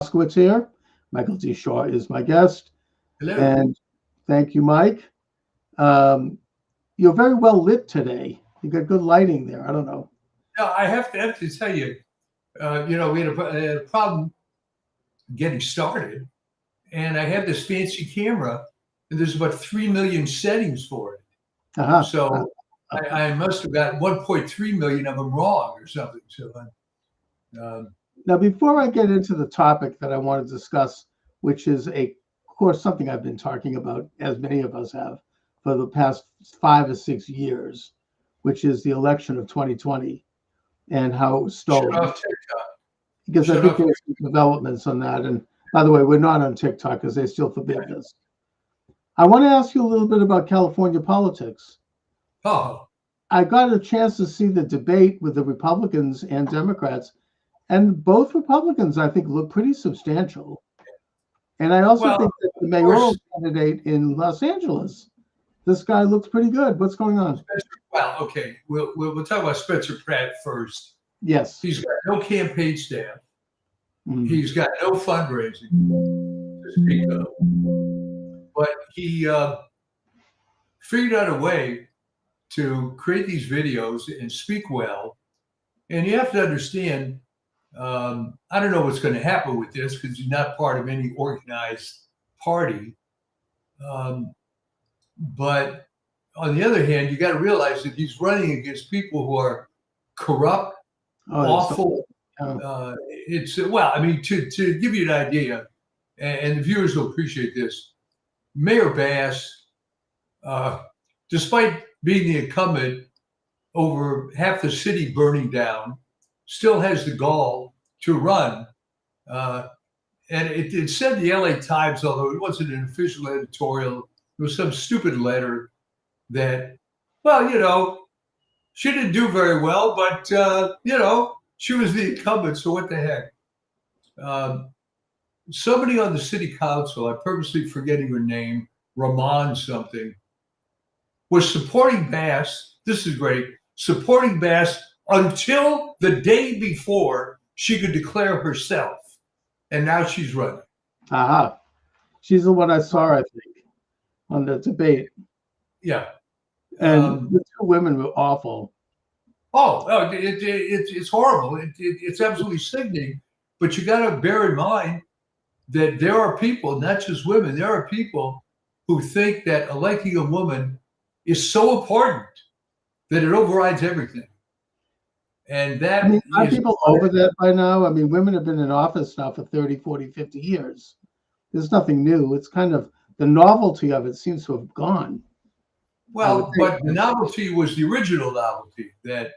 Moscowitz here. Michael D. Shaw is my guest. Hello. And thank you, Mike. Um, you're very well lit today. You got good lighting there. I don't know. Now, I have to tell you, we had a problem getting started, and I have this fancy camera, and there's about 3 million settings for it. Uh-huh. So I must have got 1.3 million of them wrong or something. So, Now, before I get into the topic that I want to discuss, which is, of course, something I've been talking about, as many of us have, for the past 5 or 6 years, which is the election of 2020 and how it was shut stolen. off TikTok. Because I Shut think off. there's some developments on that. And by the way, we're not on TikTok because they still forbid this. I want to ask you a little bit about California politics. Oh, I got a chance to see the debate with the Republicans and Democrats, and both Republicans, I think, look pretty substantial. And I also well, think that the of mayoral course. candidate in Los Angeles, this guy looks pretty good. What's going on? Well, okay. We'll talk about Spencer Pratt first. Yes. He's got no campaign staff. Mm. He's got no fundraising to speak of. But he figured out a way to create these videos and speak well. And you have to understand, I don't know what's going to happen with this because he's not part of any organized party. But on the other hand, you got to realize that he's running against people who are corrupt, awful. To give you an idea, and the viewers will appreciate this, Mayor Bass, despite being the incumbent over half the city burning down, still has the gall to run. And it said the LA Times, although it wasn't an official editorial, it was some stupid letter that, she didn't do very well, but, she was the incumbent, so what the heck? Somebody on the city council, I'm purposely forgetting her name, Ramon something, was supporting Bass. This is great. Supporting Bass until the day before she could declare herself. And now she's running. Aha. She's the one I saw, I think, on the debate. Yeah. And the two women were awful. It's horrible. It's absolutely sickening. But you got to bear in mind that there are people, not just women, there are people who think that electing a woman is so important that it overrides everything. And that are people over that by now? I mean, women have been in office now for 30, 40, 50 years. There's nothing new. It's kind of the novelty of it seems to have gone. Well, but the novelty was the original novelty that,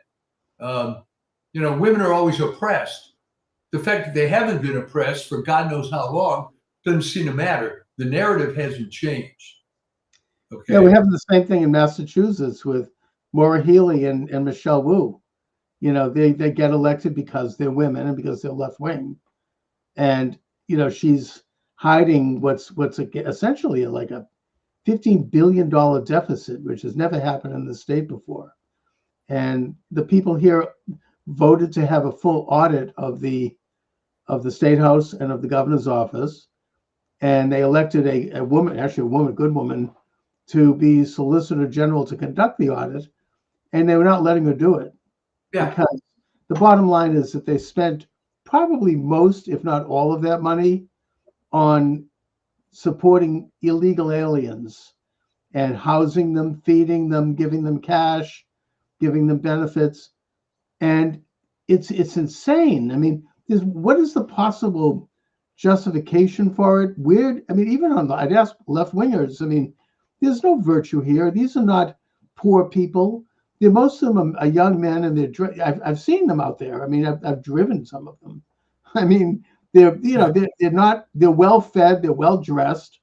women are always oppressed. The fact that they haven't been oppressed for God knows how long doesn't seem to matter. The narrative hasn't changed. Okay. Yeah, we have the same thing in Massachusetts with Maura Healey and Michelle Wu. They get elected because they're women and because they're left wing. And, she's hiding what's essentially like a $15 billion deficit, which has never happened in the state before. And the people here voted to have a full audit of the state house and of the governor's office. And they elected a woman, actually a good woman, to be Solicitor General to conduct the audit. And they were not letting her do it. Yeah. Because the bottom line is that they spent probably most, if not all of that money on supporting illegal aliens and housing them, feeding them, giving them cash, giving them benefits. And it's insane. I mean, what is the possible justification for it? Even I'd ask left-wingers, there's no virtue here. These are not poor people. Most of them are young men, and I've seen them out there. I've driven some of them. They're well fed, they're well dressed,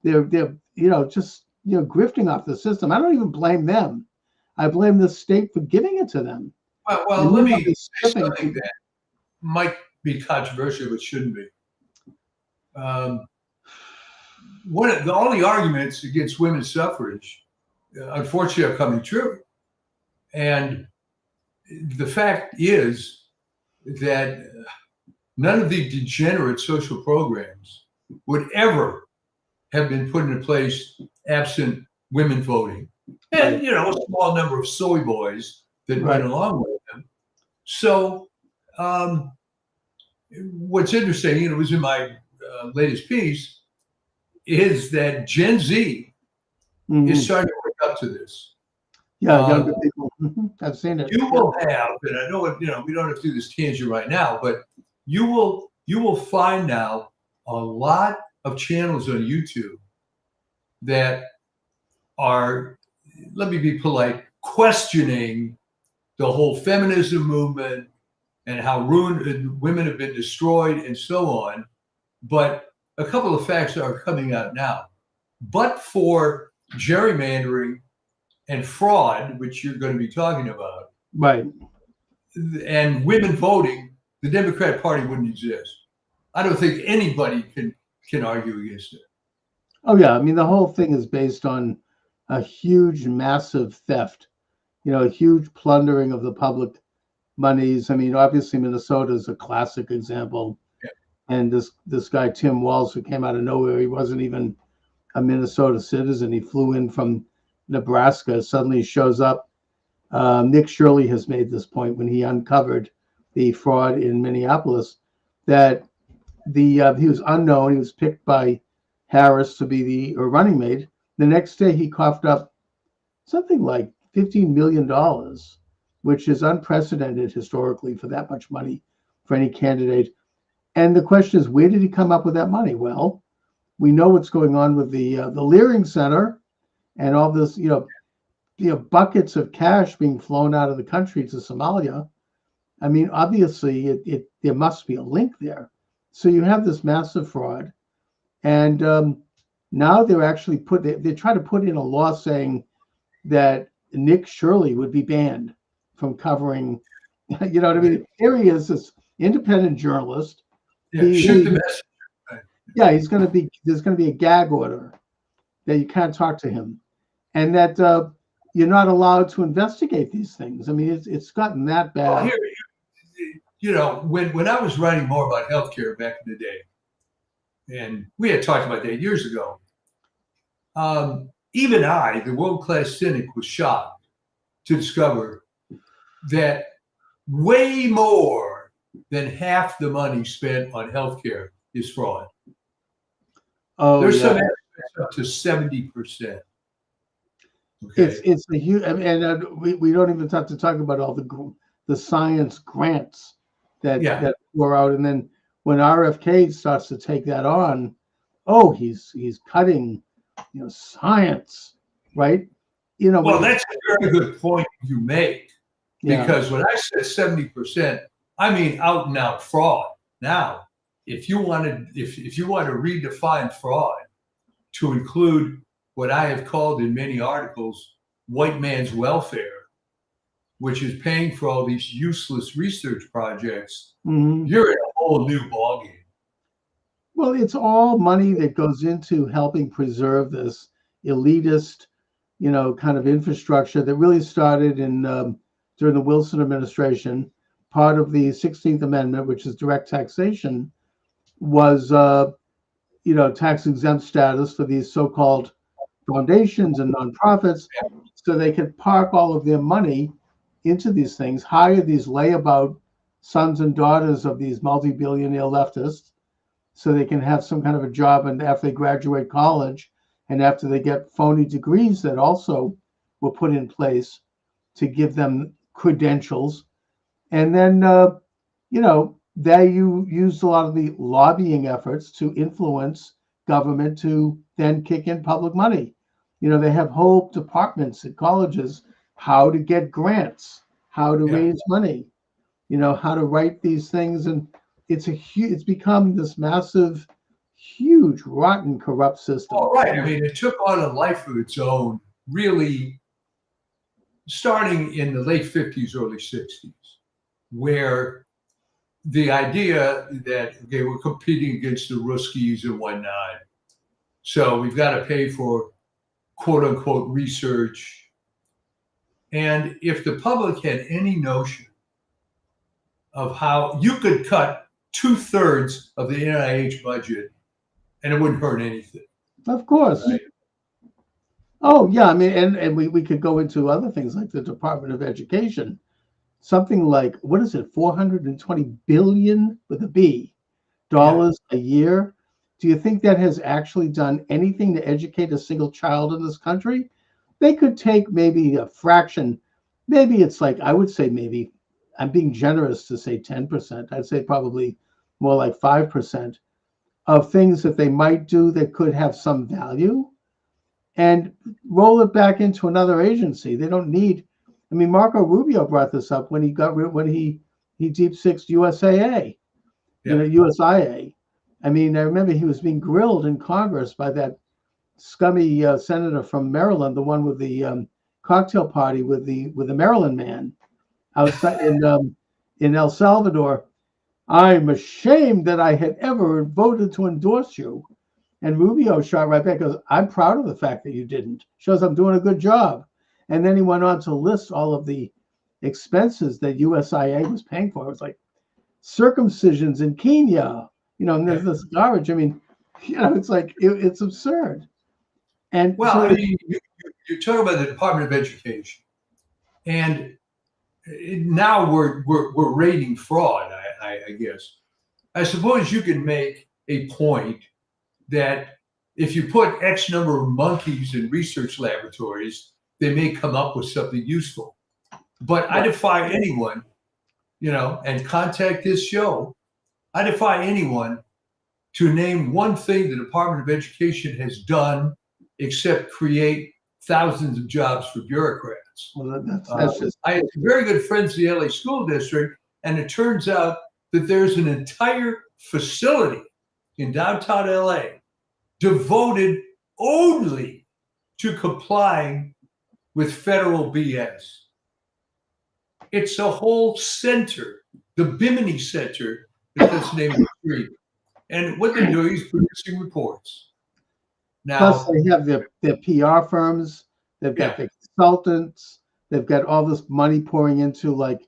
they're grifting off the system. I don't even blame them. I blame the state for giving it to them. Well, let me say something that might be controversial, but shouldn't be. All the arguments against women's suffrage, unfortunately, are coming true. And the fact is that none of the degenerate social programs would ever have been put into place absent women voting. And, a small number of soy boys that went along with them. So what's interesting, it was in my latest piece, is that Gen Z is starting to wake up to this. Yeah, younger people. I've seen it. You will have, and I know we don't have to do this tangent right now, but you will find now a lot of channels on YouTube that are, let me be polite, questioning the whole feminism movement and how women have been destroyed and so on. But a couple of facts are coming out now. But for gerrymandering and fraud, which you're going to be talking about, right, and women voting, the Democratic Party wouldn't exist. I don't think anybody can argue against it. Oh yeah, I mean the whole thing is based on a huge, massive theft. A huge plundering of the public monies. I mean, obviously Minnesota is a classic example. Yeah. And this guy Tim Walz, who came out of nowhere, he wasn't even a Minnesota citizen. He flew in from Nebraska. Suddenly shows up. Nick Shirley has made this point when he uncovered the fraud in Minneapolis, that he was unknown. He was picked by Harris to be the running mate. The next day he coughed up something like $15 million, which is unprecedented historically for that much money for any candidate. And the question is, where did he come up with that money? Well, we know what's going on with the Leering Center and all this, buckets of cash being flown out of the country to Somalia. I mean, obviously, there must be a link there. So you have this massive fraud, and now they're actually they try to put in a law saying that Nick Shirley would be banned from covering. You know what I mean? Here he is, this independent journalist. Yeah, shoot the message. Yeah, there's going to be a gag order that you can't talk to him, and that you're not allowed to investigate these things. I mean, it's gotten that bad. Well, when I was writing more about healthcare back in the day, and we had talked about that years ago, even I, the world-class cynic, was shocked to discover that way more than half the money spent on healthcare is fraud. Oh, there's some aspects up to 70%. Okay. It's a huge, and we don't even have to talk about all the science grants that pour out, and then when RFK starts to take that on, he's cutting, science, right? Well, that's a very good point you make, because when I said 70%, I mean out and out fraud. Now, if you want to redefine fraud to include what I have called in many articles white man's welfare, which is paying for all these useless research projects, you're in a whole new ballgame. Well, it's all money that goes into helping preserve this elitist, kind of infrastructure that really started in during the Wilson administration. Part of the 16th Amendment, which is direct taxation, was tax exempt status for these so-called foundations and nonprofits, so they could park all of their money into these things, hire these layabout sons and daughters of these multi-billionaire leftists, so they can have some kind of a job, and after they graduate college and after they get phony degrees that also were put in place to give them credentials. And then they used a lot of the lobbying efforts to influence government to then kick in public money. They have whole departments at colleges, how to get grants, how to raise money, how to write these things. And it's become this massive, huge, rotten, corrupt system. Oh, right. I mean, it took on a life of its own, really, starting in the late 50s, early 60s, where the idea that, we're competing against the Ruskies and whatnot, so we've got to pay for quote unquote research. And if the public had any notion of how you could cut 2/3 of the NIH budget, and it wouldn't hurt anything. Of course. Right? Oh, yeah. I mean, and we could go into other things like the Department of Education. Something like, what is it, 420 billion with a B dollars a year. Do you think that has actually done anything to educate a single child in this country? They could take maybe a fraction. Maybe it's like, I would say maybe, I'm being generous to say 10%. I'd say probably more like 5% of things that they might do that could have some value and roll it back into another agency. They don't need, I mean, Marco Rubio brought this up when he deep sixed USAA, USIA. I mean, I remember he was being grilled in Congress by that scummy senator from Maryland, the one with the cocktail party with the Maryland man outside in El Salvador. I'm ashamed that I had ever voted to endorse you. And Rubio shot right back, goes, I'm proud of the fact that you didn't. Shows I'm doing a good job. And then he went on to list all of the expenses that USIA was paying for. It was like circumcisions in Kenya, and there's this garbage. I mean, it's like, it's absurd. And well, I mean, you're talking about the Department of Education, and now we're raiding fraud. I guess. I suppose you can make a point that if you put X number of monkeys in research laboratories, they may come up with something useful. But I defy anyone, and contact this show. I defy anyone to name one thing the Department of Education has done except create thousands of jobs for bureaucrats. Well, that's just... I have very good friends in the LA School District, and it turns out that there's an entire facility in downtown LA devoted only to complying with federal BS. It's a whole center, the Bimini Center, that's the name of the street. And what they're doing is producing reports. Now, plus, they have their PR firms, they've got the consultants, they've got all this money pouring into like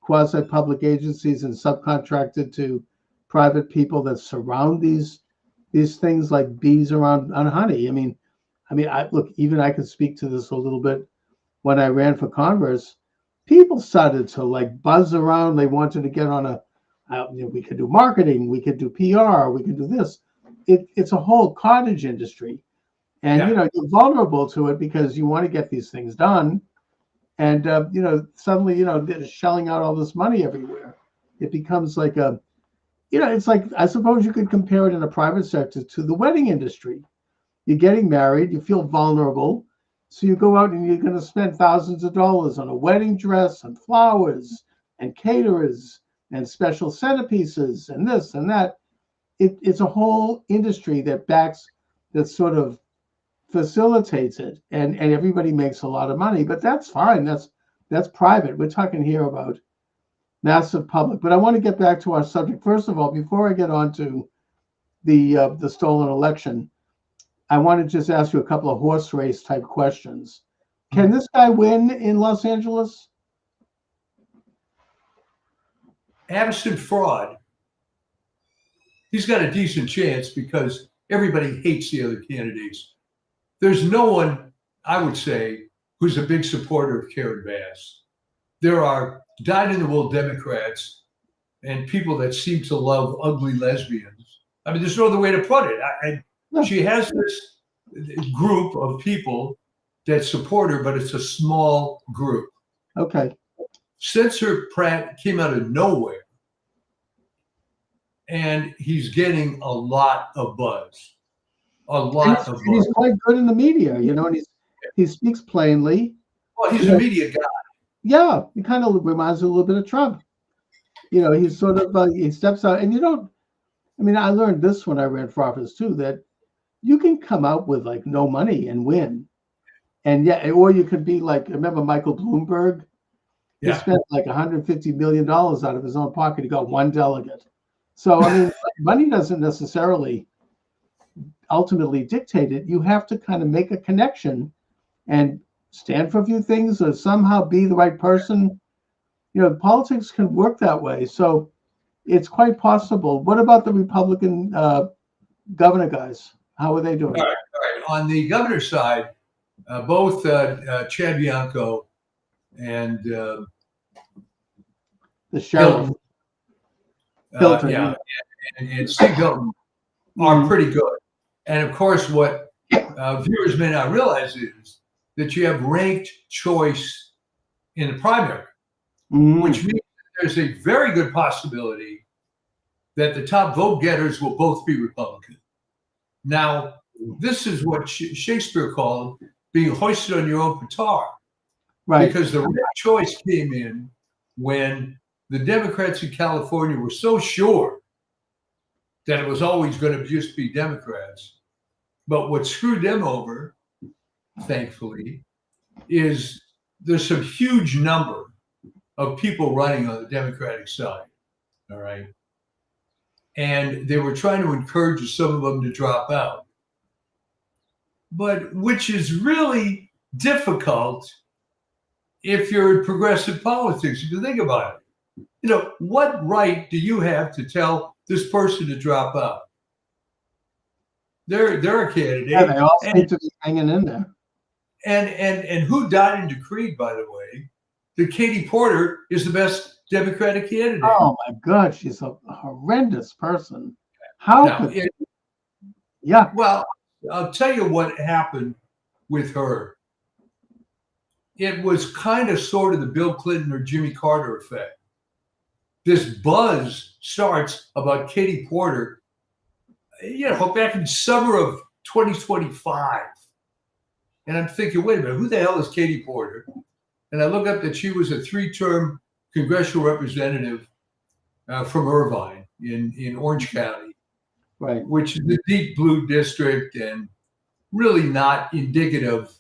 quasi-public agencies and subcontracted to private people that surround these things like bees around on honey. I mean, even I could speak to this a little bit. When I ran for Congress, people started to like buzz around. They wanted to get on we could do marketing, we could do PR, we could do this. It's a whole cottage industry, and you're vulnerable to it because you want to get these things done, and suddenly they're shelling out all this money everywhere. It becomes like it's like, I suppose you could compare it in the private sector to the wedding industry. You're getting married, you feel vulnerable, so you go out and you're going to spend thousands of dollars on a wedding dress and flowers and caterers and special centerpieces and this and that. It's a whole industry that sort of facilitates it, and everybody makes a lot of money. But that's fine. That's private. We're talking here about massive public. But I want to get back to our subject. First of all, before I get on to the stolen election, I want to just ask you a couple of horse race type questions. Can this guy win in Los Angeles? absent fraud, he's got a decent chance because everybody hates the other candidates. There's no one, I would say, who's a big supporter of Karen Bass. There are dyed-in-the-wool Democrats and people that seem to love ugly lesbians. I mean, there's no other way to put it. She has this group of people that support her, but it's a small group. Okay. Spencer Pratt came out of nowhere, and he's getting a lot of buzz. And he's quite good in the media, and he speaks plainly. Well, he's a media guy. Yeah, he kind of reminds me a little bit of Trump. He's sort of, he steps out, and I learned this when I ran for office too, that you can come out with like no money and win. And or you could be like, remember Michael Bloomberg? He spent like $150 million out of his own pocket. He got one delegate. So, money doesn't necessarily ultimately dictate it. You have to kind of make a connection and stand for a few things or somehow be the right person. Politics can work that way. So it's quite possible. What about the Republican governor guys? How are they doing? All right, all right. On the governor's side, both Chad Bianco and The sheriff, Hilton, Hilton. yeah, and Steve Hilton are pretty good. And of course, what viewers may not realize is that you have ranked choice in the primary, which means there's a very good possibility that the top vote getters will both be Republican. Now, this is what Shakespeare called being hoisted on your own petard, Right. because the ranked choice came in when the Democrats in California were so sure that it was always going to just be Democrats. But what screwed them over, thankfully, is there's some huge number of people running on the Democratic side. All right. And they were trying to encourage some of them to drop out. But which is really difficult if you're in progressive politics, if you think about it. You know, what right do you have to tell this person to drop out? They're a candidate. Yeah, they all seem to be hanging in there. And who died and decreed, by the way, that Katie Porter is the best Democratic candidate. Oh my God, she's a horrendous person. How could? Yeah. Well, I'll tell you what happened with her. It was kind of sort of the Bill Clinton or Jimmy Carter effect. This buzz starts about Katie Porter, you know, back in summer of 2025. And I'm thinking, wait a minute, who the hell is Katie Porter? And I look up that she was a 3-term congressional representative from Irvine in Orange County, right, which is a deep blue district and really not indicative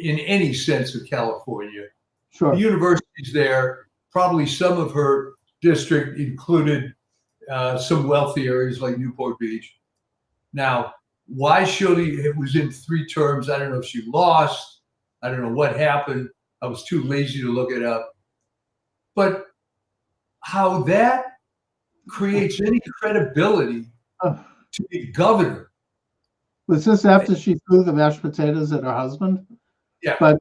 in any sense of California. Sure. The university's there. Probably some of her district included some wealthy areas like Newport Beach. Now, why it was in 3 terms. I don't know if she lost. I don't know what happened. I was too lazy to look it up. But how that creates any credibility to be governor. Was this after she threw the mashed potatoes at her husband? Yeah. But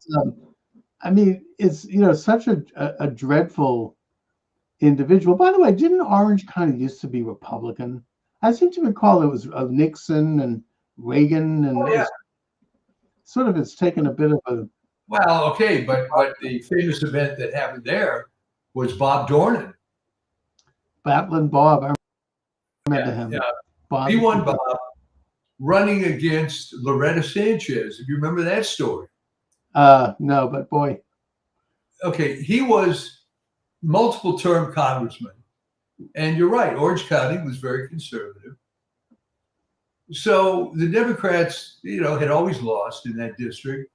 I mean, it's, you know, such a dreadful individual. By the way, didn't Orange County used to be Republican? I seem to recall it was Nixon and Reagan, and sort of it's taken a bit of a. Well, okay, but the famous event that happened there was Bob Dornan. Battling Bob, I remember him. Yeah. Bob. He won Bob running against Loretta Sanchez. If you remember that story. No, but boy. Okay, he was multiple term congressman. And you're right, Orange County was very conservative. So the Democrats, you know, had always lost in that district.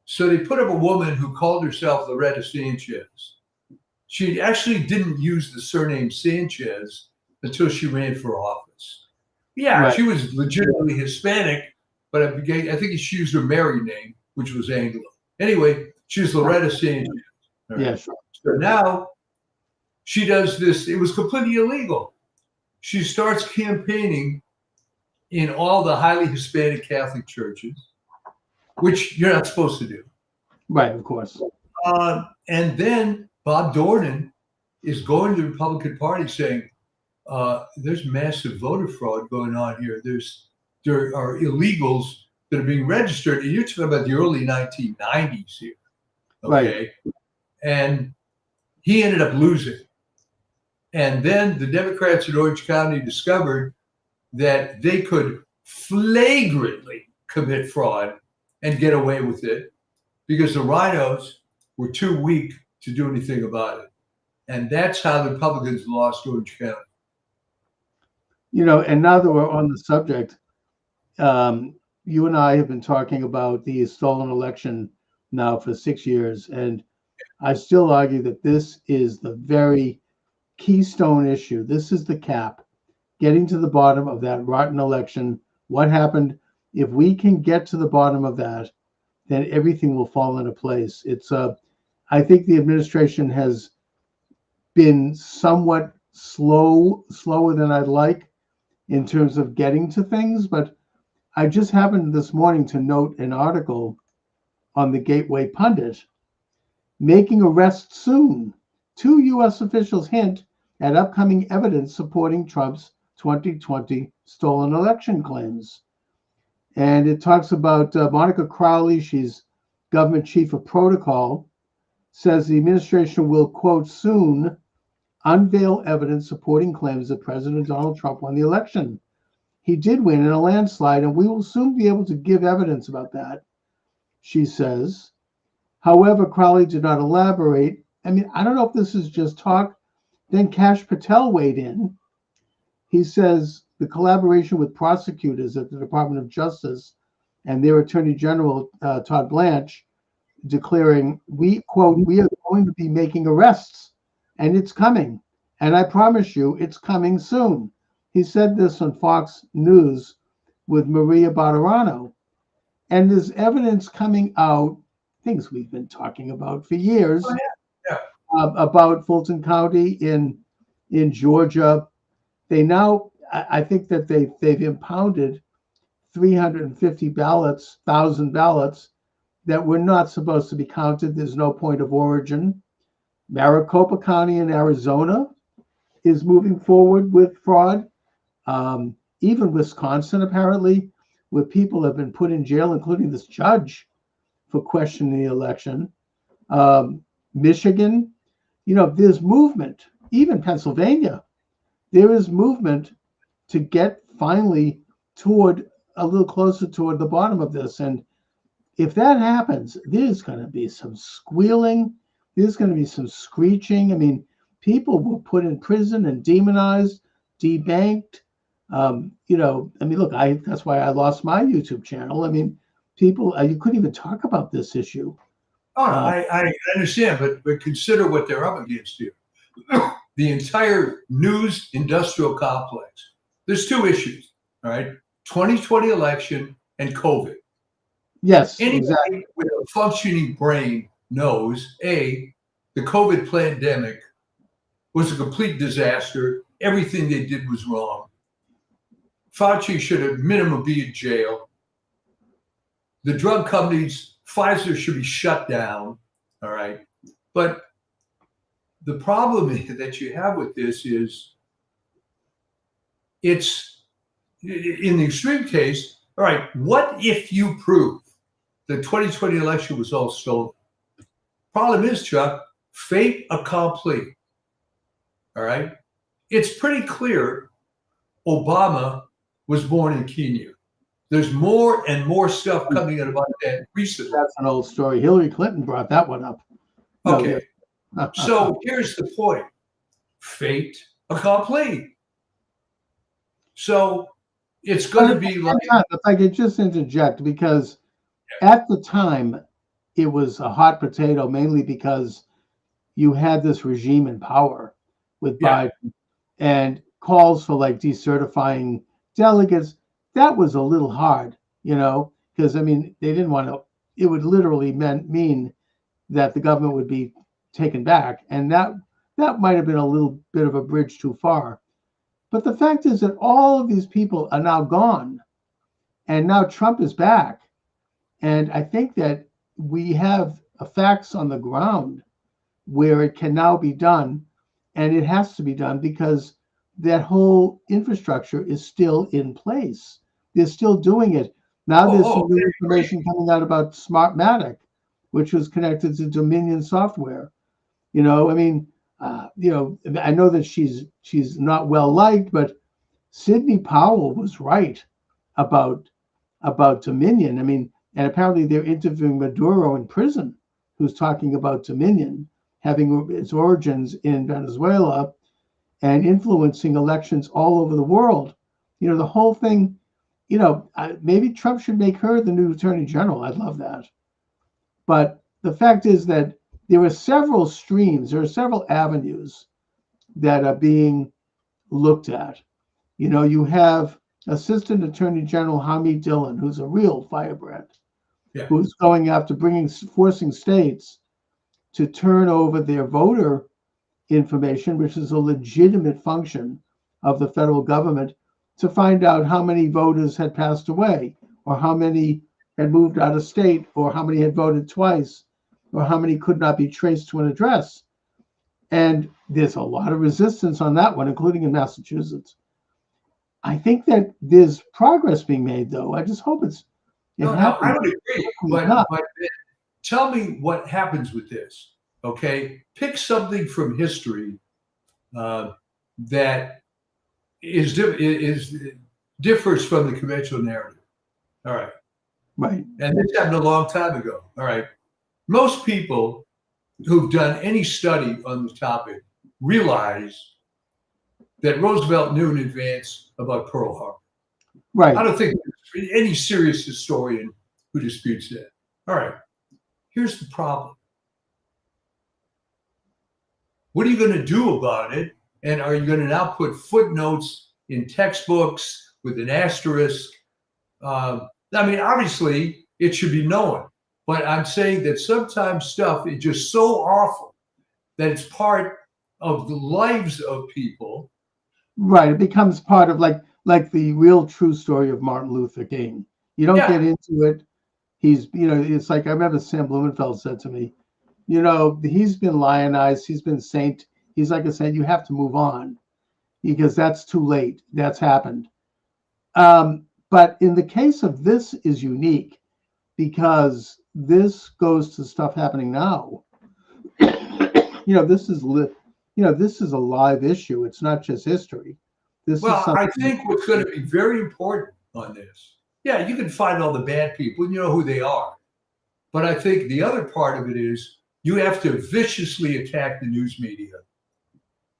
So they put up a woman who called herself Loretta Sanchez. She actually didn't use the surname Sanchez until she ran for office. Yeah, right. She was legitimately Hispanic, but I think she used her married name, which was Anglo. Anyway, she's Loretta Sanchez. Right? Yeah, sure. So now she does this. It was completely illegal. She starts campaigning in all the highly Hispanic Catholic churches, which you're not supposed to do. Right, of course. And then Bob Dornan is going to the Republican Party saying, there's massive voter fraud going on here. There are illegals that are being registered. And you're talking about the early 1990s here. Okay. Right. And he ended up losing. And then the Democrats in Orange County discovered that they could flagrantly commit fraud and get away with it because the rhinos were too weak to do anything about it. And that's how the Republicans lost Orange County. You know, and now that we're on the subject, you and I have been talking about the stolen election now for 6 years. And I still argue that this is the very keystone issue. This is the cap, getting to the bottom of that rotten election. What happened? If we can get to the bottom of that, then everything will fall into place. It's I think the administration has been somewhat slower than I'd like in terms of getting to things. But I just happened this morning to note an article on the Gateway Pundit, making arrests soon. 2 U.S. officials hint at upcoming evidence supporting Trump's 2020 stolen election claims. And it talks about Monica Crowley, she's government chief of protocol, says the administration will, quote, soon unveil evidence supporting claims that President Donald Trump won the election. He did win in a landslide, and we will soon be able to give evidence about that, she says. However, Crowley did not elaborate. I mean, I don't know if this is just talk. Then Kash Patel weighed in. He says the collaboration with prosecutors at the Department of Justice and their Attorney General, Todd Blanche, declaring, we, quote, we are going to be making arrests, and it's coming. And I promise you, it's coming soon. He said this on Fox News with Maria Bartirano. And there's evidence coming out, things we've been talking about for years, about Fulton County in Georgia. They now, I think that they've impounded 350,000 ballots that were not supposed to be counted. There's no point of origin. Maricopa County in Arizona is moving forward with fraud. Even Wisconsin, apparently, where people have been put in jail, including this judge, for questioning the election. Michigan, there's movement. Even Pennsylvania, there is movement to get finally toward a little closer toward the bottom of this. And if that happens, there's going to be some squealing. There's going to be some screeching. I mean, people were put in prison and demonized, debanked. Look, that's why I lost my YouTube channel. I mean, people, you couldn't even talk about this issue. Oh, I understand, but consider what they're up against here. The entire news industrial complex. There's two issues, all right? 2020 election and COVID. Yes, Anybody exactly. with a functioning brain knows, the COVID pandemic was a complete disaster. Everything they did was wrong. Fauci should at minimum be in jail. The drug companies, Pfizer should be shut down, all right? But the problem that you have with this is it's, in the extreme case, all right, what if you prove the 2020 election was all stolen? Problem is, Chuck, fait accompli, all right? It's pretty clear Obama was born in Kenya. There's more and more stuff coming out about that recently. That's an old story. Hillary Clinton brought that one up. Okay. So here's the point. Fait accompli. So it's going to be like... If I could just interject, because at the time, it was a hot potato, mainly because you had this regime in power with Biden and calls for like decertifying delegates. That was a little hard, because I mean, they didn't want to, it would literally mean that the government would be taken back. And that might have been a little bit of a bridge too far. But the fact is that all of these people are now gone. And now Trump is back. And I think that we have facts on the ground where it can now be done. And it has to be done because that whole infrastructure is still in place. They're still doing it. Now there's some new information coming out about Smartmatic, which was connected to Dominion software. I mean, I know that she's not well liked, but Sidney Powell was right about Dominion. I mean, and apparently they're interviewing Maduro in prison, who's talking about Dominion having its origins in Venezuela and influencing elections all over the world. The whole thing, maybe Trump should make her the new attorney general. I'd love that. But the fact is that there are several streams, there are several avenues that are being looked at. You have Assistant Attorney General Hamid Dillon, who's a real firebrand, who's going after forcing states to turn over their voter information, which is a legitimate function of the federal government, to find out how many voters had passed away, or how many had moved out of state, or how many had voted twice, or how many could not be traced to an address. And there's a lot of resistance on that one, including in Massachusetts. I think that there's progress being made, though. I just hope it No, I would agree. happens. But tell me what happens with this. Okay, pick something from history that differs from the conventional narrative. All right. Right. And this happened a long time ago. All right. Most people who've done any study on the topic realize that Roosevelt knew in advance about Pearl Harbor. Right. I don't think there's any serious historian who disputes that. All right. Here's the problem. What are you going to do about it? And are you going to now put footnotes in textbooks with an asterisk? I mean, obviously, it should be known. But I'm saying that sometimes stuff is just so awful that it's part of the lives of people. Right. It becomes part of like the real true story of Martin Luther King. You don't get into it. He's, it's like I remember Sam Blumenfeld said to me, he's been lionized. He's been saint. He's like a saint. You have to move on because that's too late. That's happened. But in the case of this is unique because this goes to stuff happening now. This is this is a live issue. It's not just history. I think what's going to be very important on this, you can find all the bad people, and you know who they are. But I think the other part of it is you have to viciously attack the news media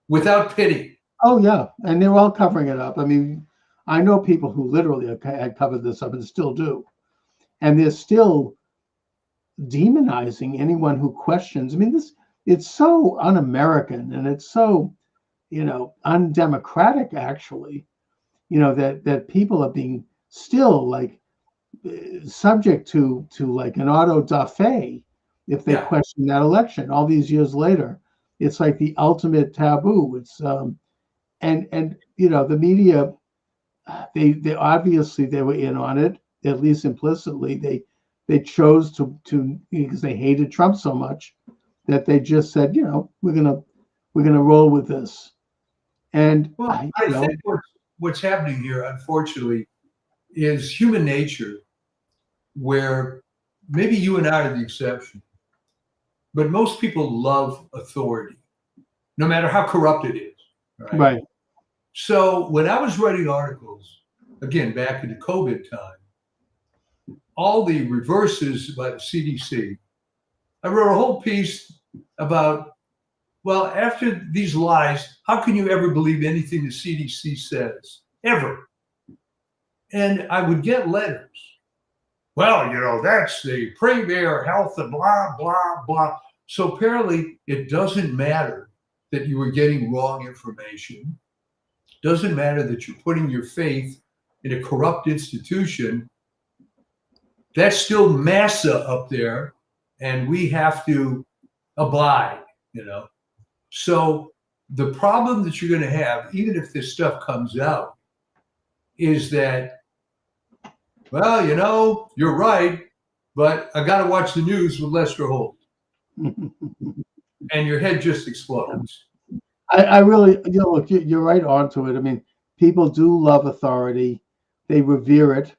without pity. Oh, yeah. And they're all covering it up. I mean, I know people who literally had covered this up and still do. And they're still demonizing anyone who questions. I mean, it's so un-American and it's so, undemocratic, actually, that people are being still like subject to like an auto da fe if they question that election all these years later. It's like the ultimate taboo. It's and the media, they obviously they were in on it, at least implicitly. They chose to because they hated Trump so much that they just said, we're gonna roll with this. And I think what's happening here, unfortunately, is human nature, where maybe you and I are the exception, but most people love authority, no matter how corrupt it is. Right. So when I was writing articles, again, back in the COVID time, all the reverses by the CDC, I wrote a whole piece about, well, after these lies, how can you ever believe anything the CDC says? Ever. And I would get letters. Well, that's the premier health and blah, blah, blah. So apparently it doesn't matter that you were getting wrong information. It doesn't matter that you're putting your faith in a corrupt institution. That's still massa up there, and we have to abide, So the problem that you're going to have, even if this stuff comes out, is that, well, you're right, but I got to watch the news with Lester Holt. And your head just explodes. I really, look, you're right onto it. I mean, people do love authority. They revere it.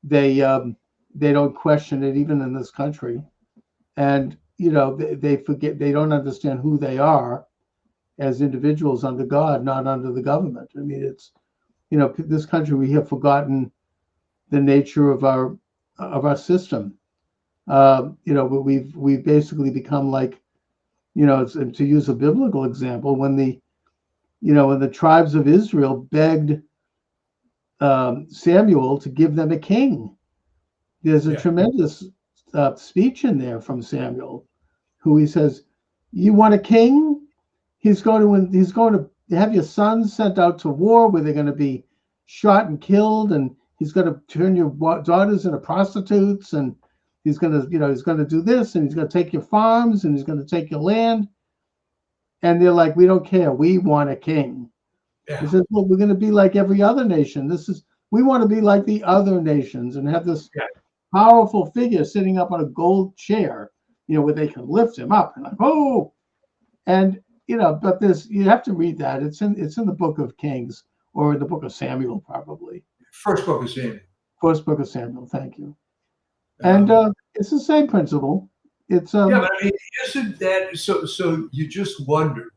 They don't question it, even in this country. And, they forget, they don't understand who they are as individuals under God, not under the government. I mean, it's, this country, we have forgotten the nature of our system. We've basically become like, to use a biblical example, when the tribes of Israel begged Samuel to give them a king. There's a tremendous speech in there from Samuel, who he says, "You want a king? He's going to have your sons sent out to war where they're going to be shot and killed, and he's going to turn your daughters into prostitutes, and he's going to do this, and he's going to take your farms, and he's going to take your land." and they're like, we don't care. We want a king. Yeah. He says, well, we're going to be like every other nation. We want to be like the other nations and have this Yeah. powerful figure sitting up on a gold chair, where they can lift him up and like, oh, and but you have to read that. It's in the Book of Kings or the Book of Samuel, probably. First book of Samuel. First Book of Samuel. Thank you. And it's the same principle. It's yeah, but I mean, isn't that so? So you just wonder.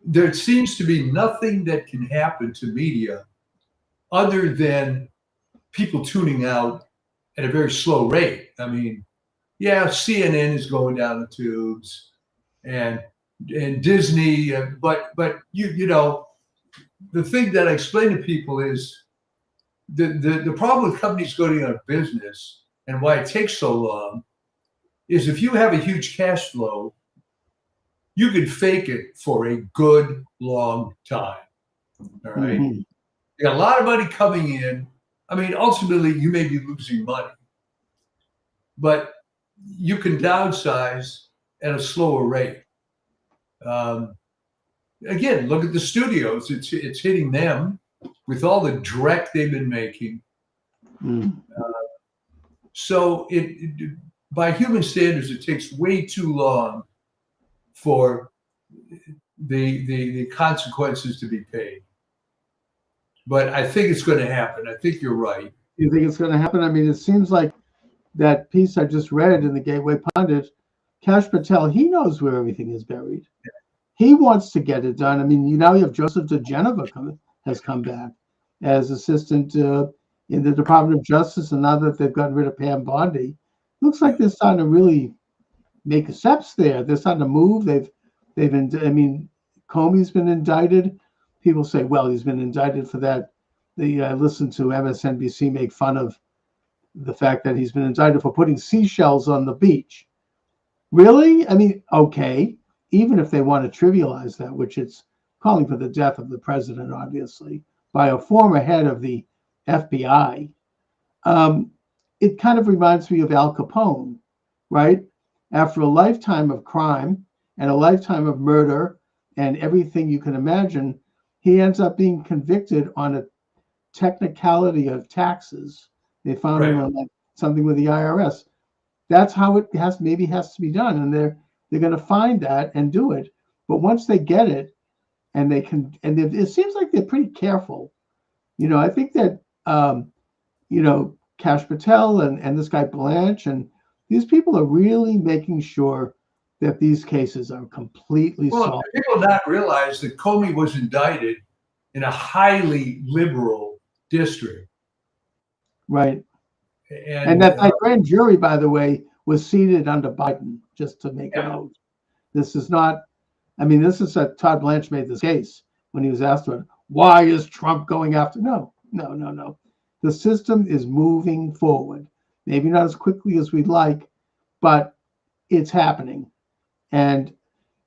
There seems to be nothing that can happen to media other than people tuning out at a very slow rate. I mean, yeah, CNN is going down the tubes, and Disney, but you know, the thing that I explain to people is the problem with companies going out of business and why it takes so long is if you have a huge cash flow, you can fake it for a good long time. All right. mm-hmm. You got a lot of money coming in. I mean, ultimately, you may be losing money, but you can downsize at a slower rate. Again, look at the studios. It's hitting them with all the dreck they've been making. So by human standards, it takes way too long for the consequences to be paid. But I think it's going to happen. I think you're right. You think it's going to happen? I mean, it seems like that piece I just read in the Gateway Pundit, Kash Patel, he knows where everything is buried. Yeah. He wants to get it done. I mean, now you have Joseph DeGeneva has come back as assistant in the Department of Justice, and now that they've gotten rid of Pam Bondi, looks like they're starting to really make steps there. They're starting to move. I mean, Comey's been indicted. People say, well, he's been indicted for that. I listened to MSNBC make fun of the fact that he's been indicted for putting seashells on the beach. Really? I mean, okay, even if they want to trivialize that, which it's calling for the death of the president, obviously, by a former head of the FBI. It kind of reminds me of Al Capone, right? After a lifetime of crime and a lifetime of murder and everything you can imagine, he ends up being convicted on a technicality of taxes. They found him on like something with the IRS. That's how it has to be done, and they're going to find that and do it. But once they get it, and they can, and it seems like they're pretty careful. I think that Kash Patel and this guy Blanche and these people are really making sure that these cases are completely solved. People not realize that Comey was indicted in a highly liberal district. Right. And that grand jury, by the way, was seated under Biden, just to make a note. This is not, I mean, this is Todd Blanche made this case when he was asked about why is Trump going after? No. The system is moving forward. Maybe not as quickly as we'd like, but it's happening. And,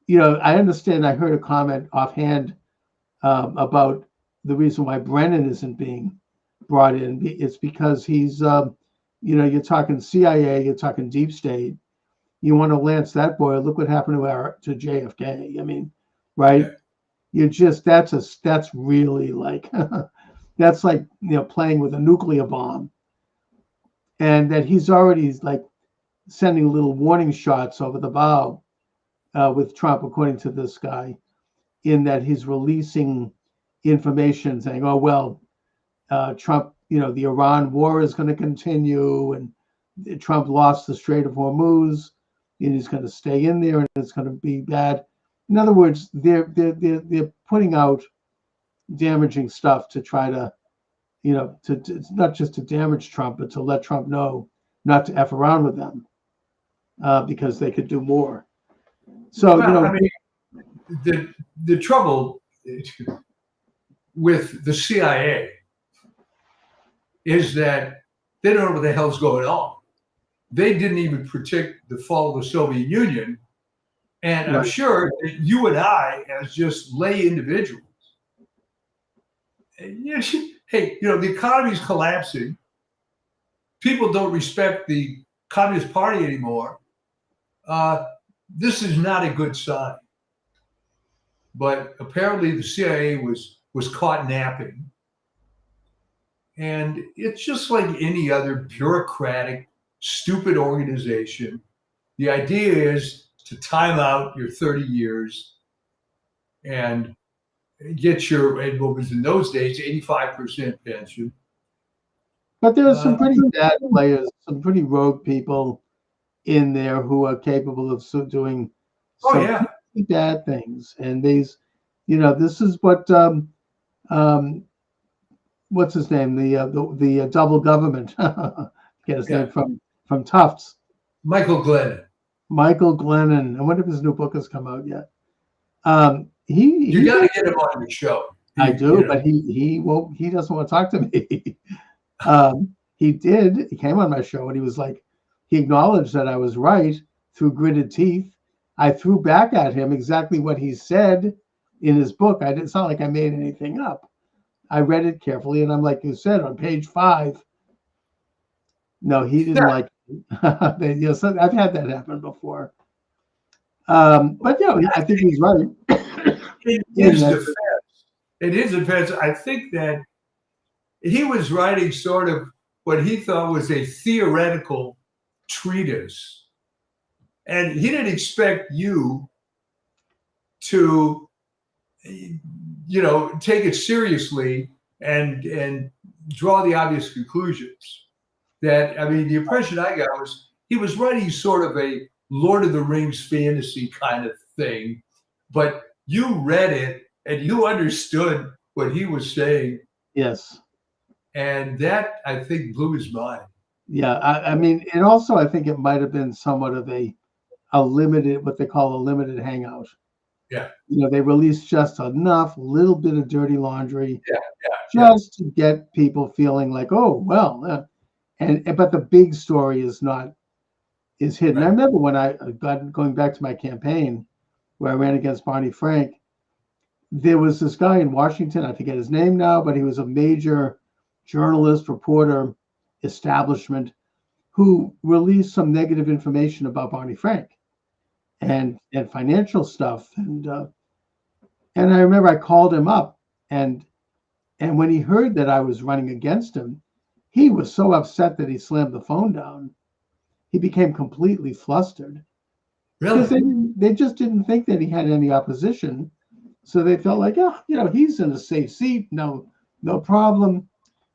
I understand, I heard a comment offhand about the reason why Brennan isn't being brought in. It's because he's, you're talking CIA, you're talking deep state. You want to lance that boy. Look what happened to JFK. I mean, right? You just, that's really like, that's like, playing with a nuclear bomb. And that he's already like sending little warning shots over the bow with Trump, according to this guy, in that he's releasing information saying, oh, well, Trump, the Iran war is going to continue, and Trump lost the Strait of Hormuz, and he's going to stay in there, and it's going to be bad. In other words, they're putting out damaging stuff to try to, to not just to damage Trump, but to let Trump know not to F around with them because they could do more. So, I mean, the trouble with the CIA is that they don't know what the hell's going on. They didn't even predict the fall of the Soviet Union. And I'm sure that you and I, as just lay individuals, hey, the economy's collapsing. People don't respect the Communist Party anymore. this is not a good sign. But apparently the CIA was caught napping. And it's just like any other bureaucratic, stupid organization. The idea is to time out your 30 years and get your, what was in those days, 85% pension. But there are some pretty bad players, some pretty rogue people in there who are capable of doing some pretty bad things. And these, this is what what's his name? The double government. Get his name from Tufts. Michael Glennon. Michael Glennon. I wonder if his new book has come out yet. You got to get him on your show. I do, but he won't. He doesn't want to talk to me. He did. He came on my show and he was like, he acknowledged that I was right through gritted teeth. I threw back at him exactly what he said in his book. It's not like I made anything up. I read it carefully, and I'm like you said on page 5. No, he didn't like it. So I've had that happen before. But I think he's right. In his defense, I think that he was writing sort of what he thought was a theoretical treatise. And he didn't expect you to, take it seriously and draw the obvious conclusions. The impression I got was he was writing sort of a Lord of the Rings fantasy kind of thing, but you read it and you understood what he was saying. Yes. And that, I think, blew his mind. Yeah. And also I think it might have been somewhat of a limited, what they call a limited hangout. Yeah. They released just enough, little bit of dirty laundry, just to get people feeling like, oh, well, but the big story is hidden. Right. I remember when I got going back to my campaign where I ran against Barney Frank, there was this guy in Washington, I forget his name now, but he was a major journalist, reporter, establishment who released some negative information about Barney Frank and financial stuff. And I remember I called him up, and when he heard that I was running against him, he was so upset that he slammed the phone down. He became completely flustered. Really? Because they just didn't think that he had any opposition. So they felt like, he's in a safe seat. No problem.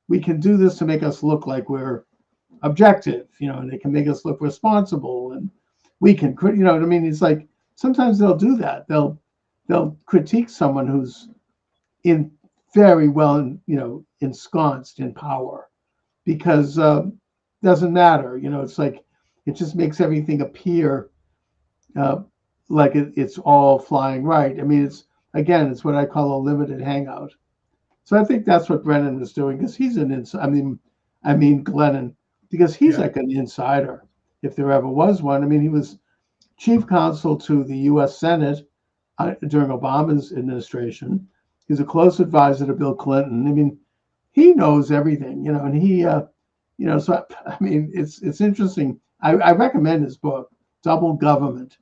We can do this to make us look like we're objective, and they can make us look responsible, and we can, It's like sometimes they'll do that. They'll critique someone who's in very well, ensconced in power, because doesn't matter. It's like it just makes everything appear like it's all flying right. It's what I call a limited hangout. So I think that's what Brennan was doing, because he's Glennon, because he's like an insider, if there ever was one. He was chief counsel to the U.S. Senate during Obama's administration. He's a close advisor to Bill Clinton. He knows everything, and he, so it's interesting. I recommend his book, Double Government,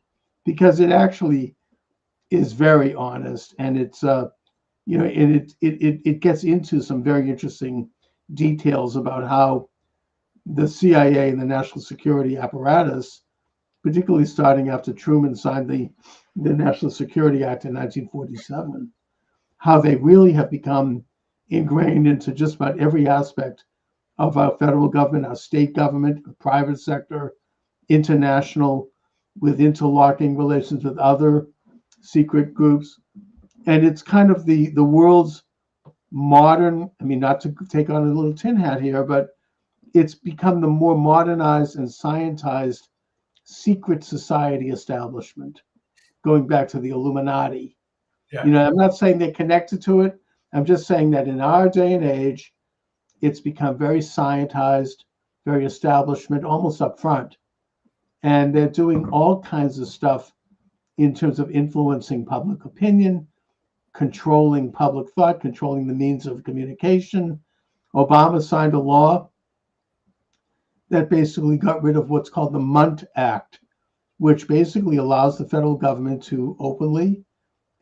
because it actually is very honest, and it's it gets into some very interesting details about how the CIA and the national security apparatus, particularly starting after Truman signed the National Security Act in 1947, how they really have become ingrained into just about every aspect of our federal government, our state government, the private sector, international, with interlocking relations with other secret groups. And it's kind of the world's modern, not to take on a little tin hat here, but it's become the more modernized and scientized secret society establishment, going back to the Illuminati. Yeah. I'm not saying they're connected to it. I'm just saying that in our day and age, it's become very scientized, very establishment, almost up front. And they're doing all kinds of stuff in terms of influencing public opinion, controlling public thought, controlling the means of communication. Obama signed a law that basically got rid of what's called the Munt Act, which basically allows the federal government to openly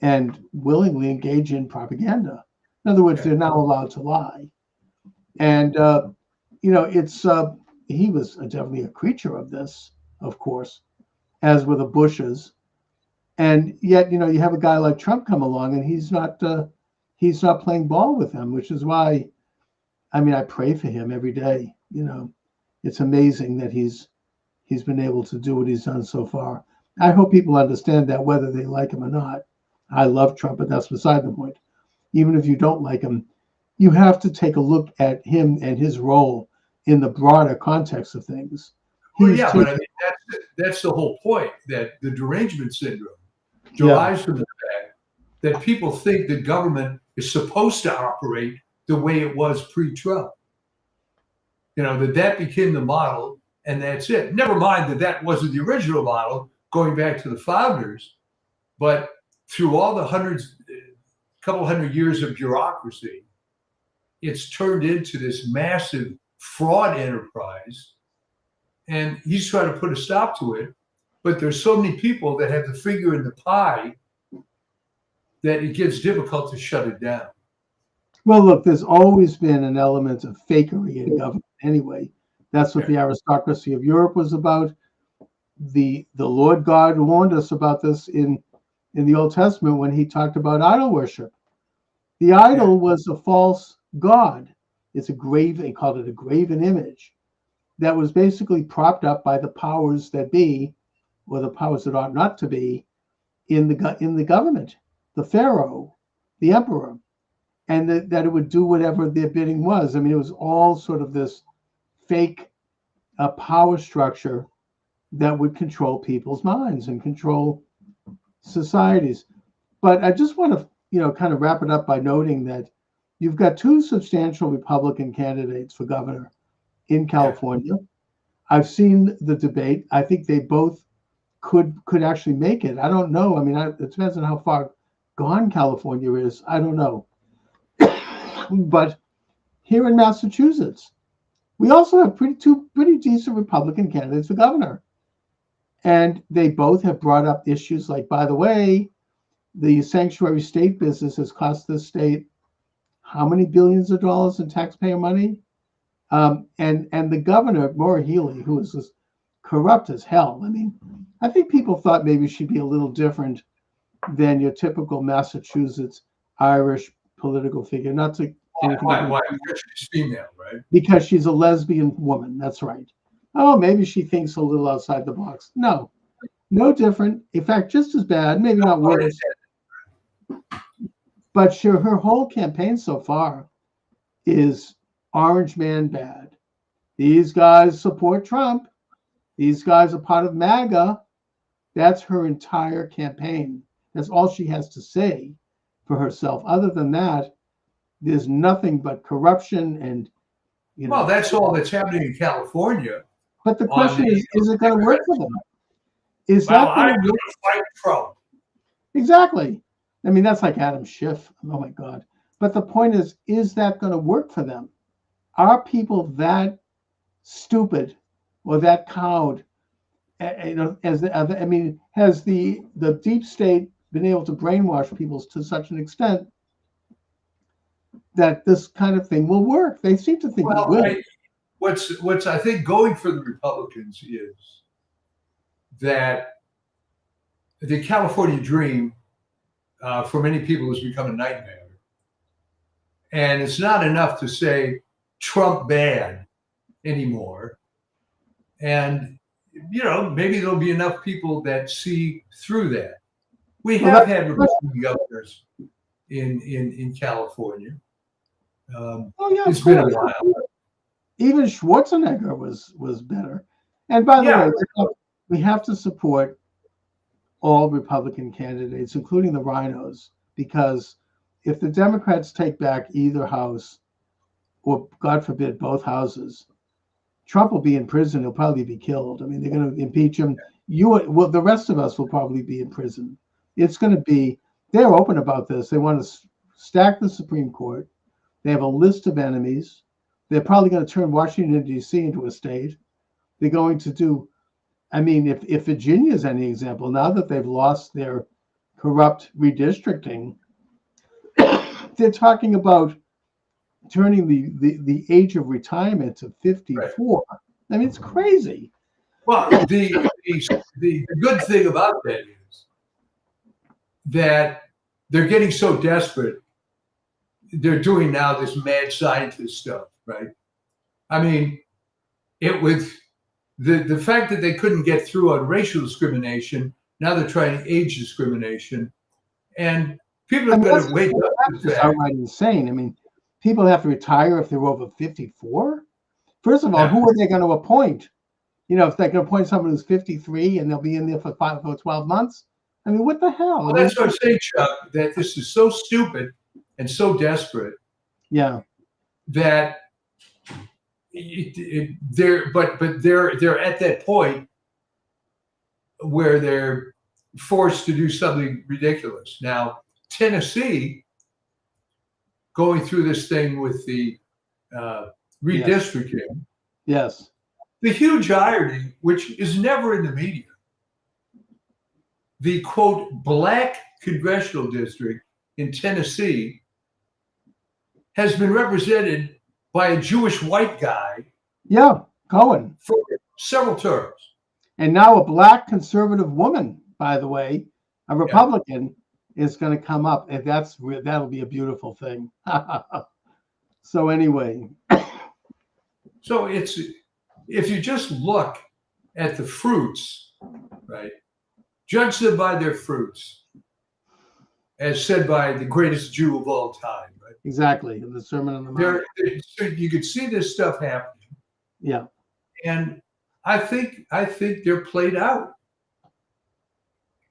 and willingly engage in propaganda. In other words, they're now allowed to lie. And, it's he was definitely a creature of this, of course, as were the Bushes. And yet, you have a guy like Trump come along, and he's not playing ball with them, which is why, I pray for him every day. It's amazing that he's been able to do what he's done so far. I hope people understand that, whether they like him or not. I love Trump, but that's beside the point. Even if you don't like him, you have to take a look at him and his role in the broader context of things. Well, yeah, but that's the whole point, that the derangement syndrome derives from the fact that people think the government is supposed to operate the way it was pre-Trump. That became the model, and that's it. Never mind that wasn't the original model going back to the founders, but through all the couple hundred years of bureaucracy, it's turned into this massive fraud enterprise, and he's trying to put a stop to it. But there's so many people that have the finger in the pie that it gets difficult to shut it down. Well, look, there's always been an element of fakery in government anyway. That's what the aristocracy of Europe was about. The Lord God warned us about this in the Old Testament when he talked about idol worship. The idol was a false god. It's he called it a graven image that was basically propped up by the powers that be, or the powers that ought not to be, in the government, the pharaoh, the emperor, and that it would do whatever their bidding was. It was all sort of this fake power structure that would control people's minds and control societies. But I just want to, kind of wrap it up by noting that you've got two substantial Republican candidates for governor in California. I've seen the debate. I think they both could actually make it. I don't know. It depends on how far gone California is. I don't know. But here in Massachusetts, we also have two pretty decent Republican candidates for governor. And they both have brought up issues like, by the way, the sanctuary state business has cost this state how many billions of dollars in taxpayer money? And the governor, Maura Healey, who is just corrupt as hell. I think people thought maybe she'd be a little different than your typical Massachusetts Irish political figure. Not to anything. Why? Because she's female, right? Because she's a lesbian woman. That's right. Oh, maybe she thinks a little outside the box. No different. In fact, just as bad, maybe not worse. But her whole campaign so far is Orange Man bad. These guys support Trump. These guys are part of MAGA. That's her entire campaign. That's all she has to say for herself. Other than that, there's nothing but corruption and, Well, that's all that's happening in California. But the question is it going to work for them? I'm going to fight Trump. Exactly. That's like Adam Schiff. Oh my God. But the point is that going to work for them? Are people that stupid or that cowed? Has the deep state been able to brainwash people to such an extent that this kind of thing will work? They seem to think it will. What's I think going for the Republicans is that the California dream for many people has become a nightmare. And it's not enough to say Trump bad anymore. And, maybe there'll be enough people that see through that. We have had Republican governors in California. It's been a while. Even Schwarzenegger was better. And by the way, we have to support all Republican candidates, including the rhinos, because if the Democrats take back either house, or God forbid, both houses, Trump will be in prison. He'll probably be killed. They're going to impeach him. The rest of us will probably be in prison. It's going to be, they're open about this. They want to stack the Supreme Court. They have a list of enemies. They're probably going to turn Washington, D.C. into a state. They're going to do, I mean, if Virginia is any example, now that they've lost their corrupt redistricting, they're talking about turning the age of retirement to 54. Right. I mean, it's crazy. Well, the good thing about that is that they're getting so desperate. They're doing now this mad scientist stuff, right? I mean, it was the fact that they couldn't get through on racial discrimination. Now they're trying age discrimination, and people are going to wake up. That's outright insane. I mean, people have to retire if they're over 54. First of all, who are they going to appoint? You know, if they're going to appoint someone who's 53 and they'll be in there for 12 months. I mean, what the hell? Well, that's what I'm saying, Chuck, that this is so stupid and so desperate. Yeah. That they're at that point where they're forced to do something ridiculous. Now, Tennessee, going through this thing with the redistricting. Yes. The huge irony, which is never in the media, the quote, black congressional district in Tennessee has been represented by a Jewish white guy. Yeah, Cohen. For several terms. And now a black conservative woman, by the way, a Republican, is going to come up. And that'll be a beautiful thing. So anyway. So it's, if you just look at the fruits, right? Judge them by their fruits, as said by the greatest Jew of all time, right? Exactly, in the Sermon on the Mount. You could see this stuff happening. Yeah. And I think they're played out.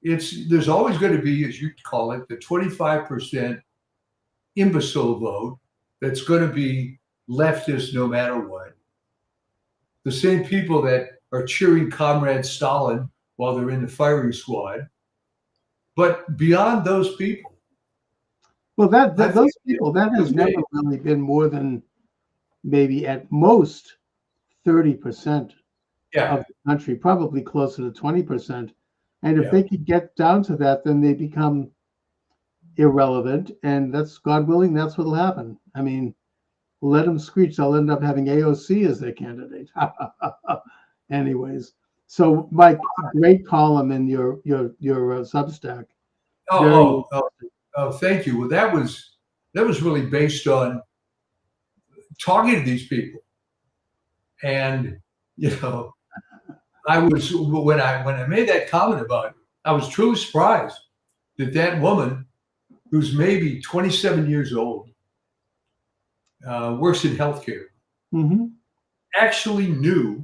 There's always going to be, as you call it, the 25% imbecile vote that's going to be leftist no matter what. The same people that are cheering Comrade Stalin while they're in the firing squad. But beyond those people. Well, those people, that has never really been more than maybe at most 30% of the country, probably closer to 20%. And if they could get down to that, then they become irrelevant. And that's, God willing, that's what'll happen. I mean, let them screech. They'll end up having AOC as their candidate. Anyways, so Mike, great column in your Substack. Oh, thank you. Well, that was really based on talking to these people, and I was when I made that comment about it, I was truly surprised that woman, who's maybe 27 years old, works in healthcare, actually knew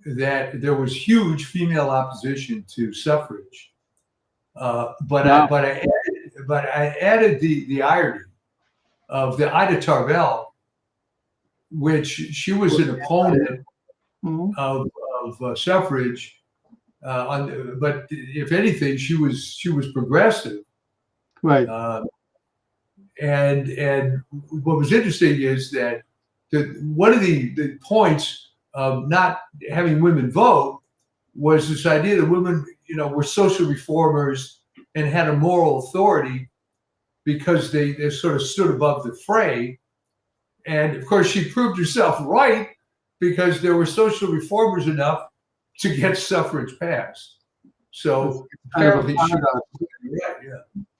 that there was huge female opposition to suffrage, but I added the irony of the Ida Tarbell, which she was an opponent of suffrage, but if anything, she was progressive, right? And what was interesting is that one of the points of not having women vote was this idea that women, were social reformers and had a moral authority because they sort of stood above the fray. And of course, she proved herself right because there were social reformers enough to get suffrage passed. So apparently,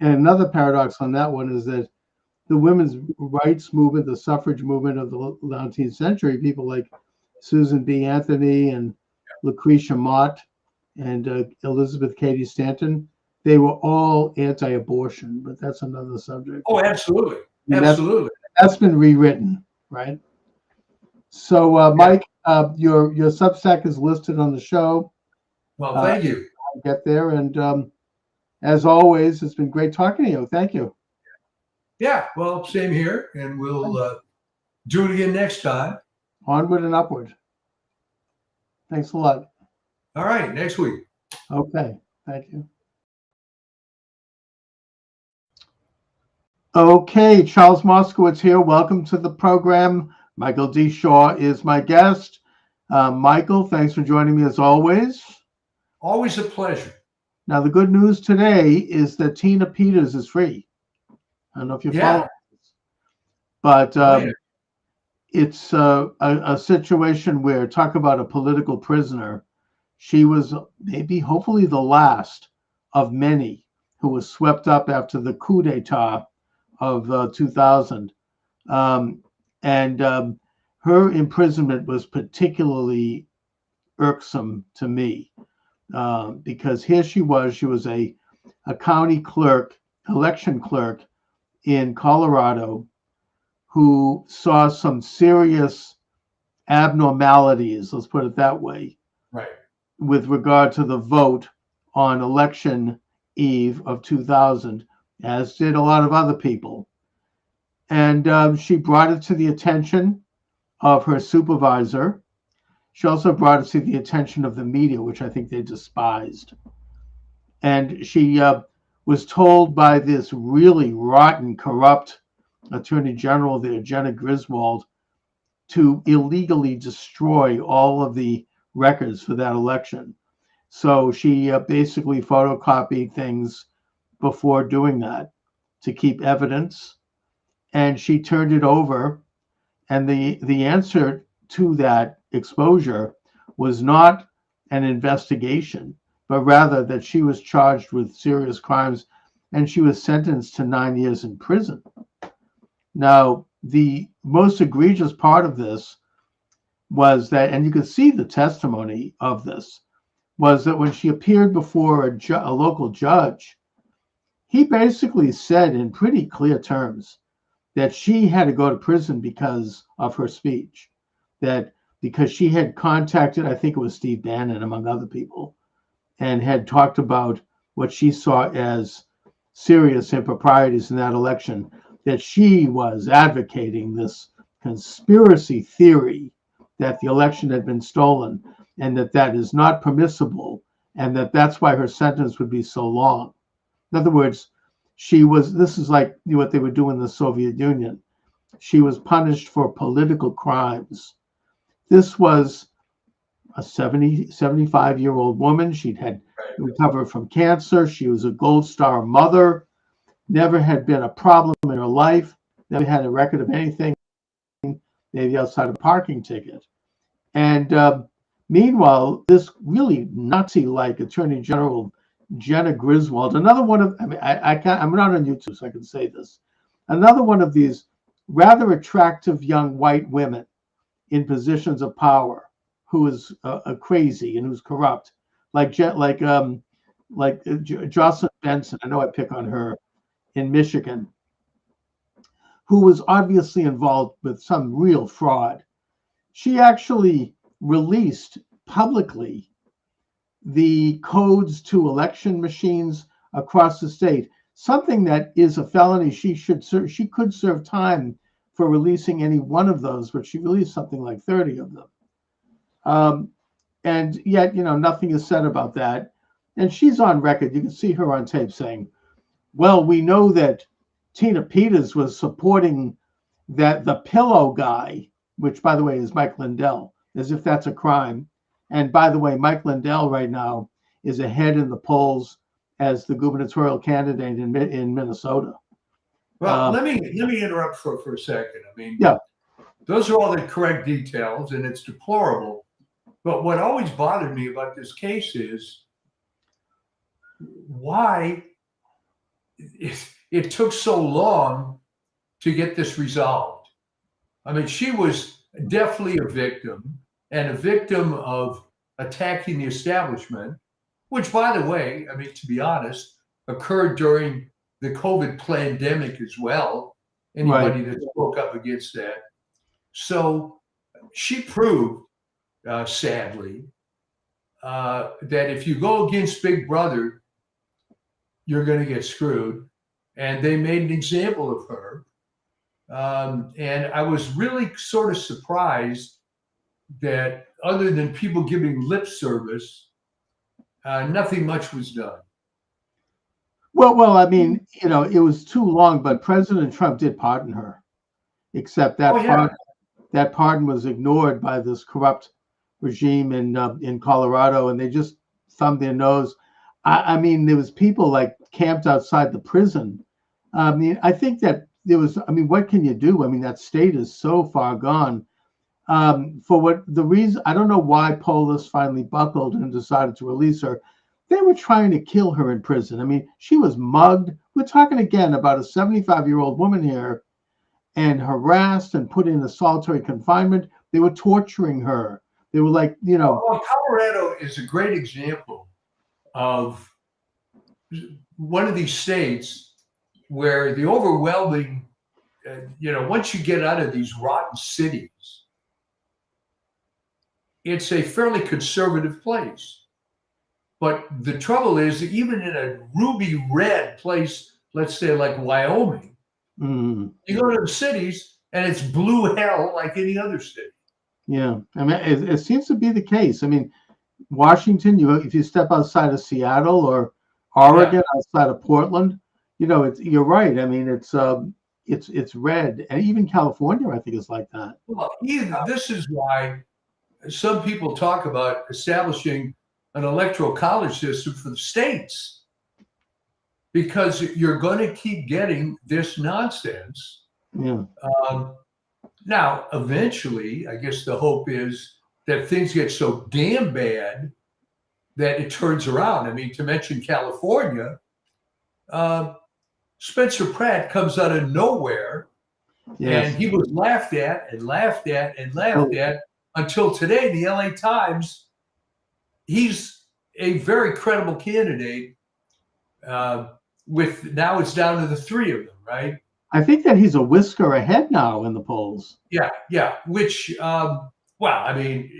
and another paradox on that one is that the women's rights movement, the suffrage movement of the 19th century, people like Susan B. Anthony and Lucretia Mott and Elizabeth Cady Stanton, they were all anti-abortion, but that's another subject. Oh, absolutely. Absolutely. That's been rewritten, right? So, Mike, your Substack is listed on the show. Well, thank you. I'll get there. And as always, it's been great talking to you. Thank you. Yeah, well, same here. And we'll do it again next time. Onward and upward. Thanks a lot. All right, next week. Okay, thank you. Okay, Charles Moscowitz here. Welcome to the program. Michael D. Shaw is my guest. Michael, thanks for joining me as always. Always a pleasure. Now, the good news today is that Tina Peters is free. I don't know if you follow Yeah. this, but Oh, yeah. it's a situation where, talk about a political prisoner. She was maybe, hopefully, the last of many who was swept up after the coup d'etat of 2000. Um, and her imprisonment was particularly irksome to me because here she was a county clerk, election clerk in Colorado who saw some serious abnormalities, let's put it that way, Right. with regard to the vote on election eve of 2000, as did a lot of other people. And she brought it to the attention of her supervisor. She also brought it to the attention of the media, which I think they despised. And she was told by this really rotten, corrupt attorney general there, Jenna Griswold, to illegally destroy all of the records for that election. So she basically photocopied things before doing that to keep evidence, and she turned it over. And the answer to that exposure was not an investigation, but rather that she was charged with serious crimes and she was sentenced to 9 years in prison. Now, the most egregious part of this was that, and you can see the testimony of this, was that when she appeared before a local judge, he basically said in pretty clear terms that she had to go to prison because of her speech, that because she had contacted, I think it was Steve Bannon, among other people, and had talked about what she saw as serious improprieties in that election, that she was advocating this conspiracy theory that the election had been stolen and that that is not permissible and that that's why her sentence would be so long. In other words, this is like what they would do in the Soviet Union. She was punished for political crimes. This was a 75-year-old woman. She'd had recovered from cancer. She was a Gold Star mother, never had been a problem in her life, never had a record of anything, maybe outside a parking ticket. And meanwhile, this really Nazi-like Attorney General Jenna Griswold, another one of, I mean, I can't, I'm not on YouTube, so I can say this. Another one of these rather attractive young white women in positions of power who is crazy and who's corrupt, like Jocelyn Benson. I know I pick on her in Michigan, who was obviously involved with some real fraud. She actually released publicly the codes to election machines across the state, something that is a felony. She could serve time for releasing any one of those, but she released something like 30 of them. And yet, nothing is said about that. And she's on record. You can see her on tape saying, well, we know that Tina Peters was supporting the pillow guy, which, by the way, is Mike Lindell, as if that's a crime. And by the way, Mike Lindell right now is ahead in the polls as the gubernatorial candidate in Minnesota. Well, let me interrupt for a second. I mean, yeah, those are all the correct details, and it's deplorable. But what always bothered me about this case is why it took so long to get this resolved. I mean, she was definitely a victim, and a victim of attacking the establishment, which, by the way, I mean, to be honest, occurred during the COVID pandemic as well. Anybody that spoke up against that. So she proved, sadly, that if you go against Big Brother, you're going to get screwed. And they made an example of her. And I was really sort of surprised that other than people giving lip service, nothing much was done. Well, I mean, it was too long, but President Trump did pardon her, except that that pardon was ignored by this corrupt regime in Colorado, and they just thumbed their nose. I mean, there was people like camped outside the prison. I mean, I think that there was. I mean, what can you do? I mean, that state is so far gone. For what the reason, I don't know why Polis finally buckled and decided to release her. They were trying to kill her in prison. I mean, she was mugged. We're talking again about a 75-year-old woman here, and harassed and put in a solitary confinement. They were torturing her. They were like, Well, Colorado is a great example of one of these states where the overwhelming, once you get out of these rotten cities, it's a fairly conservative place. But the trouble is, even in a ruby red place, let's say like Wyoming, you go to the cities and it's blue hell like any other city. Yeah, I mean, it seems to be the case. I mean, Washington, if you step outside of Seattle or Oregon, outside of Portland, you're right. I mean, it's red, and even California, I think, is like that. Well, this is why some people talk about establishing an electoral college system for the states, because you're going to keep getting this nonsense. Yeah. Now, eventually, I guess the hope is that things get so damn bad that it turns around. I mean, to mention California, Spencer Pratt comes out of nowhere, and he was laughed at and laughed at and laughed at until today, the LA Times, he's a very credible candidate. With now it's down to the three of them, right? I think that he's a whisker ahead now in the polls. Yeah. Which, well, I mean,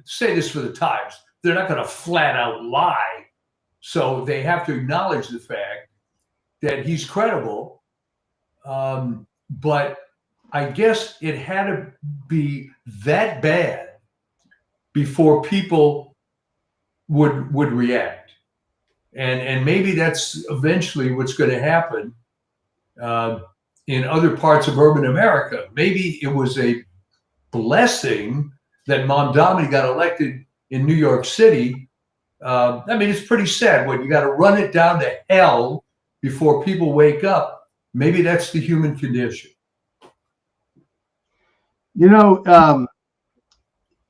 say this for the Times, they're not going to flat out lie. So they have to acknowledge the fact that he's credible. But I guess it had to be that bad before people would react. And maybe that's eventually what's going to happen in other parts of urban America. Maybe it was a blessing that Mamdani got elected in New York City. I mean, it's pretty sad when you got to run it down to hell before people wake up. Maybe that's the human condition.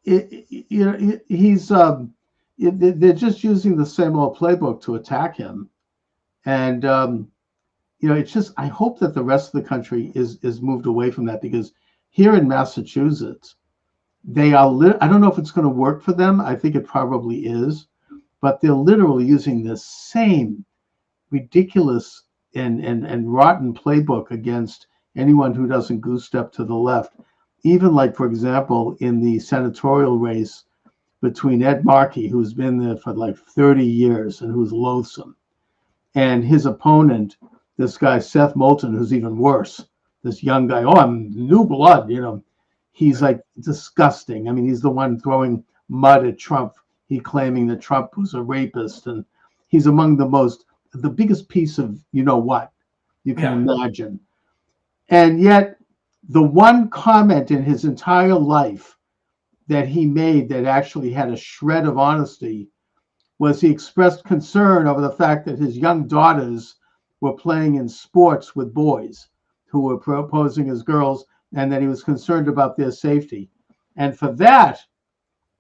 He's they're just using the same old playbook to attack him, and it's just, I hope that the rest of the country is moved away from that, because here in Massachusetts, they are I don't know if it's going to work for them. I think it probably is, but they're literally using the same ridiculous and rotten playbook against anyone who doesn't goose step to the left. Even like, for example, in the senatorial race between Ed Markey, who's been there for like 30 years and who's loathsome, and his opponent, this guy, Seth Moulton, who's even worse, this young guy, I'm new blood, he's like disgusting. I mean, he's the one throwing mud at Trump. He claiming that Trump was a rapist, and he's among the biggest piece of what you can imagine. And yet the one comment in his entire life that he made that actually had a shred of honesty was he expressed concern over the fact that his young daughters were playing in sports with boys who were posing as girls, and that he was concerned about their safety. And for that,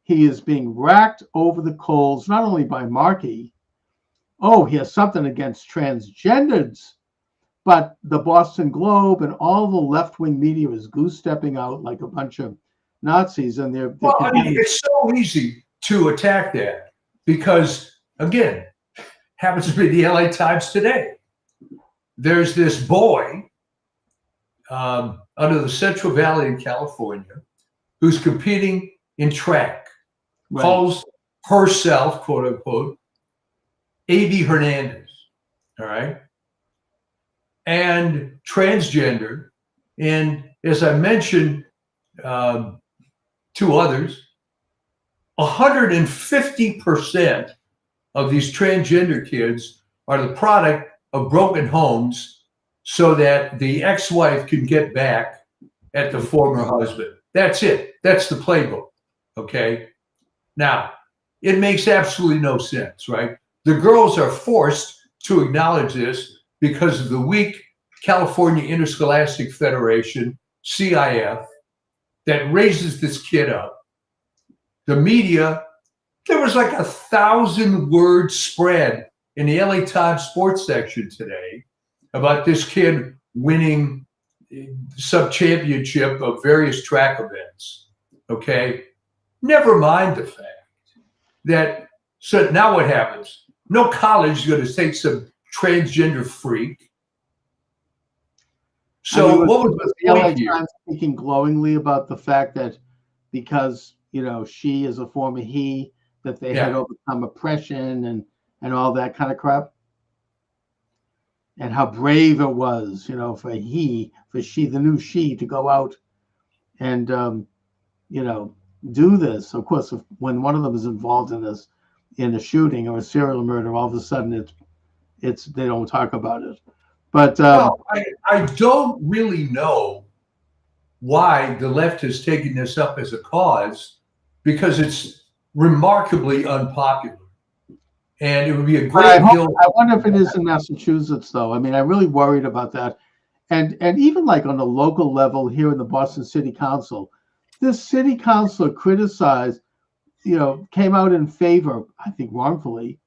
he is being racked over the coals, not only by Markey. Oh, he has something against transgenders, but the Boston Globe and all the left-wing media is goose-stepping out like a bunch of Nazis, and they're well, I mean, it's so easy to attack that because, again, happens to be the LA Times today. There's this boy out of the Central Valley in California who's competing in track, calls herself, quote unquote, A.B. Hernandez, all right, and transgender. And as I mentioned, two others, 150% of these transgender kids are the product of broken homes so that the ex-wife can get back at the former husband. That's it. That's the playbook. Okay. Now, it makes absolutely no sense, right? The girls are forced to acknowledge this because of the weak California Interscholastic Federation, CIF, that raises this kid up. The media, there was like 1,000-word spread in the LA Times sports section today about this kid winning sub-championship of various track events. Okay. Never mind the fact that, so now what happens? No college is going to take some transgender freak. So I mean, what was the the LA point here? Times speaking glowingly about the fact that because she is a former he, that they had overcome oppression and all that kind of crap, and how brave it was, for she, the new she, to go out and do this. Of course, when one of them is involved in a shooting or a serial murder, all of a sudden it's they don't talk about it. But well, I don't really know why the left has taken this up as a cause, because it's remarkably unpopular. And it would be a great deal. I wonder if it is in Massachusetts, though. I mean, I'm really worried about that. And even like on a local level here in the Boston City Council, this city councilor criticized, came out in favor, I think wrongfully,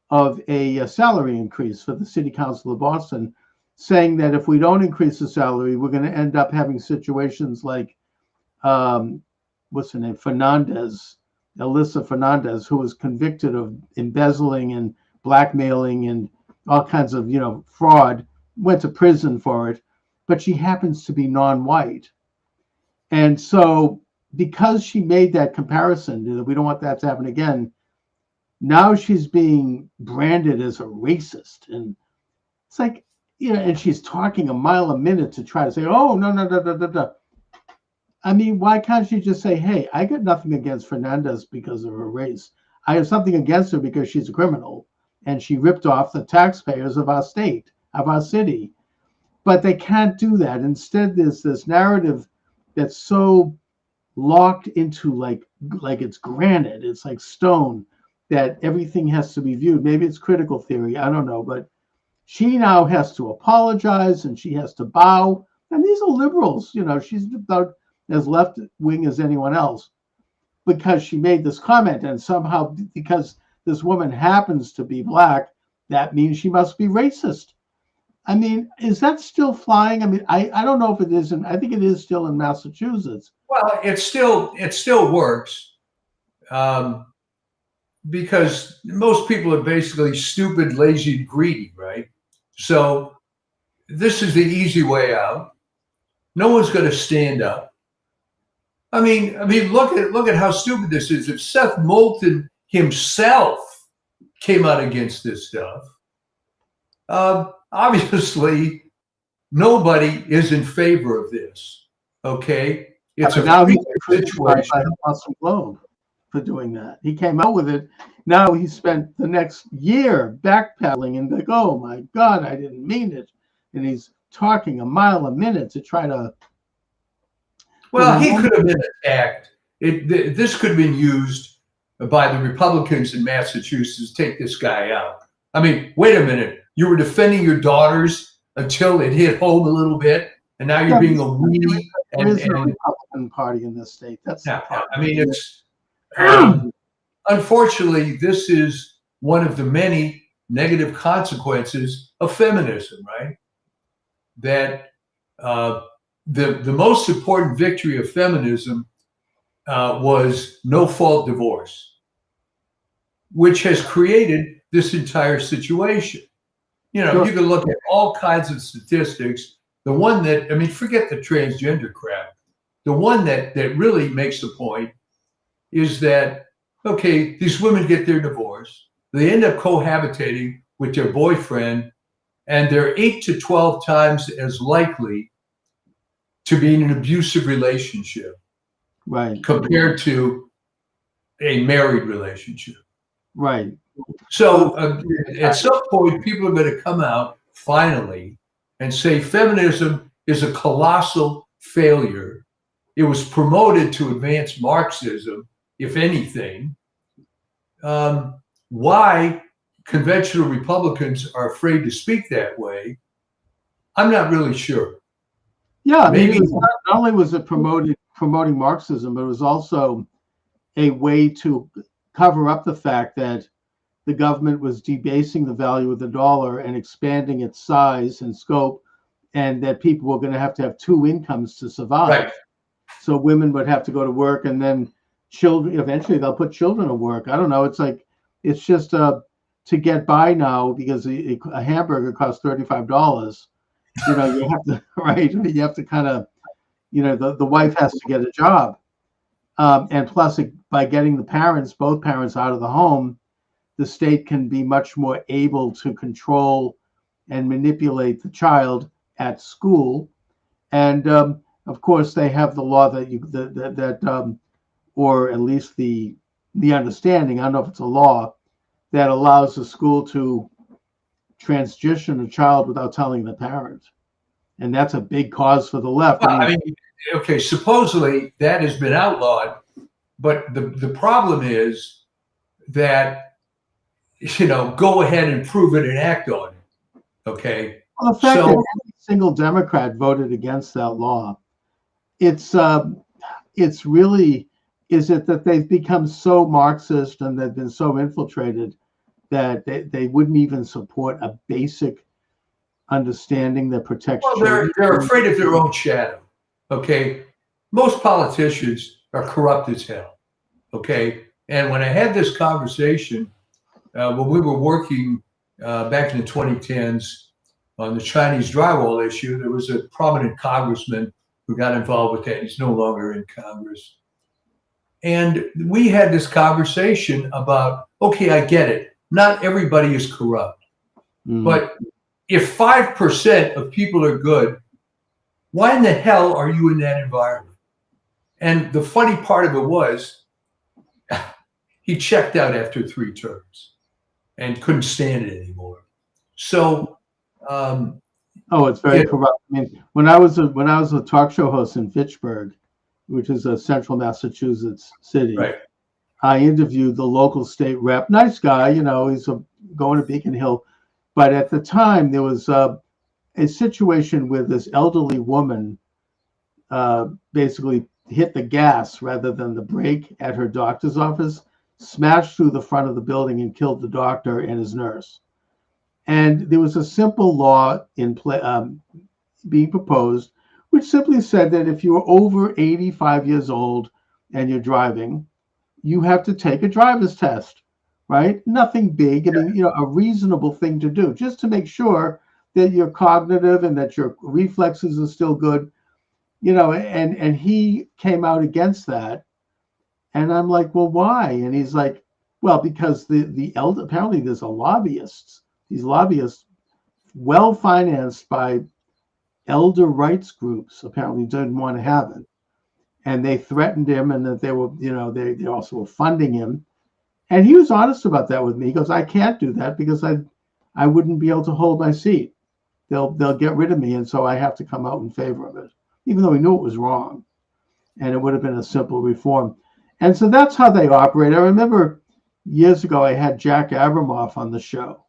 of a salary increase for the city council of Boston, saying that if we don't increase the salary, we're going to end up having situations like, what's her name, Alyssa Fernandez, who was convicted of embezzling and blackmailing and all kinds of, fraud, went to prison for it, but she happens to be non-white. And so because she made that comparison, we don't want that to happen again, now she's being branded as a racist. And it's like, and she's talking a mile a minute to try to say, oh, no. I mean, why can't she just say, hey, I got nothing against Fernandez because of her race. I have something against her because she's a criminal and she ripped off the taxpayers of our state, of our city. But they can't do that. Instead, there's this narrative that's so locked into like it's granite, it's like stone, that everything has to be viewed. Maybe it's critical theory, I don't know, but she now has to apologize and she has to bow. And these are liberals, she's about as left wing as anyone else, because she made this comment, and somehow because this woman happens to be black, that means she must be racist. I mean, is that still flying? I mean, I don't know if it is, and I think it is still in Massachusetts. Well, it still works, because most people are basically stupid, lazy, greedy, right? So this is the easy way out. No one's going to stand up. I mean, look at how stupid this is. If Seth Moulton himself came out against this stuff, obviously nobody is in favor of this. Okay, it's now he's situation by the Boston Globe for doing that. He came out with it. Now he spent the next year backpedaling and like, oh my God, I didn't mean it, and he's talking a mile a minute to try to. Well, he could have been attacked. This could have been used by the Republicans in Massachusetts to take this guy out. I mean, wait a minute. You were defending your daughters until it hit home a little bit, and now you're being a weenie. There is no Republican Party in this state. That's I mean, it's unfortunately, this is one of the many negative consequences of feminism, right? That the most important victory of feminism was no-fault divorce, which has created this entire situation. Sure. You can look at all kinds of statistics. The one that, I mean, forget the transgender crap. The one that really makes the point is that, okay, these women get their divorce. They end up cohabitating with their boyfriend, and they're 8 to 12 times as likely to be in an abusive relationship, right, compared to a married relationship. Right. So at some point, people are going to come out finally and say feminism is a colossal failure. It was promoted to advance Marxism, if anything. Why conventional Republicans are afraid to speak that way, I'm not really sure. Yeah, I mean, Maybe it was not only was it promoting Marxism, but it was also a way to cover up the fact that the government was debasing the value of the dollar and expanding its size and scope, and that people were going to have two incomes to survive. right. So women would have to go to work, and then children, eventually they'll put children to work. I don't know. It's like, it's just to get by now, because a hamburger costs $35. You know, you have to, right? I mean, you have to kind of, you know, the wife has to get a job. And plus, by getting both parents out of the home, the state can be much more able to control and manipulate the child at school. And of course, they have the law or at least the understanding, I don't know if it's a law, that allows the school to transition a child without telling the parent. And that's a big cause for the left. Well, I mean, okay, supposedly that has been outlawed, but the problem is that, you know, go ahead and prove it and act on it. Okay. Well, the fact that every single Democrat voted against that law, it's really, is it that they've become so Marxist and they've been so infiltrated that they wouldn't even support a basic understanding that protects children? They're afraid of their own shadow. Okay. Most politicians are corrupt as hell. Okay. And when I had this conversation, when we were working back in the 2010s on the Chinese drywall issue, there was a prominent congressman who got involved with that. He's no longer in Congress. And we had this conversation about, okay, I get it. Not everybody is corrupt. But if 5% of people are good, why in the hell are you in that environment? And the funny part of it was, he checked out after 3 terms and couldn't stand it anymore. So, it's very corrupt. I mean, when I was a talk show host in Fitchburg, which is a central Massachusetts city, right. I interviewed the local state rep. Nice guy, you know, he's going to Beacon Hill. But at the time, there was a situation where this elderly woman basically hit the gas rather than the brake at her doctor's office, smashed through the front of the building and killed the doctor and his nurse. And there was a simple law being proposed, which simply said that if you are over 85 years old and you're driving, you have to take a driver's test, right? Nothing big. I mean, you know, a reasonable thing to do, just to make sure that you're cognitive and that your reflexes are still good, you know. And he came out against that. And I'm like, well, why? And he's like, well, because apparently there's these lobbyists, well financed by elder rights groups, apparently didn't want to have it. And they threatened him, and that they were, you know, they also were funding him. And he was honest about that with me. He goes, I can't do that because I wouldn't be able to hold my seat. They'll get rid of me, and so I have to come out in favor of it, even though he knew it was wrong. And it would have been a simple reform. And so that's how they operate. I remember years ago I had Jack Abramoff on the show,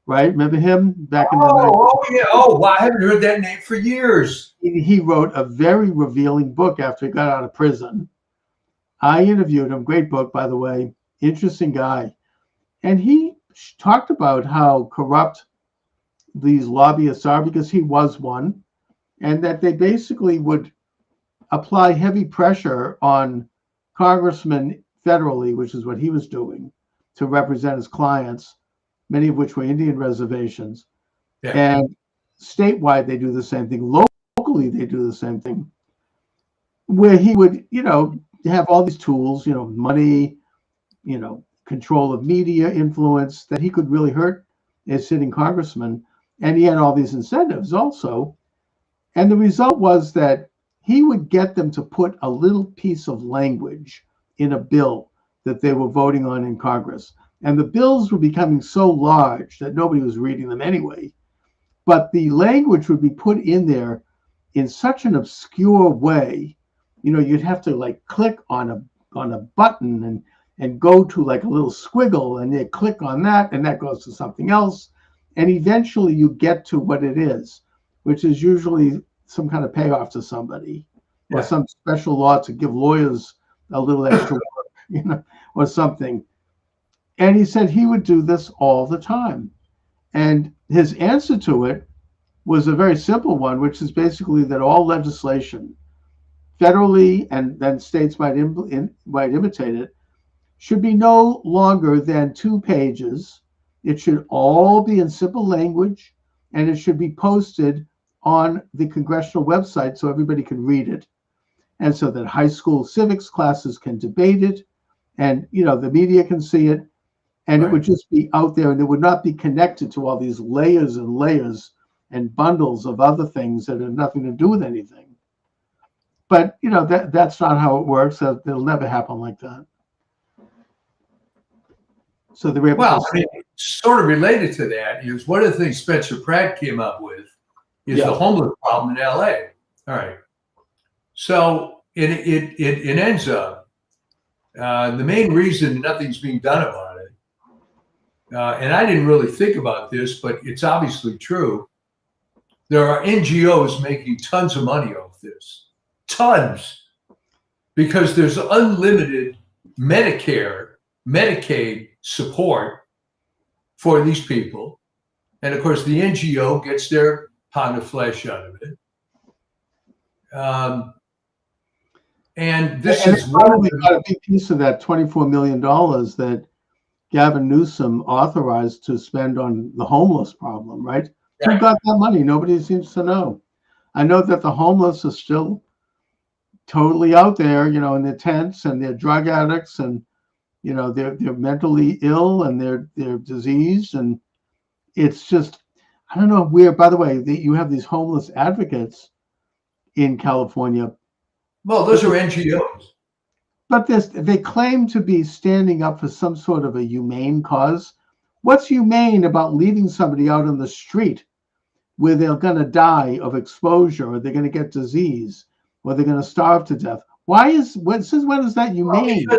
right? Remember him back in the 90s? Oh, yeah. Oh, wow. I haven't heard that name for years. He wrote a very revealing book after he got out of prison. I interviewed him. Great book, by the way. Interesting guy. And he talked about how corrupt these lobbyists are, because he was one, and that they basically would apply heavy pressure on congressmen federally, which is what he was doing, to represent his clients, many of which were Indian reservations. Yeah. And statewide, they do the same thing. Locally, they do the same thing, where he would, you know, have all these tools, you know, money, you know, control of media, influence, that he could really hurt as sitting congressman. And he had all these incentives also. And the result was that he would get them to put a little piece of language in a bill that they were voting on in Congress. And the bills were becoming so large that nobody was reading them anyway. But the language would be put in there in such an obscure way, you know, you'd have to like click on on a button and go to like a little squiggle, and they click on that, and that goes to something else, and eventually you get to what it is, which is usually some kind of payoff to somebody, or some special law to give lawyers a little extra work, or something. And he said he would do this all the time. And his answer to it was a very simple one, which is basically that all legislation, federally and then states might imitate it, should be no longer than 2 pages. It should all be in simple language, and it should be posted on the congressional website so everybody can read it, and so that high school civics classes can debate it, and the media can see it, and it would just be out there, and it would not be connected to all these layers and layers and bundles of other things that have nothing to do with anything. But that's not how it works. It'll never happen like that. So sort of related to that is one of the things Spencer Pratt came up with is the homeless problem in LA. All right. So it ends up the main reason nothing's being done about it, and I didn't really think about this, but it's obviously true. There are NGOs making tons of money off this, tons, because there's unlimited Medicare, Medicaid support for these people. And of course, the NGO gets their pound of flesh out of it. And this is probably got a big piece of that $24 million that Gavin Newsom authorized to spend on the homeless problem, right? Who got that money? Nobody seems to know. I know that the homeless are still totally out there, in their tents, and they're drug addicts, and they're mentally ill, and they're diseased, and it's just, I don't know where. By the way, you have these homeless advocates in California. Well, those are NGOs, but they claim to be standing up for some sort of a humane cause. What's humane about leaving somebody out on the street where they're going to die of exposure, or they're going to get disease, or they're going to starve to death? Since when is that humane? Well,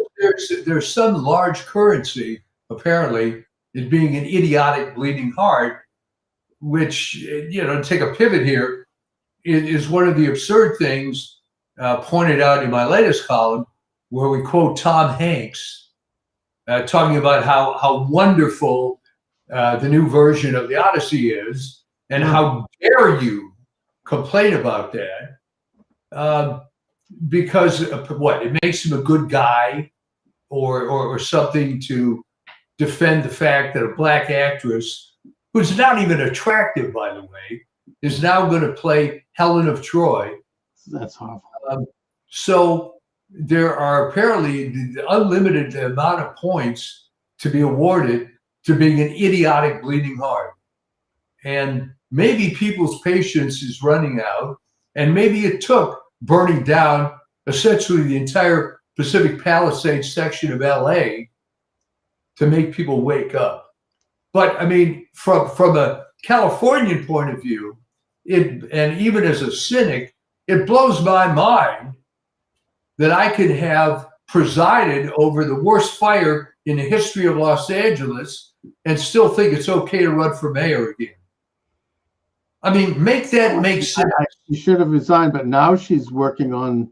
there's some large currency, apparently, in being an idiotic bleeding heart, which, to take a pivot here, is one of the absurd things pointed out in my latest column, where we quote Tom Hanks, talking about how wonderful the new version of the Odyssey is, and how dare you complain about that. Because it makes him a good guy, or something, to defend the fact that a black actress, who's not even attractive, by the way, is now going to play Helen of Troy. That's awful. So there are apparently the unlimited amount of points to be awarded to being an idiotic bleeding heart. And maybe people's patience is running out, and maybe it took burning down essentially the entire Pacific Palisades section of LA to make people wake up. But I mean, from a Californian point of view, and even as a cynic, it blows my mind that I could have presided over the worst fire in the history of Los Angeles and still think it's okay to run for mayor again. I mean, make sense. She should have resigned, but now she's working on.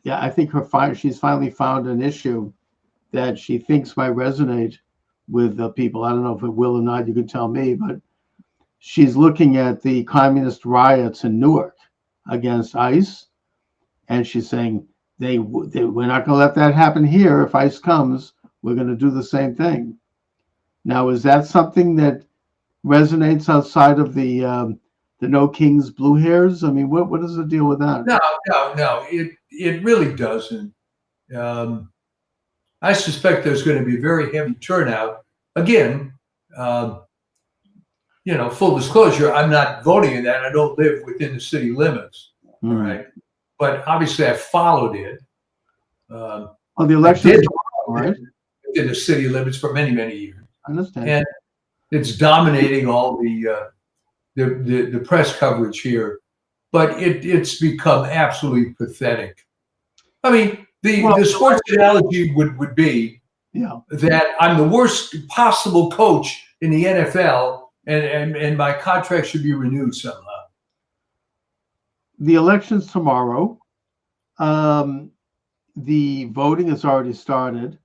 I think she's finally found an issue that she thinks might resonate with the people. I don't know if it will or not. You can tell me, but she's looking at the communist riots in Newark against ICE, and she's saying we're not going to let that happen here. If ICE comes, we're going to do the same thing. Now, is that something that resonates outside of the No Kings Blue Hairs? I mean, what is the deal with that? No. It really doesn't. I suspect there's going to be a very heavy turnout. Again, full disclosure, I'm not voting in that. I don't live within the city limits, right? But obviously, I followed it. The election, right? Within the city limits for many, many years. I understand. And it's dominating all the press coverage here, but it's become absolutely pathetic. I mean, The sports analogy would be that I'm the worst possible coach in the NFL, and my contract should be renewed somehow. The election's tomorrow. The voting has already started.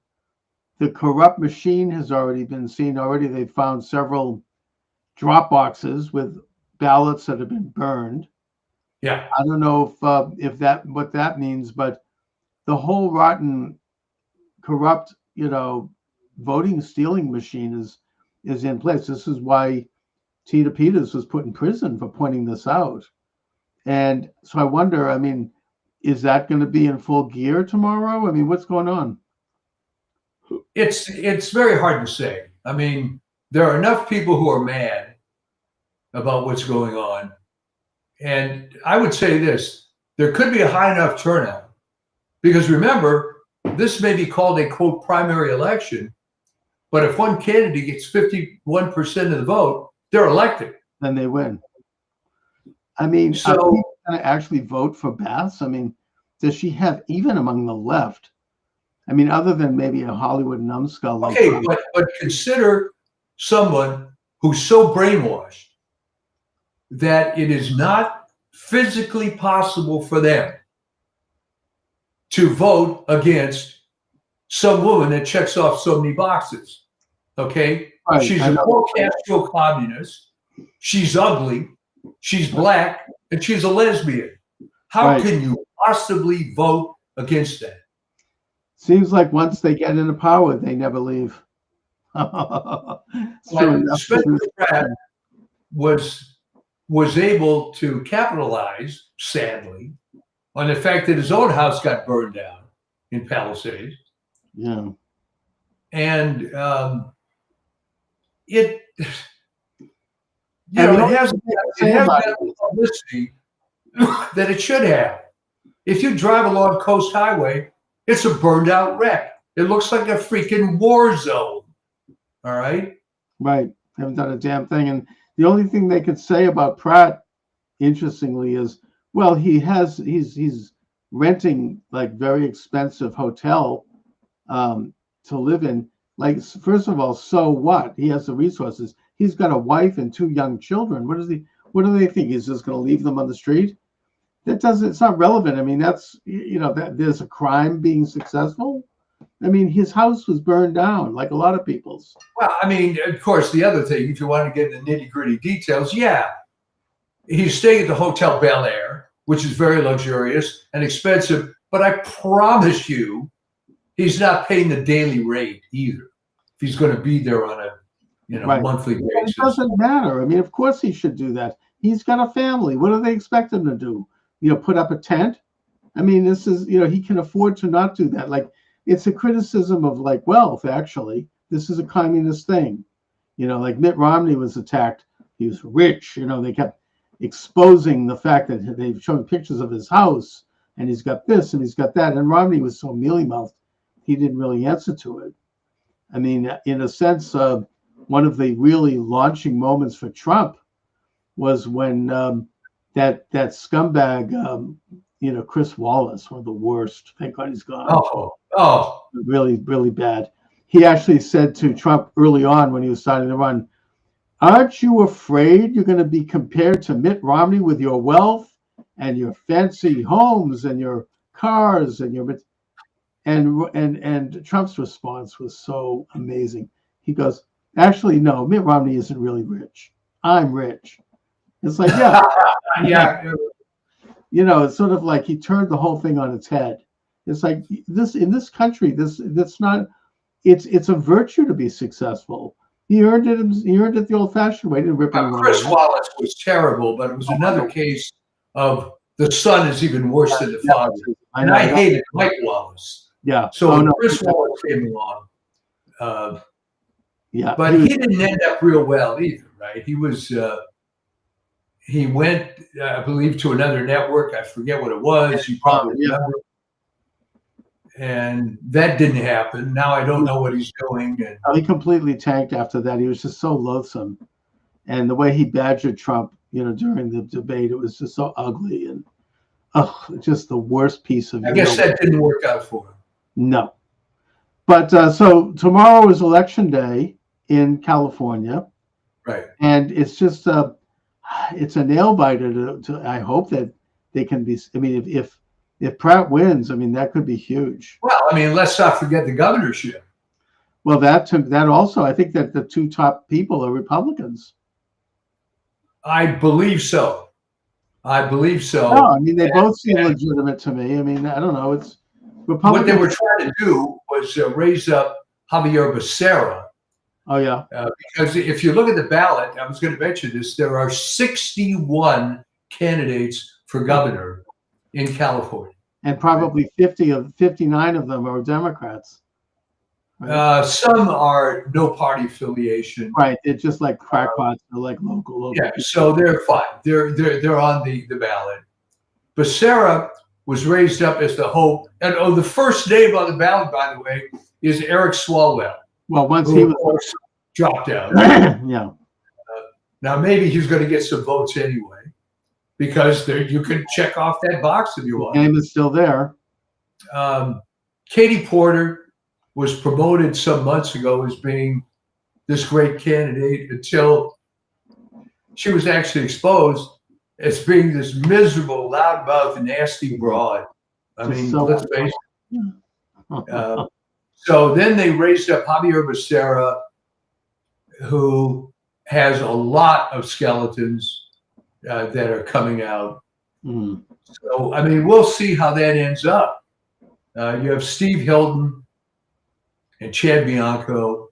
The corrupt machine has already been seen. Already, they've found several drop boxes with ballots that have been burned. Yeah, I don't know if that what that means, but the whole rotten, corrupt, voting stealing machine is in place. This is why Tita Peters was put in prison for pointing this out. And so I wonder, I mean, is that going to be in full gear tomorrow? I mean, what's going on? it's very hard to say. I mean, there are enough people who are mad about what's going on. And I would say this, there could be a high enough turnout because remember, this may be called a quote primary election, but if one candidate gets 51% of the vote, they're elected. Then they win. I mean, So, are people going to actually vote for Bass? I mean, does she have, even among the left, I mean, other than maybe a Hollywood numbskull like okay, but consider someone who's so brainwashed that it is not physically possible for them to vote against some woman that checks off so many boxes. Okay? Right, She's a pro-Castro communist. She's ugly. She's black. And she's a lesbian. How can you possibly vote against that? Seems like once they get into power, they never leave. Spencer Pratt was able to capitalize, sadly, on the fact that his own house got burned down in Palisades. Yeah. And it has that publicity that it should have. If you drive along Coast Highway, it's a burned out wreck. It looks like a freaking war zone. All right? Right. They haven't done a damn thing. And the only thing they could say about Pratt, interestingly, is, well, he's renting like very expensive hotel to live in. Like, first of all, so what? He has the resources. He's got a wife and 2 young children. What do they think? He's just going to leave them on the street? It's not relevant. I mean, that's, that there's a crime being successful. I mean, his house was burned down like a lot of people's. Well, I mean, of course, the other thing, if you want to get into nitty gritty details, he's staying at the Hotel Bel Air, which is very luxurious and expensive. But I promise you, he's not paying the daily rate either. If he's going to be there on a monthly basis. It doesn't matter. I mean, of course he should do that. He's got a family. What do they expect him to do? Put up a tent? I mean, this is, he can afford to not do that. Like, it's a criticism of like wealth, actually. This is a communist thing. Like Mitt Romney was attacked. He was rich. They kept exposing the fact that they've shown pictures of his house and he's got this and he's got that. And Romney was so mealy-mouthed, he didn't really answer to it. I mean, in a sense, one of the really launching moments for Trump was when that scumbag, Chris Wallace, one of the worst. Thank God he's gone. Oh, really, really bad. He actually said to Trump early on when he was starting to run, "Aren't you afraid you're going to be compared to Mitt Romney with your wealth and your fancy homes and your cars and your..." And Trump's response was so amazing. He goes, "Actually, no, Mitt Romney isn't really rich. I'm rich." It's like, yeah. Yeah. It's sort of like he turned the whole thing on its head. It's like this in this country, that's not, it's a virtue to be successful. He earned it the old-fashioned way. Didn't rip anyone Chris off. Wallace was terrible, but it was another case of the son is even worse than the father. And I hated Mike Wallace. Yeah. So Chris Wallace came along. But he didn't end up real well either, right? He went, I believe, to another network. I forget what it was. You probably remember. And that didn't happen. Now I don't know what he's doing. And he completely tanked after that. He was just so loathsome. And the way he badgered Trump, during the debate, it was just so ugly. And Oh, just the worst piece of I guess you know. that didn't work out for him. No. But so tomorrow is election day in California, Right. and it's just it's a nail biter. I hope that they can be. I mean, if Pratt wins, I mean that could be huge. Well, I mean, let's not forget the governorship. Well, that also, I think that the two top people are Republicans. I believe so. I believe so. No, I mean they both seem legitimate to me. I mean, I don't know. It's Republicans. What they were trying to do was raise up Javier Becerra. Oh yeah. Because if you look at the ballot, I was going to mention this, there are 61 candidates for governor in California. And probably 59 of them are Democrats. Right? Some are no party affiliation. Right. They're just like crackpots. They're like local. Yeah, so they're fine. They're on the ballot. Becerra was raised up as the hope. And the first name on the ballot, by the way, is Eric Swalwell. Well, once he was dropped out. Yeah. Now maybe he's going to get some votes anyway, because you can check off that box if you want. The name is still there. Katie Porter was promoted some months ago as being this great candidate until she was actually exposed as being this miserable, loudmouth, nasty broad. I mean, let's face it. So then they raised up Javier Becerra, who has a lot of skeletons that are coming out. Mm. So, I mean, we'll see how that ends up. You have Steve Hilton and Chad Bianco.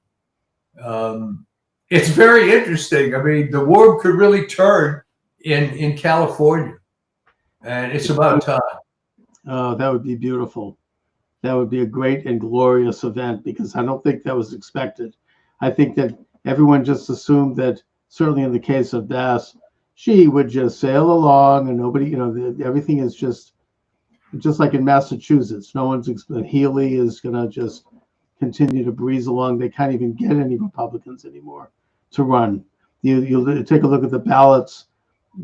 It's very interesting. I mean, the world could really turn in California, and it's about time. Oh, that would be beautiful. That would be a great and glorious event, because I don't think that was expected. I think that everyone just assumed that, certainly in the case of Das, she would just sail along and nobody, everything is just like in Massachusetts. No one's Healy is going to just continue to breeze along. They can't even get any Republicans anymore to run. You take a look at the ballots.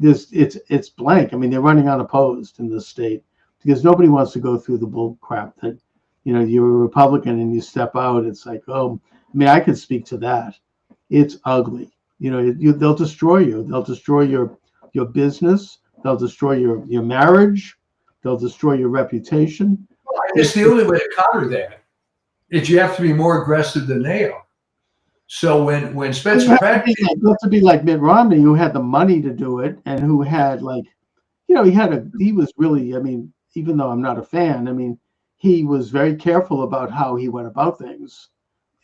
It's blank. I mean, they're running unopposed in this state because nobody wants to go through the bull crap that, you're a Republican and you step out. It's like, oh, I mean, I could speak to that. It's ugly. They'll destroy you. They'll destroy your business. They'll destroy your marriage. They'll destroy your reputation. Well, I guess the only way to counter that is you have to be more aggressive than they are. So when Spencer Pratt, you have to be like Mitt Romney, who had the money to do it, and who had he was really, I mean, even though I'm not a fan, I mean, he was very careful about how he went about things,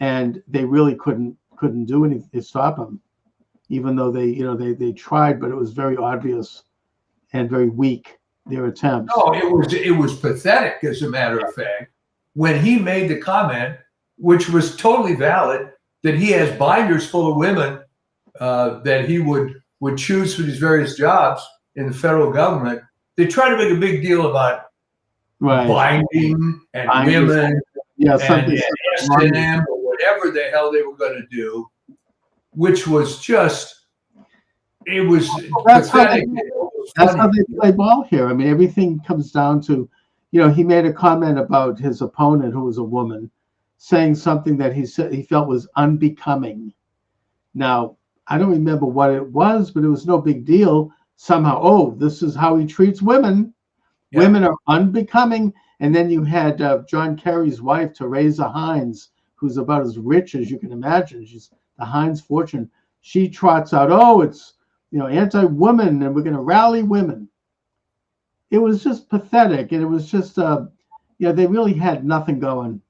and they really couldn't do anything to stop him, even though they tried, but it was very obvious and very weak, their attempts. No, it was pathetic, as a matter of fact, when he made the comment, which was totally valid, that he has binders full of women that he would choose for these various jobs in the federal government. They try to make a big deal about binding and women and S&M or whatever the hell they were going to do, which was just, it was pathetic. That's how they play ball here. I mean, everything comes down to, he made a comment about his opponent, who was a woman, saying something that he said he felt was unbecoming. Now, I don't remember what it was, but it was no big deal. Somehow, oh, this is how he treats women. Yeah. Women are unbecoming. And then you had John Kerry's wife, Teresa Hines, who's about as rich as you can imagine. She's the Hines fortune. She trots out, oh, it's anti-woman, and we're going to rally women. It was just pathetic, and it was just they really had nothing going.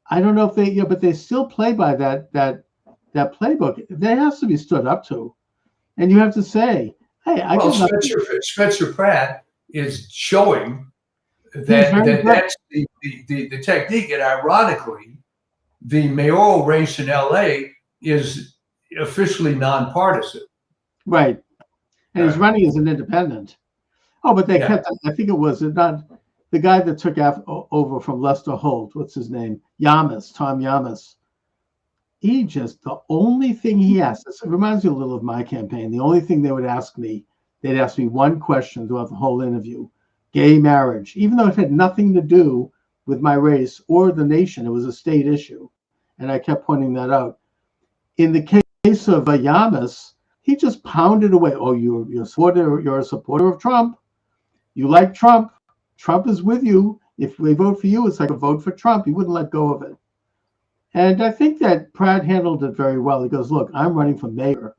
I don't know if but they still play by that playbook. That has to be stood up to, and you have to say, hey, Spencer Pratt is showing that's the technique, and ironically, the mayoral race in LA is officially nonpartisan. Right. And he's running as an independent. Oh, but they kept, I think it was not the guy that took over from Lester Holt. What's his name? Tom Yamas. The only thing he asked, it reminds me a little of my campaign. The only thing they would ask me, they'd ask me one question throughout the whole interview. gay marriage, even though it had nothing to do with my race or the nation. It was a state issue. And I kept pointing that out. In the case of Yamas, he just pounded away. Oh, you're a supporter of Trump. You like Trump. Trump is with you. If we vote for you, it's like a vote for Trump. He wouldn't let go of it. And I think that Pratt handled it very well. He goes, look, I'm running for mayor.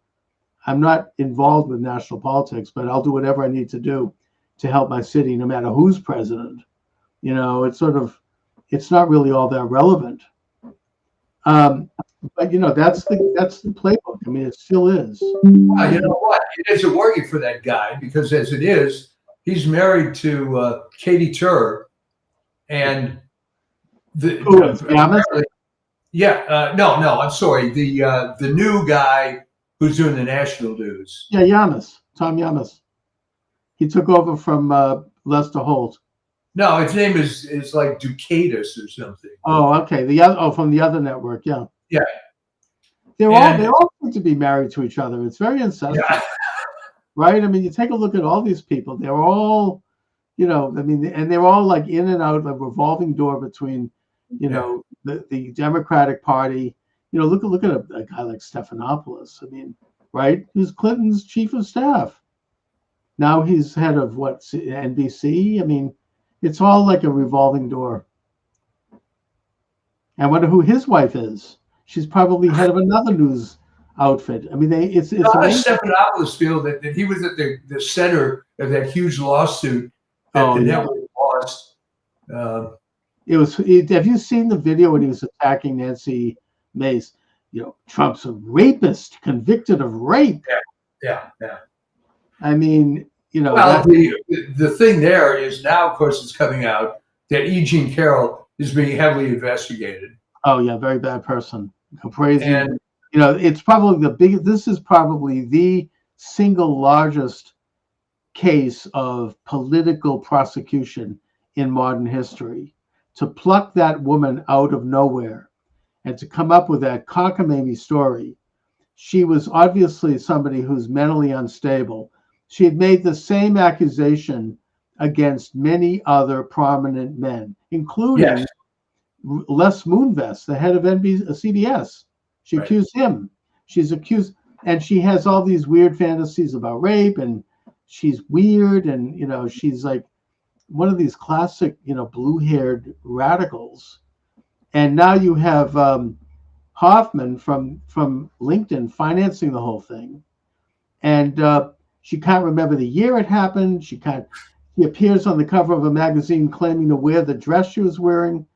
I'm not involved with national politics, but I'll do whatever I need to do to help my city, no matter who's president. You know, it's not really all that relevant. But you know, that's the playbook. I mean, it still is. Well, you know what? It isn't working for that guy because, as it is, he's married to Katie Tur, and no, I'm sorry, the new guy who's doing the national news. Yeah, Tom Yamas. He took over from Lester Holt. No, his name is like Ducatus or something. Oh, okay. From the other network, yeah. Yeah. They all seem to be married to each other. It's very incestuous. Yeah. Right? I mean, you take a look at all these people. They're all, you know, I mean, and they're all like in and out, like revolving door between, you know, the Democratic Party. You know, look at a guy like Stephanopoulos. I mean, right? Who's Clinton's chief of staff. Now he's head of what, NBC? I mean, it's all like a revolving door. I wonder who his wife is. She's probably head of another news outfit. I mean, it's how does Stephanopoulos feel that he was at the center of that huge lawsuit that the network lost? Have you seen the video when he was attacking Nancy Mace? You know, Trump's a rapist convicted of rape. Yeah. I mean, you know. Well, the thing there is now, of course, it's coming out that E. Jean Carroll is being heavily investigated. Oh yeah, very bad person. Crazy. And you know, it's probably the biggest. This is probably the single largest case of political prosecution in modern history. To pluck that woman out of nowhere and to come up with that cockamamie story. She was obviously somebody who's mentally unstable. She had made the same accusation against many other prominent men, including Les Moonves, the head of CBS. She accused him. She's accused, and she has all these weird fantasies about rape, and she's weird, and you know, she's like one of these classic, you know, blue-haired radicals. And now you have Hoffman from LinkedIn financing the whole thing, and she can't remember the year it happened. She appears on the cover of a magazine claiming to wear the dress she was wearing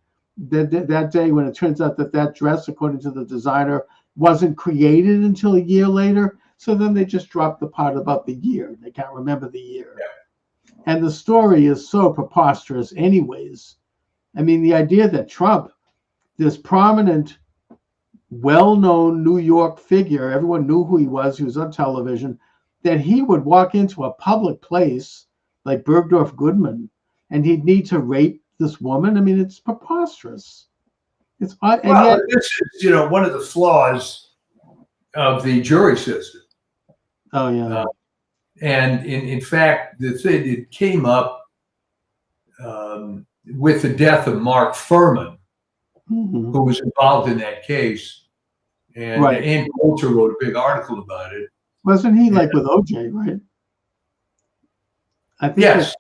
that day, when it turns out that dress, according to the designer, wasn't created until a year later. So then they just dropped the part about the year. They can't remember the year. And the story is so preposterous anyways. I mean, the idea that Trump, this prominent, well-known New York figure, everyone knew who he was on television, that he would walk into a public place like Bergdorf Goodman and he'd need to rape this woman. I mean, it's preposterous. This is, you know, one of the flaws of the jury system. Oh yeah. And in fact, it came up with the death of Mark Furman, who was involved in that case. And Ann Coulter wrote a big article about it. Wasn't he like with OJ, right? I think. Yes.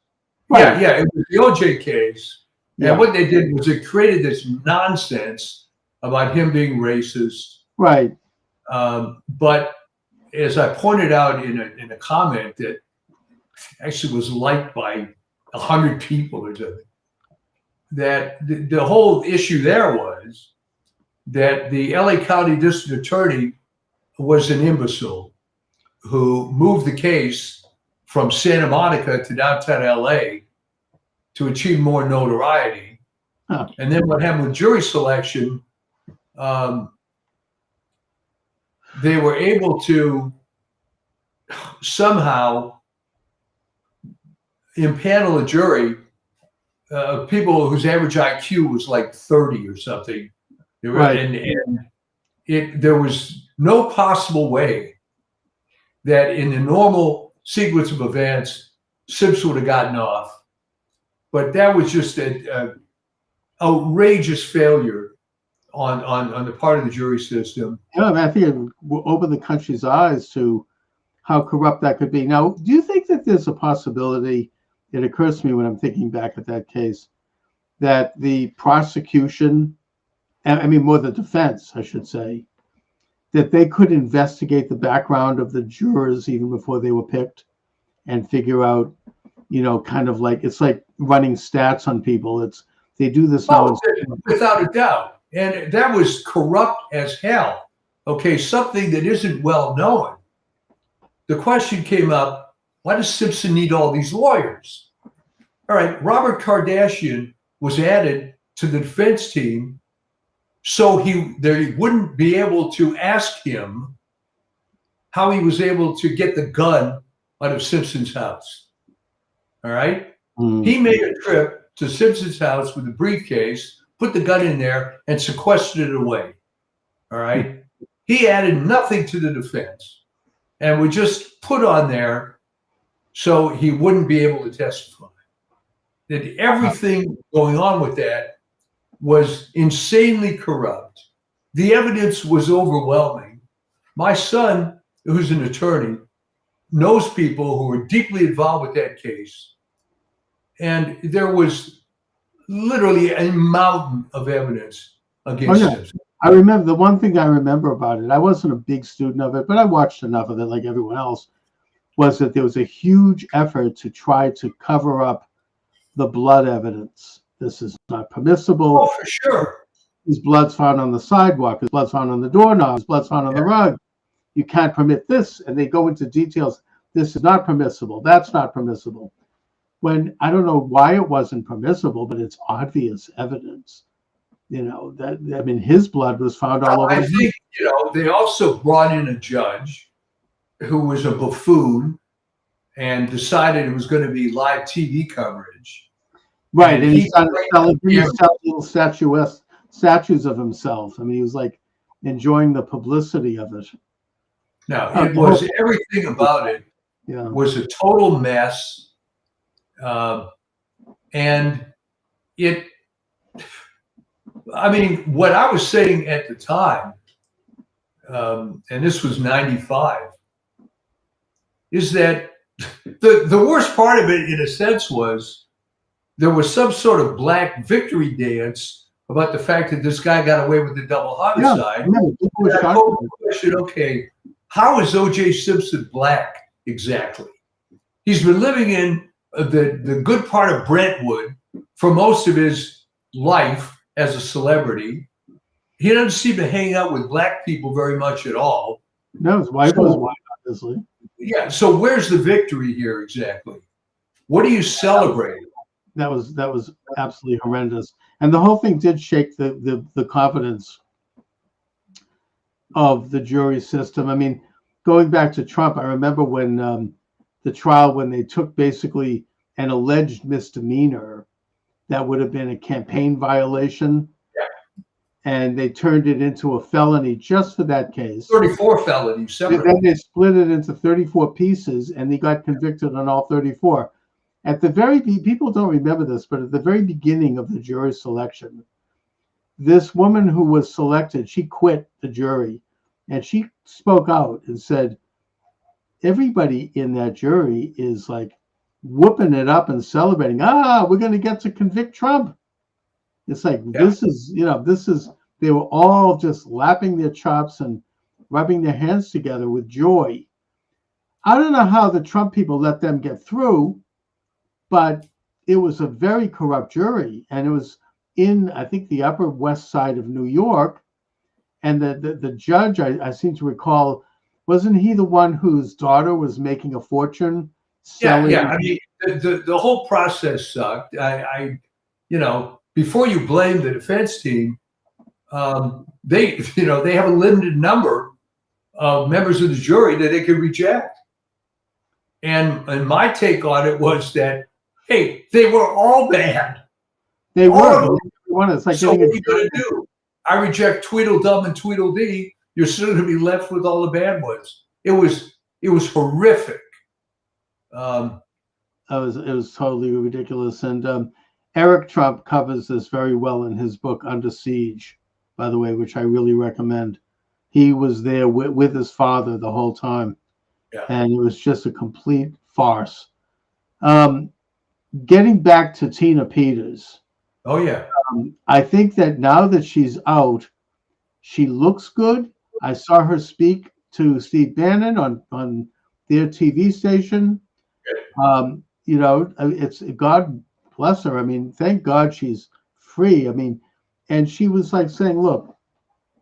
Yeah. It was the OJ case. And what they did was it created this nonsense about him being racist. Right. But as I pointed out in a comment that actually was liked by 100 people or something, that the whole issue there was that the LA County District Attorney was an imbecile who moved the case from Santa Monica to downtown LA to achieve more notoriety. And then what happened with jury selection, they were able to somehow impanel a jury of people whose average IQ was like 30 or something. And there was no possible way that in the normal sequence of events, Sips would have gotten off. But that was just an outrageous failure on the part of the jury system. Yeah, I mean, I think it will open the country's eyes to how corrupt that could be. Now, do you think that there's a possibility, it occurs to me when I'm thinking back at that case, that the prosecution, I mean, more the defense, I should say, that they could investigate the background of the jurors even before they were picked and figure out, kind of like, it's like running stats on people. They do this now. Without a doubt. And that was corrupt as hell. Okay, something that isn't well known. The question came up, why does Simpson need all these lawyers? All right, Robert Kardashian was added to the defense team so they wouldn't be able to ask him how he was able to get the gun out of Simpson's house. All right? He made a trip to Simpson's house with a briefcase, put the gun in there, and sequestered it away. All right? He added nothing to the defense and would just put on there so he wouldn't be able to testify. That everything going on with that was insanely corrupt. The evidence was overwhelming. My son, who's an attorney, knows people who were deeply involved with that case. And there was literally a mountain of evidence against him. I remember the one thing I remember about it, I wasn't a big student of it, but I watched enough of it like everyone else, was that there was a huge effort to try to cover up the blood evidence. This is not permissible. Oh, for sure. His blood's found on the sidewalk. His blood's found on the doorknob. His blood's found on the rug. You can't permit this. And they go into details. This is not permissible. That's not permissible. When I don't know why it wasn't permissible, but it's obvious evidence. His blood was found all over. I think, they also brought in a judge who was a buffoon and decided it was going to be live TV coverage. Right, and he started selling little statues of himself. I mean, he was like enjoying the publicity of it. No, it was everything about it was a total mess, and it. I mean, what I was saying at the time, and this was '95, is that the worst part of it, in a sense, was there was some sort of black victory dance about the fact that this guy got away with the double homicide. Okay, how is O.J. Simpson black exactly? He's been living in the good part of Brentwood for most of his life as a celebrity. He doesn't seem to hang out with black people very much at all. No, his wife was white, obviously. Yeah, so where's the victory here exactly? What are you celebrating? That was absolutely horrendous, and the whole thing did shake the confidence of the jury system. I mean, going back to Trump, I remember when the trial, when they took basically an alleged misdemeanor that would have been a campaign violation, and they turned it into a felony just for that case. 34 felonies. Then they split it into 34 pieces, and he got convicted on all 34. At the people don't remember this, but at the very beginning of the jury selection, this woman who was selected, she quit the jury, and she spoke out and said, everybody in that jury is like whooping it up and celebrating. We're going to get to convict Trump. It's like, this is, they were all just lapping their chops and rubbing their hands together with joy. I don't know how the Trump people let them get through, but it was a very corrupt jury, and it was in, I think, the Upper West Side of New York. And the judge, I seem to recall, wasn't he the one whose daughter was making a fortune selling? Yeah. I mean, the whole process sucked. Before you blame the defense team, they have a limited number of members of the jury that they could reject. And my take on it was that, hey, they were all bad. They were. It's like, so what are you going to do? I reject Tweedledum and Tweedledee. You're still going to be left with all the bad ones. It was horrific. It was totally ridiculous. And Eric Trump covers this very well in his book Under Siege, by the way, which I really recommend. He was there with his father the whole time, Yeah. and it was just a complete farce. Um, Getting back to Tina Peters, Oh yeah. I think that now that she's out, she looks good. I saw her speak to Steve Bannon on their TV station. It's God bless her. I mean, thank God she's free. I mean, and she was like saying, "Look,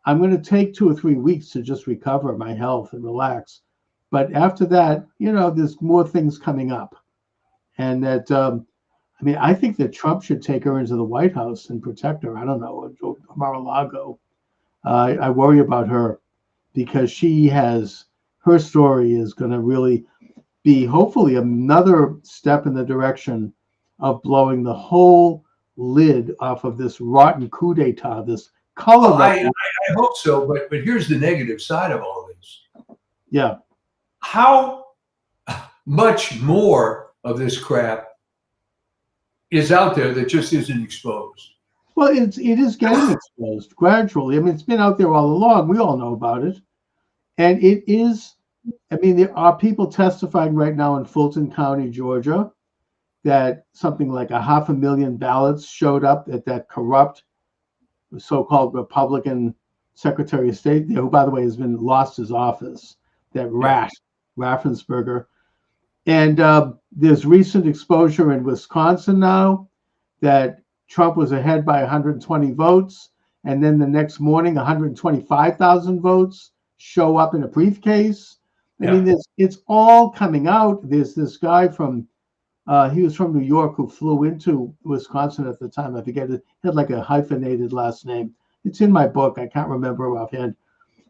I'm going to take 2 or 3 weeks to just recover my health and relax, but after that, there's more things coming up." And that, I mean, I think that Trump should take her into the White House and protect her. I don't know, Mar-a-Lago. I worry about her because her story is going to really be hopefully another step in the direction of blowing the whole lid off of this rotten coup d'etat, this color Well, revolution. I hope so, but here's the negative side of all this. Yeah. How much more of this crap is out there that just isn't exposed? Well, it is getting exposed gradually. I mean, it's been out there all along. We all know about it. And it is, I mean, there are people testifying right now in Fulton County, Georgia, that something like 500,000 ballots showed up at that corrupt so-called Republican Secretary of State there, who, by the way, has been lost his office, that Raffensperger. And there's recent exposure in Wisconsin now that Trump was ahead by 120 votes. And then the next morning, 125,000 votes show up in a briefcase. I mean, it's all coming out. There's this guy he was from New York who flew into Wisconsin at the time. I forget it. He had like a hyphenated last name. It's in my book. I can't remember offhand.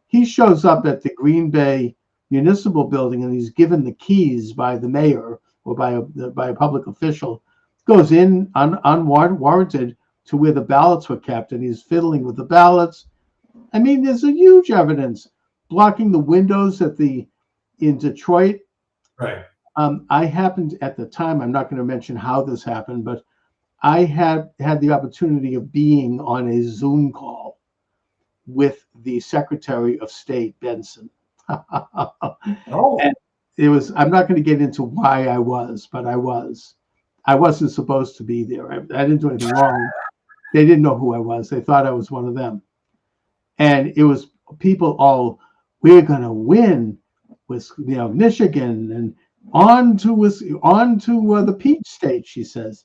He shows up at the Green Bay Municipal Building and he's given the keys by the mayor or by a public official. Goes in unwarranted to where the ballots were kept and he's fiddling with the ballots. I mean, there's a huge evidence blocking the windows in Detroit. Right. I happened at the time, I'm not going to mention how this happened, but I had the opportunity of being on a Zoom call with the Secretary of State, Benson. And I'm not going to get into why I was, but I was. I wasn't supposed to be there. I didn't do anything wrong. They didn't know who I was. They thought I was one of them. And it was people all, we're going to win with, Michigan and on to the Peach State, she says.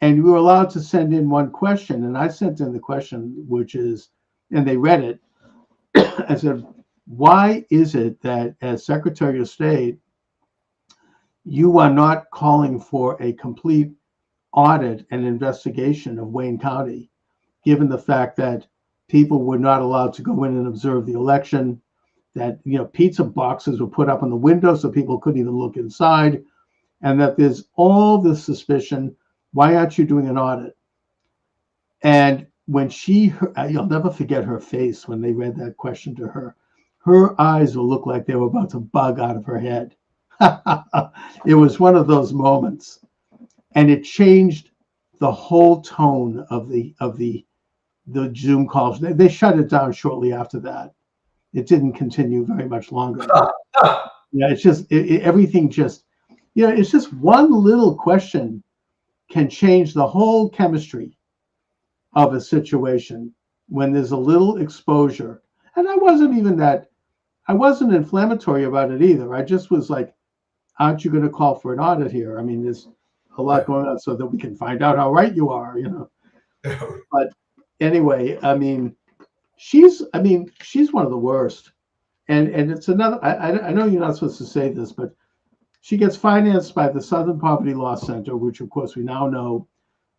And we were allowed to send in one question. And I sent in the question, which is, and they read it. I said, why is it that as Secretary of State, you are not calling for a complete audit and investigation of Wayne County, given the fact that people were not allowed to go in and observe the election, that pizza boxes were put up on the window so people couldn't even look inside, and that there's all this suspicion. Why aren't you doing an audit? And when you'll never forget her face when they read that question to her. Her eyes will look like they were about to bug out of her head. It was one of those moments, and it changed the whole tone of the Zoom calls. They shut it down shortly after that. It didn't continue very much longer. Yeah, it's just everything just, it's just one little question can change the whole chemistry of a situation when there's a little exposure. And I wasn't inflammatory about it either. I just was like, aren't you going to call for an audit here? I mean, there's a lot going on so that we can find out how right you are, But anyway, I mean, she's one of the worst. And it's another, I know you're not supposed to say this, but she gets financed by the Southern Poverty Law Center, which of course we now know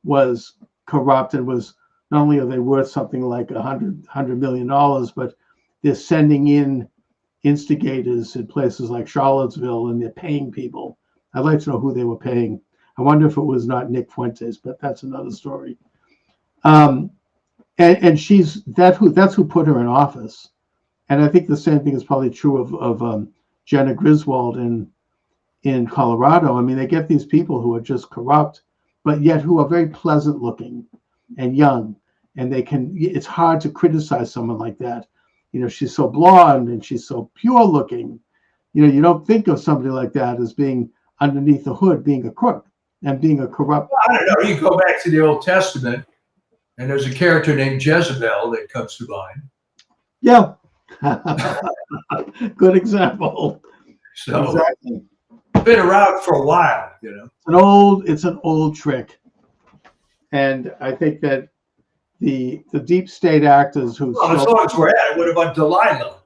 was corrupt and was, not only are they worth something like $100 million, but they're sending in instigators in places like Charlottesville and they're paying people. I'd like to know who they were paying. I wonder if it was not Nick Fuentes, but that's another story. And that's who put her in office. And I think the same thing is probably true of Jenna Griswold in Colorado. I mean, they get these people who are just corrupt, but yet who are very pleasant looking and young. And it's hard to criticize someone like that. She's so blonde and she's so pure looking. You don't think of somebody like that as being underneath the hood, being a crook and being a corrupt. Well, I don't know. You go back to the Old Testament, and there's a character named Jezebel that comes to mind. Yeah. Good example. So exactly. Been around for a while, It's an old trick. And I think that the deep state actors who as long as we're at it, what about Delilah?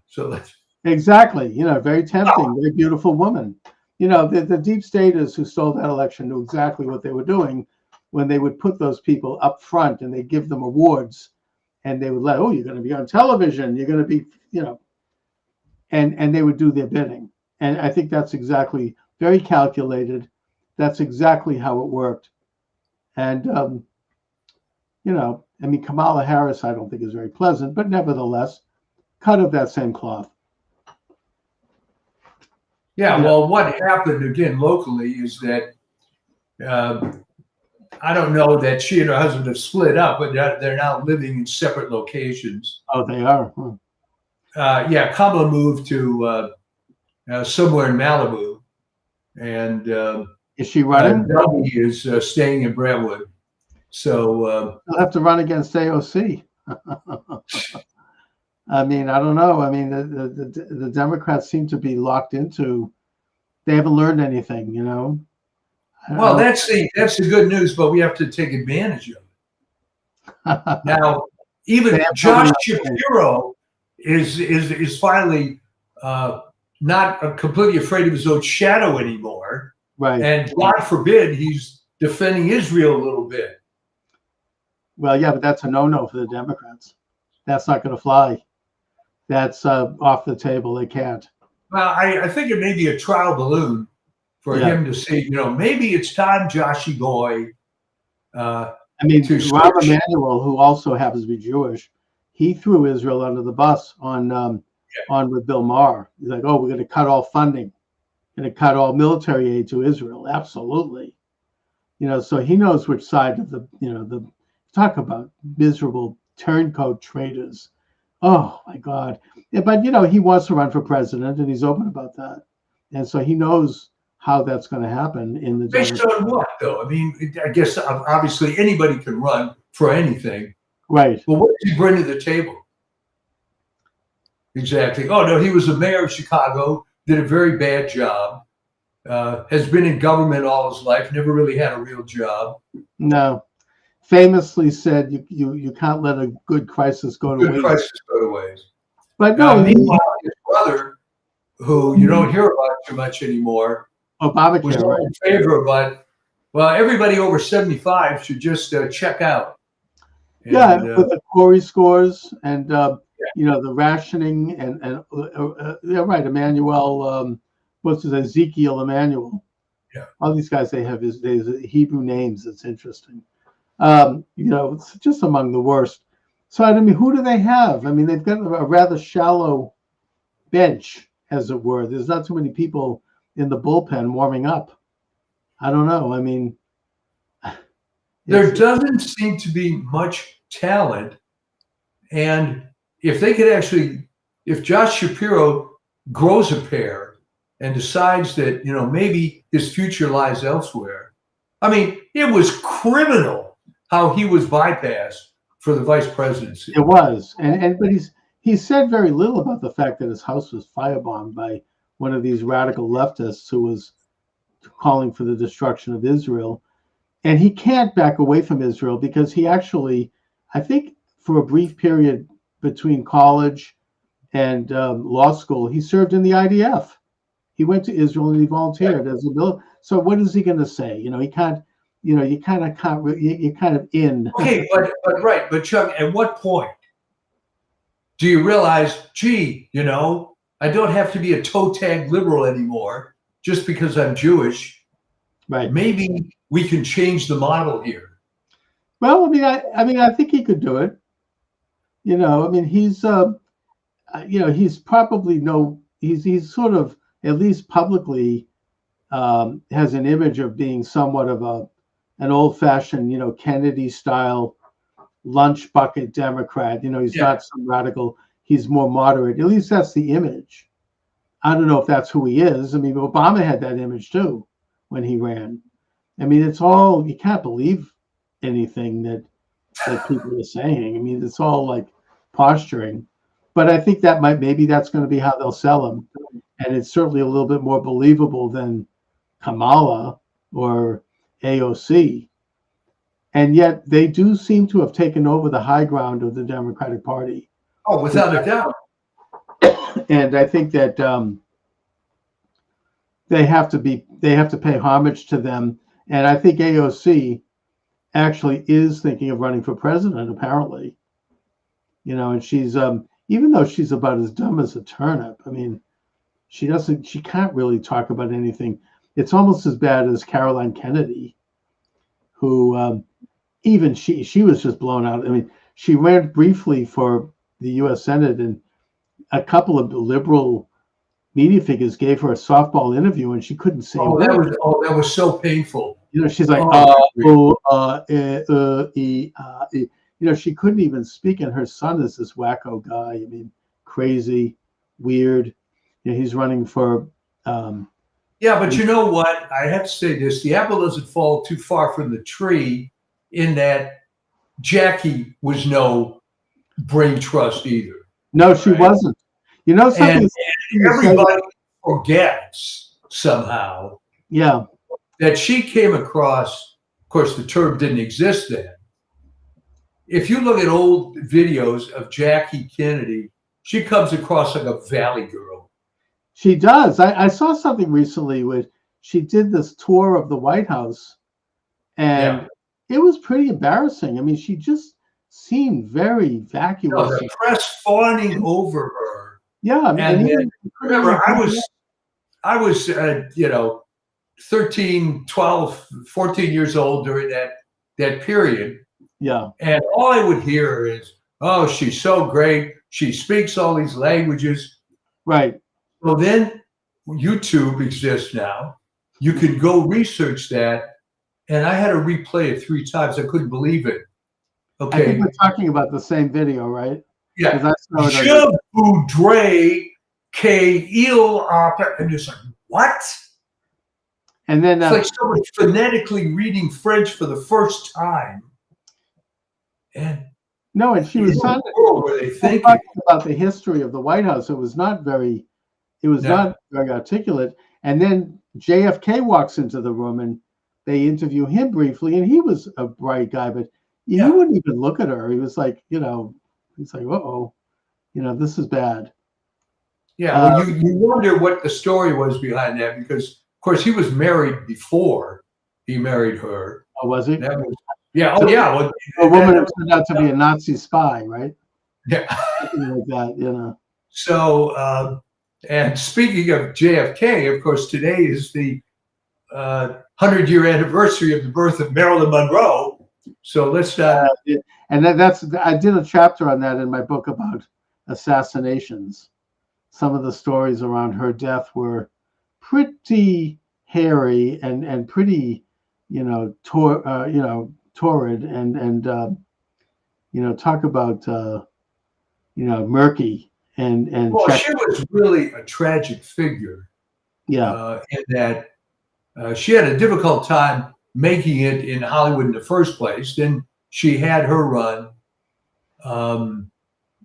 So that's exactly, very tempting, very beautiful woman. The deep staters who stole that election knew exactly what they were doing when they would put those people up front and they give them awards and they would let, oh, you're going to be on television, you're going to be, and they would do their bidding. And I think that's exactly very calculated. That's exactly how it worked. And, Kamala Harris, I don't think is very pleasant, but nevertheless, cut of that same cloth. Yeah, well, what happened again locally is that I don't know that she and her husband have split up, but they're now living in separate locations. Oh, they are. Yeah, Kamala moved to somewhere in Malibu, and is she running? Dougie is staying in Brentwood. So they'll have to run against AOC. I don't know. The Democrats seem to be locked into. They haven't learned anything, Well, that's the good news, but we have to take advantage of it. Now, even Josh Shapiro is finally not completely afraid of his own shadow anymore. Right. And God forbid he's defending Israel a little bit. Well, yeah, but that's a no-no for the Democrats. That's not going to fly. That's off the table. They can't. Well, I think it may be a trial balloon for him to say, maybe it's time, Joshy boy. Rahm Emanuel, who also happens to be Jewish, he threw Israel under the bus on with Bill Maher. He's like, oh, we're going to cut all funding, going to cut all military aid to Israel. Absolutely. So he knows which side of the talk about miserable turncoat traitors. Oh my God. Yeah, but he wants to run for president and he's open about that. And so he knows how that's going to happen in the based on what though? I guess obviously anybody can run for anything. Right. Well, what did he bring to the table? Exactly. Oh no, he was the mayor of Chicago, did a very bad job, has been in government all his life, never really had a real job. No. Famously said you can't let a good crisis go to waste. Good crisis go to waste. But no, meanwhile, his brother, who you don't hear about too much anymore, Obamacare, was all in favor, but everybody over 75 should just check out. And, with the Corey scores and the rationing and right, Emmanuel, what's his Ezekiel Emmanuel. Yeah, all these guys they have Hebrew names. It's interesting. It's just among the worst. So who do they have? They've got a rather shallow bench, as it were. There's not too many people in the bullpen warming up. I don't know. There doesn't seem to be much talent. And if they could if Josh Shapiro grows a pair and decides that, maybe his future lies elsewhere. It was criminal how he was bypassed for the vice presidency. It was. But he said very little about the fact that his house was firebombed by one of these radical leftists who was calling for the destruction of Israel. And he can't back away from Israel because he actually, I think for a brief period between college and law school, he served in the IDF. He went to Israel and he volunteered as a military. So what is he going to say? He can't, you kind of in. Okay, but Chuck, at what point do you realize, gee, I don't have to be a toe tag liberal anymore just because I'm Jewish. Right. Maybe we can change the model here. Well, I think he could do it. He's probably he's sort of, at least publicly, has an image of being somewhat of an old-fashioned, Kennedy-style lunch bucket Democrat. He's Yeah. not some radical. He's more moderate. At least that's the image. I don't know if that's who he is. I mean, Obama had that image too when he ran. I mean, it's all, you can't believe anything that people are saying. I mean, it's all like posturing. But I think that maybe that's going to be how they'll sell him. And it's certainly a little bit more believable than Kamala or AOC. And yet they do seem to have taken over the high ground of the Democratic Party. Oh, without a doubt. And I think that they have to pay homage to them. And I think AOC actually is thinking of running for president, apparently. And she's even though she's about as dumb as a turnip, I mean, she can't really talk about anything. It's almost as bad as Caroline Kennedy, who even she was just blown out. I mean, she ran briefly for the U.S. Senate, and a couple of liberal media figures gave her a softball interview, and she couldn't say a word. That was so painful. She's like, she couldn't even speak, and her son is this wacko guy. I mean, crazy, weird. He's running for. Yeah, but you know what? I have to say this: the apple doesn't fall too far from the tree, in that Jackie was no brain trust either. No, she wasn't. Something. And everybody forgets somehow. Yeah. That she came across. Of course, the term didn't exist then. If you look at old videos of Jackie Kennedy, she comes across like a valley girl. She does. I saw something recently where she did this tour of the White House, and it was pretty embarrassing. I mean, she just seemed very vacuous. No, the press fawning over her. Yeah, I mean, and remember, I was 13, 12, 14 years old during that period. Yeah. And all I would hear is, oh, she's so great. She speaks all these languages. Right. Well, then YouTube exists now. You can go research that. And I had to replay it 3 times. I couldn't believe it. Okay. I think we're talking about the same video, right? Yeah. Je voudrais qu'il and it's like, what? And then it's like someone phonetically reading French for the first time. And she was talking about the history of the White House. It was not very articulate. And then JFK walks into the room, and they interview him briefly, and he was a bright guy, but he wouldn't even look at her. He was like, he's like, uh-oh, this is bad. Yeah, well, you wonder what the story was behind that, because, of course, he was married before he married her. Oh, was he? That was, yeah. Oh, yeah. Well, a woman who turned out to be a Nazi spy, right? Yeah. Something like that, So, and speaking of JFK, of course, today is the 100-year anniversary of the birth of Marilyn Monroe. So let's not. And I did a chapter on that in my book about assassinations. Some of the stories around her death were pretty hairy and pretty, torrid and talk about murky and. Well, she was really a tragic figure. Yeah. In that she had a difficult time making it in Hollywood in the first place. Then she had her run.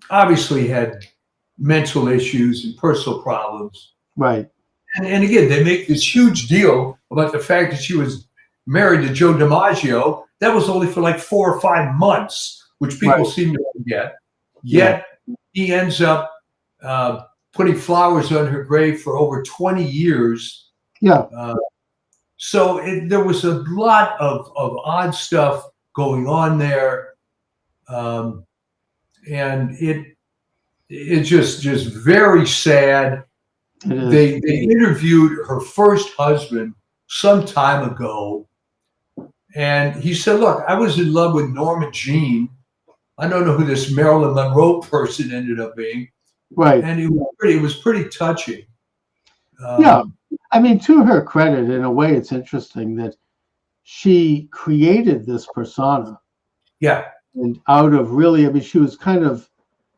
Obviously had mental issues and personal problems. Right. And again, they make this huge deal about the fact that she was married to Joe DiMaggio. That was only for like 4 or 5 months, which people seem to forget. Yet he ends up putting flowers on her grave for over 20 years. Yeah. So there was a lot of odd stuff going on there. And it's just very sad. They interviewed her first husband some time ago, and he said, look, I was in love with Norma Jean. I don't know who this Marilyn Monroe person ended up being. Right. And it was pretty touching. Yeah. I mean, to her credit, in a way, it's interesting that she created this persona, Yeah. and out of really, I mean, she was kind of,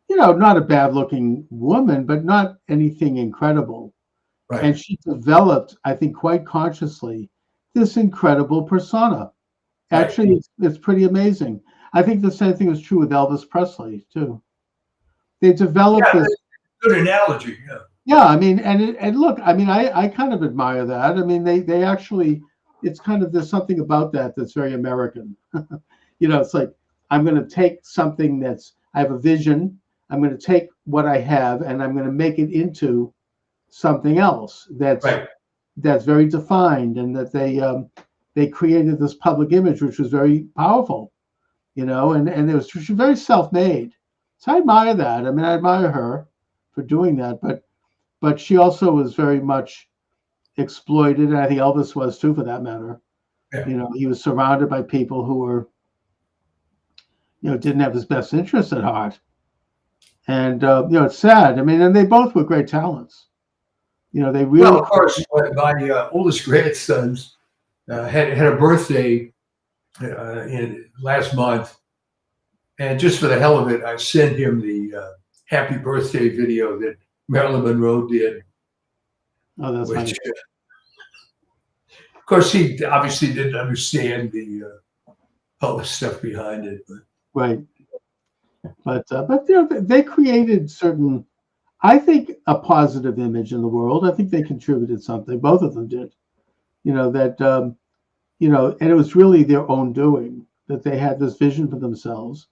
not a bad looking woman, but not anything incredible. Right. And she developed, I think, quite consciously, this incredible persona. Right. Actually, it's pretty amazing. I think the same thing was true with Elvis Presley too. They developed Yeah. this. Good analogy. Yeah. Yeah, I mean, and look, I mean, I kind of admire that. I mean, they actually, it's kind of, there's something about that that's very American. It's like, I'm going to take something I have a vision. I'm going to take what I have and I'm going to make it into something else Right. that's very defined, and that they created this public image which was very powerful, and it was, she was very self-made. So I admire that. I mean, I admire her for doing that, but she also was very much exploited, and I think Elvis was too, for that matter. Yeah. He was surrounded by people who were, didn't have his best interests at heart, and it's sad. I mean, and they both were great talents. They really. Well, of course, my oldest grandsons had a birthday last month, and just for the hell of it, I sent him the happy birthday video that Marilyn Monroe did. Oh, that's nice. Of course, he obviously didn't understand all the stuff behind it. Right. But they created certain, I think, a positive image in the world. I think they contributed something. Both of them did. And it was really their own doing, that they had this vision for themselves,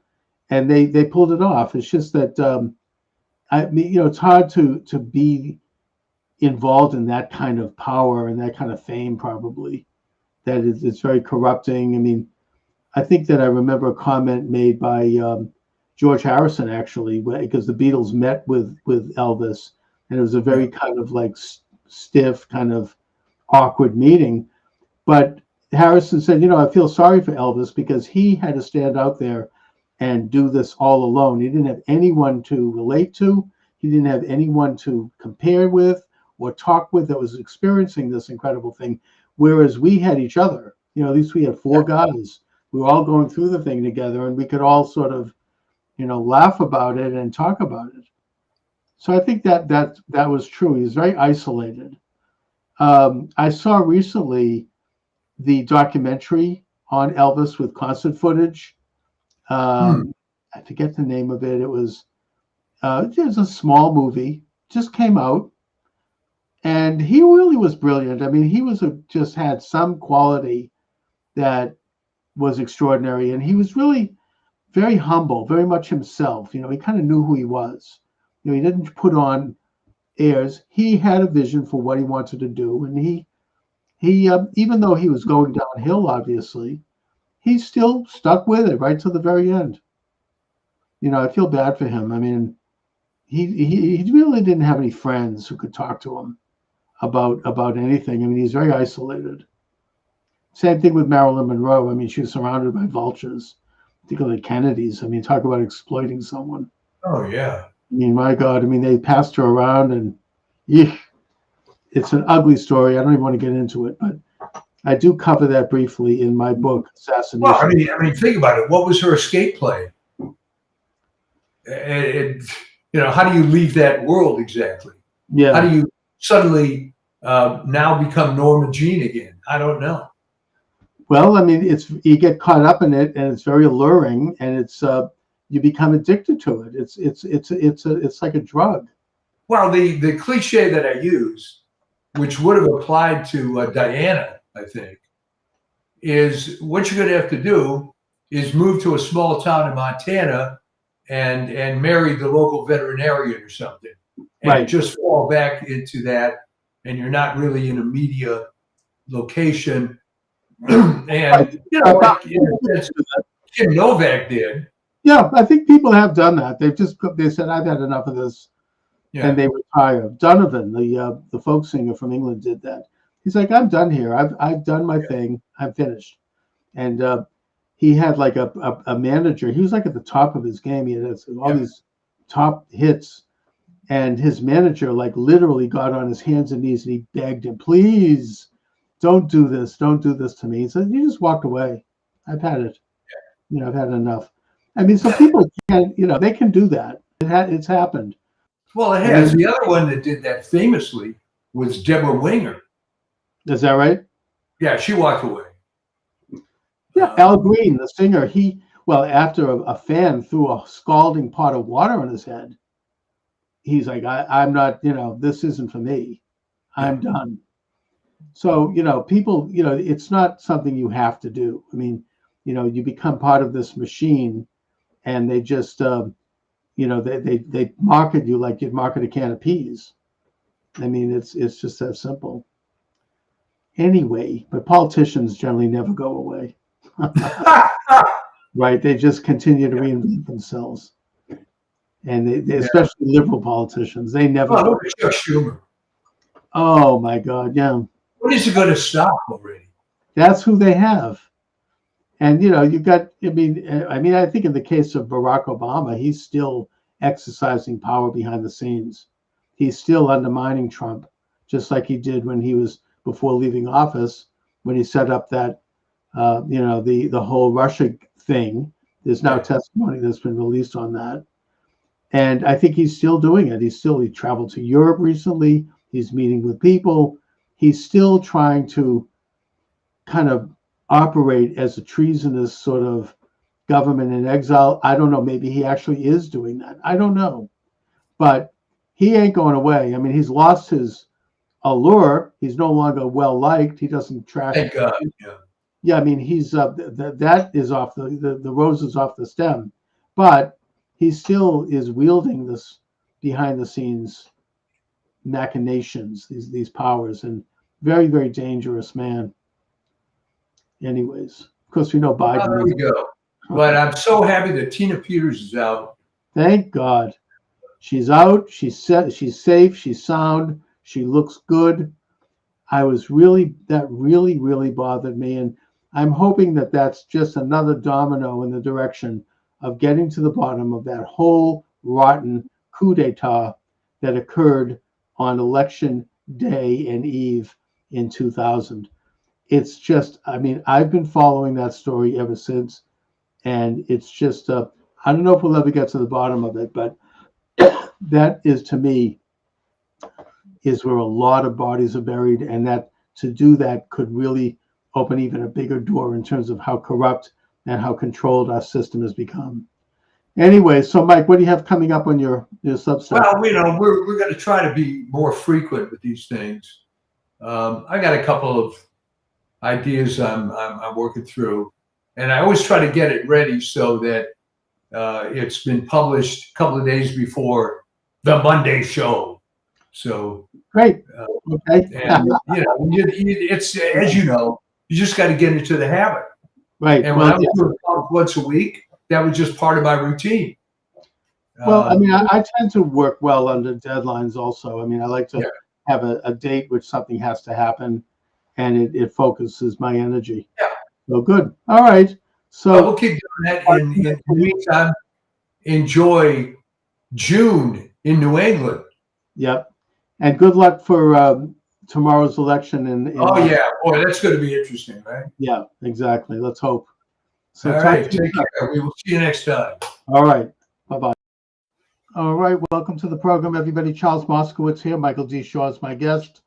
and they pulled it off. It's just that I mean, it's hard to be involved in that kind of power and that kind of fame, probably. That it's very corrupting. I mean, I think that I remember a comment made by George Harrison, actually, because the Beatles met with Elvis, and it was a very kind of like stiff, kind of awkward meeting. But Harrison said, I feel sorry for Elvis because he had to stand out there and do this all alone. He didn't have anyone to relate to. He didn't have anyone to compare with or talk with that was experiencing this incredible thing. Whereas we had each other. At least we had four guys. We were all going through the thing together, and we could all sort of, laugh about it and talk about it. So I think that was true. He was very isolated. I saw recently the documentary on Elvis with concert footage. I forget the name of it. It was a small movie, just came out, and he really was brilliant. I mean, he was just had some quality that was extraordinary, and he was really very humble, very much himself. He kind of knew who he was. He didn't put on airs. He had a vision for what he wanted to do, and he even though he was going downhill, obviously, he still stuck with it right to the very end. I feel bad for him. I mean, he really didn't have any friends who could talk to him about anything. I mean, he's very isolated. Same thing with Marilyn Monroe. I mean, she was surrounded by vultures, particularly Kennedys. I mean, talk about exploiting someone. Oh, yeah. I mean, my God. I mean, they passed her around, and it's an ugly story. I don't even want to get into it, but I do cover that briefly in my book, Assassination. Well, I mean, think about it. What was her escape plan? And how do you leave that world exactly? Yeah. How do you suddenly now become Norma Jean again? I don't know. Well, I mean, you get caught up in it, and it's very alluring, and it's you become addicted to it. It's like a drug. Well, the cliche that I use, which would have applied to Diana, I think, is what you're going to have to do is move to a small town in Montana and marry the local veterinarian or something, and just fall back into that, and you're not really in a media location. And like Kim Novak did. Yeah, I think people have done that. They said, I've had enough of this, and they retire. Donovan, the folk singer from England, did that. He's like, I'm done here. I've done my thing. I'm finished. And he had like a manager. He was like at the top of his game. He had all these top hits, and his manager like literally got on his hands and knees and he begged him, please don't do this. Don't do this to me. He said, you just walked away. I've had it. I've had enough. I mean, so people can, they can do that. It's happened. Well, it I has. mean, The other one that did that famously was Deborah Winger. is that right? Yeah, she walked away. Yeah, Al Green, the singer, after a fan threw a scalding pot of water on his head, he's like, I'm not, this isn't for me. I'm done. So, people, it's not something you have to do. I mean, you become part of this machine and they just, they market you like you'd market a can of peas. I mean, it's just that simple. Anyway, but politicians generally never go away. Right? They just continue to reinvent themselves. And they especially liberal politicians, they never. Oh, look at Chuck Schumer. Oh my God, yeah. When is it going to stop already? That's who they have. And you've got. I mean, I think in the case of Barack Obama, he's still exercising power behind the scenes. He's still undermining Trump, just like he did when he was before leaving office, when he set up that, the whole Russia thing. There's now testimony that's been released on that. And I think he's still doing it. He traveled to Europe recently. He's meeting with people. He's still trying to kind of operate as a treasonous sort of government in exile. I don't know. Maybe he actually is doing that. I don't know. But he ain't going away. I mean, he's lost his allure. He's no longer well liked. He doesn't trash. Thank God. Yeah. I mean, he's that is off the rose is off the stem, but he still is wielding this behind the scenes machinations, these powers, and very, very dangerous man. Anyways, of course, we know Biden. There we go. But I'm so happy that Tina Peters is out. Thank God. She's out. She's safe. She's sound. She looks good. That really bothered me. And I'm hoping that that's just another domino in the direction of getting to the bottom of that whole rotten coup d'etat that occurred on election day and eve in 2000. It's just, I mean, I've been following that story ever since. And it's just, I don't know if we'll ever get to the bottom of it, but that is, to me, is where a lot of bodies are buried. And that to do that could really open even a bigger door in terms of how corrupt and how controlled our system has become. Anyway, so Mike, what do you have coming up on your Substack? Well, we're going to try to be more frequent with these things. I got a couple of ideas I'm working through, and I always try to get it ready so that it's been published a couple of days before the Monday show. So great. Okay. And it's, as you know, you just got to get into the habit. Right. And when I was doing once a week, that was just part of my routine. Well, I mean, I tend to work well under deadlines also. I mean, I like to have a date which something has to happen, and it focuses my energy. Yeah. So good. All right. So we'll keep doing that. In the meantime, enjoy June in New England. Yep. And good luck for tomorrow's election. Oh, yeah. Boy, that's going to be interesting, right? Yeah, exactly. Let's hope. So all right. Take care. We will see you next time. All right. Bye-bye. All right. Welcome to the program, everybody. Charles Moscowitz here. Michael D. Shaw is my guest.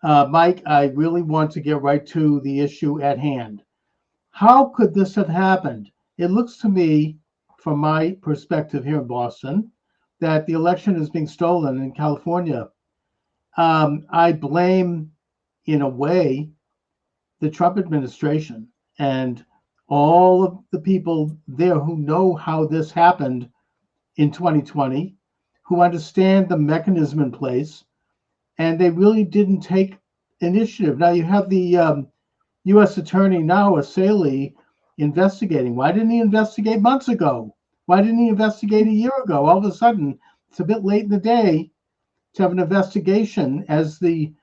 Mike, I really want to get right to the issue at hand. How could this have happened? It looks to me, from my perspective here in Boston, that the election is being stolen in California. I blame, in a way, the Trump administration and all of the people there who know how this happened in 2020, who understand the mechanism in place, and they really didn't take initiative. Now you have the U.S. Attorney now, Asali, investigating. Why didn't he investigate months ago? Why didn't he investigate a year ago? All of a sudden, it's a bit late in the day to have an investigation as the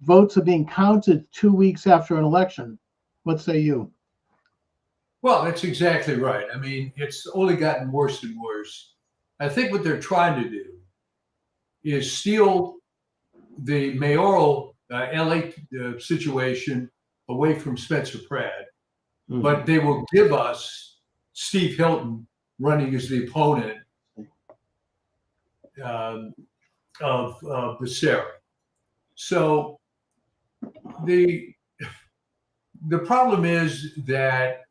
votes are being counted 2 weeks after an election. What say you? Well, that's exactly right. I mean, it's only gotten worse and worse. I think what they're trying to do is steal the mayoral LA situation away from Spencer Pratt, Mhm. but they will give us Steve Hilton running as the opponent of Becerra. So the problem is that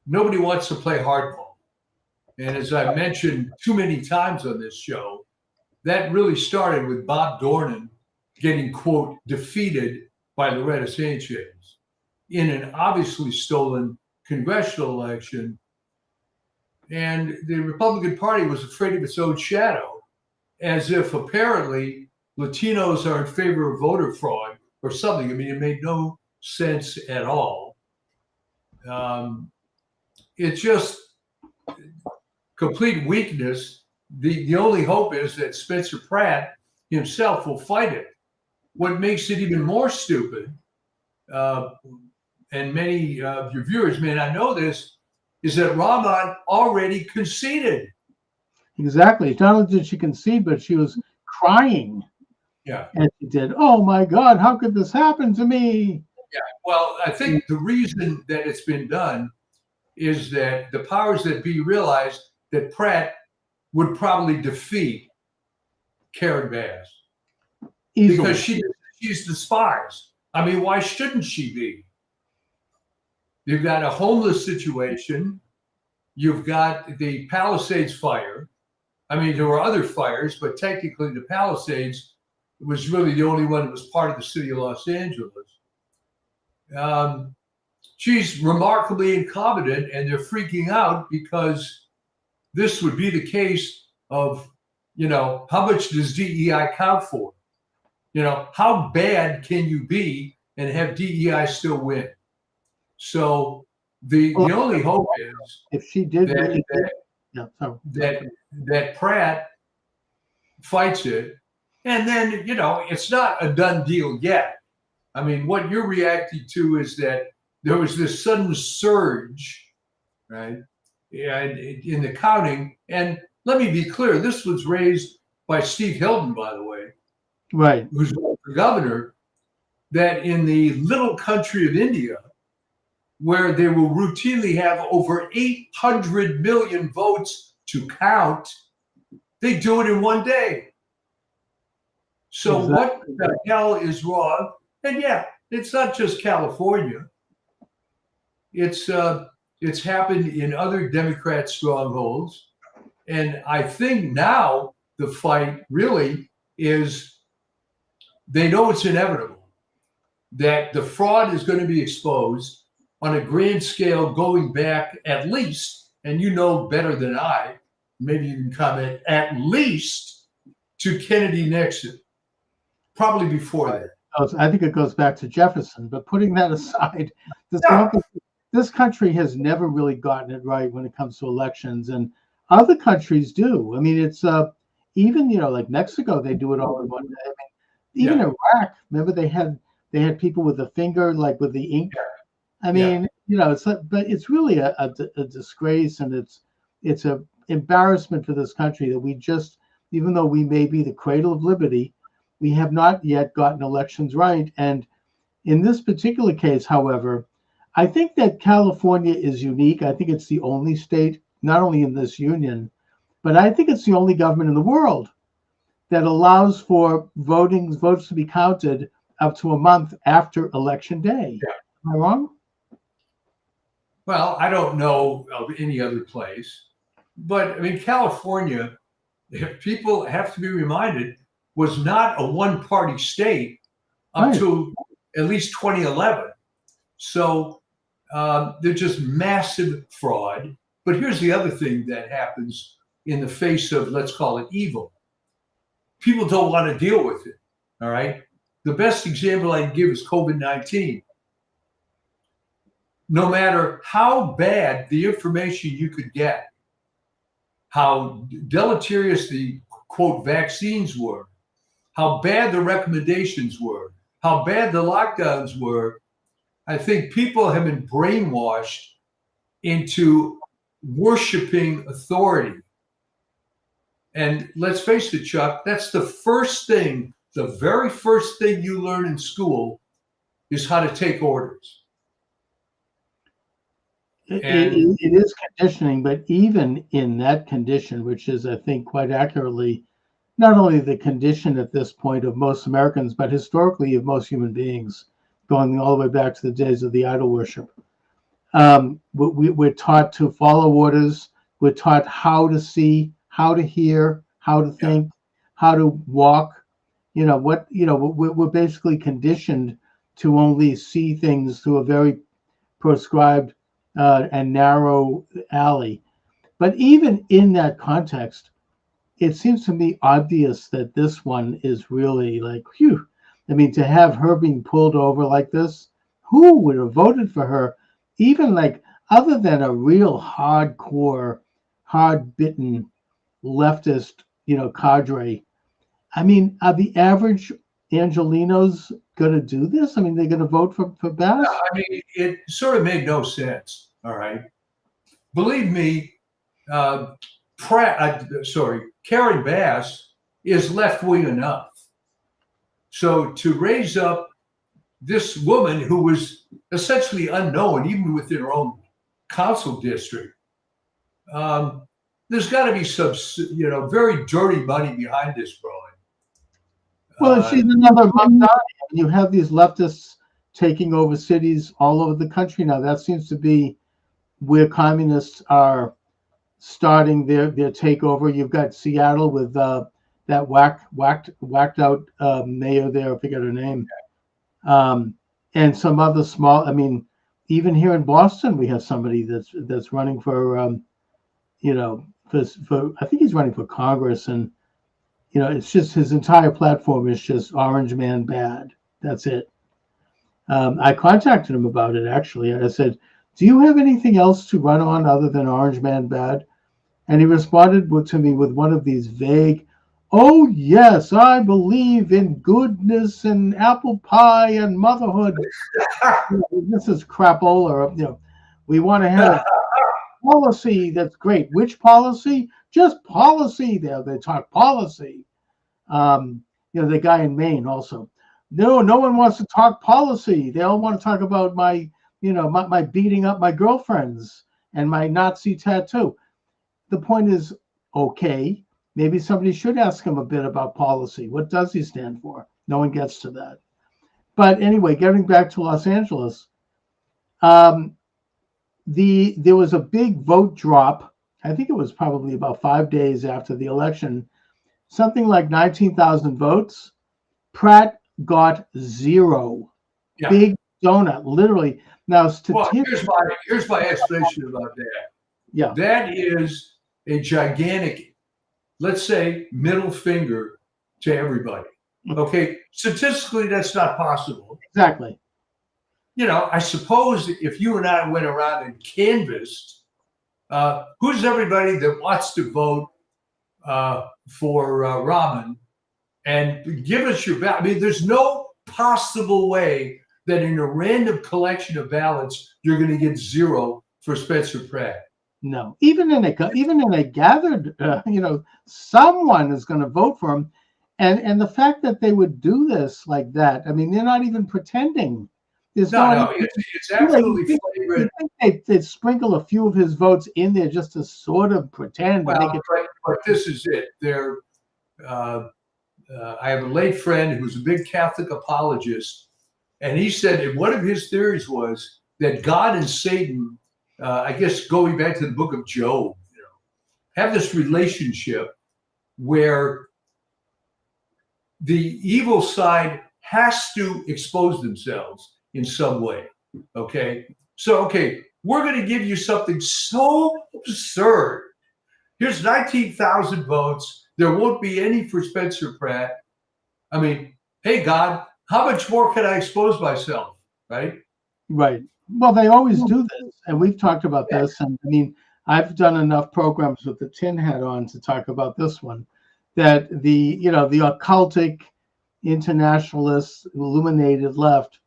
nobody wants to play hardball. And as I mentioned too many times on this show, that really started with Bob Dornan getting, quote, defeated by Loretta Sanchez in an obviously stolen congressional election. And the Republican Party was afraid of its own shadow, as if apparently Latinos are in favor of voter fraud or something. I mean, it made no sense at all. It's just complete weakness. The only hope is that Spencer Pratt himself will fight it. What makes it even more stupid, and many of your viewers may not know this, is that Rahman already conceded. Exactly. Not only did she concede, but she was crying. Yeah. And she did, oh my God, how could this happen to me? Yeah. Well, I think the reason that it's been done is that the powers that be realized that Pratt would probably defeat Karen Bass. Easily. Because she's despised. I mean, why shouldn't she be? You've got a homeless situation. You've got the Palisades fire. I mean, there were other fires, but technically the Palisades was really the only one that was part of the city of Los Angeles. She's remarkably incompetent, and they're freaking out because this would be the case of, how much does DEI count for? How bad can you be and have DEI still win? So the only hope is if she did that Pratt fights it, and then it's not a done deal yet. I mean, what you're reacting to is that there was this sudden surge, right, in the counting. And let me be clear, this was raised by Steve Hilton, by the way, right, who's the governor, that in the little country of India, where they will routinely have over 800 million votes to count, they do it in one day. So what the hell is wrong? And yeah, it's not just California. It's happened in other Democrat strongholds. And I think now the fight really is, they know it's inevitable, that the fraud is going to be exposed on a grand scale going back at least, and you know better than I, maybe you can comment, at least to Kennedy Nixon, probably before that. I think it goes back to Jefferson, but putting that aside, this country has never really gotten it right when it comes to elections, and other countries do. I mean, it's even like Mexico, they do it all in one day. I mean, even Iraq, remember they had people with a finger, like with the ink. I mean, it's like, but it's really a disgrace, and it's a embarrassment for this country that we just, even though we may be the cradle of liberty, we have not yet gotten elections right. And in this particular case, however, I think that California is unique. I think it's the only state, not only in this union, but I think it's the only government in the world that allows for votes to be counted up to a month after election day. Yeah. Am I wrong? Well, I don't know of any other place, but I mean, California, if people have to be reminded, was not a one-party state up to at least 2011. So they're just massive fraud. But here's the other thing that happens in the face of, let's call it evil. People don't want to deal with it, all right? The best example I can give is COVID-19. No matter how bad the information you could get, how deleterious the, quote, vaccines were, how bad the recommendations were, how bad the lockdowns were, I think people have been brainwashed into worshiping authority. And let's face it, Chuck, that's the very first thing you learn in school is how to take orders. And it is conditioning, but even in that condition, which is, I think, quite accurately, not only the condition at this point of most Americans, but historically of most human beings, going all the way back to the days of the idol worship. We're taught to follow orders. We're taught how to see, how to hear, how to yeah, think, how to walk. We're basically conditioned to only see things through a very prescribed and narrow alley. But even in that context, it seems to me obvious that this one is really like, phew. I mean, to have her being pulled over like this, who would have voted for her? Even like, other than a real hardcore, hard-bitten leftist, cadre. I mean, are the average Angelinos going to do this? I mean, they're going to vote for Bass? I mean, it sort of made no sense. All right, believe me, uh, Karen Bass is left wing enough. So to raise up this woman who was essentially unknown, even within her own council district, there's got to be some, very dirty money behind this, Brian. Well, she's another Mamdani. You have these leftists taking over cities all over the country now. That seems to be where communists are starting their takeover. You've got Seattle with that whacked out mayor there. I forget her name. And some other small. I mean, even here in Boston, we have somebody that's running for for I think he's running for Congress, and it's just his entire platform is just Orange Man bad. That's it. I contacted him about it actually, and I said, "Do you have anything else to run on other than Orange Man bad?" And he responded to me with one of these vague, "Oh yes, I believe in goodness and apple pie and motherhood." This is crapola. We want to have a policy that's great. Which policy? Just policy. They talk policy. The guy in Maine also. No one wants to talk policy. They all want to talk about my beating up my girlfriends and my Nazi tattoo. The point is, okay, maybe somebody should ask him a bit about policy. What does he stand for? No one gets to that. But anyway, getting back to Los Angeles, there was a big vote drop. I think it was probably about 5 days after the election, something like 19,000 votes. Pratt got 0. Yeah. Big donut, literally. Now, well, here's my explanation about that. Yeah, that is a gigantic, let's say, middle finger to everybody. Okay, statistically, that's not possible. Exactly. I suppose if you and I went around and canvassed, who's everybody that wants to vote for Rahman, and give us your ballot. I mean, there's no possible way that in a random collection of ballots you're going to get 0 for Spencer Pratt. No, even in a gathered, someone is going to vote for him, and the fact that they would do this like that, I mean, they're not even pretending. It's absolutely flagrant. They'd sprinkle a few of his votes in there just to sort of pretend. Well, but this is it. I have a late friend who's a big Catholic apologist, and he said that one of his theories was that God and Satan, I guess going back to the book of Job, have this relationship where the evil side has to expose themselves in some way. Okay. So, we're going to give you something so absurd. Here's 19,000 votes. There won't be any for Spencer Pratt. I mean, hey, God, how much more can I expose myself? Right. Right. Well, they always do this. And we've talked about this. And I mean, I've done enough programs with the tin hat on to talk about this one, that the occultic, internationalist, illuminated left,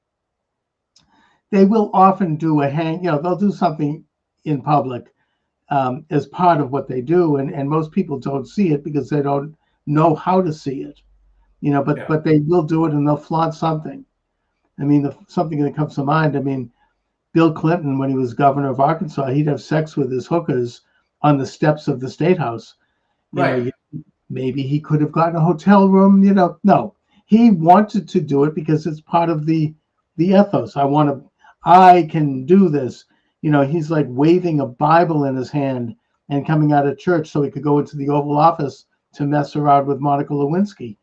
they will often do they'll do something in public as part of what they do. And most people don't see it because they don't know how to see it, but they will do it and they'll flaunt something. I mean, something that comes to mind, I mean, Bill Clinton, when he was governor of Arkansas, he'd have sex with his hookers on the steps of the State House. Right. Maybe he could have gotten a hotel room. No, he wanted to do it because it's part of the ethos. I can do this. He's like waving a Bible in his hand and coming out of church so he could go into the Oval Office to mess around with Monica Lewinsky.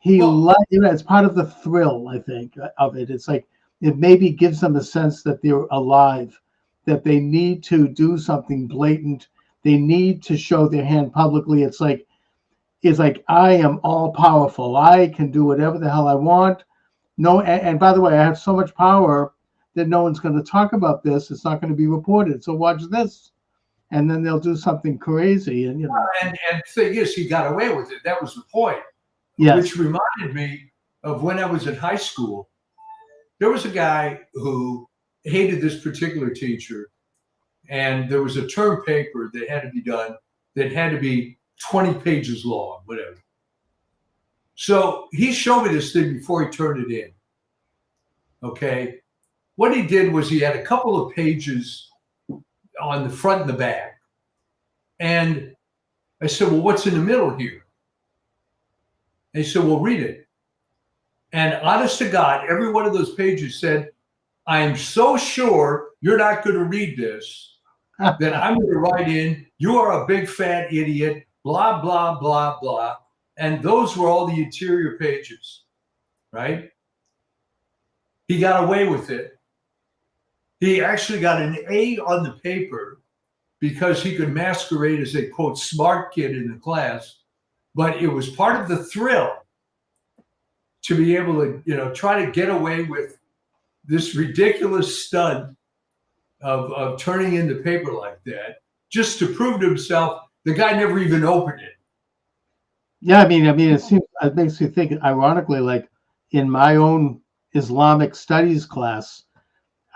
It's part of the thrill, I think, of it. It's like it maybe gives them a sense that they're alive, that they need to do something blatant. They need to show their hand publicly. It's like I am all powerful. I can do whatever the hell I want. No, and by the way, I have so much power that no one's going to talk about this. It's not going to be reported. So watch this. And then they'll do something crazy. And And the thing is, he got away with it. That was the point. Yes. Which reminded me of when I was in high school. There was a guy who hated this particular teacher, and there was a term paper that had to be done that had to be 20 pages long, whatever. So he showed me this thing before he turned it in. Okay. What he did was he had a couple of pages on the front and the back. And I said, well, what's in the middle here? And he said, well, read it. And honest to God, every one of those pages said, I am so sure you're not going to read this that I'm going to write in, you are a big fat idiot, blah, blah, blah, blah. And those were all the interior pages, right? He got away with it. He actually got an A on the paper because he could masquerade as a, quote, smart kid in the class. But it was part of the thrill to be able to, try to get away with this ridiculous stunt of turning in the paper like that, just to prove to himself the guy never even opened it. Yeah, I mean, it makes me think, ironically, like in my own Islamic studies class,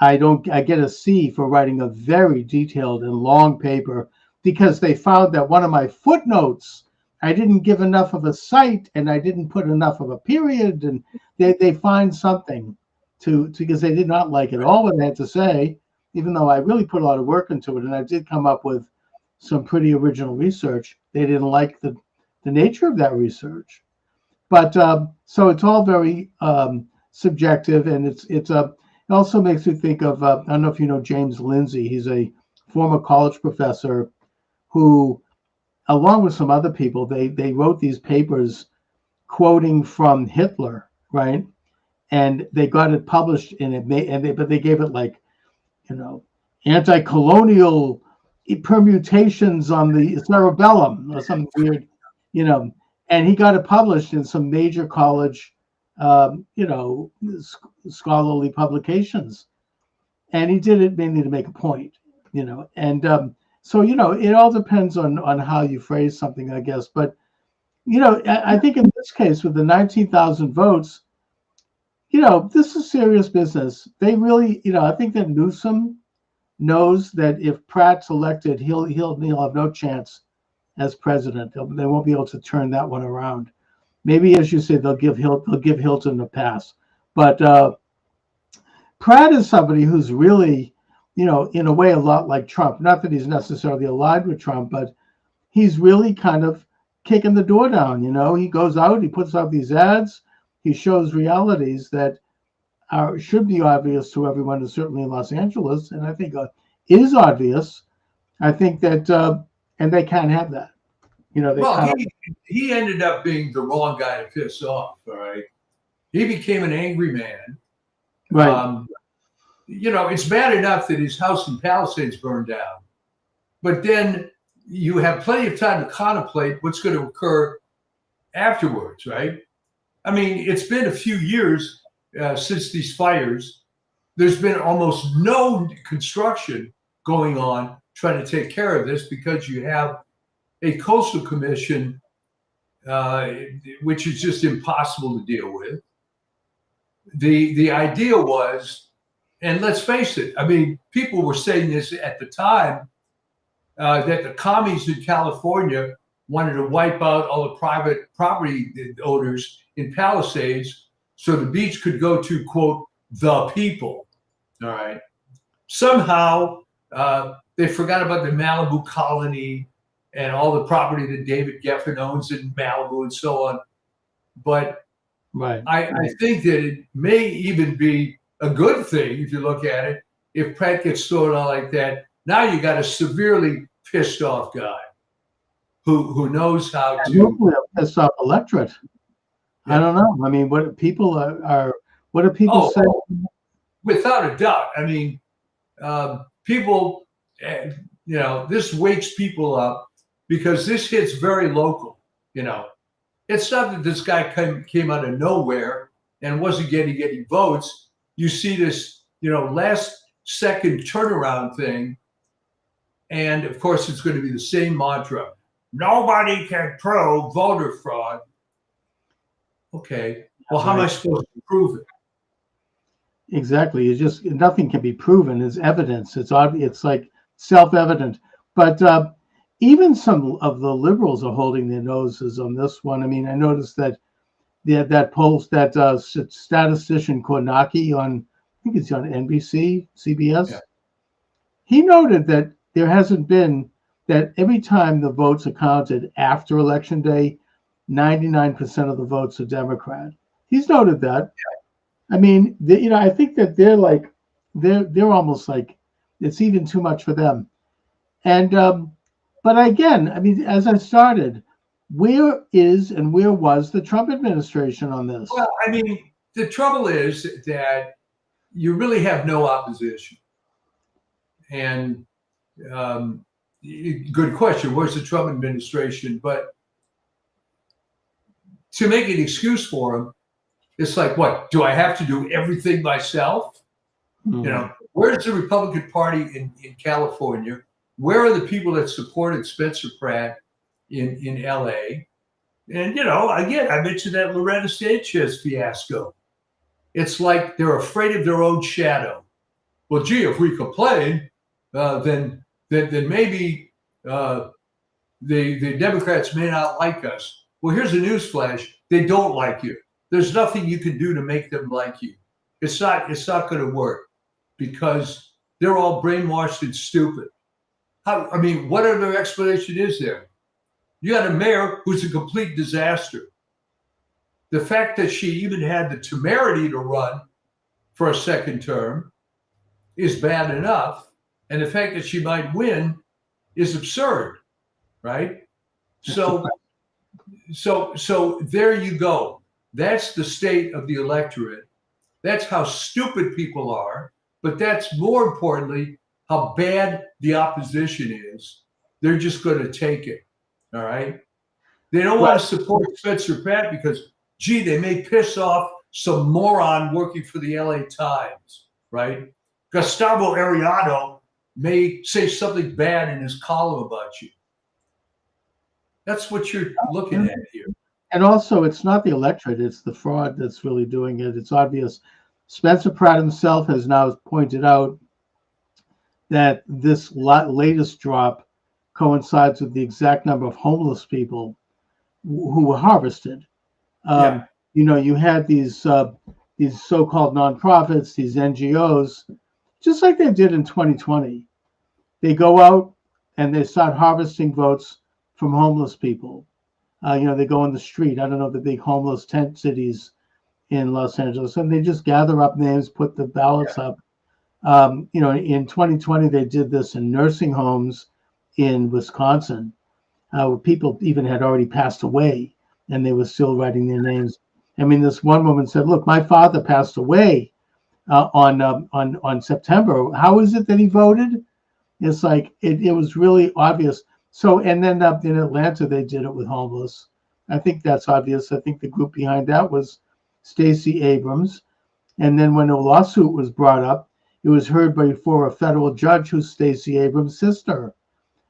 I get a C for writing a very detailed and long paper because they found that one of my footnotes, I didn't give enough of a cite and I didn't put enough of a period, and they find something because they did not like it all what I had to say, even though I really put a lot of work into it and I did come up with some pretty original research. They didn't like the nature of that research, but so it's all very subjective, and it also makes me think of I don't know if you know James Lindsay. He's a former college professor who, along with some other people, they wrote these papers quoting from Hitler, right? And they got it published in it, but they gave it like, anti-colonial permutations on the cerebellum or something weird, and he got it published in some major college, scholarly publications. And he did it mainly to make a point, and so, it all depends on how you phrase something, I guess. But, I think in this case with the 19,000 votes, this is serious business. They really, I think that Newsom knows that if Pratt's elected, he'll have no chance as president. They won't be able to turn that one around. Maybe, as you say, they'll give Hilton a pass. But Pratt is somebody who's really, in a way, a lot like Trump. Not that he's necessarily aligned with Trump, but he's really kind of kicking the door down. He goes out, he puts out these ads, he shows realities that should be obvious to everyone, and certainly in Los Angeles, and I think is obvious. I think that, and they can't have that. He ended up being the wrong guy to piss off. All right, he became an angry man. Right. It's bad enough that his house in Palisades burned down, but then you have plenty of time to contemplate what's going to occur afterwards, right? I mean, it's been a few years since these fires. There's been almost no construction going on trying to take care of this because you have a coastal commission, which is just impossible to deal with. The idea was, and let's face it, I mean, people were saying this at the time, that the commies in California wanted to wipe out all the private property owners in Palisades so the beach could go to, quote, the people. All right. somehow they forgot about the Malibu colony and all the property that David Geffen owns in Malibu and so on. But Right. I think that it may even be a good thing if you look at it. If Pratt gets thrown out like that, now you got a severely pissed off guy who knows how And to. hopefully a pissed off electorate. Yeah. I don't know. I mean, what people are what do people say? Without a doubt. I mean, people, this wakes people up because this hits very local. It's not that this guy came out of nowhere and wasn't getting any votes. You see this, last second turnaround thing. And of course, it's going to be the same mantra. Nobody can prove voter fraud. Okay. Well, how am I supposed to prove it? Exactly. It's just nothing can be proven. It's evidence. It's obvious. It's like self-evident. But even some of the liberals are holding their noses on this one. I mean, I noticed that statistician Kornacki I think it's on NBC, CBS. Yeah. He noted that there hasn't been that every time the votes are counted after Election Day, 99% of the votes are Democrat. He's noted that. I mean, I think that they're almost like it's even too much for them. And but again, I mean, as I started, where is and where was the Trump administration on this? Well, I mean, the trouble is that you really have no opposition. And good question. Where's the Trump administration? But to make an excuse for him, it's like, what? Do I have to do everything myself? Mm-hmm. Where's the Republican Party in California? Where are the people that supported Spencer Pratt in LA? And, again, I mentioned that Loretta Sanchez fiasco. It's like they're afraid of their own shadow. Well, gee, if we complain, then maybe the Democrats may not like us. Well, here's a newsflash. They don't like you. There's nothing you can do to make them like you. It's not going to work because they're all brainwashed and stupid. What other explanation is there? You got a mayor who's a complete disaster. The fact that she even had the temerity to run for a second term is bad enough. And the fact that she might win is absurd, right? So there you go. That's the state of the electorate. That's how stupid people are. But that's more importantly, how bad the opposition is. They're just going to take it. All right. They don't want to support Spencer Pratt because, gee, they may piss off some moron working for the LA Times, right? Gustavo Arellano may say something bad in his column about you. That's what you're looking at here. And also, it's not the electorate, it's the fraud that's really doing it. It's obvious. Spencer Pratt himself has now pointed out that this latest drop coincides with the exact number of homeless people who were harvested. You had these so-called nonprofits, these NGOs, just like they did in 2020. They go out and they start harvesting votes from homeless people. They go on the street. I don't know, the big homeless tent cities in Los Angeles, and they just gather up names, put the ballots up. In 2020, they did this in nursing homes in Wisconsin, where people even had already passed away, and they were still writing their names. I mean, this one woman said, "Look, my father passed away on September. How is it that he voted?" It's like it was really obvious. So, and then in Atlanta, they did it with homeless. I think that's obvious. I think the group behind that was Stacey Abrams. And then when a lawsuit was brought up, it was heard before a federal judge who's Stacey Abrams' sister.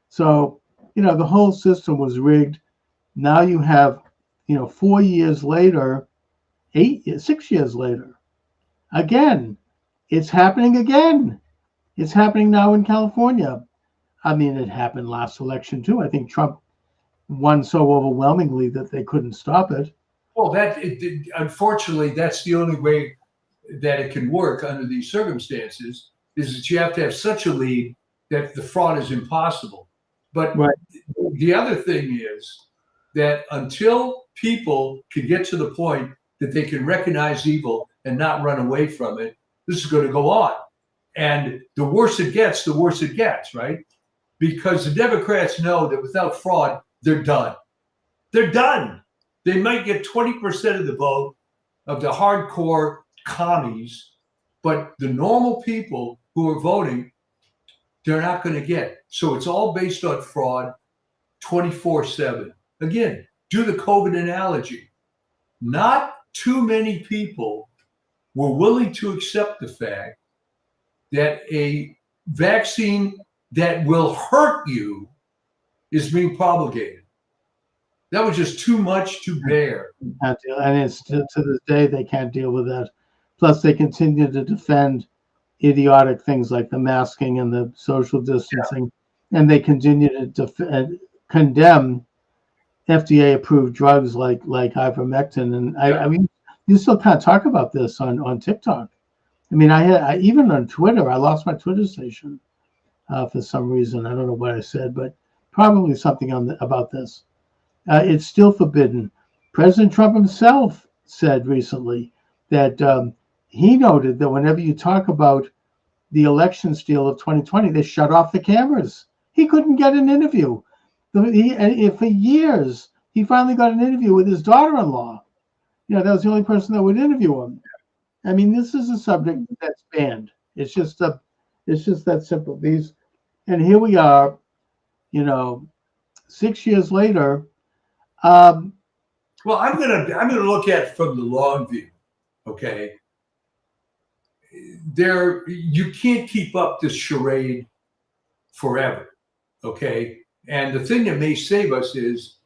So, the whole system was rigged. Now you have, 4 years later, 6 years later, again, it's happening again. It's happening now in California. I mean, it happened last election too. I think Trump won so overwhelmingly that they couldn't stop it. Well, unfortunately, that's the only way that it can work under these circumstances is that you have to have such a lead that the fraud is impossible. But Right. the other thing is that until people can get to the point that they can recognize evil and not run away from it, this is going to go on. And the worse it gets, right? Because the Democrats know that without fraud, they're done. They're done. They might get 20% of the vote of the hardcore commies, but the normal people who are voting, they're not going to get. So it's all based on fraud 24/7. Again, do the COVID analogy. Not too many people were willing to accept the fact that a vaccine that will hurt you is being promulgated. That was just too much to bear. And it's to this day, they can't deal with that. Plus, they continue to defend idiotic things like the masking and the social distancing, and they continue to condemn FDA-approved drugs like ivermectin. And I mean, you still can't talk about this on TikTok. I mean, I even on Twitter, I lost my Twitter station for some reason. I don't know what I said, but probably something about this. It's still forbidden. President Trump himself said recently that he noted that whenever you talk about the election steal of 2020, they shut off the cameras. He couldn't get an interview. For years, he finally got an interview with his daughter-in-law. That was the only person that would interview him. I mean, this is a subject that's banned. It's just that simple. And here we are, 6 years later. Well, I'm gonna look at it from the long view. Okay, you can't keep up this charade forever. Okay, and the thing that may save us is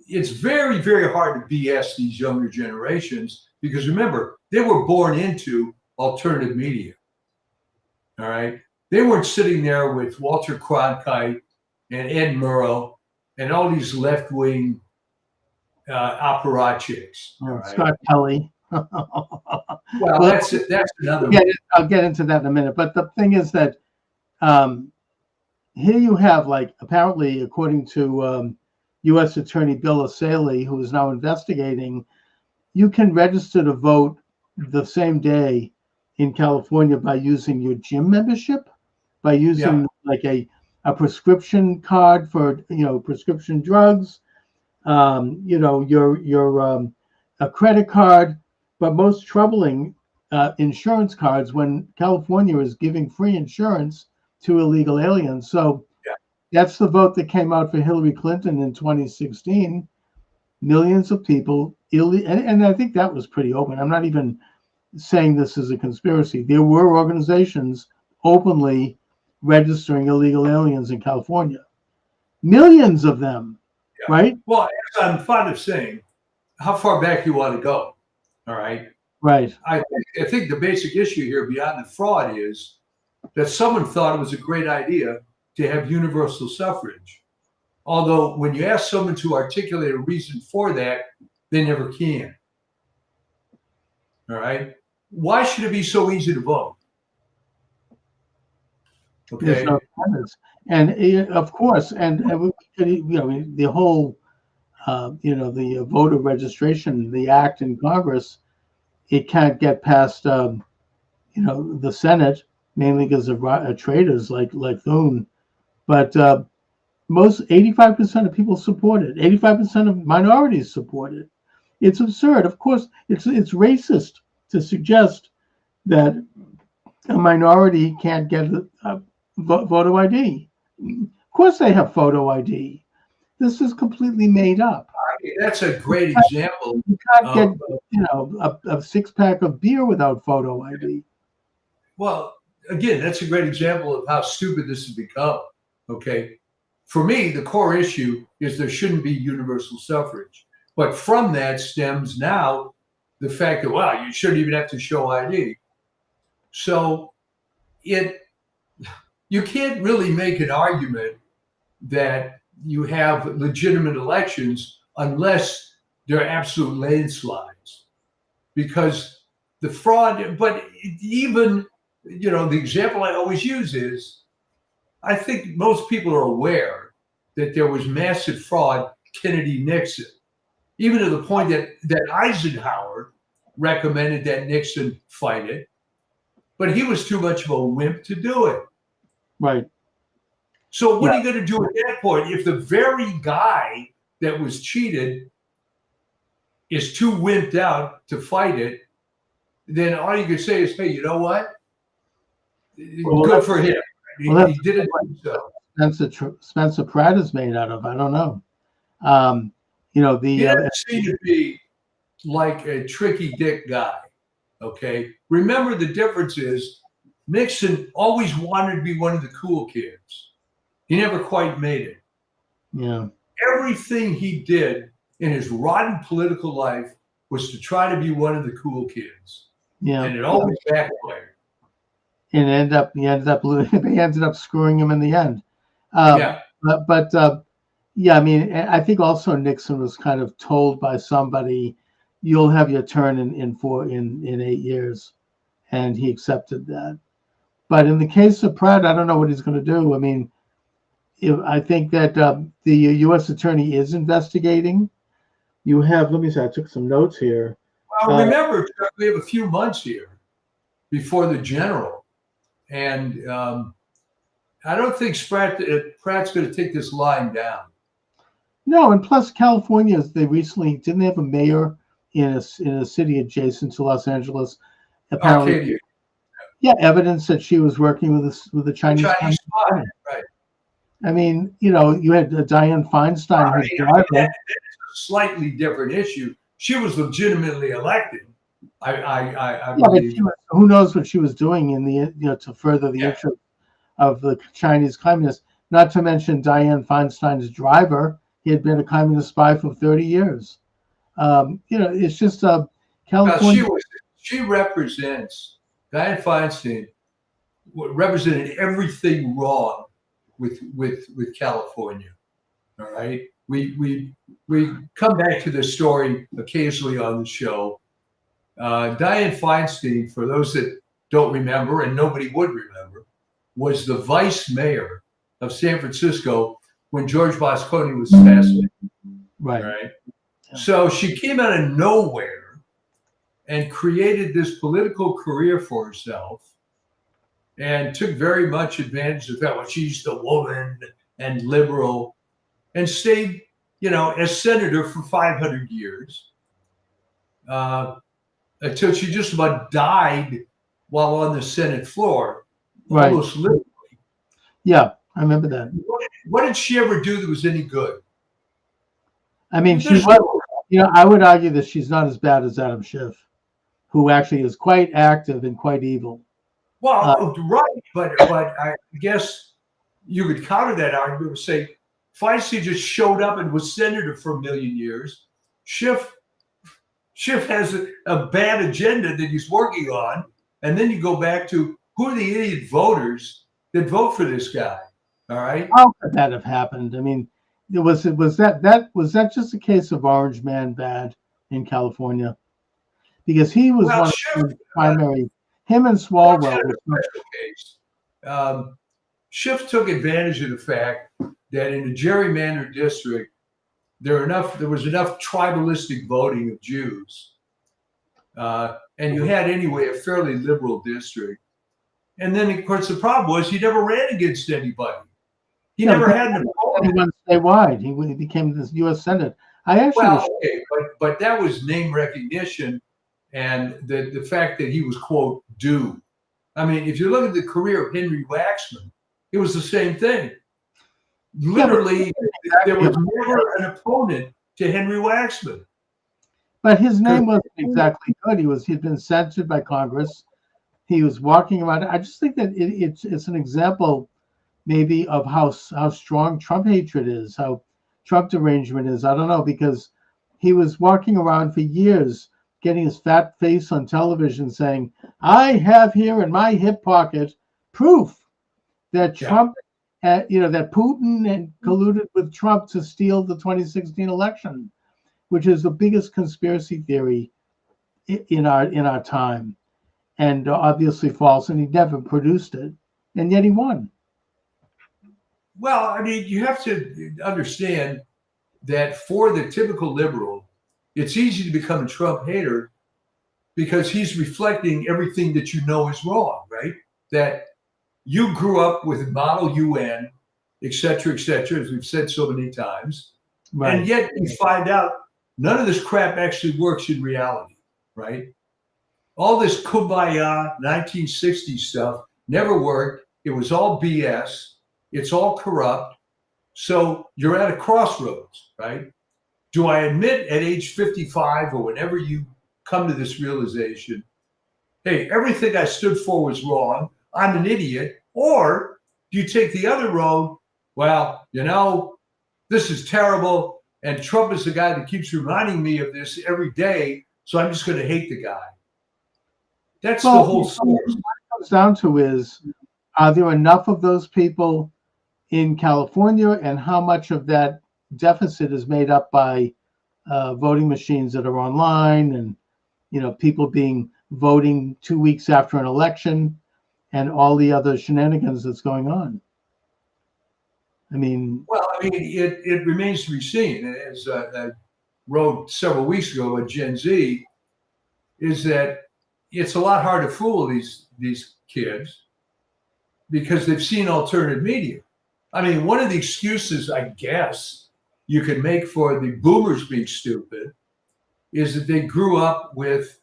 it's very, very hard to BS these younger generations, because remember, they were born into alternative media. All right, they weren't sitting there with Walter Cronkite and Ed Murrow and all these left-wing apparatchiks. Right? Scott Kelly. Well, that's another. I'll get into that in a minute. But the thing is that here you have, apparently, according to U.S. Attorney Bill O'Saley, who is now investigating, you can register to vote the same day in California by using your gym membership, by using a prescription card for prescription drugs, your a credit card, but most troubling, insurance cards, when California is giving free insurance to illegal aliens. So that's the vote that came out for Hillary Clinton in 2016. Millions of people, and I think that was pretty open. I'm not even saying this is a conspiracy. There were organizations openly registering illegal aliens in California. Millions of them, right? Well, as I'm fond of saying, how far back you want to go, all right? Right. I think the basic issue here beyond the fraud is that someone thought it was a great idea to have universal suffrage. Although when you ask someone to articulate a reason for that, they never can. All right? Why should it be so easy to vote? Okay. No, and of course, and the whole, the voter registration, the act in Congress, it can't get past, the Senate, mainly because of traitors like Thune. But most 85% of people support it. 85% of minorities support it. It's absurd. Of course, it's racist to suggest that a minority can't get photo ID. Of course, they have photo ID. This is completely made up. That's a great example. You can't get, a six-pack of beer without photo ID. Well, again, that's a great example of how stupid this has become. Okay, for me, the core issue is there shouldn't be universal suffrage. But from that stems now the fact that, you shouldn't even have to show ID. So you can't really make an argument that you have legitimate elections unless they're absolute landslides. Because the fraud, but even the example I always use is, I think most people are aware that there was massive fraud Kennedy-Nixon, even to the point that Eisenhower recommended that Nixon fight it, but he was too much of a wimp to do it. Right. So what are you going to do at that point if the very guy that was cheated is too wimped out to fight it? Then all you can say is, hey, you know what? Good for him. He didn't do so. Spencer Pratt is made out of. I don't know. He doesn't seem to be like a tricky dick guy. Okay. Remember, the difference is Nixon always wanted to be one of the cool kids. He never quite made it. Yeah. Everything he did in his rotten political life was to try to be one of the cool kids. Yeah. And it always backfired. And they ended up screwing him in the end. Yeah. I mean, I think also Nixon was kind of told by somebody, "You'll have your turn in 8 years," and he accepted that. But in the case of Pratt, I don't know what he's going to do. I mean, I think that the U.S. attorney is investigating. You have, let me see, I took some notes here. Well, remember, Chuck, we have a few months here before the general, and I don't think Pratt's going to take this lying down. No, and plus California, they recently didn't they have a mayor in a city adjacent to Los Angeles. Apparently, Arcadia. Yeah, evidence that she was working with the Chinese spy, right? I mean, you had Dianne Feinstein. That's a slightly different issue. She was legitimately elected. I believe. But who knows what she was doing in the to further the interest of the Chinese communists? Not to mention Dianne Feinstein's driver. He had been a communist spy for 30 years. It's just California. Well, she represents, Dianne Feinstein represented everything wrong with California. All right, we come back to this story occasionally on the show. Dianne Feinstein, for those that don't remember, and nobody would remember, was the vice mayor of San Francisco when George Moscowitz was assassinated. Right. Yeah. So she came out of nowhere and created this political career for herself, and took very much advantage of that. Well, she's the woman and liberal, and stayed, as senator for 500 years, until she just about died while on the Senate floor, almost literally. Yeah, I remember that. What did she ever do that was any good? I mean, she was. I would argue that she's not as bad as Adam Schiff, who actually is quite active and quite evil. Well, right, but I guess you could counter that argument and say Feinstein just showed up and was senator for a million years. Schiff has a bad agenda that he's working on, and then you go back to who are the idiot voters that vote for this guy? All right, how could that have happened? I mean, was that just a case of Orange Man bad in California? Because he was one of the primary. Him and Swalwell. Schiff took advantage of the fact that in the gerrymandered district, there was enough tribalistic voting of Jews, and you had anyway a fairly liberal district. And then, of course, the problem was he never ran against anybody. He never had an opponent. He went statewide. He became the U.S. Senate. But that was name recognition. And the fact that he was, quote, due. I mean, if you look at the career of Henry Waxman, it was the same thing. Literally, there was never an opponent to Henry Waxman. But his name wasn't exactly good. He'd been censored by Congress. He was walking around. I just think that it's an example maybe of how strong Trump hatred is, how Trump derangement is. I don't know, because he was walking around for years getting his fat face on television saying, "I have here in my hip pocket proof that Trump, that Putin colluded with Trump to steal the 2016 election," which is the biggest conspiracy theory in our time. and obviously false, and he never produced it, and yet he won. Well, I mean, you have to understand that for the typical liberal, it's easy to become a Trump hater because he's reflecting everything that you know is wrong, right? That you grew up with Model UN, et cetera, as we've said so many times. Right. And yet you find out none of this crap actually works in reality, right? All this kumbaya 1960s stuff never worked. It was all BS. It's all corrupt. So you're at a crossroads, right? Do I admit at age 55 or whenever you come to this realization, hey, everything I stood for was wrong, I'm an idiot? Or do you take the other road? Well, you know, this is terrible, and Trump is the guy that keeps reminding me of this every day, so I'm just going to hate the guy. That's the whole story. What it comes down to is, are there enough of those people in California, and how much of that deficit is made up by voting machines that are online, and people voting 2 weeks after an election, and all the other shenanigans that's going on? I mean, it remains to be seen. As I wrote several weeks ago at Gen Z, is that it's a lot hard to fool these kids because they've seen alternative media. I mean, one of the excuses, I guess, you could make for the boomers being stupid is that they grew up with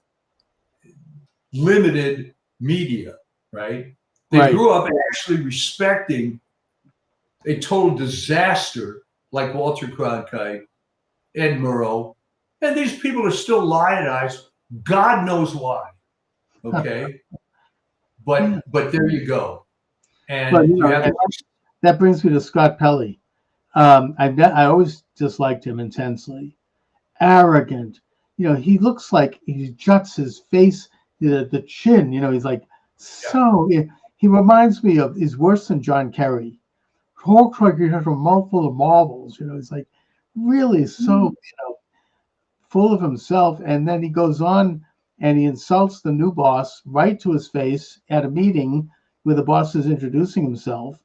limited media, right? They grew up actually respecting a total disaster like Walter Cronkite, Ed Murrow, and these people are still lionized. God knows why. Okay, but there you go. And that brings me to Scott Pelley. I always disliked him intensely. Arrogant. He looks like he juts his face, the chin. He's like so. He reminds me of. He's worse than John Kerry. Talks like he has a mouthful of marbles. He's like really so full of himself, and then he goes on and he insults the new boss right to his face at a meeting where the boss is introducing himself,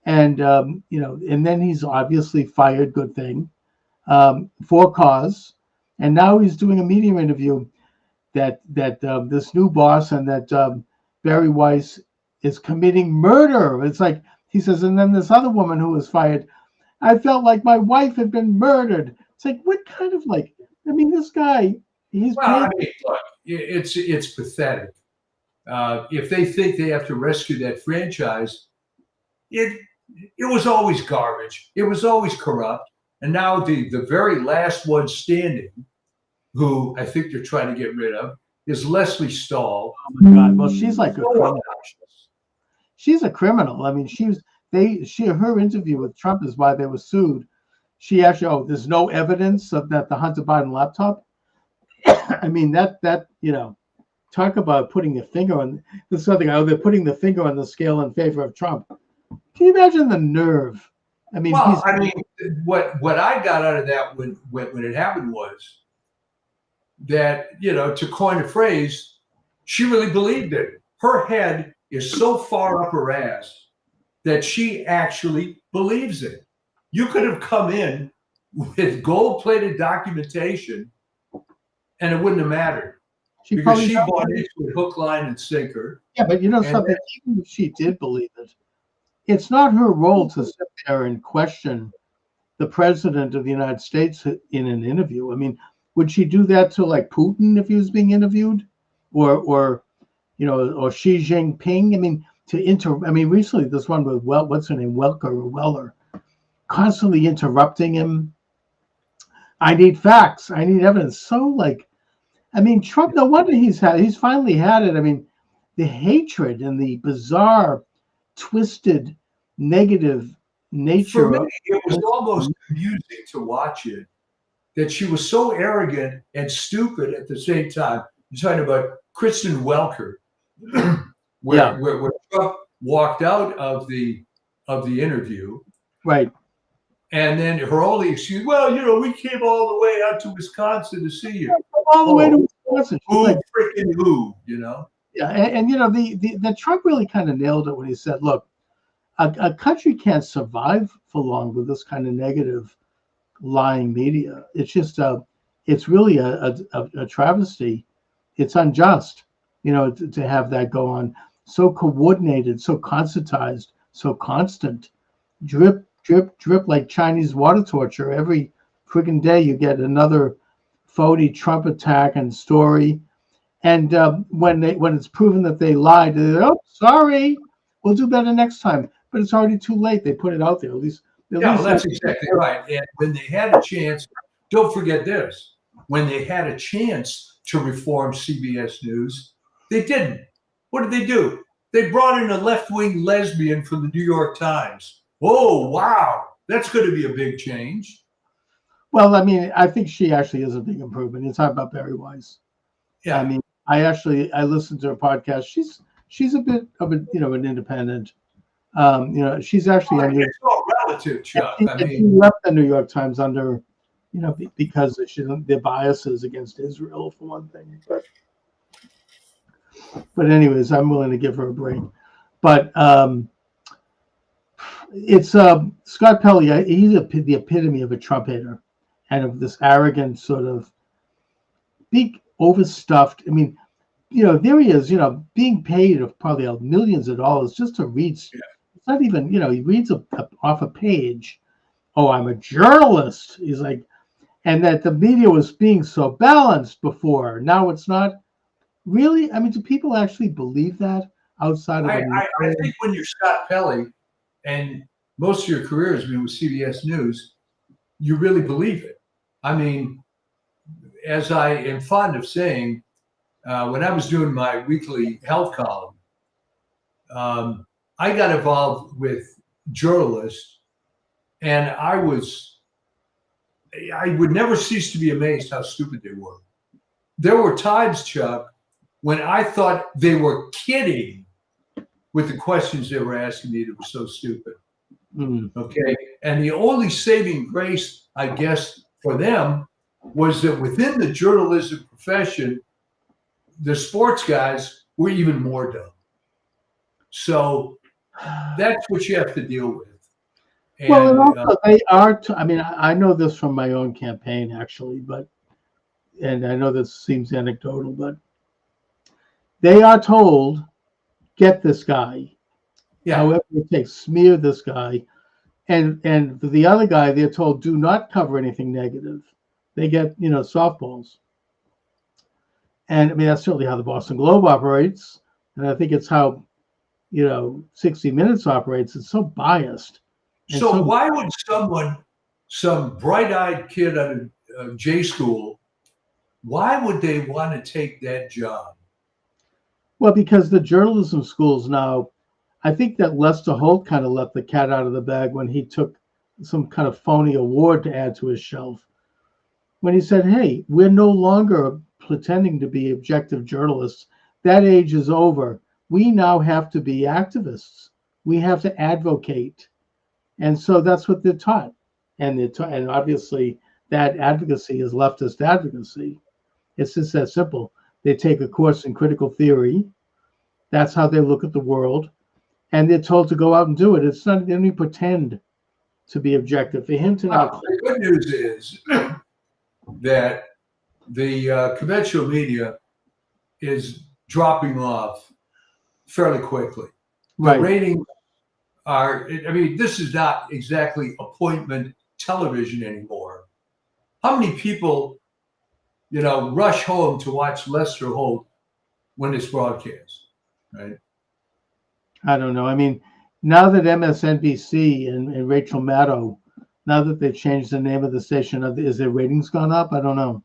and and then he's obviously fired. Good thing, for cause, and now he's doing a media interview that this new boss and that Barry Weiss is committing murder. It's like he says, and then this other woman who was fired, I felt like my wife had been murdered. It's like, what kind of this guy, he's look, it's pathetic. If they think they have to rescue that franchise, it was always garbage. It was always corrupt. And now the very last one standing, who I think they're trying to get rid of, is Leslie Stahl. Oh my God! Well, she's like a criminal. She's a criminal. I mean, her interview with Trump is why they were sued. She actually, there's no evidence of that the Hunter Biden laptop. I mean, that talk about putting the finger on this other guy. They're putting the finger on the scale in favor of Trump. Can you imagine the nerve? I mean, what I got out of that when it happened was that, to coin a phrase, she really believed it. Her head is so far up her ass that she actually believes it. You could have come in with gold-plated documentation and it wouldn't have mattered. Because she bought into it hook, line, and sinker. Yeah, but something, even if she did believe it, it's not her role to sit there and question the president of the United States in an interview. I mean, would she do that to like Putin if he was being interviewed, or Xi Jinping? I mean, recently this one with what's her name, Weller, constantly interrupting him. I need facts. I need evidence. So Trump. No wonder he's finally had it. I mean, the hatred and the bizarre, twisted, negative nature. For me, it was almost amusing to watch it. That she was so arrogant and stupid at the same time. You're talking about Kristen Welker, where Trump walked out of the interview, right? And then her only excuse, we came all the way out to Wisconsin to see you. All the way to Wisconsin. Who freaking who? Yeah, and the Trump really kind of nailed it when he said, "Look, a country can't survive for long with this kind of negative, lying media. It's just it's really a travesty. It's unjust, to have that go on, so coordinated, so concertized, so constant, drip, drip, drip, like Chinese water torture. Every friggin' day you get another phony Trump attack and story." And when it's proven that they lied, oh, sorry, we'll do better next time. But it's already too late. They put it out there. At least Yeah, well, that's exactly right. And when they had a chance, don't forget this: when they had a chance to reform CBS News, they didn't. What did they do? They brought in a left-wing lesbian from the New York Times. Oh, wow, that's going to be a big change. Well, I mean, I think she actually is a big improvement. You're talking about Barry Weiss. Yeah. I mean, I listened to her podcast. She's a bit of an independent. She's actually on it's all relative, Chuck. she left the New York Times under, because their biases against Israel for one thing. But anyways, I'm willing to give her a break. But it's Scott Pelley. He's the epitome of a Trump hater, and of this arrogant sort of big overstuffed. I mean, there he is, being paid of probably millions of dollars just to read. Yeah. It's not even, he reads off a page. Oh, I'm a journalist. He's like, and that the media was being so balanced before. Now it's not. Really? I mean, do people actually believe that outside of? I think when you're Scott Pelley, and most of your career has been with CBS News, you really believe it. I mean, as I am fond of saying, when I was doing my weekly health column, I got involved with journalists, and I would never cease to be amazed how stupid they were. There were times, Chuck, when I thought they were kidding with the questions they were asking me that were so stupid. Okay. And the only saving grace, I guess, for them was that within the journalism profession, the sports guys were even more dumb. So that's what you have to deal with. And, well, and also they are. I mean, I know this from my own campaign, actually, and I know this seems anecdotal, but they are told, get this guy. Yeah. However it takes, smear this guy. And the other guy, they're told, do not cover anything negative. They get, softballs. And I mean, that's certainly how the Boston Globe operates. And I think it's how, 60 Minutes operates. It's so biased. So why would some bright-eyed kid at a J school, why would they want to take that job? Well, because the journalism schools now, I think that Lester Holt kind of let the cat out of the bag when he took some kind of phony award to add to his shelf. When he said, hey, we're no longer pretending to be objective journalists. That age is over. We now have to be activists. We have to advocate. And so that's what they're taught. And obviously that advocacy is leftist advocacy. It's just that simple. They take a course in critical theory. That's how they look at the world. And they're told to go out and do it. It's not, they don't even pretend to be objective. For him to not. The good news is that the conventional media is dropping off fairly quickly. Right. The ratings are, I mean, this is not exactly appointment television anymore. How many people, rush home to watch Lester Holt when it's broadcast, right? I don't know. I mean, now that MSNBC and Rachel Maddow, now that they've changed the name of the station, is their ratings gone up? I don't know.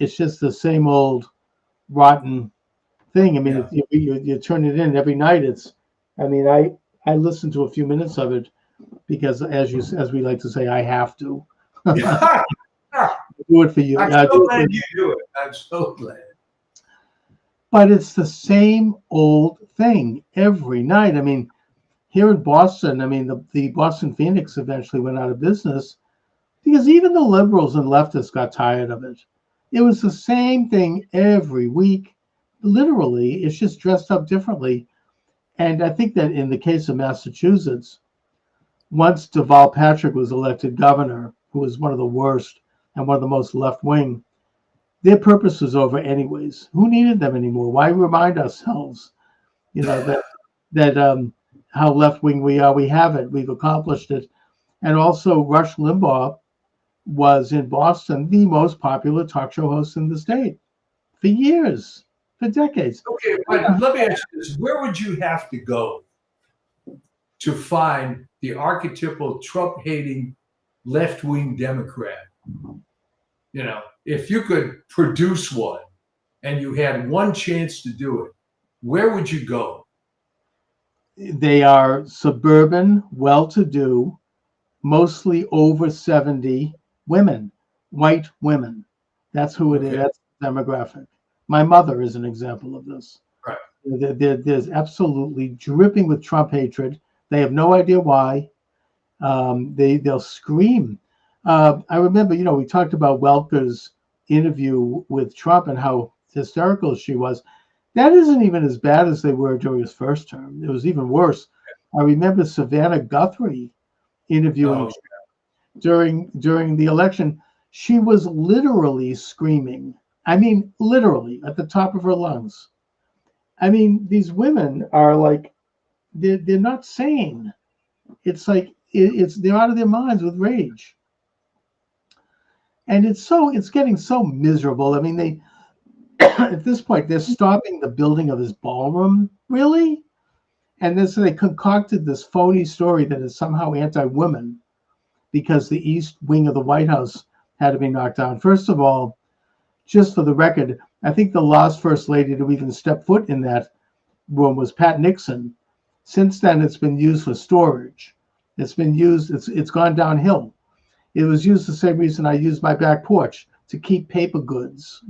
It's just the same old rotten thing. I mean, you turn it in every night. I listened to a few minutes of it because, as we like to say, I have to. Do it for you. I'm so glad you do it. I'm so glad. But it's the same old thing every night. I mean, here in Boston, the Boston Phoenix eventually went out of business because even the liberals and leftists got tired of it. It was the same thing every week. literally, it's just dressed up differently. And I think that in the case of Massachusetts, once Deval Patrick was elected governor, who was one of the worst and one of the most left wing, their purpose was over anyways. Who needed them anymore? Why remind ourselves, that how left wing we are? We have it. We've accomplished it. And also, Rush Limbaugh was in Boston the most popular talk show host in the state for years, for decades. Okay, but let me ask you this: where would you have to go to find the archetypal Trump-hating left-wing Democrat? If you could produce one and you had one chance to do it, where would you go? They are suburban, well-to-do, mostly over 70 women, white women. That's who it is. That's the demographic. My mother is an example of this. Right. There's absolutely dripping with Trump hatred. They have no idea why. They'll scream. I remember, we talked about Welker's interview with Trump and how hysterical she was. That isn't even as bad as they were during his first term. It was even worse. I remember Savannah Guthrie interviewing during the election. She was literally screaming. I mean, literally at the top of her lungs. I mean, these women are like, they're not sane. It's like they're out of their minds with rage. And it's getting so miserable. I mean, they at this point they're stopping the building of this ballroom. Really? And then so they concocted this phony story that is somehow anti-women because the east wing of the White House had to be knocked down. First of all, just for the record, I think the last first lady to even step foot in that room was Pat Nixon. Since then, it's been used for storage. It's been used. It's gone downhill. It was used the same reason I use my back porch, to keep paper goods,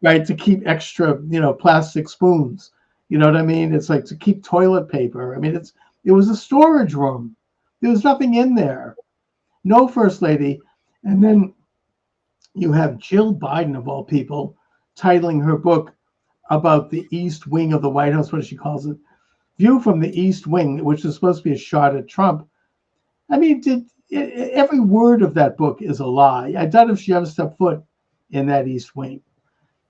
right? To keep extra, plastic spoons. You know what I mean? It's like to keep toilet paper. I mean, it was a storage room. There was nothing in there. No first lady. And then you have Jill Biden, of all people, titling her book about the East Wing of the White House. What she calls it? View from the East Wing, which is supposed to be a shot at Trump. I mean, every word of that book is a lie. I doubt if she ever stepped foot in that East Wing.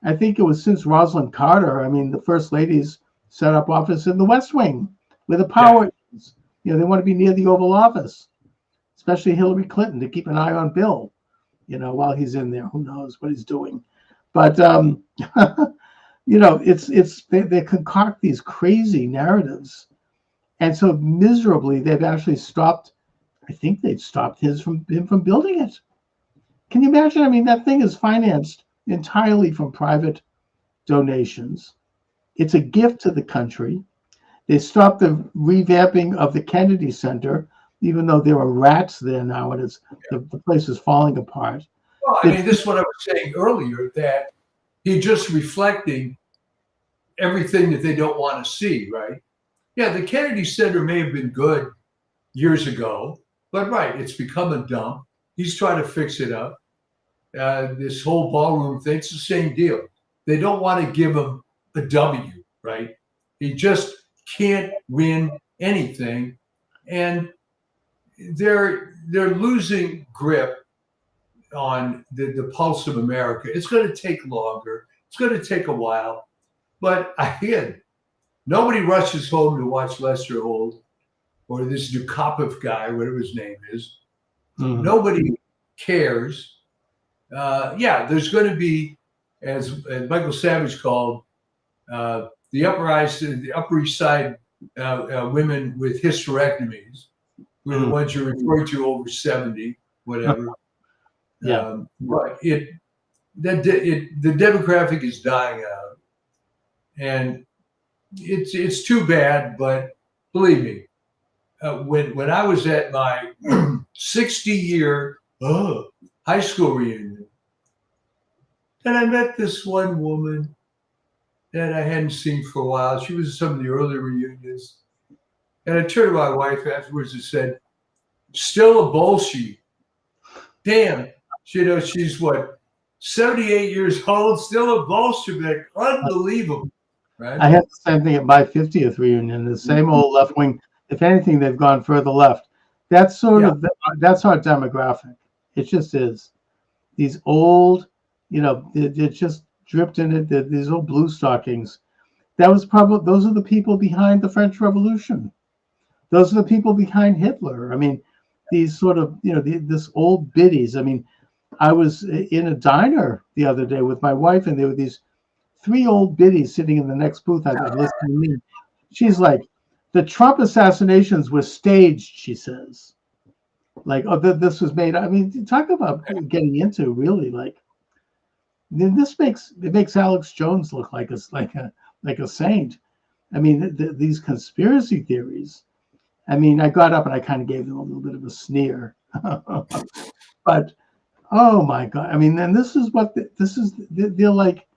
I think it was since Rosalind Carter. I mean, the first ladies set up office in the West Wing, where the power is. They want to be near the Oval Office, especially Hillary Clinton, to keep an eye on Bill, while he's in there. Who knows what he's doing? But they concoct these crazy narratives, and so miserably they've actually stopped. I think they've stopped him from building it. Can you imagine? I mean, that thing is financed entirely from private donations. It's a gift to the country. They stopped the revamping of the Kennedy Center, even though there are rats there now, and the place is falling apart. Well, I mean, this is what I was saying earlier, that he's just reflecting everything that they don't want to see, right? Yeah, the Kennedy Center may have been good years ago, but it's become a dump. He's trying to fix it up. This whole ballroom thing, it's the same deal. They don't want to give him a W, right? He just can't win anything, and they're losing grip on the pulse of America. It's going to take longer. It's going to take a while, but again, nobody rushes home to watch Lester Holt or this Dukakov guy, whatever his name is. Mm-hmm. Nobody cares. There's going to be, as Michael Savage called, the Upper East Side women with hysterectomies, were the ones you're referring to over 70, whatever. But the demographic is dying out, and it's too bad. But believe me, when I was at my 60-year high school reunion, and I met this one woman that I hadn't seen for a while. She was at some of the early reunions. And I turned to my wife afterwards and said, "Still a Bolshevik. Damn, she's what, 78 years old, still a Bolshevik. Unbelievable, right? I had the same thing at my 50th reunion. The same old left wing. If anything, they've gone further left. That's that's our demographic. It just is. These old, they're just dripped in it. These old blue stockings. Those are the people behind the French Revolution. Those are the people behind Hitler. I mean, these sort of, this old biddies. I mean, I was in a diner the other day with my wife, and there were these 3 old biddies sitting in the next booth. I'd listen to me. She's like, the Trump assassinations were staged, she says. Like, oh, this was made. I mean, talk about getting into really like. This makes Alex Jones look like a saint. I mean, these conspiracy theories. I mean, I got up and I kind of gave them a little bit of a sneer, but oh my God! I mean, then this is they're like,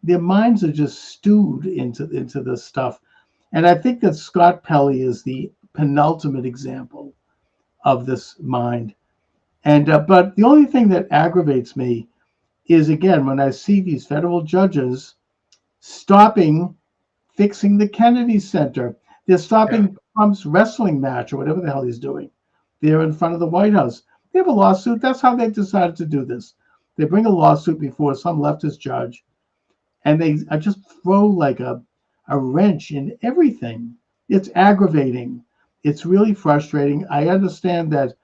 their minds are just stewed into this stuff, and I think that Scott Pelley is the penultimate example of this mind. And but the only thing that aggravates me is, again, when I see these federal judges stopping fixing the Kennedy Center. They're stopping Trump's wrestling match or whatever the hell he's doing. They're in front of the White House. They have a lawsuit. That's how they've decided to do this. They bring a lawsuit before some leftist judge, and they just throw like a wrench in everything. It's aggravating. It's really frustrating. I understand that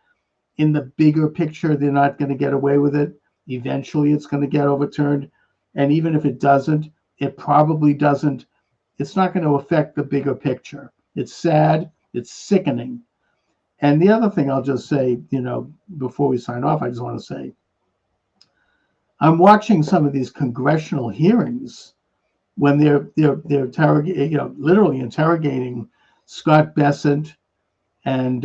in the bigger picture, they're not going to get away with it. Eventually, it's going to get overturned. And even if it doesn't, it probably doesn't. It's not going to affect the bigger picture. It's sad. It's sickening. And the other thing I'll just say, before we sign off, I just want to say, I'm watching some of these congressional hearings when they're literally interrogating Scott Bessent and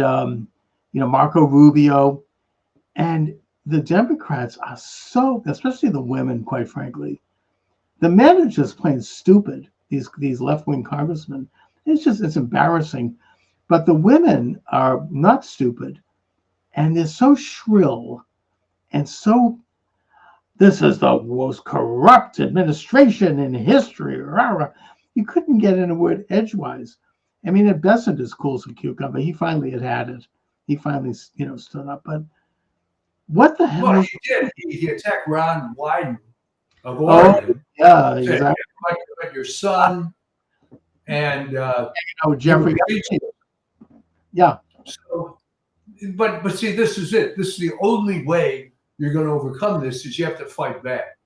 Marco Rubio, and the Democrats are so, especially the women, quite frankly, the men are just plain stupid. These left-wing congressmen, it's embarrassing. But the women are not stupid, and they're so shrill and so, this is the most corrupt administration in history. Rah, rah. You couldn't get in a word edgewise. I mean, at Bessent is cool as a cucumber. He finally had it. He finally, stood up. But what the hell? Well, he did. He attacked Ron Wyden of Oregon. Yeah, exactly. But your son and Jeffrey. Yeah. So, but see, this is it. This is the only way you're going to overcome this, is you have to fight back.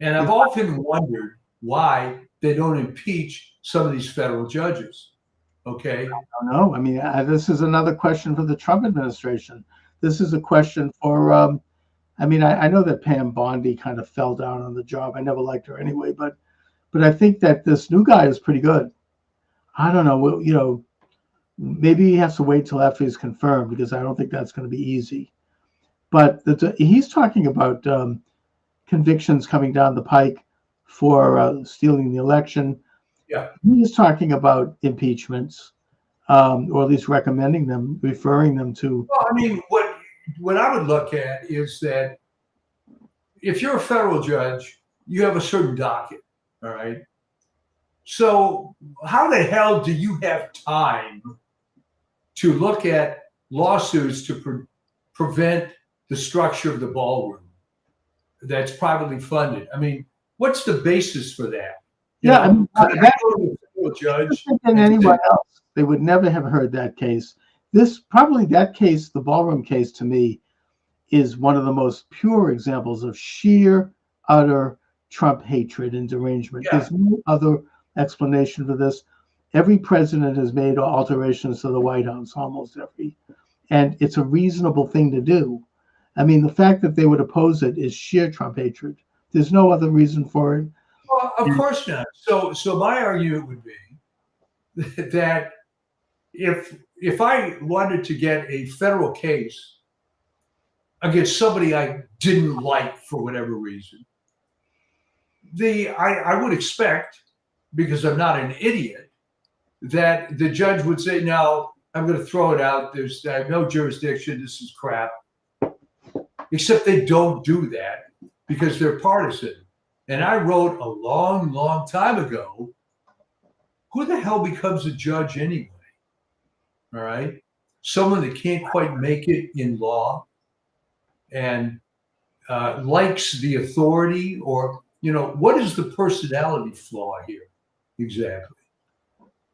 And I've often wondered why they don't impeach some of these federal judges. Okay. I don't know. I mean, this is another question for the Trump administration. This is a question for, I know that Pam Bondi kind of fell down on the job. I never liked her anyway, but I think that this new guy is pretty good. I don't know. Maybe he has to wait till after he's confirmed, because I don't think that's going to be easy. But he's talking about convictions coming down the pike for stealing the election. Yeah, he's talking about impeachments, or at least recommending them, referring them to. Well, I mean, what I would look at is that if you're a federal judge, you have a certain docket, all right? So how the hell do you have time to look at lawsuits to prevent the structure of the ballroom that's privately funded? I mean, what's the basis for that? Judge than anyone else, they would never have heard that case. That case, the ballroom case, to me, is one of the most pure examples of sheer, utter Trump hatred and derangement. Yeah. There's no other explanation for this. Every president has made alterations to the White House, almost every, and it's a reasonable thing to do. I mean, the fact that they would oppose it is sheer Trump hatred. There's no other reason for it. Well, of course not. So my argument would be that if I wanted to get a federal case against somebody I didn't like for whatever reason, I would expect, because I'm not an idiot, that the judge would say, no, I'm going to throw it out. I have no jurisdiction. This is crap. Except they don't do that. because they're partisan. And I wrote a long, long time ago, who the hell becomes a judge anyway? All right. Someone that can't quite make it in law and likes the authority, or, what is the personality flaw here exactly?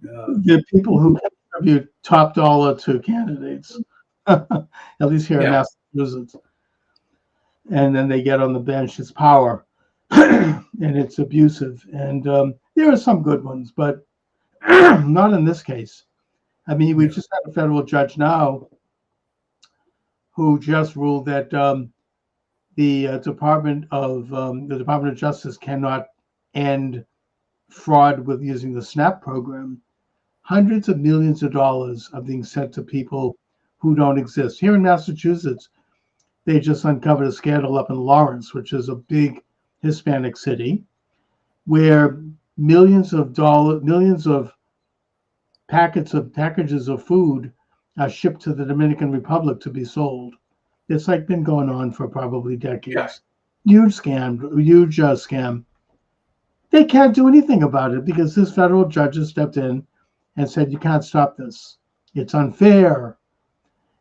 The people who contribute top dollar to candidates, at least here in Massachusetts, and then they get on the bench. It's power, and it's abusive. And there are some good ones, but not in this case. I mean, we just had a federal judge now who just ruled that the Department of Justice cannot end fraud with using the SNAP program. Hundreds of millions of dollars are being sent to people who don't exist. Here in Massachusetts, they just uncovered a scandal up in Lawrence, which is a big Hispanic city, where millions of packages of food are shipped to the Dominican Republic to be sold. It's like been going on for probably decades. Huge scam. They can't do anything about it because this federal judge has stepped in and said, you can't stop this. It's unfair.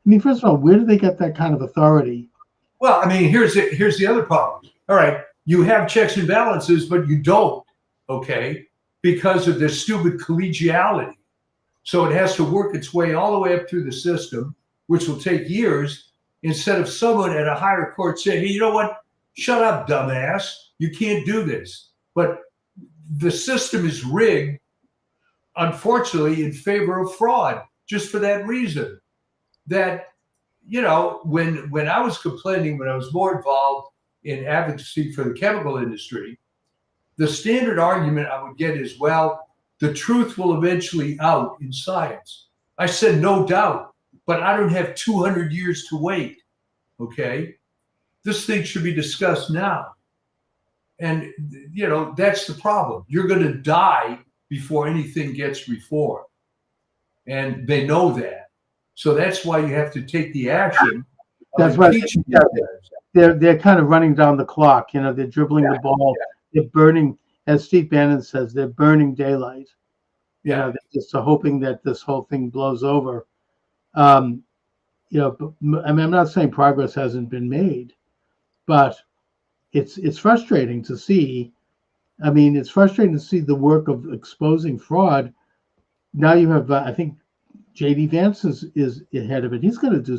I mean, first of all, where do they get that kind of authority? Well, I mean, here's the other problem. All right, you have checks and balances, but you don't, okay, because of this stupid collegiality. So it has to work its way all the way up through the system, which will take years, instead of someone at a higher court saying, hey, you know what? Shut up, dumbass. You can't do this. But the system is rigged, unfortunately, in favor of fraud, just for that reason. That, when I was complaining, when I was more involved in advocacy for the chemical industry, the standard argument I would get is, well, the truth will eventually out in science. I said, no doubt, but I don't have 200 years to wait, okay? This thing should be discussed now. And, that's the problem. You're going to die before anything gets reformed. And they know that. So that's why you have to take the action. That's why they're kind of running down the clock. They're dribbling the ball. They're burning, as Steve Bannon says, they're burning daylight. They're just hoping that this whole thing blows over. I'm not saying progress hasn't been made, but it's frustrating to see. I mean, it's frustrating to see the work of exposing fraud. Now you have, I think, J.D. Vance is ahead of it. He's going to do.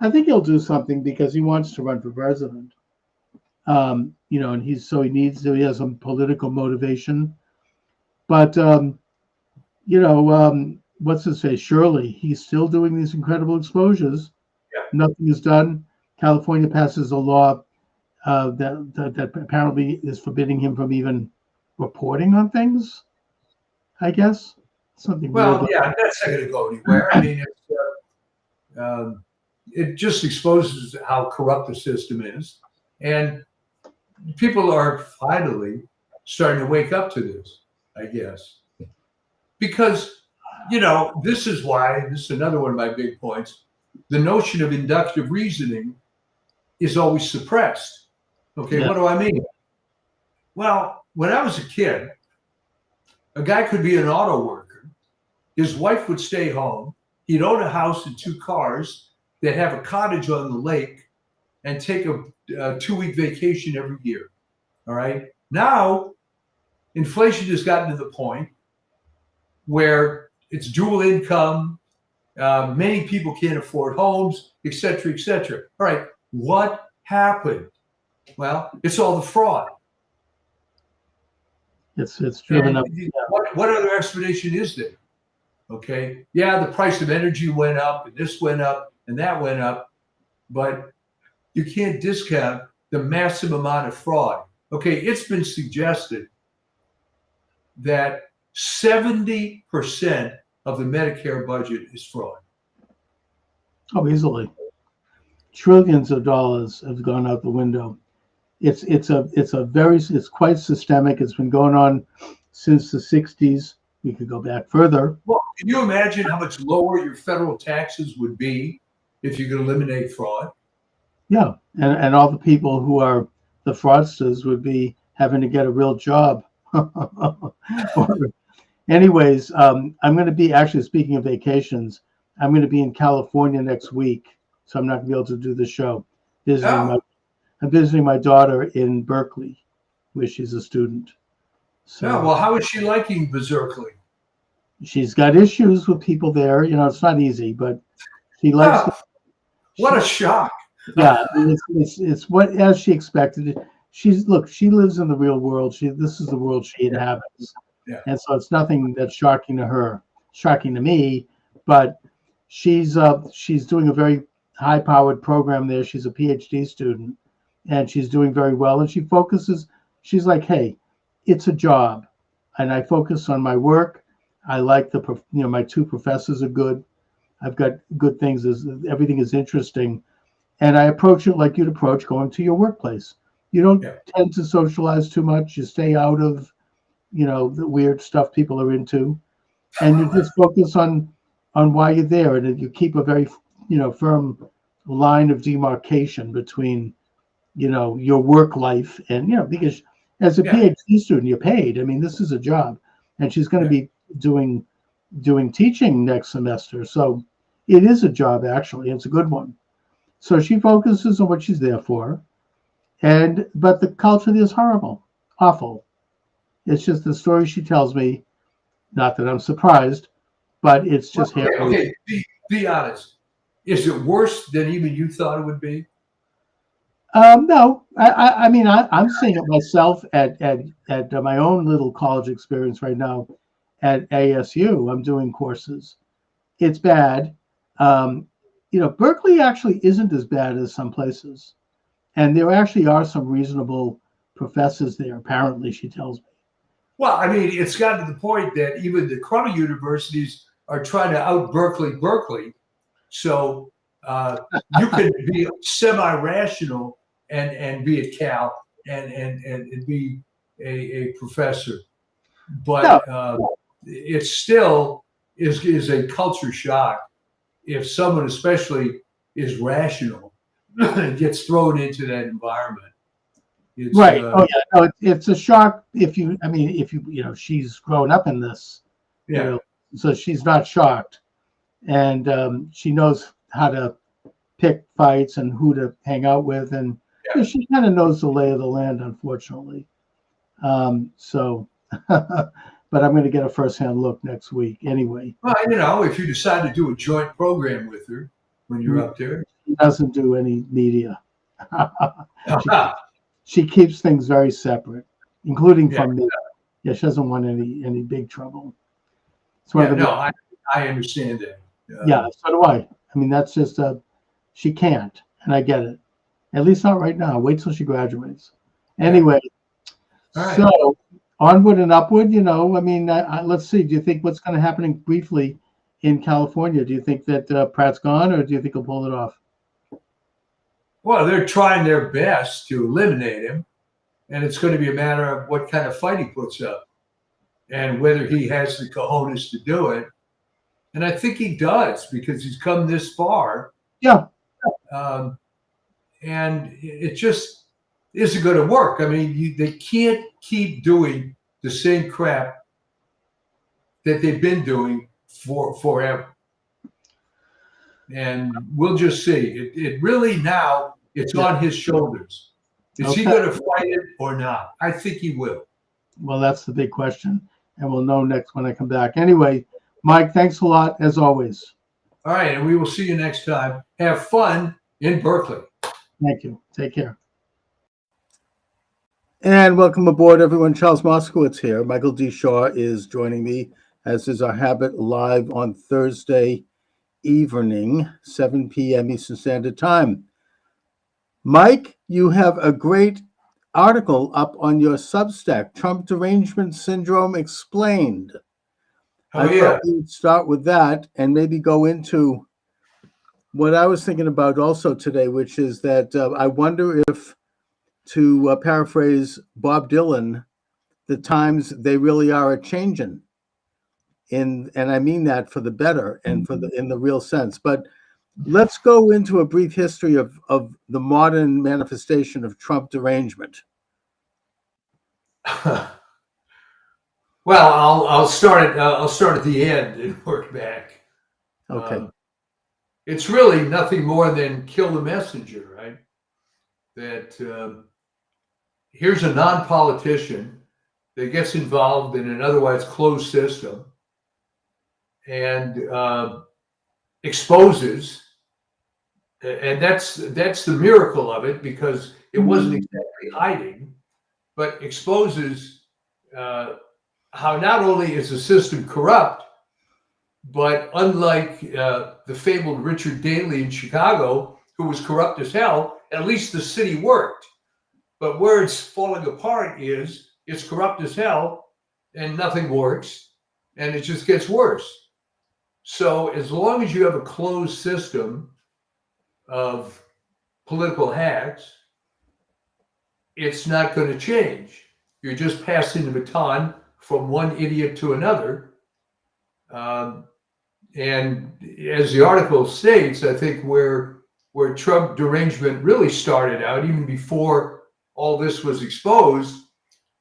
I think he'll do something because he wants to run for president. And he has some political motivation. But what's his face? Shirley, he's still doing these incredible exposures. Nothing is done. California passes a law that apparently is forbidding him from even reporting on things, I guess. Something. Well, that's not going to go anywhere. I mean, it just exposes how corrupt the system is. And people are finally starting to wake up to this, I guess. Because, this is another one of my big points. The notion of inductive reasoning is always suppressed. Okay, What do I mean? Well, when I was a kid, a guy could be an auto worker. His wife would stay home. He'd own a house and 2 cars. They'd have a cottage on the lake and take a 2-week vacation every year. All right. Now, inflation has gotten to the point where it's dual income. Many people can't afford homes, et cetera, et cetera. All right. What happened? Well, it's all the fraud. It's driven up. What other explanation is there? Okay. Yeah, the price of energy went up, and this went up, and that went up, but you can't discount the massive amount of fraud. Okay, it's been suggested that 70% of the Medicare budget is fraud. Oh, easily. Trillions of dollars have gone out the window. It's quite systemic. It's been going on since the 60s. We could go back further. Well, can you imagine how much lower your federal taxes would be if you could eliminate fraud? Yeah, and all the people who are the fraudsters would be having to get a real job. Anyways, I'm going to be actually, speaking of vacations, I'm going to be in California next week, so I'm not going to be able to do the show. Oh, I'm visiting my daughter in Berkeley, where she's a student. yeah. So Well, how is she liking Berserkly? she's got issues with people there. It's not easy, but she likes. Oh, what a shock! Yeah, it's what, as she expected. She lives in the real world. This is the world she Yeah, inhabits, yeah, and so it's nothing that's shocking to her. Shocking to me, but she's doing a very high-powered program there. She's a PhD student, and she's doing very well. And she focuses. She's like, hey, it's a job, and I focus on my work. I like my two professors are good. I've got good things. Everything is interesting, and I approach it like you'd approach going to your workplace. You don't yeah. tend to socialize too much. You stay out of, the weird stuff people are into, and you just focus on why you're there, and you keep a very, firm line of demarcation between, your work life and, because as a Yeah, PhD student, you're paid. I mean, this is a job, and she's going to yeah. be doing teaching next semester, so it is a job actually. It's a good one. So she focuses on what she's there for. But the culture is horrible, awful. It's just the story she tells me, not that I'm surprised, but it's Well, just okay, hair. okay. Be honest. Is it worse than even you thought it would be? No, I mean, I'm seeing it myself at my own little college experience right now at ASU. I'm doing courses. It's bad. Um, Berkeley actually isn't as bad as some places. And there actually are some reasonable professors there, apparently, she tells me. Well, I mean, it's gotten to the point that even the crummy universities are trying to out Berkeley. So you can be semi-rational and be at Cal and be a professor, No, but it still is a culture shock if someone, especially, is rational and gets thrown into that environment. It's right. Oh, yeah. No, it's a shock she's grown up in this, you yeah, know, so she's not shocked. And she knows how to pick fights and who to hang out with. And yeah. she kind of knows the lay of the land, unfortunately. So, but I'm going to get a firsthand look next week anyway. Well, if you decide to do a joint program with her when you're up there, She doesn't do any media. she, she keeps things very separate, including yeah, from me. Yeah, she doesn't want any big trouble. It's one yeah. of the No, I understand that. Yeah, so do I. I mean, that's just she can't, and I get it. At least not right now. Wait till she graduates. Yeah. Anyway, All right. so onward and upward. I mean, let's see. Do you think what's going to happen briefly in California? Do you think that Pratt's gone, or do you think he'll pull it off? Well, they're trying their best to eliminate him, and it's going to be a matter of what kind of fight he puts up and whether he has the cojones to do it. And I think he does because he's come this far. Yeah. Um, and it just isn't going to work. I mean, they can't keep doing the same crap that they've been doing forever. And we'll just see. It really now it's on his shoulders. Is he going to fight it or not? I think he will. Well, that's the big question, and we'll know next when I come back. Anyway, Mike, thanks a lot as always. All right, and we will see you next time. Have fun in Berkeley. Thank you. Take care. And welcome aboard, everyone. Charles Moscowitz here. Michael D. Shaw is joining me, as is our habit, live on Thursday evening, 7 p.m. Eastern Standard Time. Mike, you have a great article up on your Substack, Trump Derangement Syndrome Explained. Oh, yeah. I thought we'd start with that and maybe go into what I was thinking about also today, which is that I wonder if, to paraphrase Bob Dylan, the times they really are a changin'. And I mean that for the better and in the real sense. But Let's go into a brief history of the modern manifestation of Trump derangement. Well, I'll start at the end and work back. Okay. It's really nothing more than kill the messenger, right? That here's a non-politician that gets involved in an otherwise closed system and exposes, and that's the miracle of it, because it wasn't exactly hiding, but exposes how not only is the system corrupt, but unlike the fabled Richard Daley in Chicago, who was corrupt as hell, at least the city worked. But where it's falling apart is it's corrupt as hell and nothing works, and it just gets worse. So as long as you have a closed system of political hacks, it's not going to change. You're just passing the baton from one idiot to another. And as the article states, I think where Trump derangement really started out, even before all this was exposed,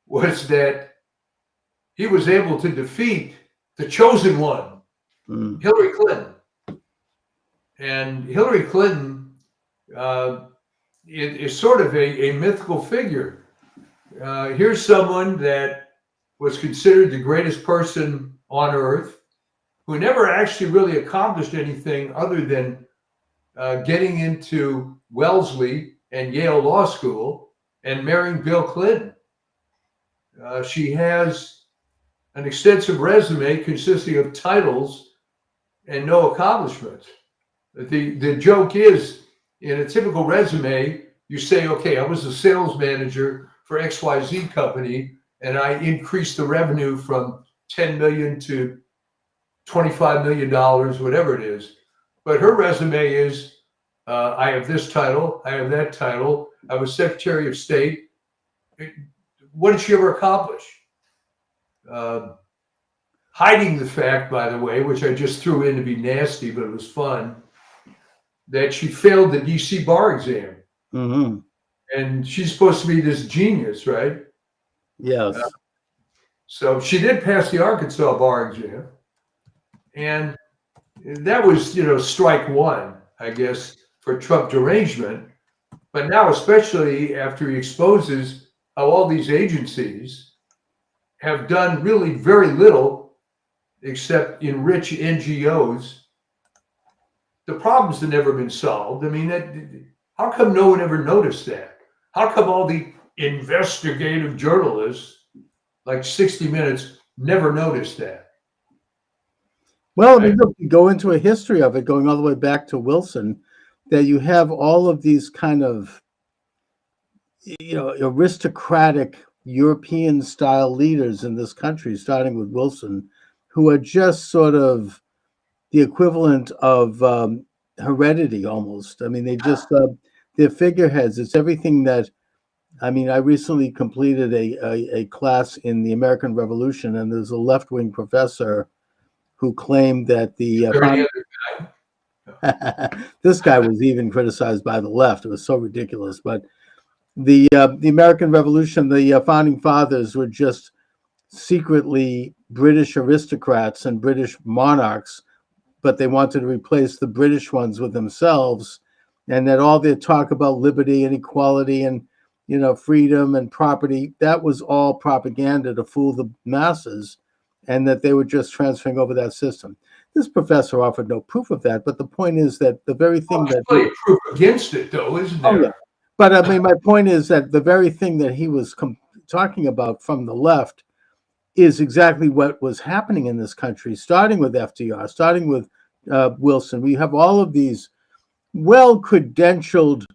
was that he was able to defeat the chosen one, Hillary Clinton. And Hillary Clinton is sort of a mythical figure. Here's someone that was considered the greatest person on earth, who never actually really accomplished anything other than getting into Wellesley and Yale Law School and marrying Bill Clinton. She has an extensive resume consisting of titles and no accomplishments. The joke is, in a typical resume, you say, okay, I was a sales manager for XYZ company, and I increased the revenue from 10 million to $25 million, whatever it is. But her resume is, I have this title, I have that title, I was Secretary of State. What did she ever accomplish? Hiding the fact, by the way, which I just threw in to be nasty, but it was fun, that she failed the DC bar exam. Mm-hmm. And she's supposed to be this genius, right? Yes. So she did pass the Arkansas bar exam. And that was, strike one, I guess, for Trump derangement. But now, especially after he exposes how all these agencies have done really very little except enrich NGOs, the problems have never been solved. I mean, how come no one ever noticed that? How come all the investigative journalists, like 60 Minutes, never noticed that? Well, I mean, look, you go into a history of it, going all the way back to Wilson, that you have all of these kind of, aristocratic European-style leaders in this country, starting with Wilson, who are just sort of the equivalent of heredity almost. I mean, they're figureheads. It's everything that, I mean, I recently completed a class in the American Revolution, and there's a left-wing professor who claimed that this guy was even criticized by the left. It was so ridiculous. But the American Revolution, the founding fathers were just secretly British aristocrats and British monarchs, but they wanted to replace the British ones with themselves, and that all their talk about liberty and equality and freedom and property, that was all propaganda to fool the masses, and that they were just transferring over that system. This professor offered no proof of that, but the point is that the very thing that proof against it, though, isn't there? Oh, yeah. But I mean, my point is that the very thing that he was talking about from the left is exactly what was happening in this country, starting with FDR, starting with Wilson. We have all of these well-credentialed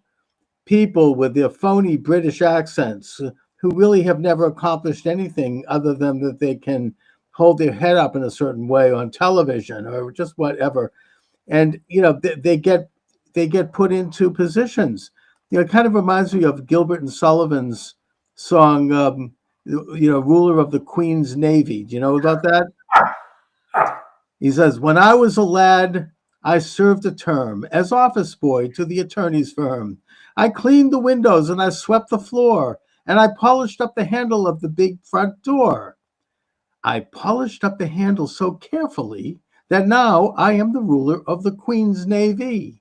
people with their phony British accents who really have never accomplished anything other than that they can hold their head up in a certain way on television or just whatever. And, they get put into positions. It kind of reminds me of Gilbert and Sullivan's song, Ruler of the Queen's Navy. Do you know about that? He says, when I was a lad, I served a term as office boy to the attorney's firm. I cleaned the windows and I swept the floor, and I polished up the handle of the big front door. I polished up the handle so carefully that now I am the ruler of the Queen's Navy.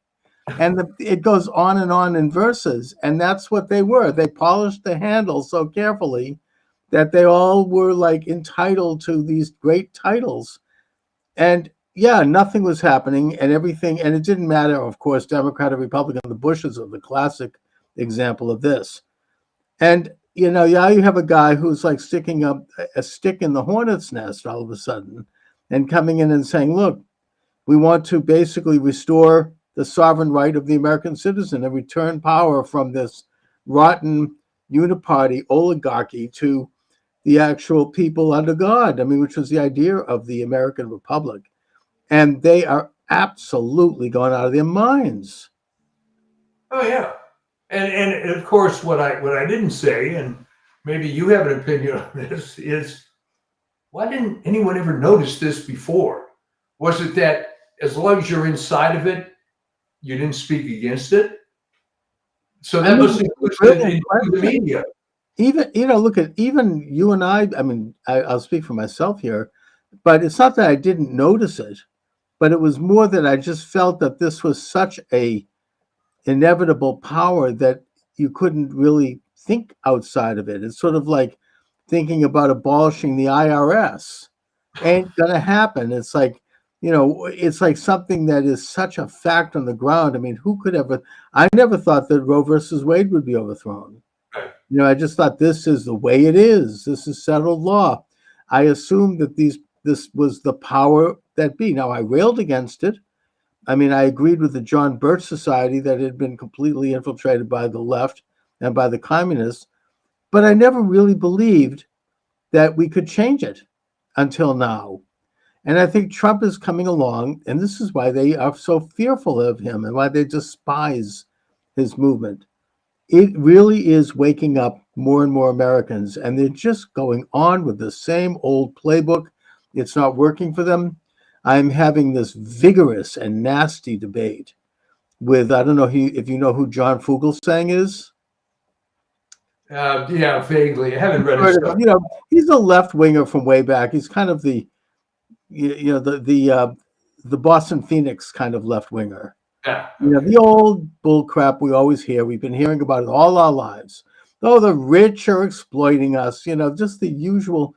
And it goes on and on in verses, and that's what they were. They polished the handle so carefully that they all were like entitled to these great titles. And yeah, nothing was happening and everything, and it didn't matter, of course, Democrat or Republican. The Bushes are the classic example of this. And now you have a guy who's like sticking up a stick in the hornet's nest all of a sudden and coming in and saying, look, we want to basically restore the sovereign right of the American citizen and return power from this rotten uniparty oligarchy to the actual people under God. I mean, which was the idea of the American Republic. And they are absolutely gone out of their minds. Oh yeah, and of course, what I didn't say, and maybe you have an opinion on this, is why didn't anyone ever notice this before? Was it that as long as you're inside of it, you didn't speak against it? So that must include the media. Even, look at even you and I mean, I'll speak for myself here, but it's not that I didn't notice it, but it was more that I just felt that this was such a inevitable power that you couldn't really think outside of it. It's sort of like thinking about abolishing the IRS. Ain't gonna happen. It's like, it's like something that is such a fact on the ground. I mean, who could ever? I never thought that Roe versus Wade would be overthrown. Right. I just thought this is the way it is. This is settled law. I assumed that this was the power that be. Now, I railed against it. I mean, I agreed with the John Birch Society that it had been completely infiltrated by the left and by the communists, but I never really believed that we could change it until now. And I think Trump is coming along, and this is why they are so fearful of him and why they despise his movement. It really is waking up more and more Americans, and they're just going on with the same old playbook. It's not working for them. I'm having this vigorous and nasty debate with, I don't know if you know who John Fugelsang is. Yeah, vaguely. I haven't read his stuff. He's a left winger from way back. He's kind of the Boston Phoenix kind of left winger. Yeah. Okay. The old bull crap we always hear. We've been hearing about it all our lives. Oh, the rich are exploiting us. Just the usual.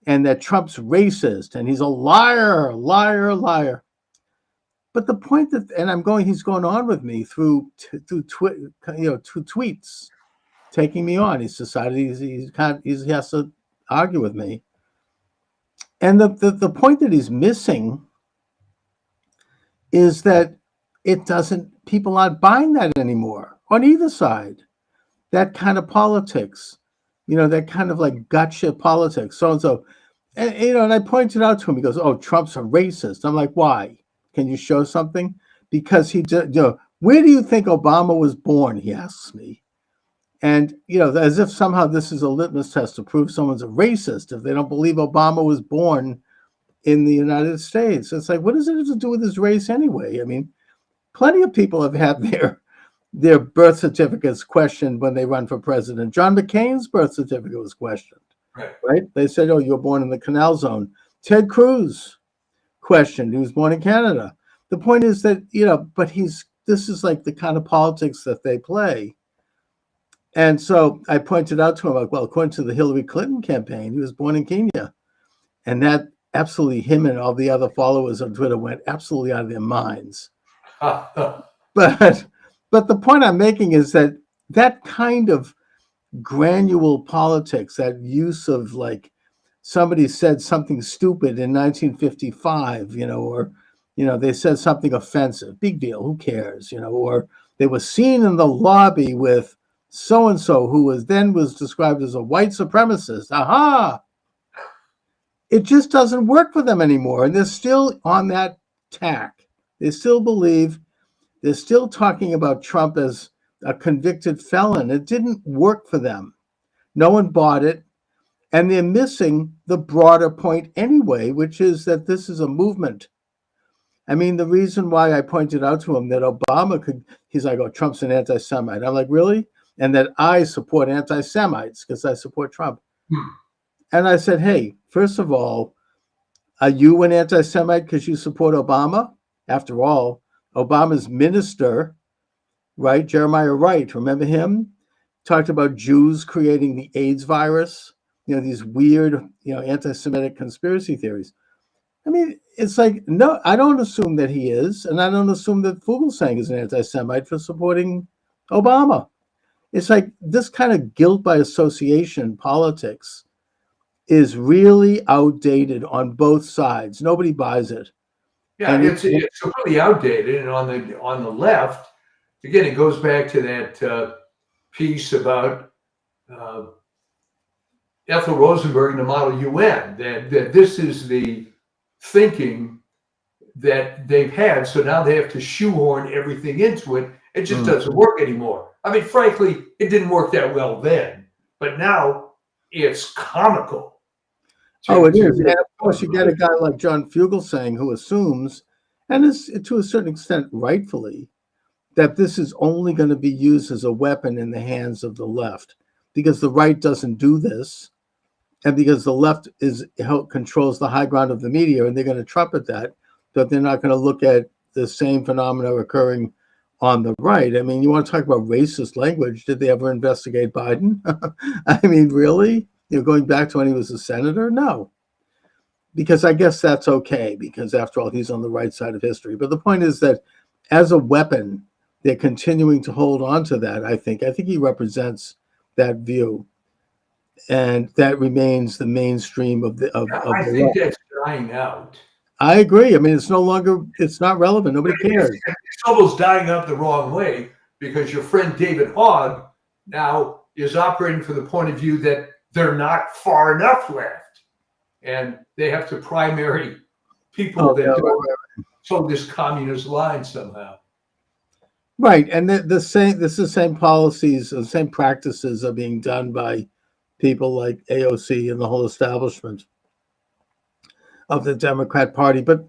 And that Trump's racist and he's a liar, liar, liar. But the point he's going on with me through tweets, taking me on. He's decided he has to argue with me. And the point that he's missing is that people aren't buying that anymore on either side. That kind of politics. That kind of like gotcha politics, so-and-so. And I pointed out to him, he goes, oh, Trump's a racist. I'm like, why? Can you show something? Because where do you think Obama was born? He asks me. And, as if somehow this is a litmus test to prove someone's a racist if they don't believe Obama was born in the United States. It's like, what does it have to do with his race anyway? I mean, plenty of people have had their birth certificates questioned when they run for president. John McCain's birth certificate was questioned, right? They said, oh, you were born in the Canal Zone. Ted Cruz questioned. He was born in Canada. The point is that, but this is like the kind of politics that they play. And so I pointed out to him, like, well, according to the Hillary Clinton campaign, he was born in Kenya. And that absolutely, him and all the other followers on Twitter went absolutely out of their minds. But the point I'm making is that kind of granule politics, that use of like somebody said something stupid in 1955, or they said something offensive, big deal, who cares, or they were seen in the lobby with so-and-so who was described as a white supremacist. Aha! It just doesn't work for them anymore. And they're still on that tack. They still believe. They're still talking about Trump as a convicted felon. It didn't work for them. No one bought it. And they're missing the broader point anyway, which is that this is a movement. I mean, the reason why I pointed out to him that Obama could, he's like, oh, Trump's an anti-Semite. I'm like, really? And that I support anti-Semites because I support Trump. Hmm. And I said, hey, first of all, are you an anti-Semite because you support Obama? After all, Obama's minister, right, Jeremiah Wright, remember him? Talked about Jews creating the AIDS virus, these weird, anti-Semitic conspiracy theories. I mean, it's like, no, I don't assume that he is, and I don't assume that Fugelsang is an anti-Semite for supporting Obama. It's like this kind of guilt by association politics is really outdated on both sides. Nobody buys it. Yeah, And it's completely outdated. And on the left, again, it goes back to that piece about Ethel Rosenberg and the Model UN. That this is the thinking that they've had. So now they have to shoehorn everything into it. It just doesn't work anymore. I mean, frankly, it didn't work that well then, but now it's comical. Oh, it is. And of course, you get a guy like John Fugelsang who assumes, and is to a certain extent rightfully, that this is only going to be used as a weapon in the hands of the left because the right doesn't do this, and because the left controls the high ground of the media, and they're going to trumpet that, but they're not going to look at the same phenomena occurring on the right. I mean, you want to talk about racist language? Did they ever investigate Biden? I mean, really? Going back to when he was a senator? No. Because I guess that's okay, because after all, he's on the right side of history. But the point is that as a weapon, they're continuing to hold on to that, I think. I think he represents that view. And that remains the mainstream of the I think that's dying out. I agree. I mean, it's not relevant. Nobody cares. It's almost dying out the wrong way because your friend David Hogg now is operating from the point of view that they're not far enough left. And they have to primary people that don't toe this communist line somehow. Right. And this is the same policies, the same practices are being done by people like AOC and the whole establishment of the Democrat Party. But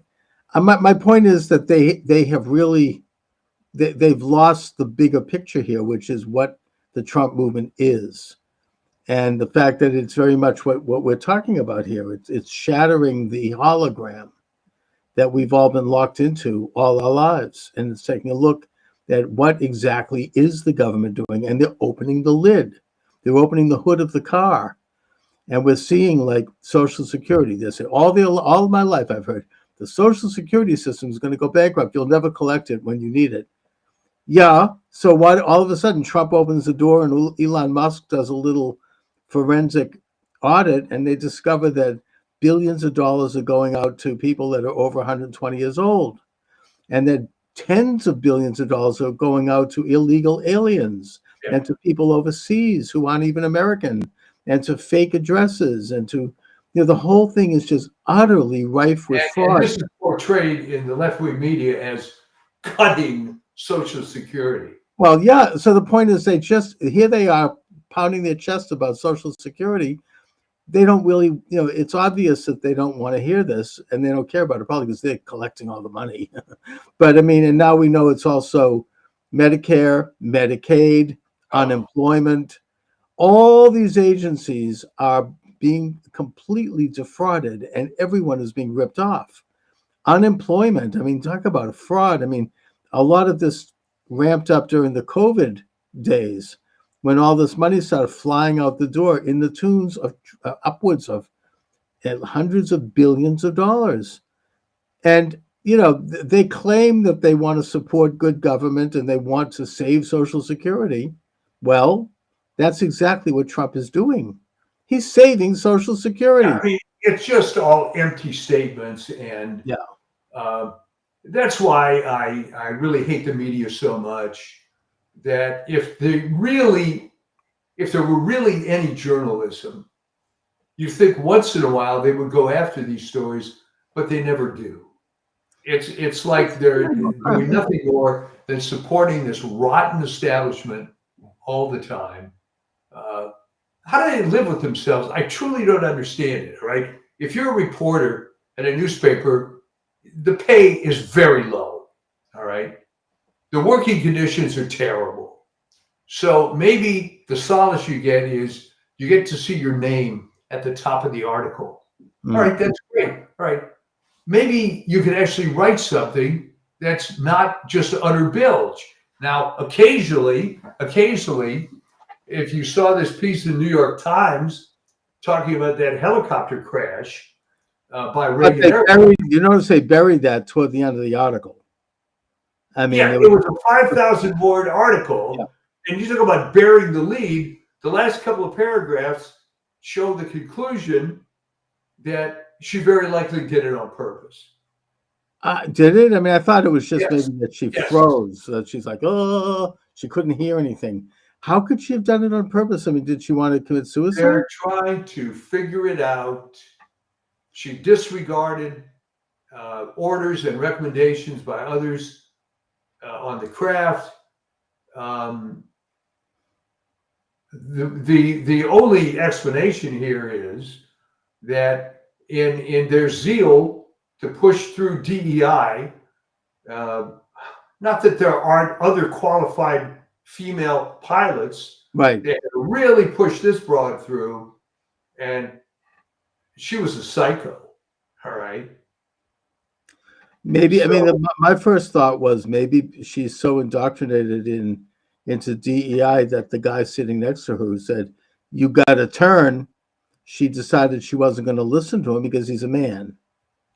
my point is that they have really, they've lost the bigger picture here, which is what the Trump movement is. And the fact that it's very much what we're talking about here. It's shattering the hologram that we've all been locked into all our lives. And it's taking a look at what exactly is the government doing. And they're opening the lid. They're opening the hood of the car. And we're seeing like Social Security. They say all of my life I've heard the Social Security system is going to go bankrupt. You'll never collect it when you need it. Yeah. So why all of a sudden Trump opens the door and Elon Musk does a little forensic audit and they discover that billions of dollars are going out to people that are over 120 years old, and that tens of billions of dollars are going out to illegal aliens and to people overseas who aren't even American, and to fake addresses, and to, the whole thing is just utterly rife with fraud. And this is portrayed in the left-wing media as cutting Social Security. Well, yeah. So the point is here they are pounding their chest about Social Security. They don't really, it's obvious that they don't want to hear this and they don't care about it, probably because they're collecting all the money. But I mean, and now we know it's also Medicare, Medicaid, unemployment. All these agencies are being completely defrauded and everyone is being ripped off. Unemployment, I mean, talk about a fraud. I mean, a lot of this ramped up during the COVID days when all this money started flying out the door in the tunes of upwards of hundreds of billions of dollars. And, they claim that they want to support good government and they want to save Social Security. Well, that's exactly what Trump is doing. He's saving Social Security. I mean, it's just all empty statements. And that's why I really hate the media so much. That if there were really any journalism, you think once in a while they would go after these stories, but they never do. It's like they're doing nothing more than supporting this rotten establishment all the time. How do they live with themselves? I truly don't understand it, right? If you're a reporter at a newspaper the pay is very low. All right. The working conditions are terrible. So maybe the solace you get is you get to see your name at the top of the article. All right, that's great. All right. Maybe you can actually write something that's not just utter bilge. Now, occasionally, if you saw this piece in the New York Times talking about that helicopter crash by But Reagan they Air Force. buried, you notice they buried that toward the end of the article. I mean, Yeah, it it was, was a 5,000 word yeah. article, and you talk about burying the lead. The last couple of paragraphs show the conclusion that she very likely did it on purpose. Did it? I mean, I thought it was just Yes, maybe that she yes. froze. That she's like, oh, she couldn't hear anything. How could she have done it on purpose? I mean, did she want to commit suicide? They're trying to figure it out. She disregarded orders and recommendations by others on the craft. The only explanation here is that in their zeal to push through DEI, not that there aren't other qualified female pilots, Right. they had to really push this broad through, and she was a psycho. All right. Maybe, I mean, So my first thought was maybe she's so indoctrinated into DEI that the guy sitting next to her who said, "You got to turn," she decided she wasn't going to listen to him because he's a man.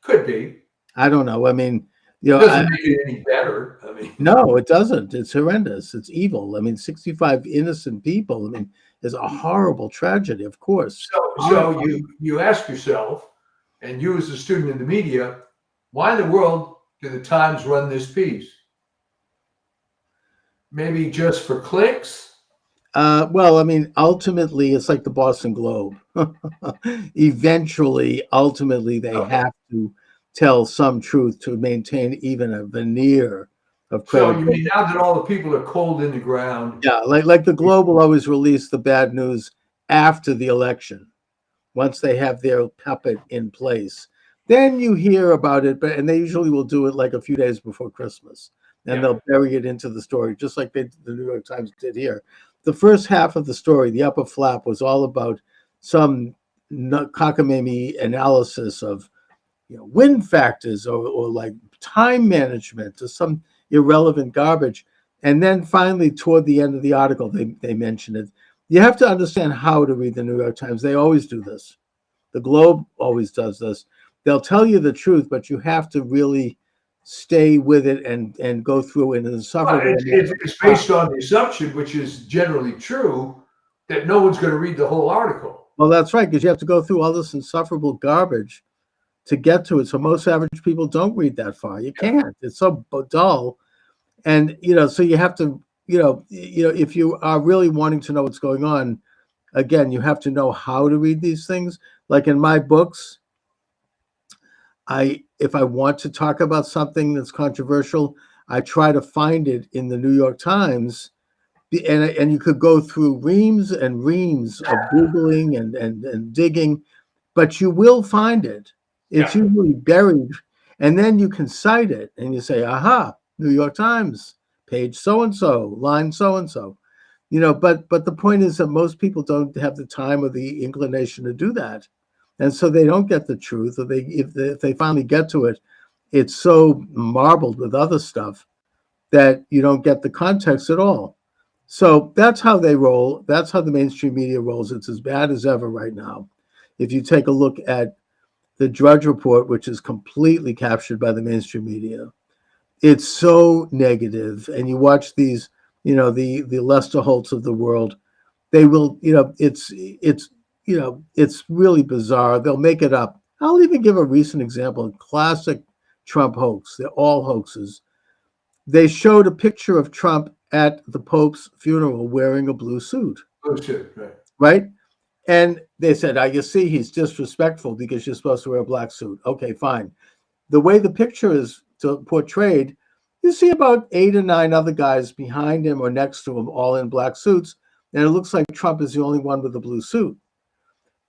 could be. I don't know. I mean, you It know, doesn't make it any better. I mean, no, it doesn't. It's horrendous. It's evil. I mean, 65 innocent people. I mean, is a horrible tragedy, of course. so you ask yourself, and you as a student in the media, why in the world do the Times run this piece? Maybe just for clicks? Well, I mean, ultimately, it's like the Boston Globe. Eventually, ultimately, they Okay. have to tell some truth to maintain even a veneer of So you credibility. mean now that all the people are cold in the ground? Yeah, like the Globe will always release the bad news after the election, once they have their puppet in place. Then you hear about it, and they usually will do it like a few days before Christmas, and Yeah. they'll bury it into the story, just like the New York Times did here. The first half of the story, the upper flap, was all about some cockamamie analysis of wind factors or like time management or some irrelevant garbage. And then finally, toward the end of the article, they mention it. You have to understand how to read the New York Times. They always do this. The Globe always does this. They'll tell you the truth, but you have to really stay with it and go through an Well, insufferable. it's based on the assumption, which is generally true, that no one's going to read the whole article. Well, that's right, because you have to go through all this insufferable garbage to get to it. So most average people don't read that far. You can't. It's so dull. And so you have to, if you are really wanting to know what's going on, again, you have to know how to read these things. Like in my books, if I want to talk about something that's controversial, I try to find it in the New York Times, and you could go through reams and reams of Googling and digging, but you will find it. It's usually buried, and then you can cite it, and you say, aha, New York Times, page so-and-so, line so-and-so. But the point is that most people don't have the time or the inclination to do that. And so they don't get the truth, or if they finally get to it, it's so marbled with other stuff that you don't get the context at all. So that's how they roll. That's how the mainstream media rolls. It's as bad as ever right now. If you take a look at the Drudge Report, which is completely captured by the mainstream media, it's so negative. And you watch these, the Lester Holtz of the world, they will, it's really bizarre. They'll make it up. I'll even give a recent example, a classic Trump hoax. They're all hoaxes. They showed a picture of Trump at the Pope's funeral wearing a blue suit. Blue suit, right. Right? And they said, you see, he's disrespectful because you're supposed to wear a black suit. Okay, fine. The way the picture is portrayed, you see about 8 or 9 other guys behind him or next to him, all in black suits. And it looks like Trump is the only one with a blue suit.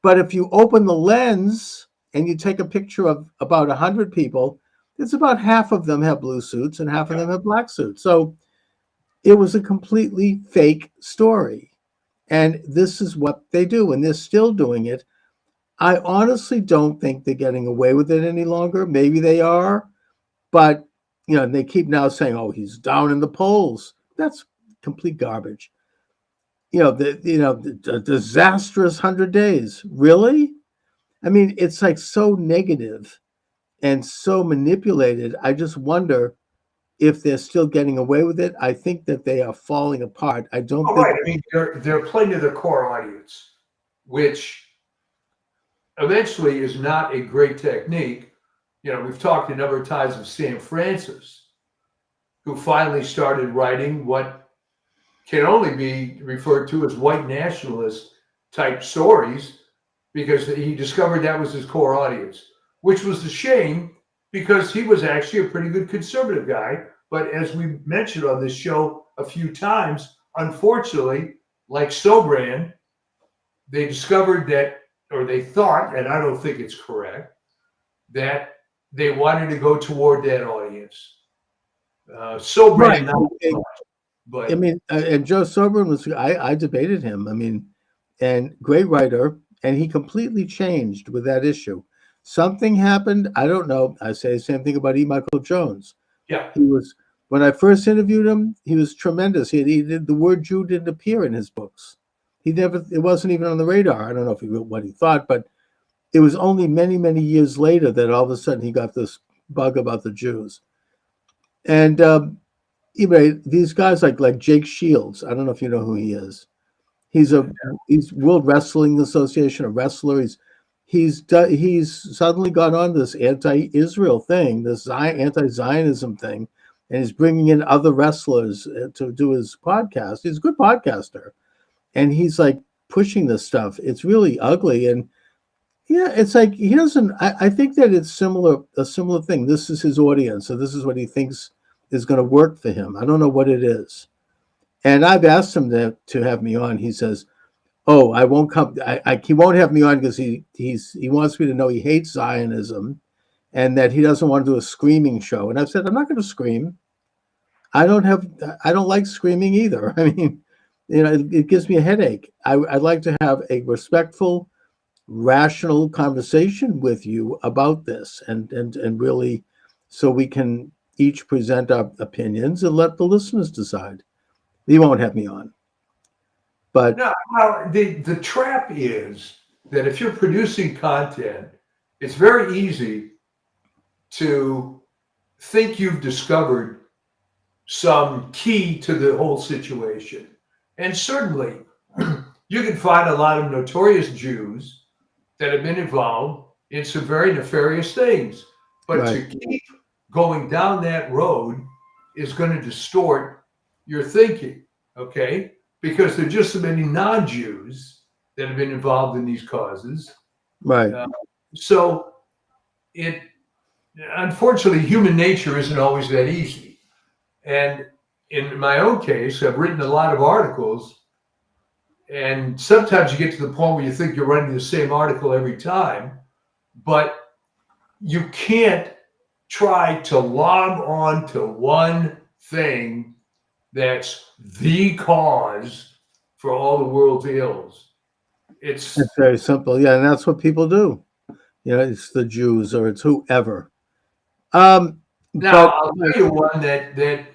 But if you open the lens and you take a picture of about 100 people, it's about half of them have blue suits and half of them have black suits. So it was a completely fake story. And this is what they do, and they're still doing it. I honestly don't think they're getting away with it any longer. Maybe they are, but they keep now saying, "Oh, he's down in the polls." That's complete garbage. The disastrous 100 days. Really? I mean, it's like so negative and so manipulated. I just wonder if they're still getting away with it. I think that they are falling apart. I don't Oh, think. right. I mean, they're playing to their core audience, which eventually is not a great technique. We've talked a number of times of Sam Francis, who finally started writing what can only be referred to as white nationalist type stories, because he discovered that was his core audience, which was a shame because he was actually a pretty good conservative guy. But as we mentioned on this show a few times, unfortunately, like Sobran, they discovered that, or they thought, and I don't think it's correct, that they wanted to go toward that audience. Sobran, Right. not much, but I mean, and Joe Sobran was, I debated him. I mean, and great writer, and he completely changed with that issue. Something happened. I don't know. I say the same thing about E. Michael Jones. yeah, He was, when I first interviewed him, he was tremendous. He did, the word Jew didn't appear in his books. It wasn't even on the radar. I don't know if he wrote what he thought, but it was only many, many years later that all of a sudden he got this bug about the Jews. And these guys like Jake Shields. I don't know if you know who he is. He's World Wrestling Association, a wrestler. He's suddenly got on this anti-Israel thing, this anti-Zionism thing, and he's bringing in other wrestlers to do his podcast. He's a good podcaster, and he's like pushing this stuff. It's really ugly, and yeah, it's like he doesn't. I think that it's a similar thing. This is his audience, so this is what he thinks is going to work for him. I don't know what it is. And I've asked him to have me on. He says, "Oh, I won't come. He won't have me on because he wants me to know he hates Zionism, and that he doesn't want to do a screaming show." And I've said, "I'm not going to scream. I don't like screaming either. I mean, it gives me a headache. I'd like to have a respectful, rational conversation with you about this, and really, so we can each present our opinions and let the listeners decide." He won't have me on. But no. Well, the trap is that if you're producing content, it's very easy to think you've discovered some key to the whole situation. And certainly, you can find a lot of notorious Jews that have been involved in some very nefarious things. But right. to keep going down that road is going to distort your thinking, okay? Because there are just so many non-Jews that have been involved in these causes. Right. So unfortunately, human nature isn't always that easy. And in my own case, I've written a lot of articles, and sometimes you get to the point where you think you're writing the same article every time, but you can't try to lob on to one thing that's the cause for all the world's ills. It's very simple. Yeah, and that's what people do. It's the Jews or it's whoever. Now, But I'll tell you one that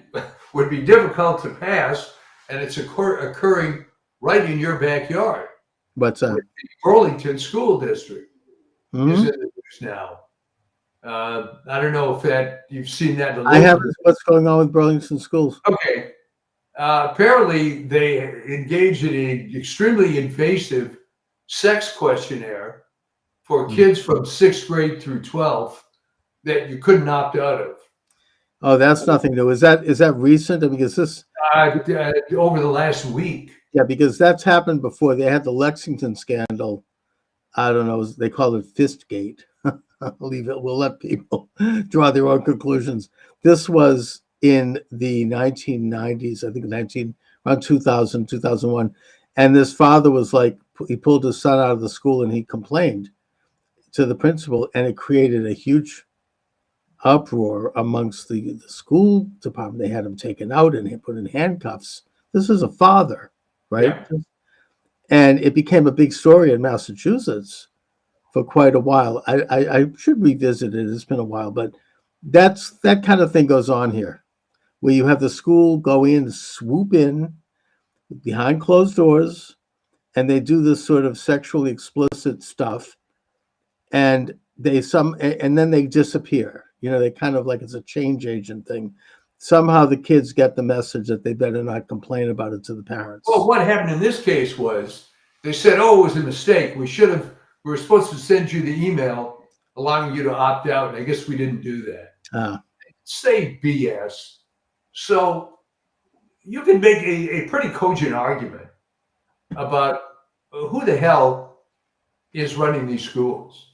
would be difficult to pass, and it's occurring right in your backyard. what's that? The Burlington School District Mm-hmm. is in the news now. I don't know if you've seen that. I have. What's going on with Burlington schools? Okay. Apparently, they engaged in an extremely invasive sex questionnaire for kids from 6th grade through 12th that you couldn't opt out of. Oh, that's nothing new. Is that recent? I mean, is this over the last week? Yeah, because that's happened before. They had the Lexington scandal. I don't know. They call it Fistgate. Leave it. We'll let people draw their own conclusions. This was in the 1990s, I think around 2000, 2001. And this father was like, he pulled his son out of the school and he complained to the principal, and it created a huge uproar amongst the school department. They had him taken out and put in handcuffs. This is a father, right? Yeah. And it became a big story in Massachusetts for quite a while. I should revisit it. It's been a while, but that kind of thing goes on here, where you have the school go in, swoop in behind closed doors, and they do this sort of sexually explicit stuff, and and then they disappear. They kind of like it's a change agent thing. Somehow the kids get the message that they better not complain about it to the parents. Well, what happened in this case was they said, "Oh, it was a mistake. We were supposed to send you the email allowing you to opt out, and I guess we didn't do that." Say BS. So you can make a pretty cogent argument about who the hell is running these schools.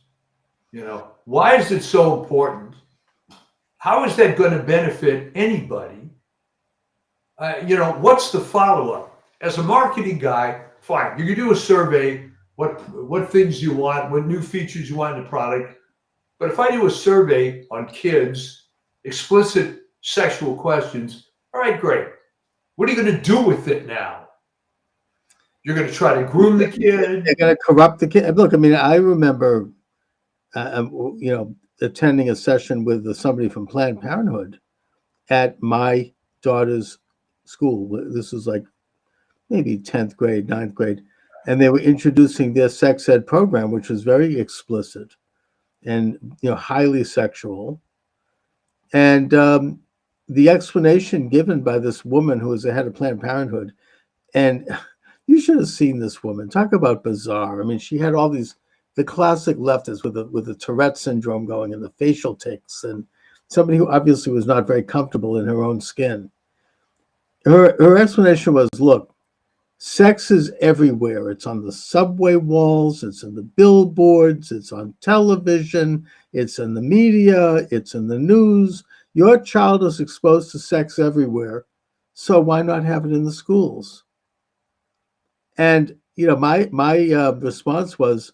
Why is it so important? How is that going to benefit anybody? What's the follow-up? As a marketing guy, fine, you can do a survey, what things you want, what new features you want in the product. But if I do a survey on kids, explicit sexual questions, all right, great. What are you going to do with it now? You're going to try to groom the kid? They're going to corrupt the kid. Look, I mean, I remember, attending a session with somebody from Planned Parenthood at my daughter's school. This was like maybe 10th grade, 9th grade. And they were introducing their sex ed program, which was very explicit and, highly sexual. And the explanation given by this woman who was the head of Planned Parenthood, and you should have seen this woman. Talk about bizarre. I mean, she had all the classic leftists with the Tourette syndrome going and the facial tics, and somebody who obviously was not very comfortable in her own skin. Her explanation was, look, sex is everywhere. It's on the subway walls, it's in the billboards, it's on television, it's in the media, it's in the news. Your child is exposed to sex everywhere, so why not have it in the schools? And my response was,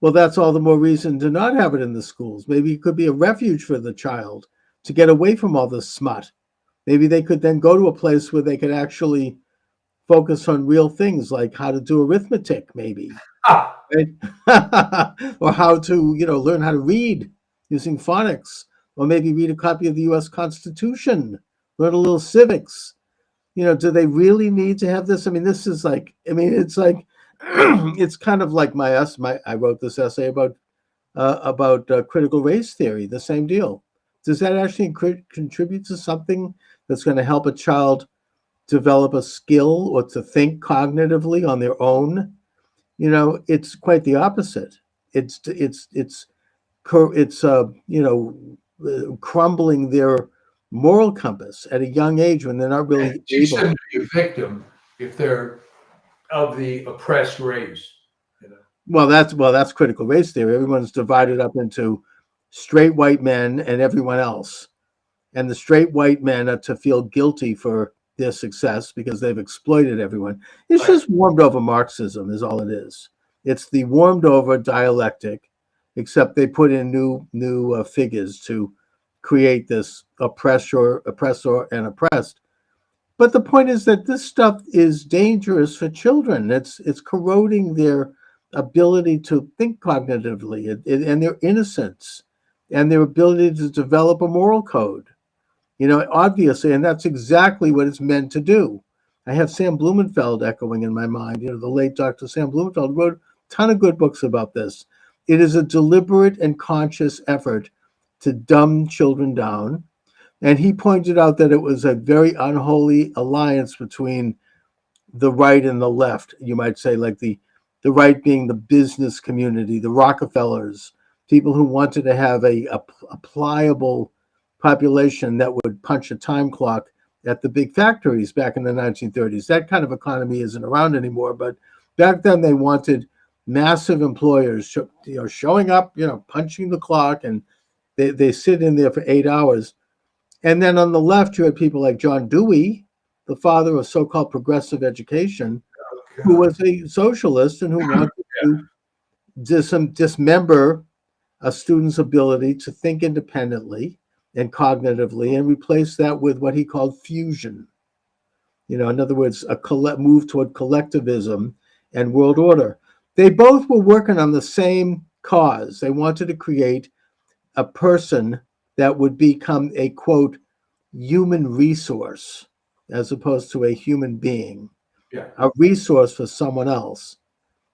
well, that's all the more reason to not have it in the schools. Maybe it could be a refuge for the child to get away from all this smut. Maybe they could then go to a place where they could actually focus on real things like how to do arithmetic, maybe, right? Or how to, learn how to read using phonics, or maybe read a copy of the U.S. Constitution, learn a little civics. Do they really need to have this? I mean, this is like, it's like, it's kind of like I wrote this essay about critical race theory, the same deal. Does that actually contribute to something that's going to help a child develop a skill or to think cognitively on their own? It's quite the opposite. It's crumbling their moral compass at a young age when they're not really teach able them to be a victim if they're of the oppressed race. Well, that's critical race theory. Everyone's divided up into straight white men and everyone else. And the straight white men are to feel guilty for their success because they've exploited everyone. It's just warmed over Marxism is all it is. It's the warmed over dialectic, except they put in new figures to create this oppressor, and oppressed. But the point is that this stuff is dangerous for children. It's corroding their ability to think cognitively and their innocence and their ability to develop a moral code. Obviously, and that's exactly what it's meant to do. I have Sam Blumenfeld echoing in my mind. The late Dr. Sam Blumenfeld wrote a ton of good books about this. It is a deliberate and conscious effort to dumb children down. And he pointed out that it was a very unholy alliance between the right and the left, you might say, like the right being the business community, the Rockefellers, people who wanted to have a pliable population that would punch a time clock at the big factories back in the 1930s. That kind of economy isn't around anymore, but back then they wanted massive employers showing up, punching the clock, and they sit in there for 8 hours. And then on the left, you had people like John Dewey, the father of so-called progressive education, who was a socialist and who wanted to dismember a student's ability to think independently and cognitively, and replaced that with what he called fusion. In other words, a move toward collectivism and world order. They both were working on the same cause. They wanted to create a person that would become a, quote, human resource, as opposed to a human being, Yeah. a resource for someone else.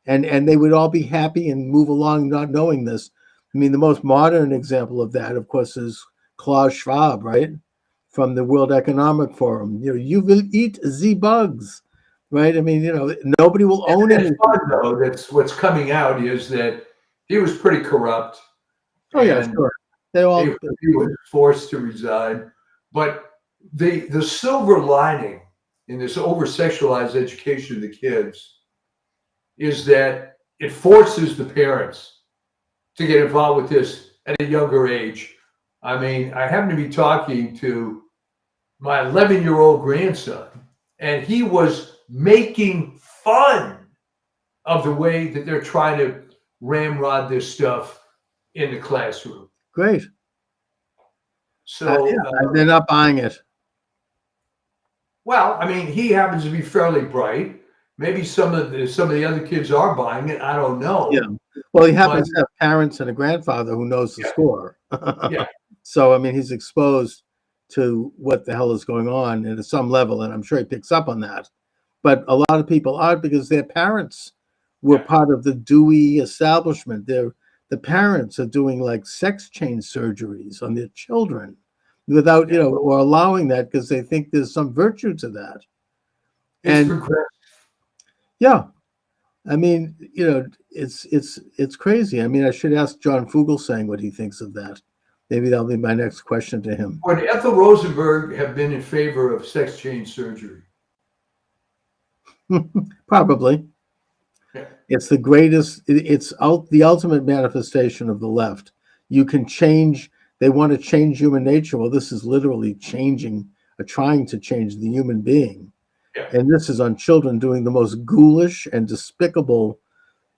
And they would all be happy and move along not knowing this. I mean, the most modern example of that, of course, is Klaus Schwab, right? From the World Economic Forum. You will eat the bugs, right? I mean, nobody will own It's anything. fun, though. That's what's coming out is that he was pretty corrupt. Oh, yeah, And sure. They all. he was forced to resign. But the silver lining in this over-sexualized education of the kids is that it forces the parents to get involved with this at a younger age. I mean, I happen to be talking to my 11-year-old grandson, and he was making fun of the way that they're trying to ramrod this stuff in the classroom. Great. So they're not buying it. well, I mean, he happens to be fairly bright. Maybe some of the other kids are buying it. I don't know. Yeah. Well, he happens to have parents and a grandfather who knows the score. Yeah. So, I mean, he's exposed to what the hell is going on at some level, and I'm sure he picks up on that. But a lot of people aren't because their parents were part of the Dewey establishment. The parents are doing like sex change surgeries on their children without, or allowing that because they think there's some virtue to that. It's progressive. Yeah. I mean, it's crazy. I mean, I should ask John Fugelsang what he thinks of that. Maybe that'll be my next question to him. Would Ethel Rosenberg have been in favor of sex change surgery? Probably. Yeah. It's the greatest. It's the ultimate manifestation of the left. You can change. They want to change human nature. Well, this is literally trying to change the human being. Yeah. And this is on children doing the most ghoulish and despicable.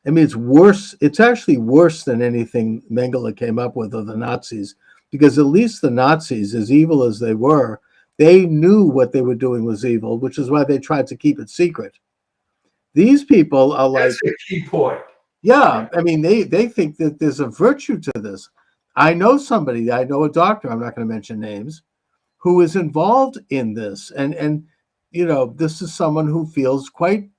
I mean, it's worse. It's actually worse than anything Mengele came up with or the Nazis, because at least the Nazis, as evil as they were, they knew what they were doing was evil, which is why they tried to keep it secret. These people are like, that's a key point. Yeah, I mean, they think that there's a virtue to this. I know a doctor, I'm not going to mention names, who is involved in this. And this is someone who feels quite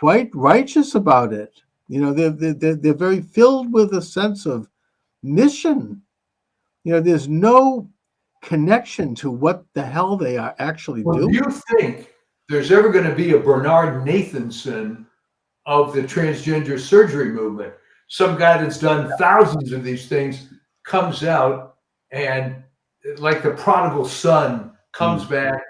righteous about it. They're very filled with a sense of mission. There's no connection to what the hell they are actually doing. Do you think there's ever going to be a Bernard Nathanson of the transgender surgery movement? Some guy that's done thousands of these things comes out and, like the prodigal son, comes back.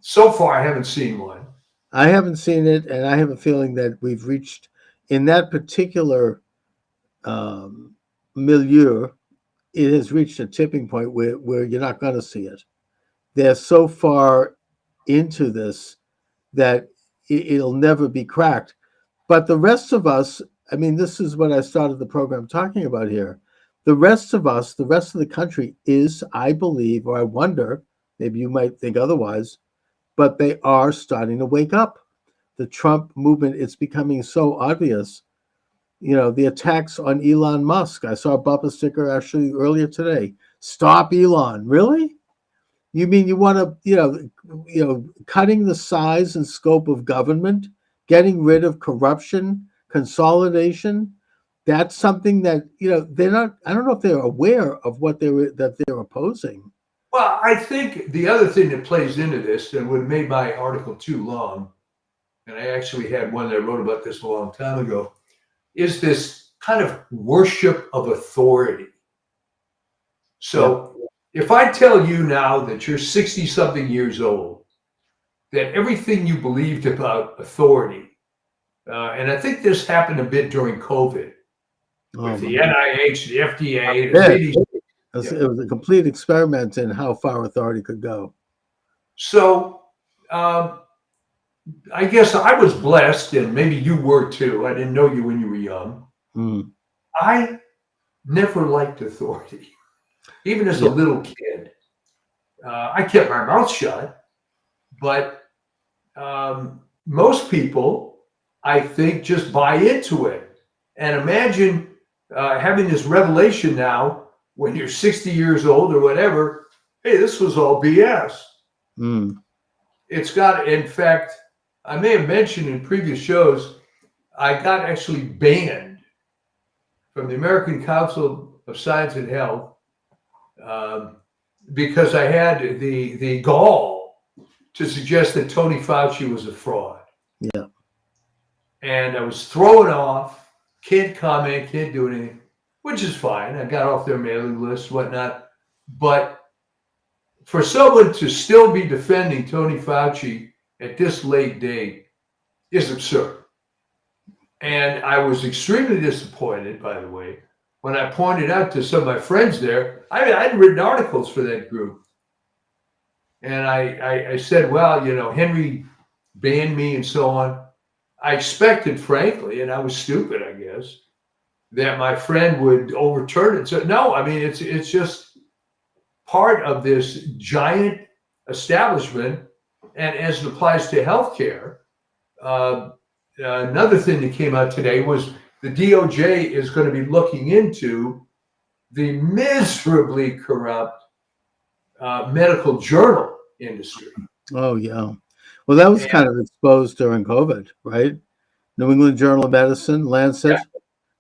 So far, I haven't seen one. I haven't seen it, and I have a feeling that we've reached, in that particular milieu, it has reached a tipping point where you're not going to see it. They're so far into this that it'll never be cracked. But the rest of us, I mean, this is what I started the program talking about here. The rest of us, the rest of the country is, I believe, or I wonder, maybe you might think otherwise, but they are starting to wake up. The Trump movement, it's becoming so obvious. The attacks on Elon Musk. I saw a bumper sticker actually earlier today. Stop Elon. Really? You mean you want to, cutting the size and scope of government, getting rid of corruption, consolidation? That's something that, they're not, I don't know if they're aware of what that they're opposing. Well, I think the other thing that plays into this, and would have made my article too long, and I actually had one that I wrote about this a long time ago, is this kind of worship of authority. So if I tell you now that you're 60-something years old, that everything you believed about authority, and I think this happened a bit during COVID, with the NIH, the FDA, the CDC. It was a complete experiment in how far authority could go. So I guess I was blessed, and maybe you were too. I didn't know you when you were young. I never liked authority. even as a Yeah. little kid. I kept my mouth shut, but most people, I think, just buy into it. And imagine having this revelation now when you're 60 years old or whatever. Hey, this was all BS. Mm. It's got, in fact, I may have mentioned in previous shows, I got actually banned from the American Council of Science and Health because I had the gall to suggest that Tony Fauci was a fraud. Yeah. And I was thrown off, can't comment, can't do anything, which is fine. I got off their mailing list, whatnot. But for someone to still be defending Tony Fauci at this late date is absurd. And I was extremely disappointed, by the way, when I pointed out to some of my friends there. I'd written articles for that group. And I said, well, you know, Henry banned me and so on. I expected, frankly, and I was stupid, I guess, that my friend would overturn it. So no, I mean, it's just part of this giant establishment. And as it applies to healthcare, another thing that came out today was the DOJ is going to be looking into the miserably corrupt medical journal industry. Oh, yeah. Well, that was kind of exposed during COVID, right? New England Journal of Medicine, Lancet,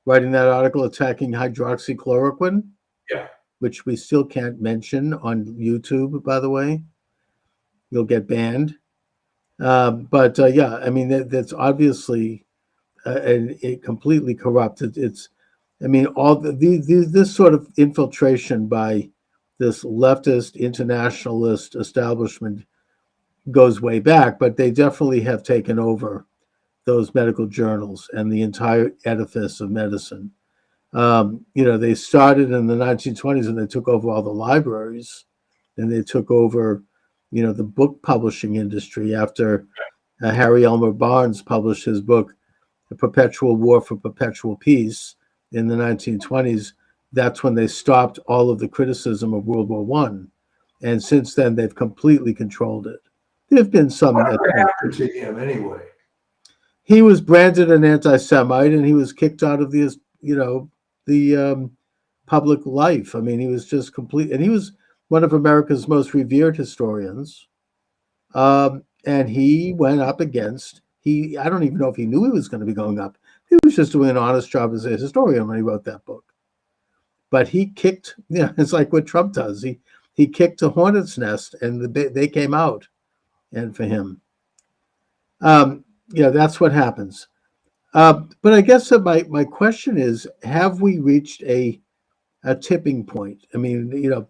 writing that article attacking hydroxychloroquine, which we still can't mention on YouTube, by the way. You'll get banned. But yeah, I mean, that's obviously completely corrupt. It's, I mean, all this sort of infiltration by this leftist internationalist establishment goes way back, but they definitely have taken over those medical journals and the entire edifice of medicine. You know, they started in the 1920s and they took over all the libraries, and they took over, you know, the book publishing industry after Harry Elmer Barnes published his book, The Perpetual War for Perpetual Peace, in the 1920s. That's when they stopped all of the criticism of World War I. And since then, they've completely controlled it. There have been some. Whatever happened to him anyway? He was branded an anti-Semite, and he was kicked out of the, you know, the public life. I mean, he was just complete, and he was one of America's most revered historians. And he went up against, I don't even know if he knew he was going to be going up. He was just doing an honest job as a historian when he wrote that book. But he kicked, you know, it's like what Trump does. He kicked a hornet's nest, and they came out. And for him, yeah, that's what happens. But I guess that my question is, have we reached a tipping point? I mean, you know,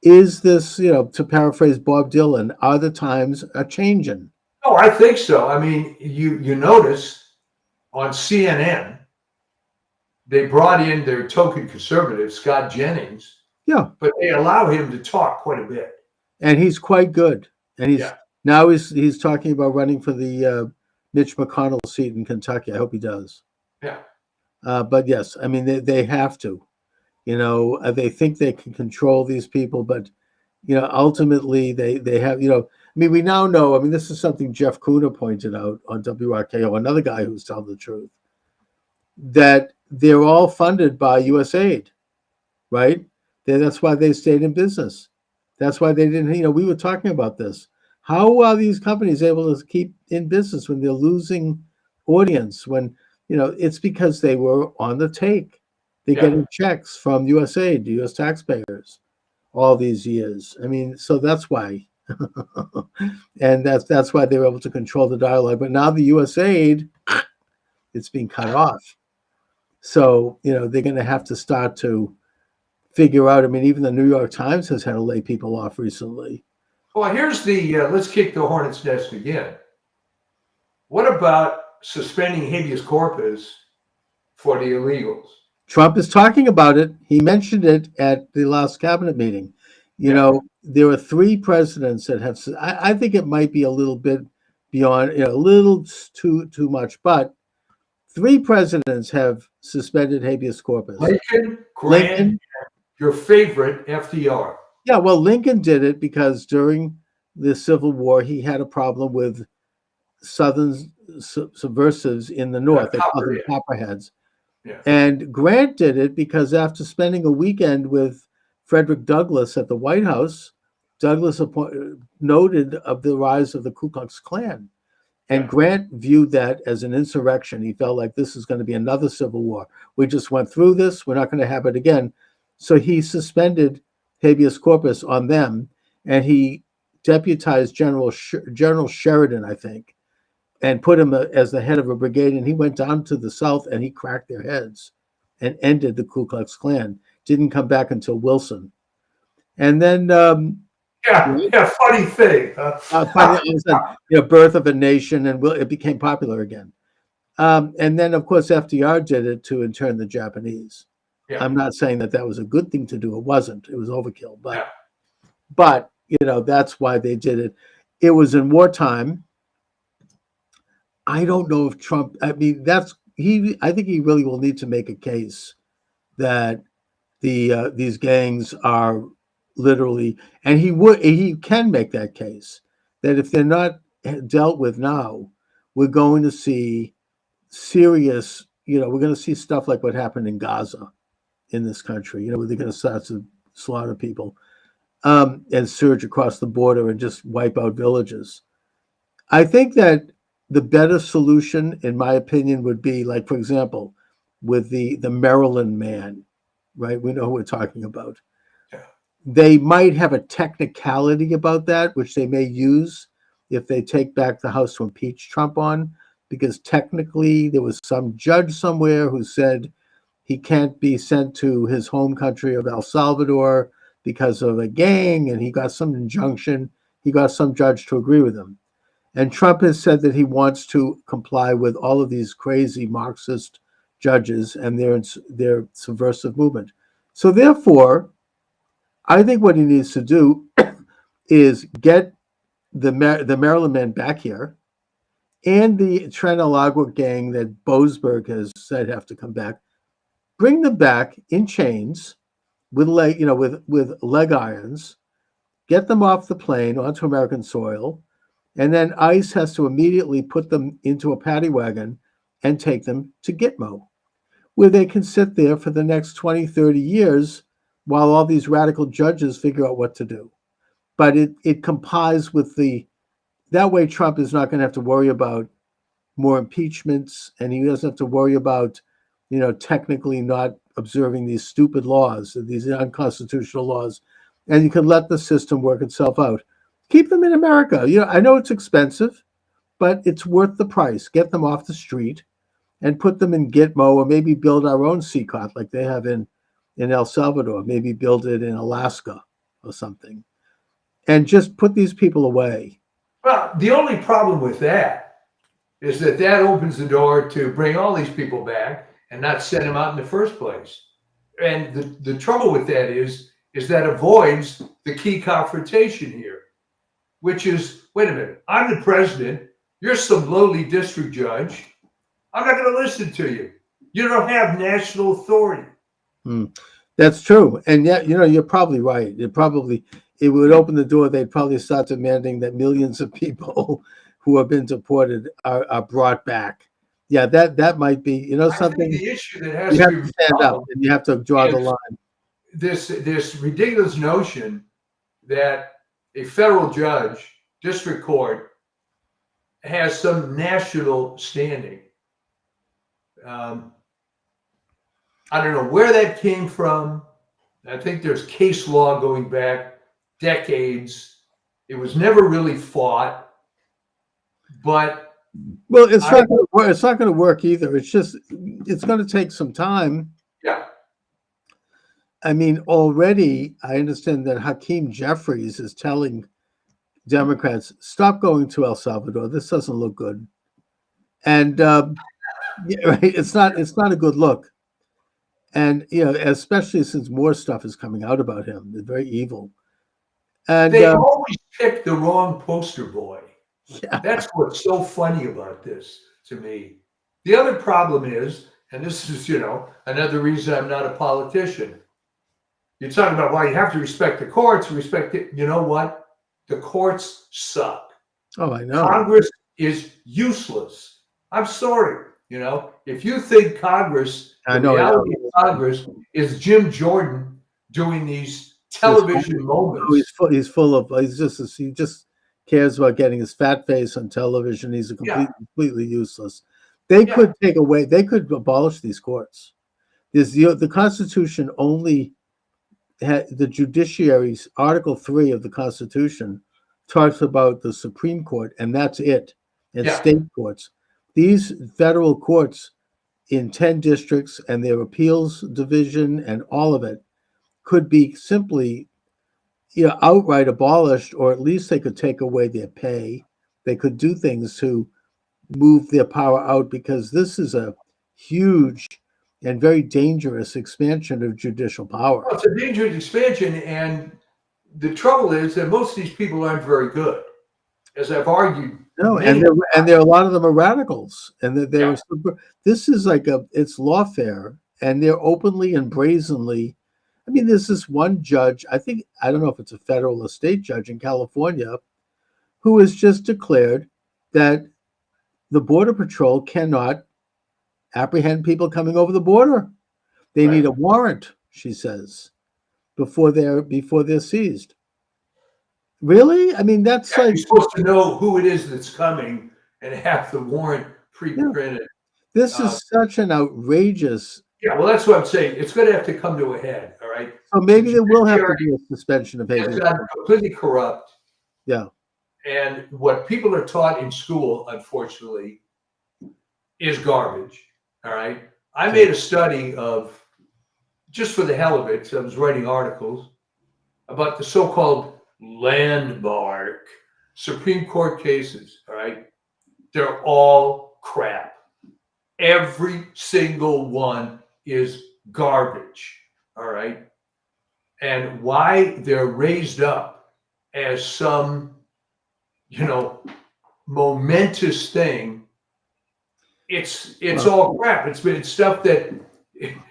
is this, you know, to paraphrase Bob Dylan, are the times a changing? Oh, I think so. I mean, you notice on CNN, they brought in their token conservative, Scott Jennings. Yeah. But they allow him to talk quite a bit. And he's quite good. And now he's talking about running for the Mitch McConnell seat in Kentucky. I hope he does. Yeah. But yes, I mean, they have to. You know, they think they can control these people, but, you know, ultimately they have, you know, I mean, we now know, I mean, this is something Jeff Kuna pointed out on WRKO, another guy who's telling the truth, that they're all funded by USAID, right? That's why they stayed in business. That's why they didn't, you know, we were talking about this. How are these companies able to keep in business when they're losing audience? When, you know, it's because they were on the take. They're getting checks from USAID, the US taxpayers, all these years. I mean, so that's why. And that's why they were able to control the dialogue. But now the USAID, it's being cut off. So, you know, they're going to have to start to figure out. I mean, even the New York Times has had to lay people off recently. Well, here's the, let's kick the hornet's nest again. What about suspending habeas corpus for the illegals? Trump is talking about it. He mentioned it at the last cabinet meeting. You know, there are 3 presidents that have, I think it might be a little bit beyond, you know, a little too much, but 3 presidents have suspended habeas corpus. Lincoln, Grant, your favorite FDR. Yeah, well, Lincoln did it because during the Civil War, he had a problem with Southern subversives in the North. They called them Copperhead. Copperheads. Yeah. And Grant did it because after spending a weekend with Frederick Douglass at the White House, Douglass noted of the rise of the Ku Klux Klan. And Yeah. Grant viewed that as an insurrection. He felt like this is going to be another civil war. We just went through this. We're not going to have it again. So he suspended habeas corpus on them, and he deputized General Sheridan, I think, and put him as the head of a brigade. And he went down to the South and he cracked their heads and ended the Ku Klux Klan. Didn't come back until Wilson. And then Yeah, funny thing. Birth of a Nation, and it became popular again. And then, of course, FDR did it to intern the Japanese. Yeah. I'm not saying that was a good thing to do. It wasn't. It was overkill. Yeah. But that's why they did it. It was in wartime. I don't know if Trump. I mean, I think he really will need to make a case that these gangs are literally, and he can make that case that if they're not dealt with now, we're going to see serious. We're going to see stuff like what happened in Gaza, in this country. Where they're going to start to slaughter people, and surge across the border and just wipe out villages. I think that the better solution, in my opinion, would be like, for example, with the Maryland man, right? We know who we're talking about. Yeah. They might have a technicality about that, which they may use if they take back the House to impeach Trump on, because technically there was some judge somewhere who said he can't be sent to his home country of El Salvador because of a gang, and he got some injunction. He got some judge to agree with him. And Trump has said that he wants to comply with all of these crazy Marxist judges and their subversive movement. So therefore, I think what he needs to do is get the Maryland men back here, and the Trinidad gang that Boasberg has said have to come back. Bring them back in chains with leg irons. Get them off the plane onto American soil. And then ICE has to immediately put them into a paddy wagon and take them to Gitmo, where they can sit there for the next 20, 30 years while all these radical judges figure out what to do. But it complies with that way Trump is not going to have to worry about more impeachments, and he doesn't have to worry about, technically not observing these stupid laws, these unconstitutional laws, and you can let the system work itself out. Keep them in America. I know it's expensive, but it's worth the price. Get them off the street and put them in Gitmo, or maybe build our own CCOT like they have in El Salvador. Maybe build it in Alaska or something. And just put these people away. Well, the only problem with that is that opens the door to bring all these people back and not send them out in the first place. And the trouble with that is that avoids the key confrontation here, which is, wait a minute, I'm the president, you're some lowly district judge, I'm not going to listen to you. You don't have national authority. That's true. And yet, you're probably right. It would open the door. They'd probably start demanding that millions of people who have been deported are brought back. Yeah, that might be, something. The issue that has you to have be to stand up and you have to draw the line. This ridiculous notion that a federal judge, district court, has some national standing. I don't know where that came from. I think there's case law going back decades. It was never really fought, but it's not going to work either. It's going to take some time. Yeah. I mean, already I understand that Hakeem Jeffries is telling Democrats, stop going to El Salvador. This doesn't look good. And it's not a good look. And especially since more stuff is coming out about him. They're very evil. And they always pick the wrong poster boy. Yeah. That's what's so funny about this to me. The other problem is, and this is, another reason I'm not a politician. You're talking about why you have to respect the courts, respect it. You know what? The courts suck. Oh, I know. Congress is useless. I'm sorry. If you think Congress, I the know. reality of Congress is Jim Jordan doing these television moments. He just cares about getting his fat face on television. He's Yeah, completely useless. They yeah, could abolish these courts. The Constitution only had the judiciary's Article 3 of the Constitution talks about the Supreme Court, and that's it, and yeah. state courts. These federal courts in 10 districts and their appeals division and all of it could be simply outright abolished, or at least they could take away their pay. They could do things to move their power out, because this is a huge and very dangerous expansion of judicial power. Well, it's a dangerous expansion, and the trouble is that most of these people aren't very good, as I've argued. No, many and there a lot of them are radicals, and Yeah. this is it's lawfare, and they're openly and brazenly. I mean, there's this one judge, I don't know if it's a federal or state judge in California, who has just declared that the Border Patrol cannot apprehend people coming over the border. They need a warrant, she says, before they're seized. Really? I mean, that's You're supposed to know who it is that's coming and have the warrant pre-printed. This is such an outrageous. Yeah, well, that's what I'm saying. It's going to have to come to a head, all right? So maybe there will have to be a suspension of It's habeas. gotten completely corrupt. Yeah. And what people are taught in school, unfortunately, is garbage, all right? I made a study of, just for the hell of it, so I was writing articles about the so-called landmark Supreme Court cases, all right? They're all crap. Every single one is garbage, all right? And why they're raised up as some, momentous thing, it's all crap. It's stuff that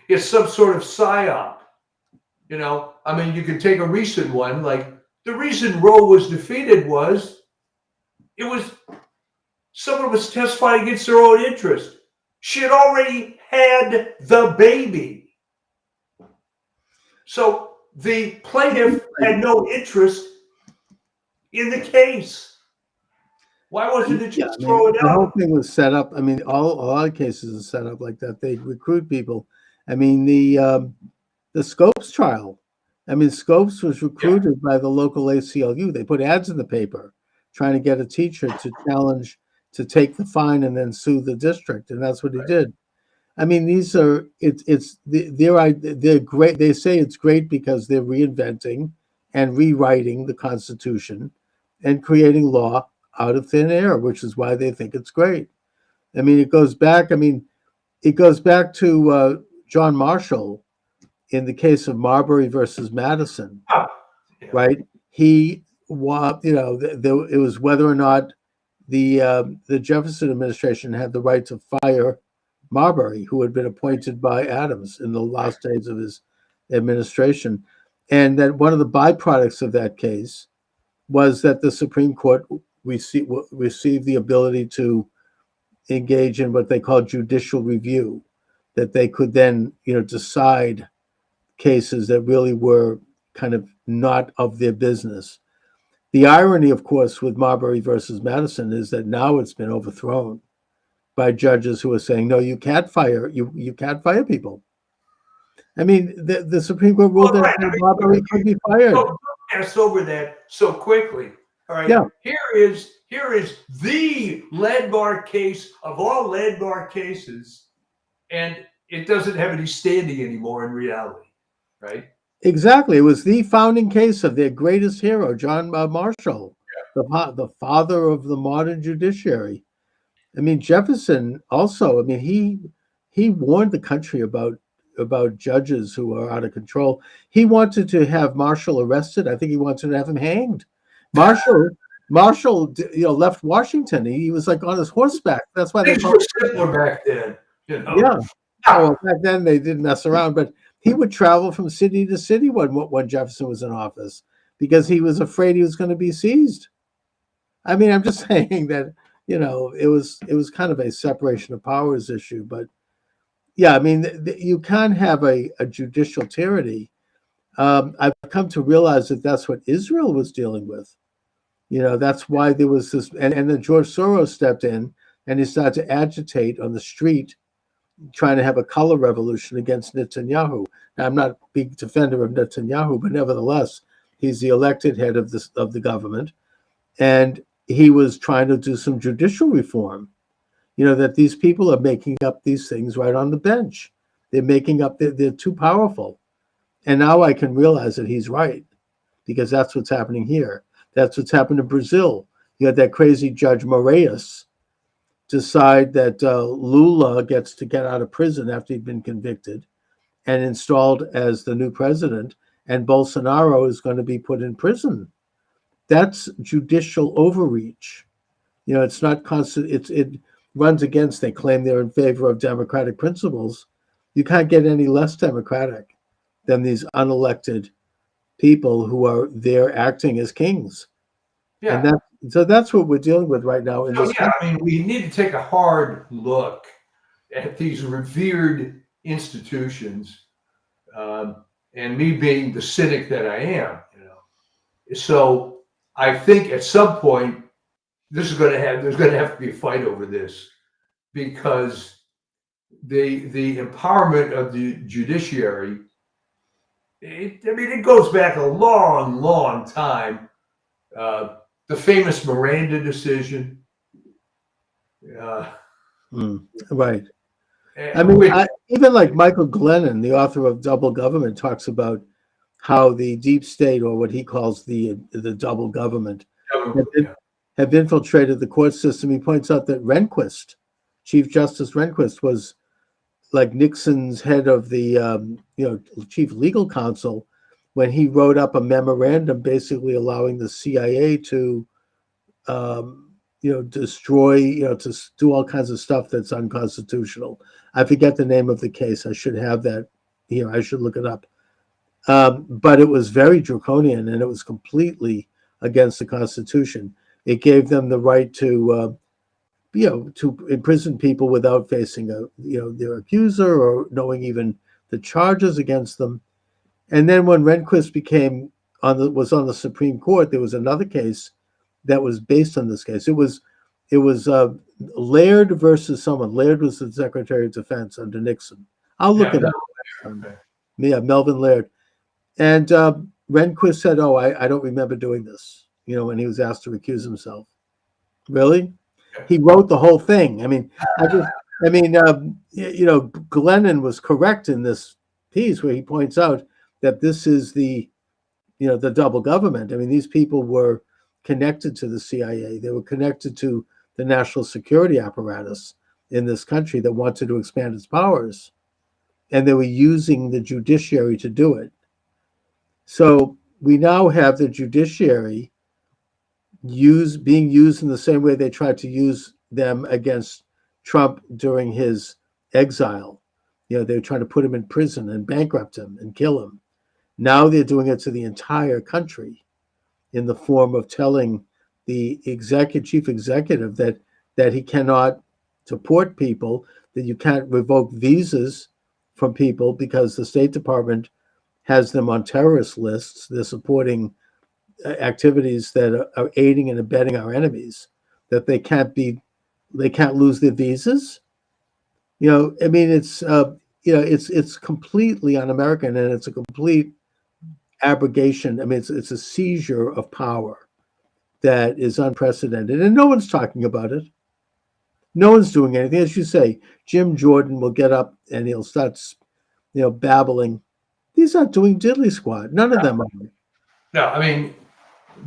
it's some sort of psyop. I mean, you could take a recent one, like the reason Roe was defeated was someone was testifying against their own interest. She had already had the baby. So the plaintiff had no interest in the case. Why wasn't it just throw it out? The whole thing was set up. I mean, all our cases are set up like that. They recruit people. I mean, the Scopes trial. I mean, Scopes was recruited by the local ACLU. They put ads in the paper trying to get a teacher to challenge to take the fine and then sue the district, and that's what he did. I mean, they're great. They say it's great because they're reinventing and rewriting the Constitution and creating law out of thin air, which is why they think it's great. I mean, it goes back to John Marshall in the case of Marbury versus Madison, right? It was whether or not the Jefferson administration had the right to fire Marbury, who had been appointed by Adams in the last days of his administration, and that one of the byproducts of that case was that the Supreme Court received the ability to engage in what they call judicial review, that they could then, decide cases that really were kind of not of their business. The irony, of course, with Marbury versus Madison is that now it's been overthrown by judges who are saying, no, you can't fire people. I mean, the Supreme Court ruled that Marbury could be fired. Don't pass over that so quickly. All right. Yeah. Here is the landmark case of all landmark cases, and it doesn't have any standing anymore in reality, right? Exactly. It was the founding case of their greatest hero, John Marshall, the father of the modern judiciary. I mean, Jefferson also, I mean, he warned the country about judges who are out of control. He wanted to have Marshall arrested. I think he wanted to have him hanged. Marshall, left Washington. He was like on his horseback. That's why things were simpler back then. Yeah. Oh, well, back then they didn't mess around, but He would travel from city to city when Jefferson was in office because he was afraid he was going to be seized. I mean, I'm just saying that, it was kind of a separation of powers issue. But yeah, I mean, you can't have a judicial tyranny. I've come to realize that that's what Israel was dealing with. That's why there was this, and then George Soros stepped in and he started to agitate on the street, trying to have a color revolution against Netanyahu. Now, I'm not a big defender of Netanyahu, but nevertheless, he's the elected head of the government, and he was trying to do some judicial reform. That these people are making up these things right on the bench. They're making up. They're too powerful, and now I can realize that he's right, because that's what's happening here. That's what's happened in Brazil. You had that crazy Judge Moraes decide that Lula gets to get out of prison after he'd been convicted and installed as the new president, and Bolsonaro is going to be put in prison. That's judicial overreach. It's not constant. It runs against. They claim they're in favor of democratic principles. You can't get any less democratic than these unelected people who are there acting as kings. Yeah. So that's what we're dealing with right now in this country. I mean, we need to take a hard look at these revered institutions, and me being the cynic that I am, So I think at some point there's going to have to be a fight over this, because the empowerment of the judiciary, it goes back a long, long time. The famous Miranda decision. Right. I mean, even like Michael Glennon, the author of Double Government, talks about how the deep state, or what he calls the double government, have infiltrated the court system. He points out that Rehnquist, Chief Justice Rehnquist, was like Nixon's head of the chief legal counsel when he wrote up a memorandum basically allowing the CIA to destroy, to do all kinds of stuff that's unconstitutional. I forget the name of the case. I should have that here. I should look it up. But it was very draconian, and it was completely against the Constitution. It gave them the right to imprison people without facing their accuser or knowing even the charges against them. And then when Rehnquist was on the Supreme Court, there was another case that was based on this case. It was Laird versus someone. Laird was the Secretary of Defense under Nixon. I'll look it up. Melvin Laird. And Rehnquist said, "Oh, I don't remember doing this." When he was asked to recuse himself. Really? He wrote the whole thing. I mean, Glennon was correct in this piece where he points out that this is the double government. I mean, these people were connected to the CIA. They were connected to the national security apparatus in this country that wanted to expand its powers, and they were using the judiciary to do it. So we now have the judiciary being used in the same way they tried to use them against Trump during his exile. They were trying to put him in prison and bankrupt him and kill him. Now they're doing it to the entire country in the form of telling the chief executive that he cannot deport people, that you can't revoke visas from people because the State Department has them on terrorist lists. They're supporting activities that are aiding and abetting our enemies, that they can't lose their visas. I mean, it's completely un-American, and it's a complete abrogation. I mean, it's a seizure of power that is unprecedented, and no one's talking about it. No one's doing anything. As you say, Jim Jordan will get up and he'll start, babbling. He's not doing diddly squat. None of them are. No, I mean,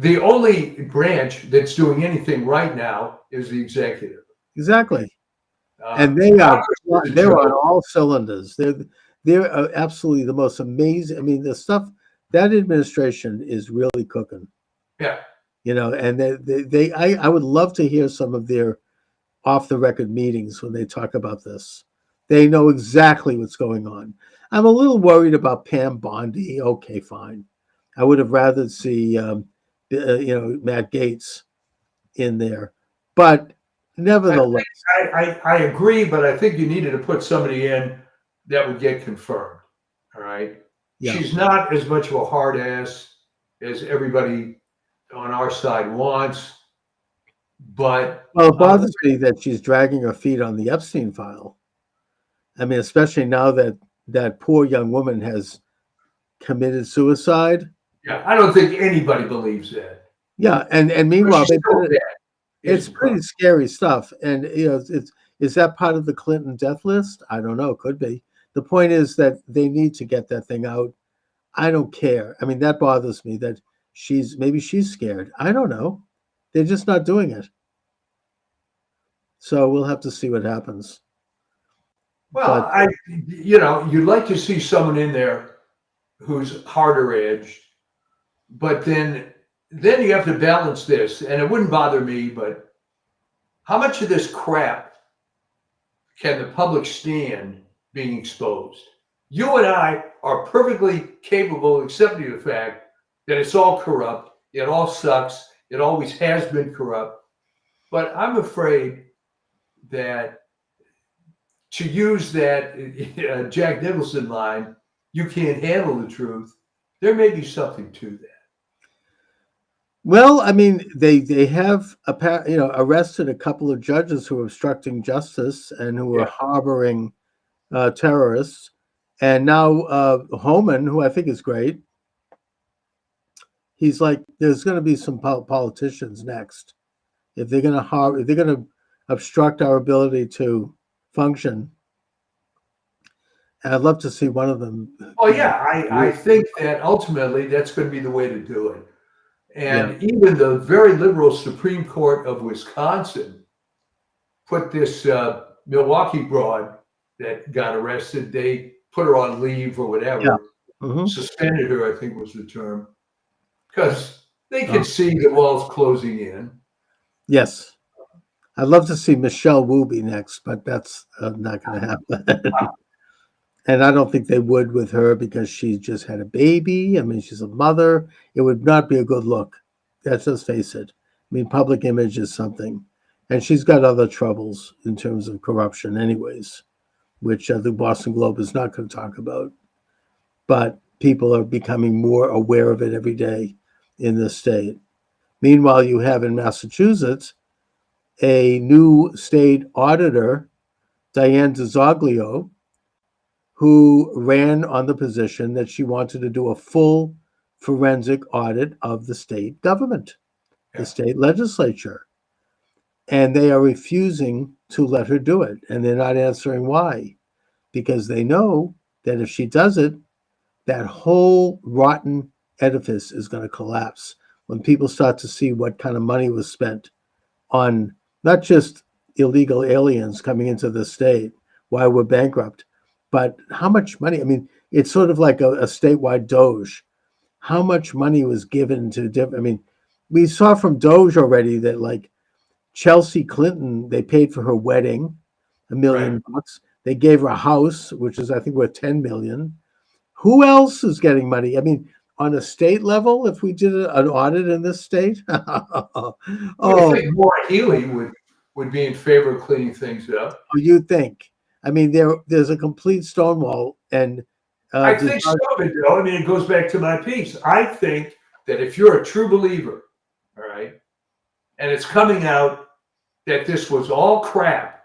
the only branch that's doing anything right now is the executive. Exactly. And they're on all cylinders. They're absolutely the most amazing. I mean, the stuff, that administration is really cooking. Yeah. And I would love to hear some of their off the record meetings when they talk about this. They know exactly what's going on. I'm a little worried about Pam Bondi. Okay, fine. I would have rather see, Matt Gaetz in there, but I nevertheless, think I agree, but I think you needed to put somebody in that would get confirmed. All right. yeah. She's not as much of a hard ass as everybody on our side wants, but Well, it bothers me that she's dragging her feet on the Epstein file. I mean, especially now that that poor young woman has committed suicide. yeah, I don't think anybody believes that. Yeah, and But meanwhile, she's still dead is it's the pretty problem. scary stuff. And it's is that part of the Clinton death list? I don't know. Could be. The point is that they need to get that thing out. I don't care. I mean, that bothers me that she's scared. I don't know. They're just not doing it. So we'll have to see what happens. Well, But you'd like to see someone in there who's harder edged, but then you have to balance this, and it wouldn't bother me, but how much of this crap can the public stand being exposed? You and I are perfectly capable of accepting the fact that it's all corrupt, it all sucks, it always has been corrupt. But I'm afraid that to use that Jack Nicholson line, you can't handle the truth, there may be something to that. well, I mean, they have arrested a couple of judges who are obstructing justice and who are Yeah. harboring terrorists, and now Homan, who I think is great, he's like, there's going to be some politicians next if they're going to if they're going to obstruct our ability to function. And I'd love to see one of them Oh, be. yeah, I think that ultimately that's going to be the way to do it. Yeah, And even the very liberal Supreme Court of Wisconsin put this Milwaukee broad that got arrested, they put her on leave or yeah. whatever, Hmm. suspended her, I think was the term, because they could see the walls closing in. Yes. I'd love to see Michelle Wu be next, but that's not going to happen. And I don't think they would with her because she just had a baby. I mean, she's a mother. It would not be a good look. Let's just face it. I mean, public image is something. And she's got other troubles in terms of corruption, anyways, which the Boston Globe is not going to talk about. But people are becoming more aware of it every day in this state. Meanwhile, you have in Massachusetts a new state auditor, Diane DiZoglio, who ran on the position that she wanted to do a full forensic audit of the state government, the Yeah. state legislature. And they are refusing to let her do it. And they're not answering why, because they know that if she does it, that whole rotten edifice is going to collapse when people start to see what kind of money was spent on not just illegal aliens coming into the state while we're bankrupt, but how much money? I mean, it's sort of like a statewide Doge. How much money was given to different? I mean, we saw from Doge already that like Chelsea Clinton, they paid for her wedding, $1 Right. million bucks. They gave her a house, which is I think worth 10 million. Who else is getting money? I mean, on a state level, if we did an audit in this state, Well, I oh, think Maura Healey would be in favor of cleaning things up. you think? I mean, there's a complete stonewall, and I think some of it, though, I mean, it goes back to my piece. I think that if you're a true believer, all right, and it's coming out that this was all crap,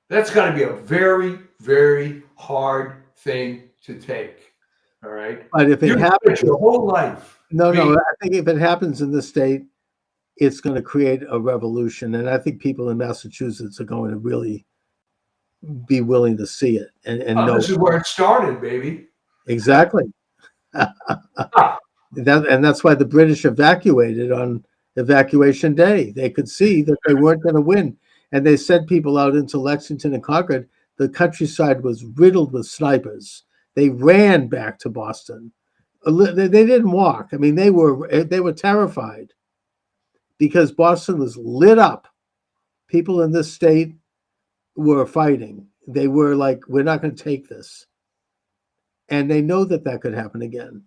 that's got to be a very, very hard thing to take. All right. but if it You happens, spent your whole life no, being I think if it happens in the state, it's going to create a revolution, and I think people in Massachusetts are going to really be willing to see it and know this is where it started, baby. exactly. Ah, And that's why the British evacuated on evacuation day. They could see that they weren't going to win. And they sent people out into Lexington and Concord. The countryside was riddled with snipers. They ran back to Boston. They didn't walk. I mean, they were terrified because Boston was lit up. People in this state were fighting. They were like, we're not going to take this. And they know that that could happen again.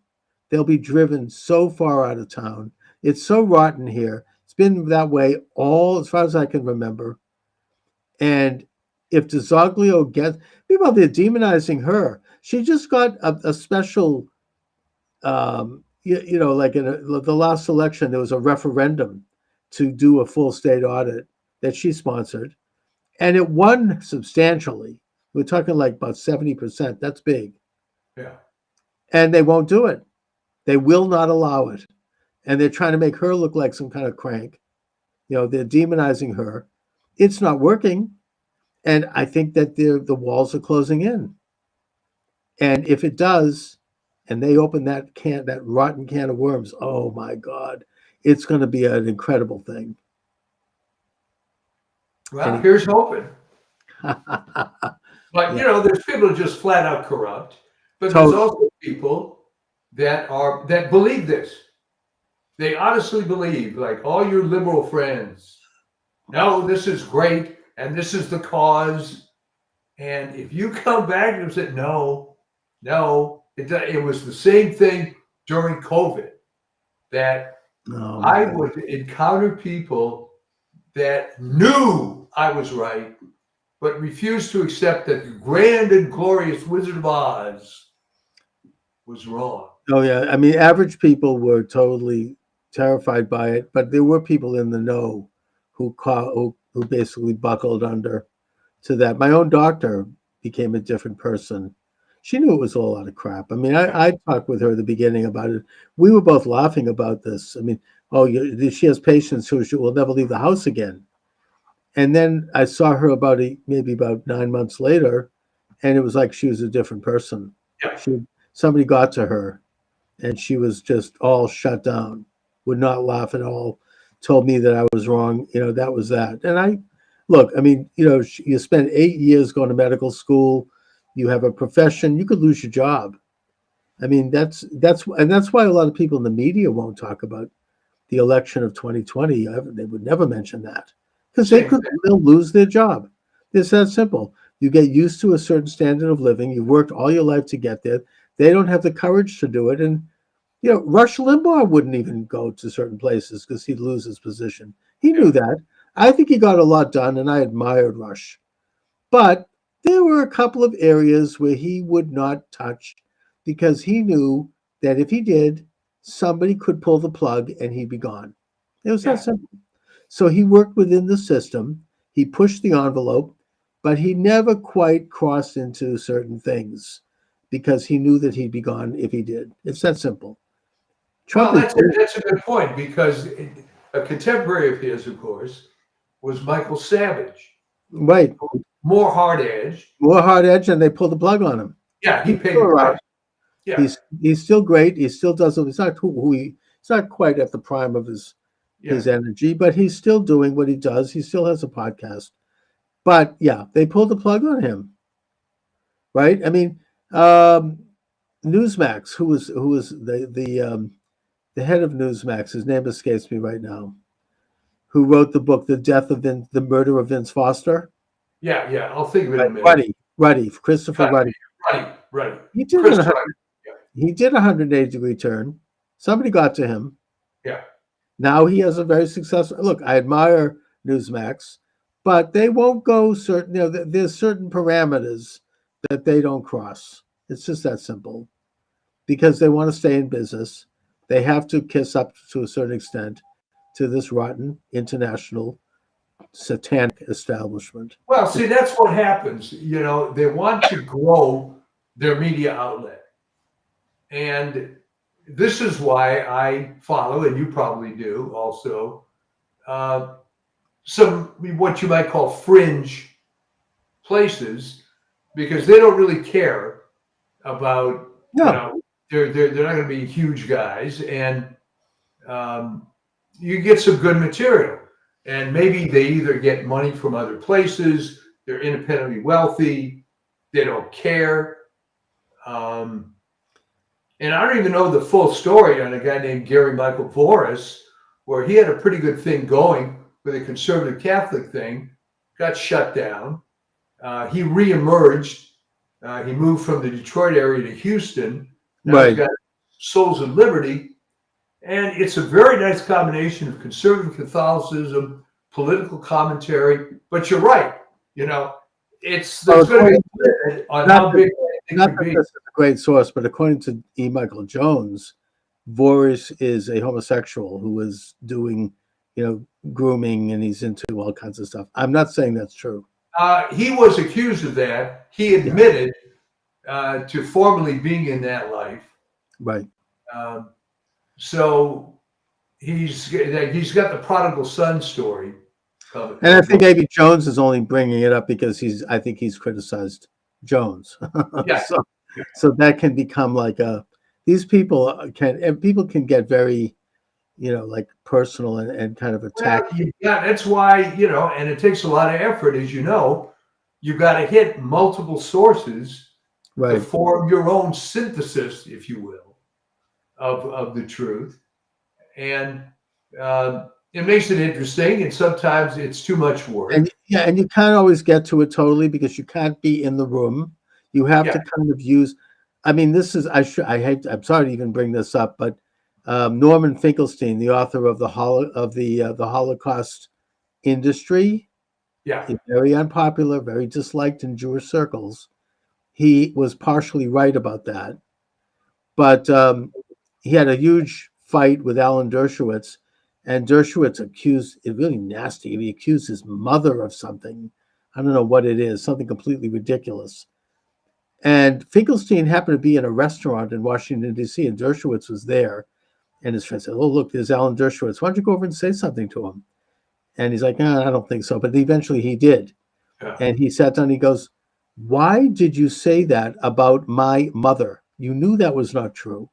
They'll be driven so far out of town. It's so rotten here. It's been that way all as far as I can remember. And if DeZoglio gets, people, they're demonizing her. She just got a special, like in the last election, there was a referendum to do a full state audit that she sponsored, and it won substantially. We're talking like about 70%. That's big. Yeah. And they won't do it. They will not allow it. And they're trying to make her look like some kind of crank. They're demonizing her. It's not working. And I think that the walls are closing in. And if it does, and they open that rotten can of worms, oh my God, it's going to be an incredible thing. Well, here's hoping. But Yeah. there's people just flat out corrupt, but Totally. there's also people that believe this. They honestly believe, like all your liberal friends, no, this is great, and this is the cause. And if you come back and say, no, it was the same thing during COVID, that I would encounter people that knew I was right, but refused to accept that the grand and glorious Wizard of Oz was wrong. Oh, yeah. I mean, average people were totally terrified by it, but there were people in the know who basically buckled under to that. My own doctor became a different person. She knew it was all a lot of crap. I mean, I talked with her at the beginning about it. We were both laughing about this. I mean, she has patients who she will never leave the house again. And then I saw her maybe about 9 months later, and it was like she was a different person. Yeah. Somebody got to her, and she was just all shut down, would not laugh at all, told me that I was wrong. That was that. And you spend 8 years going to medical school, you have a profession, you could lose your job. I mean, that's why a lot of people in the media won't talk about the election of 2020. They would never mention that, because they'll lose their job. It's that simple. You get used to a certain standard of living. You've worked all your life to get there. They don't have the courage to do it. And, Rush Limbaugh wouldn't even go to certain places because he'd lose his position. He knew that. I think he got a lot done, and I admired Rush. But there were a couple of areas where he would not touch because he knew that if he did, somebody could pull the plug and he'd be gone. It was that simple. So he worked within the system. He pushed the envelope, but he never quite crossed into certain things because he knew that he'd be gone if he did. It's that simple. That's a good point, because a contemporary of his, of course, was Michael Savage. Right. More hard-edged. And they pulled the plug on him. Yeah, he paid the price. Yeah. He's still great. He still does it. He's not quite at the prime of his energy, but he's still doing what he does. He still has a podcast. But they pulled the plug on him. Right? I mean, Newsmax, who was the head of Newsmax, his name escapes me right now, who wrote the book The Murder of Vince Foster. Yeah, I'll think of it in a minute. Ruddy, Christopher Ruddy. Ruddy. He did a 180-degree turn. Somebody got to him. Yeah. Now he has a very successful. Look, I admire Newsmax, but they won't go certain. There's certain parameters that they don't cross. It's just that simple, because they want to stay in business. They have to kiss up to a certain extent to this rotten international satanic establishment. Well, see, that's what happens. They want to grow their media outlet. And this is why I follow, and you probably do also, some what you might call fringe places, because they don't really care about, they're not going to be huge guys, and you get some good material. And maybe they either get money from other places, they're independently wealthy, they don't care. And I don't even know the full story on a guy named Gary Michael Voris, where he had a pretty good thing going with a conservative Catholic thing, got shut down. He reemerged He moved from the Detroit area to Houston. Now he's Right. got Souls of Liberty. And it's a very nice combination of conservative Catholicism, political commentary. But you're right. You know, there's going to be a limit on Not how that, big it not can that be. this is a great source, but according to E. Michael Jones, Boris is a homosexual who is doing, grooming, and he's into all kinds of stuff. I'm not saying that's true. He was accused of that. He Yeah. admitted to formally being in that life. Right. Um, so he's got the prodigal son story. And I think maybe Jones is only bringing it up because I think he's criticized Jones. Yeah. So that can become like these people can get very, like personal and kind of attack. Well, that's why, and it takes a lot of effort, as you know. You've got to hit multiple sources to Right. form your own synthesis, if you will, of the truth. And it makes it interesting, and sometimes it's too much work. And you can't always get to it totally because you can't be in the room. You have to kind of use. I mean, this is I'm sorry to even bring this up, but Norman Finkelstein, the author of the Holocaust Industry, is very unpopular, very disliked in Jewish circles. He was partially right about that, but he had a huge fight with Alan Dershowitz, and Dershowitz accused it really nasty. He accused his mother of something. I don't know what it is, something completely ridiculous. And Finkelstein happened to be in a restaurant in Washington, D.C., and Dershowitz was there. And his friend said, "Oh, look, there's Alan Dershowitz. Why don't you go over and say something to him?" And he's like, "I don't think so." But eventually he did. Yeah. And he sat down and he goes, "Why did you say that about my mother? You knew that was not true."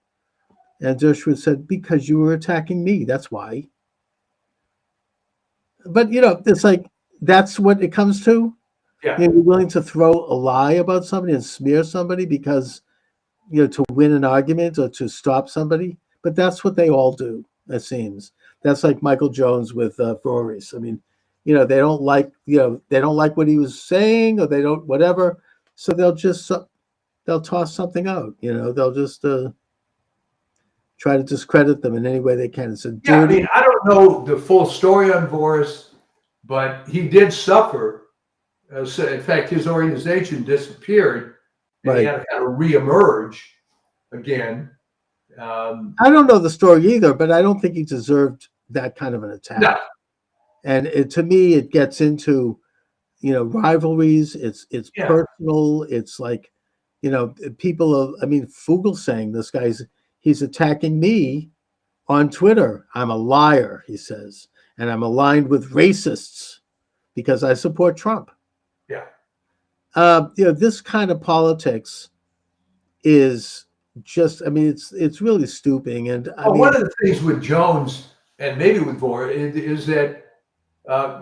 And Dershowitz said, "Because you were attacking me. That's why." But, it's like, that's what it comes to. Yeah. You're willing to throw a lie about somebody and smear somebody because, to win an argument or to stop somebody. But that's what they all do, it seems. That's like Michael Jones with Boris. I mean, they don't like, what he was saying, or they don't, whatever. So they'll toss something out, they'll just try to discredit them in any way they can. It's a dirty. Yeah, I mean, I don't know the full story on Boris, but he did suffer. So in fact, his organization disappeared, and he had to kind of reemerge again. I don't know the story either, but I don't think he deserved that kind of an attack. No. And to me, it gets into, rivalries. It's personal. It's like, people. I mean, Fugel saying this he's attacking me on Twitter. I'm a liar, he says, and I'm aligned with racists because I support Trump. Yeah. This kind of politics is just, I mean, it's really stooping. And one of the things with Jones and maybe with Boris is that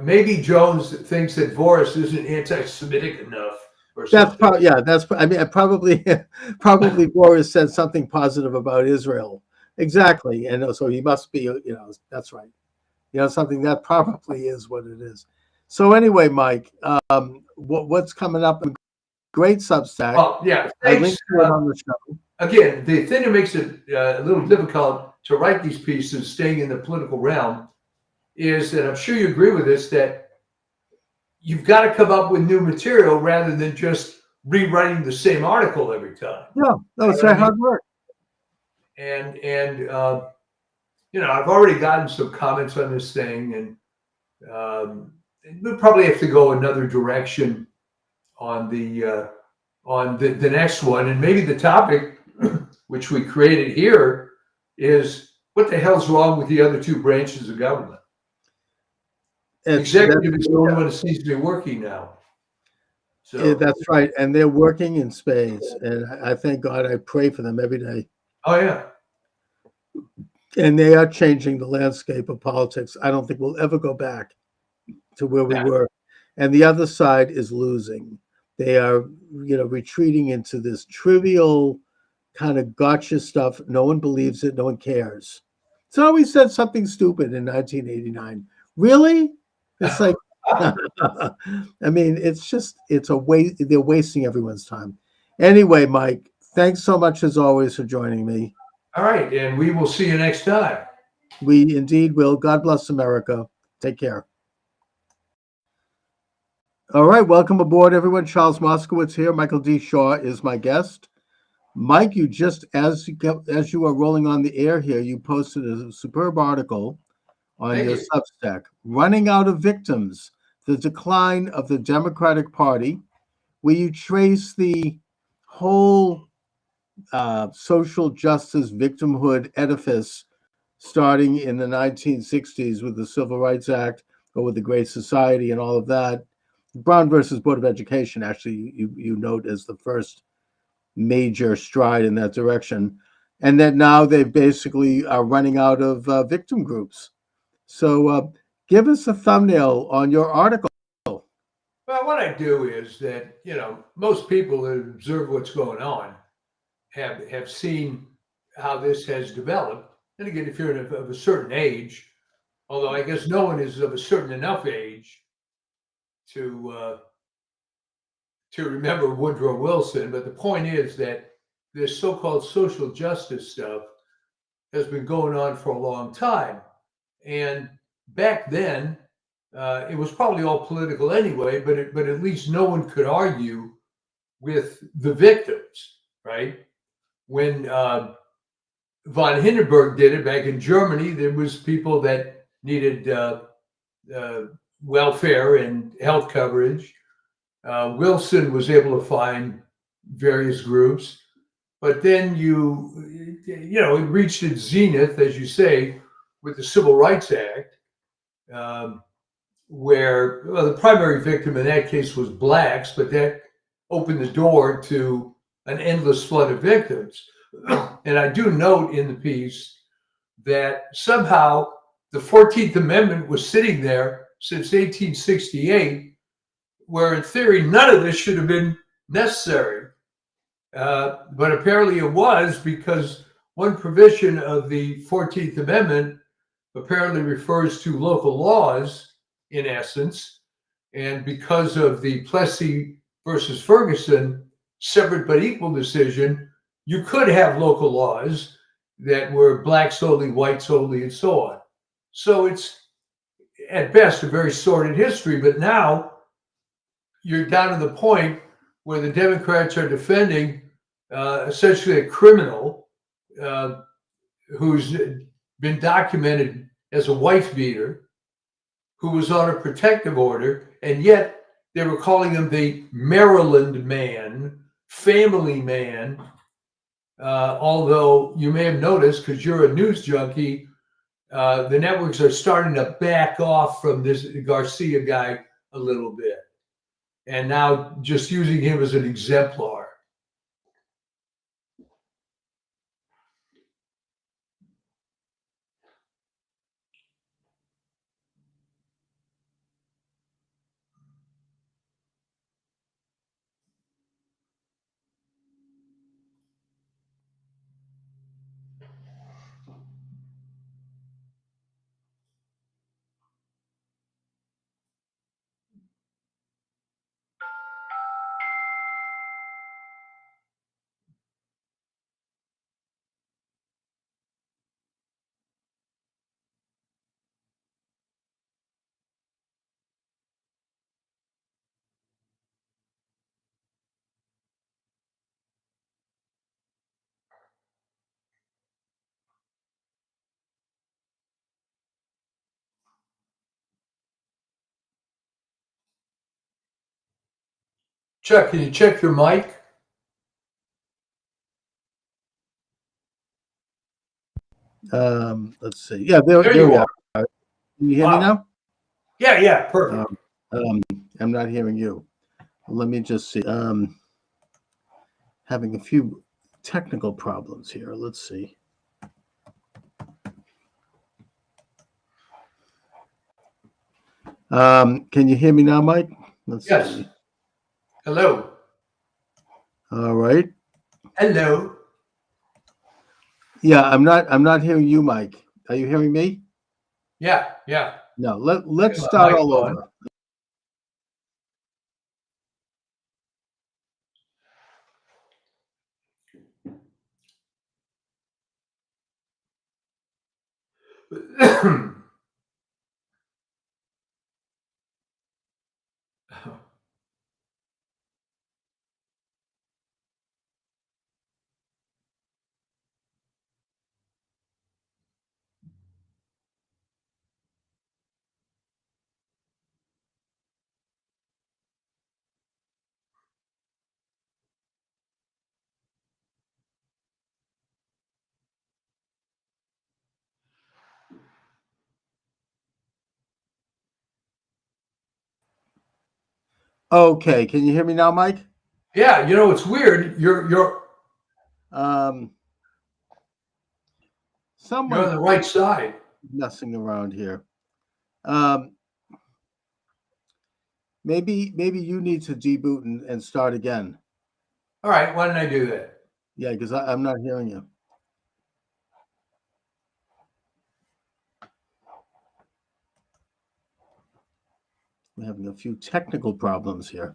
maybe Jones thinks that Boris isn't anti-Semitic enough. That's probably, I mean, probably Boris said something positive about Israel. Exactly. And so he must be, that's right. Something that probably is what it is. So anyway, Mike, what's coming up? Great Substack. Well, yeah. I linked to it on the show. Again, the thing that makes it a little difficult to write these pieces, staying in the political realm, is, and I'm sure you agree with this, that you've got to come up with new material rather than just rewriting the same article every time. No, it's very hard work. And I've already gotten some comments on this thing, and we'll probably have to go another direction on the next one. And maybe the topic, which we created here, is what the hell's wrong with the other two branches of government? Executive is the only one that seems to be working now. So that's right, and they're working in spades, and I thank God. I pray for them every day. Oh yeah, and they are changing the landscape of politics. I don't think we'll ever go back to where we were, and the other side is losing. They are, retreating into this trivial kind of gotcha stuff. No one believes it. No one cares. So we said something stupid in 1989. Really? It's like, I mean, it's a waste. They're wasting everyone's time. Anyway, Mike, thanks so much as always for joining me. All right, and we will see you next time. We indeed will. God bless America. Take care. All right, welcome aboard, everyone. Charles Moscowitz here. Michael D. Shaw is my guest. Mike, you just as you are rolling on the air here, you posted a superb article on Thank your you. Substack, "Running Out of Victims: The Decline of the Democratic Party," where you trace the whole social justice victimhood edifice starting in the 1960s with the Civil Rights Act or with the Great Society and all of that. Brown versus Board of Education, actually, you note as the first major stride in that direction. And that now they basically are running out of victim groups. So give us a thumbnail on your article. Well, what I do is that, most people that observe what's going on have seen how this has developed. And again, if you're of a certain age, although I guess no one is of a certain enough age to remember Woodrow Wilson, but the point is that this so-called social justice stuff has been going on for a long time. And back then, it was probably all political anyway, but at least no one could argue with the victims, right? When von Hindenburg did it back in Germany, there was people that needed welfare and health coverage. Wilson was able to find various groups, but then it reached its zenith, as you say, with the Civil Rights Act, where the primary victim in that case was blacks, but that opened the door to an endless flood of victims. And I do note in the piece that somehow the 14th Amendment was sitting there since 1868, where in theory none of this should have been necessary. But apparently it was, because one provision of the 14th Amendment apparently refers to local laws in essence. And because of the Plessy versus Ferguson separate but equal decision, you could have local laws that were blacks only, whites only, and so on. So it's at best a very sordid history, but now you're down to the point where the Democrats are defending essentially a criminal who's been documented as a wife beater, who was on a protective order, and yet they were calling him the Maryland man, family man. Although you may have noticed, because you're a news junkie, the networks are starting to back off from this Garcia guy a little bit, and now just using him as an exemplar. Chuck, can you check your mic? Let's see. Yeah, there There we you are. are. Can you hear me now? Yeah, perfect. I'm not hearing you. Let me just see. Having a few technical problems here. Let's see. Can you hear me now, Mike? Let's Yes. see. Hello. All right. Hello. Yeah, I'm not hearing you, Mike. Are you hearing me? Yeah. No. Let's start all over. Okay, can you hear me now, Mike? Yeah, you know, it's weird. Um, You're on someone the right side. messing around here. Um, maybe you need to deboot and start again. All right, why didn't I do that? Yeah, because I'm not hearing you. We're having a few technical problems here.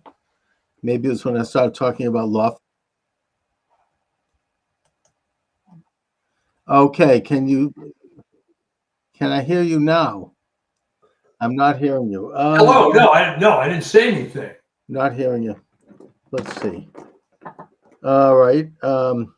Maybe it's when I start talking about law. Okay, can I hear you now? I'm not hearing you. Hello? No, I didn't say anything. Not hearing you. Let's see. All right. Oh.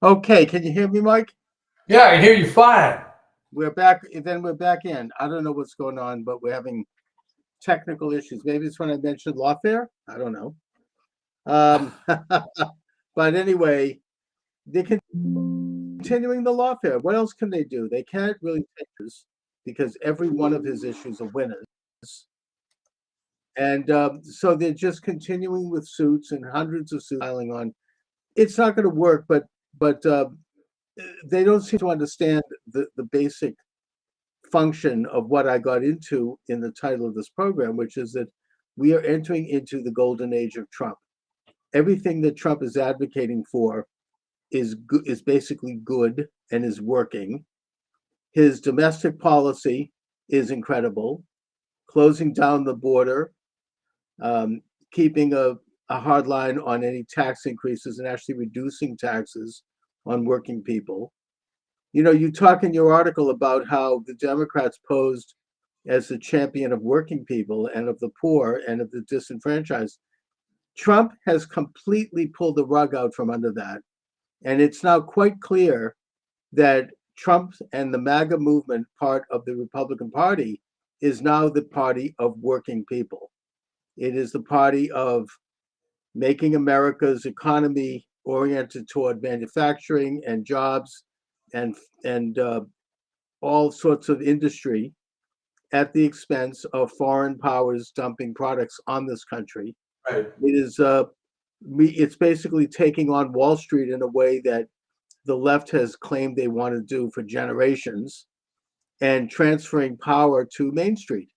Okay, can you hear me, Mike? Yeah, I hear you fine. We're back. Then we're back in. I don't know what's going on, but we're having technical issues. Maybe it's when I mentioned lawfare. I don't know. But anyway, they're continuing the lawfare. What else can they do? They can't really take this because every one of his issues are winners. And so they're just continuing with suits and hundreds of suits piling on. It's not going to work, but they don't seem to understand the basic function of what I got into in the title of this program, which is that we are entering into the golden age of Trump. everything that Trump is advocating for is basically good and is working. His domestic policy is incredible, closing down the border, keeping a hard line on any tax increases and actually reducing taxes on working people. You talk in your article about how the Democrats posed as the champion of working people and of the poor and of the disenfranchised. Trump has completely pulled the rug out from under that. And it's now quite clear that Trump and the MAGA movement, part of the Republican Party, is now the party of working people. It is the party of making America's economy oriented toward manufacturing and jobs and all sorts of industry at the expense of foreign powers dumping products on this country. Right. It is it's basically taking on Wall Street in a way that the left has claimed they want to do for generations, and transferring power to Main Street.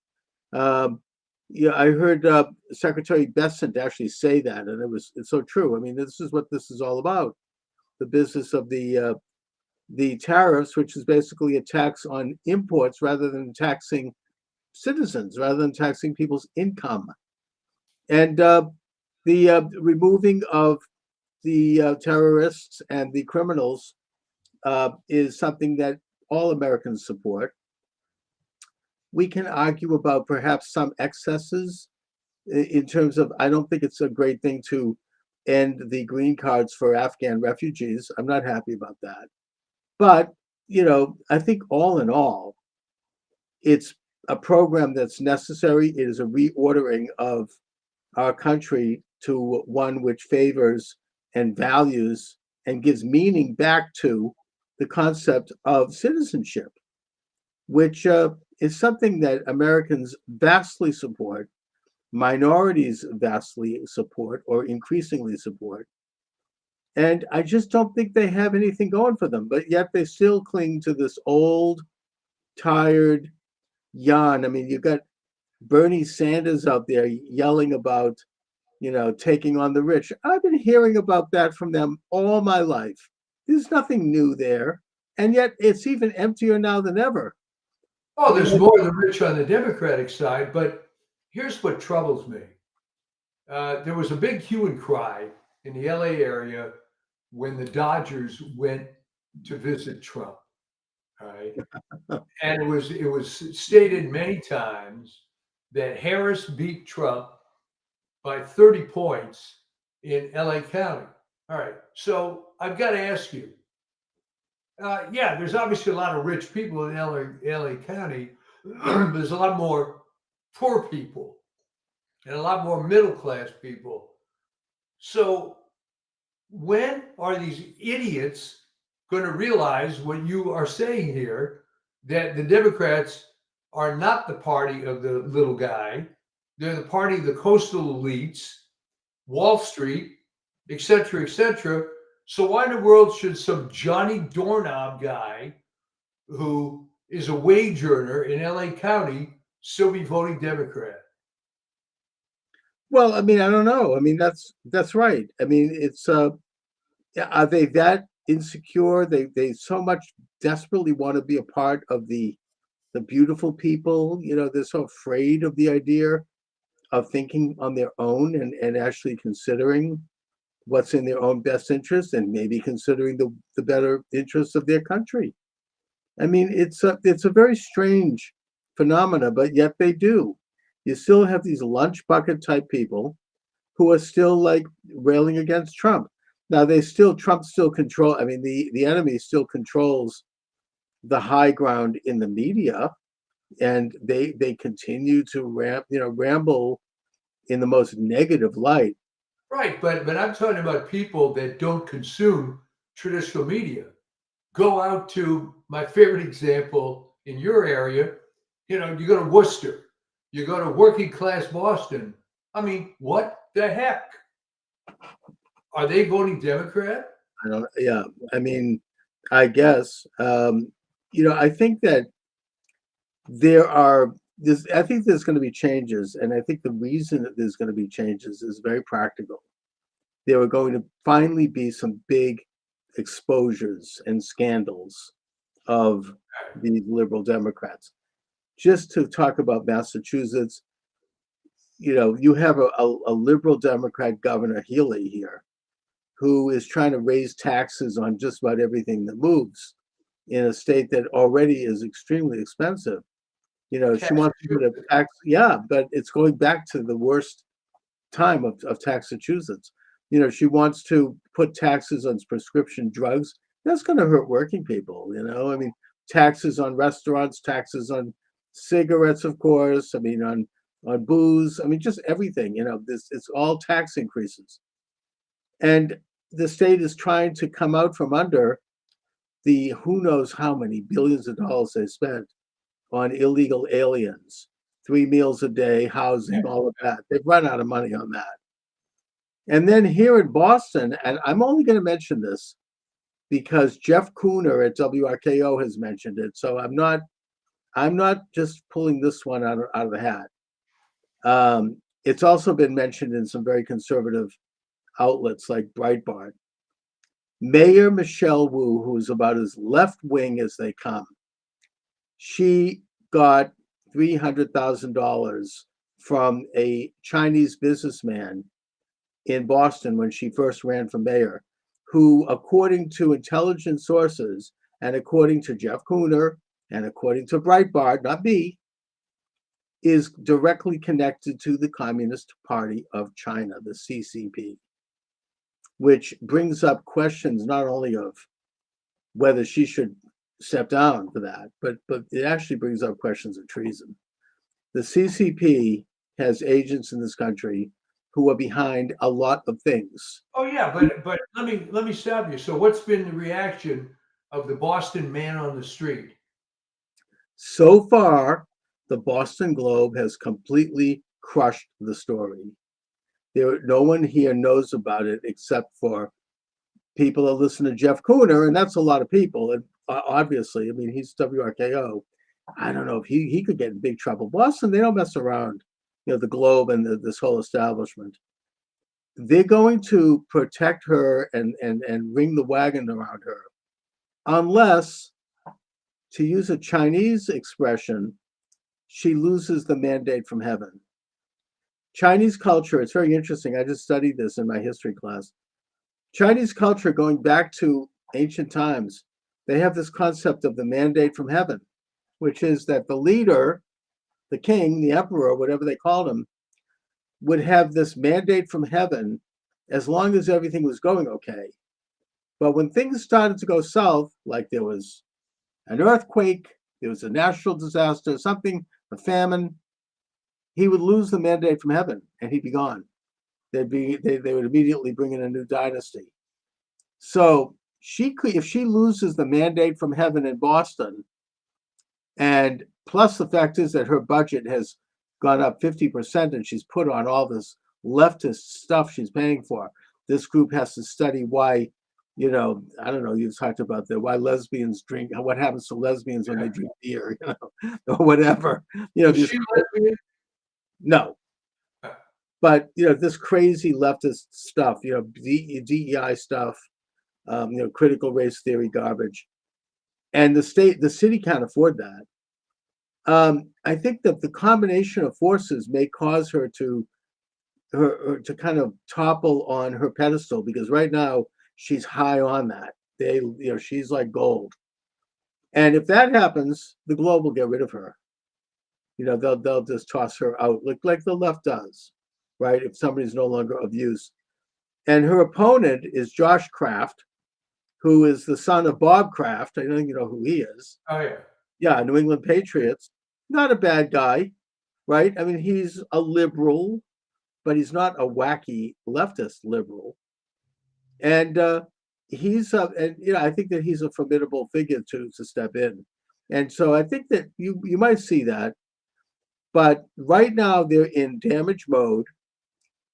Yeah, I heard Secretary Bessent actually say that, and it's so true. I mean, this is what this is all about: the business of the tariffs, which is basically a tax on imports rather than taxing citizens, rather than taxing people's income, and the removing of the terrorists and the criminals is something that all Americans support. We can argue about perhaps some excesses in terms of, I don't think it's a great thing to end the green cards for Afghan refugees. I'm not happy about that. But, I think all in all, it's a program that's necessary. It is a reordering of our country to one which favors and values and gives meaning back to the concept of citizenship, which is something that Americans vastly support, minorities vastly support, or increasingly support. And I just don't think they have anything going for them, but yet they still cling to this old, tired yarn. I mean, you've got Bernie Sanders out there yelling about, taking on the rich. I've been hearing about that from them all my life. There's nothing new there. And yet it's even emptier now than ever. Oh, there's more than rich on the Democratic side, but here's what troubles me. There was a big hue and cry in the LA area when the Dodgers went to visit Trump. All right. And it was stated many times that Harris beat Trump by 30 points in LA County. All right. So I've got to ask you, yeah, there's obviously a lot of rich people in LA County, but there's a lot more poor people and a lot more middle class people. So when are these idiots going to realize what you are saying here, that the Democrats are not the party of the little guy? They're the party of the coastal elites, Wall Street, et cetera, et cetera. So why in the world should some Johnny Doorknob guy who is a wage earner in LA County still be voting Democrat? Well, I mean, I don't know. I mean, that's right. I mean, it's are they that insecure? They so much desperately want to be a part of the beautiful people. They're so afraid of the idea of thinking on their own and actually considering what's in their own best interest and maybe considering the better interests of their country. I mean, it's a very strange phenomena, but yet they do. You still have these lunch bucket type people who are still like railing against Trump. Now Trump still control. I mean, the enemy still controls the high ground in the media, and they continue to ramble in the most negative light. Right, but I'm talking about people that don't consume traditional media. Go out to my favorite example in your area. You go to Worcester, you go to working class Boston. I mean, what the heck? Are they voting Democrat? Yeah, I mean, I guess I think that I think there's going to be changes, and I think the reason that there's going to be changes is very practical. there were going to finally be some big exposures and scandals of these liberal Democrats. Just to talk about Massachusetts, you have a liberal Democrat governor, Healy, here, who is trying to raise taxes on just about everything that moves in a state that already is extremely expensive. She wants to put a tax, yeah, but it's going back to the worst time of Massachusetts. She wants to put taxes on prescription drugs. That's going to hurt working people. I mean, taxes on restaurants, taxes on cigarettes, of course. I mean, on booze. I mean, just everything. It's all tax increases, and the state is trying to come out from under the who knows how many billions of dollars they spent on illegal aliens, 3 meals a day, housing, all of that. They've run out of money on that. And then here in Boston, and I'm only going to mention this because Jeff Cooner at WRKO has mentioned it. So I'm not just pulling this one out of the hat. It's also been mentioned in some very conservative outlets like Breitbart. Mayor Michelle Wu, who's about as left wing as they come, she got $300,000 from a Chinese businessman in Boston when she first ran for mayor, who, according to intelligence sources and according to Jeff Cooner and according to Breitbart, not me, is directly connected to the Communist Party of China, the CCP, which brings up questions not only of whether she should step down for that, but it actually brings up questions of treason. The CCP has agents in this country who are behind a lot of things. Oh yeah, but let me stop you. So what's been the reaction of the Boston man on the street? So far, the Boston Globe has completely crushed the story. No one here knows about it except for people that listen to Jeff Cooner, and that's a lot of people. And obviously, I mean, he's WRKO. I don't know if he could get in big trouble. Boston, they don't mess around. The Globe and this whole establishment. They're going to protect her and ring the wagon around her, unless, to use a Chinese expression, she loses the mandate from heaven. Chinese culture, it's very interesting. I just studied this in my history class. Chinese culture, going back to ancient times, they have this concept of the mandate from heaven, which is that the leader, the king, the emperor, whatever they called him, would have this mandate from heaven as long as everything was going okay. But when things started to go south, like there was an earthquake, there was a natural disaster, something, a famine, he would lose the mandate from heaven and he'd be gone. They would immediately bring in a new dynasty. So if she loses the mandate from heaven in Boston, and plus the fact is that her budget has gone up 50% and she's put on all this leftist stuff she's paying for. This group has to study why, I don't know, you talked about why lesbians drink, what happens to lesbians when they drink beer, or whatever. Is she lesbian? No. But, this crazy leftist stuff, DEI stuff, critical race theory garbage. And the city can't afford that. I think that the combination of forces may cause her to kind of topple on her pedestal, because right now she's high on that. She's like gold. And if that happens, the Globe will get rid of her. They'll just toss her out like the left does, right? If somebody's no longer of use. And her opponent is Josh Kraft, who is the son of Bob Kraft. I know you know who he is. Oh yeah. Yeah, New England Patriots. Not a bad guy, right? I mean, he's a liberal, but he's not a wacky leftist liberal. And I think that he's a formidable figure to step in. And so I think that you might see that. But right now they're in damage mode.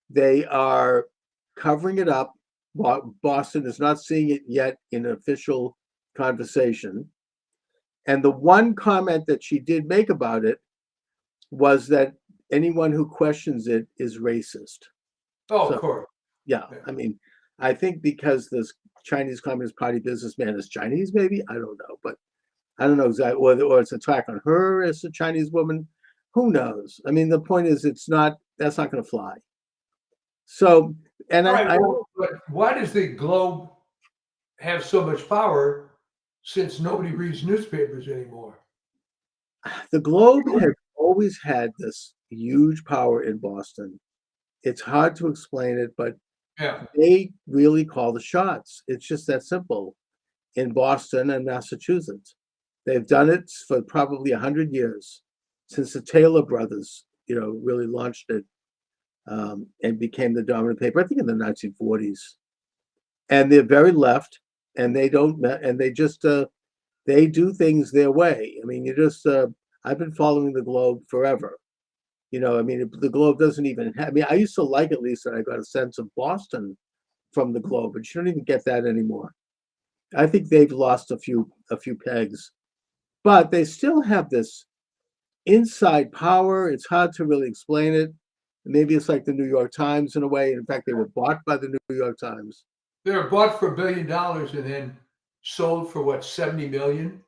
They are covering it up. Boston is not seeing it yet in official conversation. And the one comment that she did make about it was that anyone who questions it is racist. Oh, of course. Yeah, Yeah. I mean, I think because this Chinese Communist Party businessman is Chinese, maybe I don't know, but I don't know exactly, or it's an attack on her as a Chinese woman. Who knows? I mean, the point is, it's not that's not going to fly. So, and All right. I Well, but why does the Globe have so much power since nobody reads newspapers anymore? the Globe has always had this huge power in Boston. It's hard to explain it, but Yeah. they really call the shots. It's just that simple in Boston and Massachusetts. They've done it for probably 100 years since the Taylor brothers, really launched it and became the dominant paper. I think in the 1940s, and they're very left, and they don't, and they do things their way. I mean, I've been following the Globe forever. I mean, the Globe doesn't even have. I mean, I used to like at least that I got a sense of Boston from the Globe, but you don't even get that anymore. I think they've lost a few pegs, but they still have this inside power. It's hard to really explain it. Maybe it's like the New York Times in a way. In fact, they were bought by the New York Times They were bought for $1 billion and then sold for what, 70 million?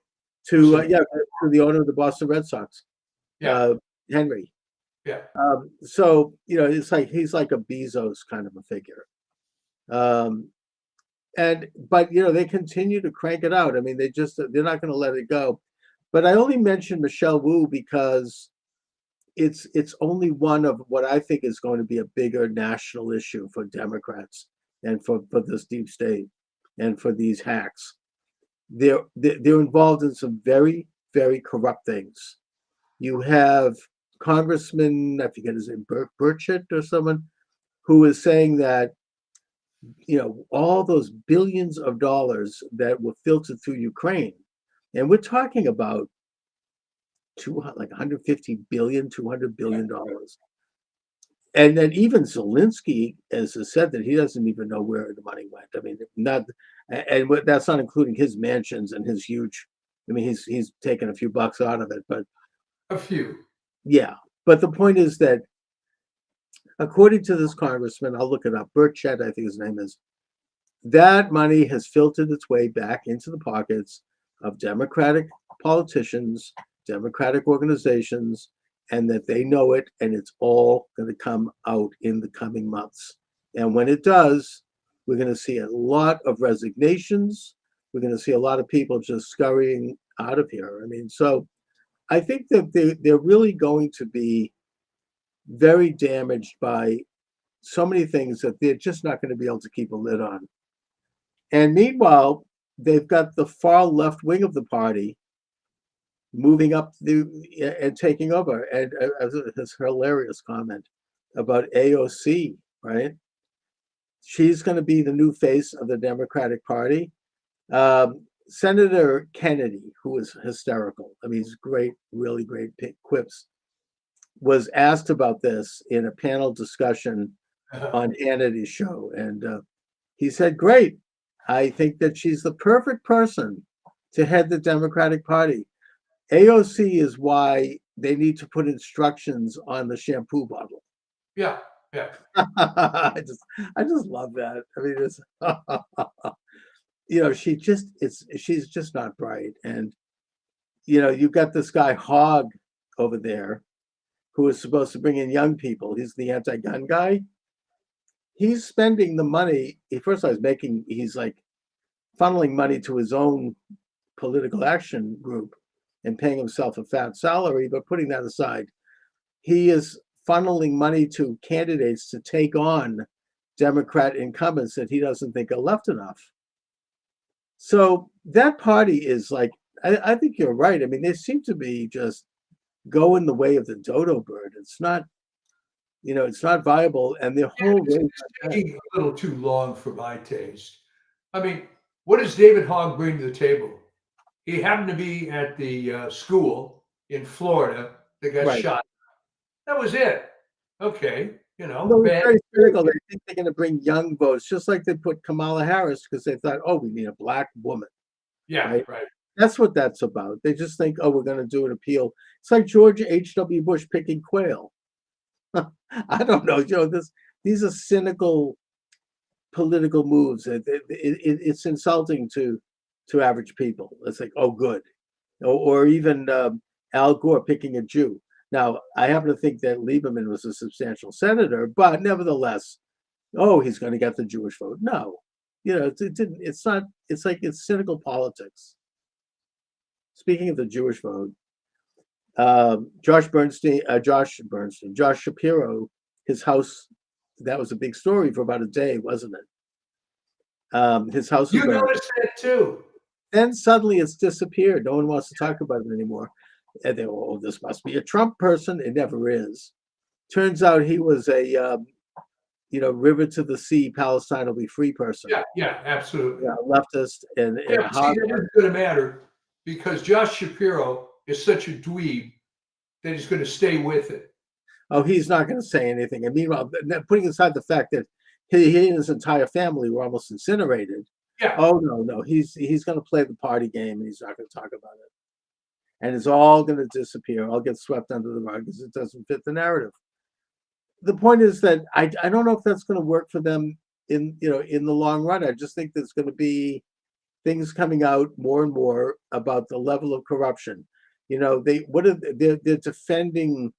to Listen, to the owner of the Boston Red Sox, yeah, Henry. yeah. So it's like he's like a Bezos kind of a figure. But they continue to crank it out. I mean, they're not going to let it go. But I only mentioned Michelle Wu because it's only one of what I think is going to be a bigger national issue for Democrats and for this deep state and for these hacks. They're involved in some very, very corrupt things. You have Congressman, I forget his name, Burchett or someone, who is saying that all those billions of dollars that were filtered through Ukraine, and we're talking about like 150 billion, $200 billion. And then even Zelensky has said that he doesn't even know where the money went. I mean, that's not including his mansions and his huge. I mean, he's taken a few bucks out of it, but A few. yeah. But the point is that according to this congressman, I'll look it up, Burchett, I think his name is, that money has filtered its way back into the pockets of Democratic politicians, Democratic organizations, and that they know it, and it's all going to come out in the coming months. And when it does, we're going to see a lot of resignations. We're going to see a lot of people just scurrying out of here. I mean, so I think that they're really going to be very damaged by so many things that they're just not going to be able to keep a lid on. And meanwhile, they've got the far left wing of the party moving up and taking over. And this hilarious comment about AOC, right? She's going to be the new face of the Democratic Party. Senator Kennedy, who is hysterical, I mean, he's great, really great quips, was asked about this in a panel discussion on Hannity's show. And he said, great. I think that she's the perfect person to head the Democratic Party. AOC is why they need to put instructions on the shampoo bottle. Yeah, yeah. I just love that. I mean, she's just not bright. And you've got this guy Hogg over there who is supposed to bring in young people. He's the anti-gun guy. He's spending the money. He's like funneling money to his own political action group and paying himself a fat salary. But putting that aside, he is funneling money to candidates to take on Democrat incumbents that he doesn't think are left enough. So that party is like, I think you're right. I mean, they seem to be just going the way of the dodo bird. It's not, it's not viable. And their whole It's taking a little too long for my taste. I mean, what does David Hogg bring to the table? He happened to be at the school in Florida that got right. shot. That was it. Okay, No, it's bad. very cynical. They think they're going to bring young votes, just like they put Kamala Harris because they thought, oh, we need a black woman. Yeah, right. That's what that's about. They just think, oh, we're going to do an appeal. It's like George H.W. Bush picking Quayle. I don't know. These are cynical political moves. It's insulting to average people. It's like, oh, good, or even Al Gore picking a Jew. Now, I happen to think that Lieberman was a substantial senator, but nevertheless, oh, he's going to get the Jewish vote. No, it didn't. It's not. It's like it's cynical politics. Speaking of the Jewish vote, Josh Shapiro, his house, that was a big story for about a day, wasn't it? His house was You burned. noticed that too. Then suddenly it's disappeared. No one wants to talk about it anymore. And they, oh, this must be a Trump person. It never is. Turns out he was a, river to the sea, Palestine will be free person. Yeah, absolutely. Leftist and See, that isn't going to matter because Josh Shapiro is such a dweeb that he's going to stay with it. Oh, he's not going to say anything. And meanwhile, putting aside the fact that he and his entire family were almost incinerated. Yeah. Oh no, he's going to play the party game, and he's not going to talk about it. And it's all going to disappear. All get swept under the rug because it doesn't fit the narrative. The point is that I don't know if that's going to work for them in the long run. I just think there's going to be things coming out more and more about the level of corruption. They're defending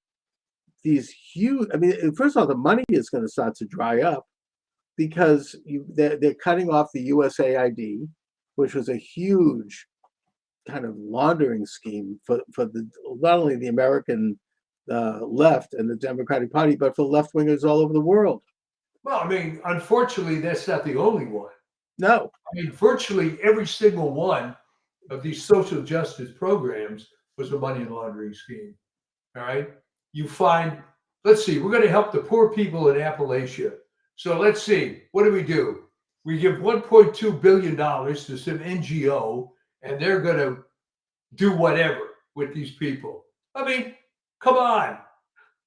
these huge. I mean, first of all, the money is going to start to dry up because they're cutting off the USAID, which was a huge kind of laundering scheme for not only the American left and the Democratic Party, but for left wingers all over the world. Well, I mean, unfortunately, that's not the only one. No. I mean, virtually every single one of these social justice programs was a money laundering scheme. All right. You find, let's see, we're going to help the poor people in Appalachia. So let's see, what do? We give $1.2 billion to some NGO, and they're going to do whatever with these people. I mean, come on.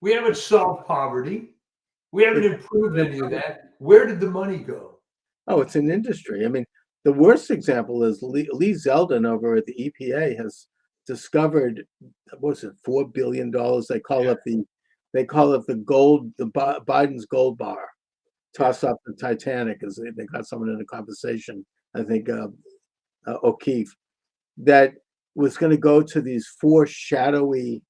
We haven't solved poverty. We haven't improved any of that. Where did the money go? Oh, it's an industry. I mean, the worst example is Lee Zeldin over at the EPA has discovered, what was it, $4 billion? They call it the gold, Biden's gold bar. Toss up the Titanic, as they got someone in a conversation, I think O'Keefe, that was going to go to these 4 shadowy,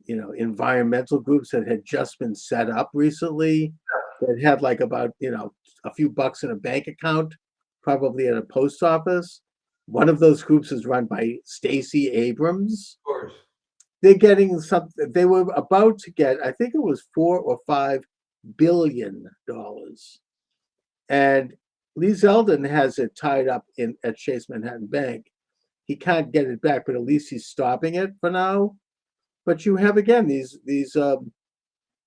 environmental groups that had just been set up recently, that had like about, a few bucks in a bank account, probably at a post office. One of those groups is run by Stacey Abrams. Of course. They're getting something. They were about to get, I think it was $4 or $5 billion, and Lee Zeldin has it tied up at Chase Manhattan Bank. He can't get it back, but at least he's stopping it for now. But you have again these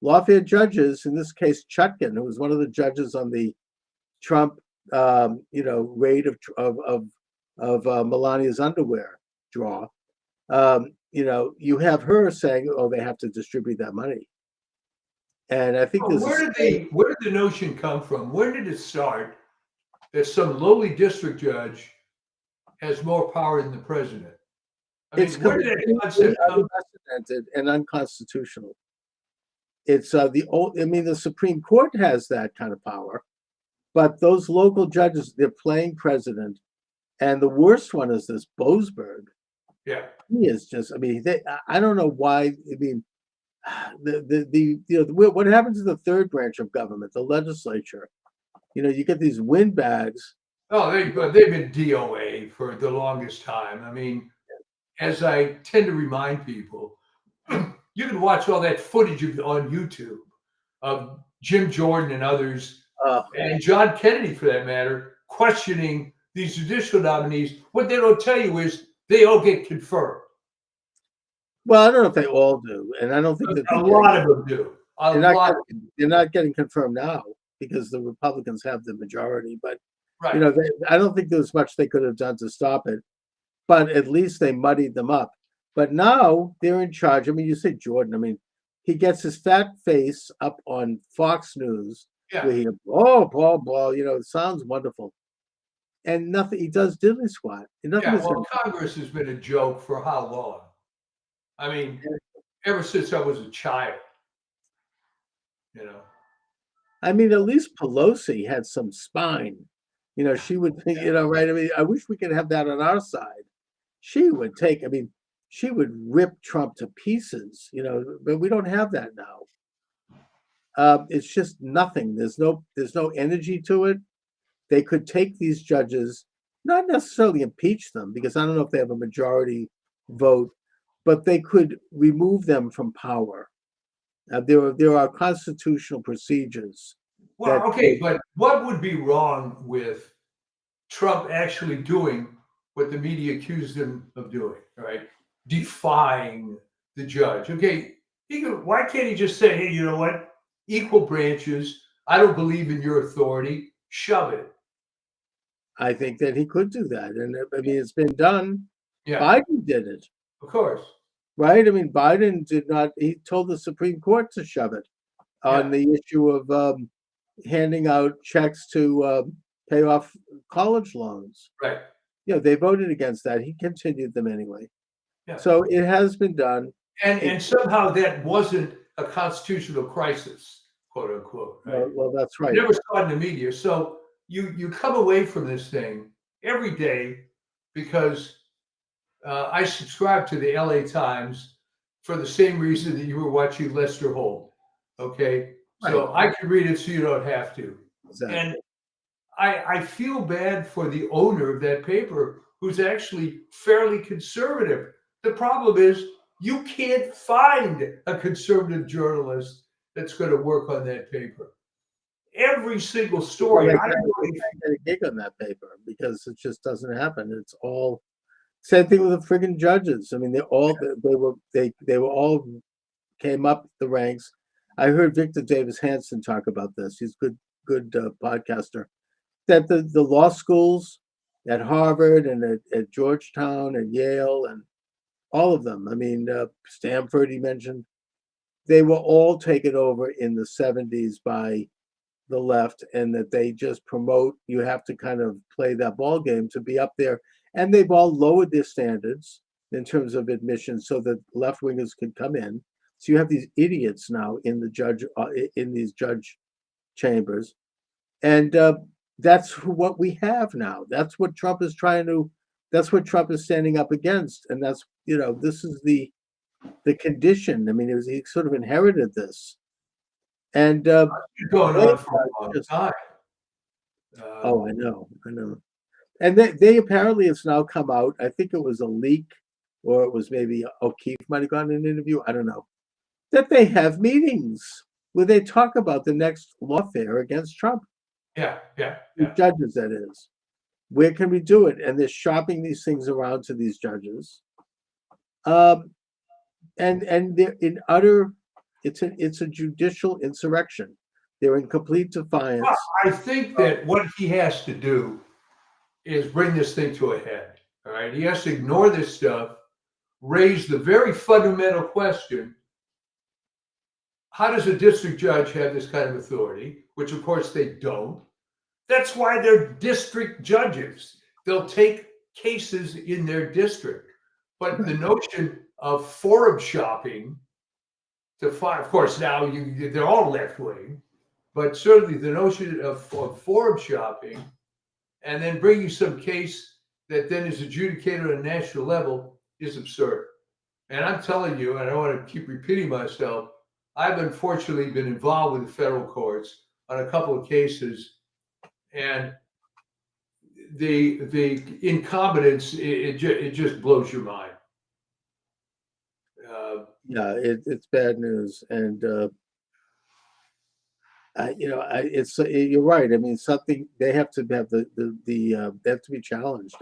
lawfare judges. In this case, Chutkan, who was one of the judges on the Trump, raid of Melania's underwear draw. You have her saying, "Oh, they have to distribute that money." And I think where did the notion come from? Where did it start that some lowly district judge has more power than the president? It's where did that concept come? Unprecedented and unconstitutional. It's the Supreme Court has that kind of power, but those local judges, they're playing president. And the worst one is this Boasberg. Yeah, he is just. I don't know why. What happens to the third branch of government, the legislature? You get these windbags. Oh, they've been DOA for the longest time. I mean, as I tend to remind people, you can watch all that footage on YouTube of Jim Jordan and others, and John Kennedy, for that matter, questioning these judicial nominees. What they don't tell you is they all get confirmed. Well, I don't know if they all do, and I don't think that a lot of them do. They're not getting confirmed now because the Republicans have the majority. But right. I don't think there's much they could have done to stop it. But at least they muddied them up. But now they're in charge. I mean, you say Jordan. He gets his fat face up on Fox News. Yeah. Where he blah blah blah. It sounds wonderful, and nothing. He does diddly squat. Congress has been a joke for how long? I mean, ever since I was a child, I mean, at least Pelosi had some spine. You know, she would, right? I mean, I wish we could have that on our side. She would take, I mean, she would rip Trump to pieces, but we don't have that now. It's just nothing. There's no energy to it. They could take these judges, not necessarily impeach them, because I don't know if they have a majority vote, but they could remove them from power. There are constitutional procedures. Well, okay, but what would be wrong with Trump actually doing what the media accused him of doing, right? Defying the judge. Okay, why can't he just say, hey, you know what? Equal branches. I don't believe in your authority. Shove it. I think that he could do that. And I mean, it's been done. Yeah. Biden did it. Of course. Right? I mean, Biden did not, he told the Supreme Court to shove it on the issue of handing out checks to pay off college loans. Right. They voted against that. He continued them anyway. Yeah. So it has been done. And somehow that wasn't a constitutional crisis, quote unquote. Right? Well, that's right. You never saw it in the media. So you come away from this thing every day because I subscribe to the LA Times for the same reason that you were watching Lester Holt. Okay. Right. So I can read it so you don't have to. Exactly. And I feel bad for the owner of that paper who's actually fairly conservative. The problem is you can't find a conservative journalist that's going to work on that paper. Every single story. I don't get a gig on that paper because it just doesn't happen. It's all same thing with the friggin' judges. I mean, they were all came up the ranks. I heard Victor Davis Hanson talk about this. He's good podcaster. That the law schools at Harvard and at Georgetown and Yale and all of them. I mean, Stanford, he mentioned, they were all taken over in the 70s by the left, and that they just promote, you have to kind of play that ball game to be up there. And they've all lowered their standards in terms of admission so that left wingers could come in. So you have these idiots now in these judge chambers. And that's what we have now. That's what Trump is that's what Trump is standing up against. And that's, this is the condition. I mean, he sort of inherited this. And going on for a long time. I know. And they apparently, it's now come out. I think it was a leak, or it was maybe O'Keefe might have gotten an interview. I don't know. That they have meetings where they talk about the next lawfare against Trump. Yeah. The judges, that is. Where can we do it? And they're shopping these things around to these judges. And they're in utter. It's a judicial insurrection. They're in complete defiance. Well, I think that what he has to do is bring this thing to a head. All right. He has to ignore this stuff, raise the very fundamental question: how does a district judge have this kind of authority? Which, of course, they don't. That's why they're district judges. They'll take cases in their district. But the notion of forum shopping to find, of course, now they're all left wing, but certainly the notion of forum shopping and then bringing some case that then is adjudicated on a national level is absurd. And I'm telling you, and I don't want to keep repeating myself, I've unfortunately been involved with the federal courts on a couple of cases, and the incompetence, it just blows your mind. It's bad news, and you're right. I mean, something they have to have they have to be challenged.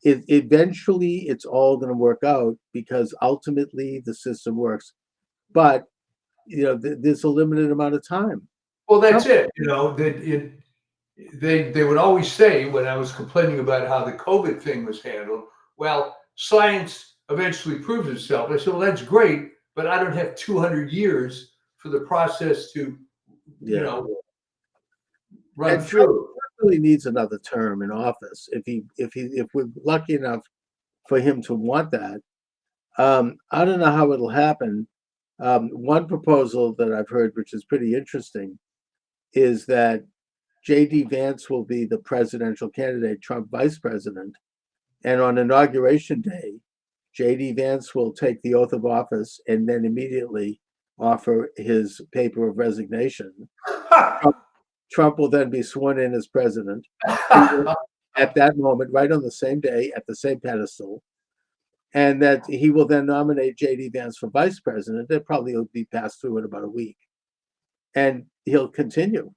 Eventually it's all going to work out because ultimately the system works, but there's a limited amount of time. Well, that's it. They would always say when I was complaining about how the COVID thing was handled, well, science eventually proves itself. I said, well, that's great, but I don't have 200 years for the process to, run and through. Trump really needs another term in office. If we're lucky enough for him to want that, I don't know how it'll happen. One proposal that I've heard, which is pretty interesting, is that J.D. Vance will be the presidential candidate, Trump vice president. And on Inauguration Day, J.D. Vance will take the oath of office and then immediately offer his paper of resignation. Trump will then be sworn in as president. At that moment, right on the same day, at the same pedestal, and that he will then nominate J.D. Vance for vice president. That probably will be passed through in about a week. And he'll continue.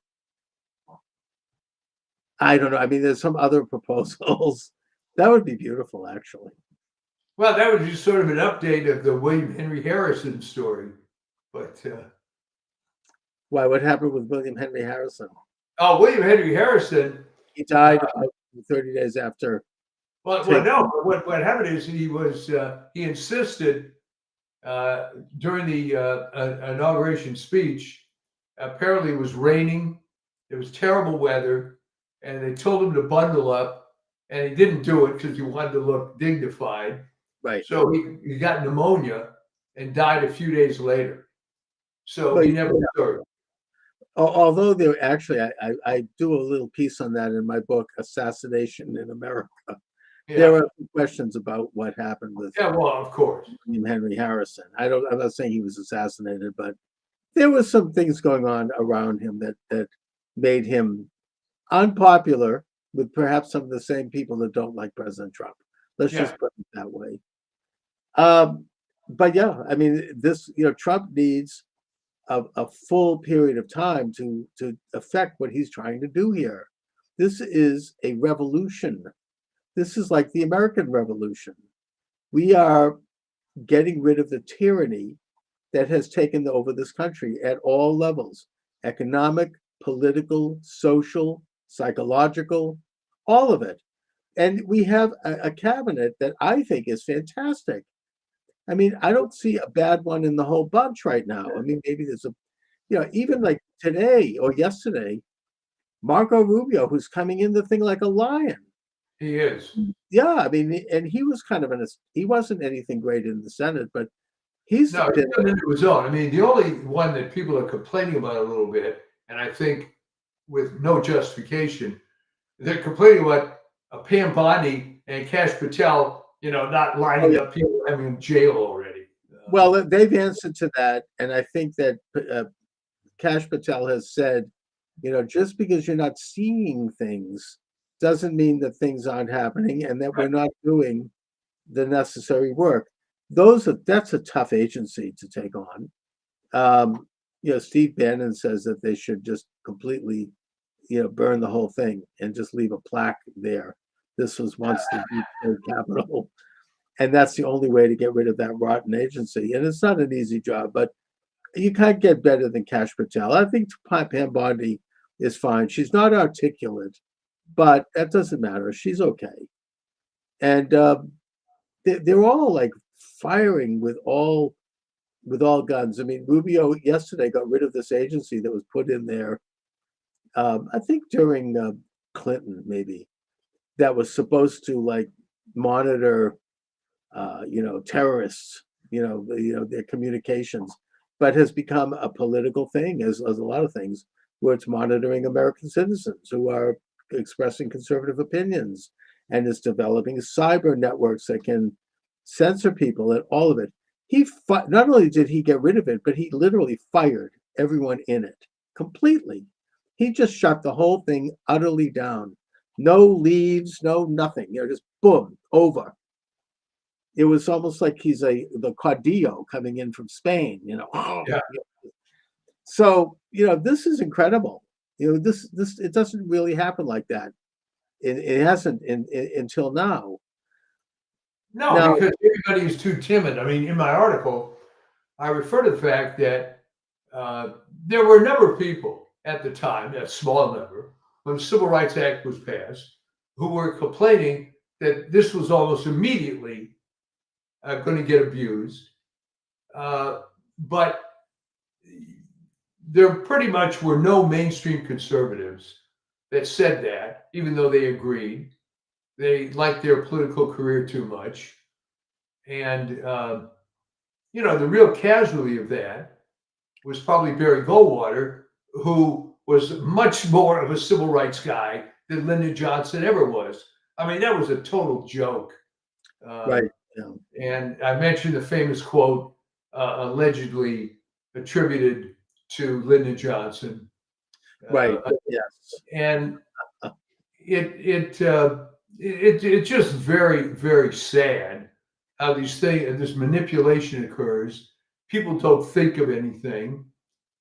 I don't know. I mean, there's some other proposals. That would be beautiful, actually. Well, that was just sort of an update of the William Henry Harrison story. But Why? What happened with William Henry Harrison? oh, William Henry Harrison. He died about 30 days after. Well, no. What happened is he insisted during the inauguration speech. Apparently, it was raining. It was terrible weather, and they told him to bundle up, and he didn't do it because he wanted to look dignified. Right. So he got pneumonia and died a few days later. So he never served. Although there actually, I do a little piece on that in my book, Assassination in America. Yeah. There are questions about what happened with well, of course. William Henry Harrison. I'm not saying he was assassinated, but there was some things going on around him that made him unpopular with perhaps some of the same people that don't like President Trump. Let's just put it that way. But yeah, I mean, Trump needs a full period of time to affect what he's trying to do here. This is a revolution. This is like the American Revolution. We are getting rid of the tyranny that has taken over this country at all levels: economic, political, social, psychological, all of it. And we have a cabinet that I think is fantastic. I mean, I don't see a bad one in the whole bunch right now. I mean, maybe there's even like today or yesterday, Marco Rubio, who's coming in the thing like a lion. He is. Yeah, I mean, and he was kind of he wasn't anything great in the Senate, but he's come into his own. I mean, the only one that people are complaining about a little bit, and I think with no justification, they're complaining about Pam Bondi and Kash Patel, not lining up people having in jail already. Well, they've answered to that, and I think that Kash Patel has said, just because you're not seeing things doesn't mean that things aren't happening and that we're not doing the necessary work. That's a tough agency to take on. Steve Bannon says that they should just completely, burn the whole thing and just leave a plaque there. This was once the deep state capital. And that's the only way to get rid of that rotten agency. And it's not an easy job, but you can't get better than Kash Patel. I think Pam Bondi is fine. She's not articulate, but that doesn't matter. She's okay. And they're all like firing with all guns. I mean, Rubio yesterday got rid of this agency that was put in there, I think during Clinton, maybe, that was supposed to like monitor terrorists, their communications, but has become a political thing, as a lot of things, where it's monitoring American citizens who are expressing conservative opinions, and is developing cyber networks that can censor people and all of it. Not only did he get rid of it, but he literally fired everyone in it completely. He just shut the whole thing utterly down. No leaves, no nothing. Just boom, over. It was almost like he's the Caudillo coming in from Spain. So this is incredible. This it doesn't really happen like that. It hasn't until now. No, because everybody is too timid. I mean, in my article, I refer to the fact that there were a number of people at the time, a small number, when the Civil Rights Act was passed, who were complaining that this was almost immediately going to get abused. But there pretty much were no mainstream conservatives that said that, even though they agreed. They liked their political career too much. And, the real casualty of that was probably Barry Goldwater, who was much more of a civil rights guy than Lyndon Johnson ever was. I mean, that was a total joke. Right. Yeah. And I mentioned the famous quote allegedly attributed to Lyndon Johnson. Right. Yes. And it's just very, very sad how this manipulation occurs. People don't think of anything.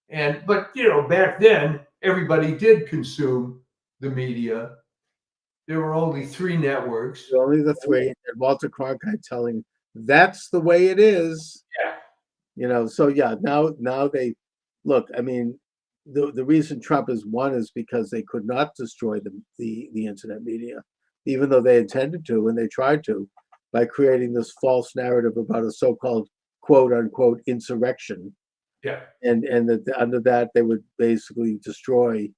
But back then everybody did consume the media. There were only 3 networks. Only the 3, and Walter Cronkite telling that's the way it is. Yeah. So yeah, now they look. I mean, the reason Trump has won is because they could not destroy the internet media, even though they intended to and they tried to, by creating this false narrative about a so-called quote unquote insurrection. Yeah. And that under that they would basically destroy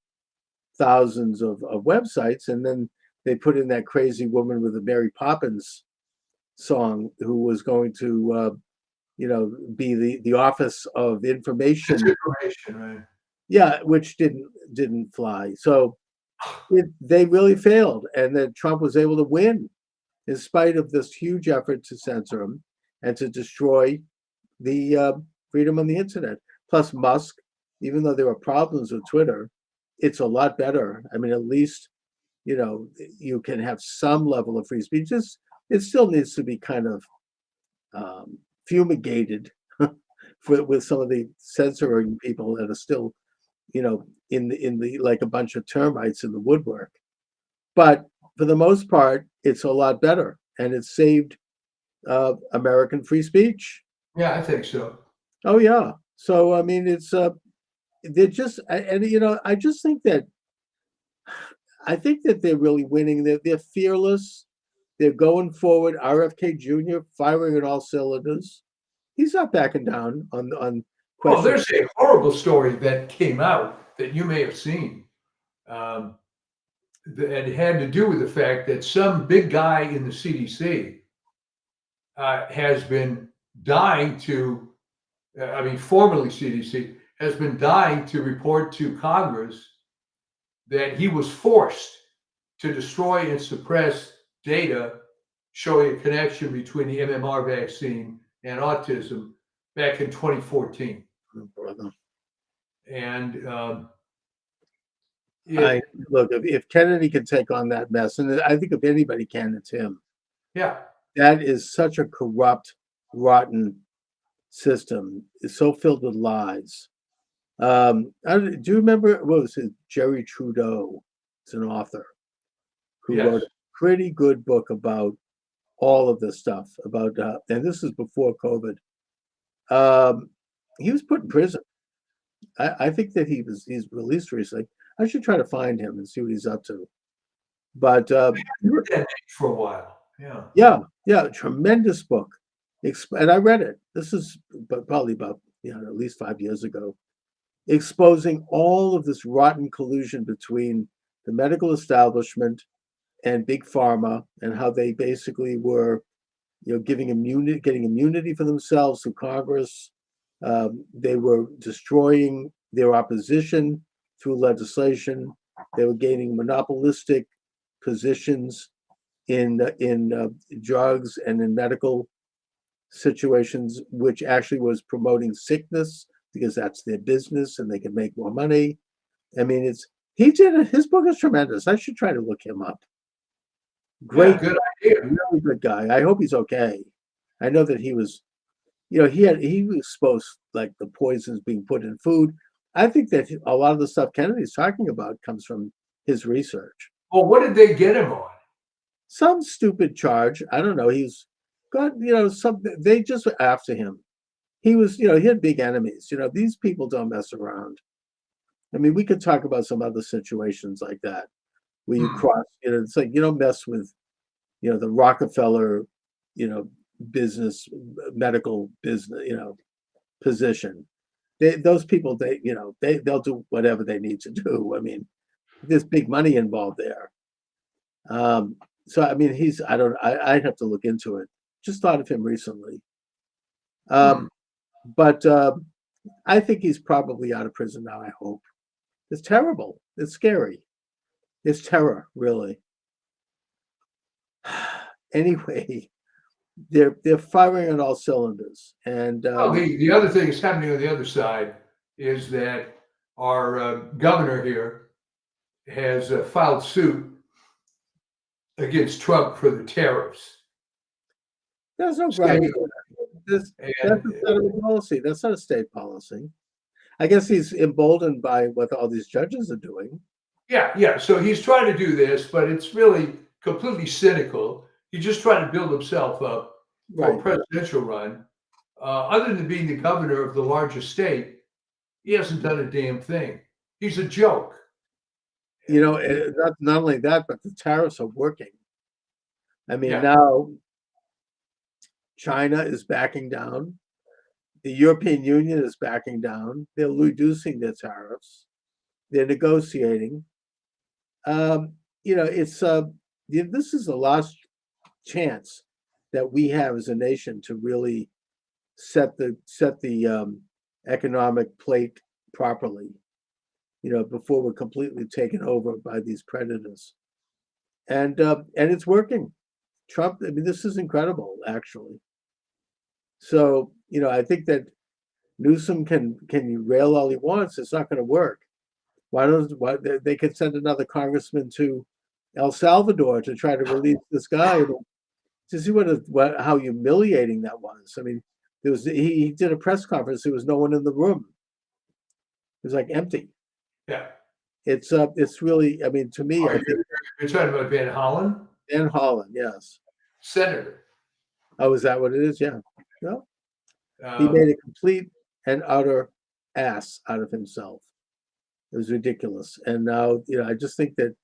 thousands of websites, and then they put in that crazy woman with the Mary Poppins song who was going to be the Office of Information. Information, right? Yeah, which didn't fly. So they really failed, and then Trump was able to win in spite of this huge effort to censor him and to destroy the freedom on the internet. Plus Musk, even though there were problems with Twitter, it's a lot better. I mean, at least you can have some level of free speech. It still needs to be kind of fumigated with some of the censoring people that are still, in the like a bunch of termites in the woodwork. But for the most part, it's a lot better, and it saved American free speech. Yeah, I think so. Oh yeah. So I mean, it's they're just, and I just think that they're really winning. They're fearless. They're going forward. RFK Jr. firing on all cylinders. He's not backing down on Well, questions. there's a horrible story that came out that you may have seen. That had to do with the fact that some big guy in the CDC has been dying to, formerly CDC, has been dying to report to Congress that he was forced to destroy and suppress data showing a connection between the MMR vaccine and autism back in 2014. Oh, brother. And look, if Kennedy can take on that mess, and I think if anybody can, it's him. yeah, That is such a corrupt, rotten system. It's so filled with lies. Do you remember what was it? Jerry Trudeau is an author who wrote a pretty good book about all of this stuff. About and this is before COVID. He was put in prison. I think that he's released recently. I should try to find him and see what he's up to. But for a while, yeah, tremendous book, and I read it. This is probably about at least 5 years ago, exposing all of this rotten collusion between the medical establishment and big pharma, and how they basically were, getting immunity for themselves through Congress. They were destroying their opposition through legislation. They were gaining monopolistic positions in drugs and in medical situations, which actually was promoting sickness because that's their business and they can make more money. I mean, his book is tremendous. I should try to look him up. Great, good idea. Really good guy. I hope he's okay. I know that he was, he was exposed, like the poisons being put in food. I think that a lot of the stuff Kennedy's talking about comes from his research. Well, what did they get him on? Some stupid charge. I don't know. He's got, they just were after him. He was, he had big enemies. These people don't mess around. I mean, we could talk about some other situations like that where you cross, it's like you don't mess with, the Rockefeller, business, medical business, position. Those people, they'll do whatever they need to do. I mean, there's big money involved there. So I mean, I'd have to look into it. Just thought of him recently. But I think he's probably out of prison now, I hope. It's terrible. It's scary. It's terror, really. Anyway, they're firing on all cylinders, and Well, the other thing that's happening on the other side is that our governor here has filed suit against Trump for the tariffs. there's no ground. Saying- That's And a federal policy. That's not a state policy. I guess he's emboldened by what all these judges are doing. yeah. So he's trying to do this, but it's really completely cynical. He's just trying to build himself up for a Right. presidential run. Other than being the governor of the largest state, he hasn't done a damn thing. He's a joke. You know, not only that, but the tariffs are working. I mean, Yeah. now China is backing down. The European Union is backing down. They're reducing their tariffs. They're negotiating. You know, it's this is the last chance that we have as a nation to really set the economic plate properly. You know, before we're completely taken over by these predators, and it's working. Trump. I mean, this is incredible, actually. So, you know, I think that Newsom can rail all he wants. It's not going to work. Why they could send another congressman to El Salvador to try to release this guy to see how humiliating that was. I mean, he did a press conference. There was no one in the room. It was like empty. Yeah. It's really. I mean, to me, I think You're talking about Van Hollen, Dan Holland, yes. senator. Oh, is that what it is? Yeah. Well, he Um, made a complete and utter ass out of himself. It was ridiculous. And now, you know, I just think that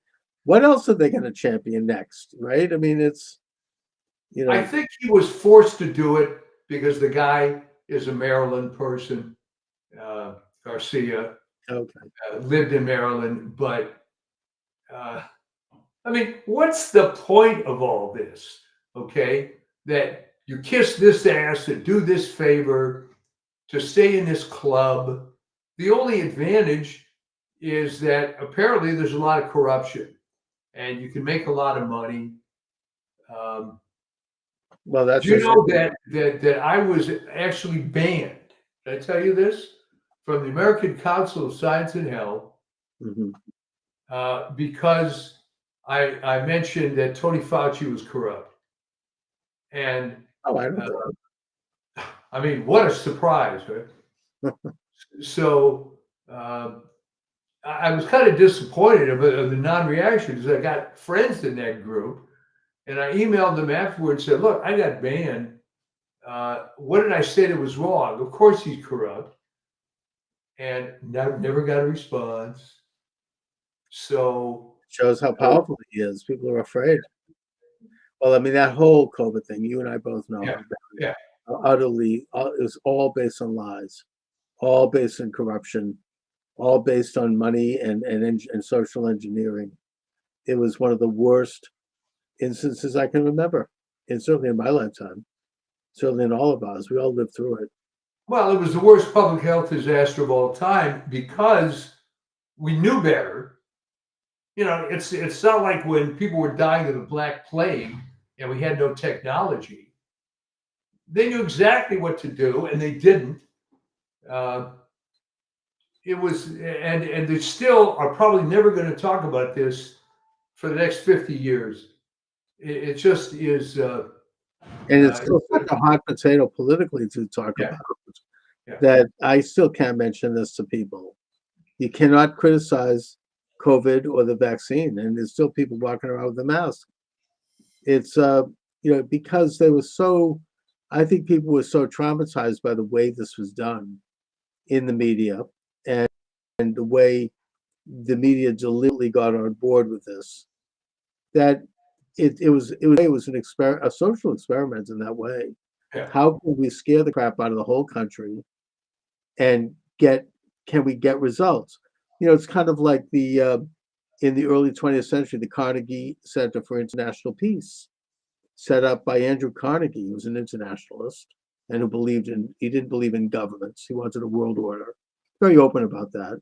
what else are they going to champion next, right? I mean, it's, you I know, think he was forced to do it because the guy is a Maryland person, Garcia, okay. lived in Maryland. But I mean, what's the point of all this? Okay, that you kiss this ass to do this favor, to stay in this club. The only advantage is that apparently there's a lot of corruption and you can make a lot of money. Well, that's Do you just know that I was actually banned? Did I tell you this? From the American Council of Science and Health Mhm. because I mentioned that Tony Fauci was corrupt. And Oh, I don't know. I mean, what a surprise, right? So I was kind of disappointed of the non-reaction because I got friends in that group, and I emailed them afterwards and said, "Look, I got banned. What did I say that was wrong? Of course he's corrupt," and never got a response. So Shows how powerful he is. People are afraid. Well, I mean, that whole COVID thing, you and I both know yeah, yeah. how utterly, it was all based on lies, all based on corruption, all based on money and social engineering. It was one of the worst instances I can remember, and certainly in my lifetime, certainly in all of ours. We all lived through it. Well, it was the worst public health disaster of all time because we knew better. You know, it's not like when people were dying of the Black Plague and we had no technology. They knew exactly what to do, and they didn't. It was, and they still are probably never going to talk about this for the next 50 years. It just is. And it's still such a hot potato politically to talk Yeah. about Yeah. that I still can't mention this to people. You cannot criticize COVID or the vaccine, and there's still people walking around with a mask. It's you know, because they were so, I think people were so traumatized by the way this was done in the media and the way the media deliberately got on board with this, that it was a social experiment in that way. Yeah. How can we scare the crap out of the whole country and can we get results? You know, it's kind of like in the early 20th century, the Carnegie Center for International Peace, set up by Andrew Carnegie, who was an internationalist and he didn't believe in governments. He wanted a world order. Very open about that.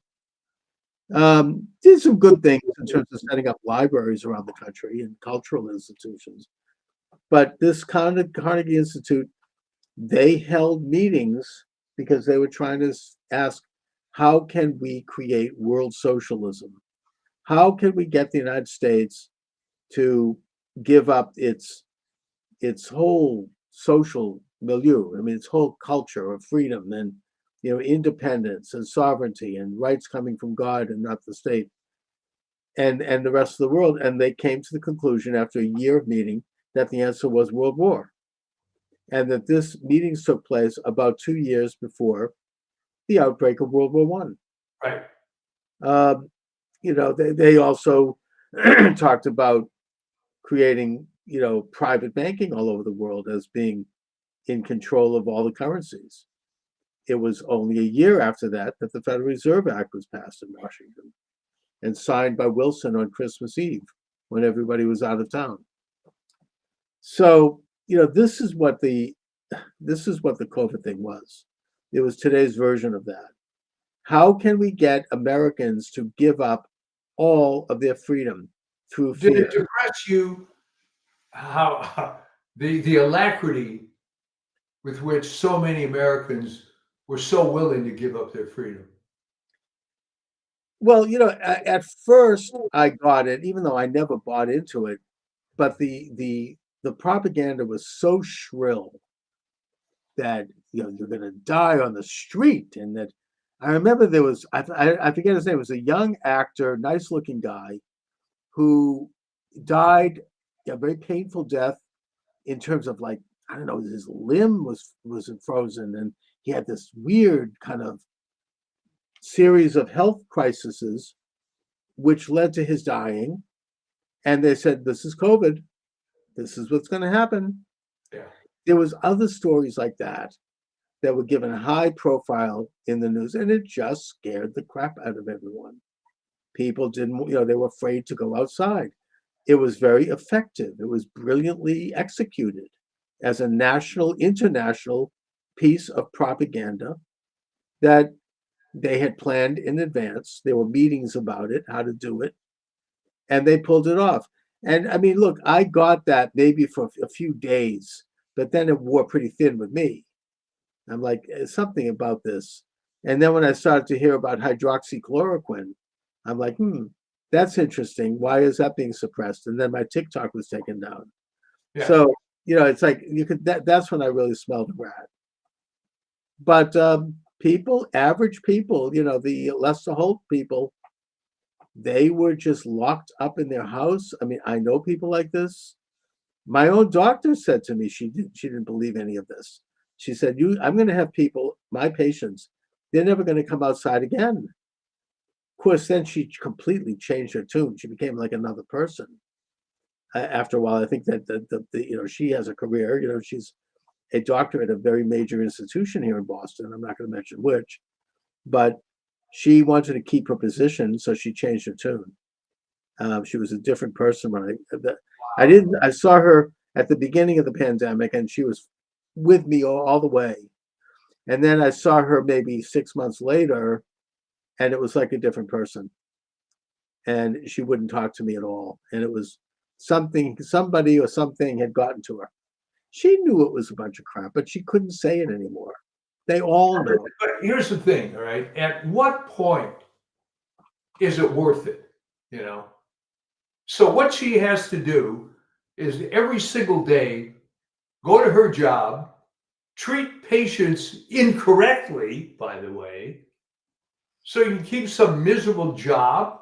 Did some good things in terms of setting up libraries around the country and cultural institutions. But this Carnegie Institute, they held meetings because they were trying to ask, how can we create world socialism? How can we get the United States to give up its whole social milieu? I mean, its whole culture of freedom and independence and sovereignty and rights coming from God and not the state, and the rest of the world. And they came to the conclusion after a year of meeting that the answer was world war, and that this meetings took place about 2 years before the outbreak of World War One. Right. They also talked about creating, private banking all over the world as being in control of all the currencies. It was only a year after that that the Federal Reserve Act was passed in Washington and signed by Wilson on Christmas Eve when everybody was out of town. So, this is what the COVID thing was. It was today's version of that. How can we get Americans to give up all of their freedom through fear? Did it depress you how the alacrity with which so many Americans were so willing to give up their freedom? Well, at first I got it, even though I never bought into it. But the propaganda was so shrill that you're going to die on the street, and that I remember there was I forget his name. It was a young actor, nice looking guy, who died a very painful death in terms of, like, I don't know, his limb was frozen, and he had this weird kind of series of health crises, which led to his dying. And they said, this is COVID. This is what's going to happen. Yeah. There was other stories like that were given high profile in the news, and it just scared the crap out of everyone. People didn't, they were afraid to go outside. It was very effective. It was brilliantly executed as a national, international piece of propaganda that they had planned in advance. There were meetings about it, how to do it, and they pulled it off. And I mean, look, I got that maybe for a few days, but then it wore pretty thin with me. I'm like, something about this. And then when I started to hear about hydroxychloroquine, I'm like, that's interesting. Why is that being suppressed? And then my TikTok was taken down. Yeah. So, it's like that's when I really smelled a rat. But average people, the Lester Holt people, they were just locked up in their house. I mean, I know people like this. My own doctor said to me, she didn't believe any of this. She said, I'm going to have people, my patients, they're never going to come outside again. Of course, then she completely changed her tune. She became like another person. After a while, I think that she has a career. She's a doctor at a very major institution here in Boston. I'm not going to mention which, but she wanted to keep her position, so she changed her tune. She was a different person when I saw her at the beginning of the pandemic, and she was with me all the way. And then I saw her maybe 6 months later, and it was like a different person. And she wouldn't talk to me at all. And it was somebody or something had gotten to her. She knew it was a bunch of crap, but she couldn't say it anymore. They all know. But here's the thing, all right? At what point is it worth it? So what she has to do is every single day go to her job, treat patients incorrectly, by the way, so you can keep some miserable job.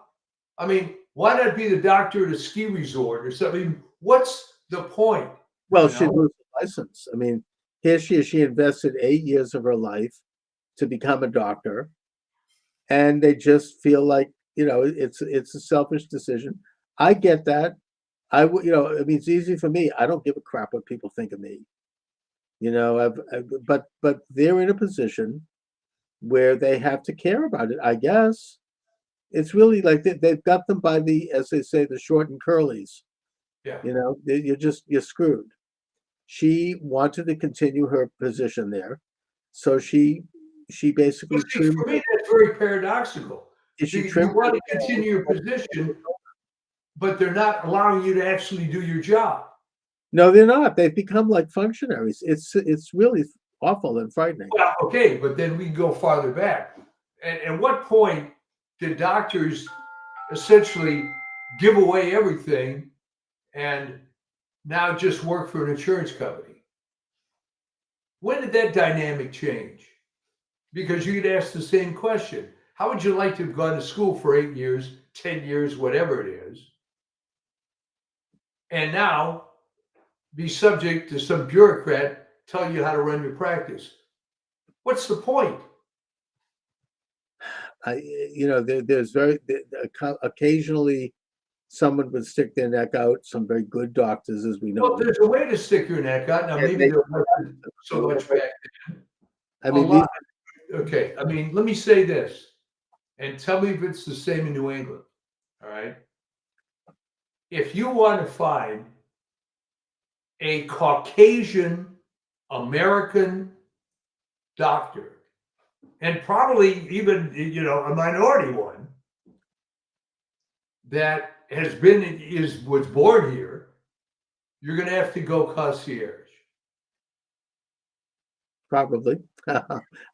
I mean, why not be the doctor at a ski resort or something? What's the point? Well, she'd lose the license. I mean, here she invested 8 years of her life to become a doctor, and they just feel like, it's a selfish decision. I get that. I mean, it's easy for me. I don't give a crap what people think of me. But they're in a position where they have to care about it, I guess. It's really like they've got them by the, as they say, the short and curlies. Yeah. You're screwed. She wanted to continue her position there, so she basically. For me, that's very paradoxical. Is she You trimmed? want to continue your position, but they're not allowing you to actually do your job. No, they're not. They've become like functionaries. It's really awful and frightening. Well, okay, but then we go farther back. At what point did doctors essentially give away everything and now just work for an insurance company? When did that dynamic change? Because you could ask the same question. How would you like to have gone to school for 8 years, 10 years, whatever it is, and now be subject to some bureaucrat telling you how to run your practice? What's the point? There's occasionally someone would stick their neck out. Some very good doctors, as we know. Well, there's a way to stick your neck out. Now, And maybe there wasn't so much back then. I mean, Okay, I mean, let me say this, and tell me if it's the same in New England. All right. If you want to find a Caucasian American doctor, and probably even a minority one that was born here, you're going to have to go concierge. probably.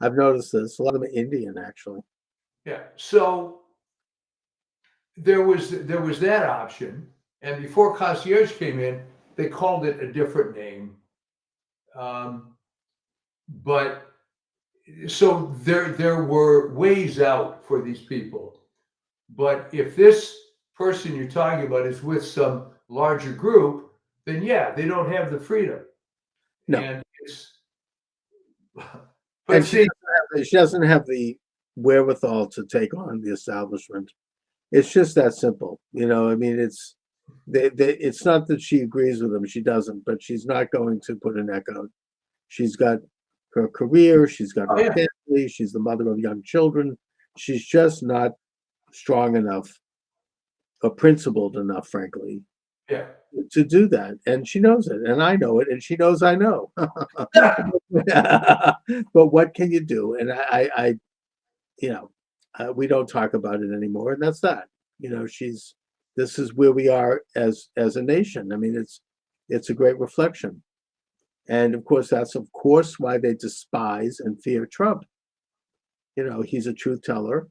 I've noticed this. A lot of them are Indian, actually. Yeah. So there was that option, and before concierge came in, they called it a different name. But so there were ways out for these people. But if this person you're talking about is with some larger group, then yeah, they don't have the freedom. No. And it's And she doesn't have the wherewithal to take on the establishment. It's just that simple. I mean, it's not that she agrees with them. She doesn't, but she's not going to put her neck out. She's got her career. She's got her family. She's the mother of young children. She's just not strong enough or principled enough, frankly, to do that. And she knows it, and I know it, and she knows I know. But what can you do? And we don't talk about it anymore, and that's that. This is where we are as a nation. I mean, it's a great reflection. And of course, that's why they despise and fear Trump. He's a truth teller.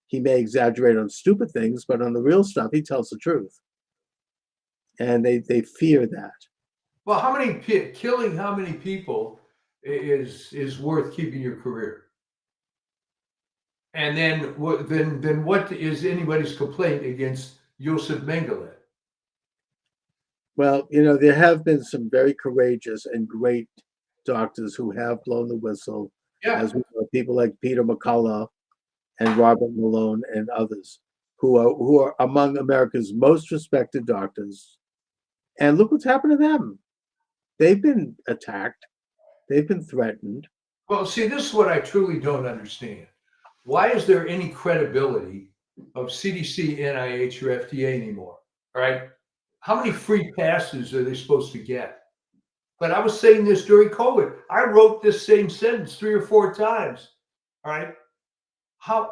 He may exaggerate on stupid things, but on the real stuff, he tells the truth. And they fear that. Well, killing how many people is worth keeping your career? And then what is anybody's complaint against Joseph Mengele? Well, there have been some very courageous and great doctors who have blown the whistle, as we know, people like Peter McCullough and Robert Malone and others who are among America's most respected doctors. And look what's happened to them. They've been attacked. They've been threatened. Well, see, this is what I truly don't understand. Why is there any credibility of CDC, NIH, or FDA anymore? All right. How many free passes are they supposed to get? But I was saying this during COVID. I wrote this same sentence 3 or 4 times. All right.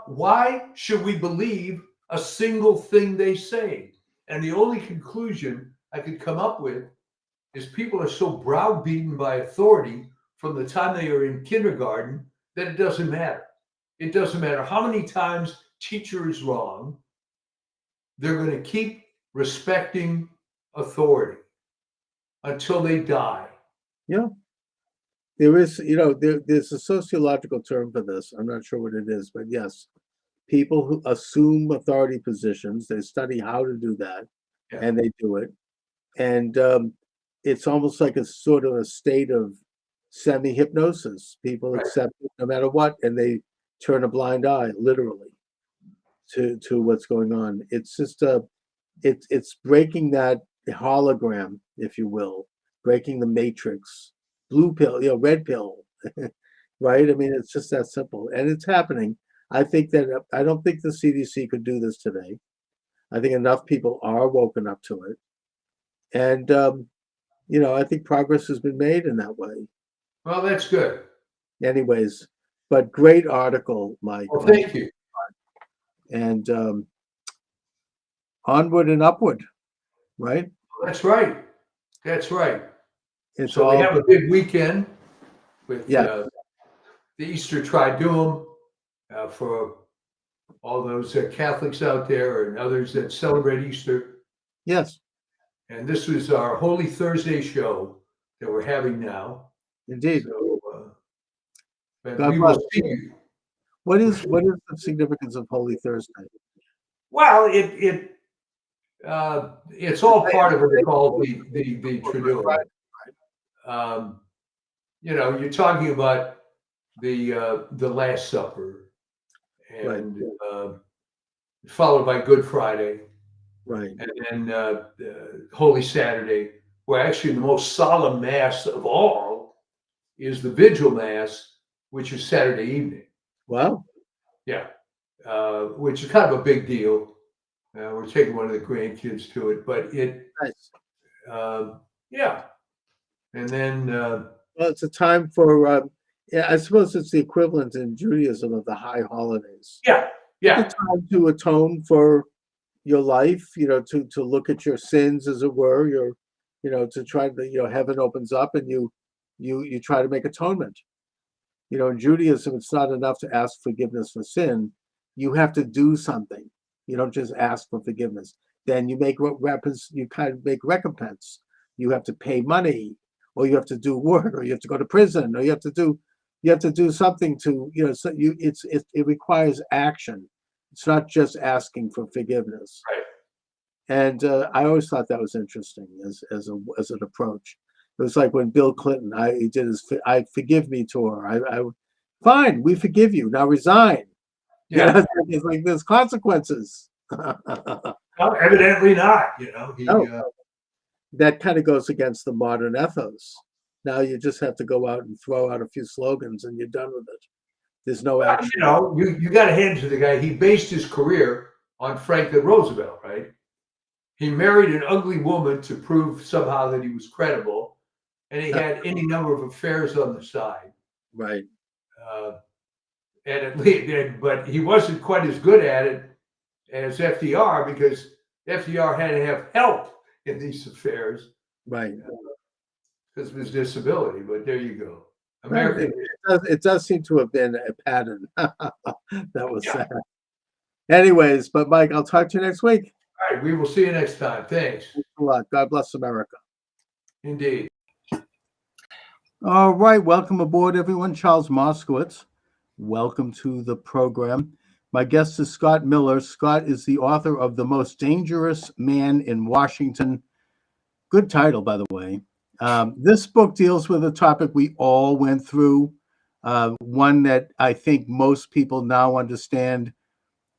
Why should we believe a single thing they say? And the only conclusion I could come up with is people are so browbeaten by authority from the time they are in kindergarten that it doesn't matter. It doesn't matter how many times teacher is wrong. They're going to keep respecting authority until they die. Yeah. There is, there's a sociological term for this. I'm not sure what it is, but yes, people who assume authority positions, they study how to do that, and they do it. And it's almost like a sort of a state of semi-hypnosis. People accept it no matter what, and they turn a blind eye, literally, to what's going on. It's just it's breaking that hologram, if you will, breaking the matrix. Blue pill, red pill, right? I mean, it's just that simple, and it's happening. I don't think the CDC could do this today. I think enough people are woken up to it, and I think progress has been made in that way. Well, that's good. Anyways, but great article, Mike. Well, thank you. and onward and upward, right? That's right. That's right. It's So we all have a big weekend with yeah, the Easter Triduum for all those Catholics out there and others that celebrate Easter. yes, And this was our Holy Thursday show that we're having now. indeed. So and God we bless. will see you. What is the significance of Holy Thursday? Well, it's all part of what they call the Triduum. You're talking about the Last Supper, and followed by Good Friday, Right. and then Holy Saturday, where actually the most solemn Mass of all is the Vigil Mass, which is Saturday evening. Wow. Yeah, which is kind of a big deal. We're taking one of the grandkids to it, but Nice. yeah. And then, Well, it's a time for yeah, I suppose it's the equivalent in Judaism of the high holidays. yeah, It's a time to atone for your life, to look at your sins, as it were, to try to, heaven opens up and you try to make atonement. In Judaism, it's not enough to ask forgiveness for sin. You have to do something. You don't just ask for forgiveness. Then you you kind of make recompense. You have to pay money, or you have to do work, or you have to go to prison, or you have to do something to, it requires action. It's not just asking for forgiveness. right. And I always thought that was interesting as an approach. It was like when Bill Clinton, he did his "I Forgive Me" tour. Fine, we forgive you. Now resign. Yeah. It's like there's consequences. Well, evidently not. No. That kind of goes against the modern ethos. Now you just have to go out and throw out a few slogans and you're done with it. There's no action. You got to hand it to the guy. He based his career on Franklin Roosevelt, right? He married an ugly woman to prove somehow that he was credible, and he had any number of affairs on the side. Right. And at least, but he wasn't quite as good at it as FDR, because FDR had to have help in these affairs, Right. because of his disability. But there you go. American. It does seem to have been a pattern. That was sad. Anyways, but Mike, I'll talk to you next week. All right, we will see you next time. Thanks. Thanks a lot. God bless America. Indeed. All right, welcome aboard, everyone. Charles Moscowitz. Welcome to the program. My guest is Scott Miller. Scott is the author of The Most Dangerous Man in Washington. Good title, by the way. This book deals with a topic we all went through, one that I think most people now understand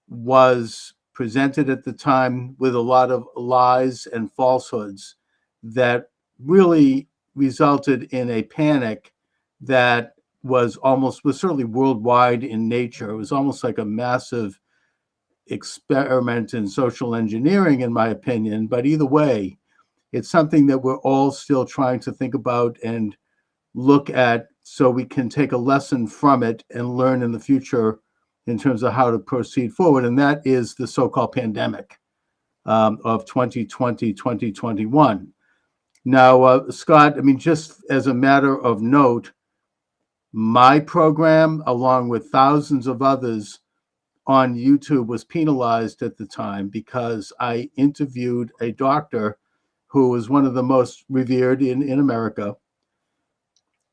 was presented at the time with a lot of lies and falsehoods that really resulted in a panic that was certainly worldwide in nature. It was almost like a massive experiment in social engineering, in my opinion. But either way, it's something that we're all still trying to think about and look at so we can take a lesson from it and learn in the future in terms of how to proceed forward. And that is the so-called pandemic of 2020, 2021. Now, Scott, just as a matter of note, my program, along with thousands of others on YouTube, was penalized at the time because I interviewed a doctor who was one of the most revered in America,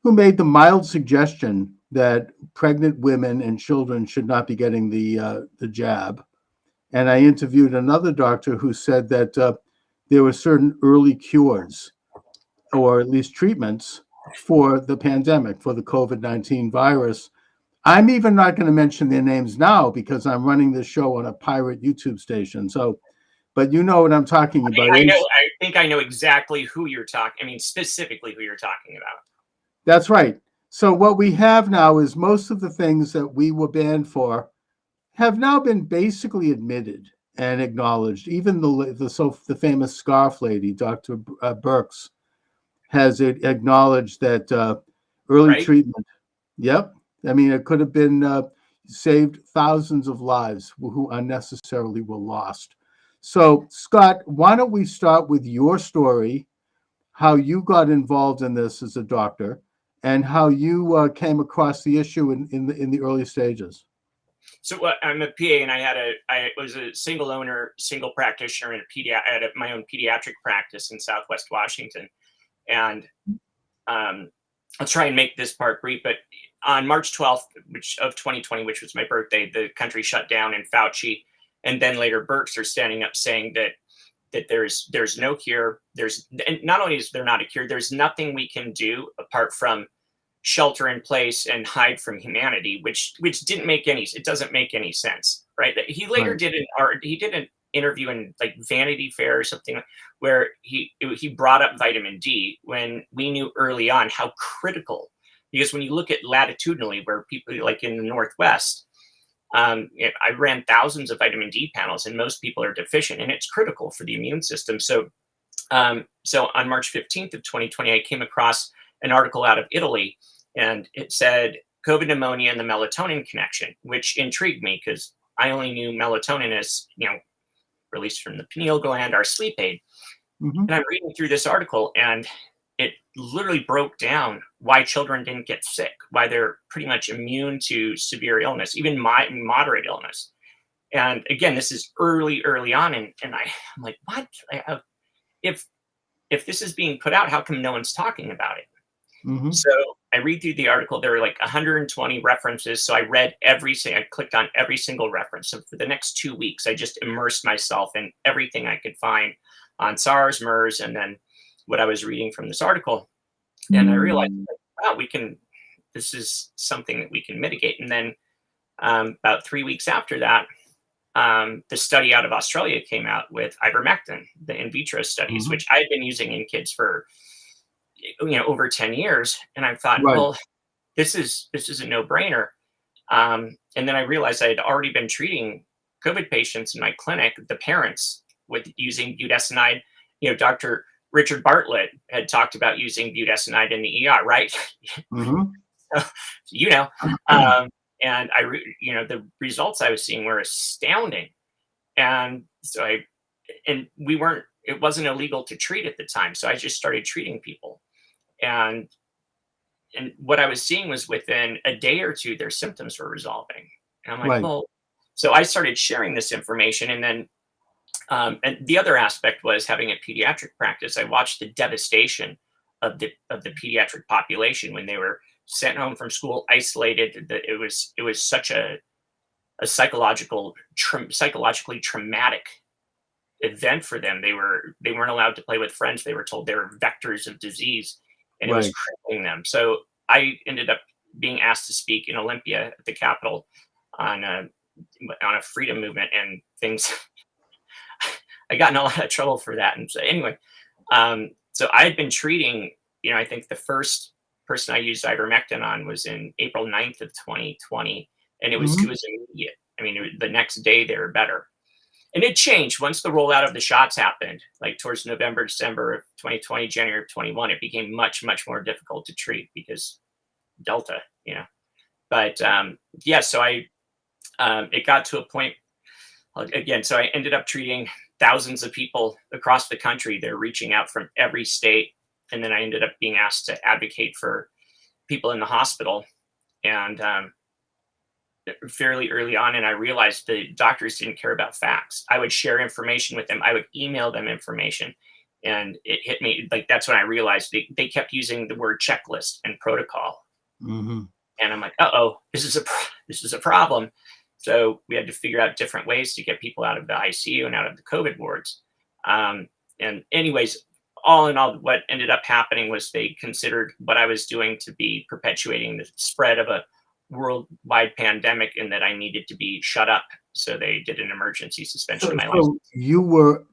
who made the mild suggestion that pregnant women and children should not be getting the jab. And I interviewed another doctor who said that there were certain early cures, or at least treatments, for the pandemic, for the COVID-19 virus. I'm even not going to mention their names now because I'm running this show on a pirate YouTube station. So, but you know what I'm talking about. I think I know exactly who you're talking. Specifically who you're talking about. That's right. So what we have now is most of the things that we were banned for have now been basically admitted and acknowledged. Even the famous scarf lady, Dr. Birx, has acknowledged that early treatment. Yep. It could have been saved thousands of lives who unnecessarily were lost. So, Scott, why don't we start with your story, how you got involved in this as a doctor, and how you came across the issue in the early stages. So I'm a PA, and I was a single owner, single practitioner in I had my own pediatric practice in Southwest Washington, and I'll try and make this part brief. But on March 12th, of 2020, which was my birthday, the country shut down, and Fauci, and then later Birx are standing up saying that there's no cure. And not only is there not a cure, there's nothing we can do apart from shelter in place and hide from humanity, which doesn't make any sense, right? He later did an interview in like Vanity Fair or something where he brought up vitamin D when we knew early on how critical, because when you look at latitudinally where people like in the Northwest, I ran thousands of vitamin D panels and most people are deficient, and it's critical for the immune system. So on March 15th of 2020, I came across an article out of Italy, and it said COVID pneumonia and the melatonin connection, which intrigued me because I only knew melatonin as, released from the pineal gland, our sleep aid. Mm-hmm. And I'm reading through this article, and it literally broke down why children didn't get sick, why they're pretty much immune to severe illness, even moderate illness. And again, this is early on, and I'm like, what? If this is being put out, how come no one's talking about it? Mm-hmm. So I read through the article. There were like 120 references. So I clicked on every single reference. So for the next 2 weeks, I just immersed myself in everything I could find on SARS, MERS, and then what I was reading from this article. And I realized, wow, this is something that we can mitigate. And then about 3 weeks after that, the study out of Australia came out with ivermectin, the in vitro studies, which I had been using in kids for over 10 years. And I thought, well, this is a no-brainer. And then I realized I had already been treating COVID patients in my clinic, the parents, with using budesonide. Dr. Richard Bartlett had talked about using budesonide in the ER, right? Mm-hmm. And the results I was seeing were astounding. And so it wasn't illegal to treat at the time. So I just started treating people. And what I was seeing was within a day or two, their symptoms were resolving. And I'm like, well, so I started sharing this information. And then, and the other aspect was having a pediatric practice. I watched the devastation of the pediatric population when they were sent home from school, isolated. It was such a psychologically traumatic event for them. They weren't allowed to play with friends. They were told they were vectors of disease, and it was crippling them. So I ended up being asked to speak in Olympia at the Capitol on a freedom movement and things. I got in a lot of trouble for that. And so anyway, so I had been treating, I think the first person I used ivermectin on was in April 9th of 2020. And it was immediate. I mean, the next day they were better. And it changed once the rollout of the shots happened, like towards November, December of 2020, January of 21, it became much, much more difficult to treat because Delta, But so it got to a point again. So I ended up treating thousands of people across the country. They're reaching out from every state. And then I ended up being asked to advocate for people in the hospital. And fairly early on, and I realized the doctors didn't care about facts. I would share information with them. I would email them information. And it hit me, like, that's when I realized they kept using the word checklist and protocol. Mm-hmm. And I'm like, this is a problem. So we had to figure out different ways to get people out of the ICU and out of the COVID wards. And anyways, all in all, what ended up happening was they considered what I was doing to be perpetuating the spread of a worldwide pandemic, and that I needed to be shut up. So they did an emergency suspension of my license. You were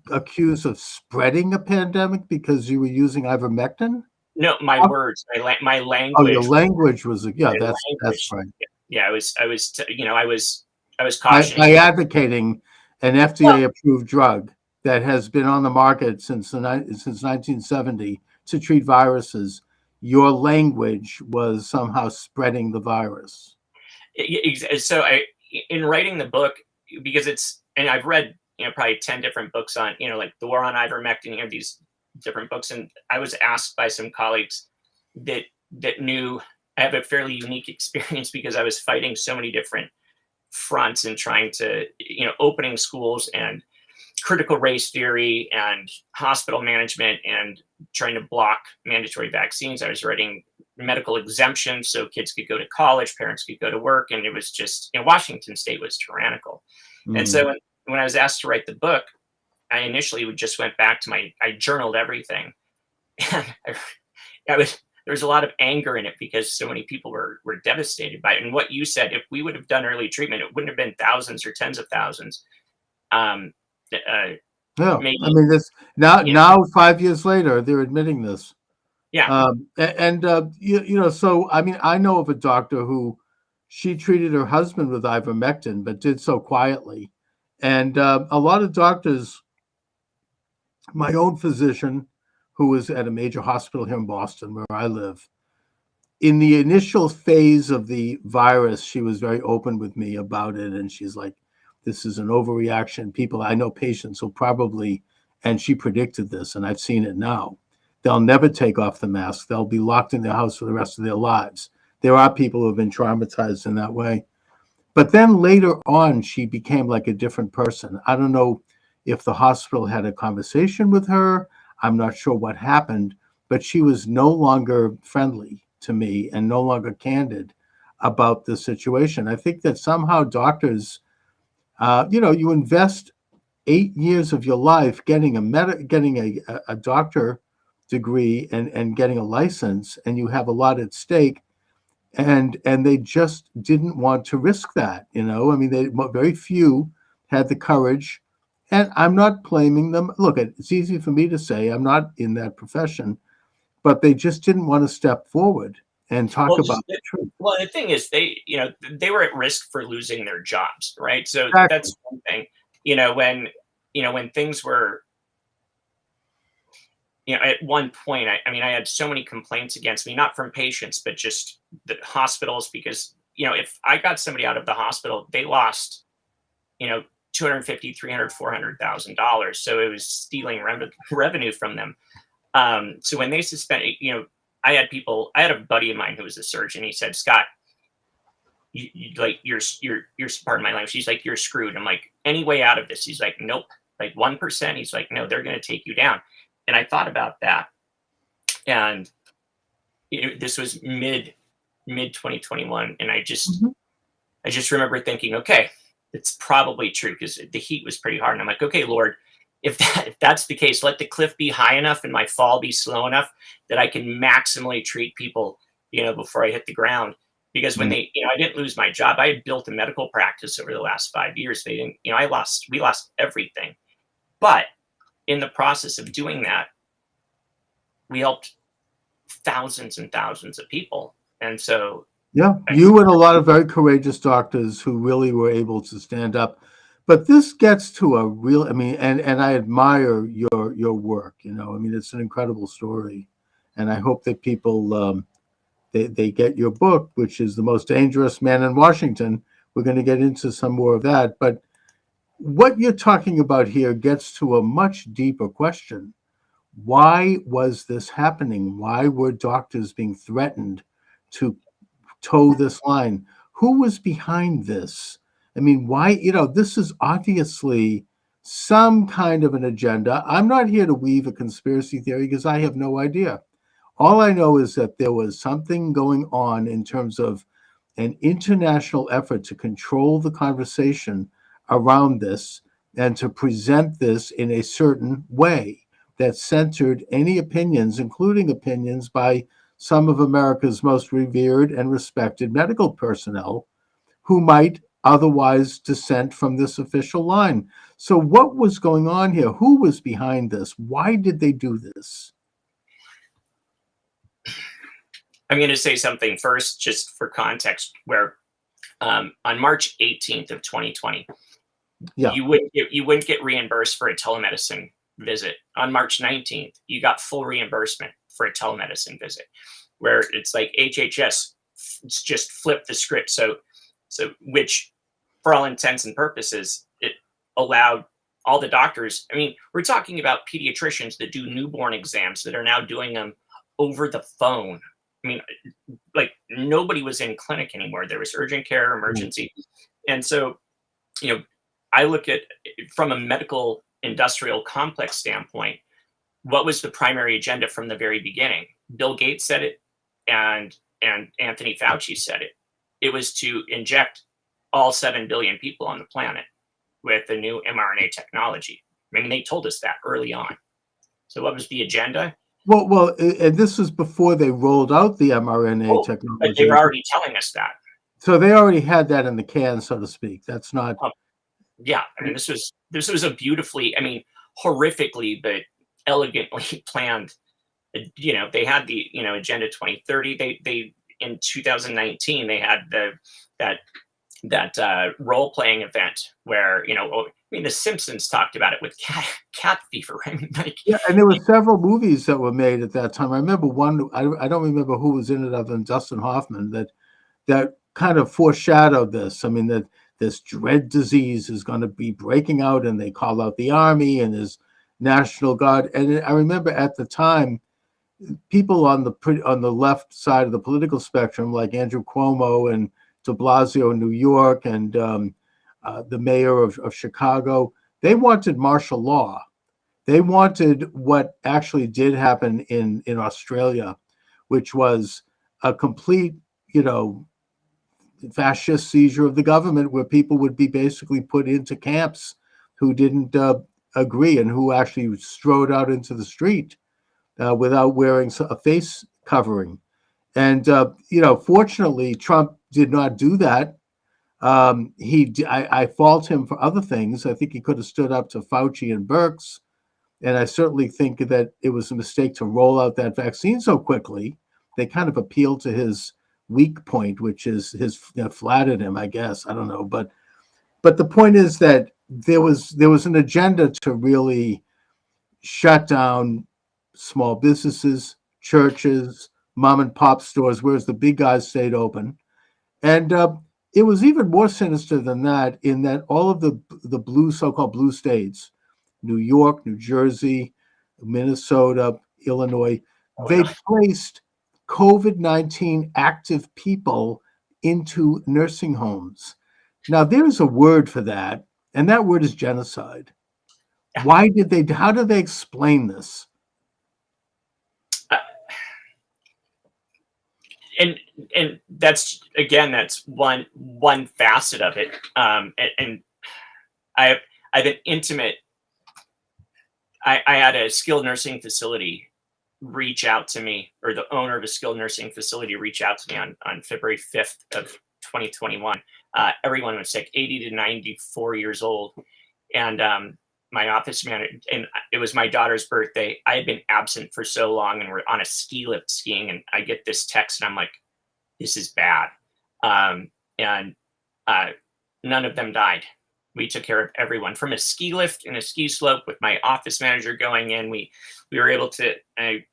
accused of spreading a pandemic because you were using ivermectin? No, my words, my language. Oh, your language was that's right. Yeah, I was cautioning by advocating an FDA-approved drug that has been on the market since 1970 to treat viruses. Your language was somehow spreading the virus. So in writing the book, because and I've read, probably 10 different books on, like the war on ivermectin, these different books. And I was asked by some colleagues that knew I have a fairly unique experience because I was fighting so many different fronts and trying to, opening schools and critical race theory and hospital management and trying to block mandatory vaccines. I was writing medical exemptions so kids could go to college, parents could go to work. And it was just, Washington State was tyrannical. And so when I was asked to write the book, I initially just went back to I journaled everything. And there was a lot of anger in it because so many people were devastated by it. And what you said, if we would have done early treatment, it wouldn't have been thousands or tens of thousands. No, Maybe, I mean, this now 5 years later, they're admitting this. Yeah. So I mean, I know of a doctor who she treated her husband with ivermectin, but did so quietly. And a lot of doctors, my own physician, who was at a major hospital here in Boston, where I live, in the initial phase of the virus, she was very open with me about it. And she's like, this is an overreaction. People, I know patients will probably, and she predicted this, and I've seen it now. They'll never take off the mask. They'll be locked in their house for the rest of their lives. There are people who have been traumatized in that way. But then later on, she became like a different person. I don't know if the hospital had a conversation with her. I'm not sure what happened, but she was no longer friendly to me and no longer candid about the situation. I think that somehow doctors, you invest 8 years of your life getting a doctor degree and getting a license, and you have a lot at stake, and they just didn't want to risk that. I mean, very few had the courage, and I'm not blaming them. Look, it's easy for me to say, I'm not in that profession, but they just didn't want to step forward and talk about the truth. Well, the thing is, they were at risk for losing their jobs, right? So Exactly. that's one thing. When things were, at one point, I mean, I had so many complaints against me, not from patients, but just the hospitals, because, if I got somebody out of the hospital, they lost, $250,000, $300,000, $400,000. So it was stealing revenue from them. So when they suspended, I had a buddy of mine who was a surgeon. He said, Scott, you're pardon my language. He's like, you're screwed. I'm like, any way out of this? He's like, nope. Like 1%. He's like, no, they're going to take you down. And I thought about that. And this was mid 2021. And I just remember thinking, okay, it's probably true, because the heat was pretty hard. And I'm like, okay, Lord, if that's the case, let the cliff be high enough and my fall be slow enough that I can maximally treat people, before I hit the ground. Because when I didn't lose my job, I had built a medical practice over the last 5 years. They didn't, we lost everything. But in the process of doing that, we helped thousands and thousands of people. And so, yeah, you and a lot of very courageous doctors who really were able to stand up. But this gets to a real, I mean, and I admire your work. I mean, it's an incredible story, and I hope that people they get your book, which is The Most Dangerous Man in Washington. We're going to get into some more of that, but what you're talking about here gets to a much deeper question. Why was this happening? Why were doctors being threatened to toe this line? Who was behind this? I mean, why, this is obviously some kind of an agenda. I'm not here to weave a conspiracy theory because I have no idea. All I know is that there was something going on in terms of an international effort to control the conversation around this and to present this in a certain way that centered any opinions, including opinions by some of America's most revered and respected medical personnel who might otherwise dissent from this official line. So what was going on here? Who was behind this? Why did they do this? I'm going to say something first, just for context, where on March 18th of 2020, you wouldn't get reimbursed for a telemedicine visit. On March 19th, you got full reimbursement for a telemedicine visit, where it's like HHS just flipped the script. So So, which for all intents and purposes, it allowed all the doctors. I mean, we're talking about pediatricians that do newborn exams that are now doing them over the phone. I mean, like nobody was in clinic anymore. There was urgent care, emergency. And so, you know, I look at from a medical industrial complex standpoint, what was the primary agenda from the very beginning? Bill Gates said it, and Anthony Fauci said it. It was to inject all 7 billion people on the planet with the new mRNA technology. I mean, they told us that early on. So what was the agenda? Well, and this was before they rolled out the mRNA technology. But they were already telling us that. So they already had that in the can, so to speak. That's not. Yeah, I mean, this was a beautifully, I mean, horrifically, but elegantly planned. You know, they had the Agenda 2030. They in 2019 they had that role playing event where I mean, The Simpsons talked about it with cat fever. I mean, like, Yeah, and there were several movies that were made at that time. I remember one. I don't remember who was in it other than Dustin Hoffman. That kind of foreshadowed this. I mean, that this dread disease is going to be breaking out, and they call out the army and his National Guard. And I remember at the time, people on the left side of the political spectrum, like Andrew Cuomo and de Blasio in New York, and the mayor of Chicago, they wanted martial law. They wanted what actually did happen in Australia, which was a complete, fascist seizure of the government, where people would be basically put into camps who didn't agree and who actually strode out into the street without wearing a face covering. And fortunately, Trump did not do that. I fault him for other things. I think he could have stood up to Fauci and Birx, and I certainly think that it was a mistake to roll out that vaccine so quickly. They kind of appealed to his weak point, which is flattered him, I guess. I don't know, but the point is that there was an agenda to really shut down small businesses, churches, mom and pop stores, whereas the big guys stayed open. And it was even more sinister than that, in that all of the so-called blue states, New York, New Jersey, Minnesota, Illinois, they placed COVID-19 active people into nursing homes. Now, there's a word for that, and that word is genocide. How did they explain this? And that's one facet of it. And I've an intimate. I had a skilled nursing facility reach out to me, or the owner of a skilled nursing facility reach out to me on February 5th of 2021. Everyone was like 80 to 94 years old, and my office manager, and it was my daughter's birthday. I had been absent for so long, and we're on a ski lift skiing, and I get this text, and I'm like, this is bad. And none of them died. We took care of everyone from a ski lift and a ski slope with my office manager going in. We were able to, I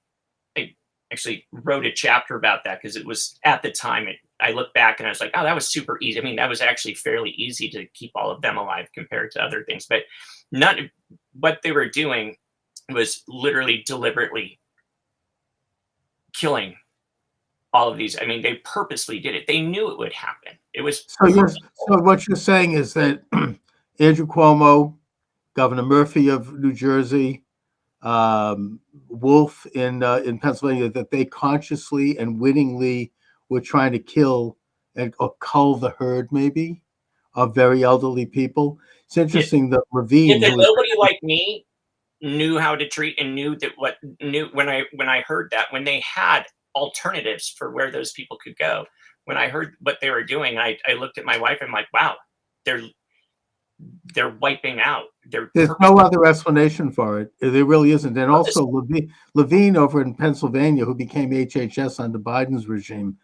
actually wrote a chapter about that, because it was at the time, I look back and I was like, oh, that was super easy. I mean, that was actually fairly easy to keep all of them alive compared to other things, but what they were doing was literally deliberately killing all of these. I mean, they purposely did it. They knew it would happen. It was so what you're saying is that Andrew Cuomo, Governor Murphy of New Jersey, Wolf in Pennsylvania, that they consciously and wittingly were trying to kill or cull the herd, maybe, of very elderly people. It's interesting that Levine, nobody like me knew how to treat, and knew when I heard that, when they had alternatives for where those people could go. When I heard what they were doing, I looked at my wife and I'm like, wow, they're wiping out. There's no other explanation for it. There really isn't. And also Levine over in Pennsylvania, who became HHS under Biden's regime,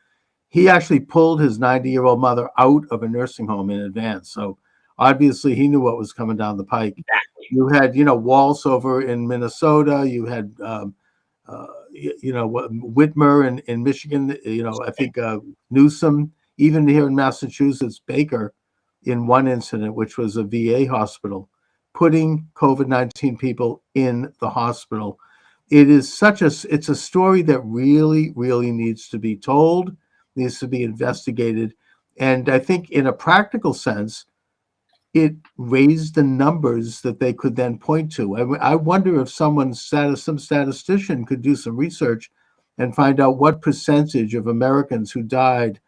he actually pulled his 90-year-old mother out of a nursing home in advance. So obviously he knew what was coming down the pike. Exactly. You had, Walsh over in Minnesota. You had, Whitmer in Michigan. I think Newsom. even here in Massachusetts, Baker, in one incident, which was a VA hospital, putting COVID-19 people in the hospital. It's a story that really, really needs to be told, needs to be investigated. And I think in a practical sense, it raised the numbers that they could then point to. I wonder if some statistician could do some research and find out what percentage of Americans who died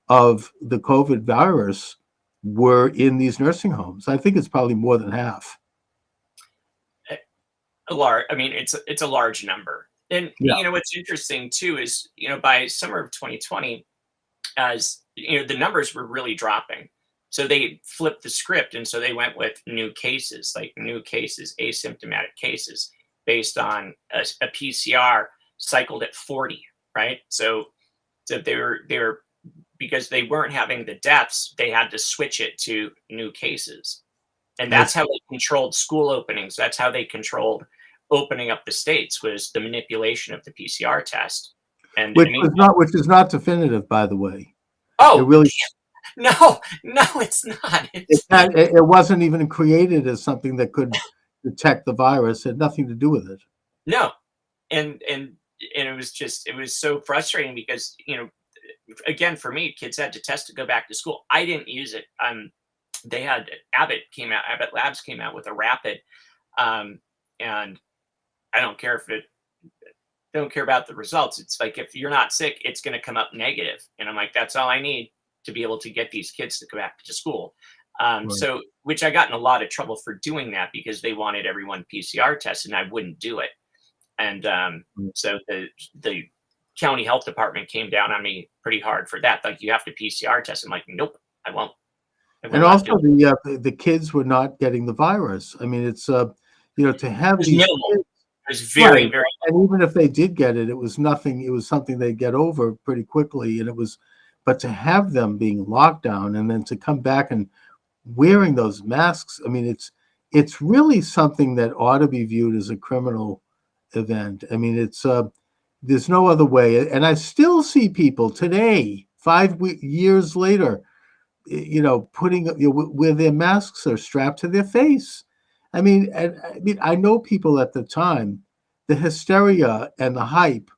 of the COVID virus were in these nursing homes. I think it's probably more than half. I mean, it's a large number. And Yeah. What's interesting too is by summer of 2020, as the numbers were really dropping. So they flipped the script, and so they went with new cases, asymptomatic cases, based on a PCR cycled at 40, right? So they were because they weren't having the deaths, they had to switch it to new cases, and that's how they controlled school openings. That's how they controlled opening up the states, was the manipulation of the PCR test. And Which is not definitive, by the way. Oh, it really no, it's not. It wasn't even created as something that could detect the virus. It had nothing to do with it. No, and it was so frustrating because again, for me, kids had to test to go back to school. I didn't use it. They had Abbott Labs came out with a rapid, and I don't care about the results. It's like, if you're not sick, it's going to come up negative. And I'm like, that's all I need to be able to get these kids to go back to school. Right. So, which I got in a lot of trouble for doing that, because they wanted everyone PCR tested and I wouldn't do it. And so the county health department came down on me pretty hard for that. Like, you have to PCR test. I'm like, nope, I won't. And also the kids were not getting the virus. I mean, it's to have these kids, it was very, very, and even if they did get it, it was nothing. It was something they'd get over pretty quickly. But to have them being locked down and then to come back and wearing those masks, I mean, it's really something that ought to be viewed as a criminal event. I mean, there's no other way. And I still see people today, 5 years later, putting where their masks are strapped to their face. I mean, I know people at the time, the hysteria and the hype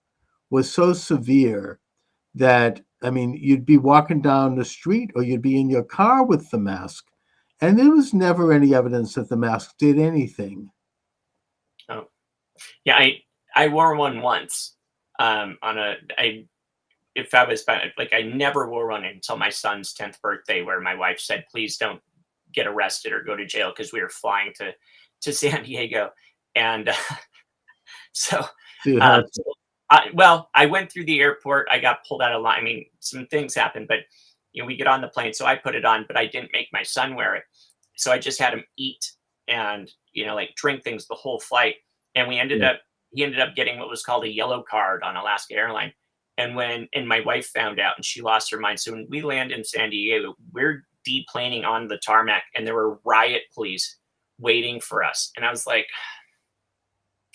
was so severe that, I mean, you'd be walking down the street or you'd be in your car with the mask, and there was never any evidence that the mask did anything. Oh, yeah, I wore one once if I was like, I never wore one until my son's 10th birthday, where my wife said, please don't get arrested or go to jail, because we were flying to San Diego. And I went through the airport. I got pulled out of line. I mean, some things happened, but we get on the plane. So I put it on, but I didn't make my son wear it. So I just had him eat and, like, drink things the whole flight. And he ended up getting what was called a yellow card on Alaska Airlines. And my wife found out, and she lost her mind. So when we land in San Diego, we're deplaning on the tarmac, and there were riot police waiting for us. And I was like,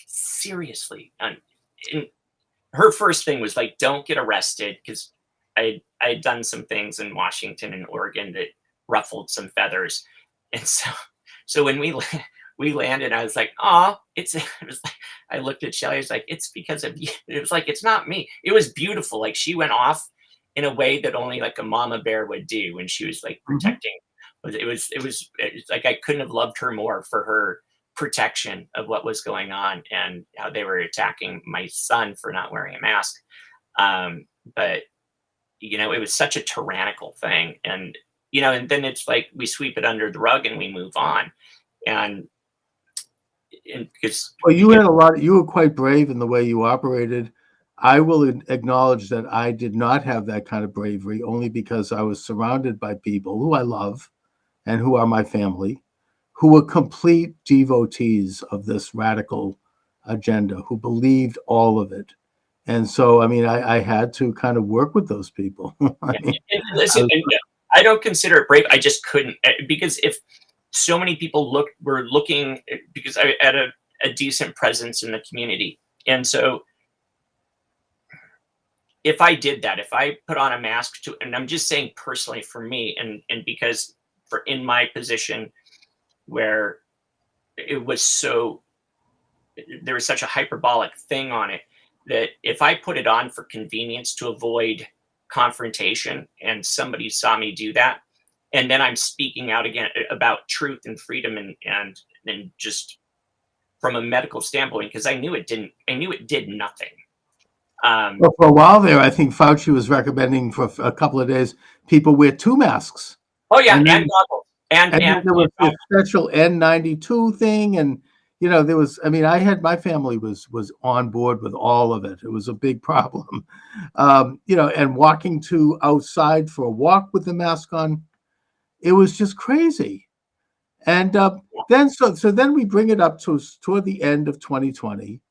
seriously? And her first thing was like, don't get arrested, because I had done some things in Washington and Oregon that ruffled some feathers. And so when we landed, I was like, oh, it was like, I looked at Shelly, I was like, it's because of you. It was like, it's not me. It was beautiful. Like, she went off in a way that only like a mama bear would do when she was like protecting. It was like, I couldn't have loved her more for her protection of what was going on and how they were attacking my son for not wearing a mask. But it was such a tyrannical thing. And and then it's like, we sweep it under the rug and we move on. And because you were quite brave in the way you operated. I will acknowledge that I did not have that kind of bravery, only because I was surrounded by people who I love and who are my family, who were complete devotees of this radical agenda, who believed all of it. And so, I mean, I had to kind of work with those people. I don't consider it brave. I just couldn't, because if so many people were looking, because I had a decent presence in the community. And so if I did that, if I put on a mask to, and I'm just saying personally for me, and because for in my position where it was so, there was such a hyperbolic thing on it, that if I put it on for convenience to avoid confrontation and somebody saw me do that, and then I'm speaking out again about truth and freedom and just from a medical standpoint, because I knew it did nothing. Well, for a while there, I think Fauci was recommending for a couple of days people wear 2 masks. Oh yeah, And then, and goggles. And then there was this special N92 thing, and there was. I mean, my family was on board with all of it. It was a big problem, and walking to outside for a walk with the mask on, it was just crazy. And then then we bring it up toward the end of 2020,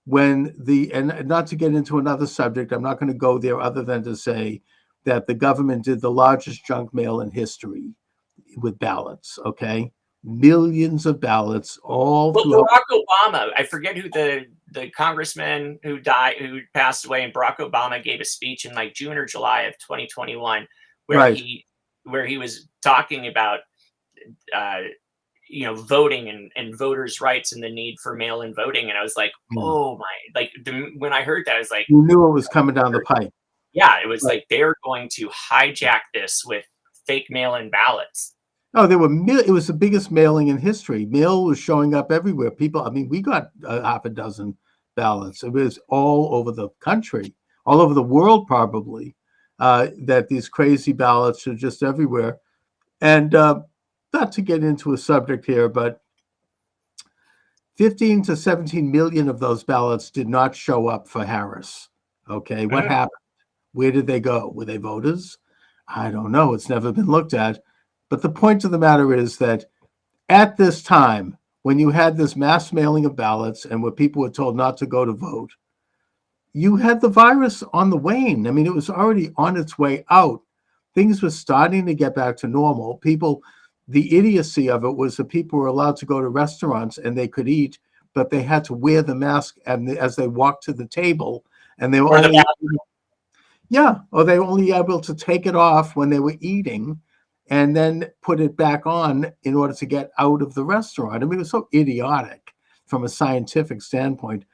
when and not to get into another subject, I'm not going to go there other than to say that the government did the largest junk mail in history with ballots. Okay, millions of ballots all throughout. Barack Obama, I forget who the congressman who passed away, and Barack Obama gave a speech in like June or July of 2021 where Right. he was talking about voting and voters' rights and the need for mail-in voting, and I was like, oh my! Like when I heard that, I was like, you knew it was coming down the pipe. Yeah, it was like they're going to hijack this with fake mail-in ballots. Oh, it was the biggest mailing in history. Mail was showing up everywhere. People, I mean, we got half a dozen ballots. It was all over the country, all over the world, probably. That these crazy ballots are just everywhere, and not to get into a subject here, but 15 to 17 million of those ballots did not show up for Harris. Okay, what happened? Where did they go? Were they voters? I don't know. It's never been looked at. But the point of the matter is that at this time, when you had this mass mailing of ballots and where people were told not to go to vote, you had the virus on the wane. I mean, it was already on its way out. Things were starting to get back to normal. The idiocy of it was that people were allowed to go to restaurants and they could eat, but they had to wear the mask as they walked to the table, and they were only able to take it off when they were eating and then put it back on in order to get out of the restaurant. I mean, it was so idiotic from a scientific standpoint.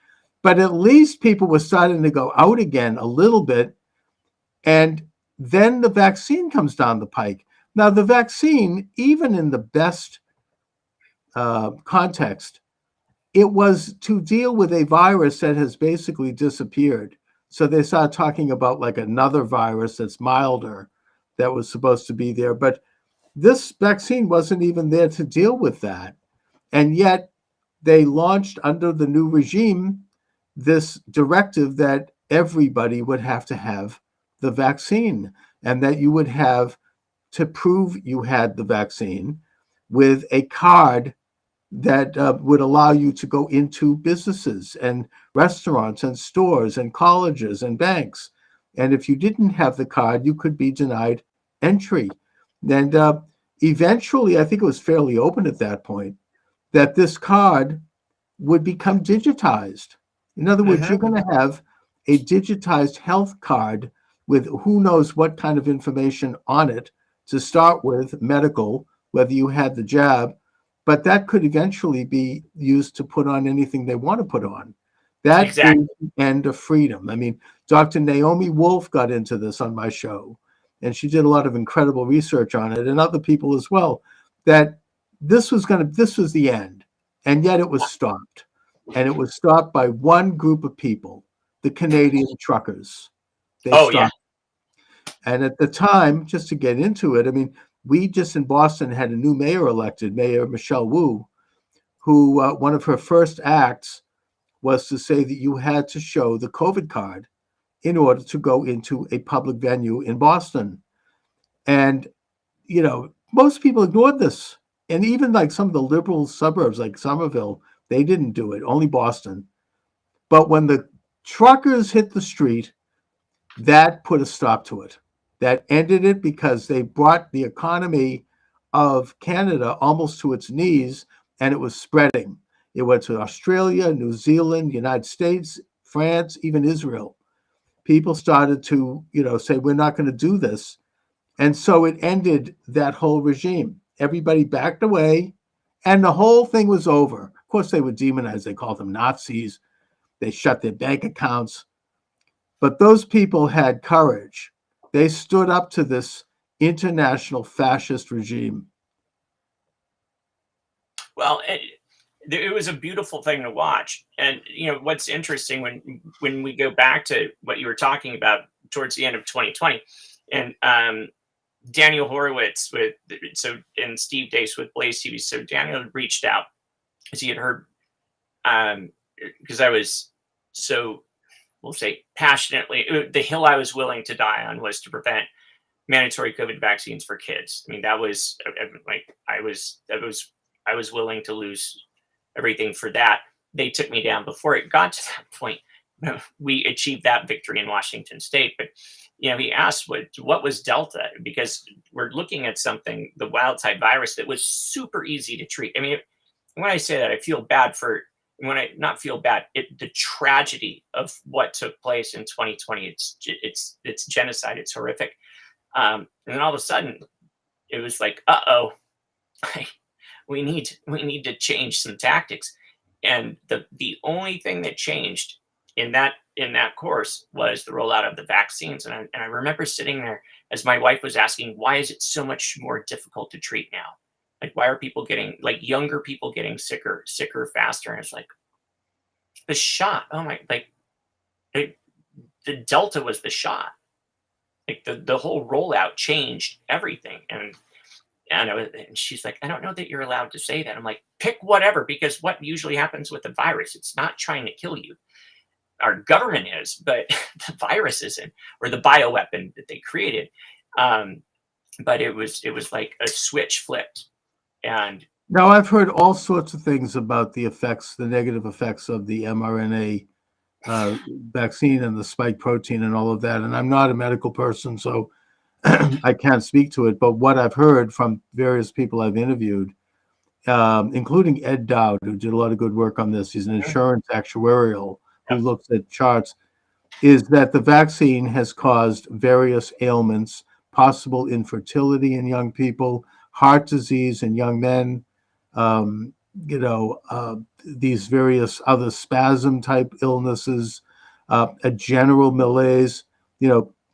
But at least people were starting to go out again a little bit, and then the vaccine comes down the pike. Now, the vaccine, even in the best context, it was to deal with a virus that has basically disappeared. So they started talking about like another virus that's milder that was supposed to be there. But this vaccine wasn't even there to deal with that. And yet they launched under the new regime this directive that everybody would have to have the vaccine, and that you would have to prove you had the vaccine with a card that would allow you to go into businesses and restaurants and stores and colleges and banks. And if you didn't have the card, you could be denied entry. And eventually, I think it was fairly open at that point, that this card would become digitized. In other words, you're going to have a digitized health card with who knows what kind of information on it to start with, medical, whether you had the jab, but that could eventually be used to put on anything they want to put on. That is the end of freedom. I mean, Dr. Naomi Wolf got into this on my show, and she did a lot of incredible research on it, and other people as well, that this was the end, and yet it was stopped. And it was stopped by one group of people, the Canadian truckers. They stopped. And at the time, just to get into it, I mean, we just in Boston had a new mayor elected, Mayor Michelle Wu, who one of her first acts was to say that you had to show the COVID card in order to go into a public venue in Boston. And, most people ignored this. And even like some of the liberal suburbs like Somerville, they didn't do it, only Boston. But when the truckers hit the street, that put a stop to it. That ended it, because they brought the economy of Canada almost to its knees, and it was spreading. It went to Australia, New Zealand, United States, France, even Israel. people started to, say, we're not going to do this. And so it ended that whole regime. Everybody backed away and the whole thing was over. Of course, they were demonized. They called them Nazis. They shut their bank accounts. But those people had courage. They stood up to this international fascist regime. Well, it was a beautiful thing to watch. And, what's interesting when we go back to what you were talking about towards the end of 2020, and Daniel Horowitz and Steve Dace with Blaze TV. So Daniel reached out because he had heard, because I was so, we'll say, passionately, the hill I was willing to die on was to prevent mandatory COVID vaccines for kids. I mean, that was like, I was willing to lose everything for that. They took me down before it got to that point. We achieved that victory in Washington State, but he asked what was Delta, because we're looking at something, the wild type virus, that was super easy to treat. I mean, when I say that, I feel bad the tragedy of what took place in 2020. It's genocide. It's horrific. And then all of a sudden, it was like, we need to change some tactics. And the only thing that changed in that course was the rollout of the vaccines. And I remember sitting there as my wife was asking, why is it so much more difficult to treat now? Like, why are people younger people getting sicker faster? And it's like, the shot. Oh my, the Delta was the shot. Like the whole rollout changed everything. And she's like, I don't know that you're allowed to say that. I'm like, pick whatever, because what usually happens with the virus, it's not trying to kill you. Our government is, but the virus isn't, or the bioweapon that they created. But it was like a switch flipped. And now I've heard all sorts of things about the negative effects of the mRNA vaccine and the spike protein and all of that. And I'm not a medical person, so I can't speak to it. But what I've heard from various people I've interviewed, including Ed Dowd, who did a lot of good work on this, he's an insurance actuarial who looks at charts, is that the vaccine has caused various ailments, possible infertility in young people, heart disease in young men, these various other spasm type illnesses, a general malaise.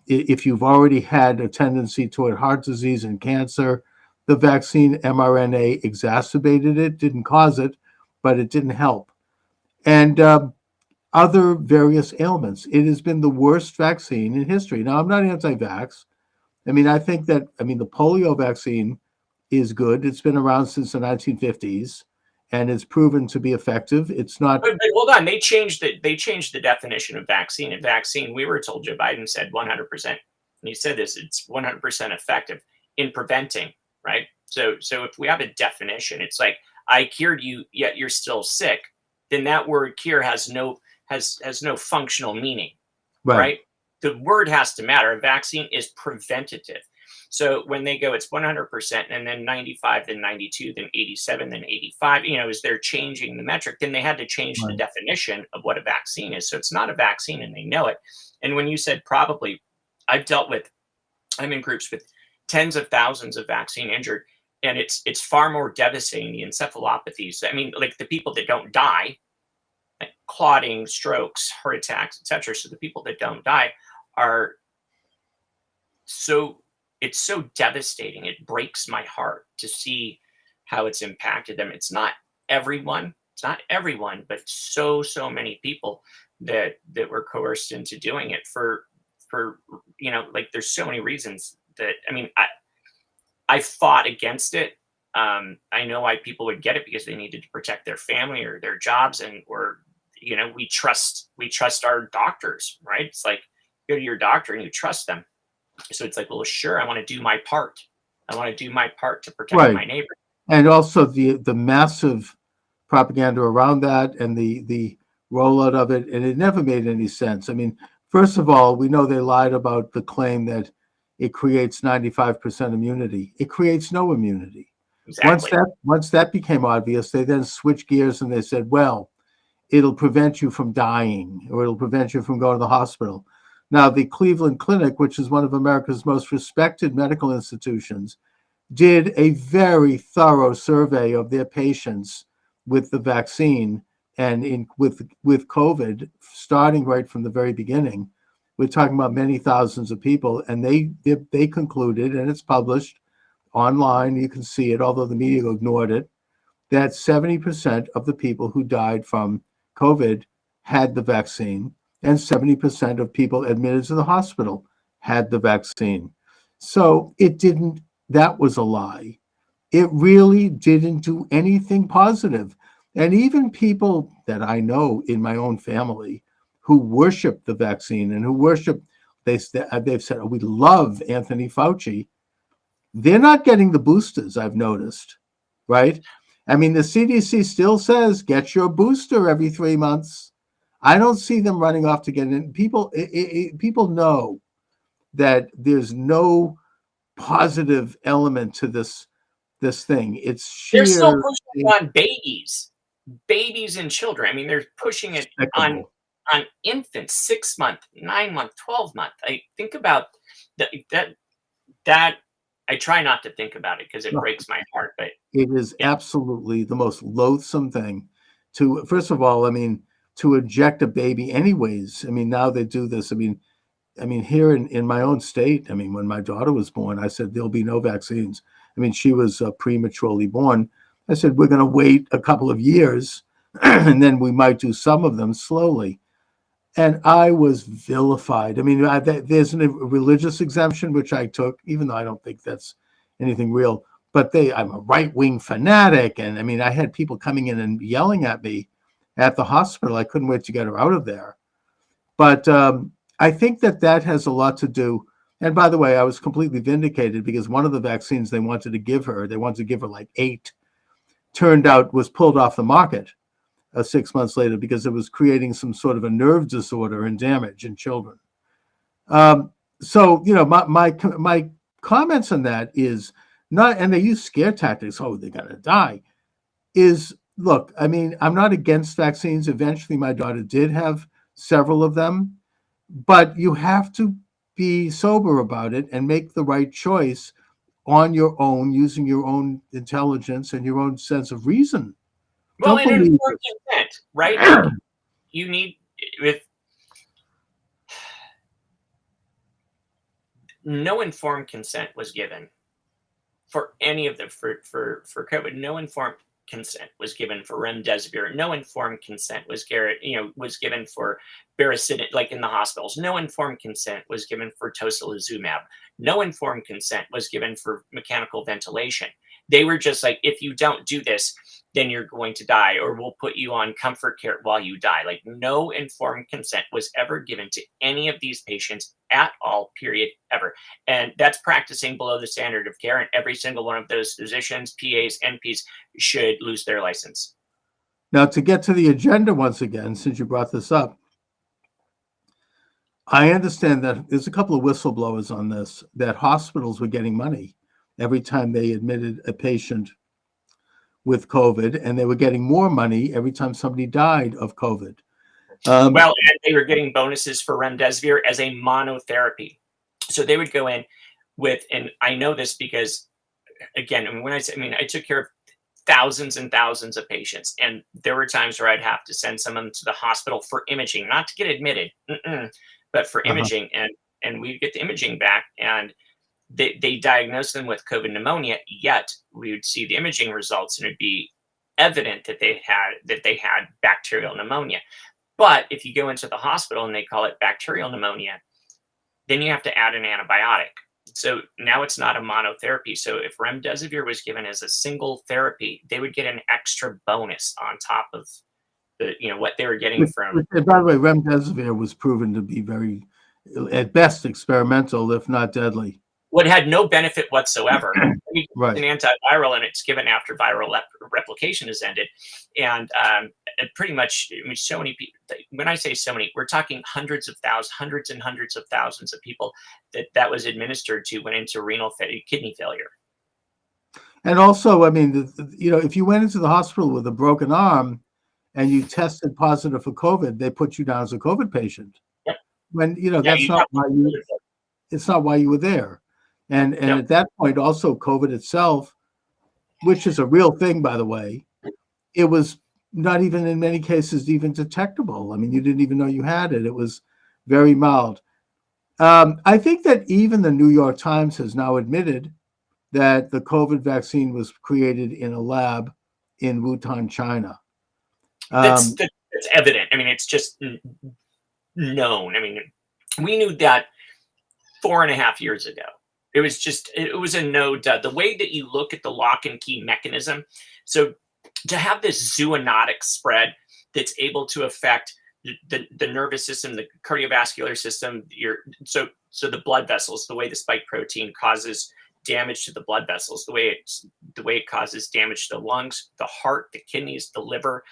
If you've already had a tendency toward heart disease and cancer, the vaccine mRNA exacerbated it, didn't cause it, but it didn't help. And other various ailments. It has been the worst vaccine in history. Now, I'm not anti-vax. I mean, I think that, the polio vaccine is good. It's been around since the 1950s, and it's proven to be effective. It's not. But hold on, they changed the definition of vaccine. And vaccine, we were told, Joe Biden said 100%. And he said this, it's 100% effective in preventing, right? So if we have a definition, it's like, I cured you, yet you're still sick, then that word cure has no functional meaning, right? The word has to matter. A vaccine is preventative. So when they go, it's 100%, and then 95, then 92, then 87, then 85, as they're changing the metric, then they had to change the definition of what a vaccine is. So it's not a vaccine, and they know it. And when you said probably, I'm in groups with tens of thousands of vaccine injured, and it's far more devastating, the encephalopathies. I mean, like the people that don't die, like clotting, strokes, heart attacks, etc. So the people that don't die it's so devastating. It breaks my heart to see how it's impacted them. It's not everyone, but so many people that were coerced into doing it for there's so many reasons that, I fought against it. I know why people would get it, because they needed to protect their family or their jobs, we trust our doctors, right? It's like, go to your doctor and you trust them. So it's like, well, sure, I want to do my part. I want to do my part to protect my neighbor. And also the massive propaganda around that and the rollout of it, and it never made any sense. First of all, we know they lied about the claim that it creates 95% immunity. It creates no immunity. Exactly. Once that became obvious, they then switched gears and they said, well, it'll prevent you from dying, or it'll prevent you from going to the hospital. Now, the Cleveland Clinic, which is one of America's most respected medical institutions, did a very thorough survey of their patients with the vaccine and with COVID, starting right from the very beginning. We're talking about many thousands of people, and they concluded, and it's published online, you can see it, although the media ignored it, that 70% of the people who died from COVID had the vaccine, and 70% of people admitted to the hospital had the vaccine. So that was a lie. It really didn't do anything positive. And even people that I know in my own family who worship the vaccine and who worship, they've said, oh, we love Anthony Fauci. They're not getting the boosters, I've noticed, right? I mean, the CDC still says, get your booster every 3 months. I don't see them running off to get it. People know that there's no positive element to this thing. It's sheer. They're still pushing on babies and children. I mean, they're pushing it on infants, 6 month, 9 month, 12 month. I think about that. I try not to think about it because it breaks my heart. But it is absolutely the most loathsome thing to, first of all, I mean, to eject a baby anyways. I mean, now they do this. I mean, here in my own state, I mean, when my daughter was born, I said, there'll be no vaccines. I mean, she was prematurely born. I said, we're going to wait a couple of years and then we might do some of them slowly. And I was vilified. I mean, there's a religious exemption, which I took, even though I don't think that's anything real. But I'm a right-wing fanatic. And I mean, I had people coming in and yelling at me at the hospital. I couldn't wait to get her out of there. But I think that has a lot to do. And by the way, I was completely vindicated because one of the vaccines they wanted to give her like 8, turned out was pulled off the market 6 months later because it was creating some sort of a nerve disorder and damage in children. So, you know, my comments on that is not, and they use scare tactics, oh, they're going to die, is, look, I mean, I'm not against vaccines. Eventually, my daughter did have several of them, but you have to be sober about it and make the right choice on your own, using your own intelligence and your own sense of reason. Well, and informed consent, right? Like, you need, with no informed consent was given for any of the for COVID. No informed consent was given for remdesivir. No informed consent was given for baricitinib, like in the hospitals. No informed consent was given for tocilizumab. No informed consent was given for mechanical ventilation. They were just like, if you don't do this, then you're going to die, or we'll put you on comfort care while you die. Like, no informed consent was ever given to any of these patients at all, period, ever. And that's practicing below the standard of care. And every single one of those physicians, PAs, NPs should lose their license. Now, to get to the agenda once again, since you brought this up, I understand that there's a couple of whistleblowers on this, that hospitals were getting money every time they admitted a patient with COVID, and they were getting more money every time somebody died of COVID. Well, and they were getting bonuses for remdesivir as a monotherapy. So they would go in with, and I know this because, again, when I took care of thousands and thousands of patients, and there were times where I'd have to send some of them to the hospital for imaging, not to get admitted, but for imaging, and we'd get the imaging back, and they diagnosed them with COVID pneumonia, yet we would see the imaging results and it'd be evident that they had bacterial pneumonia. But if you go into the hospital and they call it bacterial pneumonia, then you have to add an antibiotic. So now it's not a monotherapy. So if remdesivir was given as a single therapy, they would get an extra bonus on top of what they were getting from. And by the way, remdesivir was proven to be very, at best, experimental, if not deadly. What had no benefit whatsoever. Right. An antiviral, and it's given after viral replication has ended. And pretty much, so many people, when I say so many, we're talking hundreds and hundreds of thousands of people that was administered to went into kidney failure. And also, I mean, if you went into the hospital with a broken arm and you tested positive for COVID, they put you down as a COVID patient. Yep. when Yeah, that's you not have why you. It's not why you were there, and Yep. at that point, also COVID itself, which is a real thing, by the way, it was not even in many cases even detectable. I mean, you didn't even know you had it. It was very mild. I think that even the New York Times has now admitted that the COVID vaccine was created in a lab in Wuhan, China. That's evident. I mean, it's just known. I mean, we knew that 4.5 years ago. It was a no duh. The way that you look at the lock and key mechanism, so to have this zoonotic spread that's able to affect the nervous system, the cardiovascular system, so the blood vessels, the way the spike protein causes damage to the blood vessels, the way it causes damage to the lungs, the heart, the kidneys, the liver.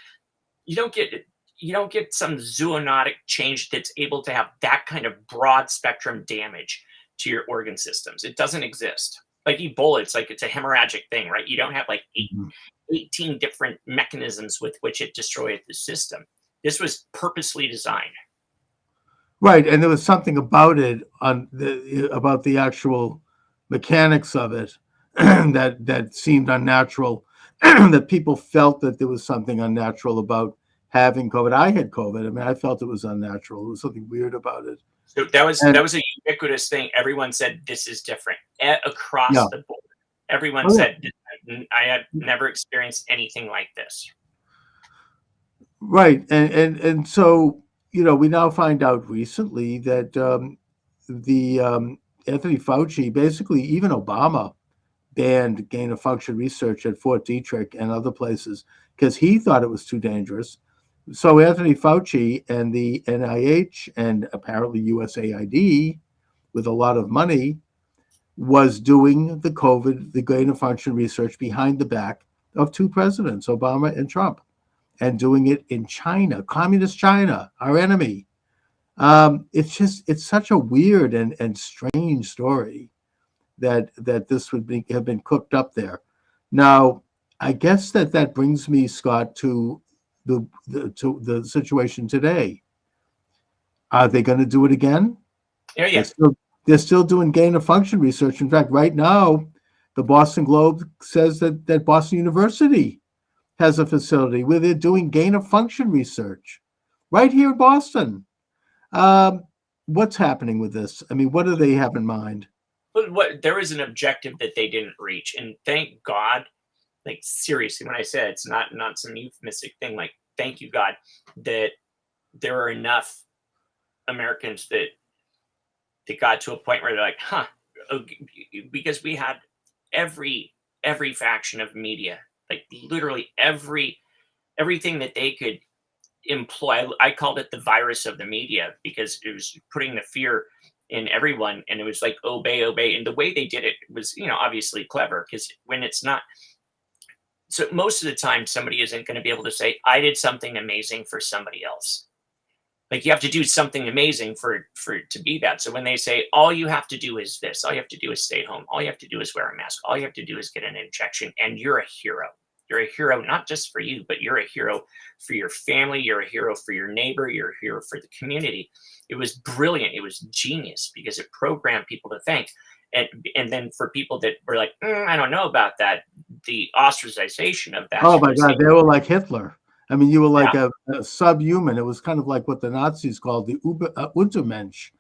You don't get some zoonotic change that's able to have that kind of broad spectrum damage to your organ systems. It doesn't exist. Like Ebola, it's a hemorrhagic thing, right? You don't have like 18 different mechanisms with which it destroyed the system. This was purposely designed. Right, and there was something about it about the actual mechanics of it that seemed unnatural. That people felt that there was something unnatural about having COVID. I had COVID. I mean, I felt it was unnatural. There was something weird about it. So that was a ubiquitous thing. Everyone said this is different across Yeah. the board. Everyone Oh, yeah. said I had never experienced anything like this. Right, and so we now find out recently that the Anthony Fauci, basically even Obama, banned gain of function research at Fort Detrick and other places because he thought it was too dangerous. So Anthony Fauci and the NIH and apparently USAID, with a lot of money, was doing the gain of function research behind the back of two presidents, Obama and Trump, and doing it in China, communist China, our enemy. It's such a weird and strange story that this would have been cooked up there. Now, I guess that brings me, Scott, to the situation today. Are they going to do it again? Yeah. They're still doing gain of function research. In fact, right now, the Boston Globe says that Boston University has a facility where they're doing gain of function research right here in Boston. What's happening with this? I mean, what do they have in mind? But there was an objective that they didn't reach, and thank God. Like seriously, when I say it's not some euphemistic thing, like thank you God that there are enough Americans that got to a point where they're like, because we had every faction of media, like literally everything that they could employ. I called it the virus of the media because it was putting the fear in everyone, and it was like obey. And the way they did it was, obviously clever, because when it's not. So most of the time, somebody isn't going to be able to say, I did something amazing for somebody else. Like you have to do something amazing for to be that. So when they say, all you have to do is this, all you have to do is stay home, all you have to do is wear a mask, all you have to do is get an injection, and you're a hero. You're a hero, not just for you, but you're a hero for your family. You're a hero for your neighbor. You're a hero for the community. It was brilliant. It was genius because it programmed people to think. And then for people that were like, I don't know about that, the ostracization of that. Oh my God, they were like Hitler. I mean, you were like a subhuman. It was kind of like what the Nazis called the Untermensch.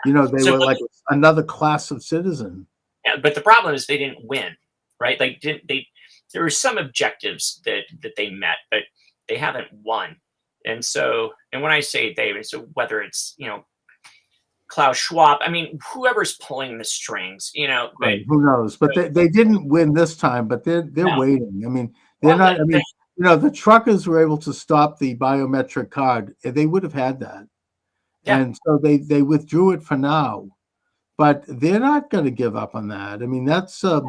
They were like another class of citizen. Yeah, but the problem is they didn't win, right? Like there were some objectives that they met, but they haven't won. And when I say they, so whether it's Klaus Schwab, I mean, whoever's pulling the strings, Right, who knows? But they didn't win this time, but they're waiting. I mean, they're not. I mean, the truckers were able to stop the biometric card. They would have had that, and so they withdrew it for now. But they're not going to give up on that. I mean, that's I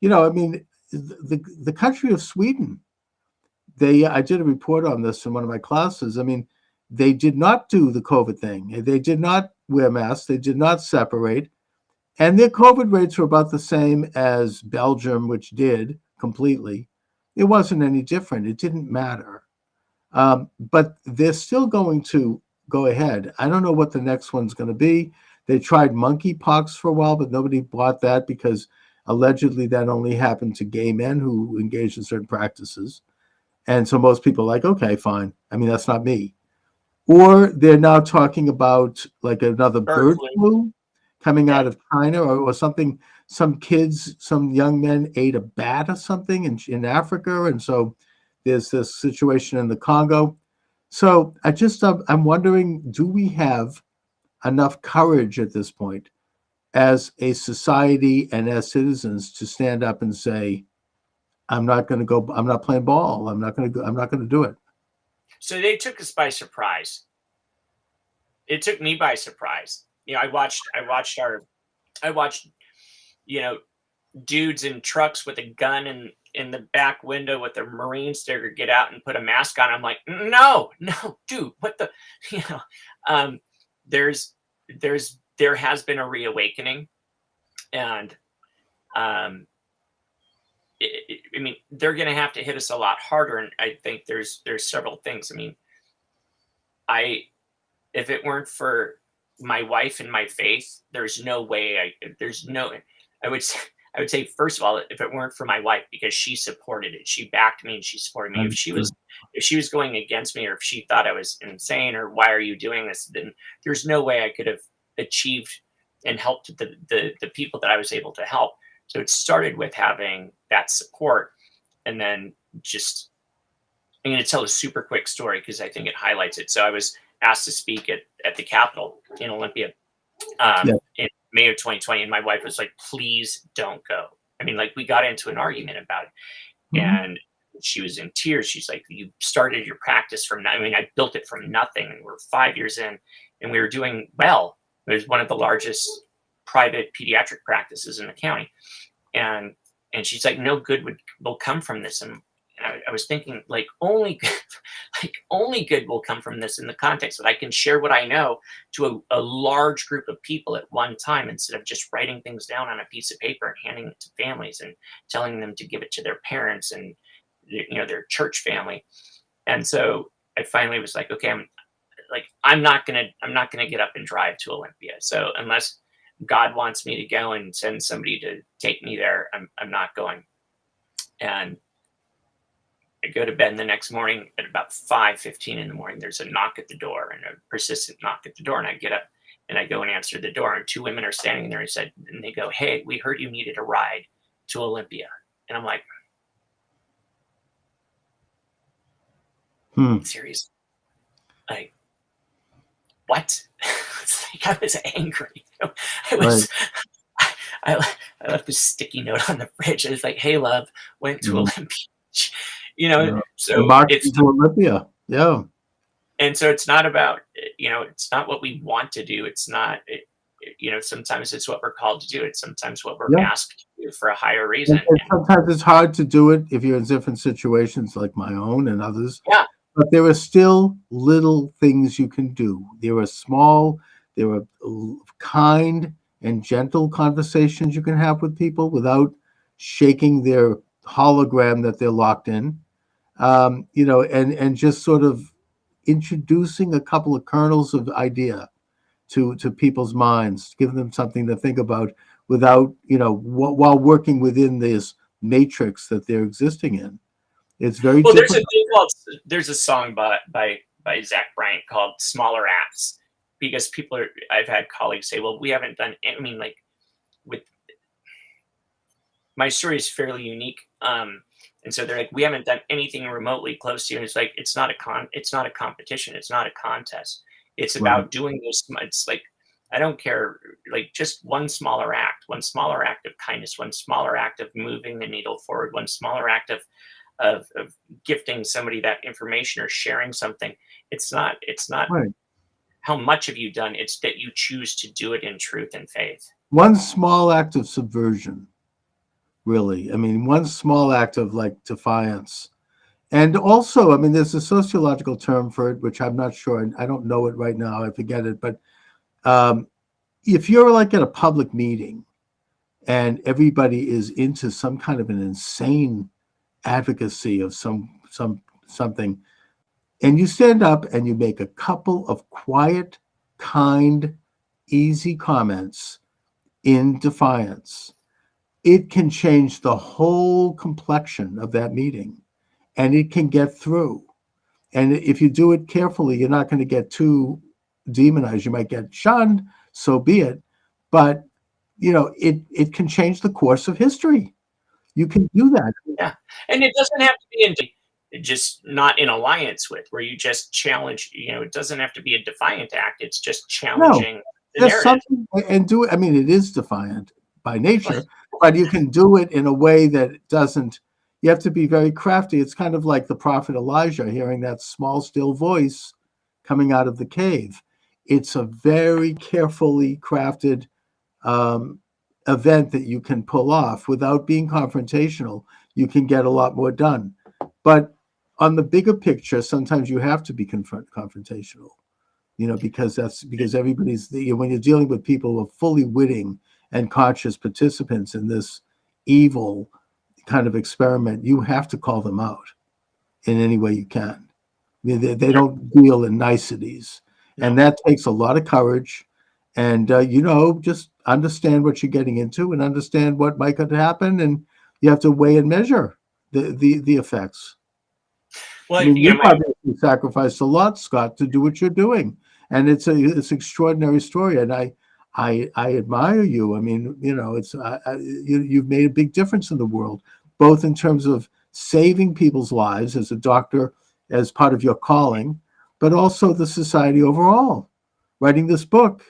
mean, the country of Sweden. I did a report on this in one of my classes. I mean, they did not do the COVID thing. They did not wear masks. They did not separate. And their COVID rates were about the same as Belgium, which did completely. It wasn't any different. It didn't matter. But they're still going to go ahead. I don't know what the next one's going to be. They tried monkeypox for a while, but nobody bought that because allegedly that only happened to gay men who engaged in certain practices. And so most people are like, okay, fine. I mean, that's not me. Or they're now talking about like another bird flu coming out of China or something. Some kids, some young men ate a bat or something in Africa. And so there's this situation in the Congo. So I'm wondering, do we have enough courage at this point as a society and as citizens to stand up and say, I'm not playing ball. I'm not going to do it. So they took us by surprise. It took me by surprise. I watched, dudes in trucks with a gun in the back window with a Marine sticker get out and put a mask on. I'm like, no, dude, what the, there has been a reawakening, and I mean, they're going to have to hit us a lot harder. And I think there's several things. I mean, if it weren't for my wife and my faith, there's no way I would say, first of all, if it weren't for my wife, because she supported it, she backed me and she supported me. If she was going against me, or if she thought I was insane, or why are you doing this, then there's no way I could have achieved and helped the people that I was able to help. So it started with having that support. And then I'm going to tell a super quick story because I think it highlights it. So I was asked to speak at the Capitol in Olympia in May of 2020. And my wife was like, please don't go. I mean, like, we got into an argument about it. And she was in tears. She's like, you started your practice I built it from nothing. And we're 5 years in and we were doing well. It was one of the largest private pediatric practices in the county. And she's like, no good will come from this. And I was thinking, only good will come from this in the context that I can share what I know to a large group of people at one time, instead of just writing things down on a piece of paper and handing it to families and telling them to give it to their parents and their church family. And so I finally was like, okay, I'm not gonna get up and drive to Olympia. So unless God wants me to go and send somebody to take me there, I'm not going. And I go to bed the next morning at about 5:15 in the morning. There's a knock at the door, and a persistent knock at the door. And I get up and I go and answer the door, and two women are standing there. And they go, hey, we heard you needed a ride to Olympia. And I'm like, seriously? Like, what? It's like I was angry. I left this sticky note on the fridge. I was like, hey, love, went to Olympia. So it's to Olympia. Yeah. And so it's not about, it's not what we want to do. It's not, sometimes it's what we're called to do. It's sometimes what we're asked to do for a higher reason. And sometimes it's hard to do it if you're in different situations like my own and others. Yeah. But there are still little things you can do. There are kind and gentle conversations you can have with people without shaking their hologram that they're locked in. And just sort of introducing a couple of kernels of idea to people's minds, give them something to think about without, while working within this matrix that they're existing in. It's very difficult. There's a song by Zach Bryant called Smaller Acts, because I've had colleagues say, well, we haven't done, with my story is fairly unique. And so they're like, we haven't done anything remotely close to you. And it's like, it's not a competition. It's not a contest. It's about doing this. It's like, I don't care, just one smaller act of kindness, one smaller act of moving the needle forward, one smaller act of gifting somebody that information or sharing something. It's not right. How much have you done? It's that you choose to do it in truth and faith. One small act of subversion, really. One small act of defiance. And also, there's a sociological term for it, which I'm not sure. I don't know it right now. I forget it. But if you're at a public meeting and everybody is into some kind of an insane advocacy of something, and you stand up and you make a couple of quiet, kind, easy comments in defiance, it can change the whole complexion of that meeting, and it can get through. And if you do it carefully, you're not going to get too demonized. You might get shunned, so be it. But it can change the course of history. You can do that. Yeah, and it doesn't have to be just not in alliance with, where you just challenge. It doesn't have to be a defiant act. It's just challenging the Just narrative. something, and do it. I mean, it is defiant by nature, but you can do it in a way that doesn't. You have to be very crafty. It's kind of like the prophet Elijah hearing that small, still voice coming out of the cave. It's a very carefully crafted event that you can pull off without being confrontational. You can get a lot more done. But on the bigger picture, sometimes you have to be confrontational, because everybody's when you're dealing with people who are fully witting and conscious participants in this evil kind of experiment, you have to call them out in any way you can. I mean, they don't deal in niceties, and that takes a lot of courage. And just understand what you're getting into and understand what might could happen, and you have to weigh and measure the effects. Well, I mean, you probably sacrificed a lot, Scott, to do what you're doing, and it's an extraordinary story, and I admire you. I mean, you've made a big difference in the world, both in terms of saving people's lives as a doctor, as part of your calling, but also the society overall. Writing this book,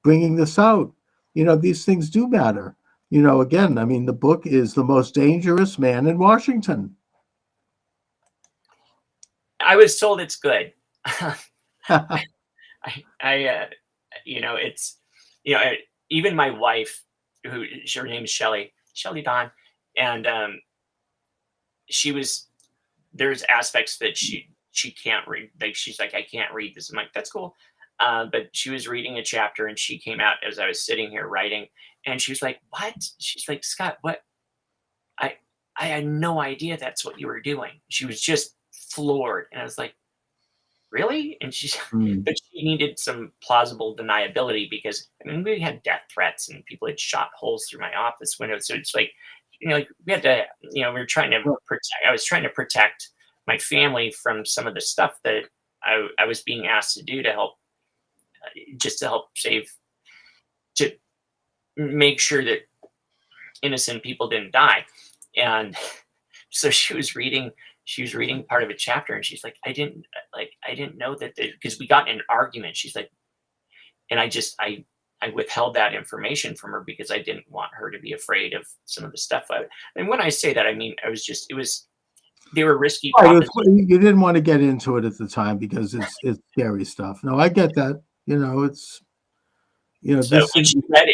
bringing this out, these things do matter. Again, I mean, the book is The Most Dangerous Man in Washington. I was told it's good. Even my wife, her name is Shelly Don, and there's aspects that she can't read. Like, she's like, I can't read this. I'm like, that's cool. But she was reading a chapter, and she came out as I was sitting here writing, and she was like, what? She's like, Scott, what? I had no idea that's what you were doing. She was just floored. And I was like, really? And but she needed some plausible deniability, because we had death threats and people had shot holes through my office window. So it's like, we had to, we were trying to protect, I was trying to protect my family from some of the stuff that I was being asked to do to help, just to help to make sure that innocent people didn't die. And so she was reading part of a chapter, and she's like, I didn't know that, because we got in an argument. She's like, and I withheld that information from her because I didn't want her to be afraid of some of the stuff. And when I say that, I mean, they were risky. You didn't want to get into it at the time because it's scary stuff. No, I get that. So when she read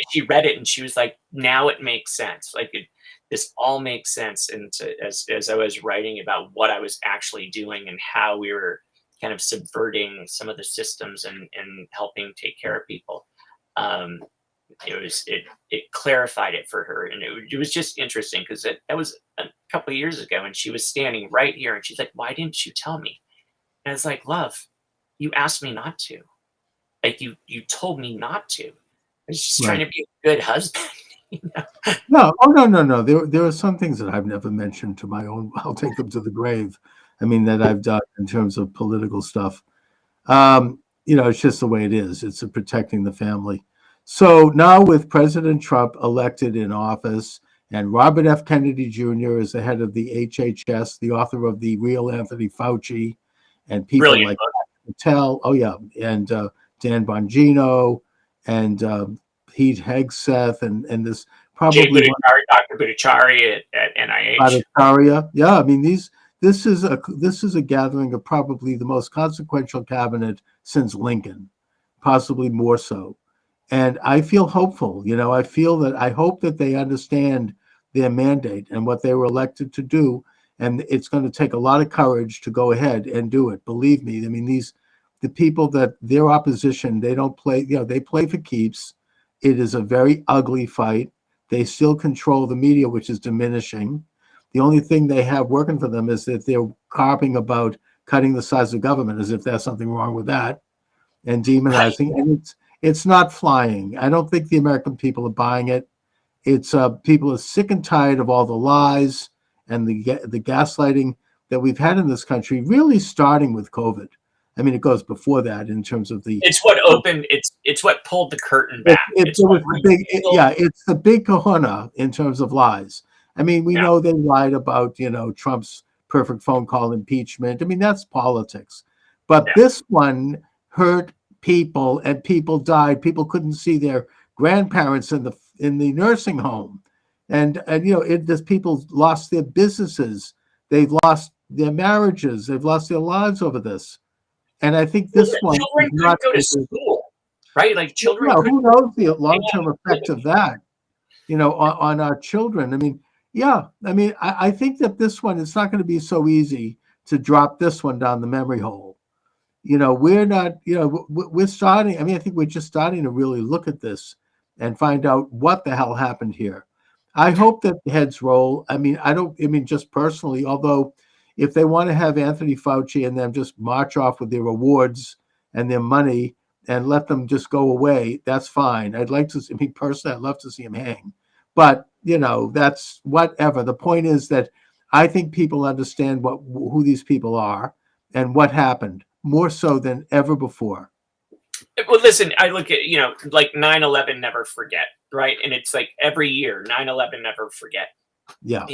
it, and she was like, now it makes sense. Like, this all makes sense. And as I was writing about what I was actually doing and how we were kind of subverting some of the systems and helping take care of people, it clarified it for her. And it was just interesting, because that was a couple of years ago, and she was standing right here, and she's like, why didn't you tell me? And I was like, love, you asked me not to. Like, you told me not to. I was just trying to be a good husband. No. Oh, no. There are some things that I've never mentioned to my own. I'll take them to the grave. I mean, that I've done in terms of political stuff. It's just the way it is. It's protecting the family. So now, with President Trump elected in office, and Robert F. Kennedy Jr. is the head of the HHS, the author of The Real Anthony Fauci, and people Brilliant like Patel. Oh yeah, and Dan Bongino, and Pete Hegseth, and this probably Dr. Bhattacharya at NIH. Bhattacharya. Yeah, I mean, this is a gathering of probably the most consequential cabinet since Lincoln, possibly more so. And I feel hopeful. I hope that they understand their mandate and what they were elected to do. And it's going to take a lot of courage to go ahead and do it. Believe me. I mean, the people that their opposition, they don't play, they play for keeps. It is a very ugly fight. They still control the media, which is diminishing. The only thing they have working for them is that they're carping about cutting the size of government as if there's something wrong with that, and demonizing. And it's not flying. I don't think the American people are buying it. It's people are sick and tired of all the lies and the gaslighting that we've had in this country, really starting with COVID. I mean, it goes before that in terms of the. It's what opened. It's what pulled the curtain back. It's the big kahuna in terms of lies. I mean, we know they lied about, Trump's perfect phone call impeachment. I mean, that's politics. But this one hurt people, and people died. People couldn't see their grandparents in the nursing home, and this people lost their businesses. They've lost their marriages. They've lost their lives over this. And I think this one children couldn't go to school, right? Like children. Yeah, who knows the long-term effect of that? On our children. I mean, I think that this one, it's not going to be so easy to drop this one down the memory hole. We're not. We're starting. I mean, I think we're just starting to really look at this and find out what the hell happened here. I hope that heads roll. I mean, just personally, although if they want to have Anthony Fauci and them just march off with their awards and their money and let them just go away, that's fine. I'd like to see, personally, I'd love to see him hang. But, that's whatever. The point is that I think people understand who these people are and what happened, more so than ever before. Well, listen, I look at, like 9/11 never forget, right? And it's like every year, 9/11 never forget. Yeah.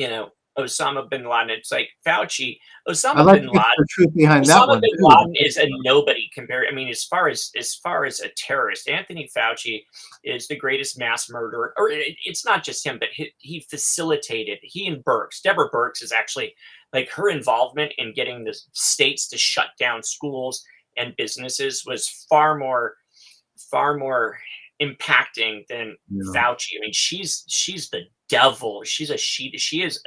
Osama bin Laden. It's like Fauci, I like bin Laden. The truth behind that Osama one. bin Laden is a nobody compared. I mean, as far as a terrorist, Anthony Fauci is the greatest mass murderer. Or it's not just him, but he facilitated. He and Birx, Deborah Birx, is actually like her involvement in getting the states to shut down schools and businesses was far more impacting than Fauci. I mean, she's the devil. She is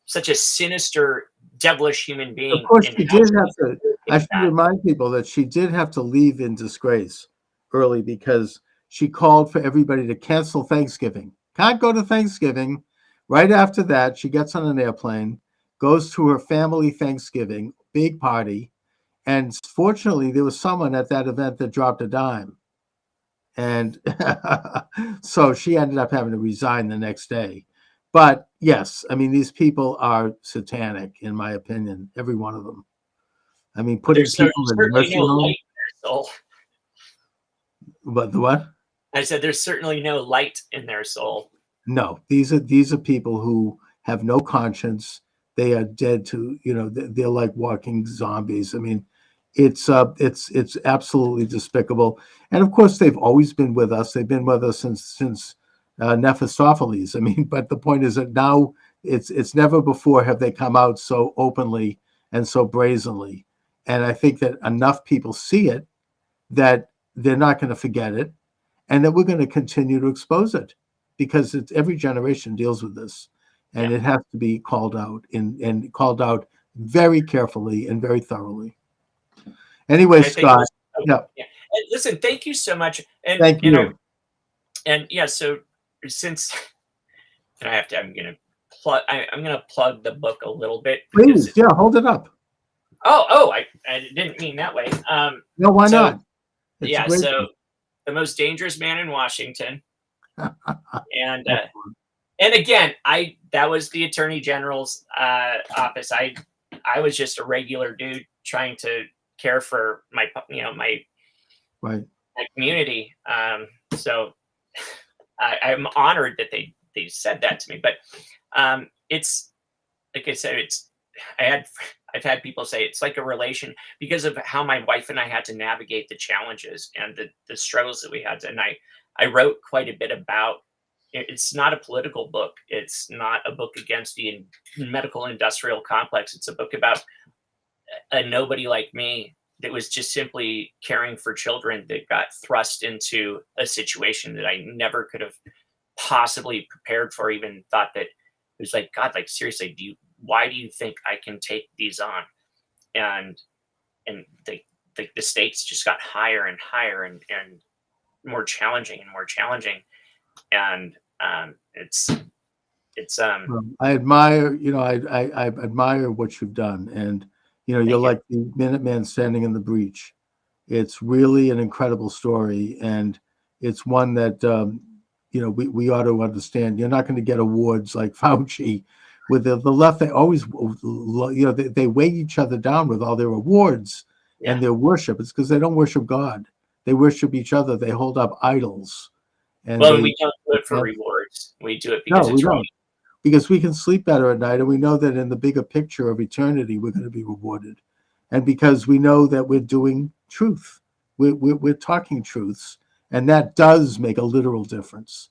such a sinister, devilish human being. Of course, she did have to. I should remind people that she did have to leave in disgrace early because she called for everybody to cancel Thanksgiving. Can't go to Thanksgiving. Right after that, she gets on an airplane, goes to her family Thanksgiving, big party, and fortunately, there was someone at that event that dropped a dime. And so she ended up having to resign the next day. But yes, I mean, these people are satanic, in my opinion, every one of them. I mean, putting people in the nursing home. But the what? I said there's certainly no light in their soul. No, these are people who have no conscience. They are dead to, they're like walking zombies. I mean, it's absolutely despicable. And of course, they've always been with us. They've been with us since Mephistopheles. I mean, but the point is that now it's never before have they come out so openly and so brazenly. And I think that enough people see it that they're not going to forget it, and that we're going to continue to expose it because every generation deals with this, and it has to be called out and called out very carefully and very thoroughly. Anyway, Scott. Yeah. And listen, thank you so much. And thank you. So since I'm gonna plug the book a little bit. Please, hold it up. I didn't mean that way. No, why not? It's so The Most Dangerous Man in Washington. And again, that was the Attorney General's office. I was just a regular dude trying to care for my community. So I'm honored that they said that to me. But it's like I said, I've had people say it's like a relation because of how my wife and I had to navigate the challenges and the struggles that we had. And I wrote quite a bit about. It's not a political book. It's not a book against the medical industrial complex. It's a book about a nobody like me that was just simply caring for children that got thrust into a situation that I never could have possibly prepared for, even thought that it was like, God, like seriously, why do you think I can take these on? And the stakes just got higher and higher and more challenging and more challenging. And I admire, I admire what you've done, and You're Thank you. like the Minuteman standing in the breach. It's really an incredible story, and it's one that we ought to understand. You're not going to get awards like Fauci with the left. They always they weigh each other down with all their awards and their worship. It's because they don't worship God. They worship each other. They hold up idols. And we don't do it for rewards. We do it because it's right. Because we can sleep better at night, and we know that in the bigger picture of eternity, we're going to be rewarded. And because we know that we're doing truth, we're talking truths, and that does make a literal difference.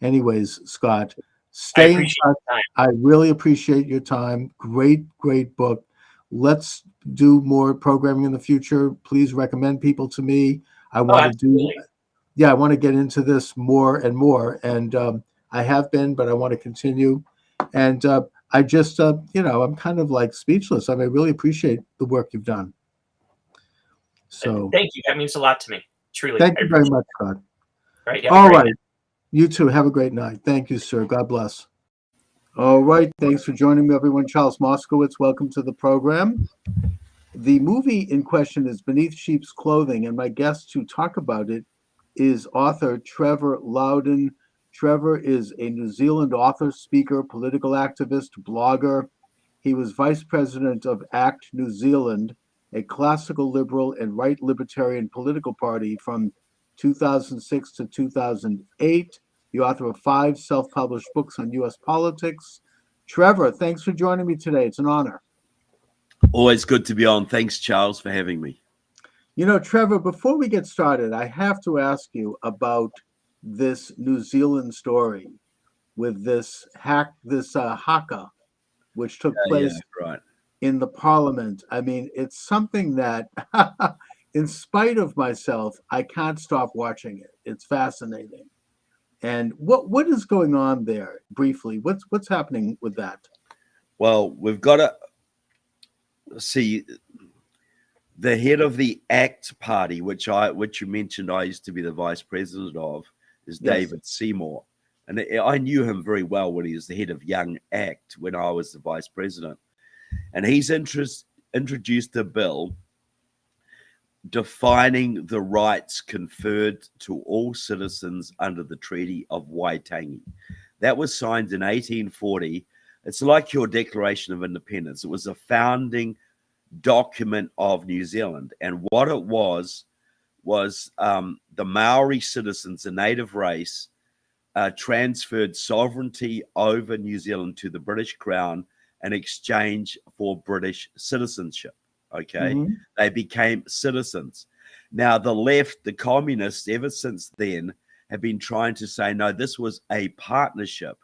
Anyways, Scott, stay in touch. I really appreciate your time. Great book. Let's do more programming in the future. Please recommend people to me. I want to get into this more and more. And I have been, but I want to continue. And I just, I'm kind of like speechless. I really appreciate the work you've done. So thank you. That means a lot to me. Truly. Thank you very much, Scott. Right. All right. You too. Have a great night. Thank you, sir. God bless. All right. Thanks for joining me, everyone. Charles Moscowitz. Welcome to the program. The movie in question is Beneath Sheep's Clothing, and my guest to talk about it is author Trevor Loudon. Trevor is a New Zealand author, speaker, political activist, blogger. He was vice president of ACT New Zealand, a classical liberal and right libertarian political party from 2006 to 2008. The author of 5 self-published books on U.S. politics. Trevor, thanks for joining me today. It's an honor. Always good to be on. Thanks, Charles, for having me. Trevor, before we get started, I have to ask you about this New Zealand story with this haka, which took place in the parliament. It's something that, in spite of myself, I can't stop watching it. It's fascinating. And what is going on there, briefly? What's happening with that? Well, we've got to see the head of the ACT party, which you mentioned I used to be the vice president of, is David Seymour. And I knew him very well when he was the head of Young ACT when I was the vice president. And he's introduced a bill defining the rights conferred to all citizens under the Treaty of Waitangi. That was signed in 1840. It's like your Declaration of Independence. It was a founding document of New Zealand. And what it was the Maori citizens, a native race, transferred sovereignty over New Zealand to the British Crown in exchange for British citizenship. Okay. Mm-hmm. They became citizens. Now, the left, the communists, ever since then, have been trying to say, no, this was a partnership.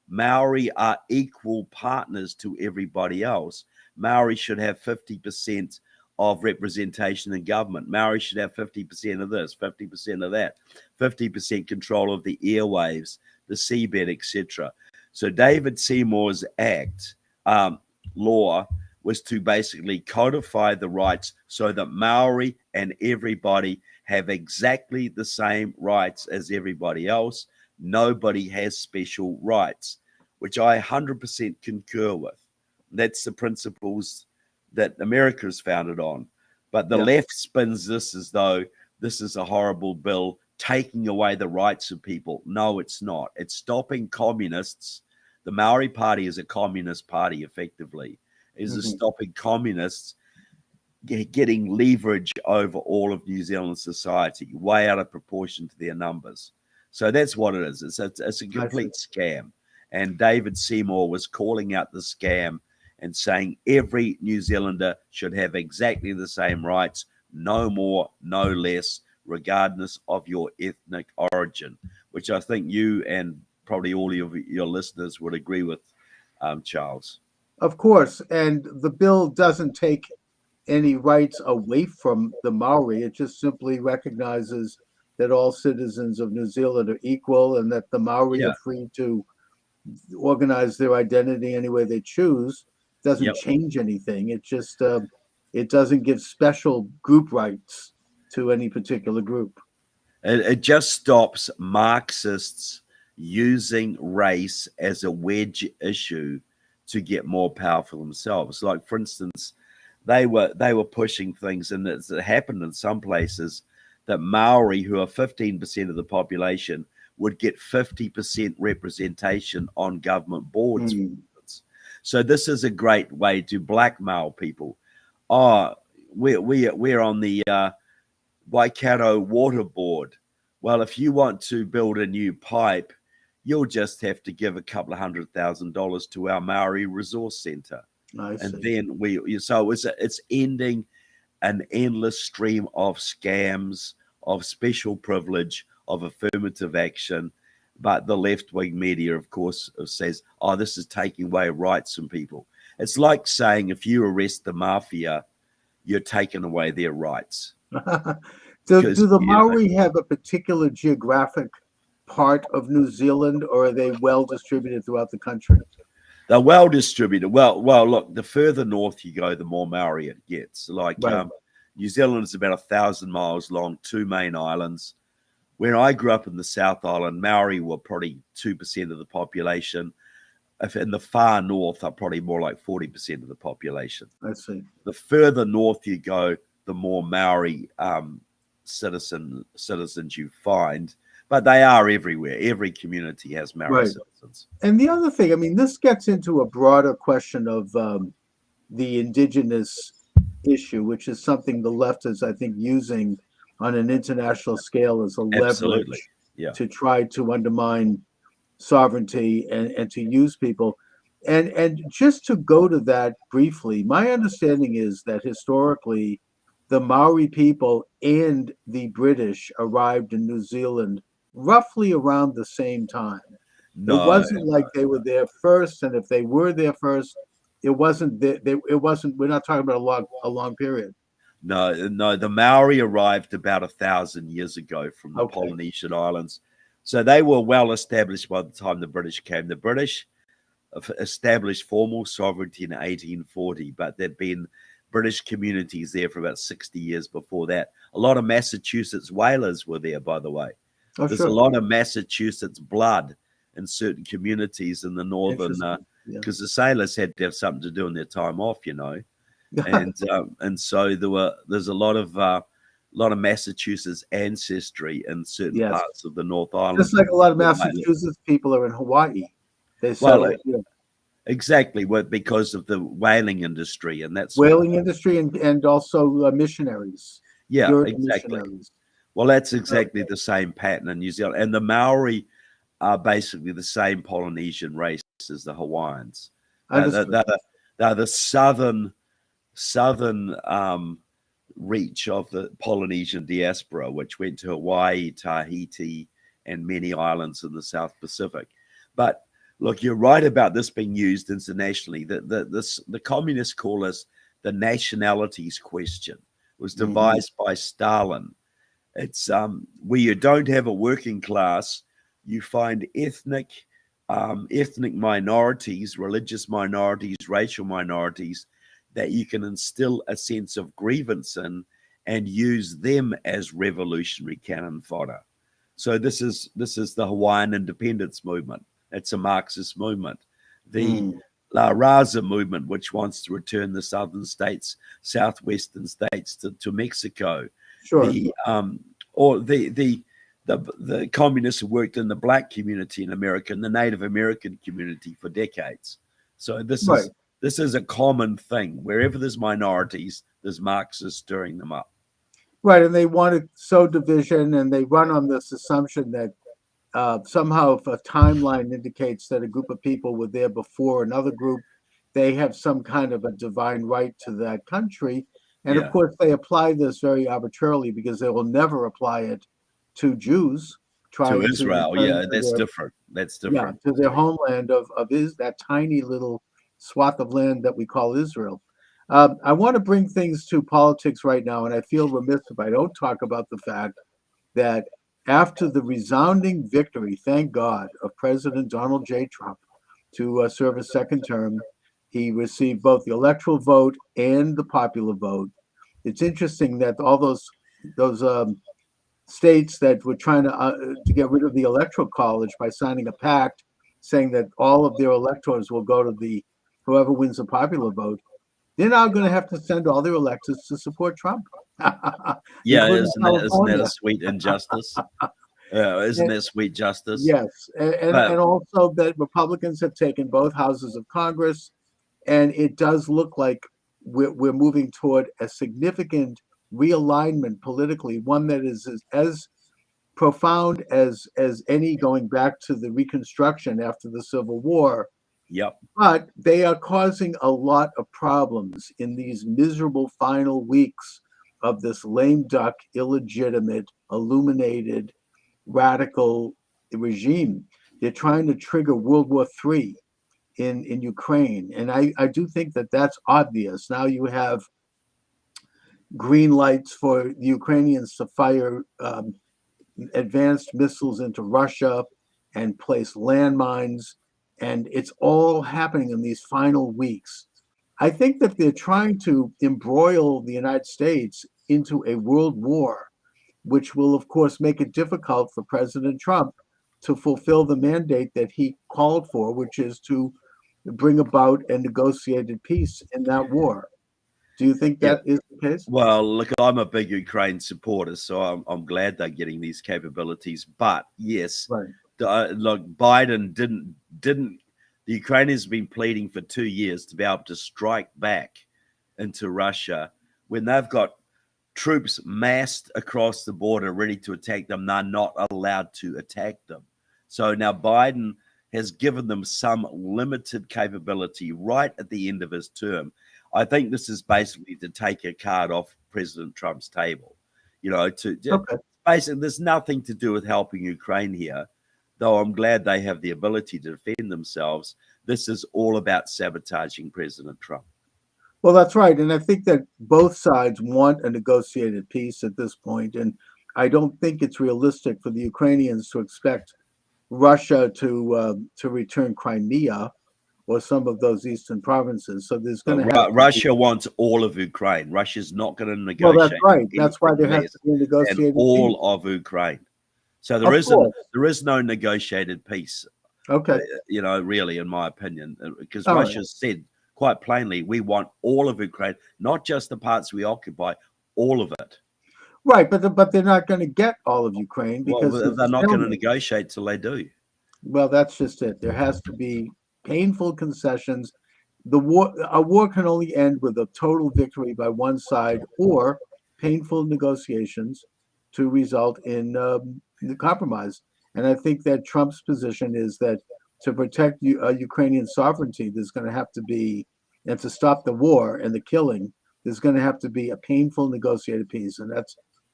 Maori are equal partners to everybody else. Maori should have 50% of representation in government. Maori should have 50% of this, 50% of that, 50% control of the airwaves, the seabed, etc. So David Seymour's Act law was to basically codify the rights so that Maori and everybody have exactly the same rights as everybody else. Nobody has special rights, which I 100% concur with. That's the principles that America is founded on. But the left spins this as though this is a horrible bill taking away the rights of people. No, it's not. It's stopping communists. The Maori Party is a communist party, effectively. Is stopping communists getting leverage over all of New Zealand society, way out of proportion to their numbers. So that's what it is. It's a complete scam. And David Seymour was calling out the scam and saying every New Zealander should have exactly the same rights, no more, no less, regardless of your ethnic origin, which I think you and probably all of your listeners would agree with, Charles. Of course, and the bill doesn't take any rights away from the Maori. It just simply recognizes that all citizens of New Zealand are equal and that the Maori are free to organize their identity any way they choose. Doesn't change anything. It just it doesn't give special group rights to any particular group. It just stops Marxists using race as a wedge issue to get more powerful themselves. Like, for instance, they were pushing things, and it happened in some places that Maori, who are 15% of the population, would get 50% representation on government boards. So this is a great way to blackmail people. Oh, we're on the Waikato Water Board. Well, if you want to build a new pipe, you'll just have to give a couple of $100,000 to our Maori Resource Centre. And then it's ending an endless stream of scams, of special privilege, of affirmative action. But the left-wing media, of course, says, oh, this is taking away rights from people. It's like saying if you arrest the mafia, you're taking away their rights. Do the Maori have a particular geographic part of New Zealand, or are they well distributed throughout the country? They're well distributed. Well, look, the further north you go, the more Maori it gets. Like New Zealand is about 1,000 miles long, 2 main islands. When I grew up in the South Island, Maori were probably 2% of the population. If in the far north are probably more like 40% of the population. I see. The further north you go, the more Maori citizens you find. But they are everywhere. Every community has Maori citizens. And the other thing, I mean, this gets into a broader question of the indigenous issue, which is something the left is, I think, using on an international scale as a leverage to try to undermine sovereignty and to use people. And just to go to that briefly, my understanding is that historically, the Maori people and the British arrived in New Zealand roughly around the same time. It wasn't like they were there first, and if they were there first, it wasn't. We're not talking about a long period. No. The Maori arrived about 1,000 years ago from the Polynesian Islands, so they were well established by the time the British came. The British established formal sovereignty in 1840, but there'd been British communities there for about 60 years before that. A lot of Massachusetts whalers were there, by the way. There's a lot of Massachusetts blood in certain communities in the northern, because the sailors had to have something to do in their time off, you know, and so there's a lot of Massachusetts ancestry in certain parts of the North Island. Just like a lot of Massachusetts people are in Hawaii. They settled here. Exactly, because of the whaling industry, and that's whaling industry and also missionaries. Yeah, European exactly. Missionaries. Well, that's exactly the same pattern in New Zealand. And the Maori are basically the same Polynesian race as the Hawaiians. They're the southern reach of the Polynesian diaspora, which went to Hawaii, Tahiti, and many islands in the South Pacific. But look, you're right about this being used internationally. The communists call this the nationalities question. It was devised by Stalin. It's where you don't have a working class, you find ethnic minorities, religious minorities, racial minorities that you can instill a sense of grievance in and use them as revolutionary cannon fodder. So this is the Hawaiian independence movement. It's a Marxist movement. The La Raza movement, which wants to return the southern states, southwestern states to Mexico. Sure. The communists who worked in the black community in America and the Native American community for decades. So this is a common thing. Wherever there's minorities, there's Marxists stirring them up. Right, and they want to sow division, and they run on this assumption that somehow if a timeline indicates that a group of people were there before another group, they have some kind of a divine right to that country. And of course, they apply this very arbitrarily because they will never apply it to Jews. To Israel, that's different. That's different. Yeah, to their homeland of that tiny little swath of land that we call Israel. I want to bring things to politics right now, and I feel remiss if I don't talk about the fact that after the resounding victory, thank God, of President Donald J. Trump to serve a second term, he received both the electoral vote and the popular vote. It's interesting that all those states that were trying to get rid of the electoral college by signing a pact saying that all of their electors will go to whoever wins the popular vote, they're now going to have to send all their electors to support Trump. Yeah, including isn't that a California. sweet injustice? Isn't that sweet justice? Yes, and also that Republicans have taken both houses of Congress, and it does look like we're moving toward a significant realignment politically, one that is as profound as any, going back to the Reconstruction after the Civil War. Yep. But they are causing a lot of problems in these miserable final weeks of this lame duck, illegitimate, illuminated, radical regime. They're trying to trigger World War III in Ukraine. And I do think that that's obvious. Now you have green lights for the Ukrainians to fire advanced missiles into Russia and place landmines. And it's all happening in these final weeks. I think that they're trying to embroil the United States into a world war, which will, of course, make it difficult for President Trump to fulfill the mandate that he called for, which is to bring about a negotiated peace in that war. Do you think that is the case? Well, look, I'm a big Ukraine supporter, so I'm glad they're getting these capabilities. But yes, Right. Look, Biden didn't. The Ukrainians have been pleading for 2 years to be able to strike back into Russia when they've got troops massed across the border ready to attack them. They're not allowed to attack them. So now Biden has given them some limited capability right at the end of his term. I think this is basically to take a card off President Trump's table. Basically, there's nothing to do with helping Ukraine here, though I'm glad they have the ability to defend themselves. This is all about sabotaging President Trump. Well, that's right. And I think that both sides want a negotiated peace at this point. And I don't think it's realistic for the Ukrainians to expect Russia to return Crimea or some of those eastern provinces. So there's going to have Russia wants all of Ukraine. Russia's not going to negotiate. Well, that's right. That's why there has to be a negotiated all peace. of Ukraine. So there is no negotiated peace. Okay. Really, in my opinion, because Russia said quite plainly, we want all of Ukraine, not just the parts we occupy, all of it. Right, but they're not going to get all of Ukraine because they're not going to negotiate till they do. Well, that's just it. There has to be painful concessions. A war can only end with a total victory by one side or painful negotiations to result in the compromise. And I think that Trump's position is that to protect Ukrainian sovereignty, there's going to have to be, and to stop the war and the killing, there's going to have to be a painful negotiated peace. And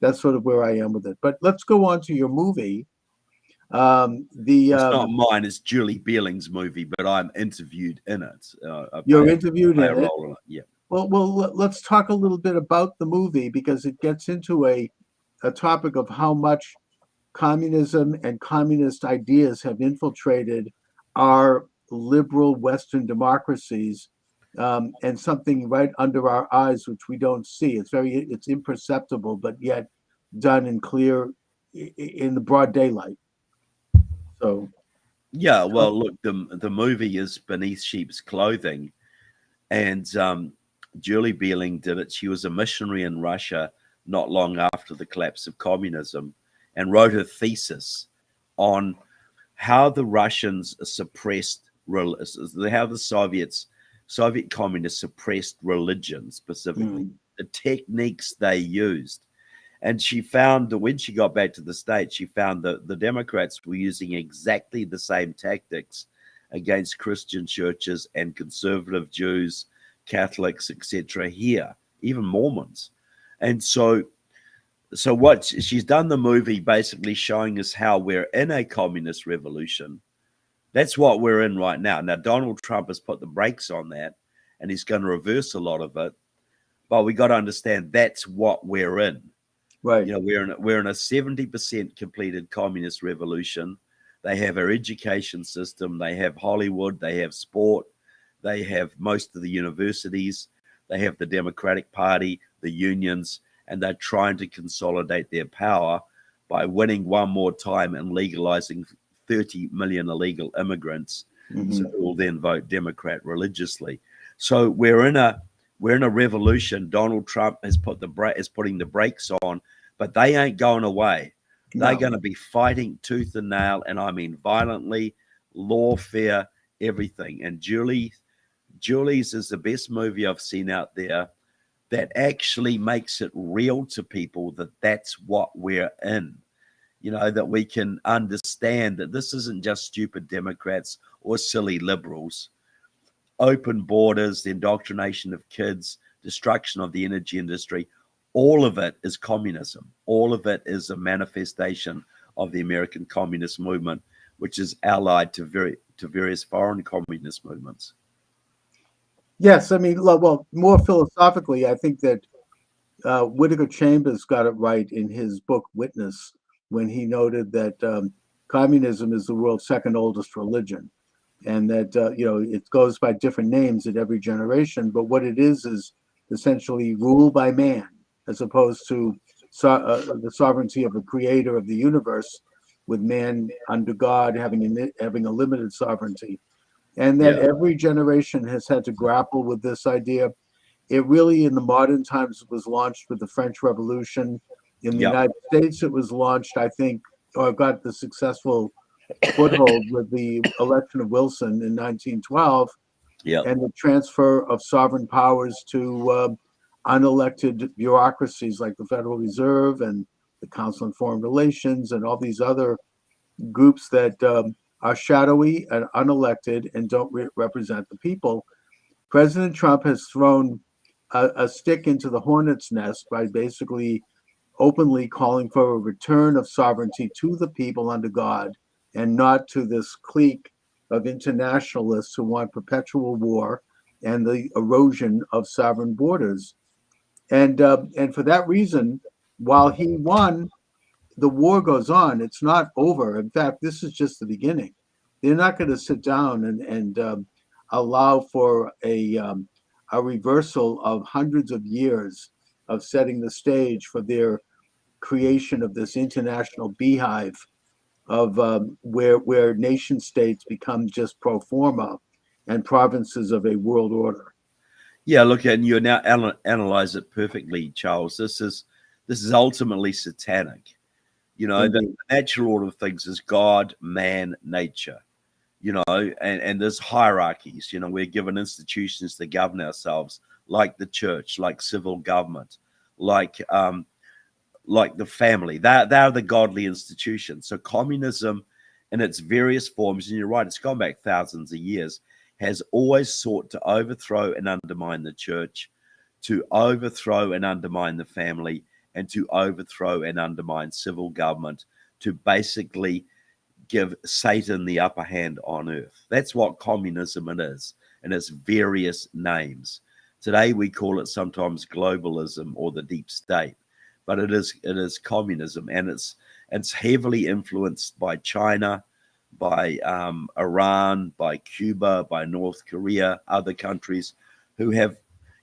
that's sort of where I am with it. But let's go on to your movie. It's not mine, it's Julie Bieling's movie, but I'm interviewed in it. You're interviewed in it? Yeah. Well, let's talk a little bit about the movie, because it gets into a topic of how much communism and communist ideas have infiltrated our liberal Western democracies, and something right under our eyes which we don't see. It's imperceptible, but yet done in the broad daylight. So yeah, well, look, the movie is Beneath Sheep's Clothing, and Julie Bieling did it. She was a missionary in Russia not long after the collapse of communism, and wrote a thesis on how the Russians suppressed, how the Soviet communists suppressed religion, specifically the techniques they used. And she found that when she got back to the States, she found that the Democrats were using exactly the same tactics against Christian churches and conservative Jews, Catholics, etc. here, even Mormons. And so what she's done, the movie basically showing us how we're in a communist revolution. That's what we're in right now. Now, Donald Trump has put the brakes on that, and he's going to reverse a lot of it. But we got to understand that's what we're in. Right. We're in a 70% completed communist revolution. They have our education system. They have Hollywood. They have sport. They have most of the universities. They have the Democratic Party, the unions, and they're trying to consolidate their power by winning one more time and legalizing 30 million illegal immigrants, so who will then vote Democrat religiously. So we're in a We're in a revolution. Donald Trump has is putting the brakes on, but they ain't going away. They're going to be fighting tooth and nail, and I mean violently, lawfare, everything. And Julie's is the best movie I've seen out there that actually makes it real to people that that's what we're in. You know, that we can understand that this isn't just stupid Democrats or silly liberals. Open borders, the indoctrination of kids, destruction of the energy industry, all of it is communism. All of it is a manifestation of the American communist movement, which is allied to various foreign communist movements. Yes, I mean, well, more philosophically, I think that Whittaker Chambers got it right in his book Witness when he noted that communism is the world's second oldest religion, and that it goes by different names at every generation, but what it is essentially rule by man, as opposed to the sovereignty of a creator of the universe, with man under God having a limited sovereignty. And that every generation has had to grapple with this idea. It really, in the modern times, was launched with the French Revolution. In the United States, it was launched, I think, or got the successful foothold with the election of Wilson in 1912, and the transfer of sovereign powers to unelected bureaucracies like the Federal Reserve and the Council on Foreign Relations and all these other groups that are shadowy and unelected and don't represent the people. President Trump has thrown a stick into the hornet's nest by basically openly calling for a return of sovereignty to the people under God and not to this clique of internationalists who want perpetual war and the erosion of sovereign borders. And for that reason, while he won, the war goes on. It's not over. In fact, this is just the beginning. They're not going to sit down and allow for a reversal of hundreds of years of setting the stage for their creation of this international beehive of where nation states become just pro forma and provinces of a world order. Yeah, look, and you now analyze it perfectly, Charles. This is ultimately satanic. You know, the natural order of things is God, man, nature. You know, and there's hierarchies. You know, we're given institutions to govern ourselves, like the church, like civil government, like the family. They're the godly institutions. So communism in its various forms, and you're right, it's gone back thousands of years, has always sought to overthrow and undermine the church, to overthrow and undermine the family, and to overthrow and undermine civil government, to basically give Satan the upper hand on earth. That's what communism it is, and its various names. Today we call it sometimes globalism or the deep state, but it is communism, and it's heavily influenced by China, by Iran, by Cuba, by North Korea, other countries who have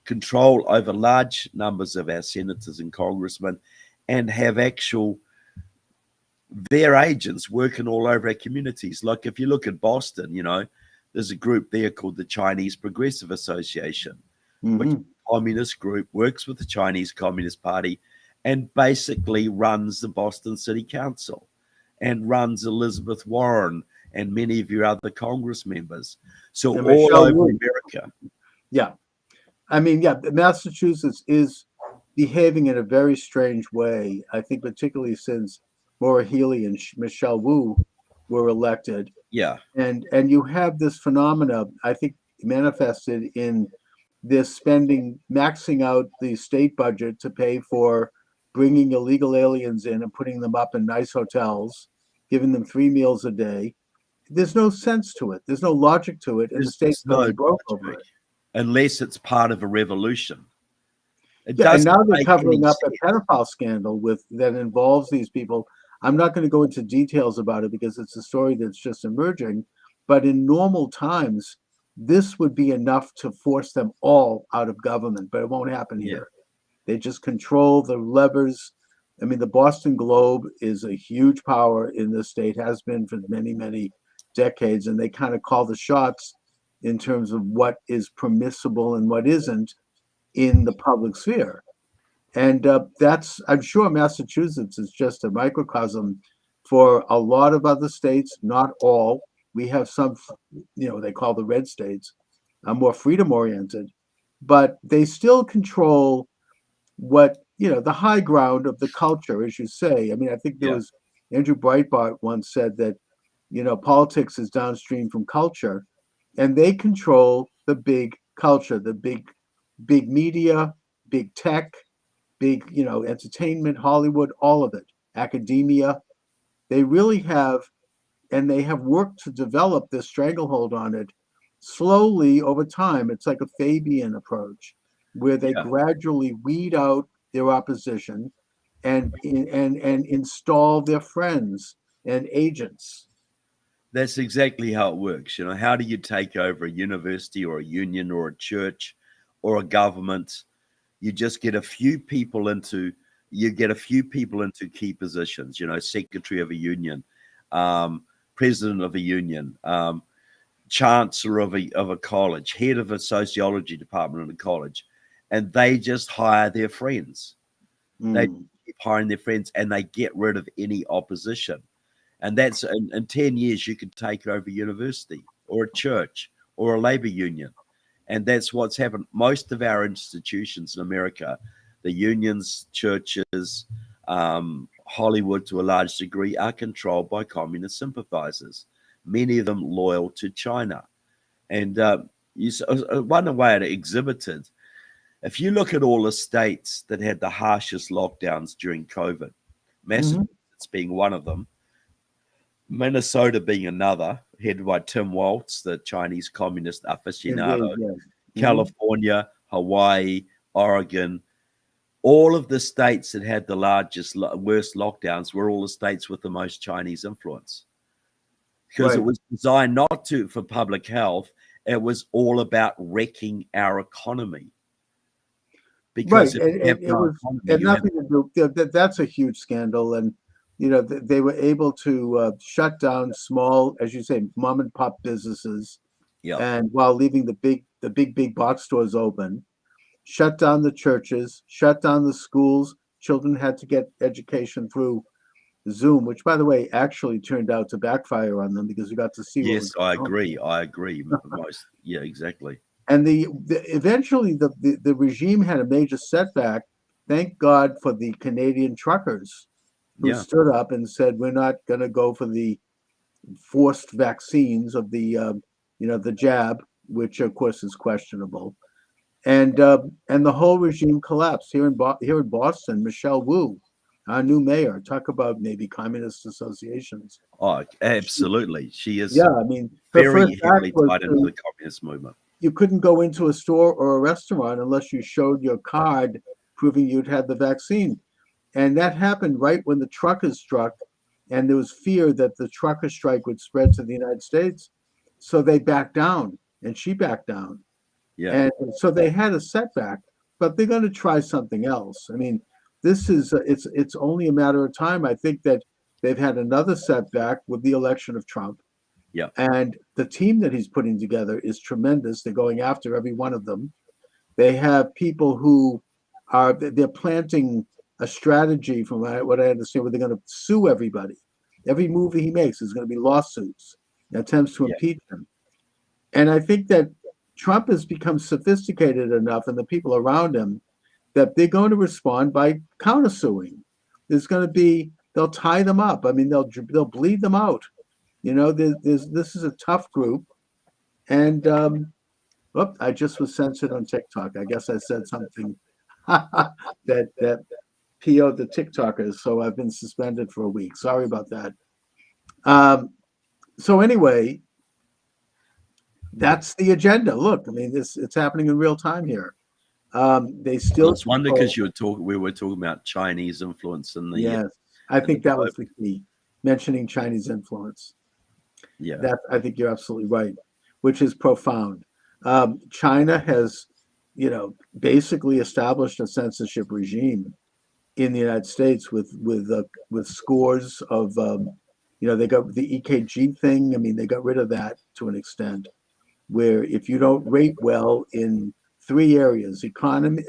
control over large numbers of our senators and congressmen, and have their agents working all over our communities. Like if you look at Boston, you know, there's a group there called the Chinese Progressive Association, which is a communist group, works with the Chinese Communist Party, and basically runs the Boston City Council and runs Elizabeth Warren and many of your other Congress members. So and all Michelle over Wu. America. Yeah. I mean, Massachusetts is behaving in a very strange way. I think particularly since Maura Healey and Michelle Wu were elected. Yeah. And you have this phenomena, I think, manifested in this spending, maxing out the state budget to pay for bringing illegal aliens in and putting them up in nice hotels, giving them 3 meals a day. There's no sense to it. There's no logic to it. And the state's going broke over it. Unless it's part of a revolution. And now they're covering up a pedophile scandal that involves these people. I'm not going to go into details about it because it's a story that's just emerging. But in normal times, this would be enough to force them all out of government, but it won't happen here. They just control the levers. I mean, the Boston Globe is a huge power in this state, has been for many, many decades, and they kind of call the shots in terms of what is permissible and what isn't. in the public sphere. And that's, I'm sure Massachusetts is just a microcosm for a lot of other states, not all. We have some, they call the red states, more freedom oriented, but they still control what, the high ground of the culture, as you say. I mean, I think there Yeah. was Andrew Breitbart once said that, politics is downstream from culture, and they control the big culture, the big media, big tech, big, entertainment, Hollywood, all of it, academia. They really have, and they have worked to develop this stranglehold on it slowly over time. It's like a Fabian approach, where they Yeah. gradually weed out their opposition and install their friends and agents. That's exactly how it works. How do you take over a university or a union or a church or a government? You just get a few people into key positions, secretary of a union, president of a union, chancellor of a college, head of a sociology department in a college, and they just hire their friends. They keep hiring their friends, and they get rid of any opposition. And that's in 10 years, you could take over a university or a church or a labor union. And that's what's happened. Most of our institutions in America, the unions, churches, Hollywood to a large degree, are controlled by communist sympathizers, many of them loyal to China. And one way it exhibited, if you look at all the states that had the harshest lockdowns during COVID, Massachusetts being one of them, Minnesota being another, headed by Tim Walz, the Chinese communist aficionado, California, Hawaii, Oregon, all of the states that had the worst lockdowns were all the states with the most Chinese influence. Because it was designed not for public health, it was all about wrecking our economy. Because it was nothing to do. That's a huge scandal, and they were able to shut down small, as you say, mom and pop businesses, and while leaving the big box stores open, shut down the churches, shut down the schools. Children had to get education through Zoom, which, by the way, actually turned out to backfire on them because we got to see. Yes, I agree. Yeah, exactly. And eventually the regime had a major setback. Thank God for the Canadian truckers who stood up and said, we're not going to go for the forced vaccines of the jab, which of course is questionable. And the whole regime collapsed. Here in Boston, Michelle Wu, our new mayor, talk about maybe communist associations. Oh, absolutely. She is I mean, very heavily tied into the communist movement. You couldn't go into a store or a restaurant unless you showed your card proving you'd had the vaccine. And that happened right when the truckers struck, and there was fear that the trucker strike would spread to the United States. So they backed down, and she backed down. Yeah. And so they had a setback, but they're going to try something else. I mean, this is it's only a matter of time. I think that they've had another setback with the election of Trump. Yeah. And the team that he's putting together is tremendous. They're going after every one of them. They have people who they're planting a strategy, from what I understand, where they're going to sue everybody. Every move he makes is going to be lawsuits, attempts to impeach him. And I think that Trump has become sophisticated enough, and the people around him, that they're going to respond by countersuing. There's going to be, they'll tie them up. I mean, they'll bleed them out. This is a tough group. And I just was censored on TikTok. I guess I said something that PO'd the TikTokers, so I've been suspended for a week. Sorry about that. So anyway, that's the agenda. Look, I mean, it's happening in real time here. They still. It's one because we were talking about Chinese influence in the. Yes, I think that was the key, mentioning Chinese influence. Yeah, I think you're absolutely right, which is profound. China has, basically established a censorship regime in the United States with scores of, they got the EKG thing. I mean, they got rid of that to an extent, where if you don't rate well in three areas: economy,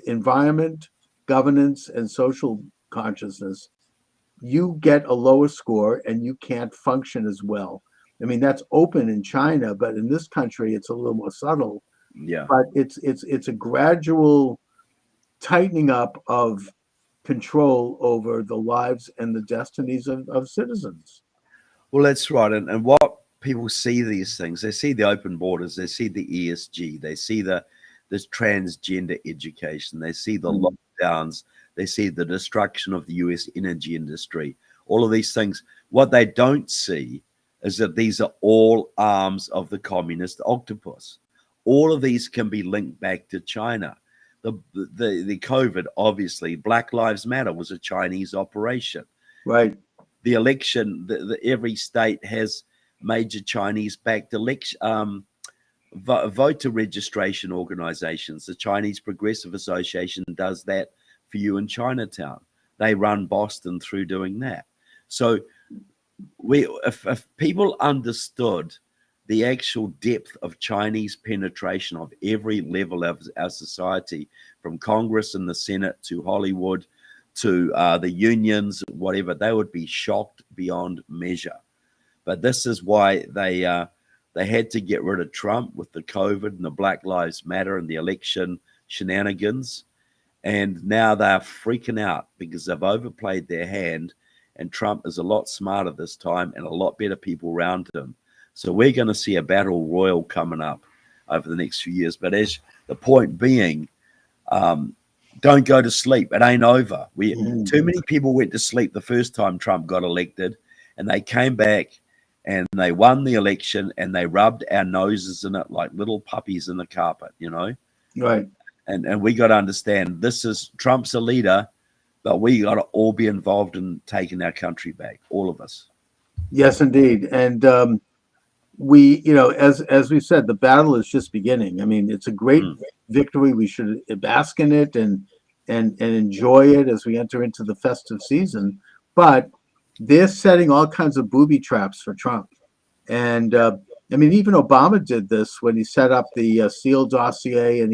environment, governance, and social consciousness, you get a lower score and you can't function as well. I mean, that's open in China, but in this country, it's a little more subtle. Yeah. But it's a gradual tightening up of control over the lives and the destinies of citizens. Well, that's right. And what people see these things, they see the open borders, they see the ESG, they see this transgender education, they see the lockdowns, they see the destruction of the US energy industry, all of these things. What they don't see is that these are all arms of the communist octopus. All of these can be linked back to China. The COVID, obviously, Black Lives Matter was a Chinese operation. Right. The election, every state has major Chinese-backed election voter registration organizations. The Chinese Progressive Association does that for you in Chinatown. They run Boston through doing that. So if people understood the actual depth of Chinese penetration of every level of our society, from Congress and the Senate to Hollywood to the unions, whatever, they would be shocked beyond measure. But this is why they had to get rid of Trump with the COVID and the Black Lives Matter and the election shenanigans. And now they're freaking out because they've overplayed their hand, and Trump is a lot smarter this time and a lot better people around him. So we're going to see a battle royal coming up over the next few years. But as the point being, don't go to sleep. It ain't over. Too many people went to sleep the first time Trump got elected, and they came back and they won the election and they rubbed our noses in it like little puppies in the carpet, you know? Right. And we got to understand Trump's a leader, but we got to all be involved in taking our country back, all of us. Yes, indeed. And we, as we said, the battle is just beginning. I mean, it's a great victory. We should bask in it and enjoy it as we enter into the festive season. But they're setting all kinds of booby traps for Trump. And I mean, even Obama did this when he set up the Steele dossier, and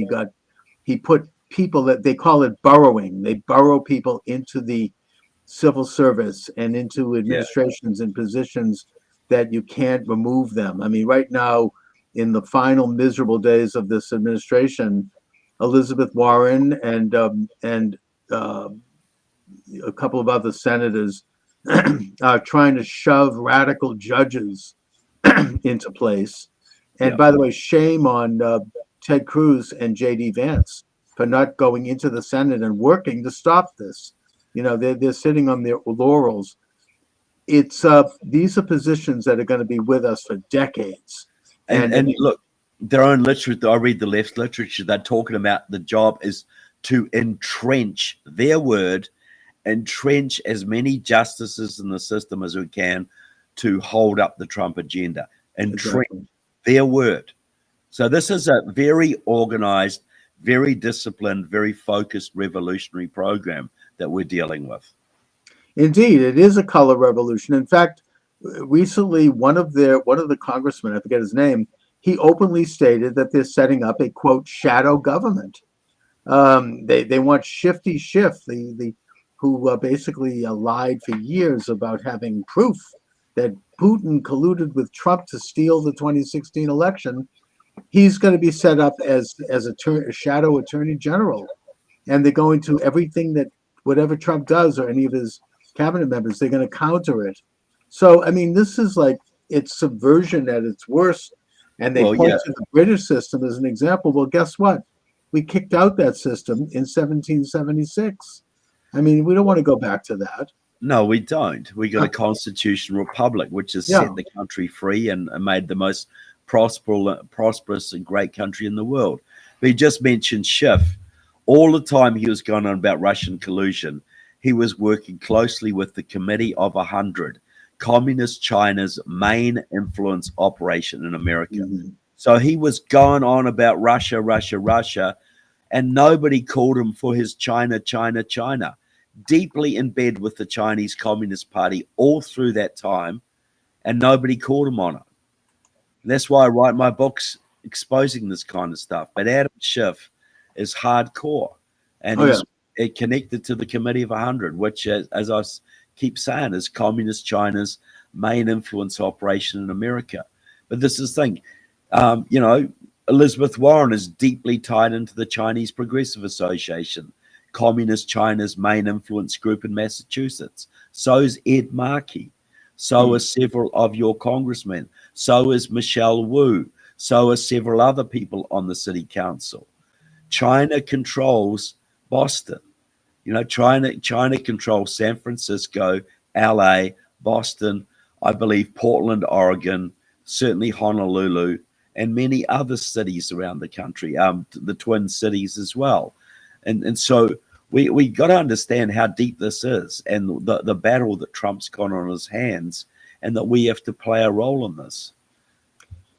he put people that they call it burrowing. They burrow people into the civil service and into administrations and positions that you can't remove them. I mean, right now, in the final miserable days of this administration, Elizabeth Warren and a couple of other senators are trying to shove radical judges into place. And by the way, shame on Ted Cruz and J.D. Vance for not going into the Senate and working to stop this. They're sitting on their laurels. It's these are positions that are going to be with us for decades. And look, their own literature, I read the left literature, they're talking about the job is to entrench, their word, entrench as many justices in the system as we can to hold up the Trump agenda. Entrench, their word. So this is a very organized, very disciplined, very focused revolutionary program that we're dealing with. Indeed, it is a color revolution. In fact, recently, one of the congressmen, I forget his name, he openly stated that they're setting up a, quote, shadow government. They want Shifty Schiff, who basically lied for years about having proof that Putin colluded with Trump to steal the 2016 election. He's going to be set up as a shadow attorney general, and they're going to everything that whatever Trump does or any of his cabinet members, they're going to counter it. So, I mean, this is like, it's subversion at its worst. And they point to the British system as an example. Well, guess what? We kicked out that system in 1776. I mean, we don't want to go back to that. No, we don't. We got a constitutional republic, which has set the country free and made the most prosperous and great country in the world. But he just mentioned Schiff. All the time he was going on about Russian collusion, he was working closely with the Committee of 100, Communist China's main influence operation in America. So he was going on about Russia, Russia, Russia, and nobody called him for his China, China, China. Deeply in bed with the Chinese Communist Party all through that time, and nobody called him on it. And that's why I write my books exposing this kind of stuff. But Adam Schiff is hardcore, and Oh, he's connected to the Committee of 100, which, as I keep saying, is Communist China's main influence operation in America. But this is the thing, you know, Elizabeth Warren is deeply tied into the Chinese Progressive Association, Communist China's main influence group in Massachusetts. So is Ed Markey. So are several of your congressmen. So is Michelle Wu. So are several other people on the city council. China controls Boston. You know, China controls San Francisco, LA, Boston, I believe Portland, Oregon, certainly Honolulu, and many other cities around the country, the Twin Cities as well. And so we got to understand how deep this is, and the battle that Trump's got on his hands, and that we have to play a role in this.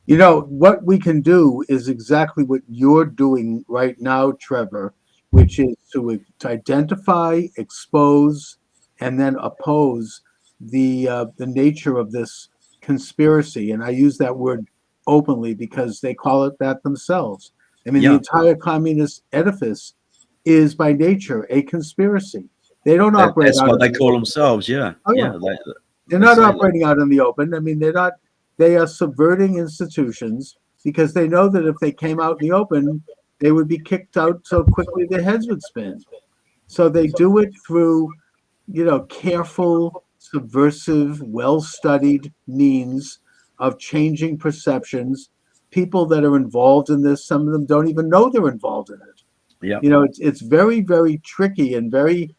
You know, what we can do is exactly what you're doing right now, Trevor, which is to identify, expose, and then oppose the nature of this conspiracy. And I use that word openly because they call it that themselves. I mean, Yeah. the entire communist edifice is by nature a conspiracy. They don't operate. That's what they call themselves. Yeah. Oh, yeah. They're not operating out in the open. I mean, they're not. They are subverting institutions because they know that if they came out in the open, they would be kicked out so quickly their heads would spin. So they do it through, you know, careful, subversive, well-studied means of changing perceptions. People that are involved in this, some of them don't even know they're involved in it. Yeah. You know, it's very, very tricky and very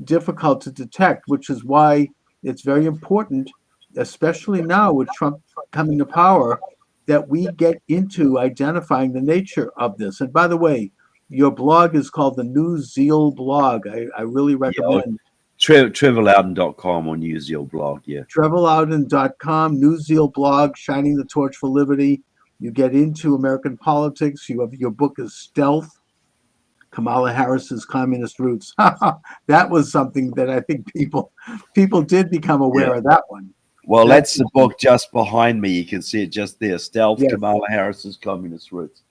difficult to detect, which is why it's very important, especially now with Trump coming to power, that we get into identifying the nature of this. And by the way, your blog is called the New Zeal blog. I really recommend. TrevorLoudon.com or New Zeal blog. Yeah. TrevorLoudon.com, New Zeal blog, shining the torch for liberty. You get into American politics. You have your book is Stealth, Kamala Harris's Communist Roots. That was something that I think people did become aware of that one. Well, that's the book just behind me. You can see it just there. Stealth, Yes. Kamala Harris's Communist Roots.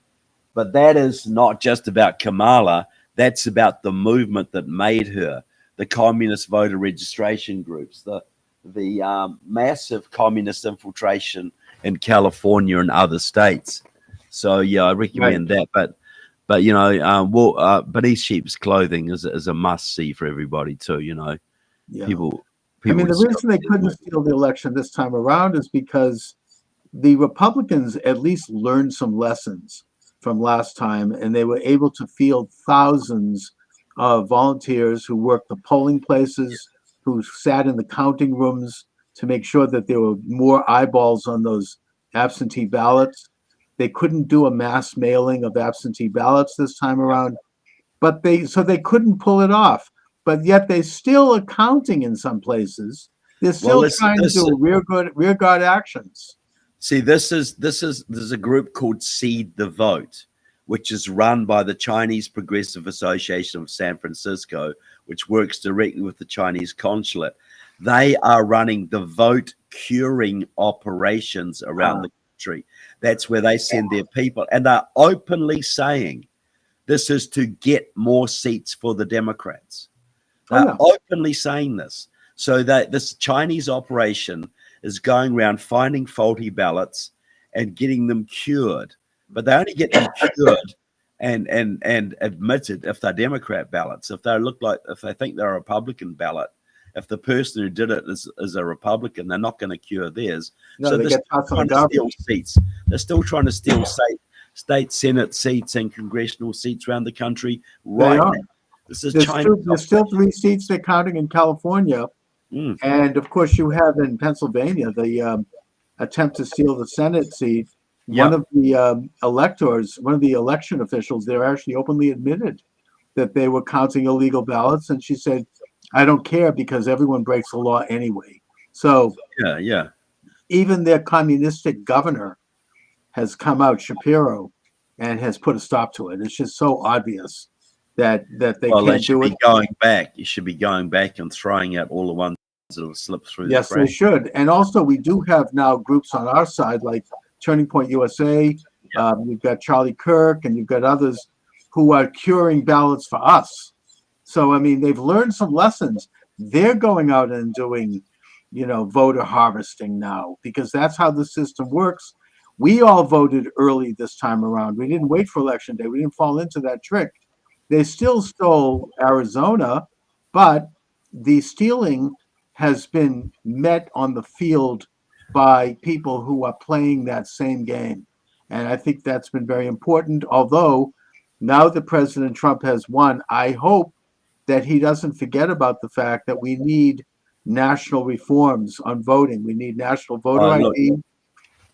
But that is not just about Kamala. That's about the movement that made her, the communist voter registration groups, the massive communist infiltration in California and other states. So, yeah, I recommend that. But you know, Beneath Sheep's Clothing is a must-see for everybody too, you know. Yeah. People I mean, the reason they couldn't steal the election this time around is because the Republicans at least learned some lessons from last time, and they were able to field thousands of volunteers who worked the polling places, who sat in the counting rooms to make sure that there were more eyeballs on those absentee ballots. They couldn't do a mass mailing of absentee ballots this time around, but they couldn't pull it off. But yet they still are counting in some places. They're still trying to do rear guard actions. See, there's a group called Seed the Vote, which is run by the Chinese Progressive Association of San Francisco, which works directly with the Chinese consulate. They are running the vote curing operations around the country. That's where they send their people, and they're openly saying this is to get more seats for the Democrats. They're openly saying this. So that this Chinese operation is going around finding faulty ballots and getting them cured. But they only get them cured and admitted if they're Democrat ballots. If they think they're a Republican ballot, if the person who did it is a Republican, they're not going to cure theirs. So they're still trying to steal seats. They're still trying to steal state Senate seats and congressional seats around the country right now. This is China. There's still 3 seats they're counting in California. And of course, you have in Pennsylvania the attempt to steal the Senate seat. One of the electors, one of the election officials there actually openly admitted that they were counting illegal ballots. And she said, I don't care because everyone breaks the law anyway. So even their communistic governor has come out, Shapiro, and has put a stop to it. It's just so obvious that they can't do it. You should be going back and throwing out all the ones that have slipped through. Yes, they should. And also, we do have now groups on our side like Turning Point USA, You've got Charlie Kirk, and you've got others who are curing ballots for us. So, I mean, they've learned some lessons. They're going out and doing, voter harvesting now, because that's how the system works. We all voted early this time around. We didn't wait for election day. We didn't fall into that trick. They still stole Arizona, but the stealing has been met on the field by people who are playing that same game. And I think that's been very important. Although now that President Trump has won, I hope that he doesn't forget about the fact that we need national reforms on voting. We need national voter ID.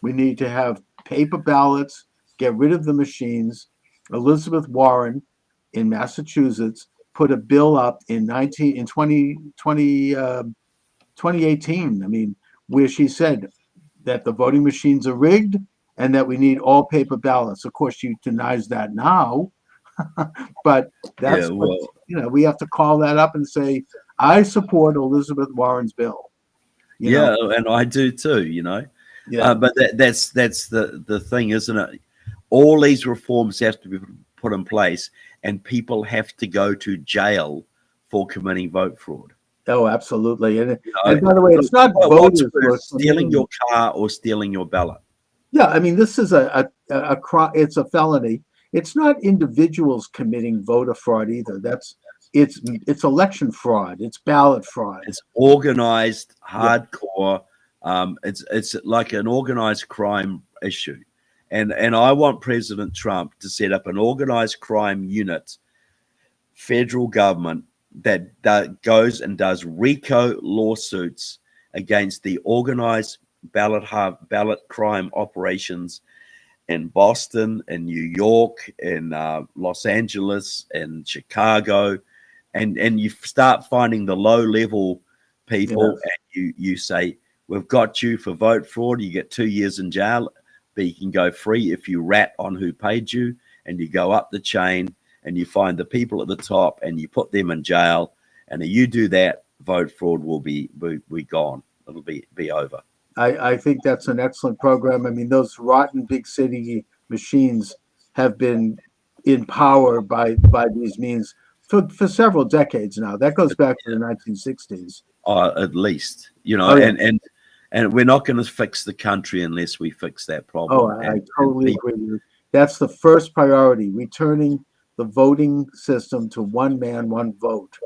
We need to have paper ballots, get rid of the machines. Elizabeth Warren in Massachusetts put a bill up in 2018, I mean, where she said that the voting machines are rigged and that we need all paper ballots. Of course, she denies that now, but that's we have to call that up and say, I support Elizabeth Warren's bill. And I do too. Yeah. But that's the thing, isn't it? All these reforms have to be put in place, and people have to go to jail for committing vote fraud. Oh, absolutely. And by the way, it's not voters who are stealing your car or stealing your ballot. Yeah, I mean, this is a crime. It's a felony. It's not individuals committing voter fraud either. It's election fraud. It's ballot fraud. It's organized, hardcore. It's like an organized crime issue, and I want President Trump to set up an organized crime unit, federal government, that goes and does RICO lawsuits against the organized ballot crime operations in Boston, in New York, in Los Angeles, in Chicago, and you start finding the low level people, and you say, we've got you for vote fraud. You get 2 years in jail, but you can go free if you rat on who paid you, and you go up the chain and you find the people at the top and you put them in jail. And if you do that, vote fraud will be gone. It'll be over. I think that's an excellent program. I mean, those rotten big city machines have been in power by these means for several decades now. That goes back to the 1960s. At least, and we're not going to fix the country unless we fix that problem. Oh, I totally agree with you. That's the first priority, returning the voting system to one man, one vote.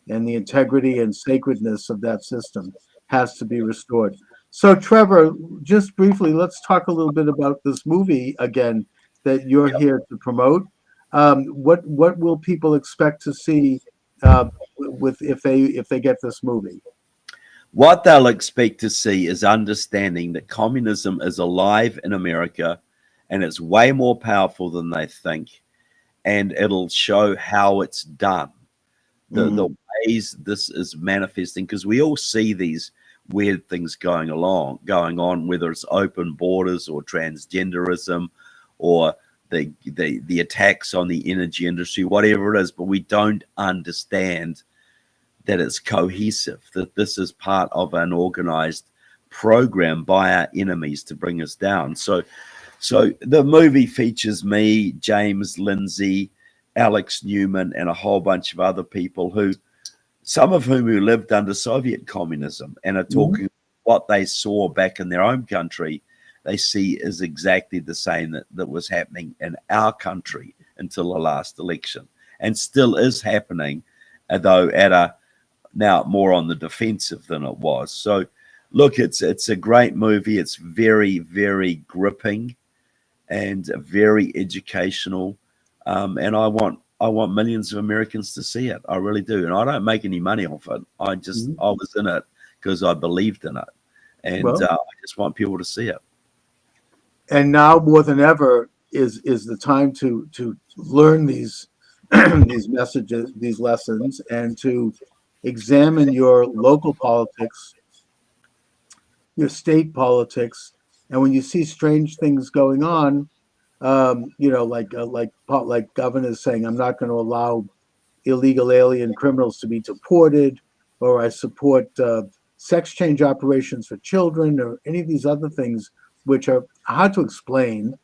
And the integrity and sacredness of that system has to be restored. So, Trevor, just briefly, let's talk a little bit about this movie again that you're here to promote. What will people expect to see if they get this movie? What they'll expect to see is understanding that communism is alive in America, and it's way more powerful than they think, and it'll show how it's done, the ways this is manifesting, because we all see these weird things going on, whether it's open borders or transgenderism or the attacks on the energy industry, whatever it is, but we don't understand that it's cohesive, that this is part of an organized program by our enemies to bring us down. So the movie features me, James Lindsay, Alex Newman, and a whole bunch of other people some of whom lived under Soviet communism and are talking what they saw back in their own country. They see is exactly the same that was happening in our country until the last election, and still is happening, though now more on the defensive than it was. So look, it's a great movie. It's very, very gripping and very educational. And I want millions of Americans to see it. I really do. And I don't make any money off it. I was in it because I believed in it. And I just want people to see it. And now more than ever is the time to learn these these messages, these lessons, and to examine your local politics, your state politics, and when you see strange things going on, like governors saying, I'm not going to allow illegal alien criminals to be deported, or I support sex change operations for children, or any of these other things which are hard to explain,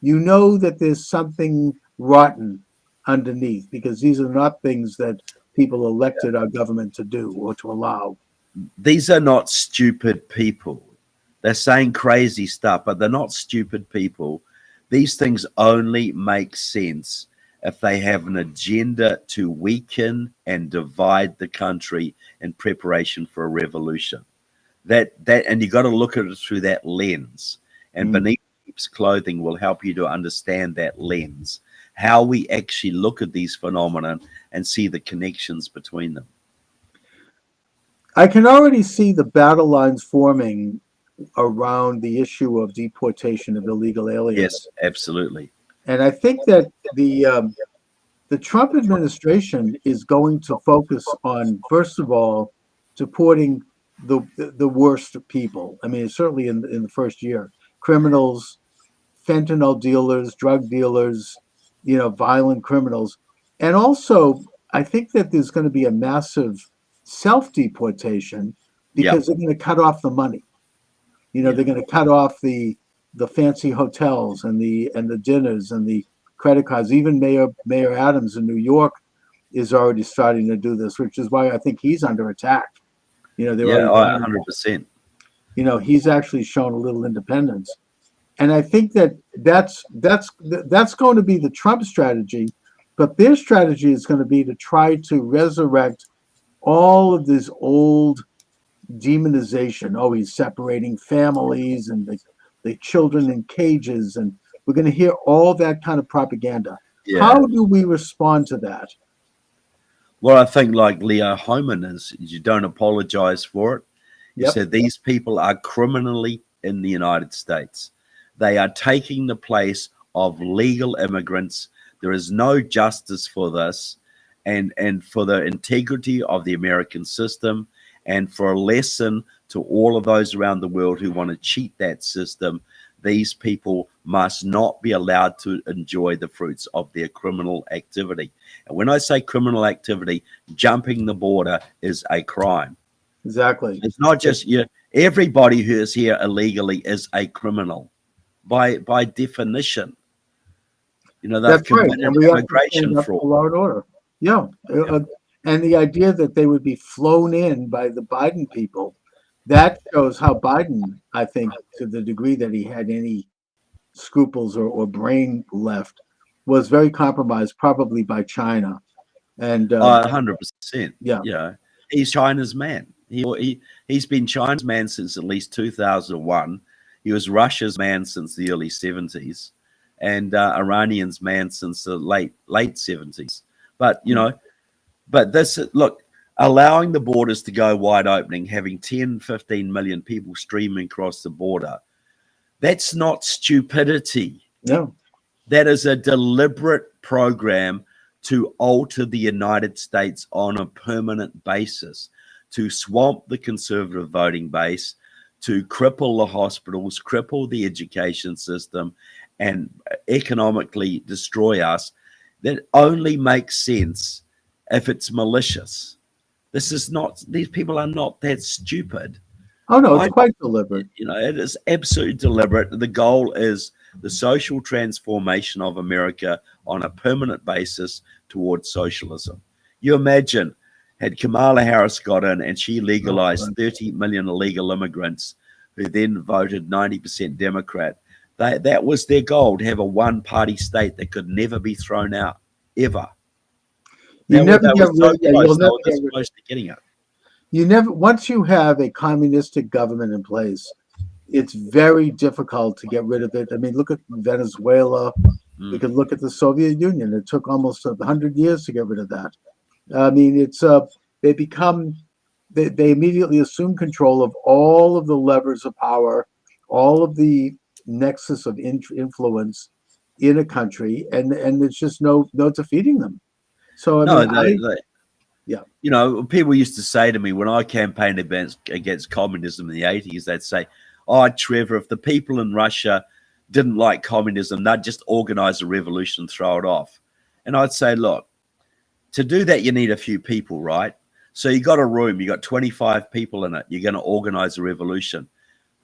you know that there's something rotten underneath, because these are not things that people elected our government to do or to allow. These are not stupid people. They're saying crazy stuff, but they're not stupid people. These things only make sense if they have an agenda to weaken and divide the country in preparation for a revolution. And you got to look at it through that lens. And beneath sheep's clothing will help you to understand that lens, how we actually look at these phenomena and see the connections between them. I can already see the battle lines forming around the issue of deportation of illegal aliens. Yes, absolutely. And I think that the Trump administration is going to focus on, first of all, supporting the worst people. I mean, certainly in the first year, criminals, fentanyl dealers, drug dealers, violent criminals. And also, I think that there's going to be a massive self-deportation, because they're going to cut off the money. They're going to cut off the fancy hotels and the dinners and the credit cards. Even Mayor Adams in New York is already starting to do this, which is why I think he's under attack. 100%. He's actually shown a little independence, and I think that's going to be the Trump strategy. But their strategy is going to be to try to resurrect all of this old demonization. Oh, he's separating families and the children in cages, and we're going to hear all that kind of propaganda. Yeah. How do we respond to that? Well, I think like Leo Hohmann is, you don't apologize for it. You said these people are criminally in the United States. They are taking the place of legal immigrants. There is no justice for this, and for the integrity of the American system, and for a lesson to all of those around the world who want to cheat that system. These people must not be allowed to enjoy the fruits of their criminal activity. And when I say criminal activity, jumping the border is a crime. Exactly. It's not just everybody who is here illegally is a criminal by definition. They've committed immigration fraud. Law and order. Yeah. And the idea that they would be flown in by the Biden people, that shows how Biden, I think, to the degree that he had any scruples or brain left, was very compromised, probably by China. And 100%. Yeah. He's China's man. He's been China's man since at least 2001. He was Russia's man since the early 70s, and Iranian's man since the late 70s. But but this, look, allowing the borders to go wide opening, having 10, 15 million people streaming across the border, that's not stupidity. No. That is a deliberate program to alter the United States on a permanent basis, to swamp the conservative voting base, to cripple the hospitals, cripple the education system, and economically destroy us. That only makes sense if it's malicious. These people are not that stupid. Oh, no, it's quite deliberate. It is absolutely deliberate. The goal is the social transformation of America on a permanent basis towards socialism. You imagine, had Kamala Harris got in and she legalized 30 million illegal immigrants who then voted 90% Democrat, that was their goal, to have a one-party state that could never be thrown out, ever. You'll never get close to getting it. Once you have a communistic government in place, it's very difficult to get rid of it. I mean, look at Venezuela. We could look at the Soviet Union. It took almost 100 years to get rid of that. I mean, it's they immediately assume control of all of the levers of power, all of the nexus of influence in a country, and there's just no defeating them. So people used to say to me when I campaigned against communism in the 80s, they'd say, "Oh, Trevor, if the people in Russia didn't like communism, they'd just organize a revolution and throw it off." And I'd say, look, to do that, you need a few people, right? So you got a room, you got 25 people in it. You're going to organize a revolution.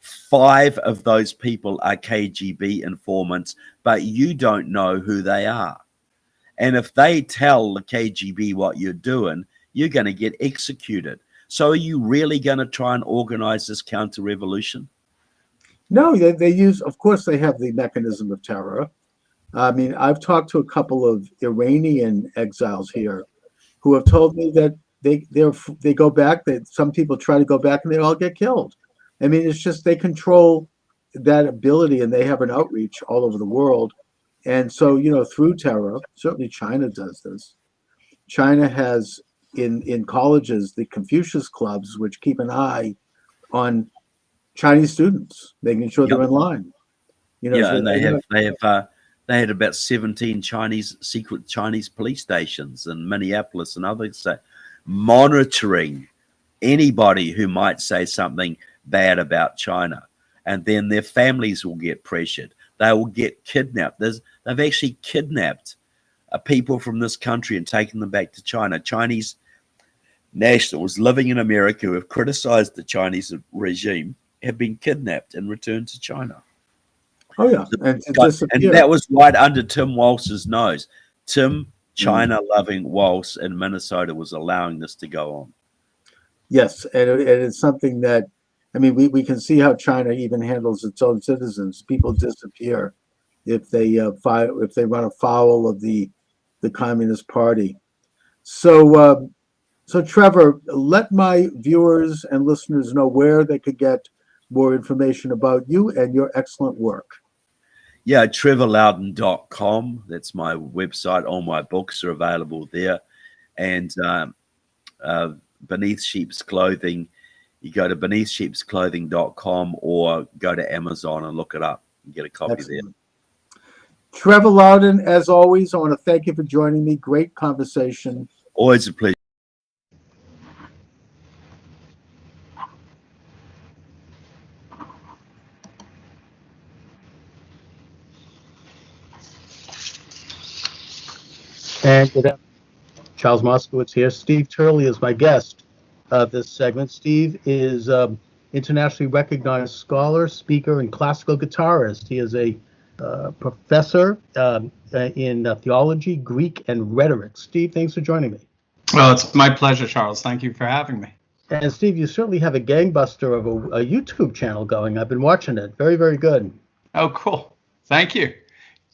5 of those people are KGB informants, but you don't know who they are. And if they tell the KGB what you're doing, you're going to get executed. So are you really going to try and organize this counter-revolution? No, they use, of course, they have the mechanism of terror. I mean, I've talked to a couple of Iranian exiles here who have told me that they go back. That some people try to go back and they all get killed. I mean, it's just they control that ability, and they have an outreach all over the world. And so, through terror, certainly China does this. China has in colleges the Confucius clubs, which keep an eye on Chinese students, making sure they're in line. And they had about 17 secret Chinese police stations in Minneapolis and others, monitoring anybody who might say something bad about China, and then their families will get pressured. They will get kidnapped. They've actually kidnapped people from this country and taken them back to China. Chinese nationals living in America who have criticized the Chinese regime have been kidnapped and returned to China. Oh yeah, and that was right under Tim Walz's nose. Tim, China-loving Walz in Minnesota, was allowing this to go on. Yes, and it's something that, I mean, we can see how China even handles its own citizens. People disappear if they run afoul of the Communist Party. So Trevor, let my viewers and listeners know where they could get more information about you and your excellent work. Yeah, trevorloudon.com. That's my website. All my books are available there. And Beneath Sheep's Clothing, you go to beneathsheepsclothing.com or go to Amazon and look it up and get a copy. Excellent. There. Trevor Loudon, as always, I want to thank you for joining me. Great conversation. Always a pleasure. And good afternoon. Charles Moscowitz here. Steve Turley is my guest of this segment. Steve is internationally recognized scholar, speaker, and classical guitarist. He is a professor in theology, Greek, and rhetoric. Steve, thanks for joining me. Well, it's my pleasure, Charles. Thank you for having me. And Steve, you certainly have a gangbuster of a YouTube channel going. I've been watching it. Very, very good. Oh, cool. Thank you.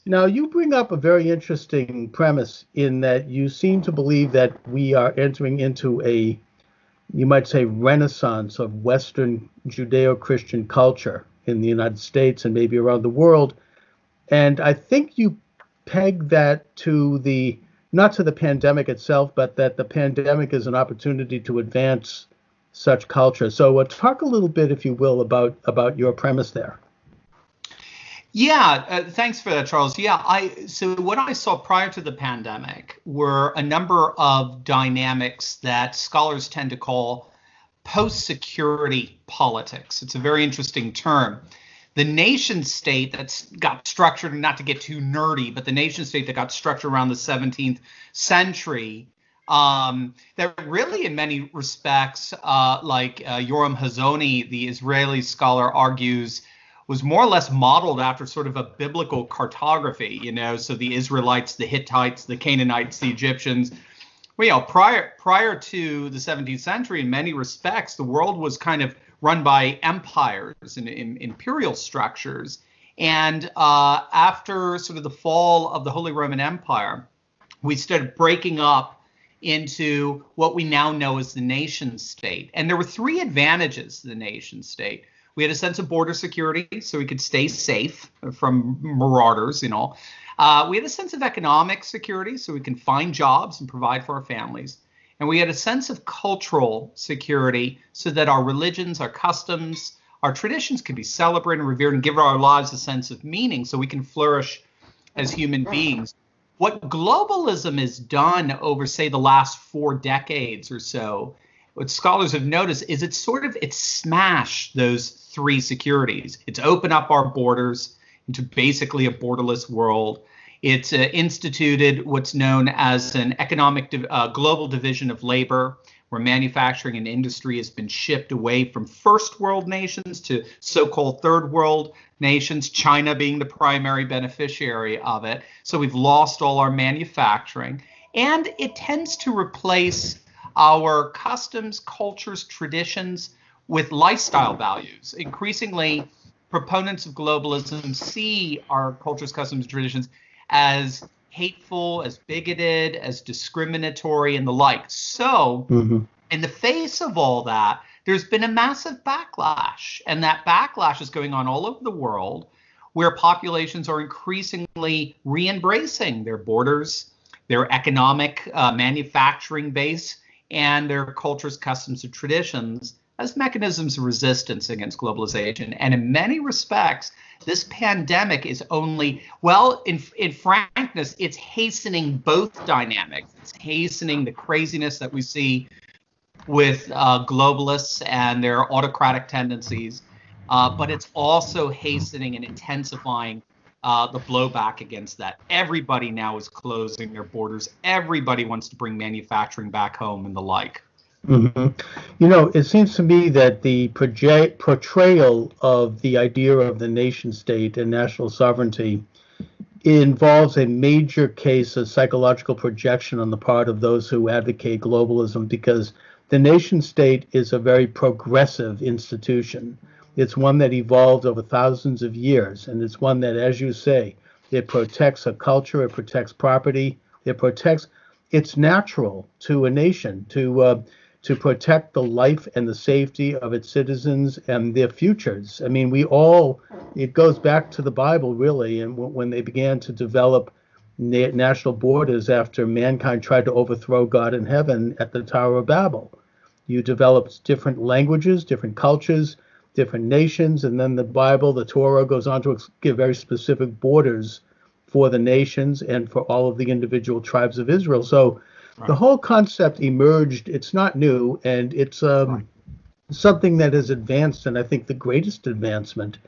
Now, you bring up a very interesting premise in that you seem to believe that we are entering into a, you might say, renaissance of Western Judeo-Christian culture in the United States and maybe around the world. And I think you peg that to not to the pandemic itself, but that the pandemic is an opportunity to advance such culture. So talk a little bit, if you will, about your premise there. Yeah, thanks for that, Charles. Yeah, so what I saw prior to the pandemic were a number of dynamics that scholars tend to call post-security politics. It's a very interesting term. The nation state that's got structured, not to get too nerdy, but the nation state that got structured around the 17th century, that really in many respects, like Yoram Hazony, the Israeli scholar, argues, was more or less modeled after sort of a biblical cartography, so the Israelites, the Hittites, the Canaanites, the Egyptians. Well, prior to the 17th century, in many respects, the world was kind of run by empires and imperial structures. And after sort of the fall of the Holy Roman Empire, we started breaking up into what we now know as the nation state. And there were three advantages to the nation state. We had a sense of border security, so we could stay safe from marauders, We had a sense of economic security, so we can find jobs and provide for our families. And we had a sense of cultural security, so that our religions, our customs, our traditions could be celebrated and revered and give our lives a sense of meaning, so we can flourish as human beings. What globalism has done over, say, the last 4 decades or so, what scholars have noticed is it's smashed those three securities. It's opened up our borders into basically a borderless world. It's instituted what's known as an economic global division of labor, where manufacturing and industry has been shipped away from first world nations to so-called third world nations, China being the primary beneficiary of it. So we've lost all our manufacturing, and it tends to replace our customs, cultures, traditions with lifestyle values. Increasingly, proponents of globalism see our cultures, customs, and traditions as hateful, as bigoted, as discriminatory, and the like. So, in the face of all that, there's been a massive backlash, and that backlash is going on all over the world, where populations are increasingly re-embracing their borders, their economic manufacturing base, and their cultures, customs, and traditions as mechanisms of resistance against globalization. And in many respects, this pandemic is only, well, in frankness, it's hastening both dynamics. It's hastening the craziness that we see with globalists and their autocratic tendencies, but it's also hastening and intensifying the blowback against that. Everybody now is closing their borders. Everybody wants to bring manufacturing back home and the like. You know, it seems to me that the portrayal of the idea of the nation state and national sovereignty involves a major case of psychological projection on the part of those who advocate globalism, because the nation state is a very progressive institution. It's one that evolved over thousands of years, and it's one that, as you say, it protects a culture, it protects property, it's natural to a nation to protect the life and the safety of its citizens and their futures. I mean, it goes back to the Bible, really, and when they began to develop national borders after mankind tried to overthrow God in heaven at the Tower of Babel. You developed different languages, different cultures, different nations, and then the Bible, the Torah, goes on to give very specific borders for the nations and for all of the individual tribes of Israel. So the whole concept emerged. It's not new, and it's something that has advanced, and I think the greatest advancement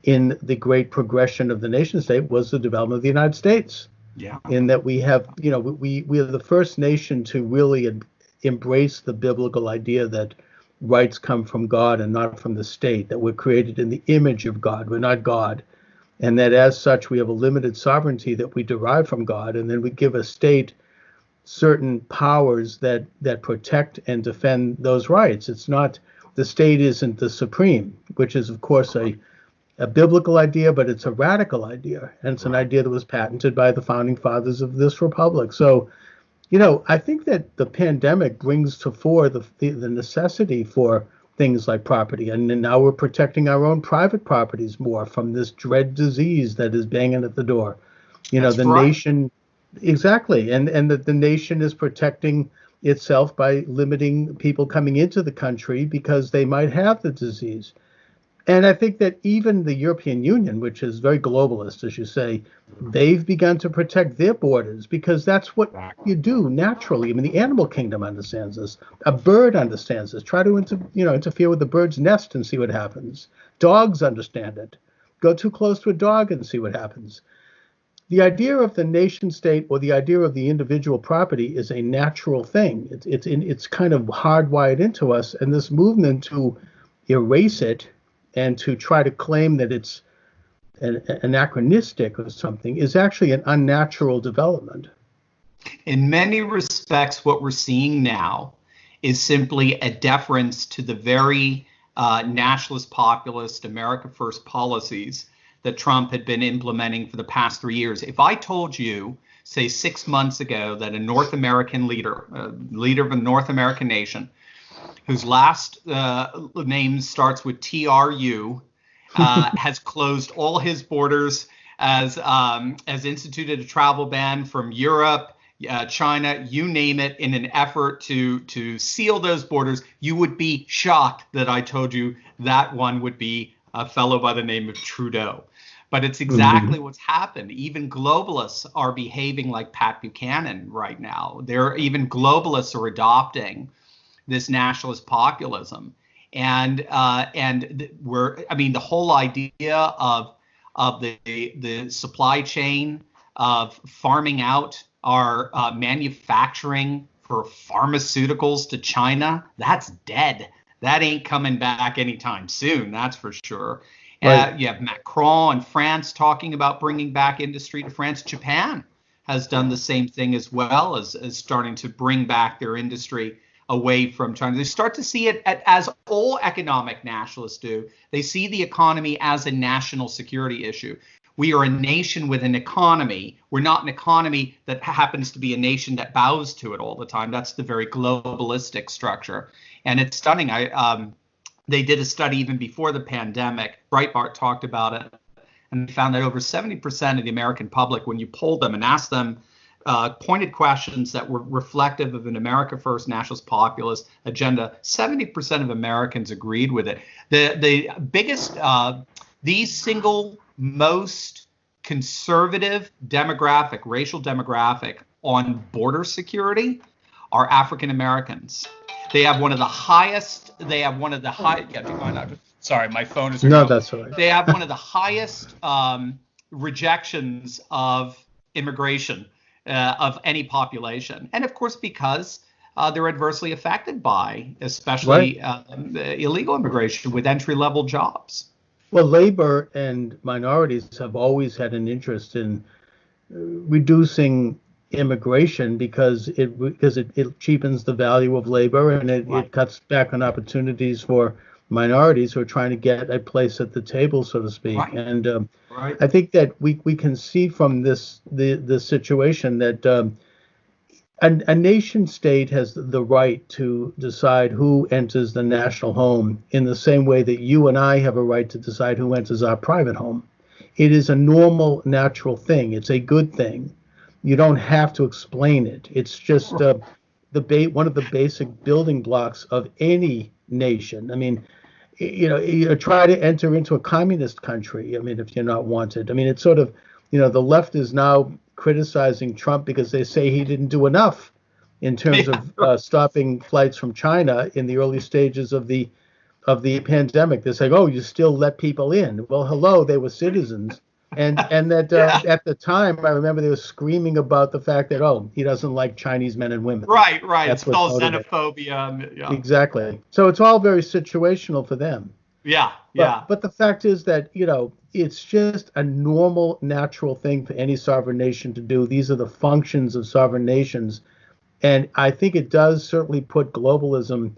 in the great progression of the nation state was the development of the United States. Yeah. In that we have, we are the first nation to really embrace the biblical idea that rights come from God and not from the state, that we're created in the image of God. We're not God. And that as such, we have a limited sovereignty that we derive from God, and then we give a state certain powers that protect and defend those rights. It's not, the state isn't the supreme, which is of course a biblical idea, but it's a radical idea, and it's an idea that was patented by the founding fathers of this republic. So, I think that the pandemic brings to fore the necessity for things like property, and now we're protecting our own private properties more from this dread disease that is banging at the door. Nation. Exactly. And that the nation is protecting itself by limiting people coming into the country because they might have the disease. And I think that even the European Union, which is very globalist, as you say, they've begun to protect their borders because that's what you do naturally. I mean, the animal kingdom understands this. A bird understands this. Try to interfere with the bird's nest and see what happens. Dogs understand it. Go too close to a dog and see what happens. The idea of the nation state or the idea of the individual property is a natural thing. It's kind of hardwired into us, and this movement to erase it and to try to claim that it's anachronistic or something is actually an unnatural development. In many respects, what we're seeing now is simply a deference to the very nationalist, populist, America First policies that Trump had been implementing for the past 3 years. If I told you, say 6 months ago, that a North American leader of a North American nation, whose last name starts with TRU, has closed all his borders, has instituted a travel ban from Europe, China, you name it, in an effort to seal those borders, you would be shocked that I told you that one would be a fellow by the name of Trudeau. But it's exactly what's happened. Even globalists are behaving like Pat Buchanan right now. Even globalists are adopting this nationalist populism, and the whole idea of the supply chain, of farming out our manufacturing for pharmaceuticals to China, that's dead. That ain't coming back anytime soon, that's for sure. Right. You have Macron in France talking about bringing back industry to France. Japan has done the same thing as well, as starting to bring back their industry away from China. They start to see it as all economic nationalists do. They see the economy as a national security issue. We are a nation with an economy. We're not an economy that happens to be a nation that bows to it all the time. That's the very globalistic structure. And it's stunning. They did a study even before the pandemic. Breitbart talked about it, and they found that over 70% of the American public, when you polled them and asked them pointed questions that were reflective of an America First nationalist populist agenda, 70% of Americans agreed with it. The biggest, the single most conservative demographic, racial demographic on border security are African Americans. They have one of the highest, yeah, do you mind? Sorry, my phone is ringing. No, that's all right. They have one of the highest rejections of immigration of any population. And of course, because they're adversely affected by, especially illegal immigration with entry-level jobs. Well, labor and minorities have always had an interest in reducing immigration because it cheapens the value of labor, and it cuts back on opportunities for minorities who are trying to get a place at the table, so to speak. Right. And I think that we can see from the situation that a nation state has the right to decide who enters the national home in the same way that you and I have a right to decide who enters our private home. It is a normal, natural thing. It's a good thing. You don't have to explain it. It's just one of the basic building blocks of any nation. I mean, you try to enter into a communist country. I mean, if you're not wanted. I mean, it's sort of, the left is now criticizing Trump because they say he didn't do enough in terms of stopping flights from China in the early stages of the pandemic. They're saying, "Oh, you still let people in." Well, hello, they were citizens, and that at the time, I remember they were screaming about the fact that he doesn't like Chinese men and women. Right. That's It's called motivated. xenophobia. Yeah. Exactly. So it's all very situational for them. Yeah. But the fact is that, it's just a normal, natural thing for any sovereign nation to do. These are the functions of sovereign nations. And I think it does certainly put globalism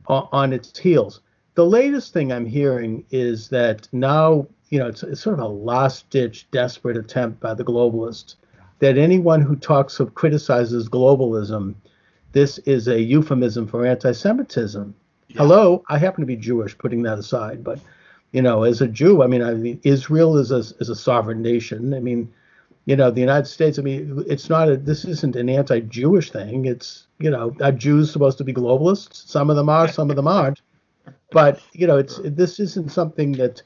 on its heels. The latest thing I'm hearing is that now, it's sort of a last-ditch, desperate attempt by the globalists that anyone who criticizes globalism, this is a euphemism for anti-Semitism. Yeah. Hello, I happen to be Jewish, putting that aside, but as a Jew, I mean, Israel is a sovereign nation. I mean, the United States, I mean, this isn't an anti-Jewish thing. It's, are Jews supposed to be globalists? Some of them are, some of them aren't. But, this isn't something that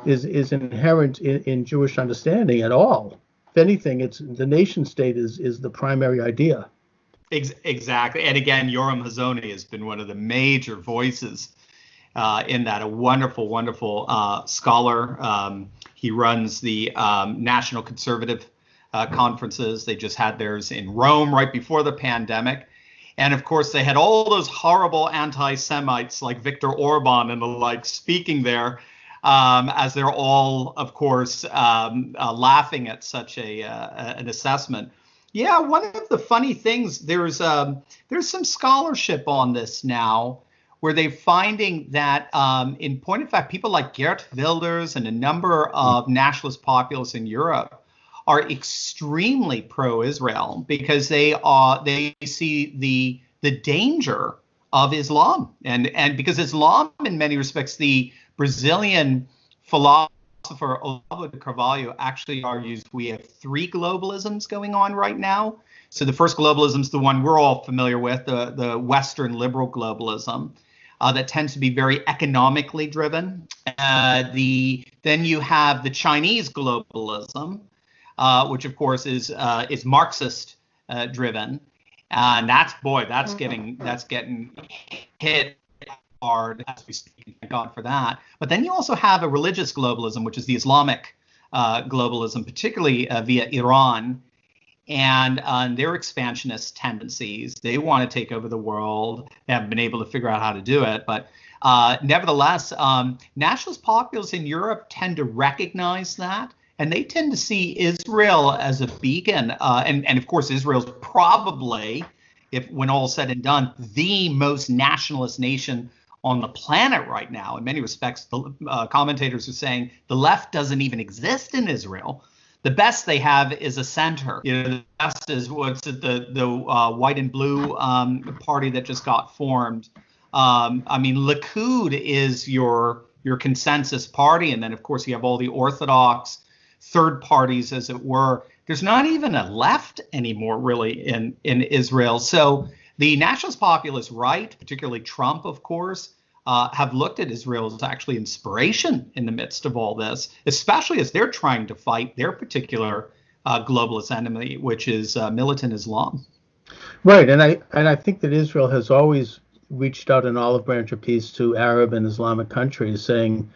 is inherent in Jewish understanding at all. If anything, it's the nation state is the primary idea. Exactly. And again, Yoram Hazony has been one of the major voices in that, a wonderful, wonderful scholar. He runs the National Conservative conferences. They just had theirs in Rome right before the pandemic. And of course, they had all those horrible anti-Semites like Viktor Orban and the like speaking there, as they're all, of course, laughing at such an assessment. Yeah, one of the funny things, there's some scholarship on this now, where they're finding that, in point of fact, people like Geert Wilders and a number of nationalist populists in Europe are extremely pro-Israel because they see the danger of Islam, and because Islam, in many respects, the Brazilian philosopher Olavo de Carvalho actually argues we have three globalisms going on right now. So the first globalism is the one we're all familiar with, the Western liberal globalism that tends to be very economically driven. Then you have the Chinese globalism, which of course is Marxist driven, and that's getting hit hard as we speak. Thank God for that. But then you also have a religious globalism, which is the Islamic globalism, particularly via Iran. and their expansionist tendencies. They want to take over the world. They haven't been able to figure out how to do it. But nevertheless, nationalist populists in Europe tend to recognize that. And they tend to see Israel as a beacon. And of course, Israel's probably, when all is said and done, the most nationalist nation on the planet right now. In many respects, the commentators are saying the left doesn't even exist in Israel. The best they have is a center. The best is what's the white and blue party that just got formed. Likud is your consensus party, and then of course you have all the Orthodox third parties, as it were. There's not even a left anymore, really, in Israel. So the nationalist populist right, particularly Trump, of course, have looked at Israel as actually inspiration in the midst of all this, especially as they're trying to fight their particular globalist enemy, which is militant Islam. Right, and I think that Israel has always reached out an olive branch of peace to Arab and Islamic countries, saying,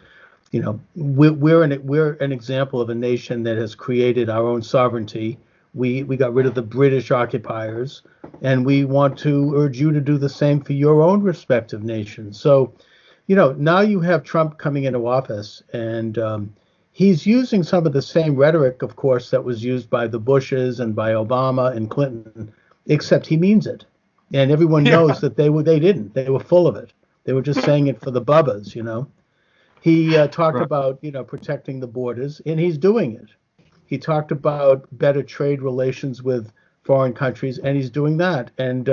we're an example of a nation that has created our own sovereignty. We got rid of the British occupiers, and we want to urge you to do the same for your own respective nations. So, now you have Trump coming into office, and he's using some of the same rhetoric, of course, that was used by the Bushes and by Obama and Clinton, except he means it. And everyone knows that they didn't. They were full of it. They were just saying it for the bubbas, He talked about, protecting the borders, and he's doing it. He talked about better trade relations with foreign countries, and he's doing that. And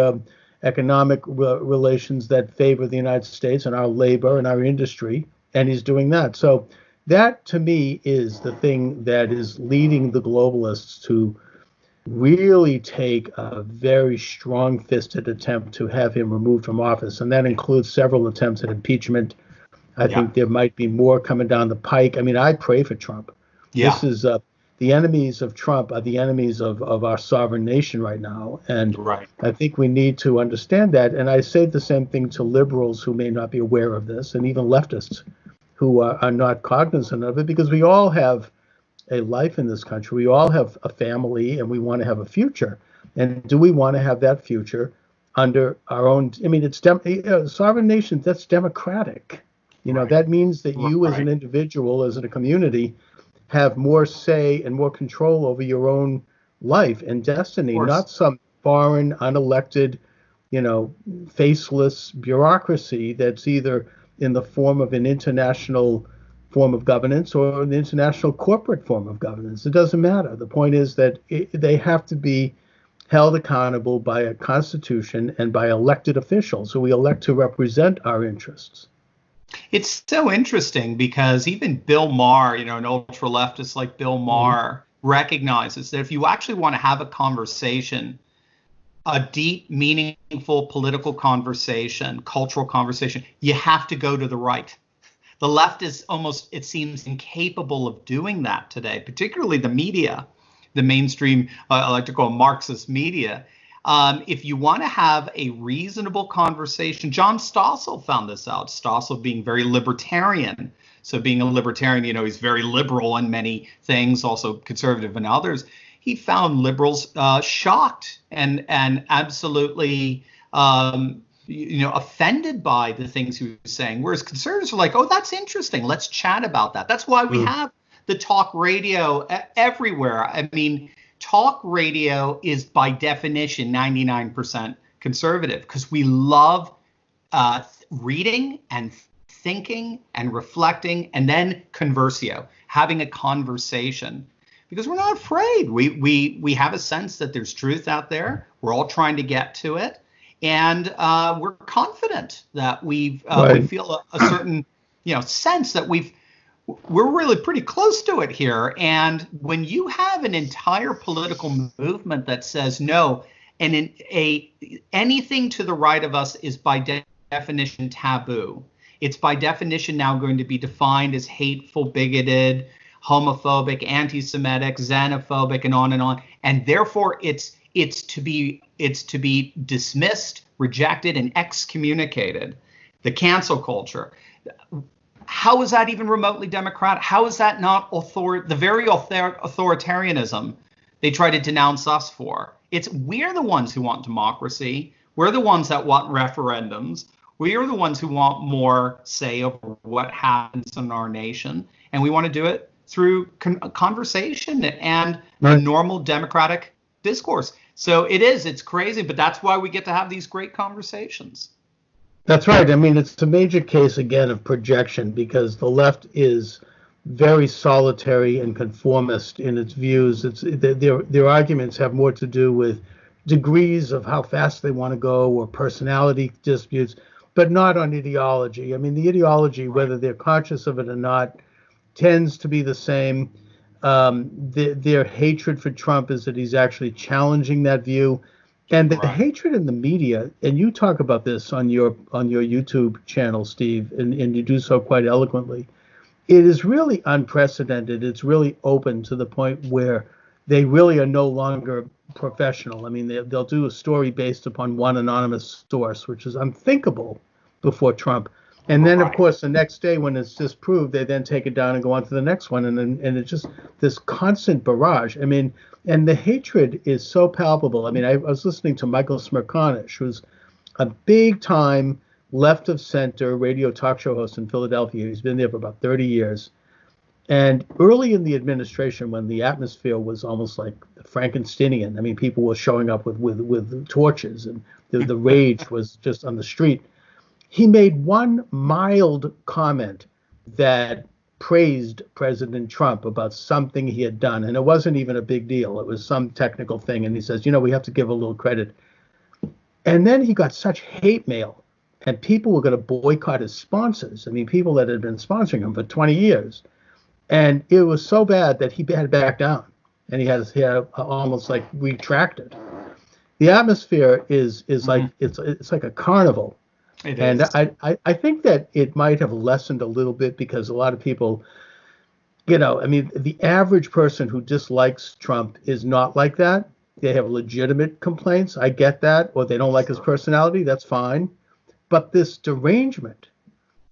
economic relations that favor the United States and our labor and our industry, and he's doing that. So that, to me, is the thing that is leading the globalists to really take a very strong-fisted attempt to have him removed from office. And that includes several attempts at impeachment. I think there might be more coming down the pike. I pray for Trump. This is the enemies of Trump are the enemies of our sovereign nation right now. And I think we need to understand that. And I say the same thing to liberals who may not be aware of this, and even leftists who are not cognizant of it, because we all have a life in this country. We all have a family, and we want to have a future. And do we want to have that future under our own? It's sovereign nation. That's democratic. That means that you as an individual, as in a community, have more say and more control over your own life and destiny, not some foreign, unelected, faceless bureaucracy that's either in the form of an international form of governance or an international corporate form of governance. It doesn't matter. The point is that they have to be held accountable by a constitution and by elected officials who we elect to represent our interests. It's so interesting because even Bill Maher, an ultra leftist like Bill Maher, recognizes that if you actually want to have a conversation, a deep, meaningful political conversation, cultural conversation, you have to go to the right. The left is almost, it seems, incapable of doing that today, particularly the media, the mainstream, I like to call Marxist media. If you want to have a reasonable conversation, John Stossel found this out, Stossel being very libertarian. So being a libertarian, he's very liberal in many things, also conservative in others. He found liberals shocked and absolutely offended by the things he was saying, whereas conservatives are like, oh, that's interesting. Let's chat about that. That's why we have the talk radio everywhere. Talk radio is by definition 99% conservative because we love reading and thinking and reflecting and then conversio, having a conversation, because we're not afraid. We have a sense that there's truth out there. We're all trying to get to it. And we're confident that we feel a certain sense that we're really pretty close to it here. And when you have an entire political movement that says no, and anything to the right of us is by definition taboo. It's by definition now going to be defined as hateful, bigoted, homophobic, anti-Semitic, xenophobic, and on. And therefore, it's to be dismissed, rejected, and excommunicated. The cancel culture. How is that even remotely democratic? How is that not the very authoritarianism they try to denounce us for. We're the ones who want democracy. We're the ones that want referendums. We are the ones who want more say over what happens in our nation. And we want to do it through conversation and a normal democratic discourse. So it's crazy, but that's why we get to have these great conversations. That's right. I mean, it's a major case, again, of projection, because the left is very solitary and conformist in its views. Their arguments have more to do with degrees of how fast they want to go or personality disputes, but not on ideology. I mean, the ideology, whether they're conscious of it or not, tends to be the same. Their hatred for Trump is that he's actually challenging that view. And the hatred in the media, and you talk about this on your YouTube channel, Steve, and you do so quite eloquently, it is really unprecedented. It's really open to the point where they really are no longer professional. I mean, they'll do a story based upon one anonymous source, which is unthinkable before Trump. And then, of course, the next day when it's disproved, they then take it down and go on to the next one. And it's just this constant barrage. I mean, and the hatred is so palpable. I mean, I was listening to Michael Smerconish, who's a big-time left-of-center radio talk show host in Philadelphia. He's been there for about 30 years. And early in the administration, when the atmosphere was almost like Frankensteinian, I mean, people were showing up with torches, and the rage was just on the street. He made one mild comment that praised President Trump about something he had done, and it wasn't even a big deal. It was some technical thing, and he says, we have to give a little credit. And then he got such hate mail, and people were going to boycott his sponsors. I mean, people that had been sponsoring him for 20 years. And it was so bad that he had to back down, and he had almost like retracted. The atmosphere is like it's like a carnival. It and is. I think that it might have lessened a little bit because a lot of people, I mean, the average person who dislikes Trump is not like that. They have legitimate complaints. I get that. Or they don't like his personality. That's fine. But this derangement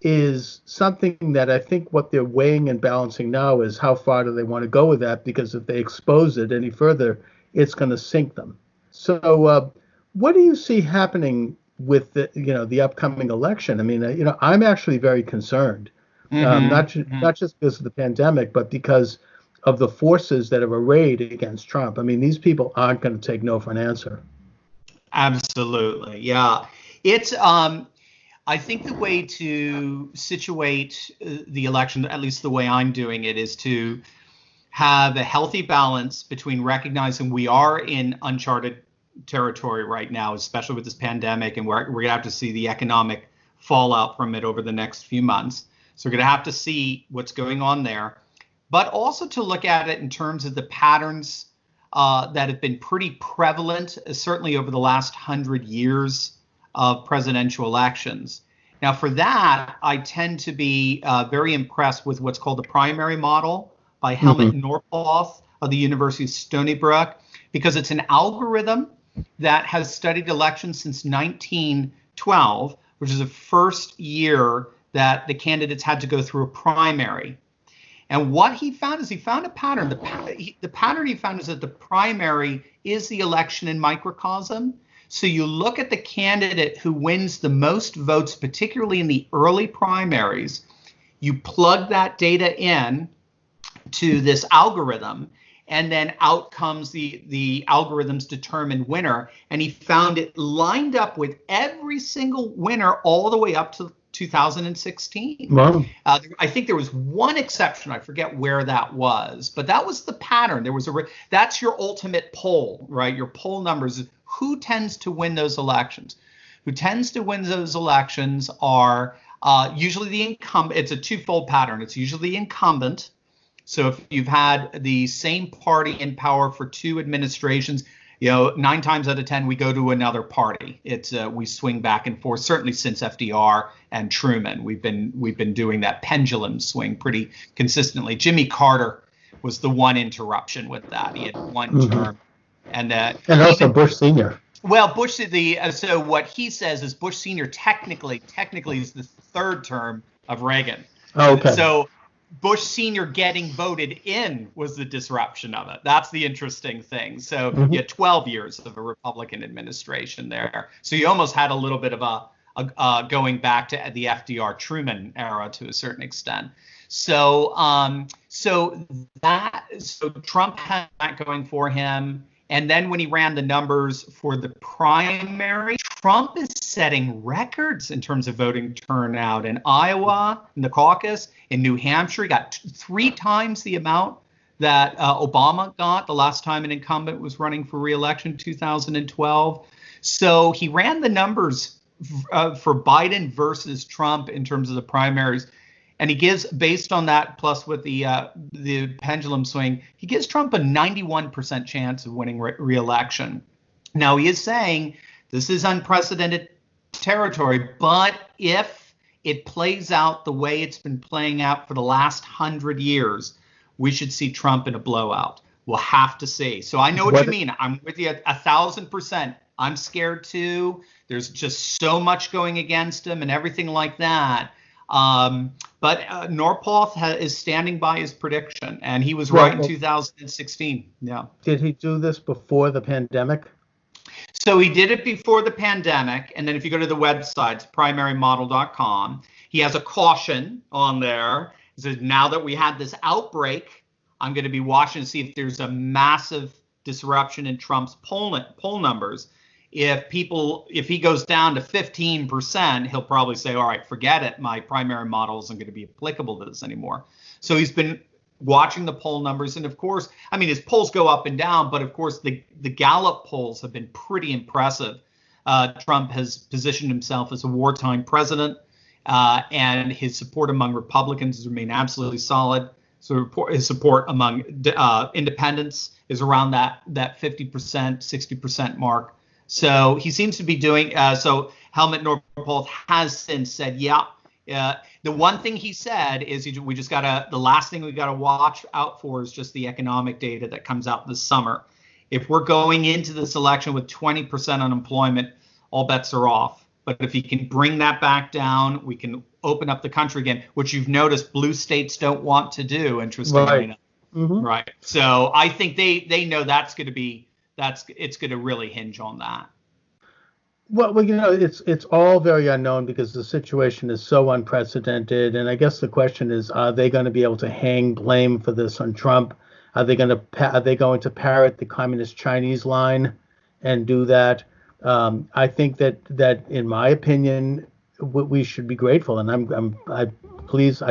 is something that I think what they're weighing and balancing now is how far do they want to go with that, because if they expose it any further, it's going to sink them. So what do you see happening with the upcoming election? I mean, I'm actually very concerned, not just because of the pandemic, but because of the forces that have arrayed against Trump. I mean, these people aren't going to take no for an answer. Absolutely. Yeah. It's I think the way to situate the election, at least the way I'm doing it, is to have a healthy balance between recognizing we are in uncharted territory right now, especially with this pandemic, and we're going to have to see the economic fallout from it over the next few months. So we're going to have to see what's going on there, but also to look at it in terms of the patterns that have been pretty prevalent, certainly over the last 100 years of presidential elections. Now, for that, I tend to be very impressed with what's called the primary model by Helmut Norpoth of the University of Stony Brook, because it's an algorithm that has studied elections since 1912, which is the first year that the candidates had to go through a primary. And what he found is he found a pattern. The pattern he found is that the primary is the election in microcosm. So you look at the candidate who wins the most votes, particularly in the early primaries, you plug that data in to this algorithm, and then out comes the algorithm's determined winner. And he found it lined up with every single winner all the way up to 2016. Wow. I think there was one exception. I forget where that was, but that was the pattern. There was that's your ultimate poll, right? Your poll numbers. Who tends to win those elections? Who tends to win those elections are usually the incumbent. It's a twofold pattern. It's usually the incumbent. So if you've had the same party in power for two administrations, 9 times out of 10 we go to another party. It's we swing back and forth. Certainly since FDR and Truman, we've been doing that pendulum swing pretty consistently. Jimmy Carter was the one interruption with that. He had one term. And also Bush Sr. Well, Bush so what he says is Bush Sr. technically is the third term of Reagan. Oh, okay. So Bush Sr. getting voted in was the disruption of it. That's the interesting thing. So you had 12 years of a Republican administration there. So you almost had a little bit of a going back to the FDR Truman era to a certain extent. So so Trump had that going for him. And then when he ran the numbers for the primary, Trump is setting records in terms of voting turnout in Iowa, in the caucus, in New Hampshire. He got 3 times the amount that Obama got the last time an incumbent was running for re-election in 2012. So he ran the numbers for Biden versus Trump in terms of the primaries. And he gives, based on that, plus with the pendulum swing, he gives Trump a 91% chance of winning re-election. Now, he is saying this is unprecedented territory, but if it plays out the way it's been playing out for the last 100 years, we should see Trump in a blowout. We'll have to see. So I know what you mean. I'm with you 1,000%. I'm scared too. There's just so much going against him and everything like that. But Norpoth is standing by his prediction, and he was right in 2016. Yeah. Did he do this before the pandemic? So he did it before the pandemic, and then if you go to the website, primarymodel.com, he has a caution on there. He says, now that we had this outbreak, I'm going to be watching to see if there's a massive disruption in Trump's poll numbers. If he goes down to 15%, he'll probably say, all right, forget it. My primary model isn't going to be applicable to this anymore. So he's been watching the poll numbers. And of course, I mean, his polls go up and down, but of course, the Gallup polls have been pretty impressive. Trump has positioned himself as a wartime president, and his support among Republicans has remained absolutely solid. So his support among independents is around that 50%, 60% mark. So he seems to be doing so. Helmut Norpoth has since said, the one thing he said is we just gotta, the last thing we gotta watch out for is just the economic data that comes out this summer. If we're going into this election with 20% unemployment, all bets are off. But if he can bring that back down, we can open up the country again, which you've noticed blue states don't want to do, interestingly enough. Right. So I think they know that's going to be, it's going to really hinge on that. Well, you know, it's all very unknown because the situation is so unprecedented. And I guess the question is, are they going to be able to hang blame for this on Trump? Are they going to parrot the communist Chinese line and do that? I think that in my opinion, we should be grateful. And I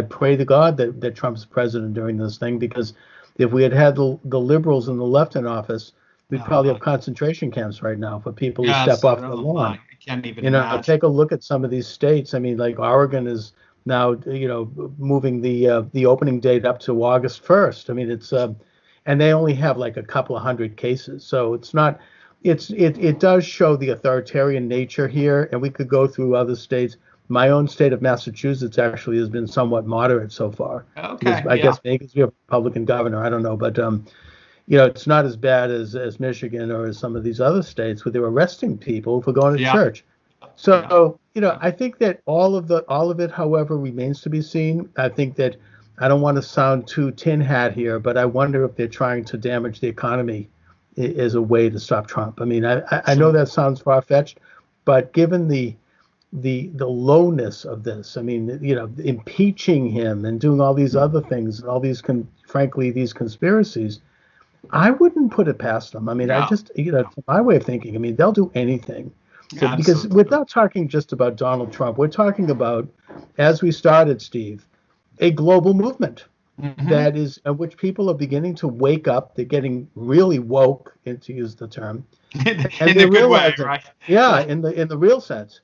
pray to God that Trump's president during this thing, because if we had the liberals and the left in office, we'd probably have concentration camps right now for people who step off the lawn. I can't even imagine. Take a look at some of these states. I mean, like Oregon is now, moving the opening date up to August 1st. I mean, it's and they only have like a couple of hundred cases. So it's not, it does show the authoritarian nature here. And we could go through other states. My own state of Massachusetts actually has been somewhat moderate so far. Okay. I guess maybe because we have a Republican governor. I don't know, but it's not as bad as Michigan or as some of these other states where they're arresting people for going to church. So, I think that all of it, however, remains to be seen. I think that I don't want to sound too tin hat here, but I wonder if they're trying to damage the economy as a way to stop Trump. I mean, I know that sounds far-fetched, but given the lowness of this, I mean, impeaching him and doing all these other things and all these, these conspiracies, I wouldn't put it past them. I mean, my way of thinking, I mean, they'll do anything. So, because we're not talking just about Donald Trump. We're talking about, as we started, Steve, a global movement that is, of which people are beginning to wake up. They're getting really woke, to use the term. In a good way, right? Yeah, in the real sense.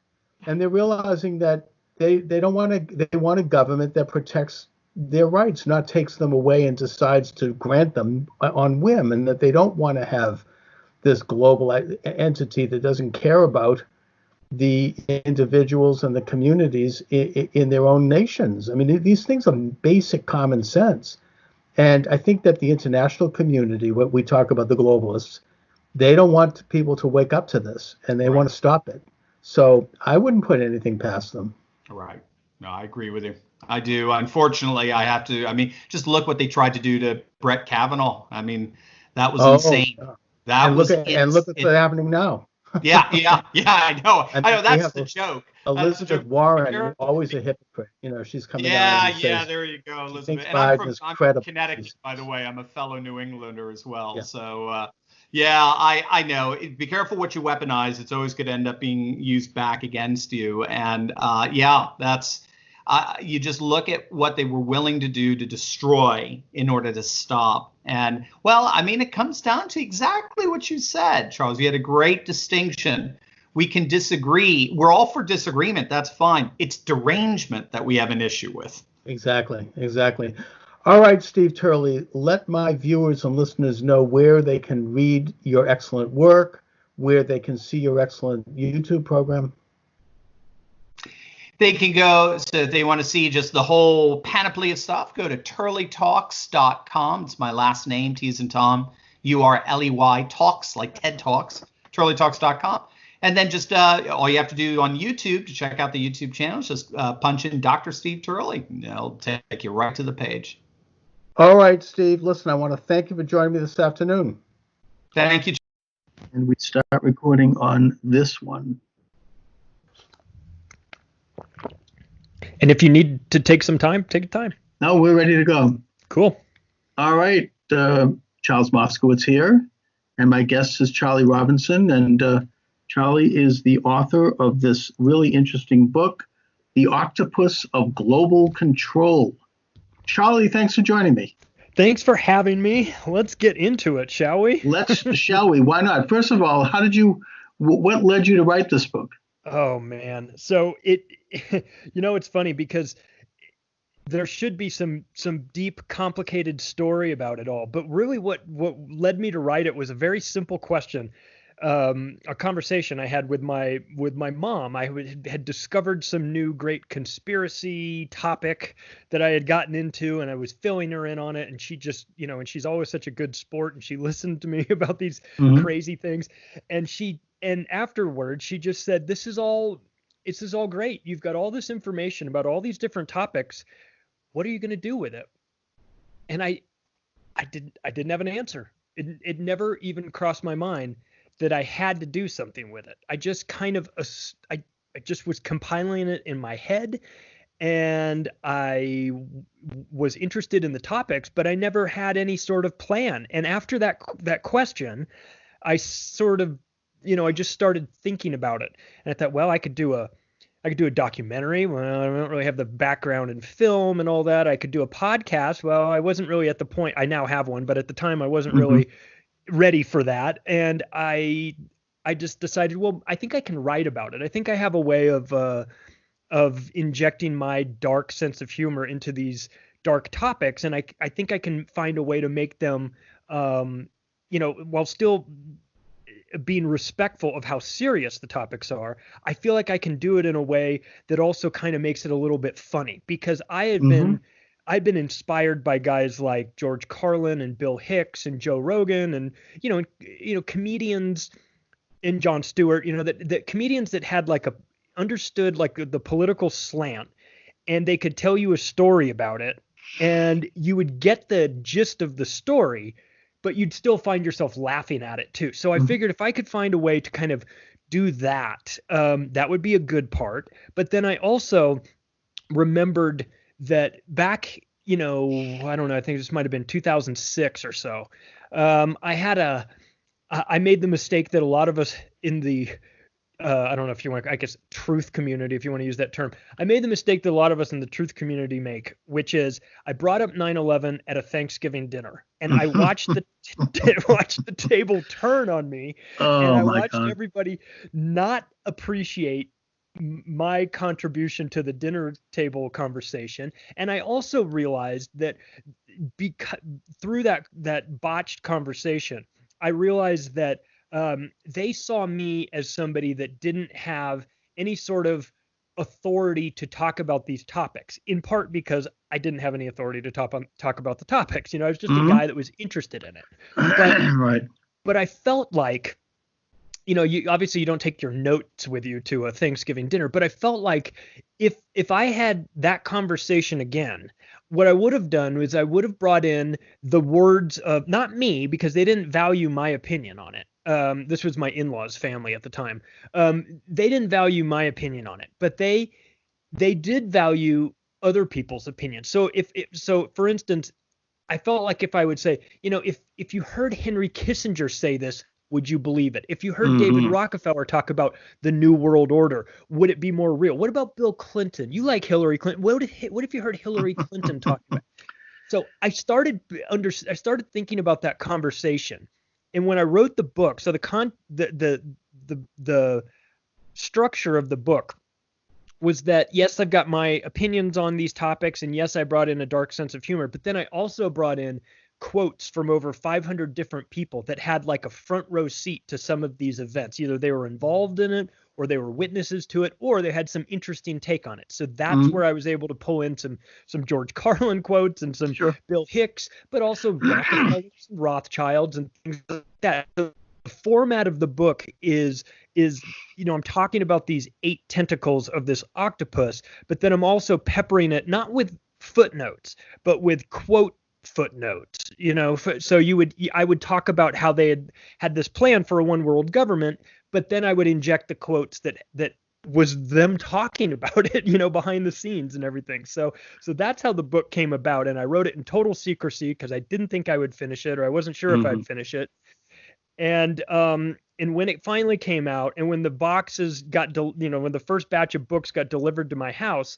And they're realizing that they want a government that protects their rights, not takes them away and decides to grant them on whim, and that they don't want to have this global entity that doesn't care about the individuals and the communities in their own nations. I mean, these things are basic common sense. And I think that the international community, what we talk about, the globalists, they don't want people to wake up to this, and they want to stop it. So I wouldn't put anything past them. Right. No, I agree with you. I do. Unfortunately, I have to. I mean, just look what they tried to do to Brett Kavanaugh. I mean, that was insane. That and was look at what's happening now. Yeah, I know. I I know. mean, we That's have the joke. Elizabeth Be Warren, careful. always a hypocrite. She's coming out Yeah, and yeah. says There you go, she Elizabeth. thinks And Biden is I'm from credible. Connecticut, by the way. I'm a fellow New Englander as well. Yeah. So, yeah, I know. Be careful what you weaponize. It's always going to end up being used back against you. And yeah, that's. You just look at what they were willing to do to destroy in order to stop. And, well, I mean, it comes down to exactly what you said, Charles. You had a great distinction. We can disagree. We're all for disagreement. That's fine. It's derangement that we have an issue with. Exactly. All right, Steve Turley, let my viewers and listeners know where they can read your excellent work, where they can see your excellent YouTube program. They can go, so if they want to see just the whole panoply of stuff, go to turleytalks.com. It's my last name, T as in Tom, URLEY Talks, like TED Talks, turleytalks.com. And then just all you have to do on YouTube to check out the YouTube channel is just punch in Dr. Steve Turley. It'll take you right to the page. All right, Steve, listen, I want to thank you for joining me this afternoon. Thank you. And we start recording on this one. And if you need to take some time, take your time. No, we're ready to go. Cool. All right. Charles Moscowitz here. And my guest is Charlie Robinson. And Charlie is the author of this really interesting book, The Octopus of Global Control. Charlie, thanks for joining me. Thanks for having me. Let's get into it, shall we? Shall we? Why not? First of all, what led you to write this book? Oh, man. So it's funny because there should be some deep, complicated story about it all. But really what led me to write it was a very simple question. A conversation I had with my mom. I had discovered some new great conspiracy topic that I had gotten into, and I was filling her in on it. And she just, and she's always such a good sport, and she listened to me about these crazy things. And afterwards, she just said, "This is all great. You've got all this information about all these different topics. What are you going to do with it?" And I didn't have an answer. It never even crossed my mind that I had to do something with it. I just kind of, I just was compiling it in my head, and I was interested in the topics, but I never had any sort of plan. And after that question, I sort of, I just started thinking about it, and I thought, well, I could do a documentary. Well, I don't really have the background in film and all that. I could do a podcast. Well, I wasn't really at the point. I now have one, but at the time I wasn't really ready for that. And I just decided, well, I think I can write about it. I think I have a way of injecting my dark sense of humor into these dark topics. And I think I can find a way to make them, while still being respectful of how serious the topics are. I feel like I can do it in a way that also kind of makes it a little bit funny, because I've been inspired by guys like George Carlin and Bill Hicks and Joe Rogan and comedians, and Jon Stewart, that comedians that had understood the political slant, and they could tell you a story about it, and you would get the gist of the story, but you'd still find yourself laughing at it too. So I figured if I could find a way to kind of do that, that would be a good part. But then I also remembered that back, I don't know, I think this might have been 2006 or so. I made the mistake that a lot of us in the, I don't know if you want, I guess, truth community, if you want to use that term. I made the mistake that a lot of us in the truth community make, which is I brought up 9/11 at a Thanksgiving dinner, and I watched the table turn on me, and I watched everybody not appreciate my contribution to the dinner table conversation. And I also realized that through that botched conversation, I realized that they saw me as somebody that didn't have any sort of authority to talk about these topics, in part because I didn't have any authority to talk about the topics. I was just a guy that was interested in it. But I felt like you obviously you don't take your notes with you to a Thanksgiving dinner, but I felt like if I had that conversation again, what I would have done was I would have brought in the words of, not me, because they didn't value my opinion on it. This was my in-laws family at the time. They didn't value my opinion on it, but they did value other people's opinions. So so for instance, I felt like if I would say, if you heard Henry Kissinger say this, would you believe it? If you heard David Rockefeller talk about the New World Order, would it be more real? What about Bill Clinton? You like Hillary Clinton. What if you heard Hillary Clinton talk about it? So I started thinking about that conversation. And when I wrote the book, so the structure of the book was that, yes, I've got my opinions on these topics, and yes, I brought in a dark sense of humor, but then I also brought in quotes from over 500 different people that had like a front row seat to some of these events. Either they were involved in it, or they were witnesses to it, or they had some interesting take on it. So that's where I was able to pull in some George Carlin quotes and some Bill Hicks, but also Rockefellers, Rothschilds, and things like that. The format of the book is I'm talking about these 8 tentacles of this octopus, but then I'm also peppering it not with footnotes, but with quote footnotes. So I would talk about how they had this plan for a one world government, but then I would inject the quotes that was them talking about it, behind the scenes and everything. So that's how the book came about, and I wrote it in total secrecy because I didn't think I would finish it, or I wasn't sure if I'd finish it. And when it finally came out, and when the boxes when the first batch of books got delivered to my house,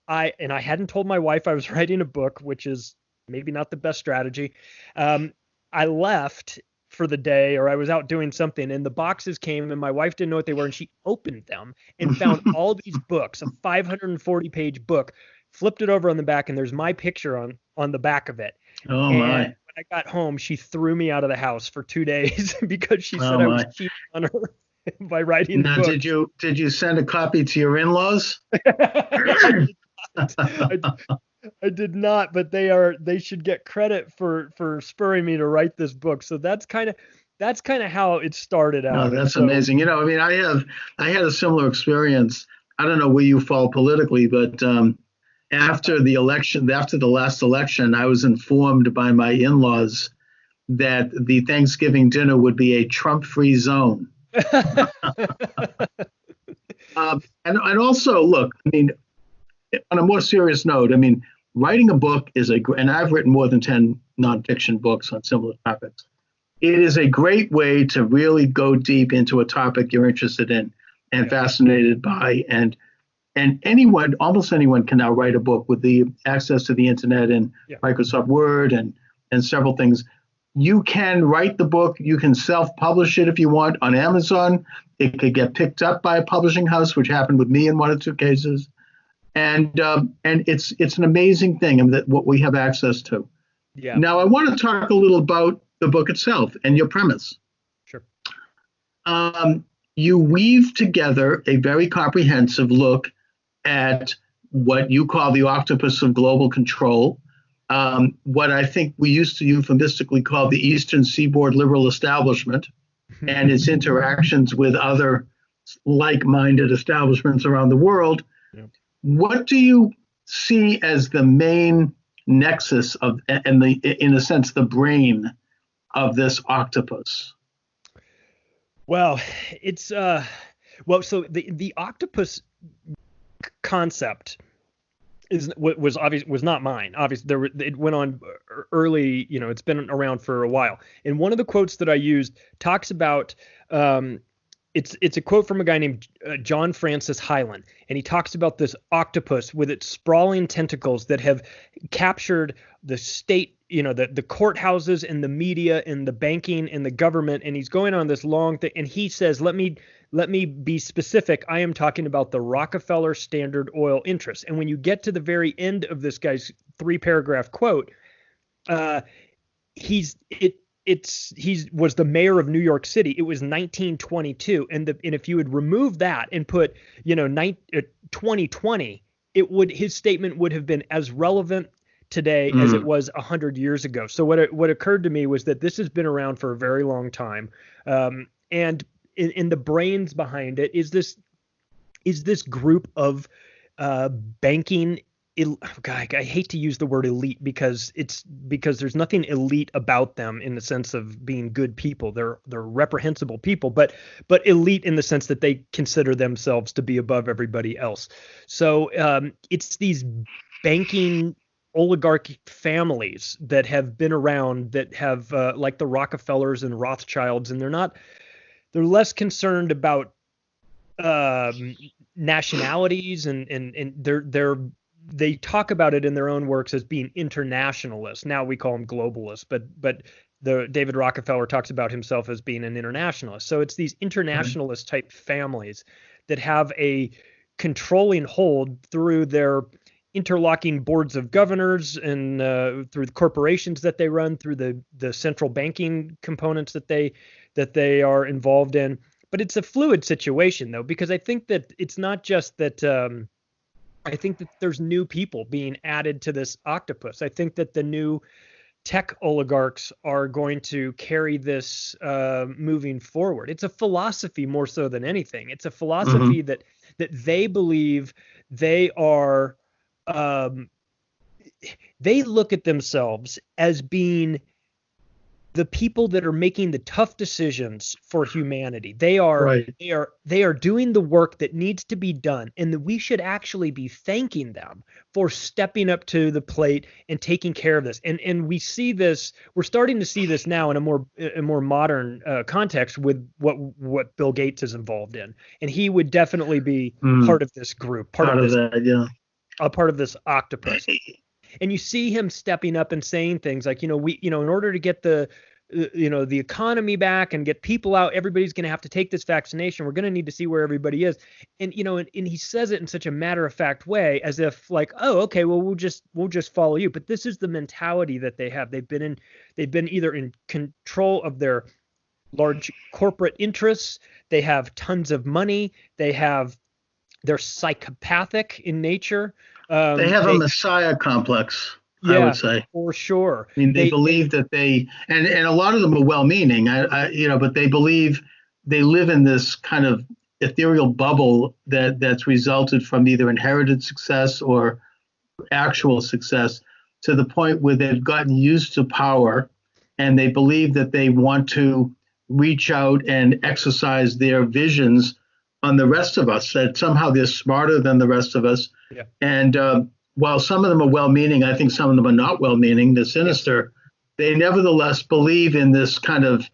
I hadn't told my wife I was writing a book, which is maybe not the best strategy. I left for the day, or I was out doing something, and the boxes came, and my wife didn't know what they were, and she opened them and found all these books, a 540-page book, flipped it over on the back, and there's my picture on the back of it. Oh, and my. when I got home, she threw me out of the house for 2 days because she said I was cheating on her by writing the Now, book. did you send a copy to your in-laws? I did not, but they should get credit for spurring me to write this book. So that's kind of how it started out. No, that's amazing. I had a similar experience. I don't know where you fall politically, but after the last election, I was informed by my in-laws that the Thanksgiving dinner would be a Trump-free zone. And also, look, on a more serious note, writing a book and I've written more than 10 nonfiction books on similar topics. It is a great way to really go deep into a topic you're interested in and fascinated by. And almost anyone can now write a book with the access to the internet and Microsoft Word and several things. You can write the book. You can self-publish it if you want on Amazon. It could get picked up by a publishing house, which happened with me in 1 or 2 cases. And it's an amazing thing that what we have access to. Yeah. Now, I want to talk a little about the book itself and your premise. Sure. You weave together a very comprehensive look at what you call the octopus of global control, what I think we used to euphemistically call the Eastern Seaboard liberal establishment and its interactions with other like-minded establishments around the world. Yep. What do you see as the main nexus of, and in a sense, the brain of this octopus? Well, it's so the octopus concept was not mine. Obviously, it went on early. It's been around for a while. And one of the quotes that I used talks about. It's a quote from a guy named John Francis Hyland, and he talks about this octopus with its sprawling tentacles that have captured the state, the courthouses and the media and the banking and the government. And he's going on this long thing, and he says, let me be specific. I am talking about the Rockefeller Standard Oil interests. And when you get to the very end of this guy's 3-paragraph quote, he was the mayor of New York City. It was 1922, and if you would remove that and put 2020, his statement would have been as relevant today as it was 100 years ago. So what occurred to me was that this has been around for a very long time, and in the brains behind it is this group of banking. God, I hate to use the word elite because there's nothing elite about them in the sense of being good people. They're reprehensible people, but elite in the sense that they consider themselves to be above everybody else. So it's these banking oligarchic families that have been around, that have like the Rockefellers and Rothschilds, and they're less concerned about nationalities, and they talk about it in their own works as being internationalists. Now we call them globalists, but David Rockefeller talks about himself as being an internationalist. So it's these internationalist type families that have a controlling hold through their interlocking boards of governors and through the corporations that they run, through the central banking components that they are involved in. But it's a fluid situation, though, because I think that it's not just that. I think that there's new people being added to this octopus. I think that the new tech oligarchs are going to carry this moving forward. It's a philosophy more so than anything. It's a philosophy that they believe they are. They look at themselves as being the people that are making the tough decisions for humanity. They are doing the work that needs to be done, and that we should actually be thanking them for stepping up to the plate and taking care of this. And we see this, we're starting to see this now in a more modern context with what Bill Gates is involved in. And he would definitely be part of this group, part of this octopus. And you see him stepping up and saying things like, in order to get the economy back and get people out, everybody's going to have to take this vaccination. We're going to need to see where everybody is. And, and he says it in such a matter of fact way, as if like, oh, okay, well, we'll just follow you. But this is the mentality that they have. They've been either in control of their large corporate interests. They have tons of money. They're psychopathic in nature. They have a messiah complex, I would say. For sure. I mean, they believe that and a lot of them are well-meaning, but they believe they live in this kind of ethereal bubble that's resulted from either inherited success or actual success, to the point where they've gotten used to power, and they believe that they want to reach out and exercise their visions on the rest of us, that somehow they're smarter than the rest of us. Yeah. And while some of them are well-meaning, I think some of them are not well-meaning, they're sinister, they nevertheless believe in this kind of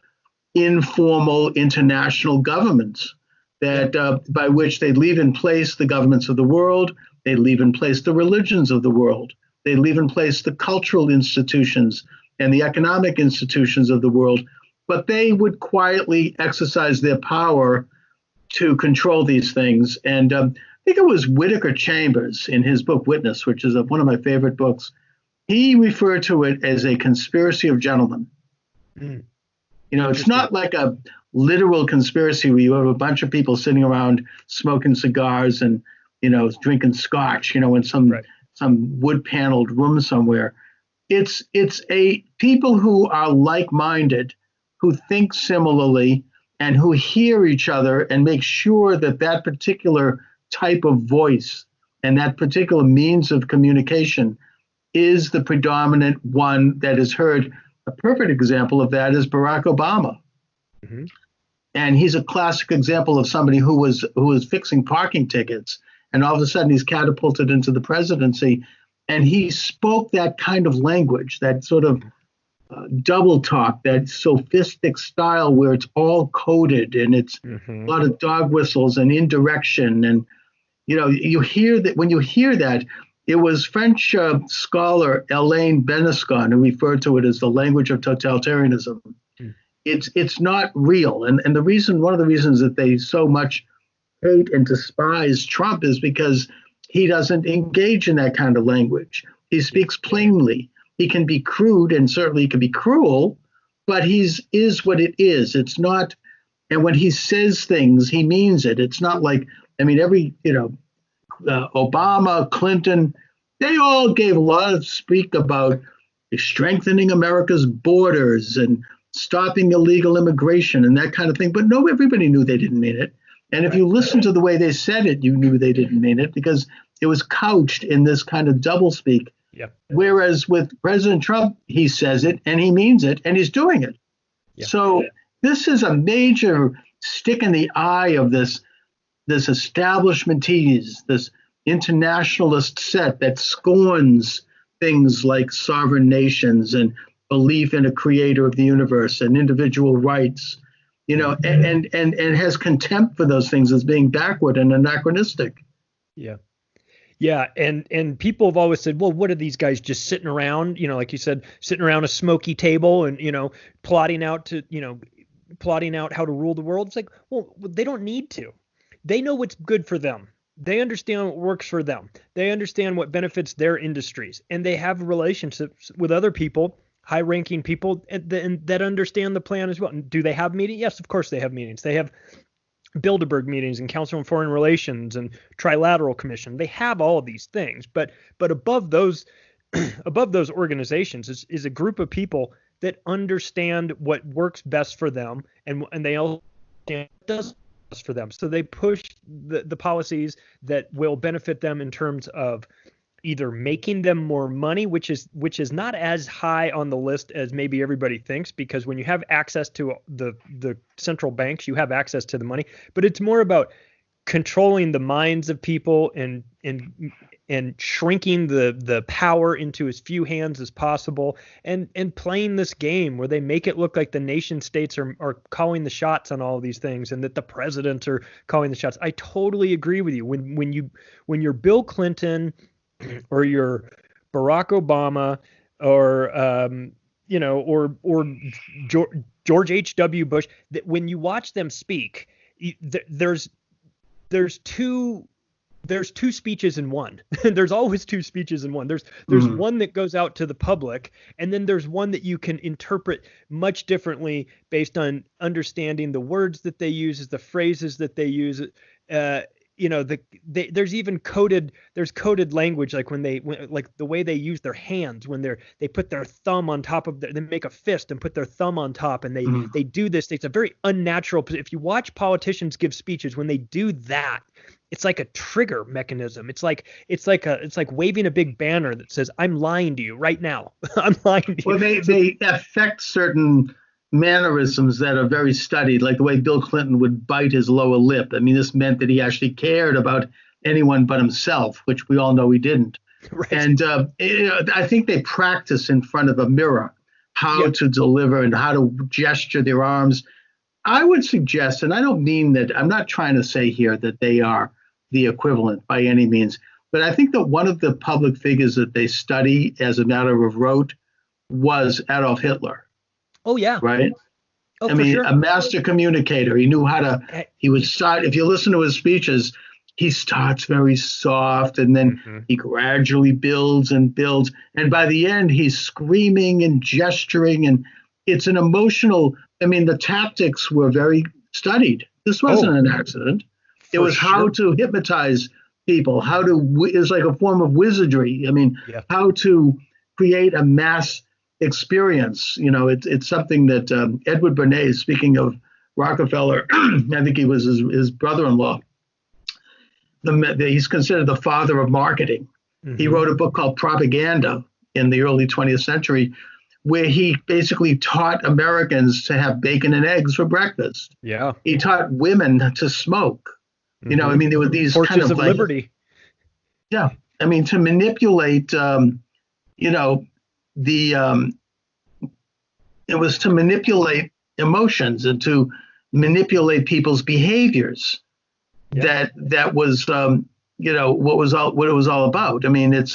informal international governments that by which they leave in place the governments of the world, they leave in place the religions of the world, they leave in place the cultural institutions and the economic institutions of the world, but they would quietly exercise their power to control these things. And I think it was Whittaker Chambers in his book Witness, which is one of my favorite books. He referred to it as a conspiracy of gentlemen. It's not like a literal conspiracy where you have a bunch of people sitting around smoking cigars and, drinking scotch, in some wood-paneled room somewhere. It's a people who are like-minded, who think similarly, and who hear each other and make sure that particular type of voice and that particular means of communication is the predominant one that is heard. A perfect example of that is Barack Obama. Mm-hmm. And he's a classic example of somebody who was fixing parking tickets, and all of a sudden he's catapulted into the presidency, and he spoke that kind of language, that sort of double talk, that sophistic style where it's all coded and it's a lot of dog whistles and indirection. And, you hear that when you hear that, it was French scholar Alain Benescon who referred to it as the language of totalitarianism. It's not real. And one of the reasons that they so much hate and despise Trump is because he doesn't engage in that kind of language. He speaks plainly. He can be crude, and certainly he can be cruel, but is what it is. It's not, and when he says things, he means it. It's not like, Obama, Clinton, they all gave a lot of speak about strengthening America's borders and stopping illegal immigration and that kind of thing. But no, everybody knew they didn't mean it. And if you listen to the way they said it, you knew they didn't mean it because it was couched in this kind of doublespeak. Yep. Whereas with President Trump, he says it and he means it and he's doing it. Yep. So this is a major stick in the eye of this establishment tease, this internationalist set that scorns things like sovereign nations and belief in a creator of the universe and individual rights, and has contempt for those things as being backward and anachronistic. Yeah. Yeah. And people have always said, well, what are these guys just sitting around, like you said, sitting around a smoky table and, plotting out how to rule the world. It's like, well, they don't need to. They know what's good for them. They understand what works for them. They understand what benefits their industries, and they have relationships with other people, high-ranking people that understand the plan as well. And do they have meetings? Yes, of course they have meetings. They have Bilderberg meetings and Council on Foreign Relations and Trilateral Commission. They have all of these things, but above those organizations is a group of people that understand what works best for them, and they all understand what does best for them. So they push the policies that will benefit them in terms of either making them more money, which is not as high on the list as maybe everybody thinks, because when you have access to the central banks, you have access to the money, but it's more about controlling the minds of people and shrinking the power into as few hands as possible, and playing this game where they make it look like the nation states are calling the shots on all of these things and that the presidents are calling the shots. I totally agree with you. When you're Bill Clinton or you're Barack Obama or George H.W. Bush, that when you watch them speak, there's two speeches in one. There's always two speeches in one. There's one that goes out to the public, and then there's one that you can interpret much differently based on understanding the words that they use, the phrases that they use. There's even coded language, like like the way they use their hands when they put their thumb on top of they make a fist and put their thumb on top, and they do this. It's a very unnatural. If you watch politicians give speeches, when they do that, it's like a trigger mechanism. It's like waving a big banner that says, "I'm lying to you right now." I'm lying to you. Well, they affect certain mannerisms that are very studied, like the way Bill Clinton would bite his lower lip. I mean, this meant that he actually cared about anyone but himself, which we all know he didn't. Right. And I think they practice in front of a mirror how to deliver and how to gesture their arms. I would suggest, and I don't mean that, I'm not trying to say here that they are the equivalent by any means, but I think that one of the public figures that they study as a matter of rote was Adolf Hitler. Oh, yeah. Right? Oh, I mean, sure. A master communicator. He knew how to, he would start, if you listen to his speeches, he starts very soft and then he gradually builds and builds. And by the end, he's screaming and gesturing. And it's an emotional, the tactics were very studied. This wasn't an accident. It was how to hypnotize people, it's like a form of wizardry. How to create a mass experience. It's something that Edward Bernays, speaking of Rockefeller, I think he was his brother-in-law. He's considered the father of marketing. He wrote a book called Propaganda in the early 20th century, where he basically taught Americans to have bacon and eggs for breakfast. Yeah. He taught women to smoke. There were these Torches kind of like, liberty. Yeah. To manipulate, it was to manipulate emotions and to manipulate people's behaviors. That was what it was all about. It's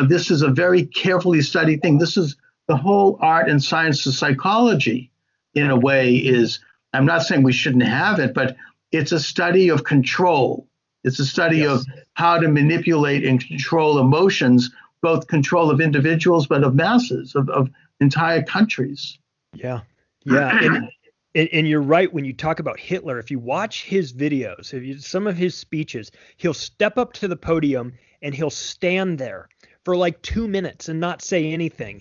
this is a very carefully studied thing. This is the whole art and science of psychology, in a way. Is, I'm not saying we shouldn't have it, but it's a study of control. It's a study of how to manipulate and control emotions, both control of individuals, but of masses, of entire countries. Yeah. And you're right when you talk about Hitler. If you watch his videos, some of his speeches, he'll step up to the podium and he'll stand there for like 2 minutes and not say anything.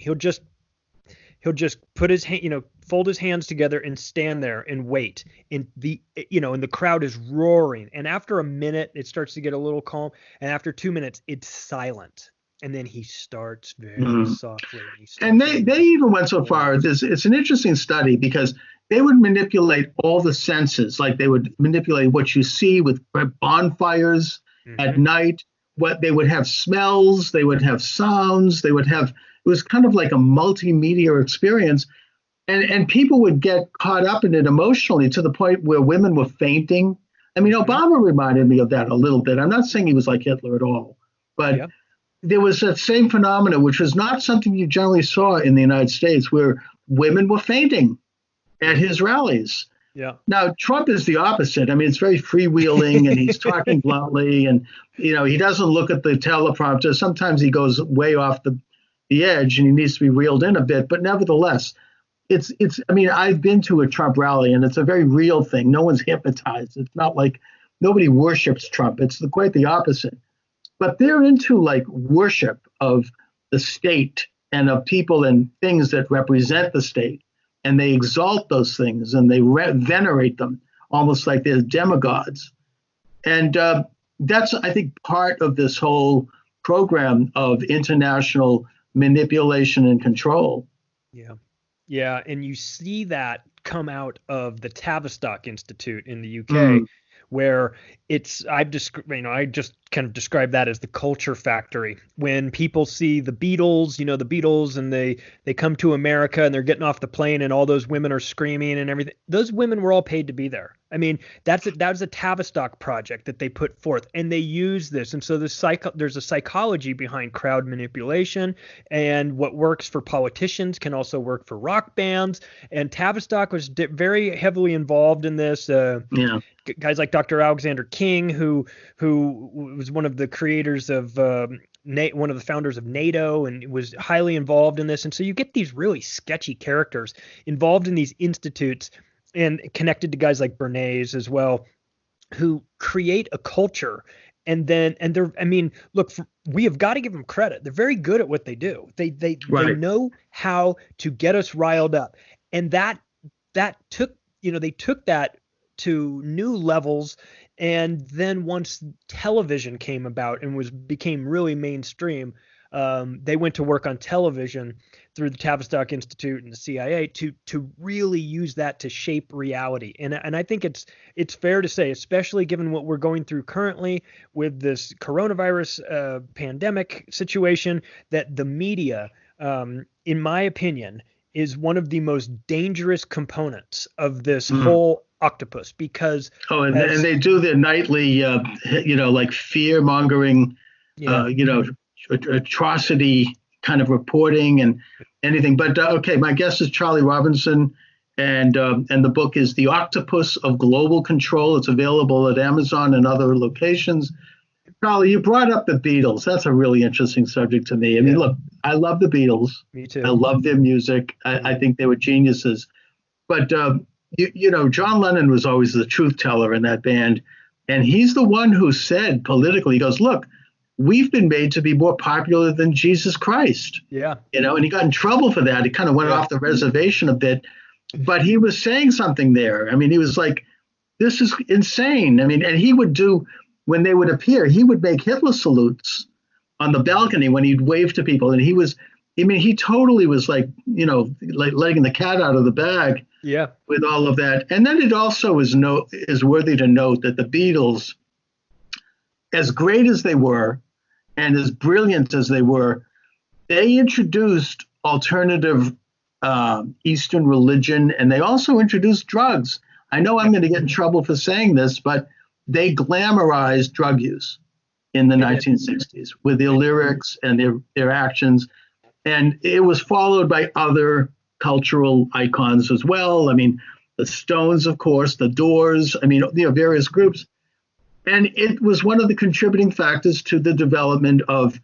he'll just put his hand, fold his hands together and stand there and wait. And and the crowd is roaring. And after a minute, it starts to get a little calm. And after 2 minutes, it's silent. And then he starts very softly. And they even went so far. It's an interesting study because they would manipulate all the senses. Like they would manipulate what you see with bonfires at night. What they would have smells, they would have sounds, it was kind of like a multimedia experience. And people would get caught up in it emotionally to the point where women were fainting. I mean, Obama reminded me of that a little bit. I'm not saying he was like Hitler at all, but there was that same phenomenon, which was not something you generally saw in the United States, where women were fainting at his rallies. Yeah. Now, Trump is the opposite. I mean, it's very freewheeling and he's talking bluntly and, he doesn't look at the teleprompter. Sometimes he goes way off the edge and he needs to be reeled in a bit. But nevertheless, I've been to a Trump rally and it's a very real thing. No one's hypnotized. It's not like nobody worships Trump. It's quite the opposite. But they're into like worship of the state and of people and things that represent the state. And they exalt those things and they venerate them almost like they're demigods. And that's, I think, part of this whole program of international manipulation and control. Yeah. Yeah. And you see that come out of the Tavistock Institute in the UK, where I just kind of describe that as the culture factory. When people see the Beatles, and they come to America and they're getting off the plane and all those women are screaming and everything. Those women were all paid to be there. I mean, that was a Tavistock project that they put forth, and they use this. And so there's a psychology behind crowd manipulation, and what works for politicians can also work for rock bands. And Tavistock was very heavily involved in this. Guys like Dr. Alexander King, who was one of the creators of one of the founders of NATO and was highly involved in this. And so you get these really sketchy characters involved in these institutes and connected to guys like Bernays as well, who create a culture. And we have got to give them credit. They're very good at what they do. They know how to get us riled up. And that took, they took that to new levels. And then once television came about and became really mainstream, they went to work on television through the Tavistock Institute and the CIA to really use that to shape reality. And I think it's fair to say, especially given what we're going through currently with this coronavirus pandemic situation, that the media, in my opinion, is one of the most dangerous components of this whole octopus, because and they do their nightly like fear mongering atrocity kind of reporting and anything. But okay, my guest is Charlie Robinson, and the book is The Octopus of Global Control. It's available at Amazon and other locations. Charlie, you brought up the Beatles. That's a really interesting subject to me. I mean, look, I love the Beatles. Me too. I love their music. I think they were geniuses. But John Lennon was always the truth teller in that band. And he's the one who said politically, he goes, look, we've been made to be more popular than Jesus Christ. Yeah. And he got in trouble for that. He kind of went off the reservation a bit, but he was saying something there. I mean, he was like, this is insane. I mean, and he would do, when they would appear, he would make Hitler salutes on the balcony when he'd wave to people. And he totally was like letting the cat out of the bag. Yeah. With all of that. And then it also is worthy to note that the Beatles, as great as they were and as brilliant as they were, they introduced alternative Eastern religion, and they also introduced drugs. I know I'm going to get in trouble for saying this, but they glamorized drug use in the 1960s with their lyrics and their actions. And it was followed by other cultural icons as well. I mean, the Stones, of course, the Doors, various groups. And it was one of the contributing factors to the development of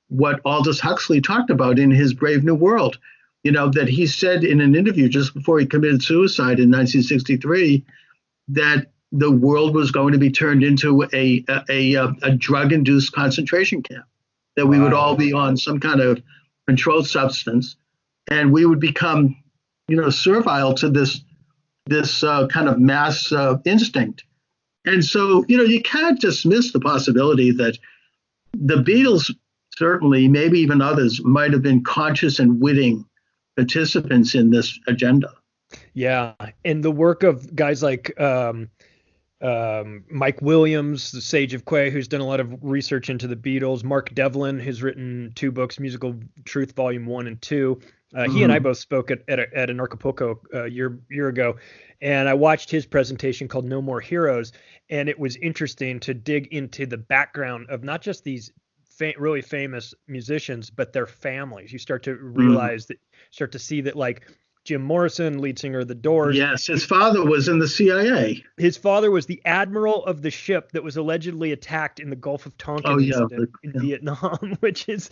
what Aldous Huxley talked about in his Brave New World, that he said in an interview just before he committed suicide in 1963, that the world was going to be turned into a drug-induced concentration camp, that we would all be on some kind of controlled substance. and we would become, servile to this kind of mass instinct. And so, you can't dismiss the possibility that the Beatles, certainly, maybe even others, might have been conscious and witting participants in this agenda. Yeah, and the work of guys like Mike Williams, the Sage of Quay, who's done a lot of research into the Beatles. Mark Devlin, who's written 2 books, Musical Truth Volume 1 and 2. He and I both spoke at an Acapulco a year ago, and I watched his presentation called No More Heroes, and it was interesting to dig into the background of not just these really famous musicians, but their families. You start to realize start to see that, like, Jim Morrison, lead singer of the Doors. Yes, his father was in the CIA. His father was the admiral of the ship that was allegedly attacked in the Gulf of Tonkin incident in Vietnam, which is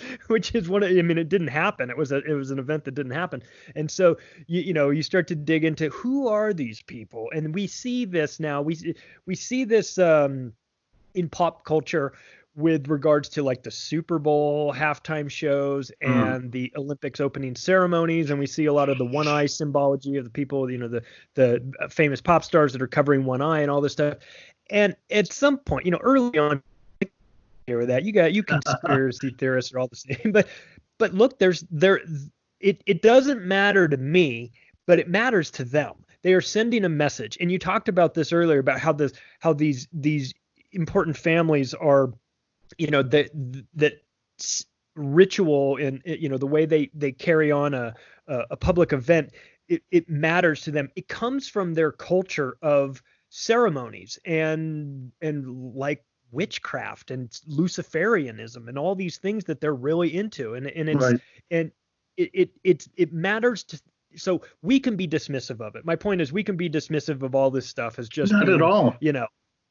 one of, I mean, it didn't happen. It was an event that didn't happen. And so you start to dig into who are these people, and we see this now. We see this in pop culture with regards to, like, the Super Bowl halftime shows and the Olympics opening ceremonies. And we see a lot of the one eye symbology of the people, the famous pop stars that are covering one eye and all this stuff. And at some point, early on, hear that you conspiracy theorists are all the same, but look, it doesn't matter to me, but it matters to them. They are sending a message. And you talked about this earlier about how these important families are, that ritual and, the way they carry on a public event, it matters to them. It comes from their culture of ceremonies and like witchcraft and Luciferianism and all these things that they're really into. And it's, right. And it matters to, so we can be dismissive of it. My point is, we can be dismissive of all this stuff as just not at all,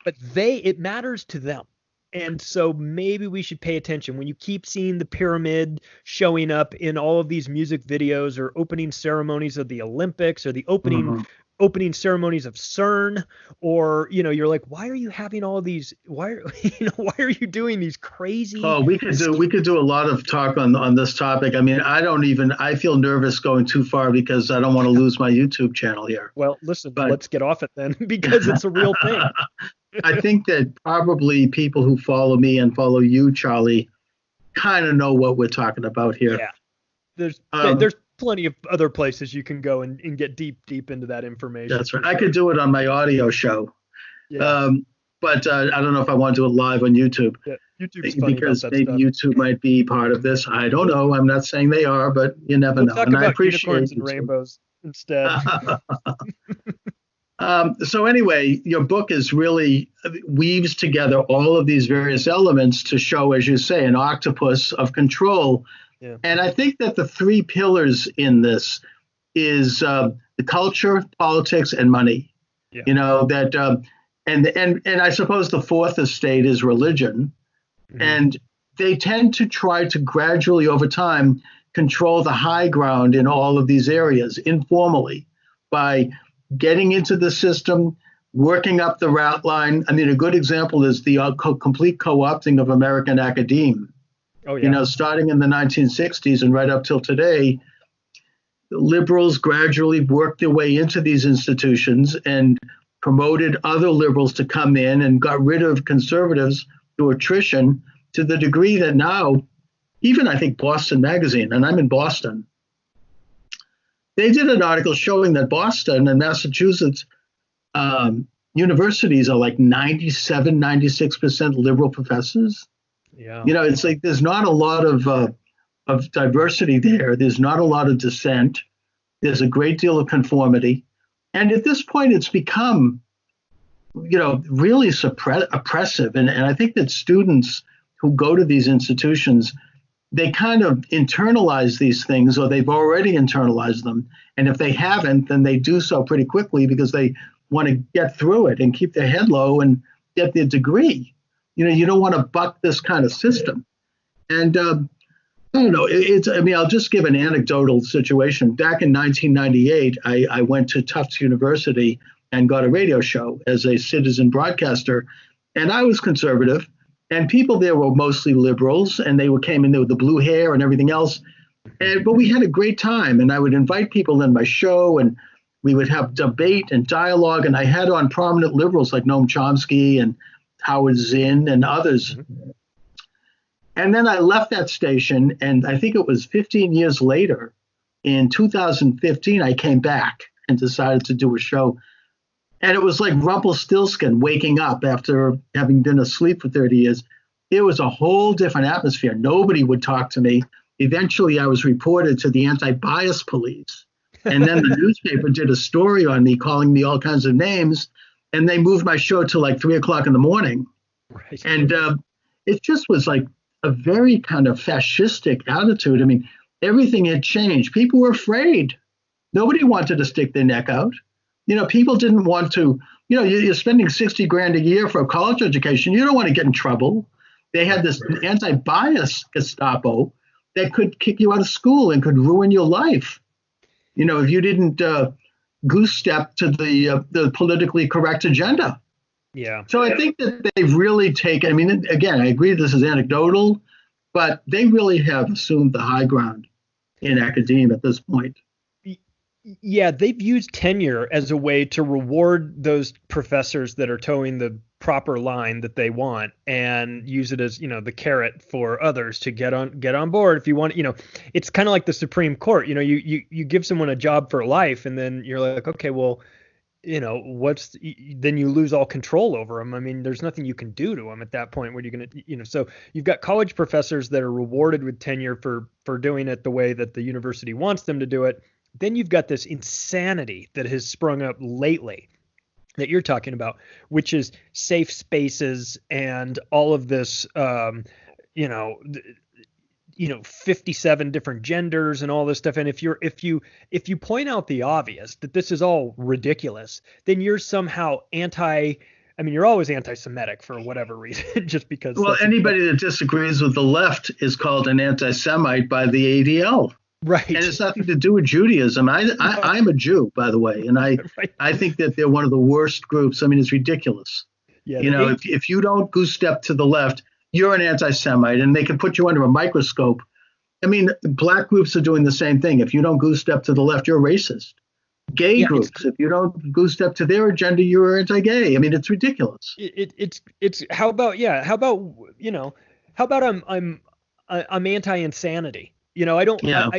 but it matters to them. And so maybe we should pay attention when you keep seeing the pyramid showing up in all of these music videos or opening ceremonies of the Olympics or the opening ceremonies of CERN, or, you're like, why are you having all of these? Why are you doing these crazy? Oh, we could do a lot of talk on this topic. I mean, I feel nervous going too far because I don't want to lose my YouTube channel here. Well, listen, let's get off it then, because it's a real thing. I think that probably people who follow me and follow you, Charlie, kind of know what we're talking about here. Yeah, there's plenty of other places you can go and get deep into that information. That's right. Sure. I could do it on my audio show, but I don't know if I want to do it live on YouTube. Yeah, YouTube's funny because about that maybe stuff. YouTube might be part of this. I don't know. I'm not saying they are, but you never know. Talk and about I appreciate unicorns and rainbows instead. So anyway, your book is really weaves together all of these various elements to show, as you say, an octopus of control. Yeah. And I think that the 3 pillars in this is the culture, politics, and money. Yeah. And I suppose the 4th estate is religion. Mm-hmm. And they tend to try to gradually, over time, control the high ground in all of these areas informally by getting into the system, working up the route line. I mean, a good example is the complete co-opting of American academe. Oh, yeah. Starting in the 1960s and right up till today, liberals gradually worked their way into these institutions and promoted other liberals to come in and got rid of conservatives through attrition, to the degree that now, even I think Boston Magazine, and I'm in Boston, they did an article showing that Boston and Massachusetts universities are like 97, 96% liberal professors. Yeah. It's like there's not a lot of diversity there. There's not a lot of dissent. There's a great deal of conformity. And at this point, it's become, really oppressive. And I think that students who go to these institutions, they kind of internalize these things, or they've already internalized them. And if they haven't, then they do so pretty quickly because they want to get through it and keep their head low and get their degree. You don't want to buck this kind of system. And I don't know, I'll just give an anecdotal situation. Back in 1998, I went to Tufts University and got a radio show as a citizen broadcaster. And I was conservative. And people there were mostly liberals, and they came in there with the blue hair and everything else. But we had a great time, and I would invite people in my show, and we would have debate and dialogue. And I had on prominent liberals like Noam Chomsky and Howard Zinn and others. And then I left that station, and I think it was 15 years later, in 2015, I came back and decided to do a show. And it was like Rumpelstiltskin waking up after having been asleep for 30 years. It was a whole different atmosphere. Nobody would talk to me. Eventually, I was reported to the anti-bias police. And then the newspaper did a story on me, calling me all kinds of names. And they moved my show to like 3 o'clock in the morning. Right. And it just was like a very kind of fascistic attitude. I mean, everything had changed. People were afraid. Nobody wanted to stick their neck out. You know, people didn't want to, you know, you're spending 60 grand a year for a college education. You don't want to get in trouble. They had this anti-bias Gestapo that could kick you out of school and could ruin your life. You know, if you didn't goose step to the politically correct agenda. Yeah. So I think that they've really taken, I mean, again, I agree this is anecdotal, but they really have assumed the high ground in academia at this point. Yeah, they've used tenure as a way to reward those professors that are towing the proper line that they want, and use it as, you know, the carrot for others to get on board. If you want, you know, it's kind of like the Supreme Court. You know, you give someone a job for life, and then you're like, okay, well, you know, then you lose all control over them. I mean, there's nothing you can do to them at that point. Where you're going to, you know, so you've got college professors that are rewarded with tenure for doing it the way that the university wants them to do it. Then you've got this insanity that has sprung up lately that you're talking about, which is safe spaces and all of this, you know, 57 different genders and all this stuff. And if you point out the obvious, that this is all ridiculous, then you're somehow you're always anti-Semitic for whatever reason, just because. Well, anybody that disagrees with the left is called an anti-Semite by the ADL. Right. And it's nothing to do with Judaism. I'm a Jew, by the way, and I think that they're one of the worst groups. I mean, it's ridiculous. Yeah, you know, if you don't goose step to the left, you're an anti-Semite, and they can put you under a microscope. I mean, black groups are doing the same thing. If you don't goose step to the left, you're racist. Gay groups, if you don't goose step to their agenda, you're anti-gay. I mean, it's ridiculous. It's how about I'm anti-insanity. You know, I don't. Yeah.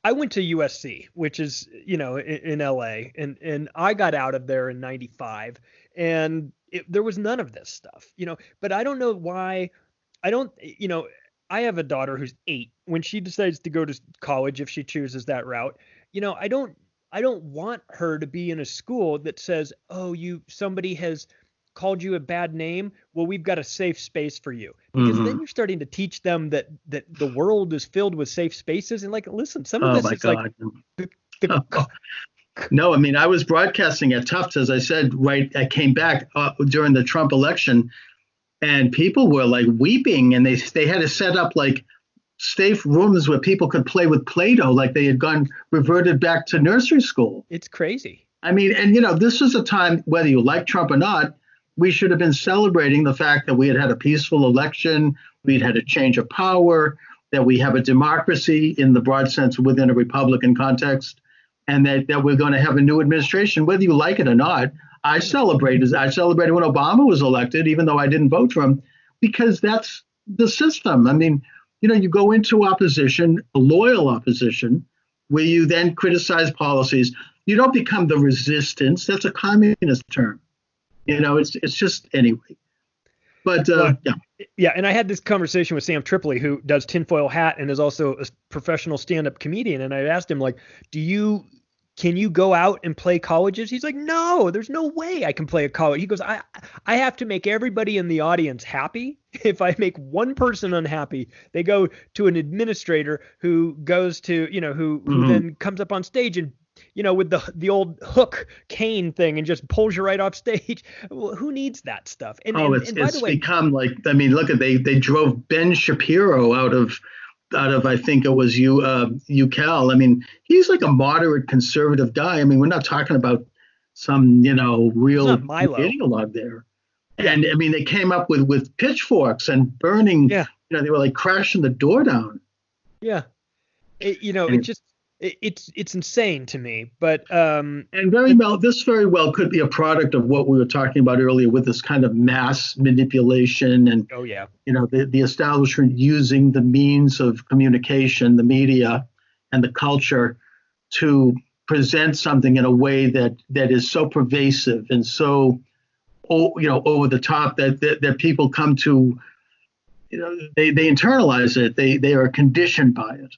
I went to USC, which is, you know, in LA, and I got out of there in '95, and there was none of this stuff, you know. But I don't know why. You know, I have a daughter who's 8. When she decides to go to college, if she chooses that route, you know, I don't want her to be in a school that says, oh, somebody has called you a bad name. Well, we've got a safe space for you, because then you're starting to teach them that the world is filled with safe spaces. And like, listen, some of this is like no, I mean, I was broadcasting at Tufts, as I said, right. I came back during the Trump election, and people were like weeping, and they had to set up like safe rooms where people could play with Play-Doh, like they had reverted back to nursery school. It's crazy. I mean, and you know, this was a time, whether you like Trump or not, we should have been celebrating the fact that we had a peaceful election, we'd had a change of power, that we have a democracy in the broad sense within a Republican context, and that we're going to have a new administration, whether you like it or not. I celebrated when Obama was elected, even though I didn't vote for him, because that's the system. I mean, you know, you go into opposition, a loyal opposition, where you then criticize policies. You don't become the resistance. That's a communist term. You know, it's just anyway. But yeah. And I had this conversation with Sam Tripoli, who does Tinfoil Hat and is also a professional stand-up comedian. And I asked him, like, can you go out and play colleges? He's like, no, there's no way I can play a college. He goes, I have to make everybody in the audience happy. If I make one person unhappy, they go to an administrator who goes to, you know, who then comes up on stage and, you know, with the old hook cane thing and just pulls you right off stage. Well, who needs that stuff? And it's by the way, become like, I mean, look at they drove Ben Shapiro out of I think it was UCal. I mean, he's like a moderate conservative guy. I mean, we're not talking about some, you know, real ideologue there. Yeah. And I mean, they came up with pitchforks and burning. Yeah. You know, they were like crashing the door down. Yeah. And- it's insane to me. But And very well, this very well could be a product of what we were talking about earlier with this kind of mass manipulation and oh yeah, the establishment using the means of communication, the media, and the culture to present something in a way that is so pervasive and so over the top that people come to they internalize it. They are conditioned by it.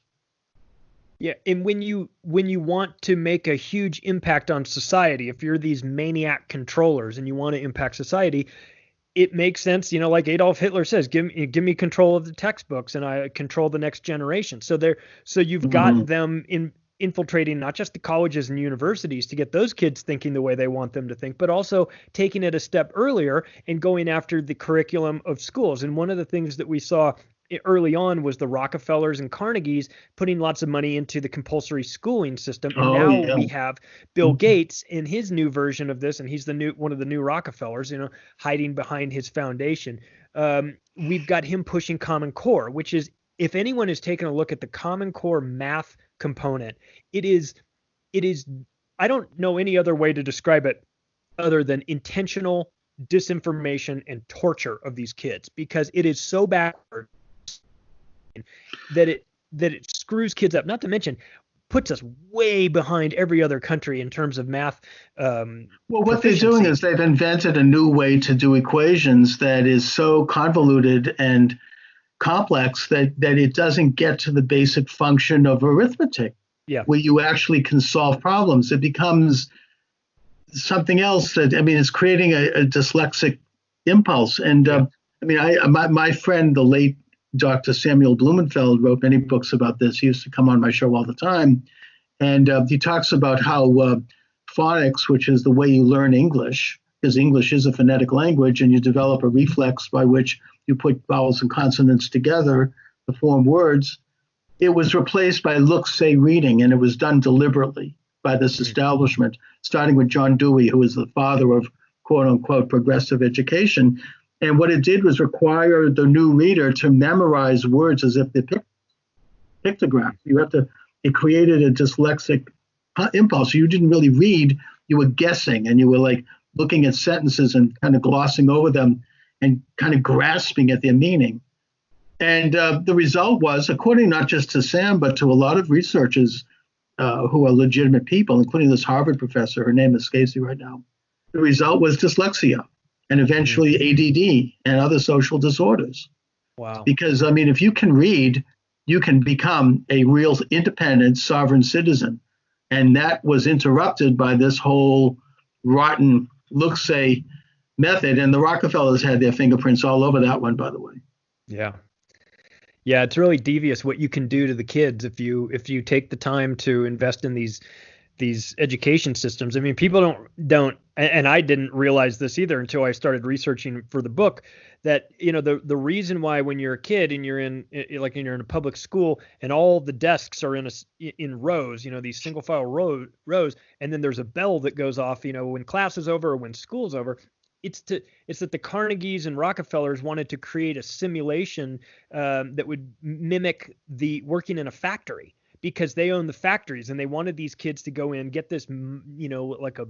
yeah. And when you want to make a huge impact on society, if you're these maniac controllers and you want to impact society, it makes sense, like Adolf Hitler says, give me control of the textbooks and I control the next generation. So you've got them infiltrating not just the colleges and universities to get those kids thinking the way they want them to think, but also taking it a step earlier and going after the curriculum of schools. And one of the things that we saw early on was the Rockefellers and Carnegies putting lots of money into the compulsory schooling system. And we have Bill Gates in his new version of this, and he's one of the new Rockefellers, hiding behind his foundation. We've got him pushing Common Core, which is, if anyone has taken a look at the Common Core math component, it is, I don't know any other way to describe it other than intentional disinformation and torture of these kids, because it is so backward that it screws kids up, not to mention puts us way behind every other country in terms of math. What they're doing is they've invented a new way to do equations that is so convoluted and complex that it doesn't get to the basic function of arithmetic, where you actually can solve problems. It becomes something else it's creating a dyslexic impulse. And my friend, the late Dr. Samuel Blumenfeld, wrote many books about this. He used to come on my show all the time. And he talks about how phonics, which is the way you learn English, because English is a phonetic language, and you develop a reflex by which you put vowels and consonants together to form words. It was replaced by look-say reading, and it was done deliberately by this establishment, starting with John Dewey, who is the father of quote-unquote progressive education. And what it did was require the new reader to memorize words as if they're pictographs. It created a dyslexic impulse. You didn't really read, you were guessing, and you were like looking at sentences and kind of glossing over them and kind of grasping at their meaning. And the result was, according not just to Sam, but to a lot of researchers who are legitimate people, including this Harvard professor, her name escapes me right now, the result was dyslexia and eventually ADD and other social disorders. Wow. Because, if you can read, you can become a real independent, sovereign citizen. And that was interrupted by this whole rotten look-say method. And the Rockefellers had their fingerprints all over that one, by the way. Yeah. Yeah, it's really devious what you can do to the kids if you take the time to invest in these education systems. People don't, and I didn't realize this either until I started researching for the book, that the reason why when you're a kid and you're in a public school and all the desks are in rows, these single file rows, and then there's a bell that goes off, when class is over or when school's over. It's that the Carnegies and Rockefellers wanted to create a simulation that would mimic the working in a factory, because they own the factories, and they wanted these kids to go in, get this, like a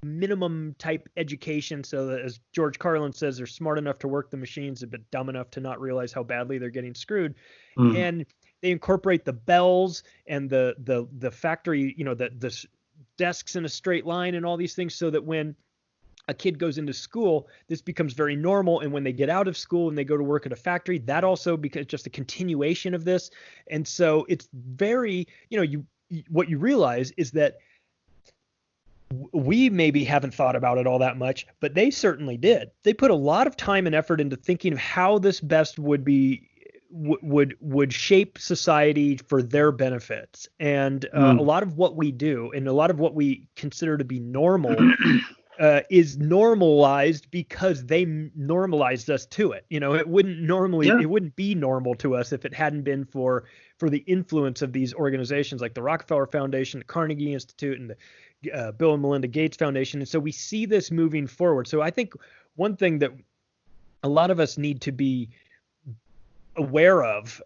minimum type education, so that, as George Carlin says, they're smart enough to work the machines, but dumb enough to not realize how badly they're getting screwed. And they incorporate the bells and the factory, the desks in a straight line and all these things, so that when a kid goes into school, this becomes very normal. And when they get out of school and they go to work at a factory, that also becomes just a continuation of this. And so it's very, what you realize is that we maybe haven't thought about it all that much, but they certainly did. They put a lot of time and effort into thinking of how this best would shape society for their benefits. And a lot of what we do and a lot of what we consider to be normal is normalized because they normalized us to it. It wouldn't be normal to us if it hadn't been for the influence of these organizations like the Rockefeller Foundation, the Carnegie Institute, and the Bill and Melinda Gates Foundation. And so we see this moving forward. So I think one thing that a lot of us need to be aware of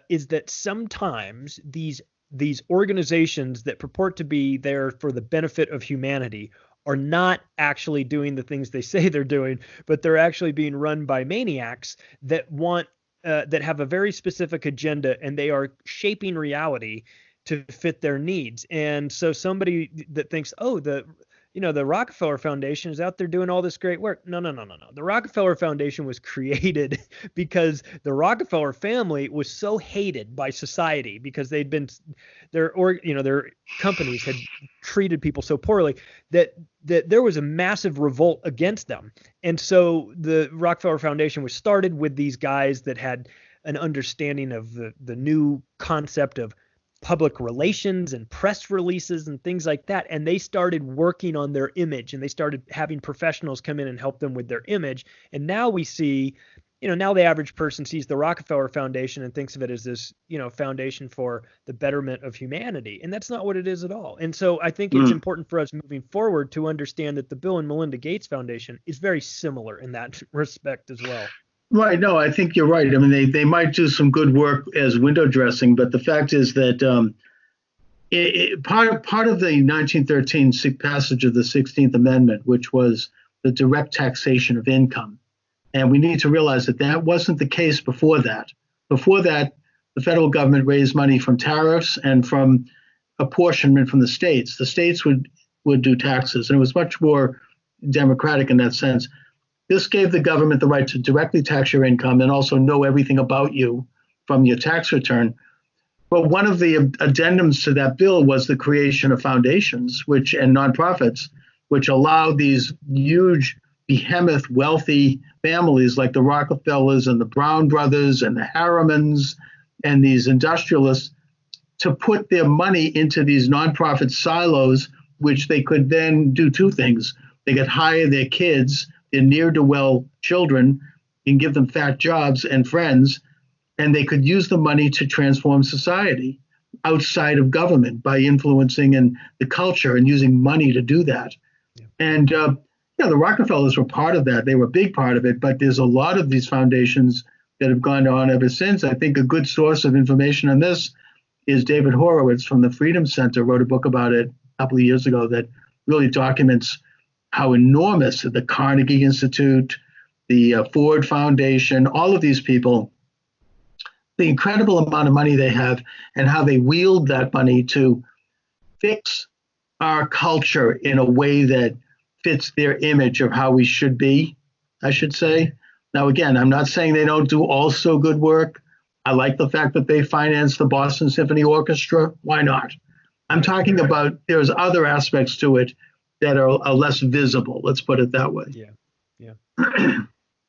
is that sometimes these these organizations that purport to be there for the benefit of humanity are not actually doing the things they say they're doing, but they're actually being run by maniacs that want that have a very specific agenda, and they are shaping reality to fit their needs. And so somebody that thinks, oh, the Rockefeller Foundation is out there doing all this great work. No. The Rockefeller Foundation was created because the Rockefeller family was so hated by society because they'd been their companies had treated people so poorly that there was a massive revolt against them. And so the Rockefeller Foundation was started with these guys that had an understanding of the new concept of public relations and press releases and things like that. And they started working on their image, and they started having professionals come in and help them with their image. And now we see, now the average person sees the Rockefeller Foundation and thinks of it as this, foundation for the betterment of humanity. And that's not what it is at all. And so I think it's important for us moving forward to understand that the Bill and Melinda Gates Foundation is very similar in that respect as well. Right. No, I think you're right. I mean, they might do some good work as window dressing, but the fact is that part of the 1913 passage of the 16th Amendment, which was the direct taxation of income, and we need to realize that wasn't the case before that. Before that, the federal government raised money from tariffs and from apportionment from the states. The states would do taxes, and it was much more democratic in that sense. This gave the government the right to directly tax your income and also know everything about you from your tax return. But one of the addendums to that bill was the creation of foundations and nonprofits, which allowed these huge, behemoth, wealthy families like the Rockefellers and the Brown brothers and the Harrimans and these industrialists to put their money into these nonprofit silos, which they could then do two things. They could hire their kids, their ne'er-do-well children, and give them fat jobs and friends, and they could use the money to transform society outside of government by influencing the culture and using money to do that. Yeah. And the Rockefellers were part of that. They were a big part of it, but there's a lot of these foundations that have gone on ever since. I think a good source of information on this is David Horowitz from the Freedom Center, wrote a book about it a couple of years ago that really documents how enormous the Carnegie Institute, the Ford Foundation, all of these people, the incredible amount of money they have and how they wield that money to fix our culture in a way that fits their image of how we should be, I should say. Now, again, I'm not saying they don't do also good work. I like the fact that they finance the Boston Symphony Orchestra. Why not? I'm talking about there's other aspects to it that are less visible. Let's put it that way. Yeah.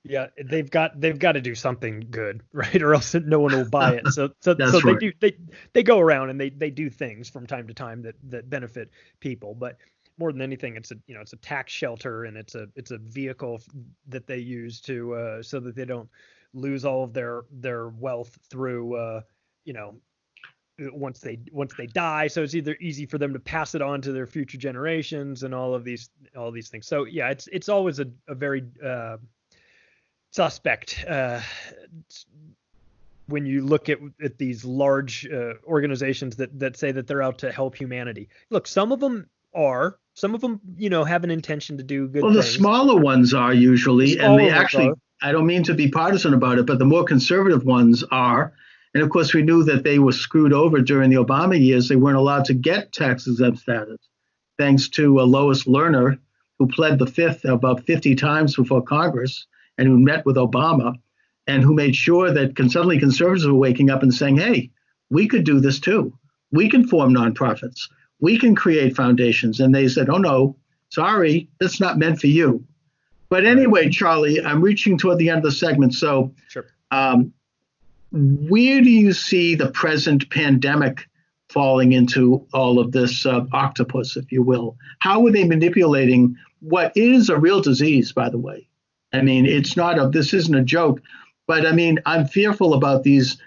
Yeah, they've got to do something good, right? Or else no one will buy it. So right. they go around and they do things from time to time that benefit people. But more than anything, it's a tax shelter, and it's a vehicle that they use to so that they don't lose all of their wealth through once they die. So it's either easy for them to pass it on to their future generations and all these things. So yeah, it's always a very suspect when you look at these large organizations that say that they're out to help humanity. Look, some of them have an intention to do good things. The smaller ones are usually, and they actually, I don't mean to be partisan about it, but the more conservative ones are. And of course, we knew that they were screwed over during the Obama years. They weren't allowed to get tax-exempt status, thanks to Lois Lerner, who pled the fifth about 50 times before Congress and who met with Obama and who made sure that suddenly conservatives were waking up and saying, hey, we could do this too. We can form nonprofits. We can create foundations. And they said, oh, no, sorry, that's not meant for you. But anyway, Charlie, I'm reaching toward the end of the segment. So sure. Where do you see the present pandemic falling into all of this octopus, if you will? How are they manipulating what is a real disease, by the way? I mean, this isn't a joke, but I mean, I'm fearful about these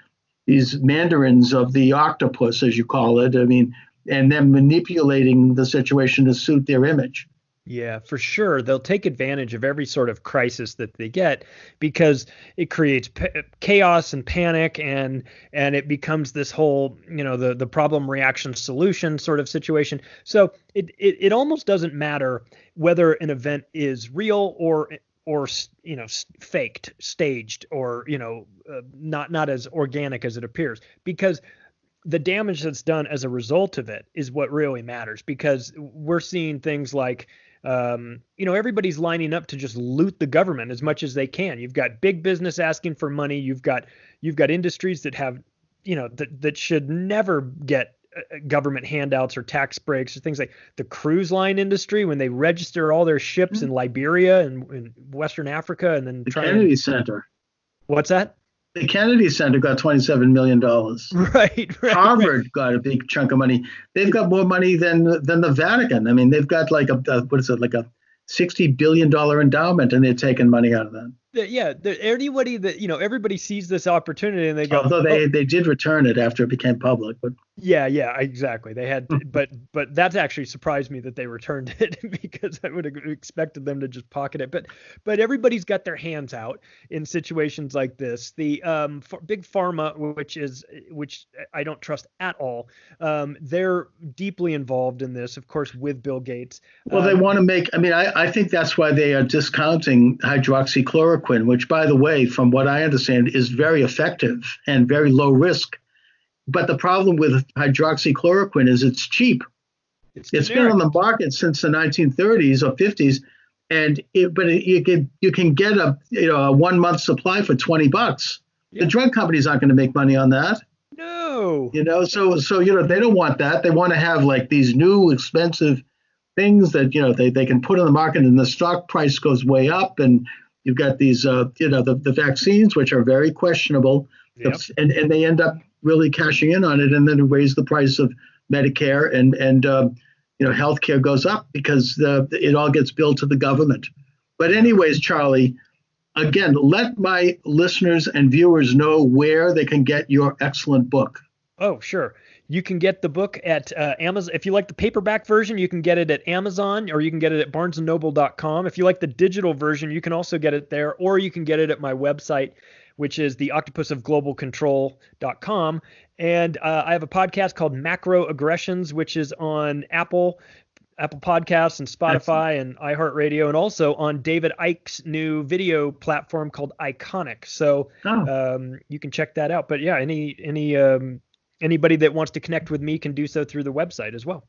mandarins of the octopus, as you call it. I mean, and them manipulating the situation to suit their image. Yeah, for sure. They'll take advantage of every sort of crisis that they get because it creates chaos and panic, and it becomes this whole, the problem reaction solution sort of situation. So it almost doesn't matter whether an event is real or faked, staged, or not as organic as it appears, because the damage that's done as a result of it is what really matters, because we're seeing things like everybody's lining up to just loot the government as much as they can. You've got big business asking for money. You've got industries that have, that should never get government handouts or tax breaks or things like the cruise line industry, when they register all their ships in Liberia and in Western Africa, and then the Kennedy Center. What's that? The Kennedy Center got $27 million. Right. Harvard got a big chunk of money. They've got more money than the Vatican. I mean, they've got like a $60 billion endowment, and they're taking money out of that. Yeah, anybody that everybody sees this opportunity and they go. Although they did return it after it became public, but yeah, exactly. They had, but that's actually surprised me that they returned it, because I would have expected them to just pocket it. But everybody's got their hands out in situations like this. The big pharma, which I don't trust at all, they're deeply involved in this, of course, with Bill Gates. Well, they want to make. I mean, I think that's why they are discounting hydroxychloroquine, which, by the way, from what I understand, is very effective and very low risk. But the problem with hydroxychloroquine is it's cheap. It's been on the market since the 1930s or 50s, and you can get a 1 month supply for $20. Yeah. The drug companies aren't going to make money on that. No. So they don't want that. They want to have like these new expensive things that they can put on the market, and the stock price goes way up, and you've got these the vaccines, which are very questionable. Yep. And they end up really cashing in on it, and then raise the price of Medicare, and healthcare goes up because it all gets billed to the government. But anyways, Charlie, again, let my listeners and viewers know where they can get your excellent book. Oh, sure. You can get the book at Amazon. If you like the paperback version, you can get it at Amazon, or you can get it at barnesandnoble.com. If you like the digital version, you can also get it there, or you can get it at my website, which is theoctopusofglobalcontrol.com. And I have a podcast called Macro Aggressions, which is on Apple Podcasts and Spotify and iHeartRadio, and also on David Icke's new video platform called Iconic. So you can check that out. But yeah, anybody that wants to connect with me can do so through the website as well.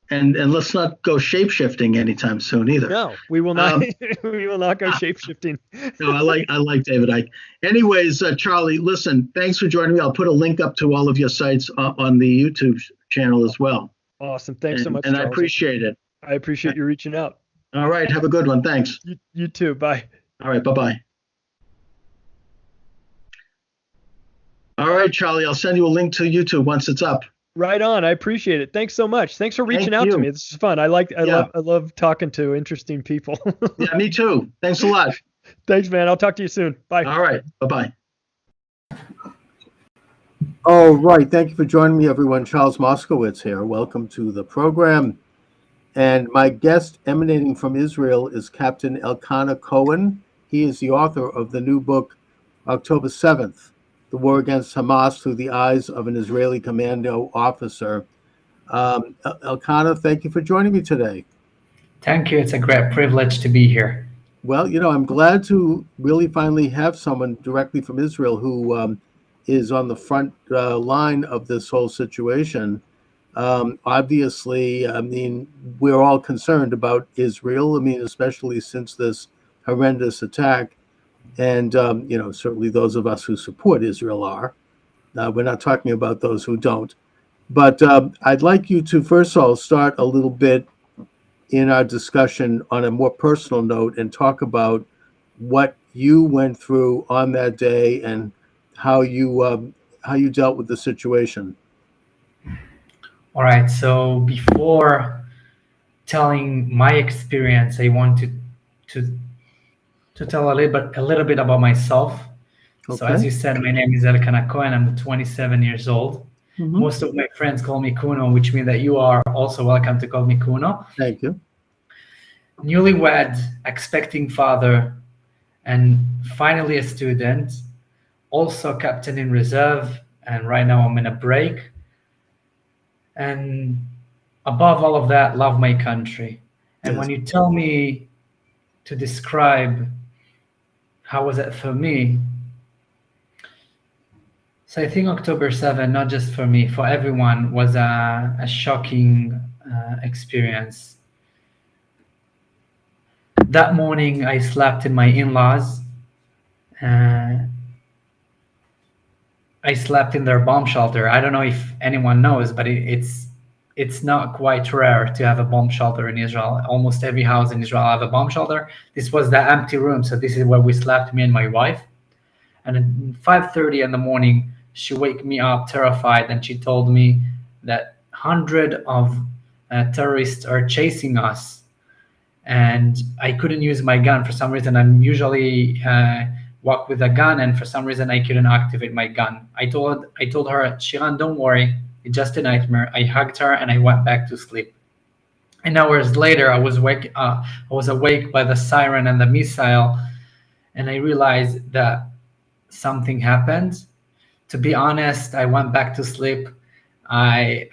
And let's not go shape-shifting anytime soon either. No, we will not. We will not go shape-shifting. No, I like David Icke. Anyways, Charlie, listen, thanks for joining me. I'll put a link up to all of your sites on the YouTube channel as well. Awesome. Thanks so much, and Charles. I appreciate it. I appreciate you reaching out. All right. Have a good one. Thanks. You too. Bye. All right. Bye-bye. All right, Charlie, I'll send you a link to YouTube once it's up. Right on. I appreciate it. Thanks so much. Thanks for reaching out to me. This is fun. I love talking to interesting people. Yeah, me too. Thanks a lot. Thanks, man. I'll talk to you soon. Bye. All right. Bye-bye. All right. Thank you for joining me, everyone. Charles Moscowitz here. Welcome to the program. And my guest emanating from Israel is Captain Elkanah Cohen. He is the author of the new book, October 7th, The War Against Hamas Through the Eyes of an Israeli Commando Officer. Elkanah, thank you for joining me today. Thank you. It's a great privilege to be here. Well, I'm glad to really finally have someone directly from Israel who is on the front line of this whole situation. Obviously, we're all concerned about Israel, especially since this horrendous attack. And, certainly those of us who support Israel are. We're not talking about those who don't. But I'd like you to, first of all, start a little bit in our discussion on a more personal note and talk about what you went through on that day and how you dealt with the situation. All right. So before telling my experience, I want to tell a little bit about myself. Okay. So as you said, my name is Elkanah Cohen. I'm 27 years old. Mm-hmm. Most of my friends call me Kuno, which means that you are also welcome to call me Kuno. Thank you. newlywed, expecting father, and finally a student, also captain in reserve, and right now I'm in a break. And above all of that, love my country. And Yes. when you tell me to describe how was it for me, so I think October 7, not just for me, for everyone, was a shocking experience. That morning, I slept in my in-laws. I slept in their bomb shelter. I don't know if anyone knows, but it's not quite rare to have a bomb shelter in Israel. Almost every house in Israel have a bomb shelter. This was the empty room, so this is where we slept, me and my wife. And at 5:30 in the morning, she wake me up terrified, and she told me that 100 of terrorists are chasing us, and I couldn't use my gun for some reason. I'm usually walk with a gun, and for some reason I couldn't activate my gun. I told her, Shiran, don't worry, it's just a nightmare. I hugged her and I went back to sleep. And hours later, I was awake by the siren and the missile, and I realized that something happened. To be honest, I went back to sleep. I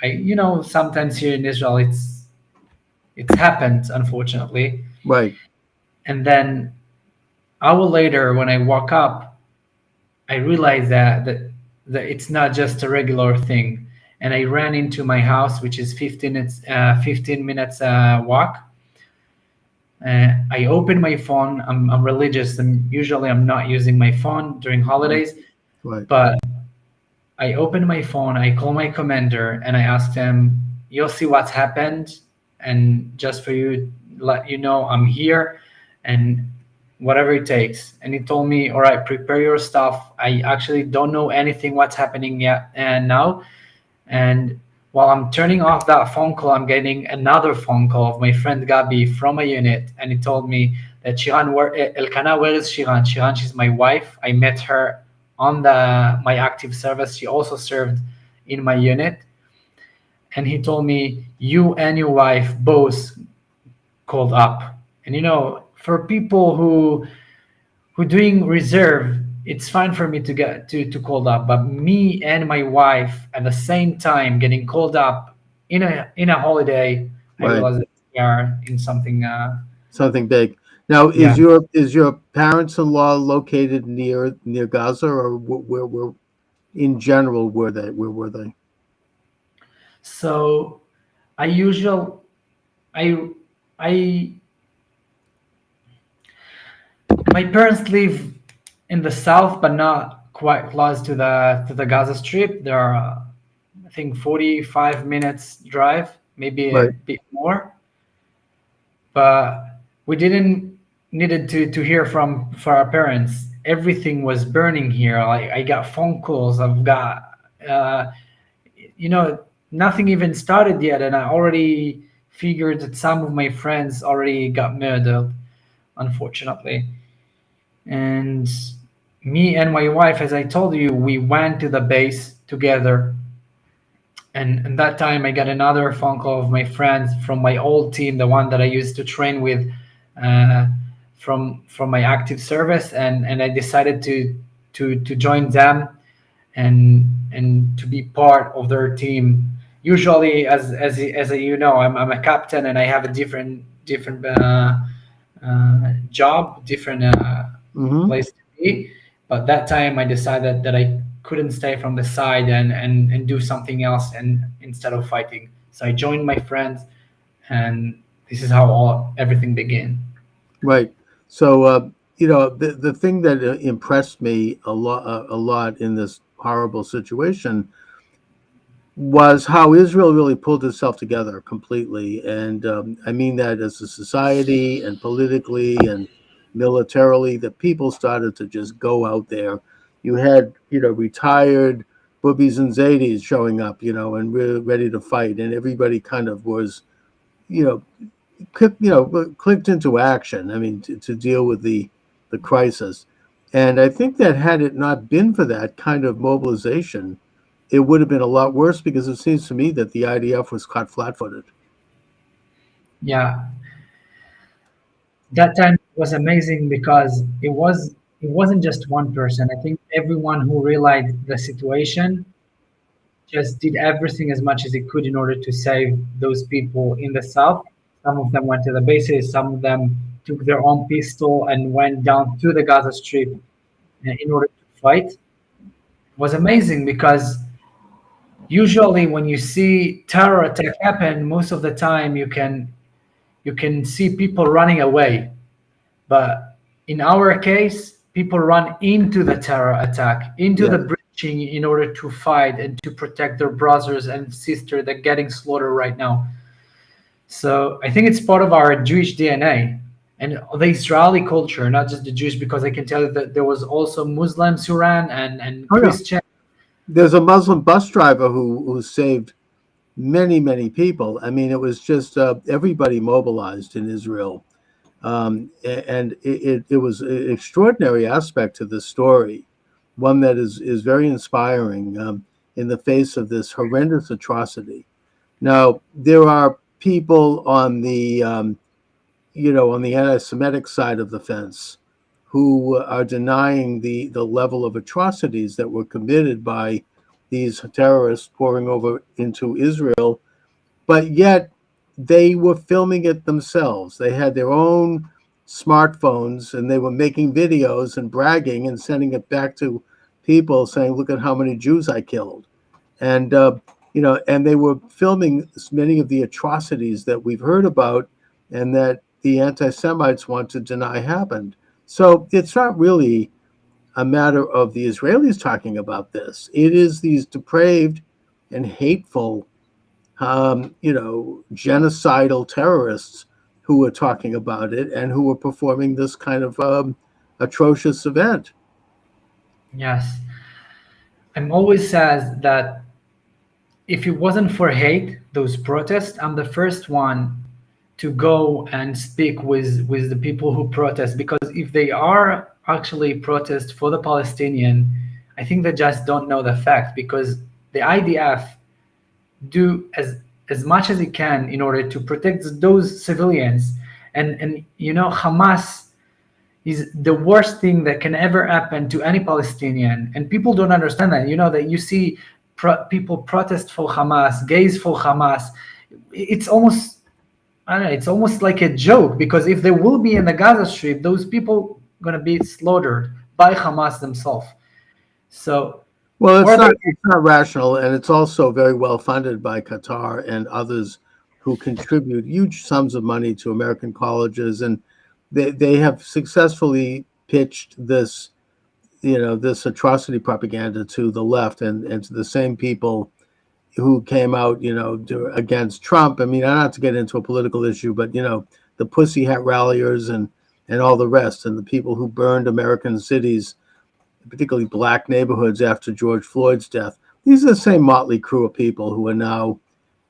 sometimes here in Israel it's happened, unfortunately. Right. And then hour later, when I woke up, I realized that it's not just a regular thing. And I ran into my house, which is 15 minutes walk. I opened my phone. I'm religious, and usually I'm not using my phone during holidays. Right. But I opened my phone. I called my commander and I asked him, "You'll see what's happened, and just for you, let you know I'm here, and whatever it takes." And he told me, "All right, prepare your stuff. I actually don't know anything what's happening yet and now." And while I'm turning off that phone call, I'm getting another phone call of my friend Gabi from a unit, and he told me that Shiran, Elkana, where is Shiran? Shiran, she's my wife. I met her on my active service. She also served in my unit. And he told me, you and your wife both called up. And for people who doing reserve, it's fine for me to get to called up, but me and my wife at the same time getting called up in a holiday, Right. I realized that we are in something. Something big. Now, Yeah. is your parents-in-law located near Gaza, or where in general were they? Where were they? So I my parents live in the south, but not quite close to the Gaza Strip. There are, I think, 45 minutes drive, maybe a Right. bit more. But we didn't needed to hear from for our parents. Everything was burning here. Like I got phone calls. I've got, nothing even started yet, and I already figured that some of my friends already got murdered, unfortunately. And me and my wife, as I told you, we went to the base together. And that time I got another phone call of my friends from my old team, the one that I used to train with from my active service, and I decided to join them and to be part of their team. Usually, as I'm a captain and I have a different job, different Mm-hmm. place to be. But that time I decided that I couldn't stay from the side and do something else and instead of fighting. So I joined my friends, and this is how everything began. Right. So the thing that impressed me a lot in this horrible situation was how Israel really pulled itself together completely, and I mean that as a society and politically and militarily, the people started to just go out there. You had retired boobies and zadis showing up, and really ready to fight, and everybody kind of was, clicked into action. I mean, to deal with the crisis, and I think that had it not been for that kind of mobilization, it would have been a lot worse, because it seems to me that the IDF was caught flat-footed. Yeah. that time was amazing because it wasn't just one person. I think everyone who realized the situation just did everything as much as he could in order to save those people in the south. Some of them went to the bases, some of them took their own pistol and went down to the Gaza Strip in order to fight. It was amazing because usually when you see terror attack happen, most of the time you can see people running away. But in our case, people run into the terror attack, into Yes. the breaching in order to fight and to protect their brothers and sisters that are getting slaughtered right now. So I think it's part of our Jewish DNA and the Israeli culture, not just the Jewish, because I can tell you that there was also Muslims who ran and Oh, yeah. Christians. There's a Muslim bus driver who saved many people. I mean, it was just everybody mobilized in Israel, and it was an extraordinary aspect to the story, one that is very inspiring in the face of this horrendous atrocity. Now, there are people on the on the anti-Semitic side of the fence who are denying the level of atrocities that were committed by these terrorists pouring over into Israel, but yet they were filming it themselves. They had their own smartphones and they were making videos and bragging and sending it back to people saying, look at how many Jews I killed. And, and they were filming many of the atrocities that we've heard about and that the anti-Semites want to deny happened. So it's not really a matter of the Israelis talking about this. It is these depraved and hateful, genocidal terrorists who were talking about it and who were performing this kind of atrocious event. Yes. I'm always sad that if it wasn't for hate, those protests, I'm the first one to go and speak with the people who protest, because if they are actually protest for the Palestinian, I think they just don't know the fact, because the IDF do as much as it can in order to protect those civilians, and Hamas is the worst thing that can ever happen to any Palestinian, and people don't understand that. That you see people protest for Hamas, gays for Hamas. It's almost, I don't know, it's almost like a joke, because if they will be in the Gaza Strip, those people are going to be slaughtered by Hamas themselves. So, well, it's not rational, and it's also very well funded by Qatar and others who contribute huge sums of money to American colleges, and they have successfully pitched this this atrocity propaganda to the left and to the same people who came out, against Trump. I mean, not to get into a political issue, but the pussy hat ralliers and all the rest, and the people who burned American cities, particularly black neighborhoods after George Floyd's death. These are the same motley crew of people who are now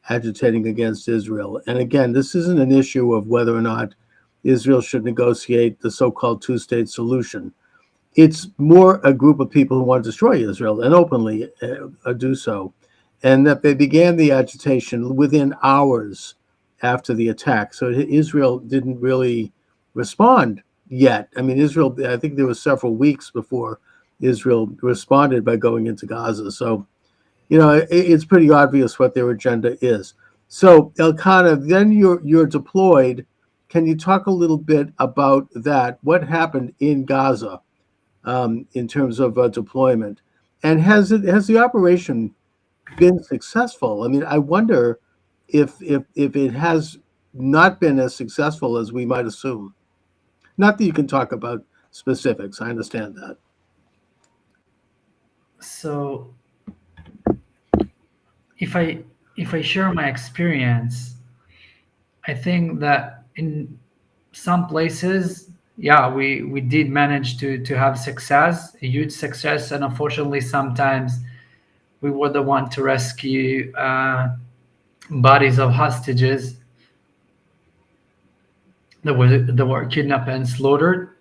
agitating against Israel. And again, this isn't an issue of whether or not Israel should negotiate the so-called two-state solution. It's more a group of people who want to destroy Israel and openly do so. And that they began the agitation within hours after the attack. So Israel didn't really respond yet. I mean, Israel, I think there was several weeks before Israel responded by going into Gaza. So, it's pretty obvious what their agenda is. So, Elkanah, then you're deployed. Can you talk a little bit about that? What happened in Gaza in terms of deployment? And has the operation been successful? I mean, I wonder if it has not been as successful as we might assume. Not that you can talk about specifics. I understand that. So if I share my experience, I think that in some places, yeah, we did manage to have success, a huge success, and unfortunately sometimes we were the one to rescue bodies of hostages that were kidnapped and slaughtered.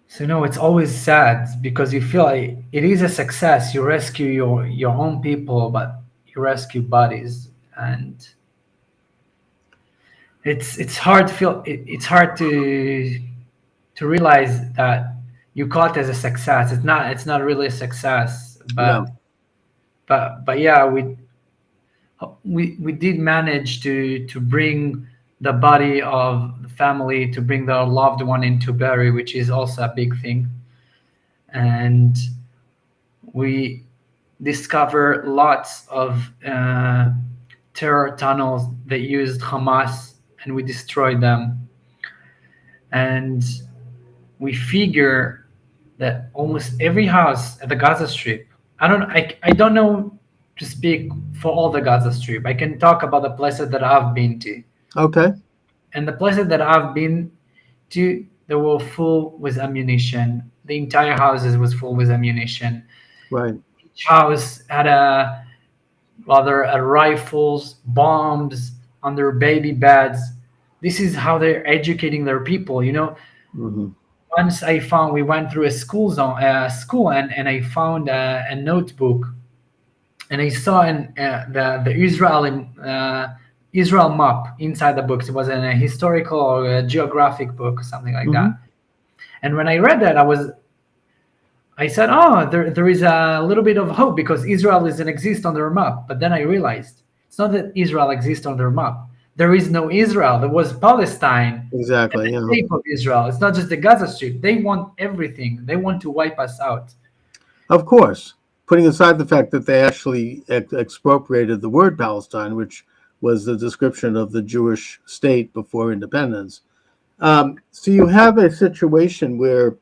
So it's always sad because you feel like it is a success. You rescue your own people, but you rescue bodies. And it's hard to feel it's hard to realize that you call it as a success. It's not really a success, No. but yeah, we did manage to bring the body of the family, to bring the loved one into bury, which is also a big thing. And we discover lots of terror tunnels that used Hamas, and we destroyed them. And we figure that almost every house at the Gaza Strip, I don't know to speak for all the Gaza Strip. I can talk about the places that I've been to. Okay. And the places that I've been to, they were full with ammunition. The entire houses was full with ammunition. Right. Each house had a rifles, bombs on their baby beds. This is how they're educating their people, you know. Hmm. Once we went through a school and I found a notebook, and I saw the Israel map inside the books. It was in a historical or a geographic book or something like that. And when I read that, I said, oh, there is a little bit of hope because Israel doesn't exist on their map. But then I realized it's not that Israel exists on their map. There is no Israel. There was Palestine. Exactly. And Yeah. the shape of Israel. It's not just the Gaza Strip. They want everything. They want to wipe us out. Of course, putting aside the fact that they actually expropriated the word Palestine, which was the description of the Jewish state before independence. So you have a situation where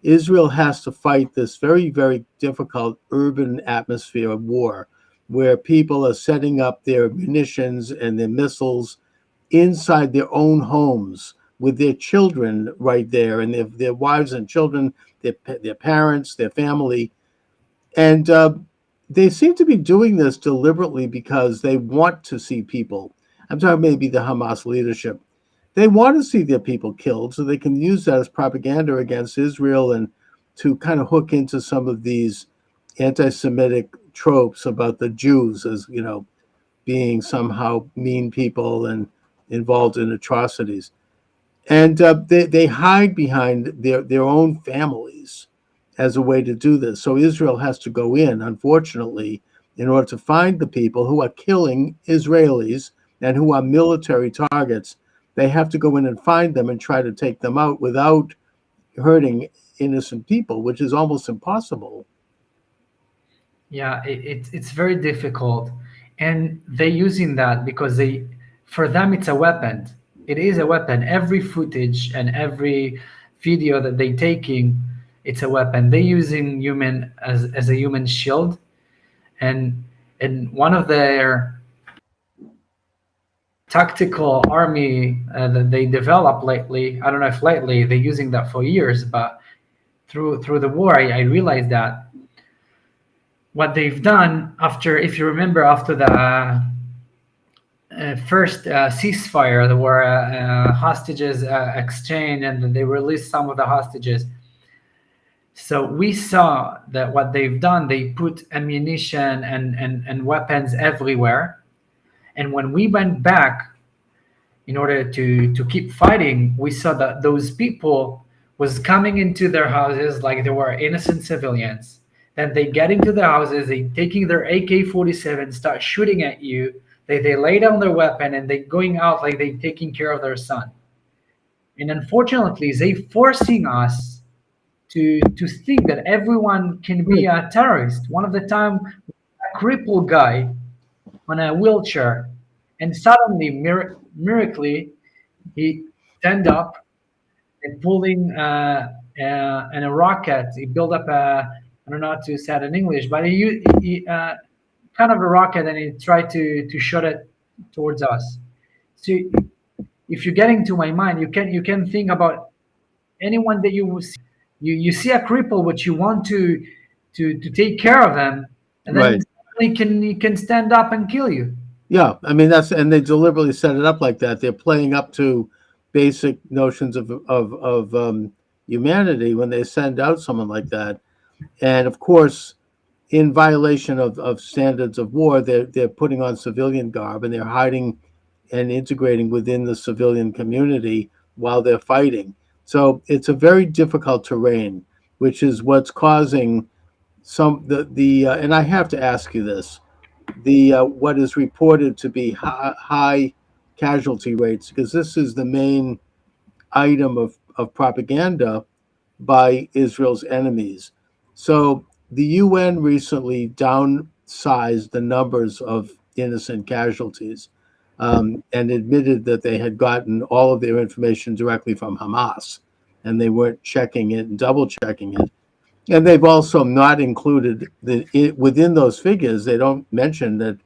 Israel has to fight this very, very difficult urban atmosphere of war, where people are setting up their munitions and their missiles inside their own homes with their children right there, and their wives and children, their parents, their family. And they seem to be doing this deliberately because they want to see people. I'm talking maybe the Hamas leadership. They want to see their people killed so they can use that as propaganda against Israel and to kind of hook into some of these anti-Semitic tropes about the Jews as, you know, being somehow mean people and involved in atrocities. And they hide behind their own families as a way to do this. So Israel has to go in, unfortunately, in order to find the people who are killing Israelis and who are military targets. They have to go in and find them and try to take them out without hurting innocent people, which is almost impossible. Yeah, it's very difficult, and they're using that because for them it's a weapon. It is a weapon. Every footage and every video that they're taking, it's a weapon. They're using human as a human shield, and one of their tactical army that they developed lately. I don't know if lately they're using that for years, but through the war, I realized that what they've done if you remember, after the first ceasefire, there were hostages exchange, and they released some of the hostages. So we saw that what they've done, they put ammunition and weapons everywhere. And when we went back in order to keep fighting, we saw that those people was coming into their houses like they were innocent civilians. Then they get into the houses, they taking their AK-47, start shooting at you. They lay down their weapon and they going out like they taking care of their son. And unfortunately, they forcing us to think that everyone can be a terrorist. One of the time, a crippled guy on a wheelchair, and suddenly, miraculously, he stand up and pulling and a rocket. He built up I don't know how to say it in English, but he kind of a rocket, and he tried to shoot it towards us. So if you're getting to my mind, you can think about anyone that you see. You see a cripple, but you want to take care of them, and then he can stand up and kill you. Yeah, I mean and they deliberately set it up like that. They're playing up to basic notions of humanity when they send out someone like that. And of course, in violation of standards of war, they're putting on civilian garb and they're hiding and integrating within the civilian community while they're fighting. So it's a very difficult terrain, which is what's causing and I have to ask you this, the what is reported to be high casualty rates, because this is the main item of propaganda by Israel's enemies. So the UN recently downsized the numbers of innocent casualties, and admitted that they had gotten all of their information directly from Hamas, and they weren't checking it and double checking it. And they've also not included within those figures. They don't mention that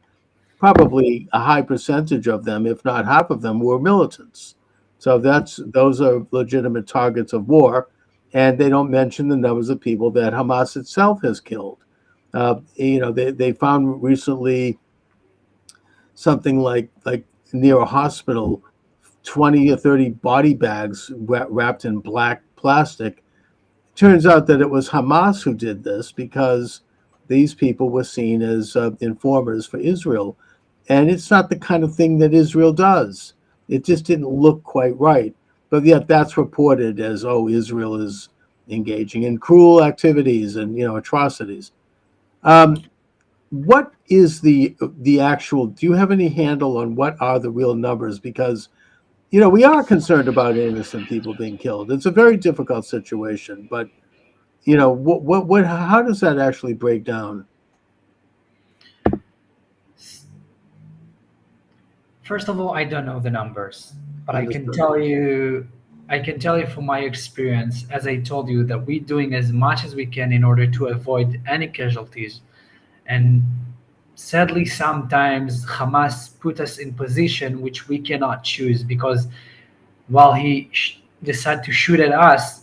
probably a high percentage of them, if not half of them, were militants. So those are legitimate targets of war, and they don't mention the numbers of people that Hamas itself has killed. They found recently something like near a hospital, 20 or 30 body bags wrapped in black plastic. Turns out that it was Hamas who did this because these people were seen as informers for Israel. And it's not the kind of thing that Israel does. It just didn't look quite right. But yet that's reported as, oh, Israel is engaging in cruel activities and, atrocities. What is the actual, do you have any handle on what are the real numbers? Because, we are concerned about innocent people being killed. It's a very difficult situation, but, how does that actually break down? First of all, I don't know the numbers, but Understood. I can tell you from my experience, as I told you, that we're doing as much as we can in order to avoid any casualties. And sadly, sometimes Hamas put us in position which we cannot choose, because while he decide to shoot at us,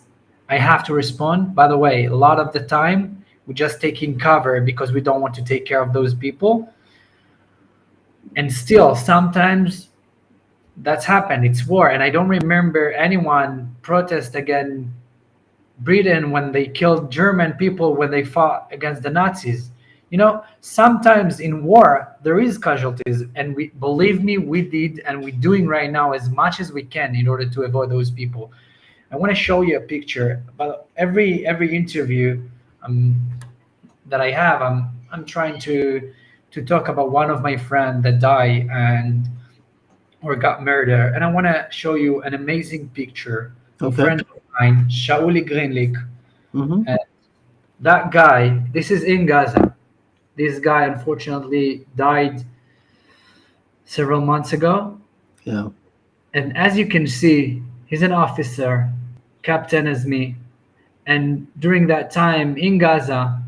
I have to respond. By the way, a lot of the time, we're just taking cover because we don't want to take care of those people. And still, sometimes that's happened. It's war. And I don't remember anyone protest against Britain when they killed German people when they fought against the Nazis. Sometimes in war, there is casualties. And believe me, we did, and we're doing right now as much as we can in order to avoid those people. I want to show you a picture. But every interview that I have, I'm trying to talk about one of my friends that died or got murdered. And I want to show you an amazing picture of a friend of mine, Shauli Greenlick. Mm-hmm. And that guy, this is in Gaza. This guy unfortunately died several months ago. Yeah. And as you can see, he's an officer, captain as me. And during that time in Gaza,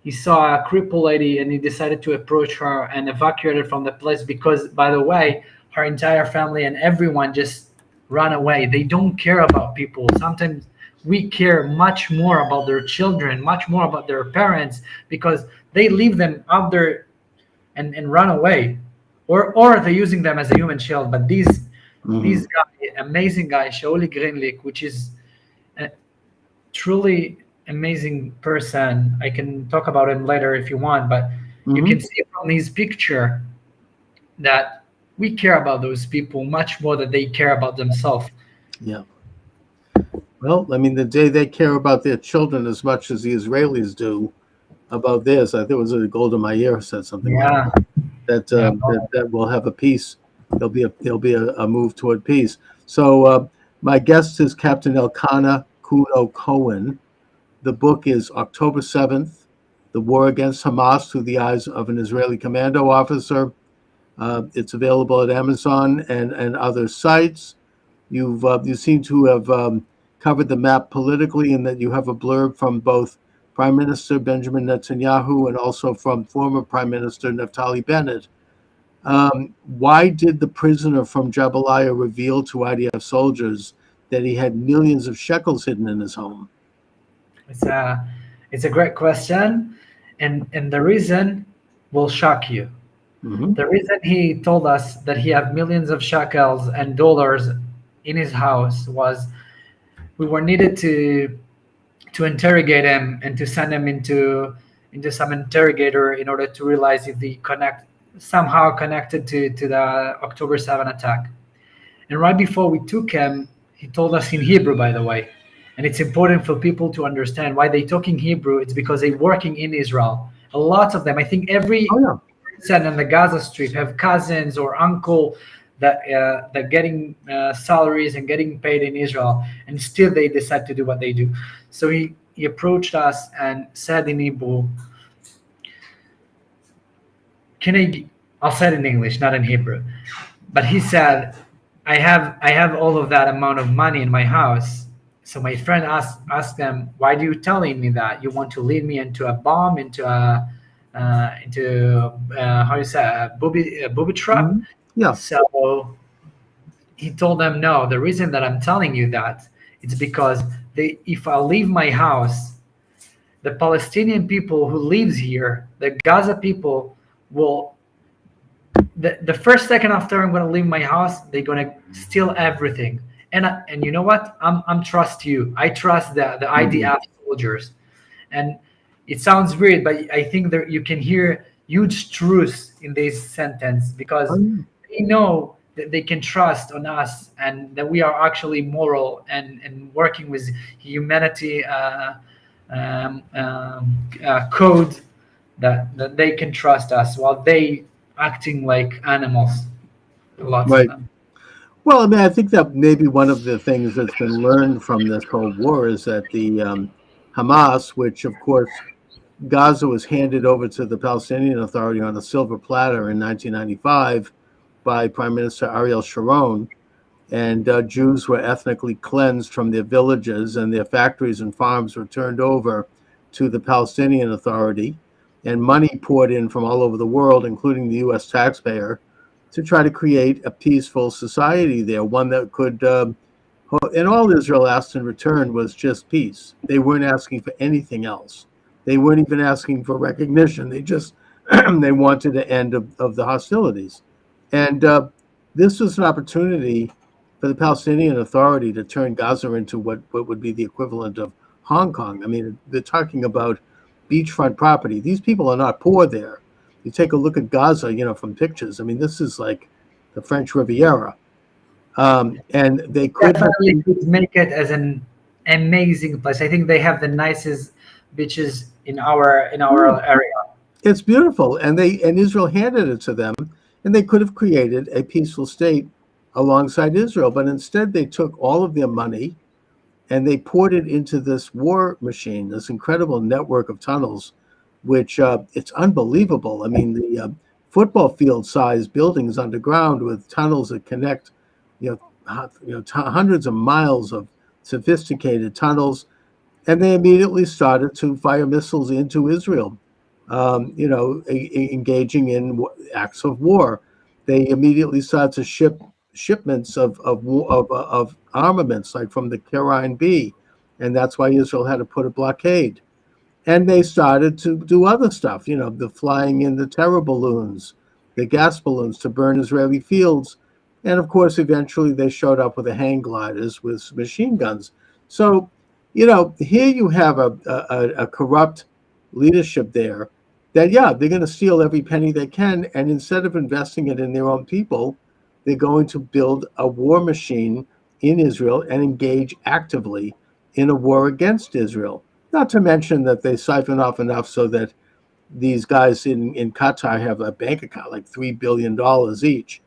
he saw a crippled lady and he decided to approach her and evacuate her from the place because, by the way, her entire family and everyone just ran away. They don't care about people. Sometimes we care much more about their children, much more about their parents, because they leave them out there and run away. Or they're using them as a human shield. But these guy, amazing guy, Shauli Greenlick, which is a truly amazing person. I can talk about him later if you want, but you can see from his picture that we care about those people much more than they care about themselves. Yeah. Well, I mean, the day they care about their children as much as the Israelis do about theirs, I think it was Golda Meir said something like that, that we'll have a peace. There'll be a move toward peace. So my guest is Captain Elkanah Kuno Cohen. The book is October 7th, The War Against Hamas Through the Eyes of an Israeli Commando Officer. It's available at Amazon and other sites. You seem to have covered the map politically, in that you have a blurb from both Prime Minister Benjamin Netanyahu and also from former Prime Minister Naftali Bennett. Why did the prisoner from Jabalia reveal to IDF soldiers that he had millions of shekels hidden in his home? It's a great question, and the reason will shock you. The reason he told us that he had millions of shekels and dollars in his house was we were needed to interrogate him and to send him into some interrogator in order to realize if he somehow connected to the October 7 attack. And right before we took him, he told us in Hebrew, by the way. And it's important for people to understand why they talk in Hebrew. It's because they're working in Israel. A lot of them, I think every person in the Gaza Strip have cousins or uncle that getting salaries and getting paid in Israel, and still they decide to do what they do. So he approached us and said in Hebrew, I'll say it in English, not in Hebrew. But he said, I have all of that amount of money in my house. So my friend asked them, why do you telling me that? You want to lead me into a bomb, into a how you say, a booby trap? Mhm. Yeah. So he told them, no, the reason that I'm telling you that it's because if I leave my house, the Palestinian people who lives here, the Gaza people, will the first second after I'm going to leave my house, they're going to steal everything. And you know what? I'm trust you. I trust the IDF soldiers. And it sounds weird, but I think that you can hear huge truth in this sentence, because they know that they can trust on us and that we are actually moral and working with humanity code, that they can trust us while they acting like animals. Lots Right. of them. Well, I mean, I think that maybe one of the things that's been learned from this whole war is that the Hamas, which of course Gaza was handed over to the Palestinian Authority on a silver platter in 1995 by Prime Minister Ariel Sharon, and Jews were ethnically cleansed from their villages, and their factories and farms were turned over to the Palestinian Authority, and money poured in from all over the world, including the U.S. taxpayer, to try to create a peaceful society there, one that could, and all Israel asked in return was just peace. They weren't asking for anything else. They weren't even asking for recognition. They just, they wanted an end of the hostilities. And this was an opportunity for the Palestinian Authority to turn Gaza into what would be the equivalent of Hong Kong. I mean, they're talking about beachfront property. These people are not poor there. You take a look at Gaza, from pictures. I mean, this is like the French Riviera. And they could definitely could make it as an amazing place. I think they have the nicest beaches in our area. It's beautiful, and Israel handed it to them, and they could have created a peaceful state alongside Israel, but instead they took all of their money and they poured it into this war machine, this incredible network of tunnels, which it's unbelievable. I mean, the football field size buildings underground with tunnels that connect, hundreds of miles of sophisticated tunnels, and they immediately started to fire missiles into Israel, engaging in acts of war. They immediately started to ship shipments of armaments, like from the Caribbean B, and that's why Israel had to put a blockade. And they started to do other stuff, the flying in the terror balloons, the gas balloons to burn Israeli fields. And of course, eventually they showed up with the hang gliders with machine guns. So, here you have a corrupt leadership there that, they're going to steal every penny they can. And instead of investing it in their own people, they're going to build a war machine in Israel and engage actively in a war against Israel. Not to mention that they siphon off enough so that these guys in Qatar have a bank account like $3 billion each.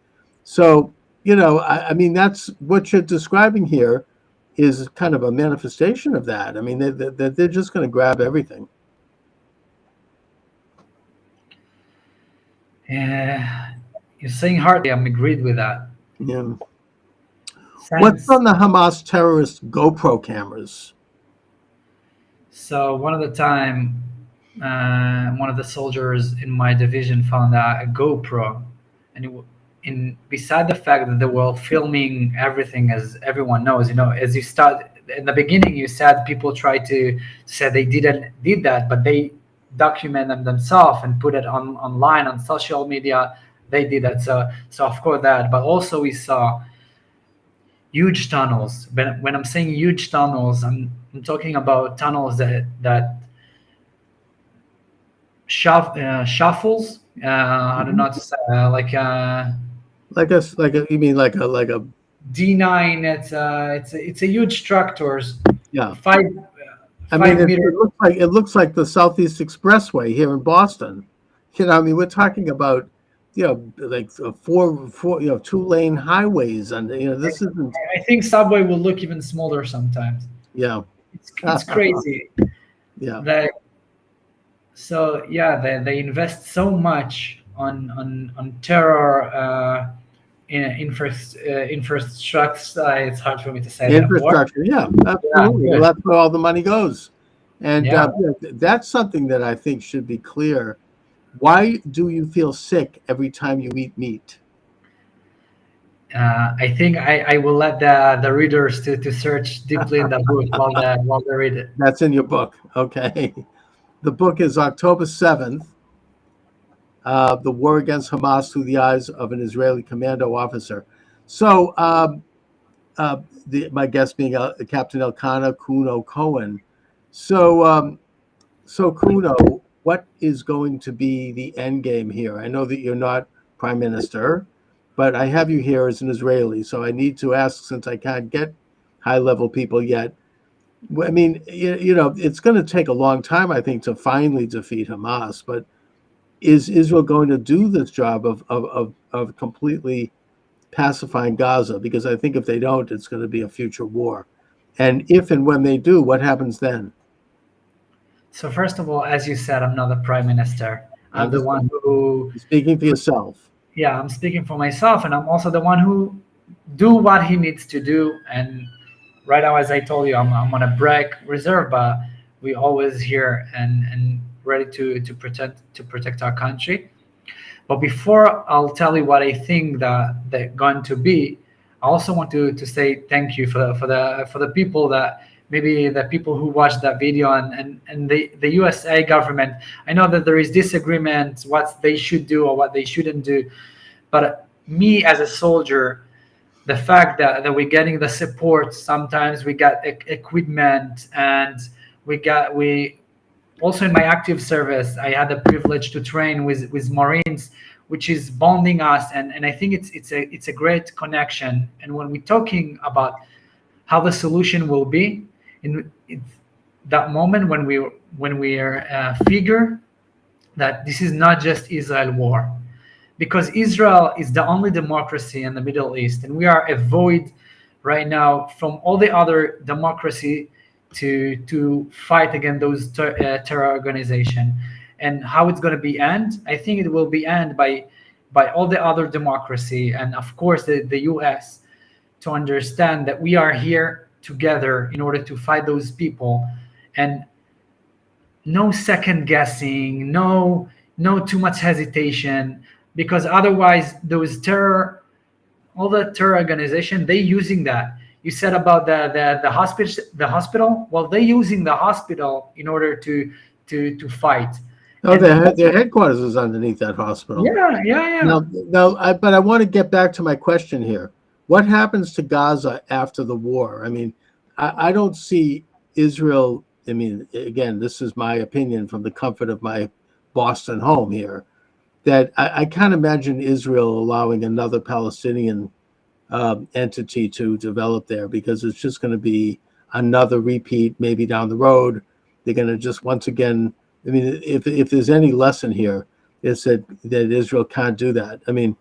So, I mean, that's what you're describing here is kind of a manifestation of that. I mean, they're just going to grab everything. You're saying hardly. I'm agreed with that. Yeah. What's on the Hamas terrorist GoPro cameras? So one of the time, one of the soldiers in my division found a GoPro, and beside the fact that they were filming everything, as everyone knows, as you start in the beginning, you said people try to say they did that, but they document them themselves and put it online on social media. They did that, so of course that, but also we saw huge tunnels. When I'm saying huge tunnels, I'm talking about tunnels that shuffles. I don't know how to say, You mean like a D9. It's a huge tractors. yeah. Five I mean, it meter. looks like the Southeast Expressway here in Boston. I mean, we're talking about, like four, 2-lane highways, and this isn't. I think subway will look even smaller sometimes. Yeah. It's crazy. Yeah. They invest so much on terror infrastructure. It's hard for me to say Infrastructure. Yeah, absolutely. Well, that's where all the money goes, and that's something that I think should be clear. Why do you feel sick every time you eat meat? I think I will let the readers to search deeply in the book while they read it. That's in your book. Okay. The book is October 7th, The War Against Hamas Through the Eyes of an Israeli Commando Officer. So my guest being Captain Elkanah Kuno Cohen. So Kuno, what is going to be the end game here? I know that you're not prime minister, but I have you here as an Israeli, so I need to ask, since I can't get high-level people yet. I mean, it's going to take a long time, I think, to finally defeat Hamas. But is Israel going to do this job of completely pacifying Gaza? Because I think if they don't, it's going to be a future war. And if and when they do, what happens then? So first of all, as you said, I'm not the prime minister. I'm the one who... Speaking for yourself. Yeah, I'm speaking for myself, and I'm also the one who do what he needs to do. And right now, as I told you, I'm on a break reserve, but we always here and ready to protect our country. But before I'll tell you what I think that they're going to be, I also want to say thank you for the people that maybe the people who watched that video and the USA government. I know that there is disagreement what they should do or what they shouldn't do, but me as a soldier, the fact that we're getting the support, sometimes we got equipment, and we also in my active service, I had the privilege to train with Marines, which is bonding us, and I think it's a great connection. And when we're talking about how the solution will be, in that moment when we figure that this is not just Israel war, because Israel is the only democracy in the Middle East, and we are a void right now from all the other democracy to fight against those terror organization. And how it's going to be end? I think it will be end by all the other democracy, and of course the US, to understand that we are here together in order to fight those people, and no second guessing, no too much hesitation, because otherwise all the terror organization, they using that. You said about the hospital. Well, they're using the hospital in order to fight. Oh, their headquarters is underneath that hospital. Yeah. But I want to get back to my question here. What happens to Gaza after the war? I mean, I don't see Israel. I mean, again, this is my opinion from the comfort of my Boston home here, that I can't imagine Israel allowing another Palestinian entity to develop there, because it's just going to be another repeat. Maybe down the road, they're going to just once again. I mean, if there's any lesson here, it's that Israel can't do that. I mean,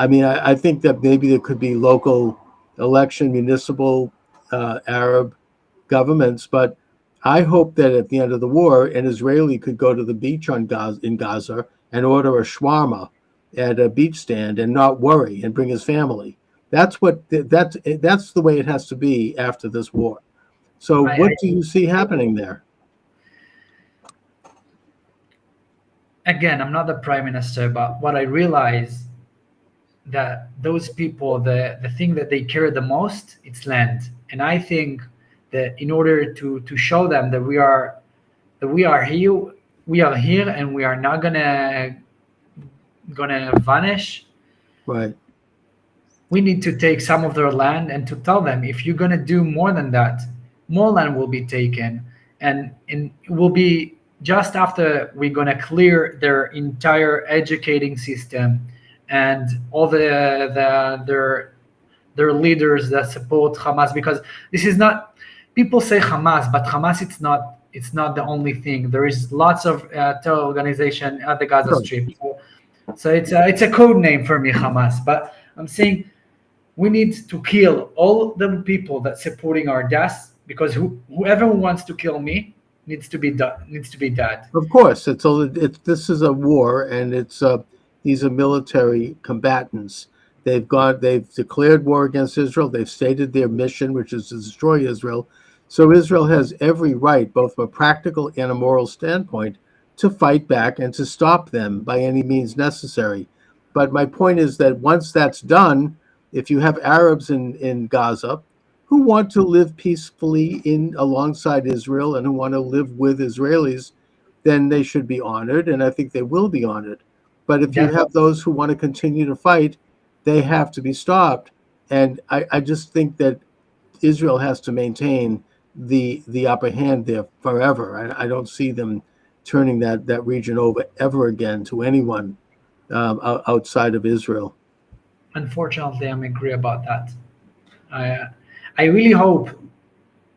I think that maybe there could be local election, municipal Arab governments, but I hope that at the end of the war, an Israeli could go to the beach in Gaza and order a shawarma at a beach stand and not worry, and bring his family. That's the way it has to be after this war. So what do you see happening there? Again, I'm not the prime minister, but what I realize that those people, the thing that they care the most, it's land. And I think that in order to show them that we are here and we are not gonna vanish, right? We need to take some of their land and to tell them, if you're gonna do more than that, more land will be taken, and it will be just after we're going to clear their entire educating system and all their leaders that support Hamas, because this is not, people say Hamas, but Hamas it's not the only thing. There is lots of terror organization at the Gaza Strip. So it's a code name for me, Hamas. But I'm saying we need to kill all the people that supporting our deaths, because whoever wants to kill me needs to be dead. Of course, this is a war, and these are military combatants. They've declared war against Israel. They've stated their mission, which is to destroy Israel. So Israel has every right, both from a practical and a moral standpoint, to fight back and to stop them by any means necessary. But my point is that once that's done, if you have Arabs in Gaza who want to live peacefully alongside Israel and who want to live with Israelis, then they should be honored, and I think they will be honored. But if you have those who want to continue to fight, they have to be stopped. And I just think that Israel has to maintain the upper hand there forever. I don't see them turning that region over ever again to anyone outside of Israel. Unfortunately, I'm agree about that. I really hope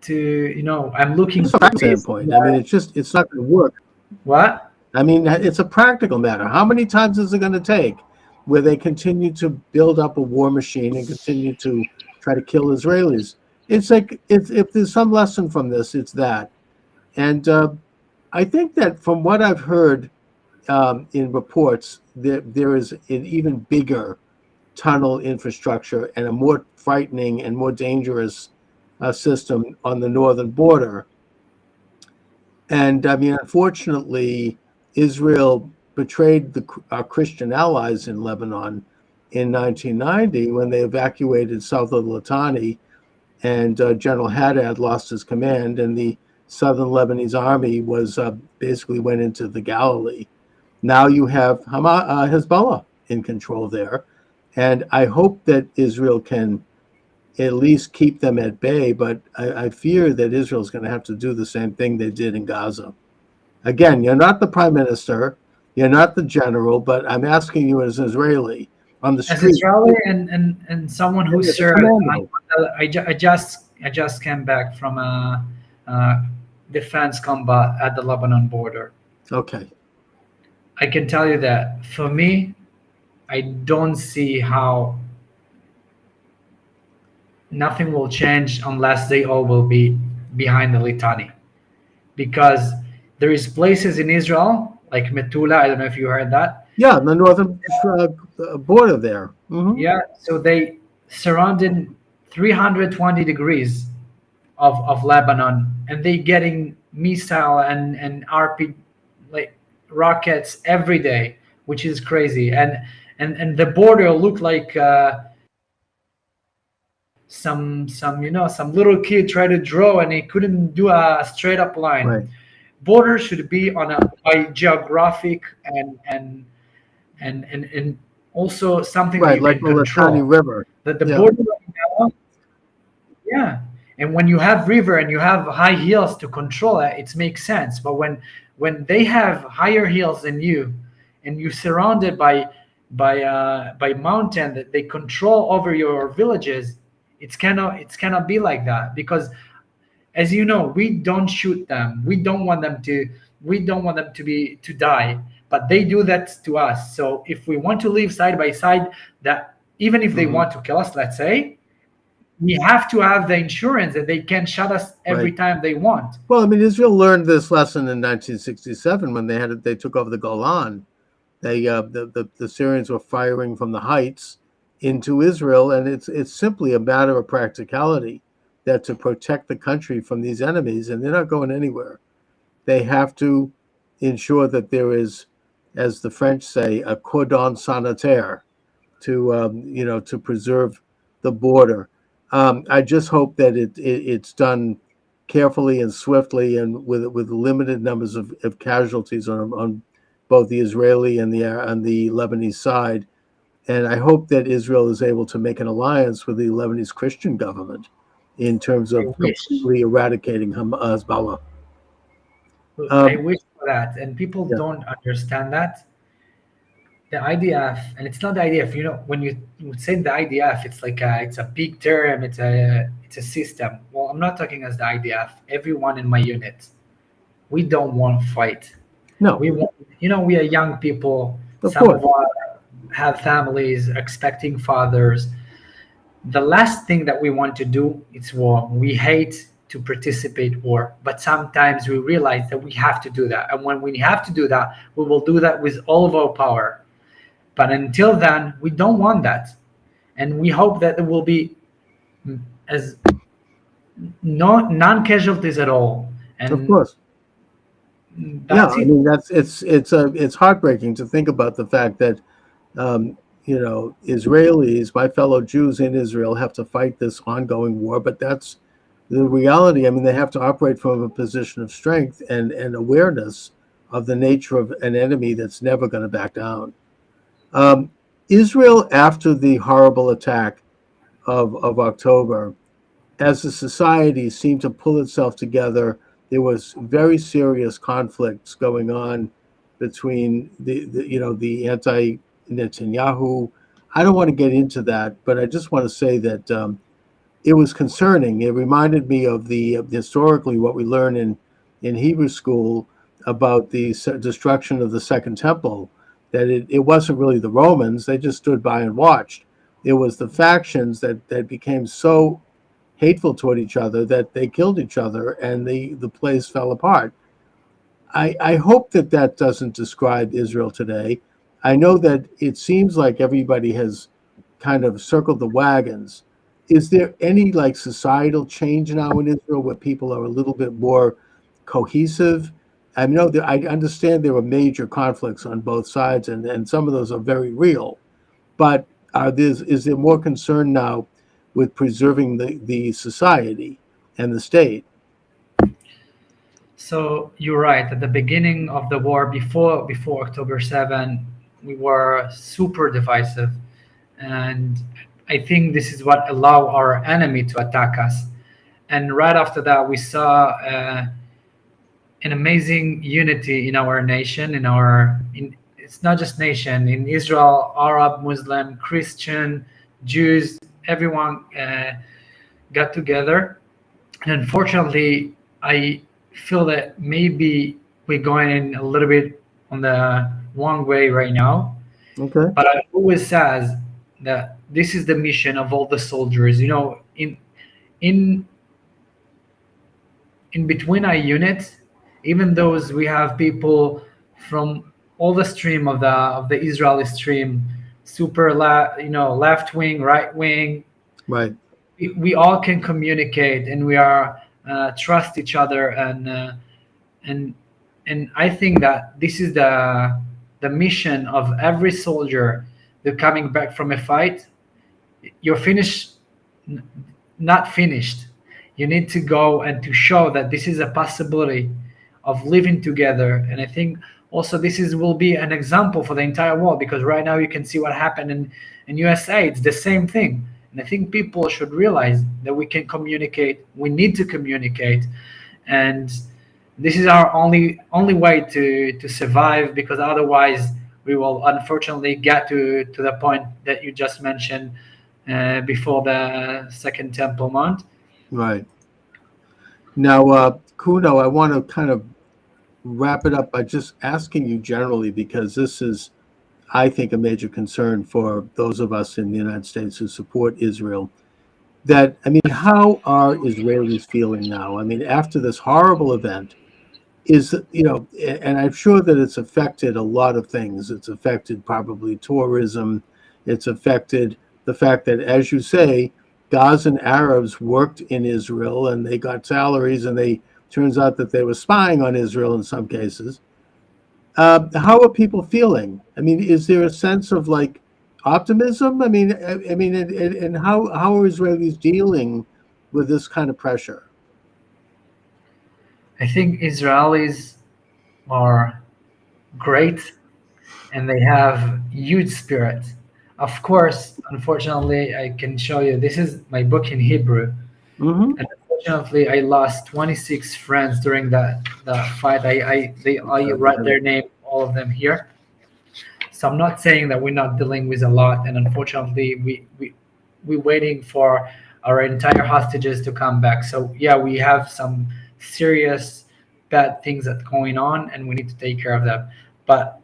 to, I'm looking from that standpoint. I mean, it's not going to work. What? I mean, it's a practical matter. How many times is it going to take where they continue to build up a war machine and continue to try to kill Israelis? It's like, if there's some lesson from this, it's that. And I think that from what I've heard in reports, there is an even bigger tunnel infrastructure and a more frightening and more dangerous system on the northern border. And I mean, unfortunately, Israel betrayed our Christian allies in Lebanon in 1990 when they evacuated south of Litani, and General Haddad lost his command, and the southern Lebanese army basically went into the Galilee. Now you have Hezbollah in control there, and I hope that Israel can at least keep them at bay, but I fear that Israel's going to have to do the same thing they did in Gaza. Again, you're not the prime minister, you're not the general, but I'm asking you as an Israeli on the street. As Israeli and someone who served, I just came back from a defense combat at the Lebanon border. Okay. I can tell you that for me, I don't see how nothing will change unless they all will be behind the Litani, because there is places in Israel like Metula. I don't know if you heard that. Yeah, the northern border there. Mm-hmm. Yeah, so they surrounded 320 degrees of Lebanon, and they getting missile and RP like rockets every day, which is crazy. And the border looked like some little kid tried to draw and he couldn't do a straight up line. Right. Border should be on by geographic and also something right, that you like can control. the River. The border right now, yeah. And when you have river and you have high hills to control it, it makes sense. But when they have higher hills than you, and you're surrounded by mountain that they control over your villages, it cannot be like that, because as you know, we don't shoot them. We don't want them to die, but they do that to us. So if we want to live side by side, that even if they want to kill us, let's say, we have to have the insurance that they can shut us every time they want. Well, I mean, Israel learned this lesson in 1967 when they took over the Golan. The Syrians were firing from the heights into Israel, and it's simply a matter of practicality that to protect the country from these enemies, and they're not going anywhere. They have to ensure that there is, as the French say, a cordon sanitaire to preserve the border. I just hope that it's done carefully and swiftly and with limited numbers of casualties on both the Israeli and the Lebanese side. And I hope that Israel is able to make an alliance with the Lebanese Christian government in terms of completely eradicating Hezbollah. I Um, wish for that, and people yeah. don't understand that. The IDF, and it's not the IDF. You know, when you say the IDF, it's like it's a big term. It's a system. Well, I'm not talking as the IDF. Everyone in my unit, we don't want to fight. No, We want, we are young people. of Some course. of us have families, expecting fathers. The last thing that we want to do is war. We hate to participate war, but sometimes we realize that we have to do that. And when we have to do that, we will do that with all of our power. But until then, we don't want that. And we hope that there will be as non-casualties at all. Of And course. Yeah, that's I it. mean it's heartbreaking to think about the fact that Israelis, my fellow Jews in Israel, have to fight this ongoing war, but that's the reality. I mean, they have to operate from a position of strength and awareness of the nature of an enemy that's never going to back down. Israel, after the horrible attack of October, as a society, seemed to pull itself together. There was very serious conflicts going on between the anti-Netanyahu. I don't want to get into that, but I just want to say that it was concerning. It reminded me of the historically what we learn in Hebrew school about the destruction of the Second Temple. That it wasn't really the Romans; they just stood by and watched. It was the factions that became so hateful toward each other that they killed each other and the place fell apart. I hope that doesn't describe Israel today. I know that it seems like everybody has kind of circled the wagons. Is there any like societal change now in Israel where people are a little bit more cohesive? I know that I understand there are major conflicts on both sides, and some of those are very real. But is there more concern now with preserving the society and the state? So you're right. At the beginning of the war, before October 7, we were super divisive, and I think this is what allowed our enemy to attack us. And right after that, we saw an amazing unity in our nation. It's not just nation in Israel, Arab, Muslim, Christian, Jews, everyone got together. And unfortunately, I feel that maybe we're going a little bit on the wrong way right now. Okay. But I always says that this is the mission of all the soldiers. In between our units, even those we have people from all the stream of the Israeli stream, left wing, right wing. Right. We all can communicate, and we are trust each other, and I think that this is the mission of every soldier. They're coming back from a fight. You're finished, not finished. You need to go and to show that this is a possibility of living together. And I think also will be an example for the entire world, because right now you can see what happened in USA. It's the same thing. And I think people should realize that we can communicate. We need to communicate, and this is our only way to survive. Because otherwise, we will unfortunately get to the point that you just mentioned before the Second Temple Mount. Right. Now, Kuno, I want to kind of wrap it up by just asking you generally, because this is, I think, a major concern for those of us in the United States who support Israel. How are Israelis feeling now? I mean, after this horrible event, and I'm sure that it's affected a lot of things. It's affected probably tourism. It's affected the fact that, as you say, Gazan Arabs worked in Israel and they got salaries, and turns out that they were spying on Israel in some cases. How are people feeling? I mean, is there a sense of like optimism? And how are Israelis dealing with this kind of pressure? I think Israelis are great, and they have huge spirit. Of course, unfortunately, I can show you. This is my book in Hebrew, Mm-hmm. and unfortunately, I lost 26 friends during that fight. I write their name, all of them here. So I'm not saying that we're not dealing with a lot, and unfortunately, we're waiting for our entire hostages to come back. So yeah, we have some serious bad things that's going on, and we need to take care of them. But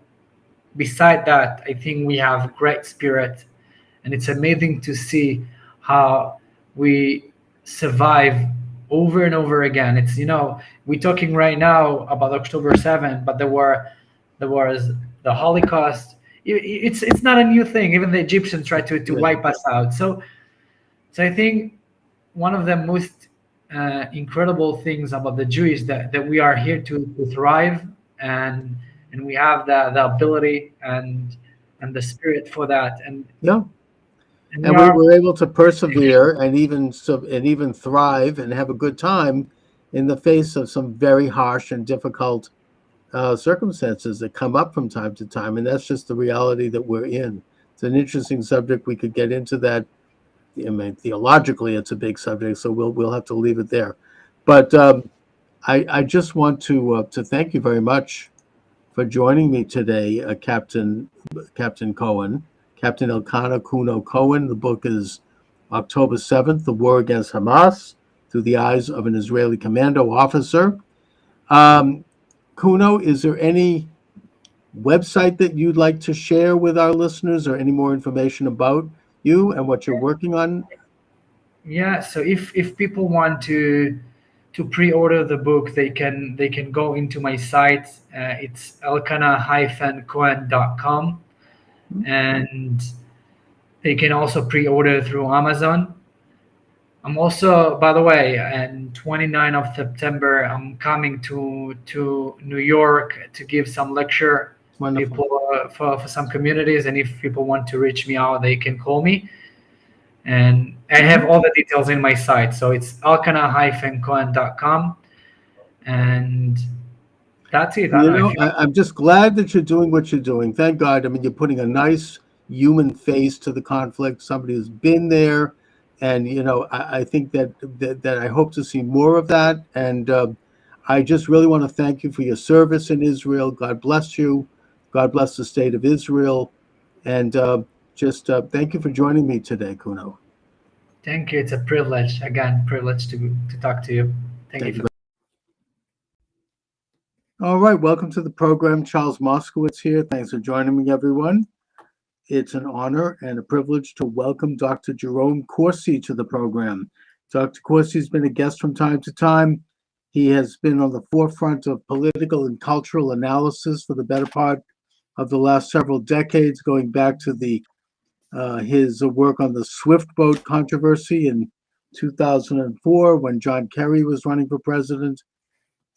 beside that, I think we have great spirit, and it's amazing to see how we survive over and over again. It's, we're talking right now about October 7th, but there was the Holocaust. It's not a new thing. Even the Egyptians tried to wipe us out. So I think one of the most incredible things about the Jews that we are here to thrive, and we have the ability and the spirit for that. And Yeah. and And we're able to persevere and even thrive and have a good time in the face of some very harsh and difficult circumstances that come up from time to time. And that's just the reality that we're in. It's an interesting subject. We could get into that. I mean, theologically, it's a big subject, so we'll have to leave it there. But I just want to thank you very much for joining me today, Captain Cohen, Captain Elkanah Kuno Cohen. The book is October 7th, The War Against Hamas, Through the Eyes of an Israeli Commando Officer. Kuno, is there any website that you'd like to share with our listeners, or any more information about you and what you're working on? Yeah, so if people want to pre-order the book, they can go into my site. It's elkanah-cohen.com, and they can also pre-order through Amazon. I'm also, by the way, on 29th of September, I'm coming to New York to give some lecture. Wonderful. People for some communities, and if people want to reach me out, they can call me. And I have all the details in my site. So it's elkanah-cohen.com. And that's it. I'm just glad that you're doing what you're doing. Thank God. I mean, you're putting a nice human face to the conflict. Somebody who's been there. And, I think that I hope to see more of that. And I just really want to thank you for your service in Israel. God bless you. God bless the state of Israel. And thank you for joining me today, Kuno. Thank you. It's a privilege. Again, privilege to talk to you. Thank you. All right. Welcome to the program. Charles Moscowitz here. Thanks for joining me, everyone. It's an honor and a privilege to welcome Dr. Jerome Corsi to the program. Dr. Corsi has been a guest from time to time. He has been on the forefront of political and cultural analysis for the better part of the last several decades, going back to his work on the Swift boat controversy in 2004 when John Kerry was running for president.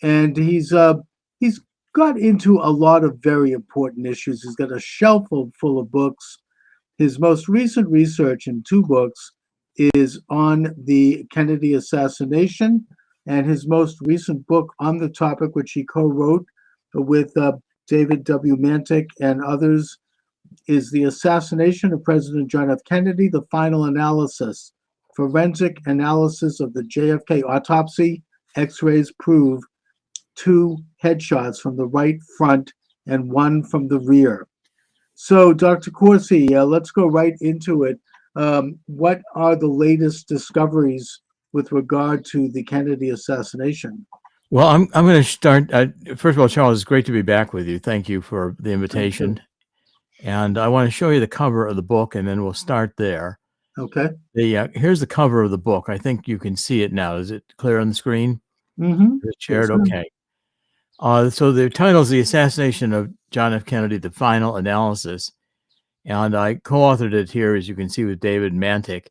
And he's got into a lot of very important issues. He's got a shelf full of books. His most recent research in 2 books is on the Kennedy assassination, and his most recent book on the topic, which he co-wrote with David W. Mantik and others, is The Assassination of President John F. Kennedy, The Final Analysis. Forensic analysis of the JFK autopsy. X-rays prove 2 headshots from the right front and 1 from the rear. So, Dr. Corsi, let's go right into it. What are the latest discoveries with regard to the Kennedy assassination? Well, I'm going to start. First of all, Charles, it's great to be back with you. Thank you for the invitation. And I want to show you the cover of the book, and then we'll start there. Okay. Here's the cover of the book. I think you can see it now. Is it clear on the screen? Mm-hmm. Is it shared? Okay. So the title is The Assassination of John F. Kennedy, The Final Analysis. And I co-authored it here, as you can see, with David Mantik.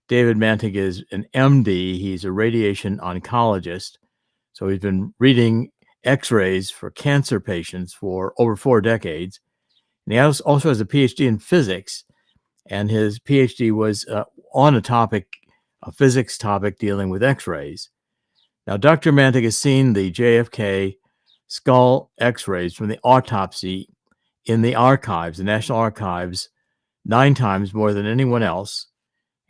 David Mantik is an MD. He's a radiation oncologist. So he's been reading X-rays for cancer patients for over 4 decades. And he also has a PhD in physics. And his PhD was on a physics topic dealing with X-rays. Now, Dr. Mantik has seen the JFK skull X-rays from the autopsy in the archives, the National Archives, 9 times more than anyone else.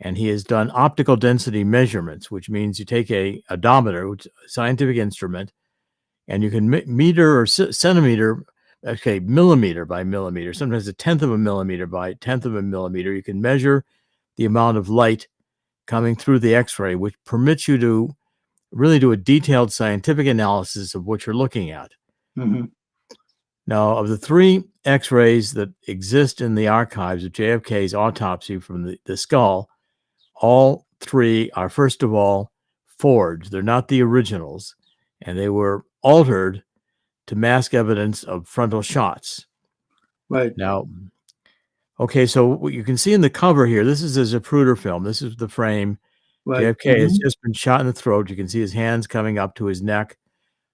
and he has done optical density measurements, which means you take a odometer, which is a scientific instrument, and you can meter or centimeter, okay, millimeter by millimeter, sometimes a tenth of a millimeter by tenth of a millimeter. You can measure the amount of light coming through the X-ray, which permits you to really do a detailed scientific analysis of what you're looking at. Mm-hmm. Now, of the 3 X-rays that exist in the archives of JFK's autopsy from the skull, all 3 are, first of all, forged. They're not the originals, and they were altered to mask evidence of frontal shots. Right. Now, okay, so what you can see in the cover here, this is a Zapruder film. This is the frame. Right. JFK has just been shot in the throat. You can see his hands coming up to his neck.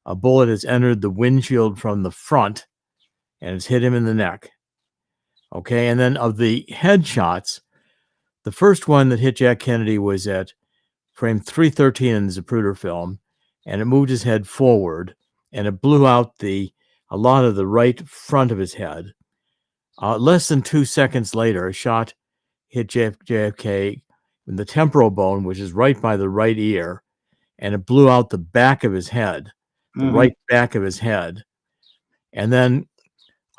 A bullet has entered the windshield from the front and it's hit him in the neck. Okay, and then of the headshots, the first one that hit Jack Kennedy was at frame 313 in the Zapruder film, and it moved his head forward, and it blew out a lot of the right front of his head. Less than 2 seconds later, a shot hit JFK in the temporal bone, which is right by the right ear, and it blew out the back of his head, the right back of his head. And then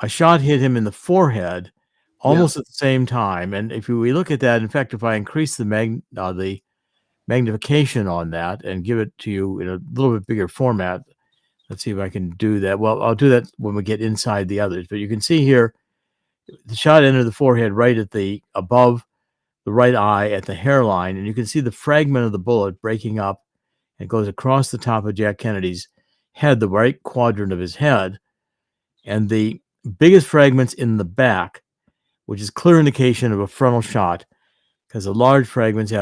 a shot hit him in the forehead almost at the same time. And if we look at that, in fact, if I increase the magnification on that and give it to you in a little bit bigger format, let's see if I can do that. Well, I'll do that when we get inside the others. But you can see here, the shot entered the forehead right at above the right eye at the hairline, and you can see the fragment of the bullet breaking up and goes across the top of Jack Kennedy's head, the right quadrant of his head, and the biggest fragments in the back, which is clear indication of a frontal shot, because the large fragments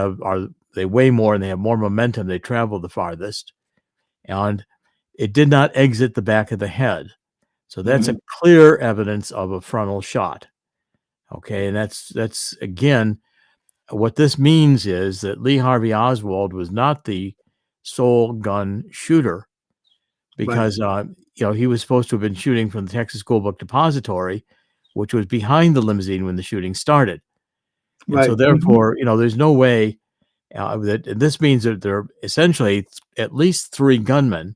they weigh more and they have more momentum. They travel the farthest, and it did not exit the back of the head. So that's a clear evidence of a frontal shot. Okay, and that's again, what this means is that Lee Harvey Oswald was not the sole gun shooter, because he was supposed to have been shooting from the Texas School Book Depository, which was behind the limousine when the shooting started. And so therefore, there's no way that this means that there are essentially at least 3 gunmen,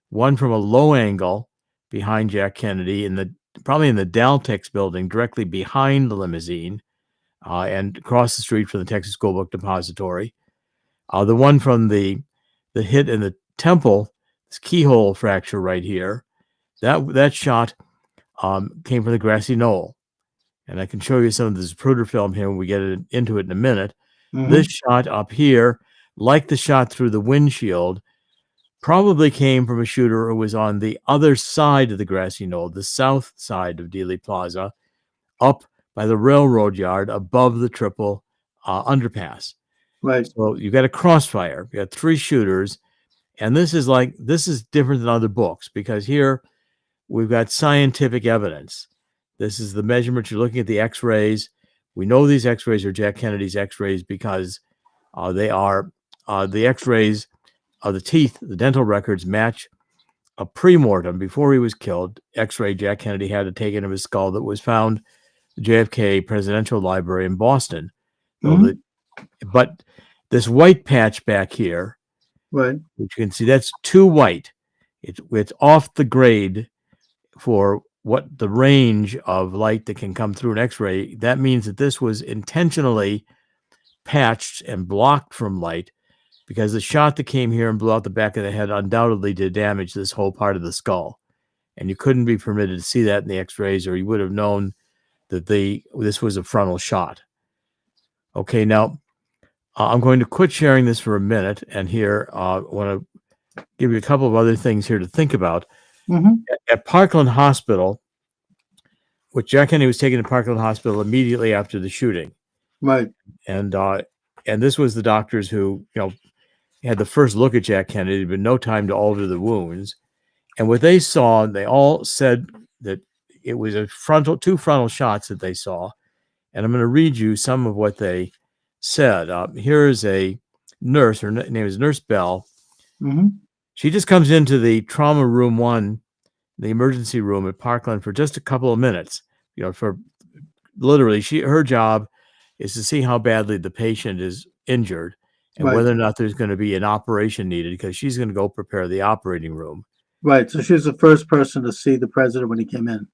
one from a low angle behind Jack Kennedy probably in the Daltex building directly behind the limousine, and across the street from the Texas School Book Depository. The one from the hit in the temple, this keyhole fracture right here, that shot came from the grassy knoll. And I can show you some of the Zapruder film here when we get into it in a minute. This shot up here, like the shot through the windshield, probably came from a shooter who was on the other side of the grassy knoll, the south side of Dealey Plaza, up by the railroad yard above the triple underpass. Right. So you got a crossfire. You got 3 shooters, and this is different than other books, because here we've got scientific evidence. This is the measurement. You're looking at the X-rays. We know these X-rays are Jack Kennedy's X-rays because they are the X-rays of the teeth. The dental records match a pre-mortem before he was killed X-ray Jack Kennedy had taken of his skull that was found at the JFK Presidential Library in Boston. But this white patch back here, right, which you can see, that's too white. It's off the grade for what the range of light that can come through an X-ray. That means that this was intentionally patched and blocked from light, because the shot that came here and blew out the back of the head undoubtedly did damage this whole part of the skull. And you couldn't be permitted to see that in the X-rays, or you would have known that this was a frontal shot. Okay, now I'm going to quit sharing this for a minute, and here I want to give you a couple of other things here to think about. At Parkland Hospital, which Jack Kennedy was taken to Parkland Hospital immediately after the shooting. Right. And this was the doctors who, had the first look at Jack Kennedy. There'd been no time to alter the wounds. And what they saw, they all said that it was two frontal shots that they saw. And I'm going to read you some of what they said. Here is a nurse. Her name is Nurse Bell. She just comes into the trauma room 1, the emergency room at Parkland, for just a couple of minutes. For literally, her job is to see how badly the patient is injured and Right. whether or not there's going to be an operation needed, because she's going to go prepare the operating room. Right. So she was the first person to see the president when he came in.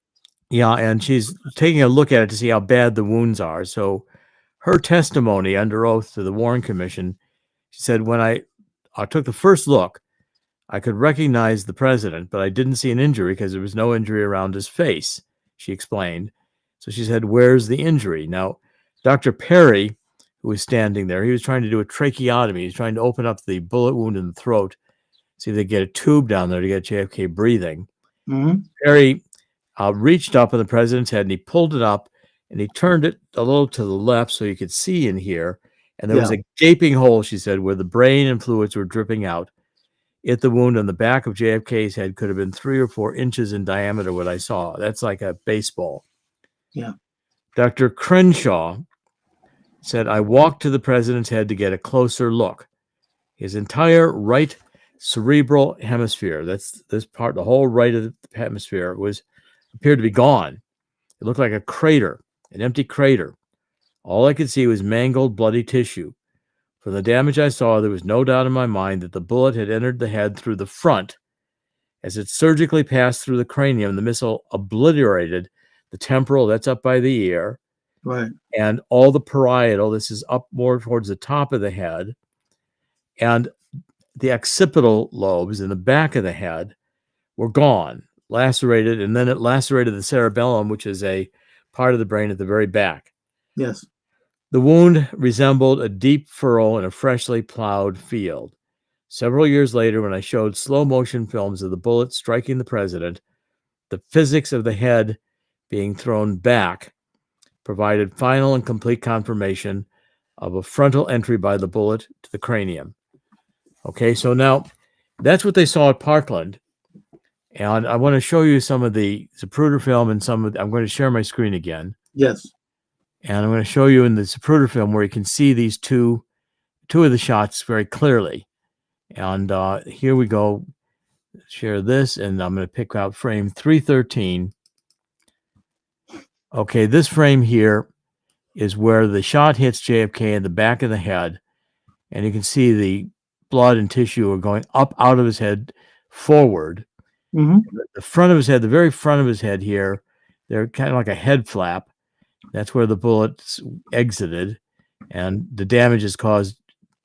Yeah, and she's taking a look at it to see how bad the wounds are. So her testimony under oath to the Warren Commission, she said, when I took the first look, I could recognize the president, but I didn't see an injury because there was no injury around his face, she explained. So she said, where's the injury? Now, Dr. Perry, who was standing there, he was trying to do a tracheotomy. He's trying to open up the bullet wound in the throat, see if they get a tube down there to get JFK breathing. Mm-hmm. Perry reached up on the president's head and he pulled it up and he turned it a little to the left so you could see in here. And there was a gaping hole, she said, where the brain and fluids were dripping out. It, the wound on the back of JFK's head could have been 3 or 4 inches in diameter, what I saw. That's like a baseball. Yeah. Dr. Crenshaw said, I walked to the president's head to get a closer look. His entire right cerebral hemisphere, that's this part, the whole right of the hemisphere, appeared to be gone. It looked like a crater, an empty crater. All I could see was mangled, bloody tissue. From the damage I saw, there was no doubt in my mind that the bullet had entered the head through the front. As it surgically passed through the cranium, the missile obliterated the temporal, that's up by the ear, Right. and all the parietal, this is up more towards the top of the head, and the occipital lobes in the back of the head were gone, lacerated, and then it lacerated the cerebellum, which is a part of the brain at the very back. Yes. The wound resembled a deep furrow in a freshly plowed field. Several years later, when I showed slow motion films of the bullet striking the president, the physics of the head being thrown back provided final and complete confirmation of a frontal entry by the bullet to the cranium. Okay, so now that's what they saw at Parkland. And I want to show you some of the Zapruder film and I'm going to share my screen again. Yes. And I'm going to show you in the Zapruder film where you can see these two of the shots very clearly. And here we go. Share this, and I'm going to pick out frame 313. Okay, this frame here is where the shot hits JFK in the back of the head, and you can see the blood and tissue are going up out of his head forward. Mm-hmm. The front of his head, the very front of his head here, they're kind of like a head flap. That's where the bullets exited, and the damage has caused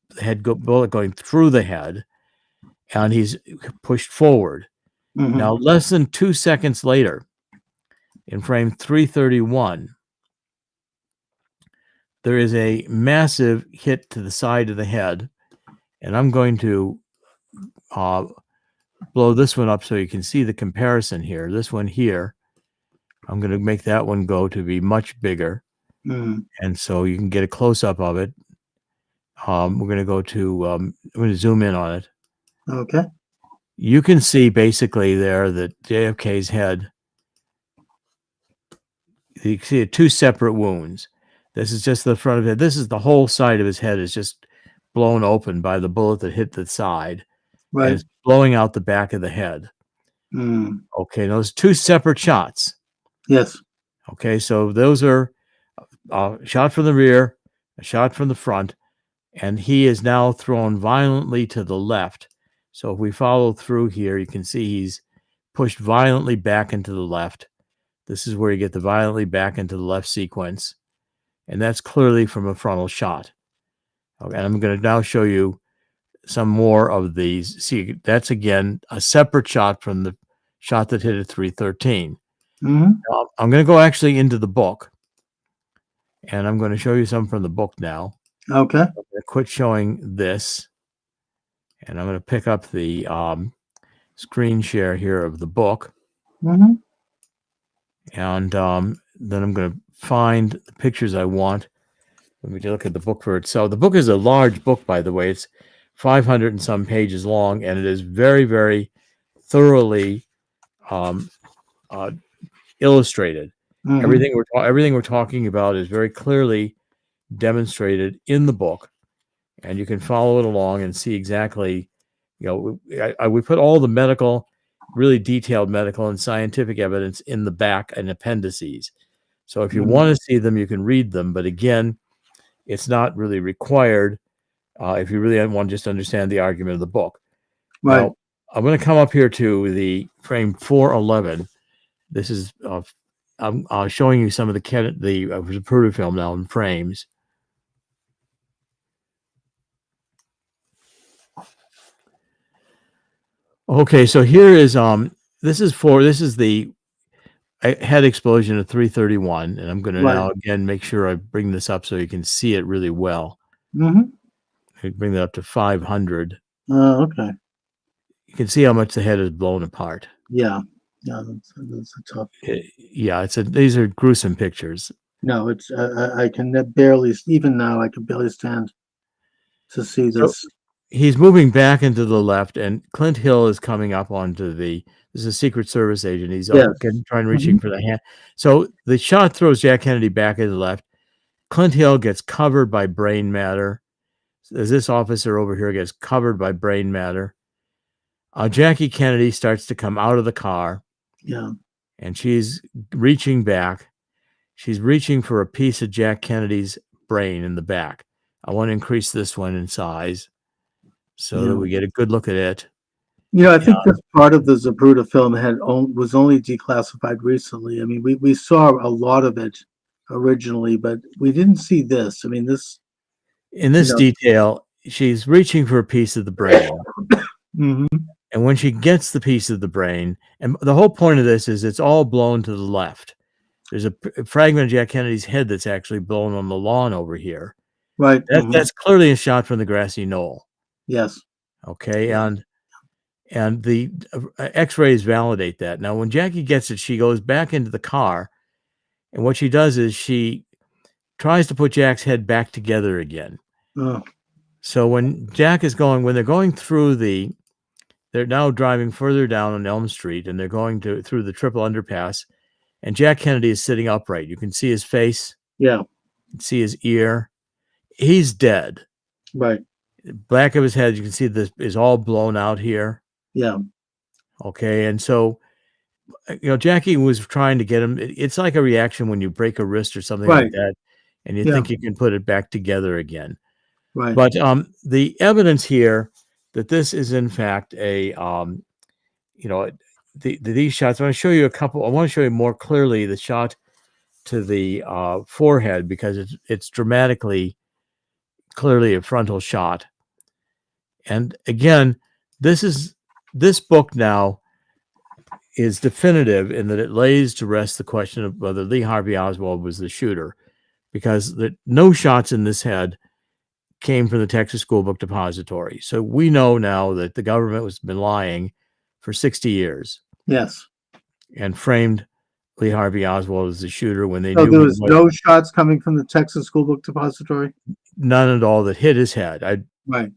the bullet going through the head, and he's pushed forward. Mm-hmm. Now, less than 2 seconds later, in frame 331, there is a massive hit to the side of the head, and I'm going to blow this one up so you can see the comparison here. This one here, I'm going to make that one go to be much bigger, and so you can get a close-up of it. We're going to go to, I'm going to zoom in on it. Okay. You can see basically there that JFK's head, you can see 2 separate wounds. This is just the front of it. This is the whole side of his head is just blown open by the bullet that hit the side. Right. And it's blowing out the back of the head. Okay, those 2 separate shots. Yes. Okay, so those are a shot from the rear, a shot from the front, and he is now thrown violently to the left. So if we follow through here, you can see he's pushed violently back into the left. This is where you get the violently back into the left sequence. And that's clearly from a frontal shot. Okay, and I'm going to now show you some more of these. See, that's again a separate shot from the shot that hit at 313. Mm-hmm. Now, I'm going to go actually into the book. And I'm going to show you some from the book now. Okay. I'm going to quit showing this. And I'm going to pick up the screen share here of the book. Mm-hmm. And then I'm going to find the pictures I want. Let me look at the book for itself. The book is a large book, by the way. It's 500 and some pages long, and it is very, very thoroughly illustrated. Mm-hmm. Everything we're talking about is very clearly demonstrated in the book, and you can follow it along and see exactly. You know, we put all the medical, really detailed medical and scientific evidence in the back and appendices. So if you want to see them, you can read them. But again, it's not really required if you really want to just understand the argument of the book. Right. Now, I'm going to come up here to the frame 411. This is I'm showing you some of the Zapruder film now in frames. Okay, so here is this is the head explosion of 331, and I'm going to now again make sure I bring this up so you can see it really well. I bring that up to 500. Okay. You can see how much the head is blown apart. Yeah. Yeah, that's a tough. Yeah, these are gruesome pictures. No, it's I can barely, even now I can barely stand to see this. So he's moving back into the left, and Clint Hill is coming up onto this is a Secret Service agent. He's trying reaching for the hand. So the shot throws Jack Kennedy back into the left. Clint Hill gets covered by brain matter. As this officer over here gets covered by brain matter. Jackie Kennedy starts to come out of the car. Yeah. And she's reaching back. She's reaching for a piece of Jack Kennedy's brain in the back. I want to increase this one in size so that we get a good look at it. I think this part of the Zapruder film was only declassified recently. I mean, we saw a lot of it originally, but we didn't see this. I mean, in this detail, she's reaching for a piece of the brain. And when she gets the piece of the brain, and the whole point of this is it's all blown to the left. There's a fragment of Jack Kennedy's head that's actually blown on the lawn over here. Right. That's clearly a shot from the grassy knoll. Yes. Okay. And the X-rays validate that. Now, when Jackie gets it, she goes back into the car. And what she does is she tries to put Jack's head back together again. Oh. So when they're going through they're now driving further down on Elm Street, and they're going through the triple underpass, and Jack Kennedy is sitting upright. You can see his face. Yeah. You can see his ear. He's dead. Right. Back of his head, you can see this is all blown out here. Yeah. Okay. And so, Jackie was trying to get him. It's like a reaction when you break a wrist or something like that, and you think you can put it back together again. Right. But the evidence here that this is in fact these shots. I want to show you a couple. I want to show you more clearly the shot to the forehead, because it's dramatically clearly a frontal shot. And again, this book now is definitive in that it lays to rest the question of whether Lee Harvey Oswald was the shooter, because no shots in this head came from the Texas School Book Depository. So we know now that the government has been lying for 60 years. Yes. And framed Lee Harvey Oswald as the shooter when they knew there was no shots coming from the Texas School Book Depository? None at all that hit his head. Right.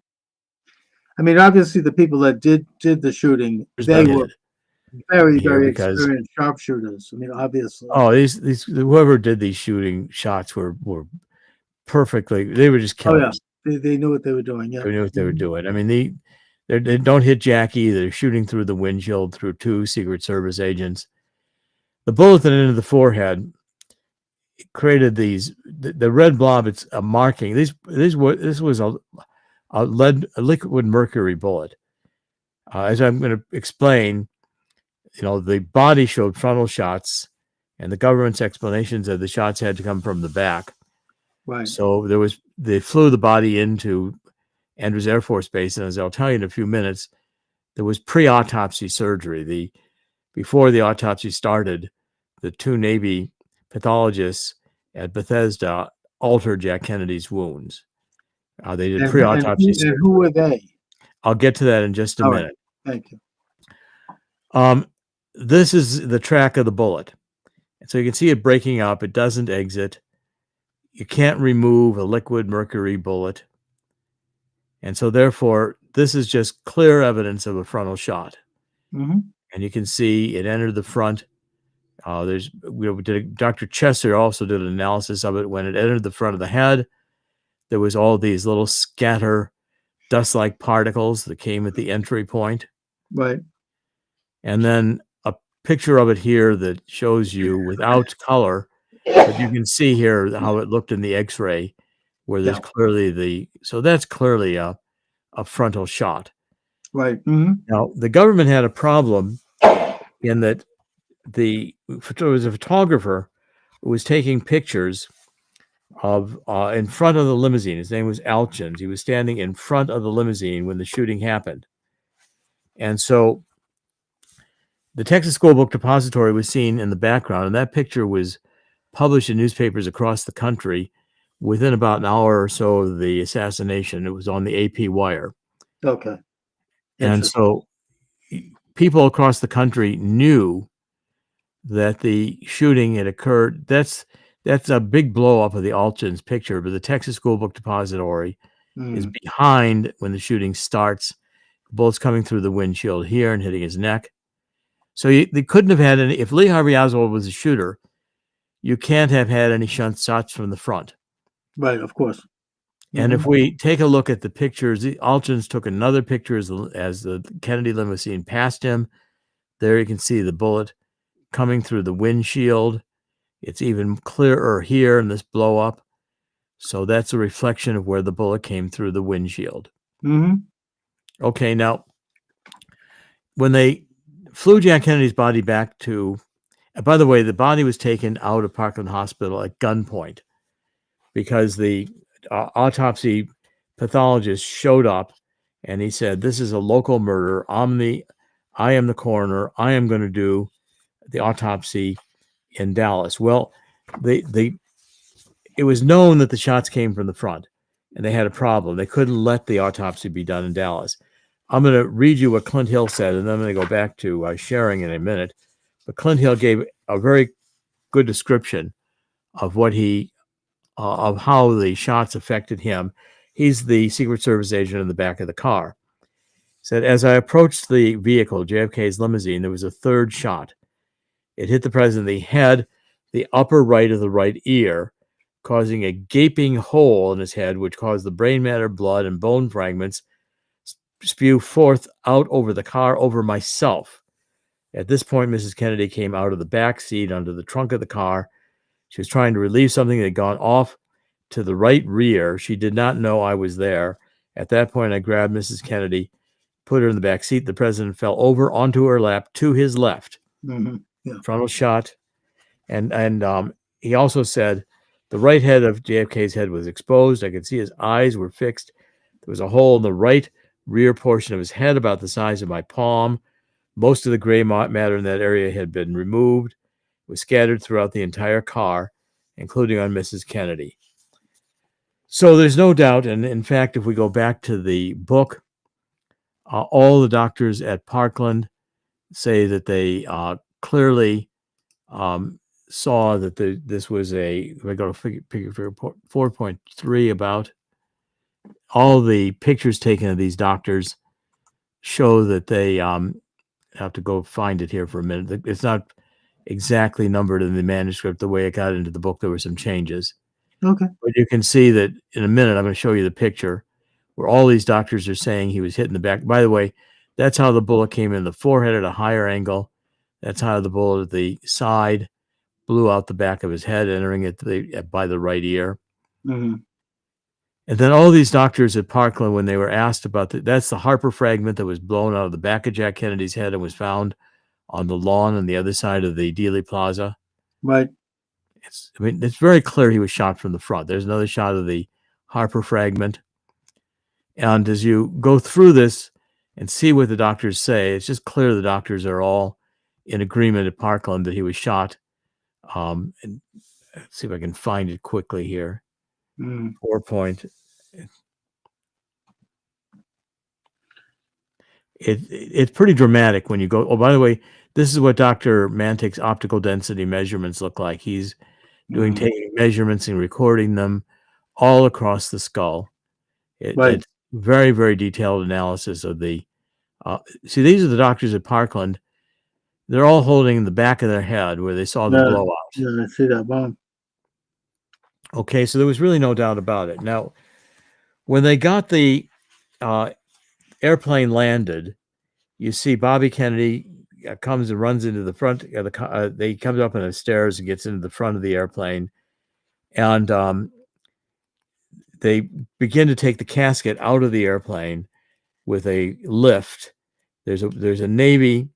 I mean, obviously the people that did the shooting, they were very, very experienced sharpshooters. I mean, obviously. Oh, these whoever did these shooting shots were perfectly. They were just killers. Oh, yeah. They knew what they were doing. Yeah, they knew what they were doing. I mean, they don't hit Jackie. They're shooting through the windshield through two Secret Service agents. The bullet that entered the forehead created the red blob. It's a marking. This was a liquid mercury bullet. As I'm going to explain, the body showed frontal shots, and the government's explanations of the shots had to come from the back. Right. So they flew the body into Andrews Air Force Base, and as I'll tell you in a few minutes, there was pre-autopsy surgery. Before the autopsy started, the two Navy pathologists at Bethesda altered Jack Kennedy's wounds. They did pre-autopsy surgery. And who were they? I'll get to that in just a minute. Right. Thank you. This is the track of the bullet. So you can see it breaking up. It doesn't exit. You can't remove a liquid mercury bullet. And so therefore, this is just clear evidence of a frontal shot. Mm-hmm. And you can see it entered the front. Dr. Chester also did an analysis of it. When it entered the front of the head, there was all these little scatter dust-like particles that came at the entry point. Right. And then a picture of it here that shows you without color, but you can see here how it looked in the X-ray where there's Yeah. clearly so that's clearly a frontal shot. Right. Now, the government had a problem in that there was a photographer who was taking pictures of in front of the limousine. His name was Alchins. He was standing in front of the limousine when the shooting happened. And so the Texas School Book Depository was seen in the background, and that picture was published in newspapers across the country within about an hour or so of the assassination. It was on the AP wire. Okay. And so people across the country knew that the shooting had occurred. That's a big blow up of the Alchins picture, but the Texas School Book Depository is behind when the shooting starts. Bullets coming through the windshield here and hitting his neck. So they couldn't have had any. If Lee Harvey Oswald was a shooter, you can't have had any shots from the front. Right, of course. And if we take a look at the pictures, the Alchins took another picture as the Kennedy limousine passed him. There you can see the bullet coming through the windshield. It's even clearer here in this blow up. So that's a reflection of where the bullet came through the windshield. Okay, now, when they flew Jack Kennedy's body back to, by the way, the body was taken out of Parkland Hospital at gunpoint because the autopsy pathologist showed up and he said, "This is a local murder. I am the coroner. I am going to do the autopsy in Dallas." Well, it was known that the shots came from the front, and they had a problem. They couldn't let the autopsy be done in Dallas. I'm going to read you what Clint Hill said, and then I'm going to go back to sharing in a minute. But Clint Hill gave a very good description of what of how the shots affected him. He's the Secret Service agent in the back of the car. He said, "As I approached the vehicle, JFK's limousine, there was a third shot. It hit the president in the head, the upper right of the right ear, causing a gaping hole in his head, which caused the brain matter, blood, and bone fragments spew forth out over the car, over myself. At this point, Mrs. Kennedy came out of the back seat under the trunk of the car. She was trying to relieve something that had gone off to the right rear. She did not know I was there. At that point, I grabbed Mrs. Kennedy, put her in the back seat. The president fell over onto her lap to his left. Frontal shot." And he also said, "The right head of JFK's head was exposed. I could see his eyes were fixed. There was a hole in the right rear portion of his head about the size of my palm. Most of the gray matter in that area had been removed. It was scattered throughout the entire car, including on Mrs. Kennedy." So there's no doubt. And in fact, if we go back to the book, all the doctors at Parkland say that they clearly saw that this was if I go to figure 4.3 about, all the pictures taken of these doctors show that they have to go find it here for a minute. It's not exactly numbered in the manuscript the way it got into the book. There were some changes. Okay. But you can see that in a minute. I'm going to show you the picture where all these doctors are saying he was hit in the back. By the way, that's how the bullet came in the forehead at a higher angle. That's how the bullet at the side blew out the back of his head, entering it by the right ear. And then all these doctors at Parkland, when they were asked about that's the Harper fragment that was blown out of the back of Jack Kennedy's head and was found on the lawn on the other side of the Dealey Plaza. Right. It's very clear he was shot from the front. There's another shot of the Harper fragment. And as you go through this and see what the doctors say, it's just clear the doctors are all in agreement at Parkland that he was shot. And let's see if I can find it quickly here. 4 point. It's pretty dramatic when you go. Oh, by the way, this is what Dr. Mantik's optical density measurements look like. He's taking measurements and recording them all across the skull. It's very, very detailed analysis of the. See, these are the doctors at Parkland. They're all holding the back of their head where they saw the blowout. Yeah, I see that bomb. Okay, so there was really no doubt about it. Now, when they got the airplane landed, you see Bobby Kennedy comes and runs into the front of the car. They comes up on the stairs and gets into the front of the airplane. And they begin to take the casket out of the airplane with a lift. There's a Navy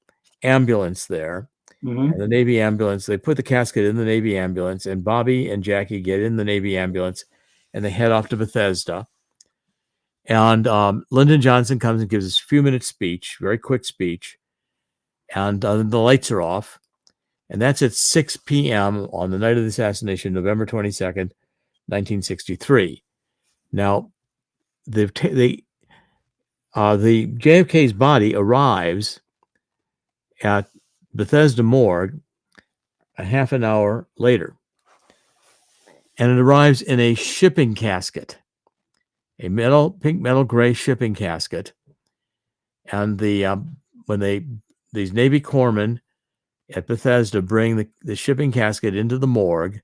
ambulance there. Mhm. And the Navy ambulance, they put the casket in the Navy ambulance, and Bobby and Jackie get in the Navy ambulance, and they head off to Bethesda. And Lyndon Johnson comes and gives a few minute speech, very quick speech, and the lights are off. And that's at 6 p.m. on the night of the assassination, November 22nd, 1963. Now, the JFK's body arrives at Bethesda morgue a half an hour later, and it arrives in a shipping casket, a pink metal gray shipping casket. And these Navy corpsmen at Bethesda bring the shipping casket into the morgue,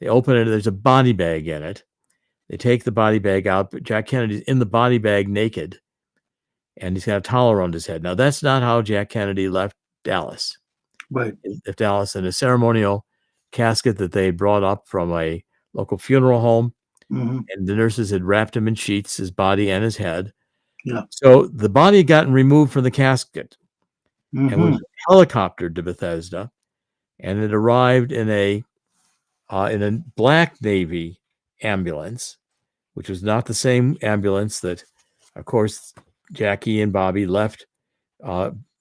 they open it. There's a body bag in it. They take the body bag out, but Jack Kennedy's in the body bag naked, and he's got a towel around his head. Now, that's not how Jack Kennedy left Dallas. Right. He left Dallas in a ceremonial casket that they had brought up from a local funeral home, Mhm. and the nurses had wrapped him in sheets, his body and his head. Yeah. So the body had gotten removed from the casket and was Mhm. helicoptered to Bethesda, and it arrived in a black Navy ambulance, which was not the same ambulance that, of course, Jackie and Bobby left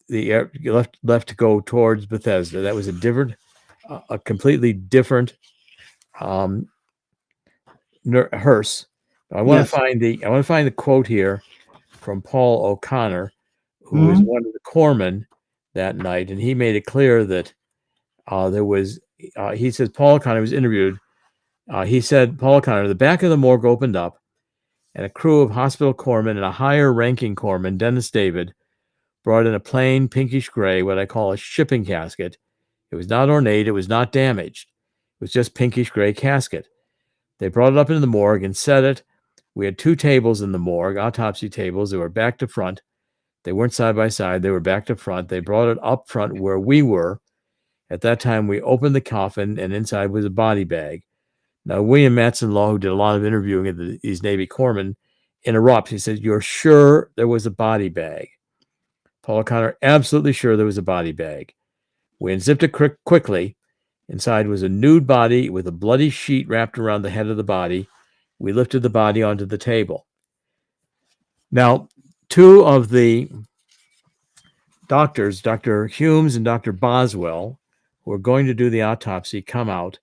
left to go towards Bethesda. That was a completely different hearse. I want Yes. to find the quote here from Paul O'Connor, who was one of the corpsmen that night, and he made it clear that there was. He says Paul O'Connor was interviewed. He said Paul O'Connor, the back of the morgue opened up, and a crew of hospital corpsmen and a higher-ranking corpsman, Dennis David, brought in a plain pinkish gray, what I call a shipping casket. It was not ornate. It was not damaged. It was just pinkish gray casket. They brought it up into the morgue and set it. We had two tables in the morgue, autopsy tables. They were back to front. They weren't side by side. They were back to front. They brought it up front where we were. At that time, we opened the coffin, and inside was a body bag. Now, William Matson-Law, who did a lot of interviewing of these Navy corpsmen, interrupts. He says, "You're sure there was a body bag?" Paul O'Connor, absolutely sure there was a body bag. We unzipped it quickly. Inside was a nude body with a bloody sheet wrapped around the head of the body. We lifted the body onto the table. Now, two of the doctors, Dr. Humes and Dr. Boswell, who are going to do the autopsy, come out,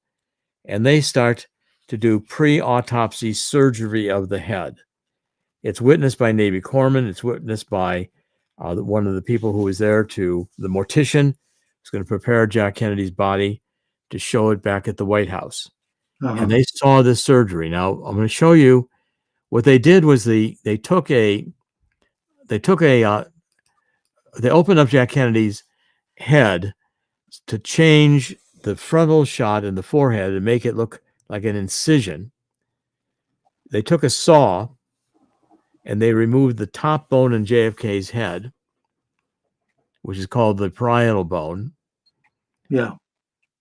and they start to do pre-autopsy surgery of the head. It's witnessed by Navy corpsmen. It's witnessed by one of the people who was there, the mortician, who's going to prepare Jack Kennedy's body to show it back at the White House. Uh-huh. And they saw this surgery. Now, I'm going to show you what they did was they opened up Jack Kennedy's head to change the frontal shot in the forehead and make it look like an incision. They took a saw and they removed the top bone in JFK's head, which is called the parietal bone. Yeah.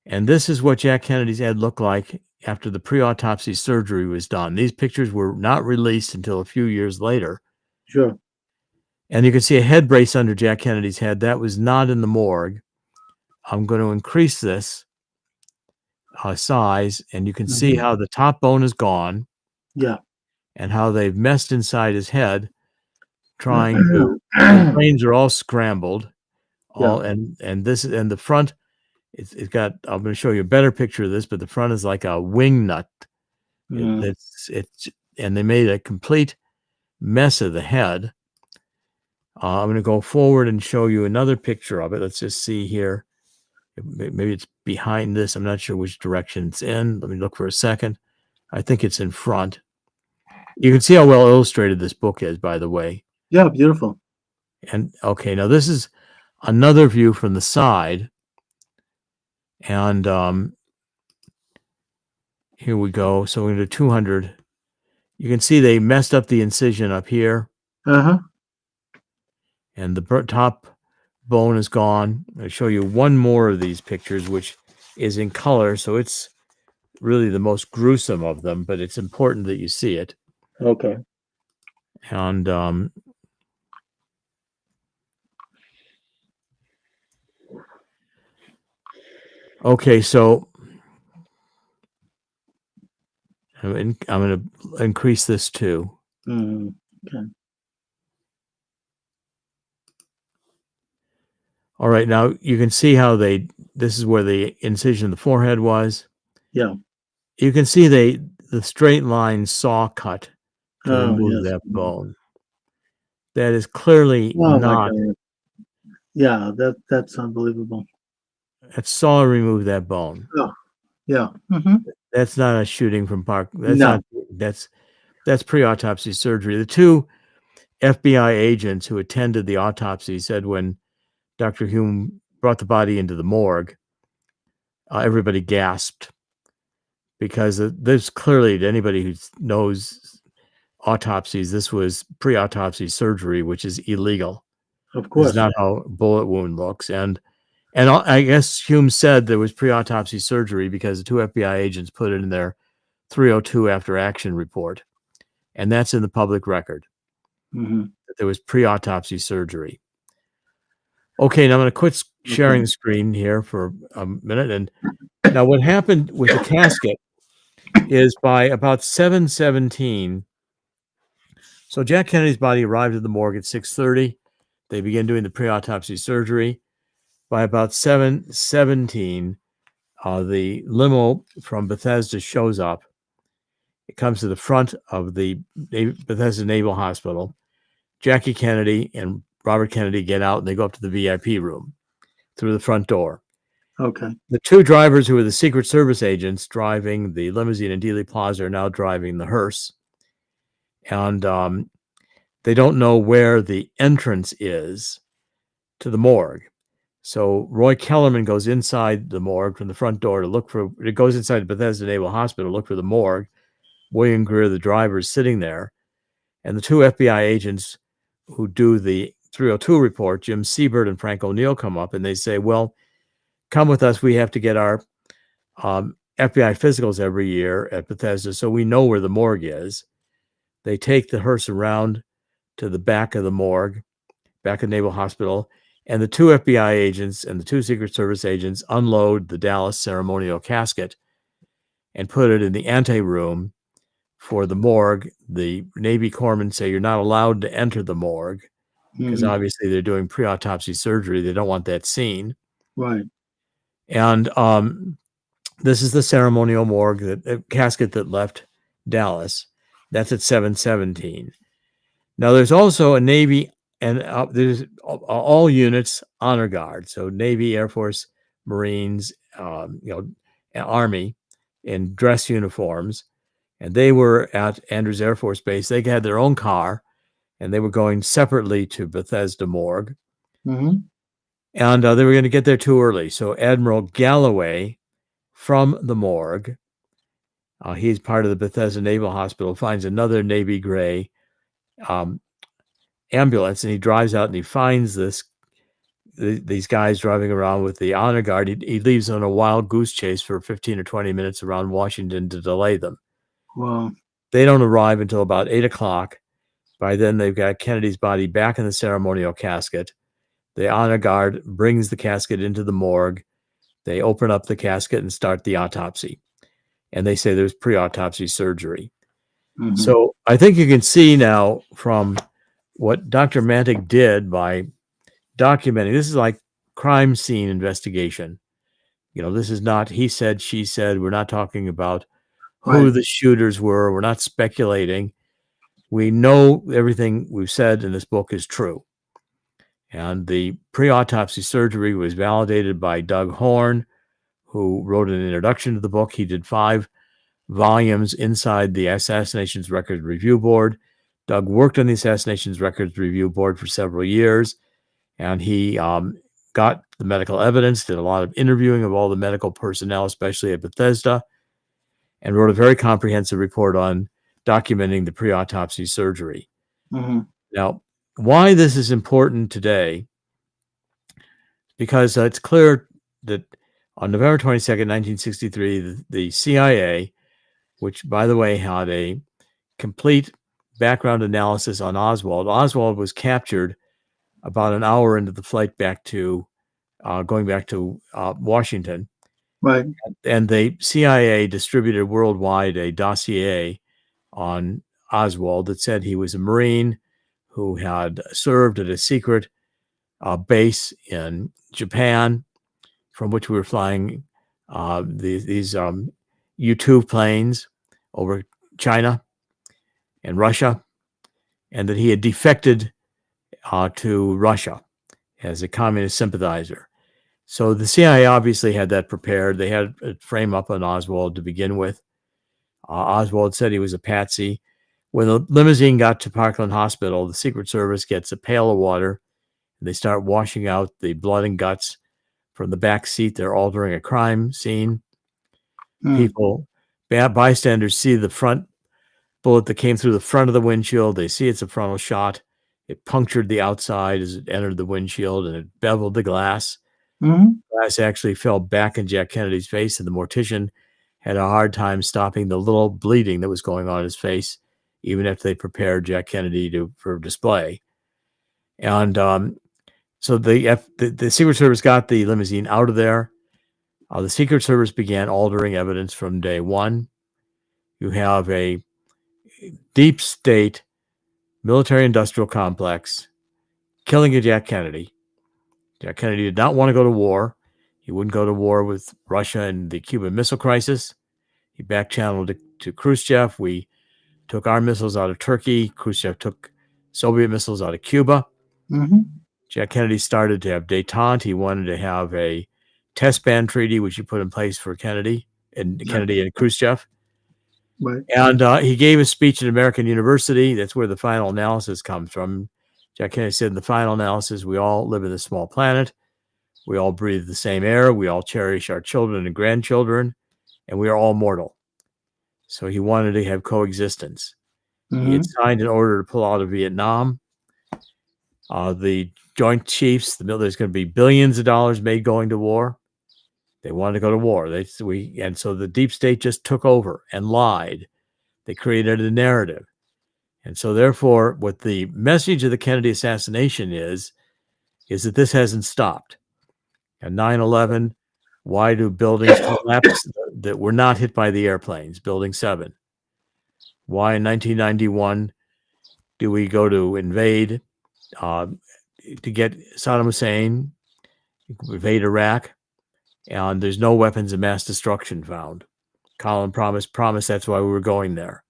And this is what Jack Kennedy's head looked like after the pre-autopsy surgery was done. These pictures were not released until a few years later. Sure. And you can see a head brace under Jack Kennedy's head. That was not in the morgue. I'm going to increase this size, and you can see how the top bone is gone. Yeah. And how they've messed inside his head, trying to. The brains are all scrambled. And the front. It's got. I'm going to show you a better picture of this, but the front is like a wing nut. And they made a complete mess of the head. I'm going to go forward and show you another picture of it. Let's just see here. Maybe it's behind this. I'm not sure which direction it's in. Let me look for a second. I think it's in front. You can see how well illustrated this book is, by the way. Yeah, beautiful. And okay, now this is another view from the side. And here we go. So we're going to do 200. You can see they messed up the incision up here. Uh-huh. And the top bone is gone. I'll show you one more of these pictures, which is in color. So it's really the most gruesome of them, but it's important that you see it. Okay. And okay, so I'm going to increase this too. Mm, okay. All right, now you can see how this is where the incision in the forehead was. Yeah. You can see the straight line saw cut to Oh, remove yes. that bone. That is clearly Oh my not. God. Yeah, that's unbelievable. That saw remove that bone. Oh, yeah. Mm-hmm. That's not a shooting from park. That's No. not. That's pre-autopsy surgery. The two FBI agents who attended the autopsy said when Dr. Hume brought the body into the morgue, everybody gasped because there's clearly, to anybody who knows autopsies, this was pre-autopsy surgery, which is illegal. Of This course. is not how a bullet wound looks. And I guess Hume said there was pre-autopsy surgery because the two FBI agents put it in their 302 after action report. And that's in the public record. Mm-hmm. That there was pre-autopsy surgery. Okay, now I'm going to quit sharing the screen here for a minute. And now what happened with the casket is by about 7:17. So Jack Kennedy's body arrived at the morgue at 6:30. They began doing the pre-autopsy surgery. By about 7:17, the limo from Bethesda shows up. It comes to the front of the Bethesda Naval Hospital. Jackie Kennedy and Robert Kennedy get out and they go up to the VIP room through the front door. Okay. The two drivers who were the Secret Service agents driving the limousine in Dealey Plaza are now driving the hearse. And they don't know where the entrance is to the morgue. So Roy Kellerman goes inside the morgue from the front door to look for, it goes inside the Bethesda Naval Hospital to look for the morgue. William Greer, the driver, is sitting there. And the two FBI agents who do the 302 report, Jim Siebert and Frank O'Neill, come up and they say, well, come with us. We have to get our FBI physicals every year at Bethesda, so we know where the morgue is. They take the hearse around to the back of the morgue, back of Naval Hospital, and the two FBI agents and the two Secret Service agents unload the Dallas ceremonial casket and put it in the anteroom for the morgue. The Navy corpsmen say you're not allowed to enter the morgue because obviously they're doing pre-autopsy surgery. They don't want that seen. Right. And this is the ceremonial morgue, the casket that left Dallas. That's at 7:17. Now there's also a Navy and there's all units honor guard. So Navy, Air Force, Marines, Army in dress uniforms. And they were at Andrews Air Force Base. They had their own car and they were going separately to Bethesda morgue. Mm-hmm. And they were going to get there too early. So Admiral Galloway from the morgue, he's part of the Bethesda Naval Hospital, finds another Navy gray ambulance, and he drives out and he finds these guys driving around with the honor guard. He leaves on a wild goose chase for 15 or 20 minutes around Washington to delay them. Wow. They don't arrive until about 8 o'clock. By then, they've got Kennedy's body back in the ceremonial casket. The honor guard brings the casket into the morgue. They open up the casket and start the autopsy. And they say there's pre-autopsy surgery. Mm-hmm. So I think you can see now from what Dr. Mantic did by documenting, this is like crime scene investigation. This is not he said, she said. We're not talking about who the shooters were. We're not speculating. We know everything we've said in this book is true. And the pre-autopsy surgery was validated by Doug Horn, who wrote an introduction to the book. He did 5 volumes inside the Assassinations Records Review Board. Doug worked on the Assassinations Records Review Board for several years, and he got the medical evidence, did a lot of interviewing of all the medical personnel, especially at Bethesda, and wrote a very comprehensive report on documenting the pre-autopsy surgery. Mm-hmm. Now, why this is important today, because it's clear that on November 22nd, 1963, the CIA, which, by the way, had a complete background analysis on Oswald. Oswald was captured about an hour into the flight back to going back to Washington. Right. And the CIA distributed worldwide a dossier on Oswald that said he was a Marine who had served at a secret base in Japan, from which we were flying these U-2 planes over China and Russia, and that he had defected to Russia as a communist sympathizer. So the CIA obviously had that prepared. They had a frame up on Oswald to begin with. Oswald said he was a patsy. When the limousine got to Parkland Hospital, the Secret Service gets a pail of water, and they start washing out the blood and guts from the back seat. They're altering a crime scene. People, bystanders see the front bullet that came through the front of the windshield. They see it's a frontal shot. It punctured the outside as it entered the windshield, and it beveled the glass. Mm-hmm. Glass actually fell back in Jack Kennedy's face, and the mortician had a hard time stopping the little bleeding that was going on in his face, even after they prepared Jack Kennedy for display. And so the Secret Service got the limousine out of there. The Secret Service began altering evidence from day one. You have a deep state military-industrial complex killing a Jack Kennedy. Jack Kennedy did not want to go to war. He wouldn't go to war with Russia and the Cuban Missile Crisis. He back-channeled to Khrushchev. We took our missiles out of Turkey. Khrushchev took Soviet missiles out of Cuba. Mm-hmm. Jack Kennedy started to have détente. He wanted to have a test ban treaty, which he put in place for Kennedy and Khrushchev. Right. And he gave a speech at American University. That's where the final analysis comes from. Jack Kennedy said in the final analysis, we all live in this small planet. We all breathe the same air. We all cherish our children and grandchildren, and we are all mortal. So he wanted to have coexistence. Mm-hmm. He had signed an order to pull out of Vietnam. The Joint Chiefs, there's going to be billions of dollars made going to war. They wanted to go to war. And so the deep state just took over and lied. They created a narrative. And so therefore, what the message of the Kennedy assassination is that this hasn't stopped. And 9/11, why do buildings collapse that were not hit by the airplanes? Building 7. Why in 1991 do we go to invade to get Saddam Hussein, invade Iraq, and there's no weapons of mass destruction found? Colin promised that's why we were going there.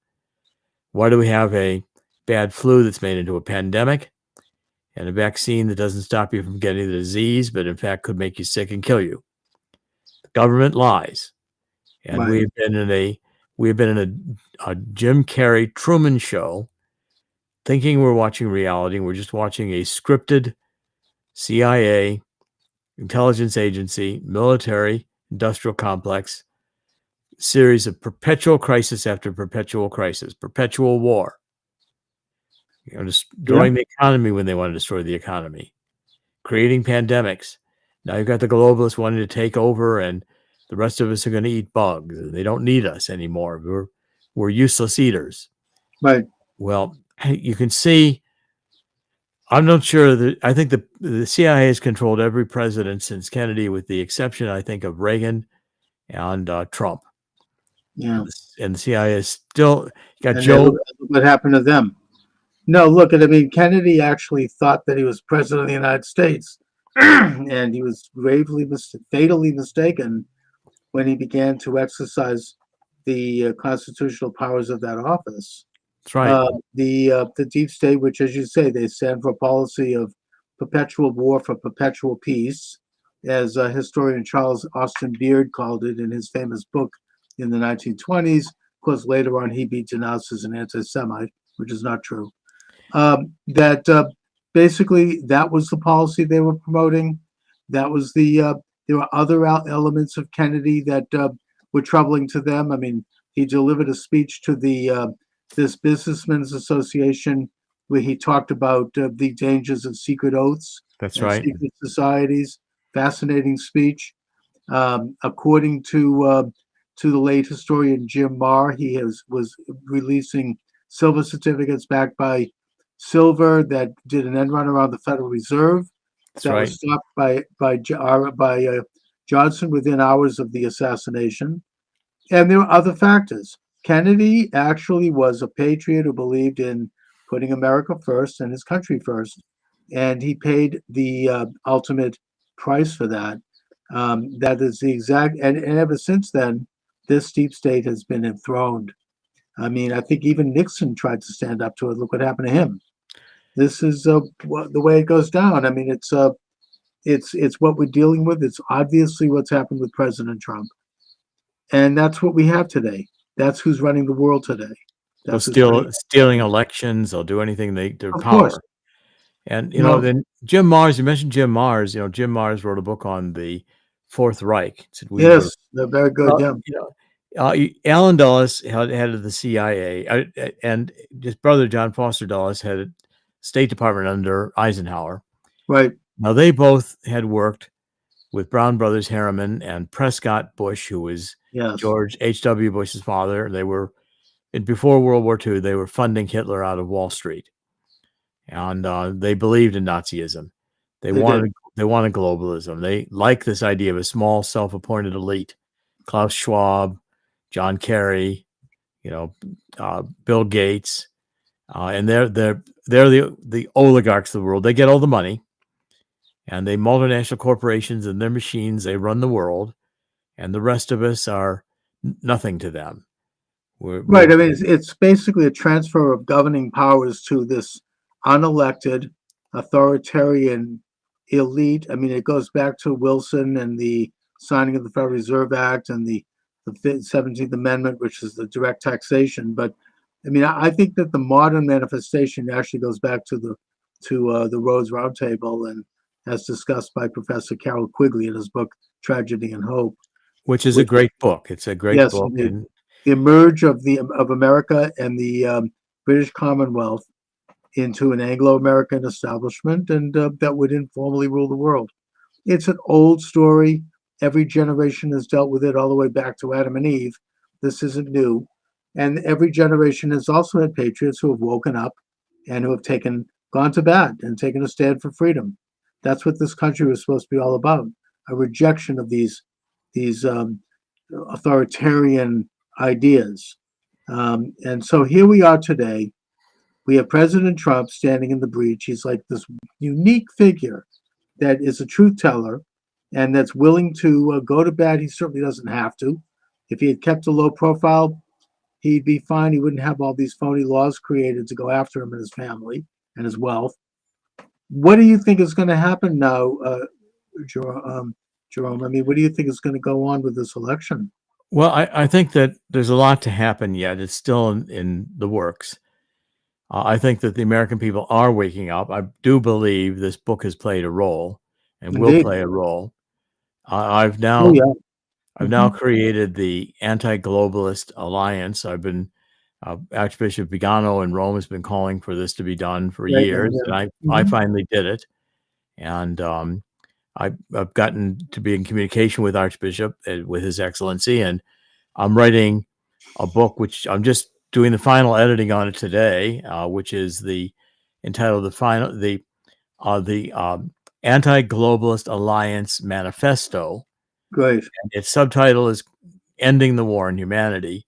Why do we have a bad flu that's made into a pandemic and a vaccine that doesn't stop you from getting the disease, but in fact could make you sick and kill you? The government lies. And Right. we've been in a Jim Carrey Truman Show, thinking we're watching reality. We're just watching a scripted CIA, intelligence agency, military, industrial complex series of perpetual crisis after perpetual crisis, perpetual war. Destroying the economy when they want to destroy the economy, creating pandemics. Now you've got the globalists wanting to take over, and the rest of us are going to eat bugs. They don't need us anymore. We're useless eaters. Right. Well, you can see, I'm not sure that, I think the CIA has controlled every president since Kennedy, with the exception, I think, of Reagan and Trump. Yeah. And the CIA is still got And Joe. look what happened to them. No, look, Kennedy actually thought that he was president of the United States, and he was fatally mistaken when he began to exercise the constitutional powers of that office. That's right. The deep state, which, as you say, they stand for a policy of perpetual war for perpetual peace, as historian Charles Austin Beard called it in his famous book in the 1920s. Of course, later on, he'd be denounced as an anti-Semite, which is not true. Basically, that was the policy they were promoting. That was there were other elements of Kennedy that were troubling to them. I mean, he delivered a speech to this Businessmen's Association where he talked about the dangers of secret oaths. That's right. Secret societies. Fascinating speech. According to the late historian Jim Marr, he was releasing silver certificates backed by silver that did an end run around the Federal Reserve. That's That right. was stopped by Johnson within hours of the assassination. And there were other factors. Kennedy actually was a patriot who believed in putting America first and his country first, and he paid the ultimate price for that. That is the exact, and ever since then, this deep state has been enthroned. I mean, I think even Nixon tried to stand up to it. Look what happened to him. This is the way it goes down. I mean, it's what we're dealing with. It's obviously what's happened with President Trump, and that's what we have today. That's who's running the world today. They'll That's who's running. stealing elections. They'll do anything their Of power. course. And No. then Jim Mars. You mentioned Jim Mars. Jim Mars wrote a book on the Fourth Reich. Said we were- Yes, they're very good. Well, Yeah. Allen Dulles, head of the CIA, and his brother John Foster Dulles had State Department under Eisenhower. Right. Now they both had worked with Brown Brothers Harriman and Prescott Bush, who was Yes. George H.W. Bush's father. They were before World War II. They were funding Hitler out of Wall Street, and they believed in Nazism. They wanted globalism. They liked this idea of a small, self-appointed elite: Klaus Schwab, John Kerry, Bill Gates, and they're the oligarchs of the world. They get all the money, and they multinational corporations and their machines. They run the world, and the rest of us are nothing to them. Right. I mean, it's basically a transfer of governing powers to this unelected, authoritarian elite. I mean, it goes back to Wilson and the signing of the Federal Reserve Act and the 17th Amendment, which is the direct taxation. But I mean, I think that the modern manifestation actually goes back to the Rhodes Roundtable, and as discussed by Professor Carroll Quigley in his book Tragedy and Hope, which is a great book. It's a great yes, book. The emerge of America and the British Commonwealth into an Anglo-American establishment, and that would informally rule the world. It's an old story. Every generation has dealt with it all the way back to Adam and Eve. This isn't new. And every generation has also had patriots who have woken up and who have gone to bat and taken a stand for freedom. That's what this country was supposed to be all about: a rejection of these authoritarian ideas. And so here we are today. We have President Trump standing in the breach. He's like this unique figure that is a truth teller and that's willing to go to bat. He certainly doesn't have to. If he had kept a low profile, he'd be fine. He wouldn't have all these phony laws created to go after him and his family and his wealth. What do you think is going to happen now, Jerome? I mean, what do you think is going to go on with this election? Well, I think that there's a lot to happen yet. It's still in the works. I think that the American people are waking up. I do believe this book has played a role and will play a role. I've now created the Anti-Globalist Alliance. I've been Archbishop Vigano in Rome has been calling for this to be done for years, and I finally did it. And I've gotten to be in communication with Archbishop, with His Excellency, and I'm writing a book which I'm just doing the final editing on it today, which is entitled the Anti-Globalist Alliance Manifesto. Great. And its subtitle is "Ending the War on Humanity."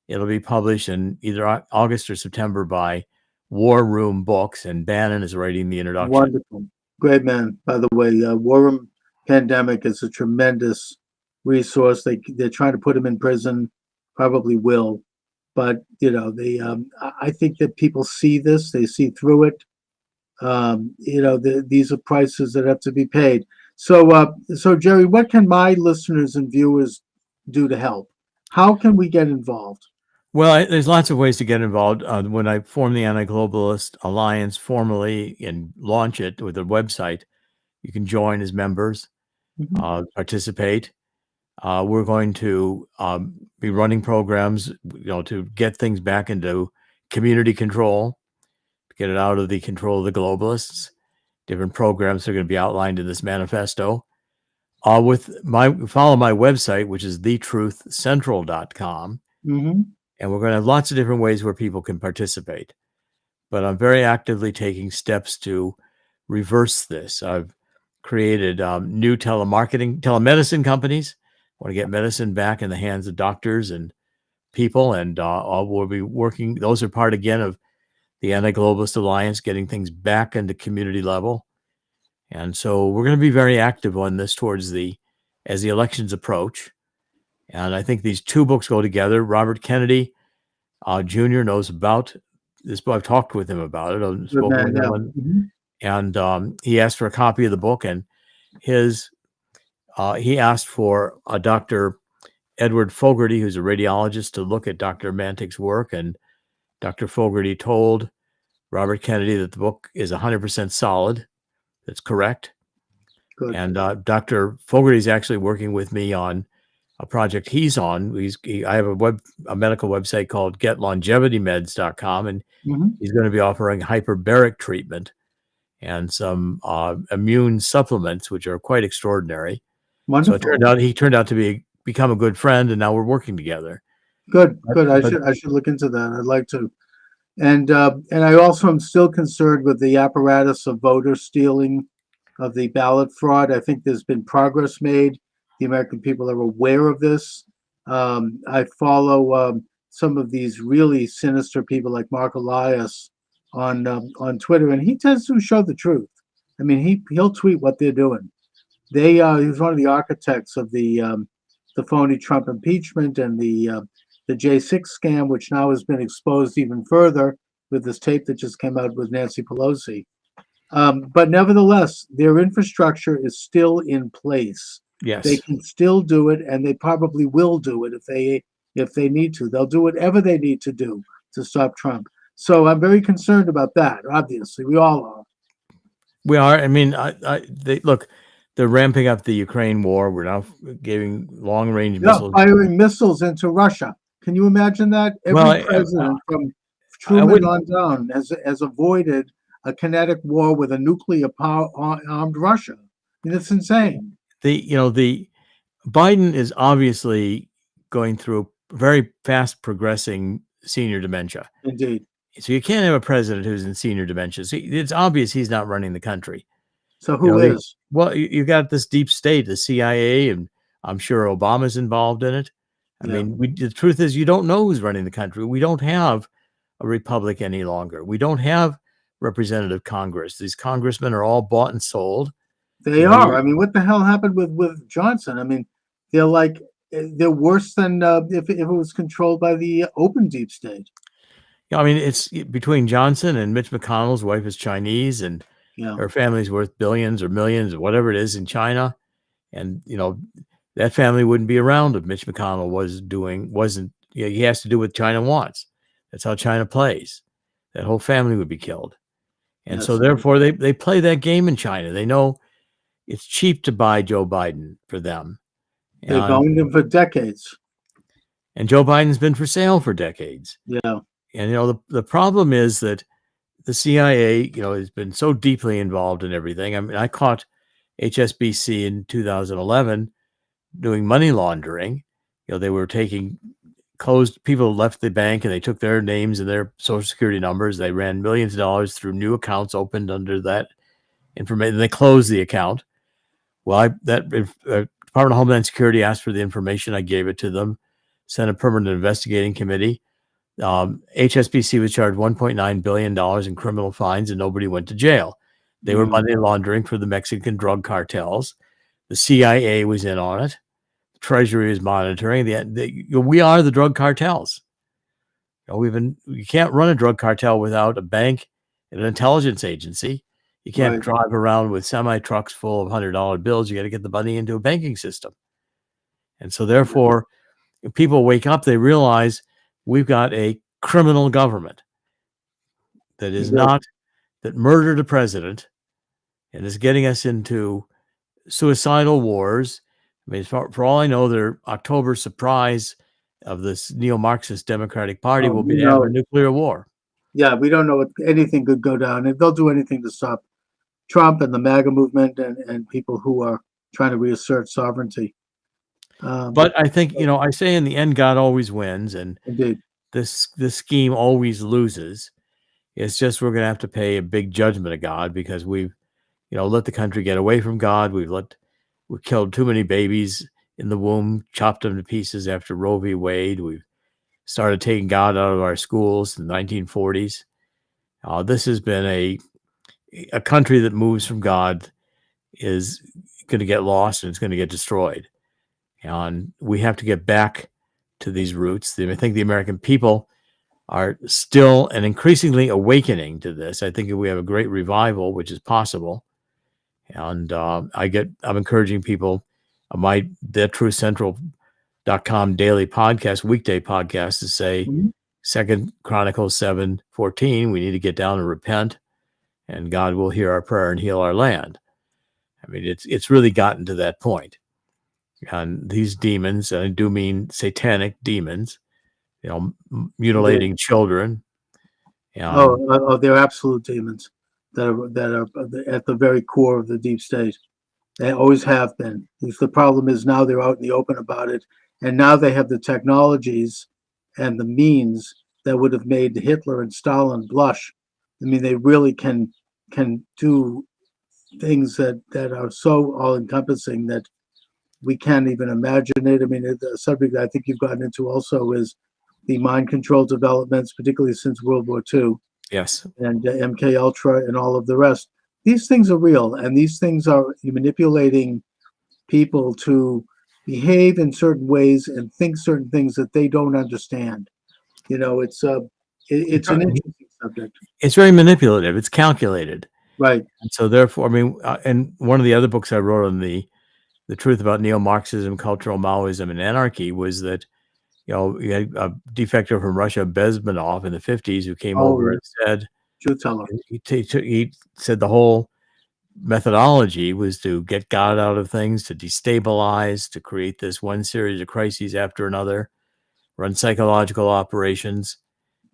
It'll be published in either August or September by War Room Books, and Bannon is writing the introduction. Wonderful. Great man, by the way. War Room Pandemic is a tremendous resource. They're trying to put him in prison, probably will. But, I think that people see this, they see through it. These are prices that have to be paid. So Jerry, what can my listeners and viewers do to help? How can we get involved? Well, there's lots of ways to get involved. When I form the Anti-Globalist Alliance formally and launch it with a website, you can join as members, participate. We're going to be running programs, to get things back into community control, to get it out of the control of the globalists. Different programs are going to be outlined in this manifesto. Follow my website, which is thetruthcentral.com. And we're going to have lots of different ways where people can participate. But I'm very actively taking steps to reverse this. I've created new telemedicine companies. I want to get medicine back in the hands of doctors and people, and we'll be working. Those are part again of the Anti-Globalist Alliance, getting things back into community level. And so we're going to be very active on this as the elections approach. And I think these two books go together. Robert Kennedy Jr. knows about this book. I've talked with him about it. I've spoken with him, and he asked for a copy of the book, and he asked for a Dr. Edward Fogarty, who's a radiologist, to look at Dr. Mantik's work. And Dr. Fogarty told Robert Kennedy that the book is 100% solid. That's correct. Good. And Dr. Fogarty is actually working with me on a project he's on. I have a medical website called getlongevitymeds.com, and he's going to be offering hyperbaric treatment and some immune supplements, which are quite extraordinary. Wonderful. So he turned out to become a good friend, and now we're working together. Good. I should look into that. I'd like to. And I also am still concerned with the apparatus of voter stealing, of the ballot fraud. I think there's been progress made. The American people are aware of this. I follow some of these really sinister people like Mark Elias on Twitter, and he tends to show the truth. I mean, he'll tweet what they're doing. He was one of the architects of the phony Trump impeachment and the J6 scam, which now has been exposed even further with this tape that just came out with Nancy Pelosi. But nevertheless, their infrastructure is still in place. Yes, they can still do it, and they probably will do it if they need to. They'll do whatever they need to do to stop Trump. So I'm very concerned about that. Obviously, we all are. We are. I mean, they're ramping up the Ukraine war. We're now giving long-range missiles, firing missiles into Russia. Can you imagine that? Every president from Truman on down has avoided a kinetic war with a nuclear armed Russia. I mean, it's insane. The Biden is obviously going through very fast progressing senior dementia. Indeed. So you can't have a president who's in senior dementia. So it's obvious he's not running the country. So who is? You got this deep state, the CIA, and I'm sure Obama's involved in it. I mean, the truth is, you don't know who's running the country. We don't have a republic any longer. We don't have representative Congress. These congressmen are all bought and sold. They are. I mean, what the hell happened with Johnson? I mean, they're worse than if it was controlled by the open deep state. Yeah, I mean, it's between Johnson and Mitch McConnell's wife is Chinese, and her family's worth billions or millions or whatever it is in China. And, that family wouldn't be around if Mitch McConnell wasn't, he has to do what China wants. That's how China plays. That whole family would be killed. And so therefore they play that game in China. They know it's cheap to buy Joe Biden for them. They've owned him for decades. And Joe Biden's been for sale for decades. Yeah. And, the problem is that the CIA, has been so deeply involved in everything. I mean, I caught HSBC in 2011 doing money laundering. They were taking people left the bank and they took their names and their social security numbers. They ran millions of dollars through new accounts opened under that information. They closed the account. Well, Department of Homeland Security asked for the information. I gave it to them, sent a permanent investigating committee. HSBC was charged $1.9 billion in criminal fines and nobody went to jail. They were money laundering for the Mexican drug cartels. The CIA was in on it. The Treasury is monitoring. We are the drug cartels. You can't run a drug cartel without a bank and an intelligence agency. You can't drive around with semi-trucks full of $100 bills. You got to get the money into a banking system. And so therefore, if people wake up, they realize we've got a criminal government that murdered a president and is getting us into suicidal wars. I mean, for all I know, their October surprise of this neo-Marxist Democratic Party will be to have a nuclear war. Yeah, we don't know if anything could go down. They'll do anything to stop Trump and the MAGA movement and people who are trying to reassert sovereignty. But I think, I say in the end, God always wins. And indeed, this scheme always loses. It's just we're going to have to pay a big judgment of God because we've, let the country get away from God. We've killed too many babies in the womb, chopped them to pieces after Roe v. Wade. We've started taking God out of our schools in the 1940s. This has been a country that moves from God is going to get lost and it's going to get destroyed. And we have to get back to these roots. I think the American people are still and increasingly awakening to this. I think we have a great revival, which is possible. And I'm encouraging people, my thetruthcentral.com daily podcast, weekday podcast, to say, 2 Chronicles 7:14, we need to get down and repent, and God will hear our prayer and heal our land. I mean, it's really gotten to that point. And these demons, and I do mean satanic demons, mutilating children. They're absolute demons that are at the very core of the deep state. They always have been. The problem is now they're out in the open about it, and now they have the technologies and the means that would have made Hitler and Stalin blush. I mean, they really can do things that are so all-encompassing that we can't even imagine it. I mean, the subject I think you've gotten into also is the mind control developments, particularly since World War II. Yes. And MK Ultra and all of the rest. These things are real, and these things are manipulating people to behave in certain ways and think certain things that they don't understand. It's an interesting subject. It's very manipulative. It's calculated. Right. And so therefore, I mean, and one of the other books I wrote on the truth about neo-Marxism, cultural Maoism, and anarchy was that, you had a defector from Russia, Bezmenov, in the 50s, who came over and said, he said the whole methodology was to get God out of things, to destabilize, to create this one series of crises after another, run psychological operations,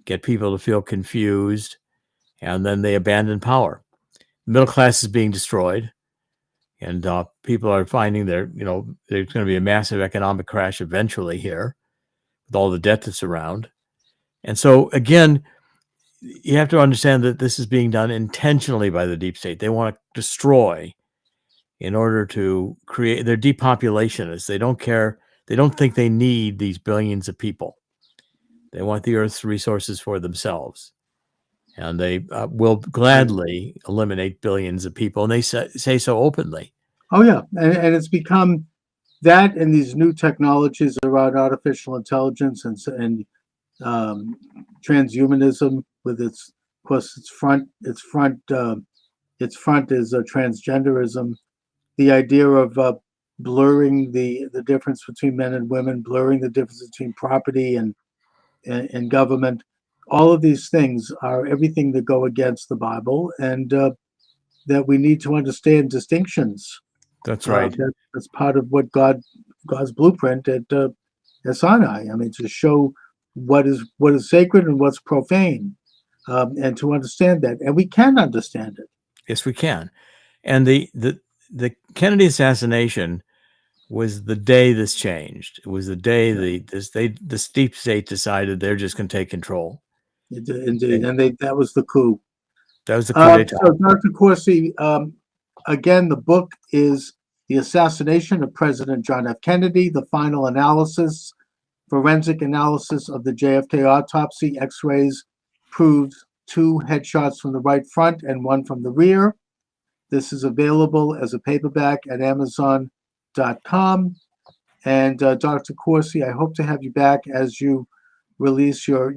get people to feel confused, and then they abandon power. The middle class is being destroyed, and people are finding there's going to be a massive economic crash eventually here with all the debt that's around. And so, again, you have to understand that this is being done intentionally by the deep state. They want to destroy in order to create. They're depopulationists. They don't care. They don't think they need these billions of people. They want the Earth's resources for themselves. And they will gladly eliminate billions of people. And they say so openly. Oh, yeah. And it's become that, and these new technologies around artificial intelligence and transhumanism with its front is transgenderism. The idea of blurring the difference between men and women, blurring the difference between property and government. All of these things are everything that go against the Bible, and that we need to understand distinctions. That's right. That's part of what God's blueprint at Sinai. I mean, to show what is sacred and what's profane, and to understand that, and we can understand it. Yes, we can. And the Kennedy assassination was the day this changed. It was the day the deep state decided they're just going to take control. Indeed, and that was the coup. That was the coup d'etat. So, Dr. Corsi, again, the book is The Assassination of President John F. Kennedy, the Final Analysis, Forensic Analysis of the JFK Autopsy. X-rays proved 2 headshots from the right front and 1 from the rear. This is available as a paperback at Amazon.com. And Dr. Corsi, I hope to have you back as you release your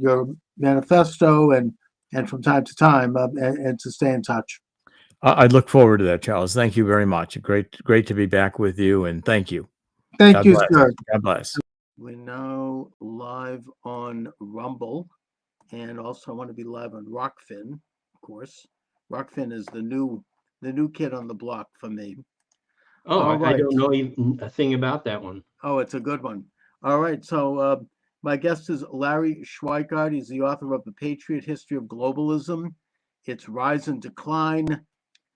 manifesto and from time to time, and to stay in touch. I look forward to that, Charles. Thank you very much. Great to be back with you, and thank you. Thank you, sir. God bless. We're now live on Rumble, and also I want to be live on Rockfin, of course. Rockfin is the new kid on the block for me. Oh, I don't know even a thing about that one. Oh, it's a good one. All right, so my guest is Larry Schweikart. He's the author of The Patriot History of Globalism, Its Rise and Decline.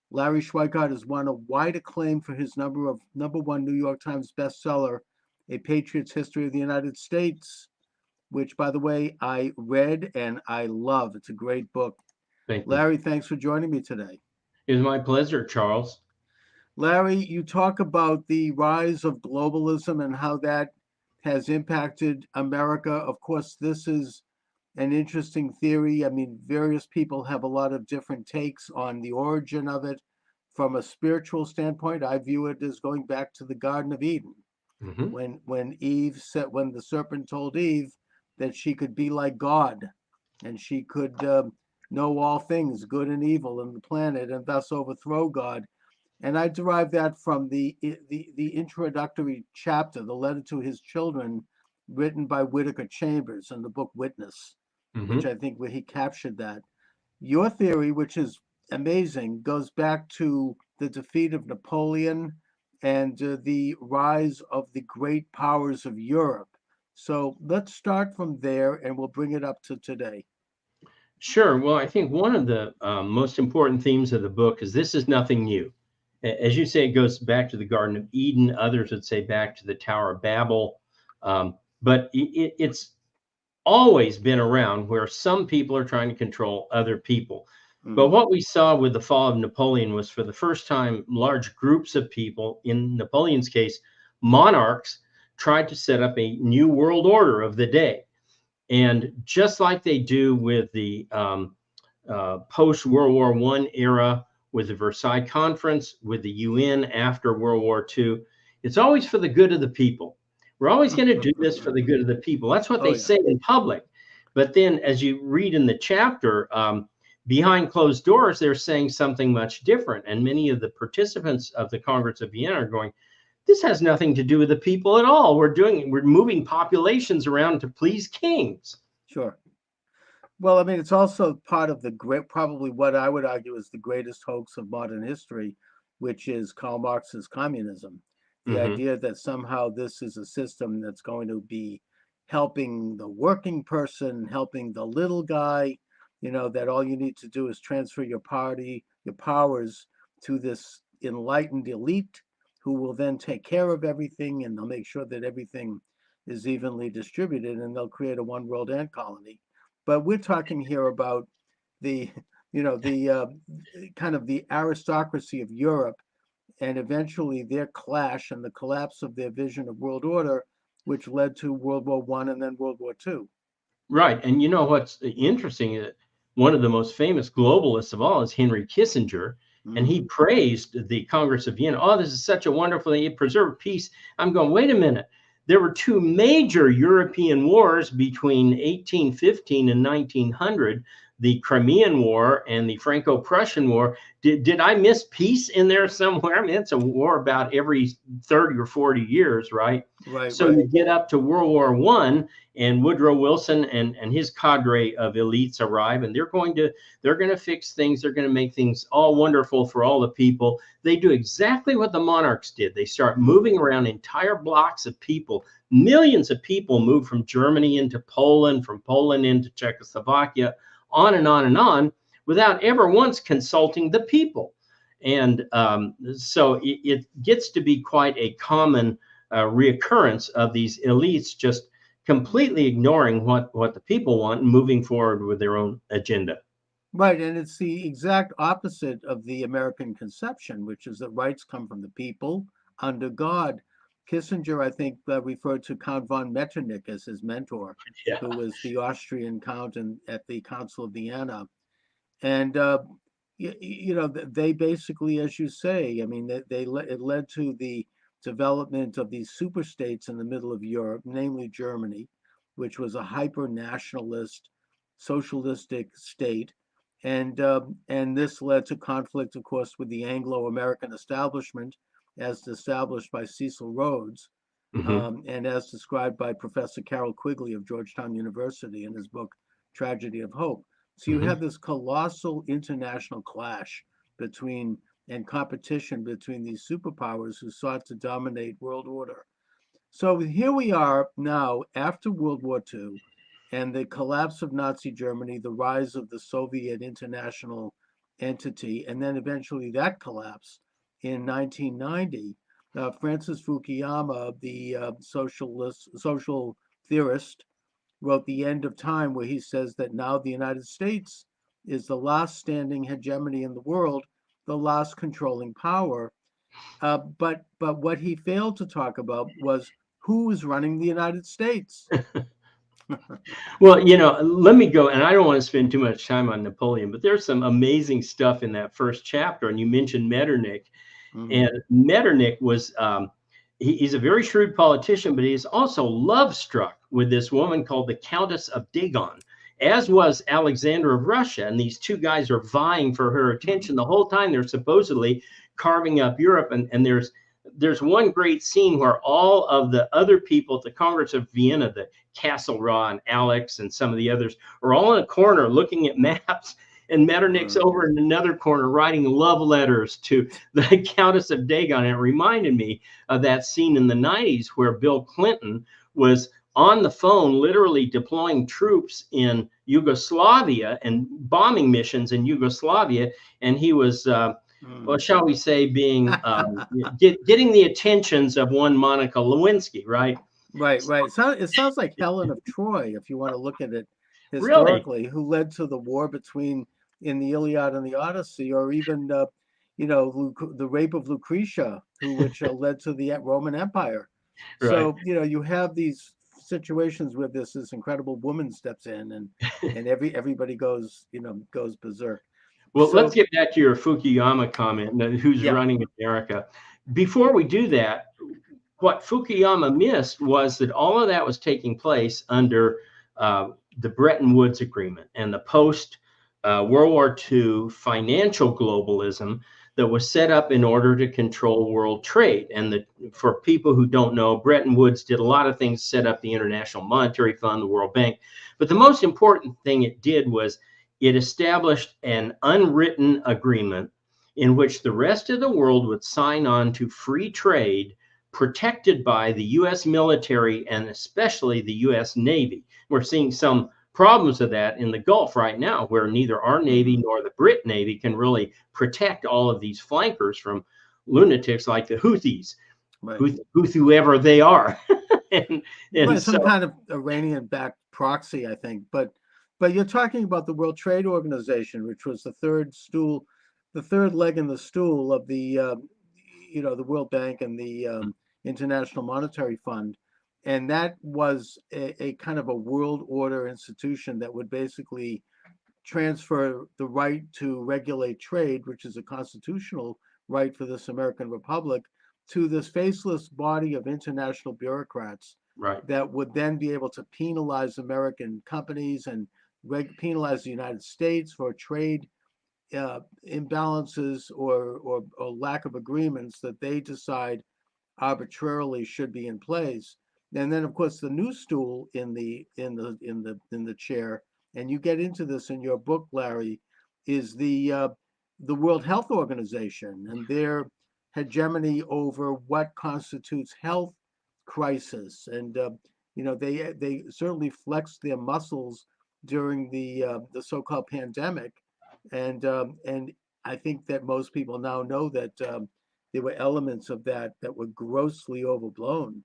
Larry Schweikart has won a wide acclaim for his number 1 New York Times bestseller, A Patriot's History of the United States. which, by the way, I read and I love. It's a great book. Thank you. Larry, thanks for joining me today. It was my pleasure, Charles. Larry, you talk about the rise of globalism and how that has impacted America. Of course, this is an interesting theory. I mean, various people have a lot of different takes on the origin of it. From a spiritual standpoint, I view it as going back to the Garden of Eden, when when the serpent told Eve that she could be like God, and she could know all things, good and evil, in the planet, and thus overthrow God. And I derive that from the introductory chapter, the letter to his children, written by Whittaker Chambers in the book Witness, which I think where he captured that. Your theory, which is amazing, goes back to the defeat of Napoleon and the rise of the great powers of Europe. So let's start from there and we'll bring it up to today. Sure. Well, I think one of the most important themes of the book is this is nothing new. As you say, it goes back to the Garden of Eden. Others would say back to the Tower of Babel. But it's always been around where some people are trying to control other people. But what we saw with the fall of Napoleon was, for the first time, large groups of people, in Napoleon's case, monarchs, tried to set up a new world order of the day. And just like they do with the post-World War I era, with the Versailles Conference, with the UN after World War II, it's always for the good of the people. We're always going to do this for the good of the people. That's what they say in public. But then, as you read in the chapter, behind closed doors, they're saying something much different. And many of the participants of the Congress of Vienna are going, this has nothing to do with the people at all. We're moving populations around to please kings. Sure. Well, I mean, it's also part of the great, probably what I would argue is the greatest hoax of modern history, which is Karl Marx's communism. The idea that somehow this is a system that's going to be helping the working person, helping the little guy, that all you need to do is transfer your powers to this enlightened elite who will then take care of everything, and they'll make sure that everything is evenly distributed, and they'll create a one world ant colony. But we're talking here about the kind of the aristocracy of Europe, and eventually their clash and the collapse of their vision of world order, which led to World War I and then World War II. Right. And you know what's interesting? One of the most famous globalists of all is Henry Kissinger. And he praised the Congress of Vienna. Oh, this is such a wonderful thing. It preserved peace. I'm going, wait a minute. There were two major European wars between 1815 and 1900, the Crimean War and the Franco-Prussian War. Did I miss peace in there somewhere? I mean, it's a war about every 30 or 40 years, right? Right. So you get up to World War I, and Woodrow Wilson and his cadre of elites arrive, and they're going to fix things. They're going to make things all wonderful for all the people. They do exactly what the monarchs did. They start moving around entire blocks of people. Millions of people move from Germany into Poland, from Poland into Czechoslovakia, on and on and on, without ever once consulting the people. And so it gets to be quite a common reoccurrence of these elites just completely ignoring what the people want and moving forward with their own agenda. Right. And it's the exact opposite of the American conception, which is that rights come from the people under God. Kissinger, I think, referred to Count von Metternich as his mentor, who was the Austrian count at the Council of Vienna. And, they basically, as you say, I mean, it led to the development of these super states in the middle of Europe, namely Germany, which was a hyper-nationalist, socialistic state. And this led to conflict, of course, with the Anglo-American establishment, as established by Cecil Rhodes, and as described by Professor Carol Quigley of Georgetown University in his book, Tragedy of Hope. So you have this colossal international clash and competition between these superpowers who sought to dominate world order. So here we are now after World War II and the collapse of Nazi Germany, the rise of the Soviet international entity, and then eventually that collapse in 1990. Francis Fukuyama, the social theorist, wrote The End of Time, where he says that now the United States is the last standing hegemony in the world, the last controlling power. But what he failed to talk about was who was running the United States. Well, let me go, and I don't want to spend too much time on Napoleon, but there's some amazing stuff in that first chapter. And you mentioned Metternich, and Metternich was, he's a very shrewd politician, but he's also love struck with this woman called the Countess of Dagon, as was Alexander of Russia. And these two guys are vying for her attention the whole time. They're supposedly carving up Europe. And there's one great scene where all of the other people at the Congress of Vienna, the Castlereagh and Alex and some of the others, are all in a corner looking at maps. And Metternich's over in another corner writing love letters to the Countess of Dagon. And it reminded me of that scene in the 90s where Bill Clinton was on the phone, literally deploying troops in Yugoslavia and bombing missions in Yugoslavia. And he was, well, shall we say, being getting the attentions of one Monica Lewinsky, right? Right. It sounds like Helen of Troy, if you want to look at it historically, really? Who led to the war in the Iliad and the Odyssey, or even the rape of Lucretia, which led to the Roman Empire. Right. So you have these situations where this incredible woman steps in, and everybody goes berserk. Well, let's get back to your Fukuyama comment, who's running America. Before we do that, what Fukuyama missed was that all of that was taking place under the Bretton Woods Agreement and the post-World War II financial globalism that was set up in order to control world trade. And for people who don't know, Bretton Woods did a lot of things, set up the International Monetary Fund, the World Bank. But the most important thing it did was it established an unwritten agreement in which the rest of the world would sign on to free trade protected by the U.S. military and especially the U.S. Navy. We're seeing some problems of that in the Gulf right now, where neither our Navy nor the Brit Navy can really protect all of these flankers from lunatics like the Houthis, right. Whoever they are. and right, some kind of Iranian-backed proxy, I think. But you're talking about the World Trade Organization, which was the third leg in the stool of the the World Bank and the International Monetary Fund. And that was a kind of a world order institution that would basically transfer the right to regulate trade, which is a constitutional right for this American Republic, to this faceless body of international bureaucrats that would then be able to penalize American companies and penalize the United States for trade imbalances or lack of agreements that they decide arbitrarily should be in place. And then, of course, the new stool in the chair, and you get into this in your book, Larry, is the World Health Organization and their hegemony over what constitutes health crisis. And they certainly flexed their muscles during the so-called pandemic, and I think that most people now know that there were elements of that were grossly overblown.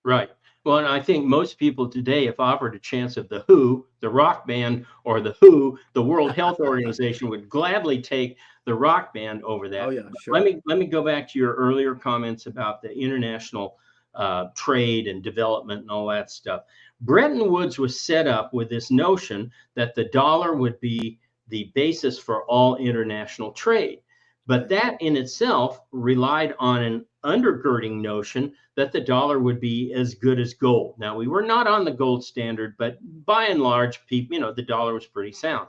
Right. Well, and I think most people today, if offered a chance of the Who, the rock band, or the Who, the World Health Organization would gladly take the rock band over that. Oh, yeah, sure. Let me go back to your earlier comments about the international trade and development and all that stuff. Bretton Woods was set up with this notion that the dollar would be the basis for all international trade. But that in itself relied on an undergirding notion that the dollar would be as good as gold. Now, we were not on the gold standard, but by and large, people, the dollar was pretty sound.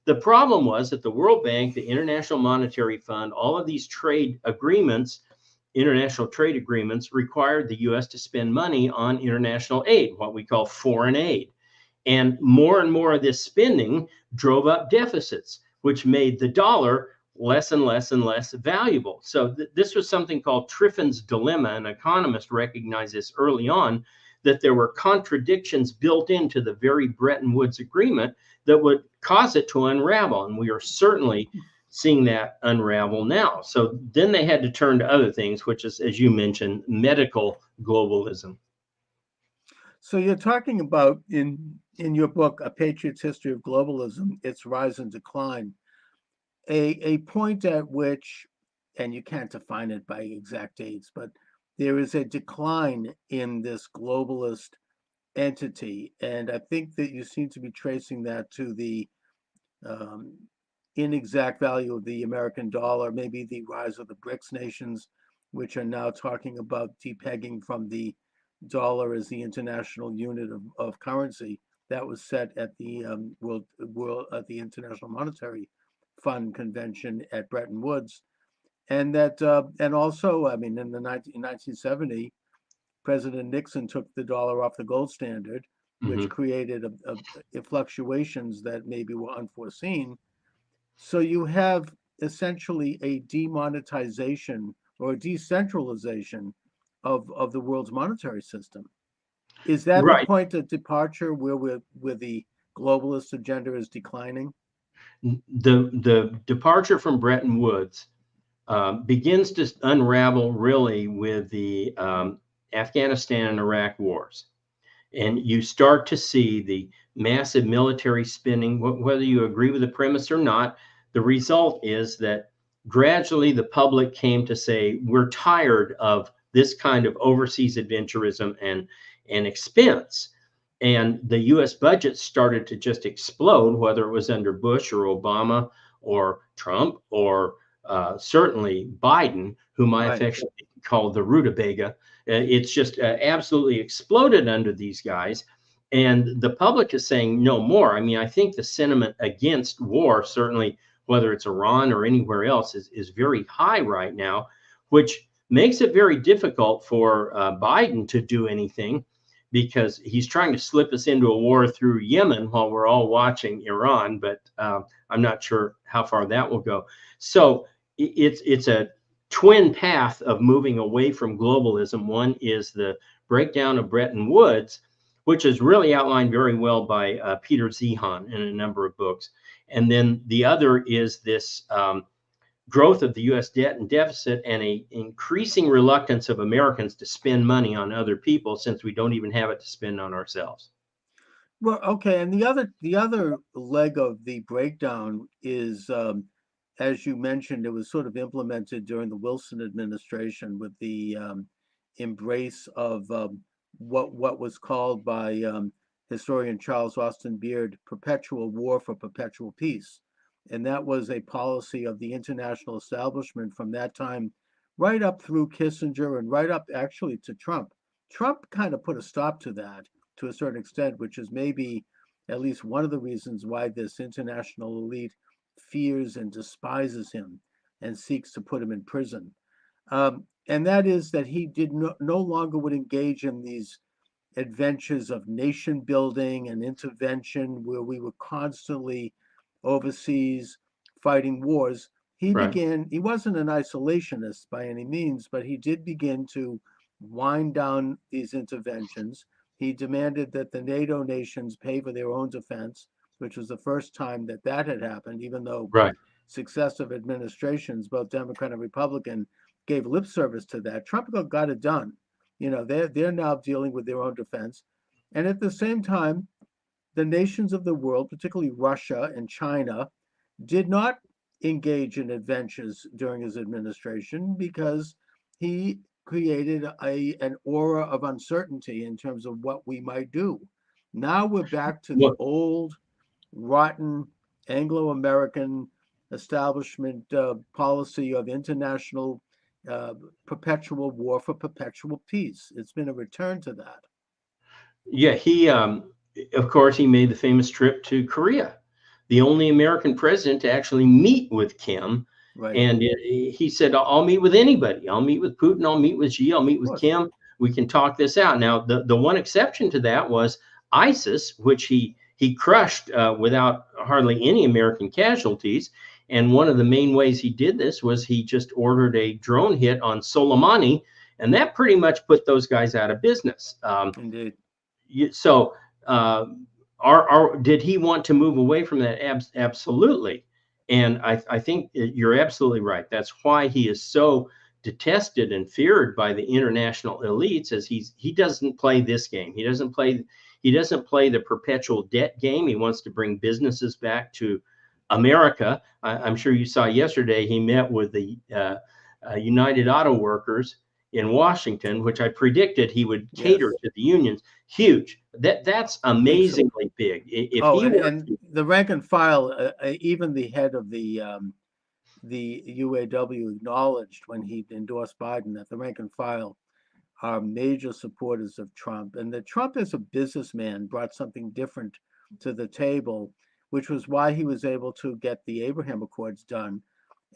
The problem was that the World Bank, the International Monetary Fund, all of these trade agreements, international trade agreements, required the U.S. to spend money on international aid, what we call foreign aid. And more of this spending drove up deficits, which made the dollar less and less and less valuable. So this was something called Triffin's dilemma. An economist recognized this early on, that there were contradictions built into the very Bretton Woods Agreement that would cause it to unravel. And we are certainly seeing that unravel now. So then they had to turn to other things, which is, as you mentioned, medical globalism. So you're talking about in your book, A Patriot's History of Globalism, Its Rise and Decline, a point at which, and you can't define it by exact dates, but there is a decline in this globalist entity. And I think that you seem to be tracing that to the inexact value of the American dollar, maybe the rise of the BRICS nations, which are now talking about depegging from the dollar as the international unit of currency that was set at the at the International Monetary Fund convention at Bretton Woods, and that and also, I mean, in 1970, President Nixon took the dollar off the gold standard, which created fluctuations that maybe were unforeseen. So you have essentially a demonetization or a decentralization of the world's monetary system. Is that Right. the point of departure where the globalist agenda is declining? The departure from Bretton Woods begins to unravel really with the Afghanistan and Iraq wars. And you start to see the massive military spending, whether you agree with the premise or not. The result is that gradually the public came to say, we're tired of this kind of overseas adventurism and expense. And the US budget started to just explode, whether it was under Bush or Obama or Trump or certainly Biden, whom I affectionately call the rutabaga. It's just absolutely exploded under these guys. And the public is saying no more. I mean, I think the sentiment against war, certainly whether it's Iran or anywhere else, is very high right now, which makes it very difficult for Biden to do anything, because he's trying to slip us into a war through Yemen while we're all watching Iran. But I'm not sure how far that will go. So it's a twin path of moving away from globalism. One is the breakdown of Bretton Woods, which is really outlined very well by Peter Zehan in a number of books. And then the other is this growth of the U.S. debt and deficit, and an increasing reluctance of Americans to spend money on other people, since we don't even have it to spend on ourselves. Well, okay. And the other leg of the breakdown is, as you mentioned, it was sort of implemented during the Wilson administration with the embrace of what was called by historian Charles Austin Beard perpetual war for perpetual peace. And that was a policy of the international establishment from that time right up through Kissinger and right up actually to Trump. Trump kind of put a stop to that to a certain extent, which is maybe at least one of the reasons why this international elite fears and despises him and seeks to put him in prison. And that is that he did no longer would engage in these adventures of nation building and intervention where we were constantly overseas fighting wars. He wasn't an isolationist by any means, but he did begin to wind down these interventions. He demanded that the NATO nations pay for their own defense, which was the first time that had happened, even though successive administrations, both Democrat and Republican, gave lip service to that. Trump got it done. You know, they're now dealing with their own defense. And at the same time, the nations of the world, particularly Russia and China, did not engage in adventures during his administration because he created an aura of uncertainty in terms of what we might do. Now we're back to the old, rotten Anglo-American establishment policy of international perpetual war for perpetual peace. It's been a return to that. Yeah, he, of course, he made the famous trip to Korea, the only American president to actually meet with Kim. And he said, I'll meet with anybody. I'll meet with Putin. I'll meet with Xi. I'll meet with Kim. We can talk this out. Now, the one exception to that was ISIS, which he crushed without hardly any American casualties. And one of the main ways he did this was he just ordered a drone hit on Soleimani, and that pretty much put those guys out of business. Indeed. So did he want to move away from that? Absolutely. And I think you're absolutely right. That's why he is so detested and feared by the international elites, as he doesn't play this game. He doesn't play the perpetual debt game. He wants to bring businesses back to America. I'm sure you saw yesterday he met with the United Auto Workers in Washington, which I predicted he would cater to the unions. Huge. That's amazingly big. If and the rank and file, even the head of the UAW acknowledged when he endorsed Biden that the rank and file are major supporters of Trump, and that Trump as a businessman brought something different to the table, which was why he was able to get the Abraham Accords done.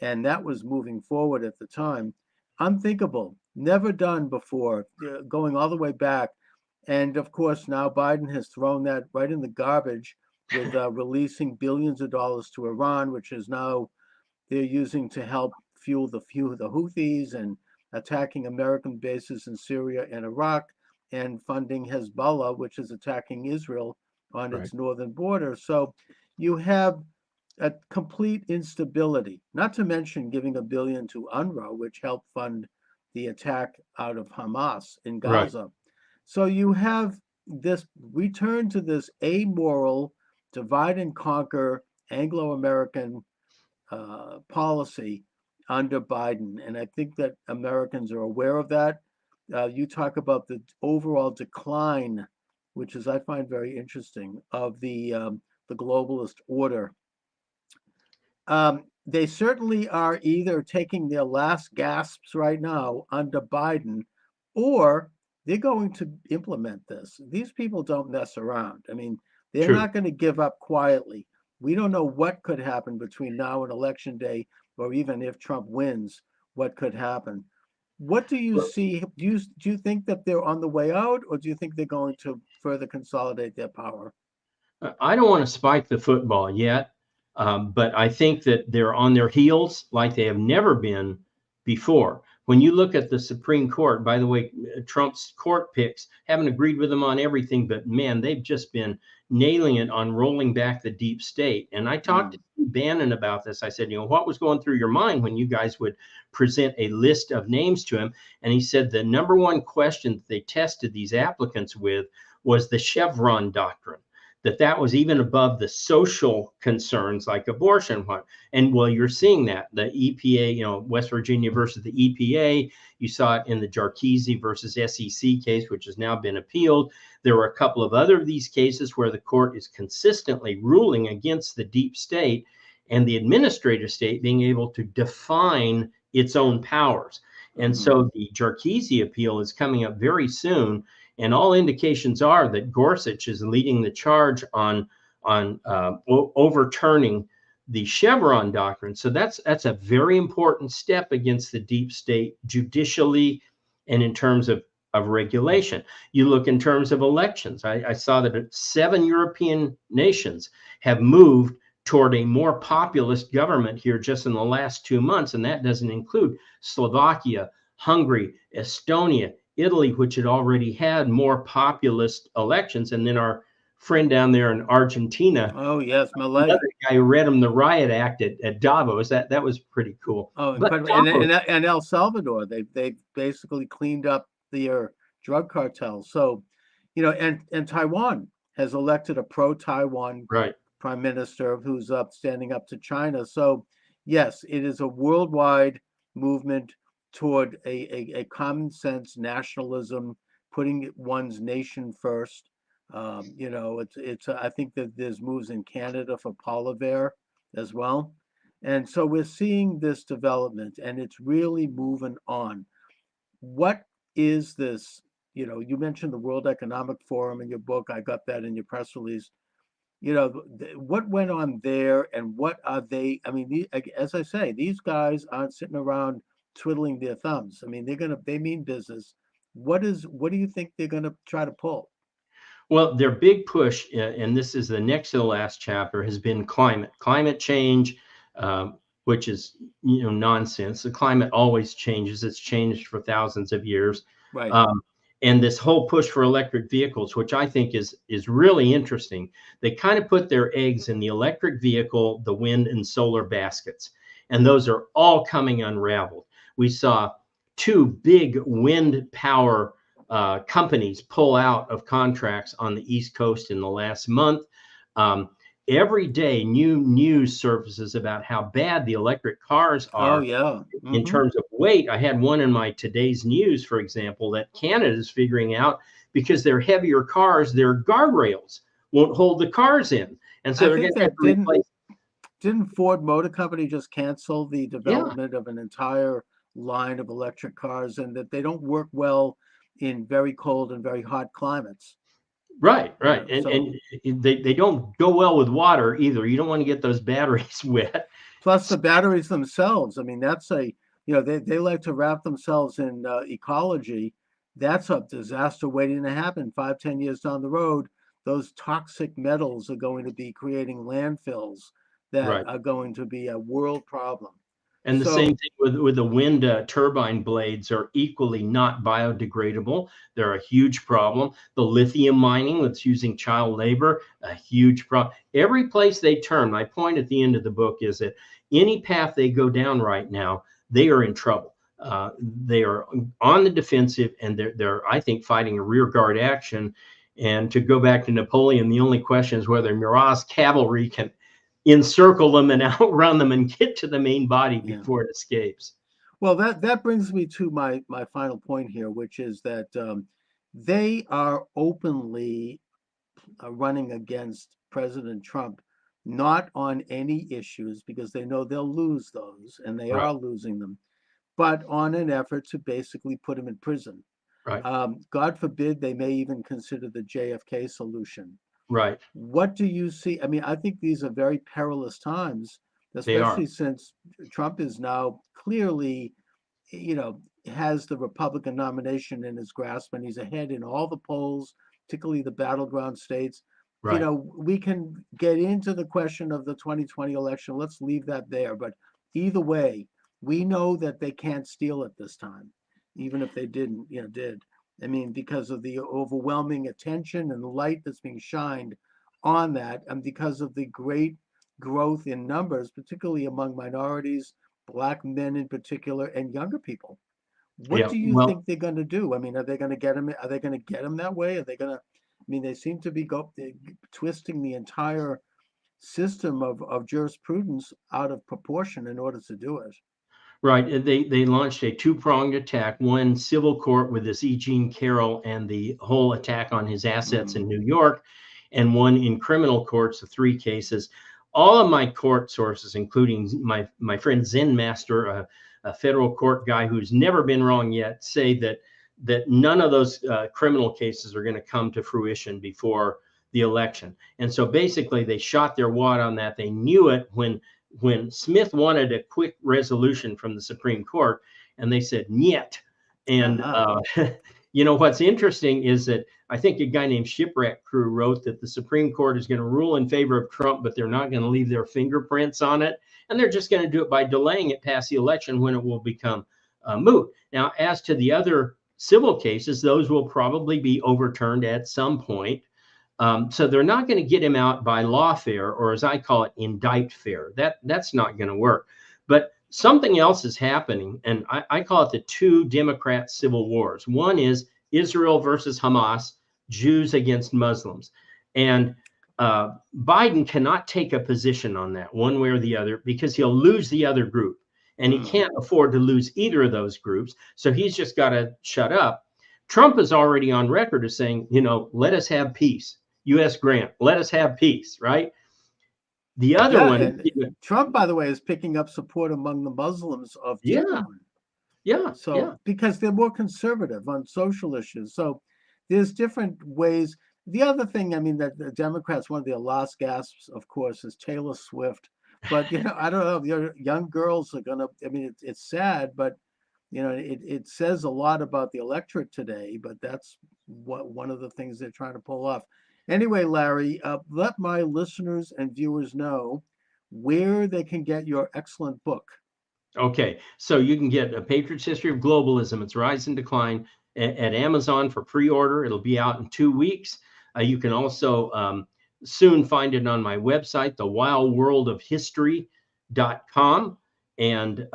And that was moving forward at the time. Unthinkable, never done before, going all the way back. And of course, now Biden has thrown that right in the garbage with releasing billions of dollars to Iran, which is now they're using to help fuel the Houthis and attacking American bases in Syria and Iraq, and funding Hezbollah, which is attacking Israel on its northern border. So you have a complete instability, not to mention giving $1 billion to UNRWA, which helped fund the attack out of Hamas in Gaza. Right. So you have this return to this amoral, divide and conquer Anglo-American policy under Biden. And I think that Americans are aware of that. You talk about the overall decline, which is, I find very interesting, of the globalist order. They certainly are either taking their last gasps right now under Biden, or they're going to implement this. These people don't mess around. I mean, they're not going to give up quietly. We don't know what could happen between now and Election Day, or even if Trump wins, what could happen. What do you see? Do you think that they're on the way out, or do you think they're going to further consolidate their power? I don't want to spike the football yet, but I think that they're on their heels like they have never been before. When you look at the Supreme Court, by the way, Trump's court picks haven't agreed with him on everything, but man, they've just been nailing it on rolling back the deep state. And I talked to Bannon about this. I said, what was going through your mind when you guys would present a list of names to him? And he said the number one question that they tested these applicants with was the Chevron doctrine, that was even above the social concerns like abortion. And well, you're seeing that the EPA, West Virginia versus the EPA, you saw it in the Jarkizi versus SEC case, which has now been appealed. There were a couple of other of these cases where the court is consistently ruling against the deep state and the administrative state being able to define its own powers. And so the Jarkizi appeal is coming up very soon. And all indications are that Gorsuch is leading the charge on overturning the Chevron doctrine. So that's a very important step against the deep state judicially and in terms of regulation. You look in terms of elections. I saw that 7 European nations have moved toward a more populist government here just in the last 2 months. And that doesn't include Slovakia, Hungary, Estonia, Italy, which had already had more populist elections, and then our friend down there in Argentina. Oh yes, Milei. Another guy who read him the riot act at Davos. That was pretty cool. Oh, and El Salvador, they basically cleaned up their drug cartel. So, and Taiwan has elected a pro-Taiwan prime minister who's standing up to China. So, yes, it is a worldwide movement toward a common sense nationalism, putting one's nation first. It's I think that there's moves in Canada for Poilievre as well. And so we're seeing this development, and it's really moving on. What is this? You mentioned the World Economic Forum in your book. I got that in your press release. What went on there, and what are they? I mean, as I say, these guys aren't sitting around twiddling their thumbs. I mean, they mean business. What do you think they're going to try to pull? Well, their big push, and this is the next to the last chapter, has been climate change, which is nonsense. The climate always changes. It's changed for thousands of years. Right. And this whole push for electric vehicles, which I think is really interesting. They kind of put their eggs in the electric vehicle, the wind and solar baskets, and those are all coming unraveled. We saw two big wind power companies pull out of contracts on the East Coast in the last month. Every day, new news surfaces about how bad the electric cars are. Oh yeah. In terms of weight. I had one in my today's news, for example, that Canada is figuring out because they're heavier cars, their guardrails won't hold the cars in, and so I they're going think to have that to replace. didn't Ford Motor Company just cancel the development of an entire line of electric cars, and that they don't work well in very cold and very hot climates? Right, You right, know, so and they don't go well with water either. You don't want to get those batteries wet. plus the batteries themselves. I mean, that's a, you know, they like to wrap themselves in ecology. That's a disaster waiting to happen 5-10 years down the road. Those toxic metals are going to be creating landfills that Right. are going to be a world problem. And the So- same thing with the wind turbine blades are equally not biodegradable. They're a huge problem. The lithium mining that's using child labor, a huge problem. Every place they turn, my point at the end of the book is that any path they go down right now, they are in trouble. They are on the defensive, and they're I think fighting a rearguard action. And to go back to Napoleon, the only question is whether Murat's cavalry can encircle them and outrun them and get to the main body before it escapes. Well, that brings me to my final point here, which is that they are openly running against President Trump, not on any issues because they know they'll lose those, and they are losing them, but on an effort to basically put him in prison. Right. God forbid they may even consider the JFK solution. Right. What do you see? I mean, I think these are very perilous times, especially since Trump is now clearly, you know, has the Republican nomination in his grasp, and he's ahead in all the polls, particularly the battleground states. Right. You know, we can get into the question of the 2020 election. Let's leave that there. But either way, we know that they can't steal it this time, even if they did. I mean, because of the overwhelming attention and light that's being shined on that, and because of the great growth in numbers, particularly among minorities, Black men in particular, and younger people. What do you think they're going to do? I mean, are they going to get him? Are they going to get him that way? Are they going to? I mean, they seem to be twisting the entire system of jurisprudence out of proportion in order to do it. Right. They launched a two-pronged attack, one civil court with this E. Jean Carroll and the whole attack on his assets in New York, and one in criminal courts, the 3 cases. All of my court sources, including my friend Zen Master, a federal court guy who's never been wrong yet, say that none of those criminal cases are going to come to fruition before the election. And so basically they shot their wad on that. They knew it when Smith wanted a quick resolution from the Supreme Court, and they said, "Niet." And, you know, what's interesting is that I think a guy named Shipwreck Crew wrote that the Supreme Court is going to rule in favor of Trump, but they're not going to leave their fingerprints on it. And they're just going to do it by delaying it past the election when it will become moot. Now, as to the other civil cases, those will probably be overturned at some point. So they're not going to get him out by lawfare, or as I call it, indict-fare. That's not going to work. But something else is happening, and I call it the 2 Democrat civil wars. One is Israel versus Hamas, Jews against Muslims. And Biden cannot take a position on that one way or the other because he'll lose the other group. And he can't afford to lose either of those groups. So he's just got to shut up. Trump is already on record as saying, you know, let us have peace. U.S. grant, let us have peace, right? The other one. Trump, by the way, is picking up support among the Muslims of Tehran. So because they're more conservative on social issues. So there's different ways. The other thing, I mean, that the Democrats, one of their last gasps, of course, is Taylor Swift. But, you know, I don't know, your young girls are going to, I mean, it's sad, but, you know, it says a lot about the electorate today, but that's one of the things they're trying to pull off. Anyway, Larry, let my listeners and viewers know where they can get your excellent book. Okay, so you can get A Patriot's History of Globalism, Its Rise and Decline, at Amazon for pre-order. It'll be out in 2 weeks. You can also soon find it on my website, thewildworldofhistory.com. And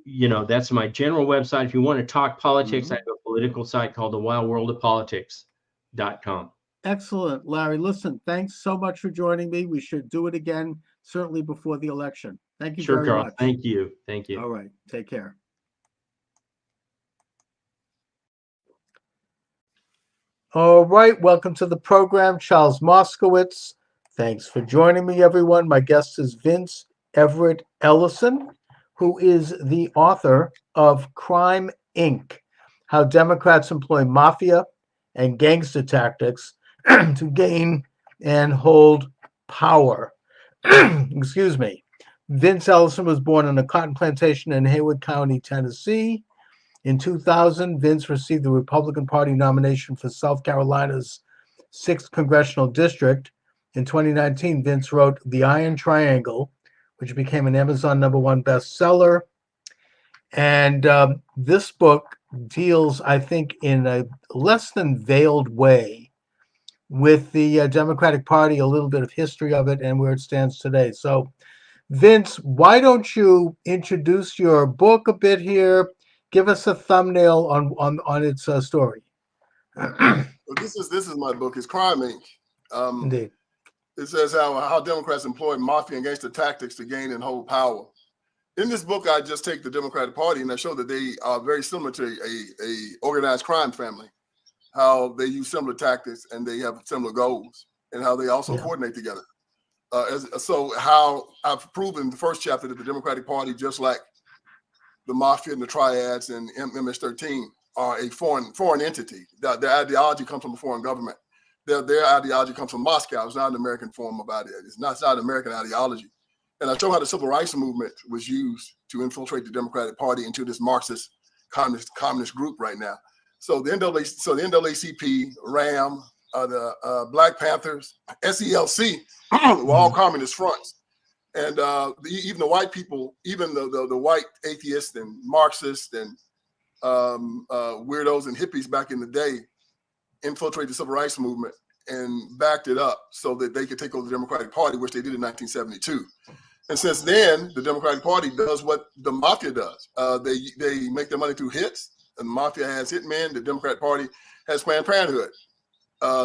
that's my general website. If you want to talk politics, Mhm. I have a political site called the Wild World of Politics.com. Excellent, Larry. Listen, thanks so much for joining me. We should do it again, certainly before the election. Thank you Sure, very Carl. much. Thank you. Thank you. All right. Take care. All right. Welcome to the program, Charles Moscowitz. Thanks for joining me, everyone. My guest is Vince Everett Ellison, who is the author of Crime, Inc., How Democrats Employ Mafia and Gangster Tactics to Gain and Hold Power. Excuse me. Vince Ellison was born on a cotton plantation in Haywood County, Tennessee. In 2000, Vince received the Republican Party nomination for South Carolina's 6th Congressional District. In 2019, Vince wrote The Iron Triangle, which became an Amazon #1 bestseller. And this book deals, I think, in a less than veiled way with the Democratic Party, a little bit of history of it, and where it stands today. So, Vince, why don't you introduce your book a bit here? Give us a thumbnail on its story. Well, this is my book. It's Crime, Inc. Indeed. It says how Democrats employ mafia and gangster tactics to gain and hold power. In this book, I just take the Democratic Party and I show that they are very similar to a organized crime family, how they use similar tactics and they have similar goals, and how they also coordinate together. So how I've proven in the first chapter that the Democratic Party, just like the mafia and the triads and MS-13, are a foreign entity. Their ideology comes from a foreign government. Their ideology comes from Moscow. It's not an American form of ideology. It's not an American ideology. And I show how the civil rights movement was used to infiltrate the Democratic Party into this Marxist communist group right now. So the NAACP, RAM, the Black Panthers, SELC were all communist fronts. And even the white people, even the white atheists and Marxists and weirdos and hippies back in the day infiltrated the civil rights movement and backed it up so that they could take over the Democratic Party, which they did in 1972. And since then, the Democratic Party does what the mafia does. They make their money through hits. And the mafia has hitmen. The Democratic Party has Planned Parenthood.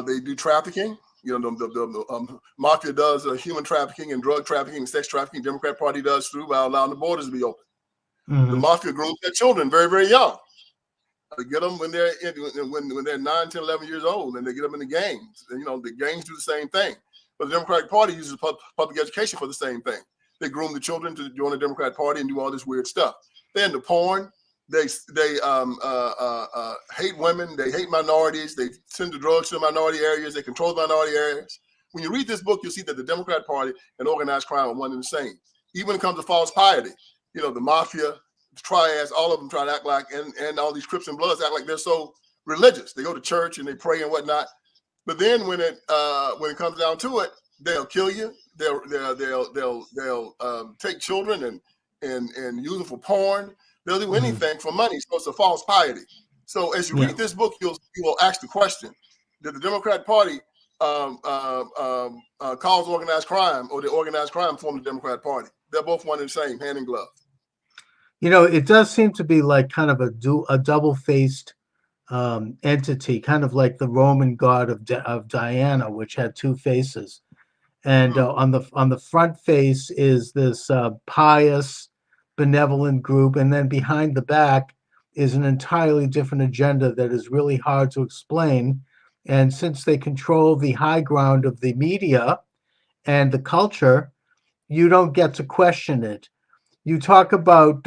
They do trafficking. The mafia does human trafficking and drug trafficking and sex trafficking. The Democratic Party does through by allowing the borders to be open. The mafia grooms their children very, very young. They get them when they're 9, 10, 11 years old, and they get them in the gangs. And, the gangs do the same thing. But the Democratic Party uses public education for the same thing. They groom the children to join the Democratic Party and do all this weird stuff. They're into porn. They hate women. They hate minorities. They send the drugs to the minority areas. They control the minority areas. When you read this book, you'll see that the Democratic Party and organized crime are one and the same. Even when it comes to false piety, the mafia, the triads, all of them try to act like, and all these Crips and Bloods act like they're so religious. They go to church and they pray and whatnot. But then when it comes down to it, they'll kill you. They'll take children and use them for porn. They'll do anything for money. So it's a false piety. So as you read this book, you will ask the question: did the Democratic Party cause organized crime, or the organized crime form the Democratic Party? They're both one and the same, hand in glove. It does seem to be like kind of a double-faced entity, kind of like the Roman god of Diana, which had two faces. And on the front face is this pious, benevolent group, and then behind the back is an entirely different agenda that is really hard to explain. And since they control the high ground of the media and the culture, you don't get to question it. You talk about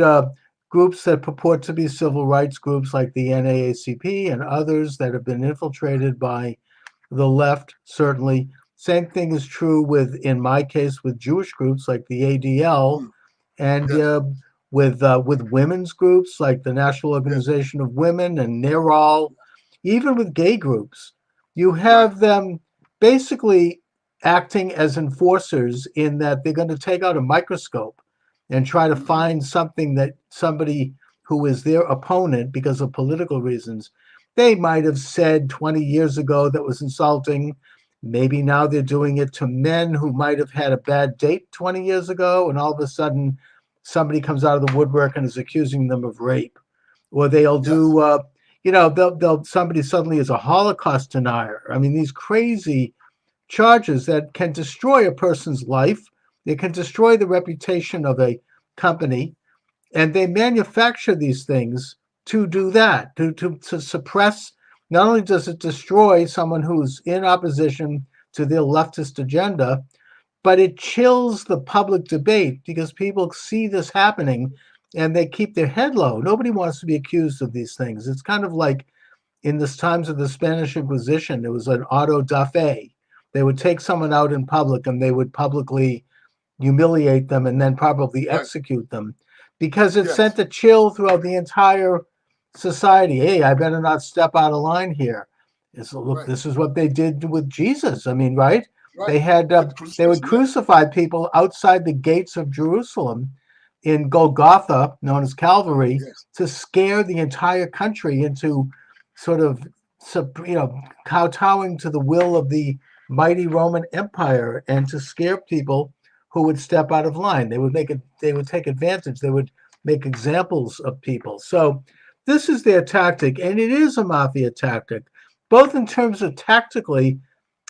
groups that purport to be civil rights groups like the NAACP and others that have been infiltrated by the left, certainly. Same thing is true in my case, with Jewish groups like the ADL, and with women's groups like the National Organization of Women and NARAL, even with gay groups. You have them basically acting as enforcers in that they're going to take out a microscope and try to find something that somebody who is their opponent, because of political reasons, they might have said 20 years ago that was insulting. Maybe now they're doing it to men who might have had a bad date 20 years ago, and all of a sudden somebody comes out of the woodwork and is accusing them of rape, or they'll do, they'll somebody suddenly is a Holocaust denier. I mean, these crazy charges that can destroy a person's life. They can destroy the reputation of a company, and they manufacture these things to do that, to suppress. Not only does it destroy someone who's in opposition to their leftist agenda, but it chills the public debate because people see this happening and they keep their head low. Nobody wants to be accused of these things. It's kind of like in the times of the Spanish Inquisition, there was an auto da fe. They would take someone out in public and they would publicly humiliate them and then probably execute them, because it sent a chill throughout the entire society. Hey, I better not step out of line here. Look, this is what they did with Jesus. I mean, right? They had they would crucify people outside the gates of Jerusalem in Golgotha, known as Calvary, to scare the entire country into sort of, kowtowing to the will of the mighty Roman Empire, and to scare people who would step out of line. They would take advantage. They would make examples of people. So this is their tactic, and it is a mafia tactic, both in terms of tactically,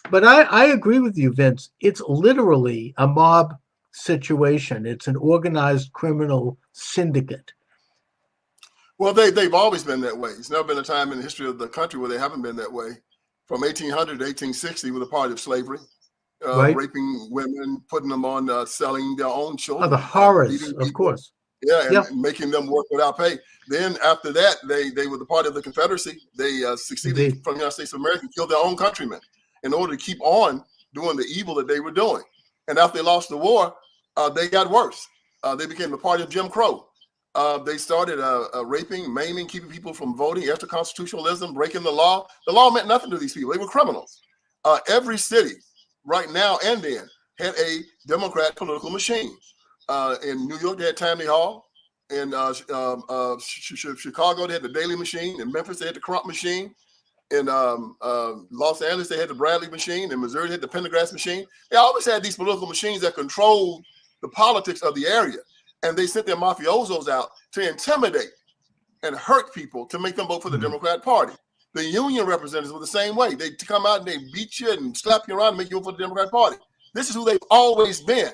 but I agree with you, Vince. It's literally a mob situation. It's an organized criminal syndicate. Well, they've always been that way. It's never been a time in the history of the country where they haven't been that way. From 1800 to 1860, with a part of slavery, raping women, putting them on, selling their own children. Oh, the horrors, of course. Yeah, and making them work without pay. Then after that, they were the part of the Confederacy. They succeeded from the United States of America, killed their own countrymen in order to keep on doing the evil that they were doing. And after they lost the war, they got worse. They became the party of Jim Crow. They started raping, maiming, keeping people from voting, extra-constitutionalism, breaking the law. The law meant nothing to these people. They were criminals. Every city, right now and then, had a Democrat political machine. In New York, they had Tammany Hall. In Chicago, they had the Daily Machine. In Memphis, they had the Crump Machine. In Los Angeles, they had the Bradley Machine. In Missouri, they had the Pendergrass Machine. They always had these political machines that controlled the politics of the area. And they sent their mafiosos out to intimidate and hurt people to make them vote for the Democrat Party. The union representatives were the same way. They come out and they beat you and slap you around and make you vote for the Democrat Party. This is who they've always been.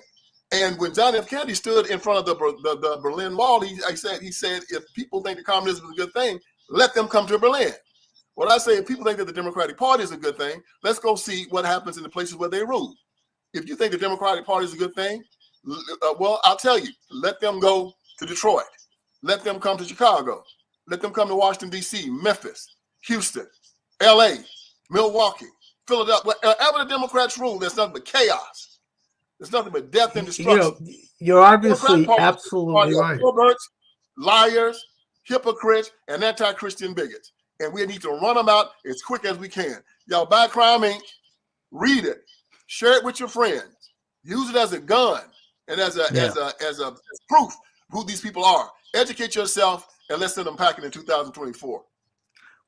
And when John F. Kennedy stood in front of the Berlin Wall, he said, if people think that communism is a good thing, let them come to Berlin. What I say, if people think that the Democratic Party is a good thing, let's go see what happens in the places where they rule. If you think the Democratic Party is a good thing, well, I'll tell you, let them go to Detroit. Let them come to Chicago. Let them come to Washington, D.C., Memphis, Houston, L.A., Milwaukee, Philadelphia. Wherever the Democrats rule, there's nothing but chaos. There's nothing but death and destruction. You're obviously absolutely right. Perverts, liars, hypocrites, and anti-Christian bigots. And we need to run them out as quick as we can. Y'all buy Crime Inc., read it, share it with your friends, use it as a gun and as proof who these people are. Educate yourself, and let's send them packing in 2024.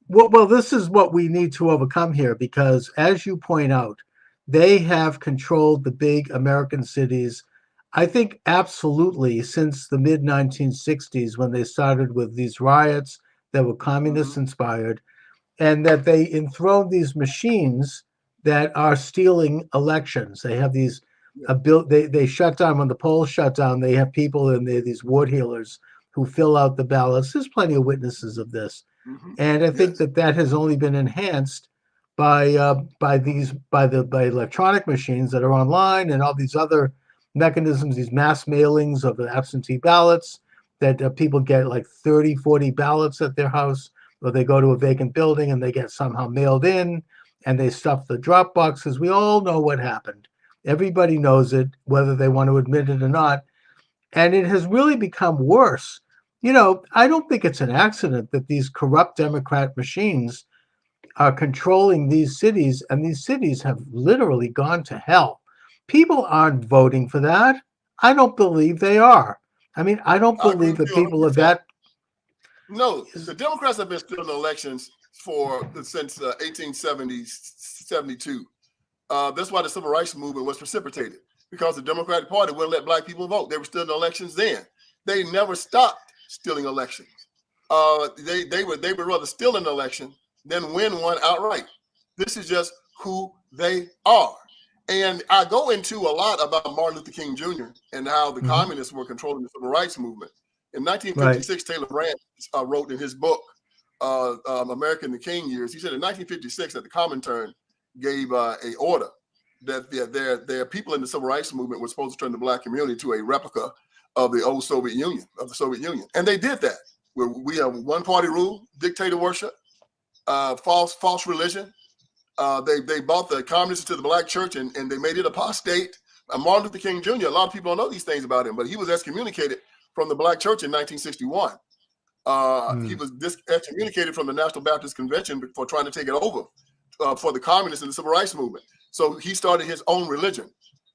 Well, this is what we need to overcome here, because as you point out, they have controlled the big American cities, I think, absolutely since the mid-1960s, when they started with these riots that were communist inspired, and that they enthroned these machines that are stealing elections. They have these they shut down, when the polls shut down, they have people in there, these ward healers, who fill out the ballots. There's plenty of witnesses of this. And I think that has only been enhanced by electronic machines that are online, and all these other mechanisms, these mass mailings of the absentee ballots, that people get like 30, 40 ballots at their house, or they go to a vacant building and they get somehow mailed in, and they stuff the drop boxes. We all know what happened. Everybody knows it, whether they want to admit it or not. And it has really become worse. I don't think it's an accident that these corrupt Democrat machines are controlling these cities, and these cities have literally gone to hell. People aren't voting for that. I don't believe they are. I mean, I don't believe that people are that. No, the Democrats have been stealing elections since 1872. That's why the Civil Rights Movement was precipitated, because the Democratic Party wouldn't let black people vote. They were stealing elections then. They never stopped stealing elections. They would rather steal an election than win one outright. This is just who they are. And I go into a lot about Martin Luther King Jr. and how the communists were controlling the civil rights movement. In 1956, Taylor Brandt wrote in his book, America in the King Years, he said in 1956 that the Comintern gave a order that their people in the civil rights movement were supposed to turn the black community to a replica of the old Soviet Union, And they did that. We have one party rule, dictator worship, false religion. They bought the communists to the black church and they made it apostate. Martin Luther King Jr., a lot of people don't know these things about him, but he was excommunicated from the black church in 1961. He was excommunicated from the National Baptist Convention for trying to take it over for the communists and the civil rights movement. So he started his own religion.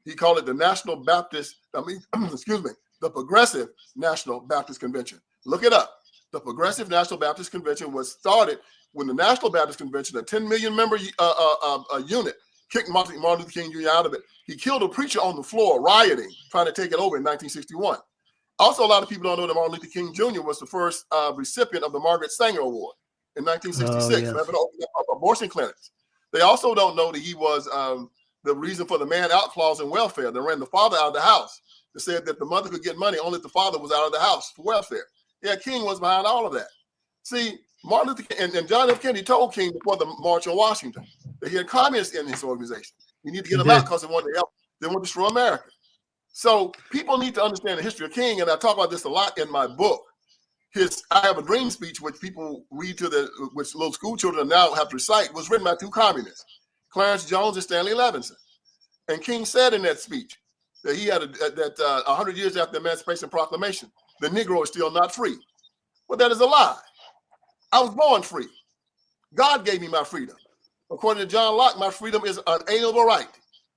He called it the National Baptist, the Progressive National Baptist Convention. Look it up. The Progressive National Baptist Convention was started when the National Baptist Convention, a 10 million member unit, kicked Martin Luther King Jr. out of it. He killed a preacher on the floor, rioting, trying to take it over in 1961. Also, a lot of people don't know that Martin Luther King Jr. was the first recipient of the Margaret Sanger Award in 1966 for having opened up abortion clinics. They also don't know that he was the reason for the man out clause in welfare. They ran the father out of the house. They said that the mother could get money only if the father was out of the house for welfare. Yeah, King was behind all of that. See, Martin Luther King and John F. Kennedy told King before the March on Washington that he had communists in his organization. You need to get them out because they want to help. They want to destroy America. So people need to understand the history of King, and I talk about this a lot in my book. I Have a Dream speech, which people read which little school children now have to recite, was written by two communists, Clarence Jones and Stanley Levinson. And King said in that speech that he had 100 years after the Emancipation Proclamation, the Negro is still not free. Well, that is a lie. I was born free. God gave me my freedom. According to John Locke, my freedom is an inalienable right.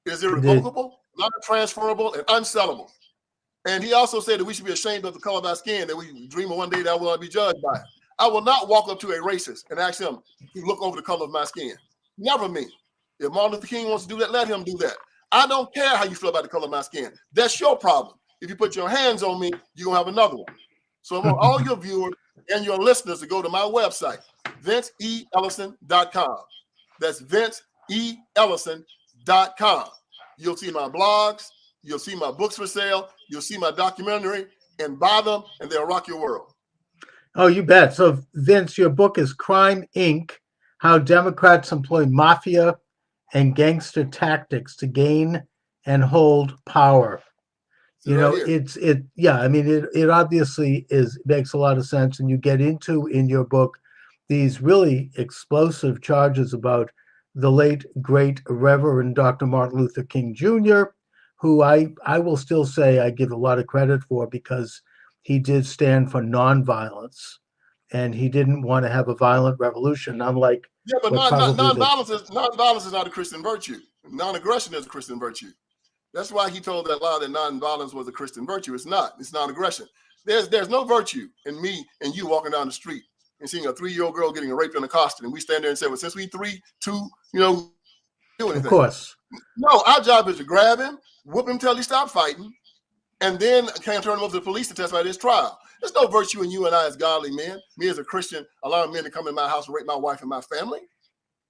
It is irrevocable, non-transferable, and unsellable. And he also said that we should be ashamed of the color of our skin, that we dream of one day that we will be judged by it. I will not walk up to a racist and ask him to look over the color of my skin. Never me. If Martin Luther King wants to do that, let him do that. I don't care how you feel about the color of my skin. That's your problem. If you put your hands on me, you're going to have another one. So I want all your viewers and your listeners to go to my website, VinceELlison.com. That's VinceELlison.com. You'll see my blogs. You'll see my books for sale. You'll see my documentary, and buy them, and they'll rock your world. Oh, you bet. So, Vince, your book is Crime, Inc., How Democrats Employ Mafia and Gangster Tactics to Gain and Hold Power. You know, it obviously makes a lot of sense. And you get into in your book these really explosive charges about the late, great Reverend Dr. Martin Luther King Jr., who I will still say I give a lot of credit for because he did stand for nonviolence and he didn't want to have a violent revolution, unlike but nonviolence is not a Christian virtue. Non-aggression is a Christian virtue. That's why he told that lie that nonviolence was a Christian virtue. It's not. It's non-aggression. There's no virtue in me and you walking down the street and seeing a 3-year-old girl getting raped and accosted, and we stand there and say, well, since we 3, 2, do anything. Of course. No, our job is to grab him, whoop him till he stops fighting, and then can't turn him over to the police to testify at his trial. There's no virtue in you and I as godly men, me as a Christian, allowing men to come in my house and rape my wife and my family.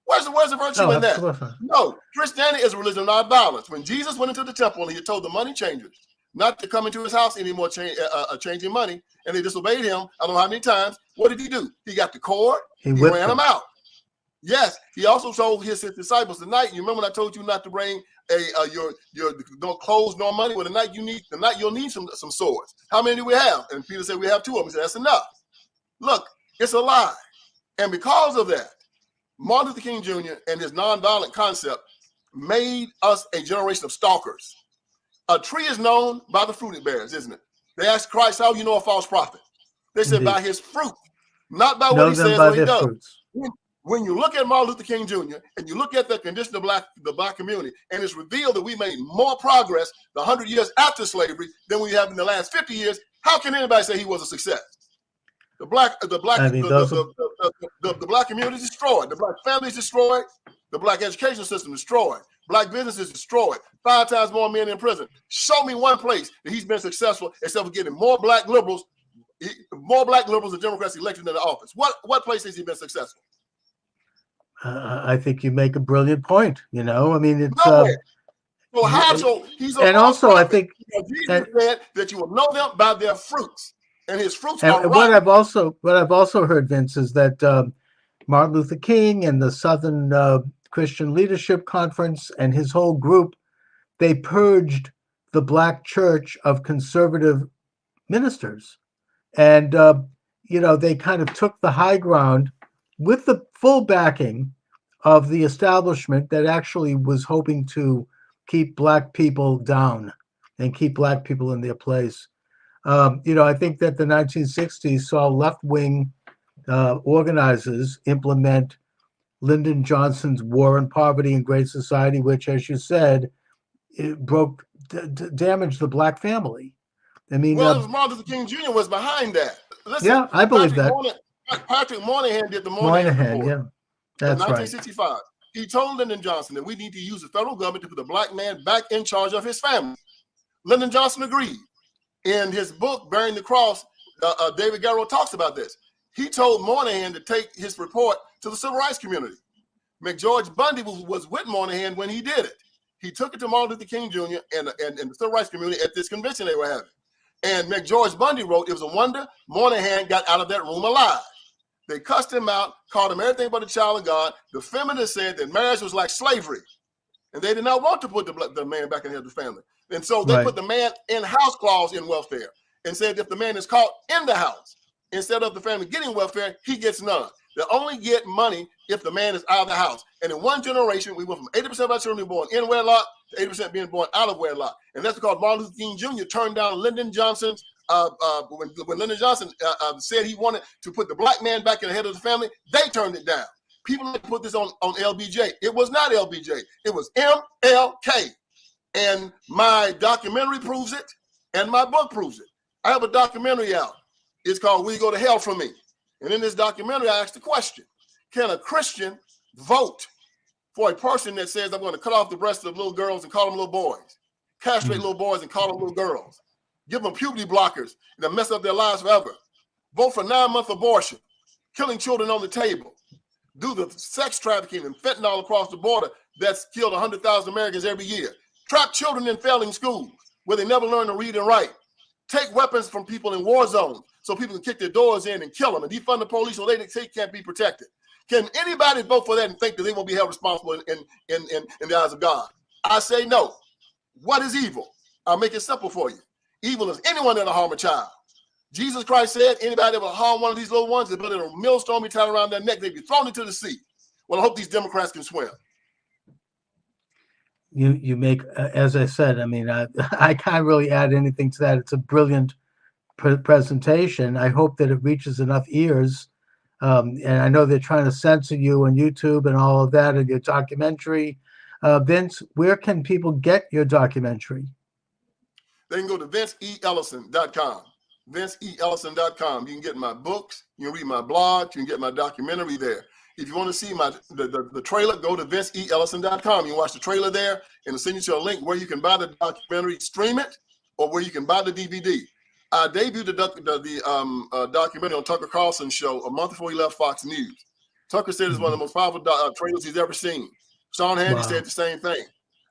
Where's the virtue in that? No, Christianity is a religion of non-violence. When Jesus went into the temple and he told the money changers not to come into his house anymore, changing money, and they disobeyed him, I don't know how many times, what did he do? He got the cord, he ran them out. Yes, he also told his disciples tonight. You remember when I told you not to bring your no clothes nor money? Well, tonight you'll need some swords. How many do we have? And Peter said we have 2 of them. He said that's enough. Look, it's a lie, and because of that, Martin Luther King Jr. and his nonviolent concept made us a generation of stalkers. A tree is known by the fruit it bears, isn't it? They asked Christ, how you know a false prophet? They said by his fruit, not by what he says or he does. When you look at Martin Luther King Jr. and you look at the condition of the black community, and it's revealed that we made more progress the 100 years after slavery than we have in the last 50 years, how can anybody say he was a success? The black community is destroyed. The black family is destroyed. The black education system is destroyed. Black businesses destroyed. 5 times more men in prison. Show me one place that he's been successful except for getting more black liberals and Democrats elected into office. What place has he been successful? I think you make a brilliant point. You know, I mean, it's Nowhere. So how? So he's a and false also I prophet. think Jesus said that you will know them by their fruits, and his fruits and are what right. I've also heard, Vince, is that Martin Luther King and the Southern Christian Leadership Conference and his whole group, they purged the black church of conservative ministers. And, they kind of took the high ground with the full backing of the establishment that actually was hoping to keep black people down and keep black people in their place. I think that the 1960s saw left-wing organizers implement Lyndon Johnson's War on Poverty and Great Society, which, as you said, it damaged the black family. I mean, Well, it was Martin Luther King Jr. was behind that. Listen, yeah, I believe that. Patrick Moynihan did the Moynihan report. Yeah, that's in right. 1965. He told Lyndon Johnson that we need to use the federal government to put the black man back in charge of his family. Lyndon Johnson agreed. In his book, Bearing the Cross, David Garrow talks about this. He told Moynihan to take his report to the civil rights community. McGeorge Bundy was with Moynihan when he did it. He took it to Martin Luther King Jr. and the civil rights community at this convention they were having. And McGeorge Bundy wrote, it was a wonder Moynihan got out of that room alive. They cussed him out, called him everything but a child of God. The feminists said that marriage was like slavery. And they did not want to put the man back in the head of the family. And so they put the man in-house clause in welfare and said if the man is caught in the house, instead of the family getting welfare, he gets none. They only get money if the man is out of the house. And in one generation, we went from 80% of our children being born in wedlock to 80% being born out of wedlock. And that's because Martin Luther King Jr. turned down Lyndon Johnson's, when Lyndon Johnson said he wanted to put the black man back in the head of the family, they turned it down. People like to put this on LBJ. It was not LBJ. It was MLK. And my documentary proves it, and my book proves it. I have a documentary out. It's called Will You Go to Hell For Me? And in this documentary, I asked the question, can a Christian vote for a person that says, I'm going to cut off the breasts of little girls and call them little boys, castrate little boys and call them little girls, give them puberty blockers and mess up their lives forever, vote for 9-month abortion, killing children on the table, do the sex trafficking and fentanyl across the border that's killed 100,000 Americans every year, trap children in failing schools where they never learn to read and write, take weapons from people in war zones so people can kick their doors in and kill them and defund the police so they can't be protected. Can anybody vote for that and think that they won't be held responsible in the eyes of God? I say no. What is evil? I'll make it simple for you. Evil is anyone that'll harm a child. Jesus Christ said anybody that will harm one of these little ones is better than a millstone be tied around their neck. They'd be thrown into the sea. Well, I hope these Democrats can swim. You make, as I said, I mean, I can't really add anything to that. It's a brilliant presentation. I hope that it reaches enough ears. And I know they're trying to censor you on YouTube and all of that in your documentary. Vince, where can people get your documentary? They can go to VinceEEllison.com. VinceEEllison.com. You can get my books. You can read my blog. You can get my documentary there. If you want to see the trailer, go to VinceEEllison.com. You can watch the trailer there, and it'll send you to a link where you can buy the documentary, stream it, or where you can buy the DVD. I debuted the documentary on Tucker Carlson's show a month before he left Fox News. Tucker said it's one of the most powerful trailers he's ever seen. Sean Hannity said the same thing.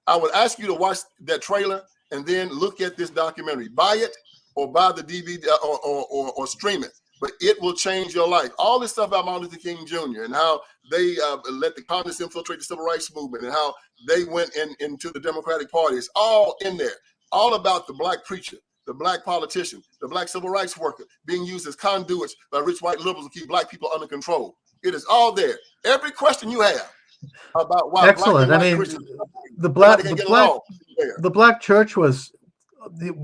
I would ask you to watch that trailer and then look at this documentary. Buy it or buy the DVD or stream it. But it will change your life. All this stuff about Martin Luther King Jr. and how they let the communists infiltrate the civil rights movement and how they went into the Democratic Party. It's all in there. All about the black preacher, the black politician, the black civil rights worker being used as conduits by rich white liberals to keep black people under control. It is all there. Every question you have about why excellent. Black and I mean, Christians, the black church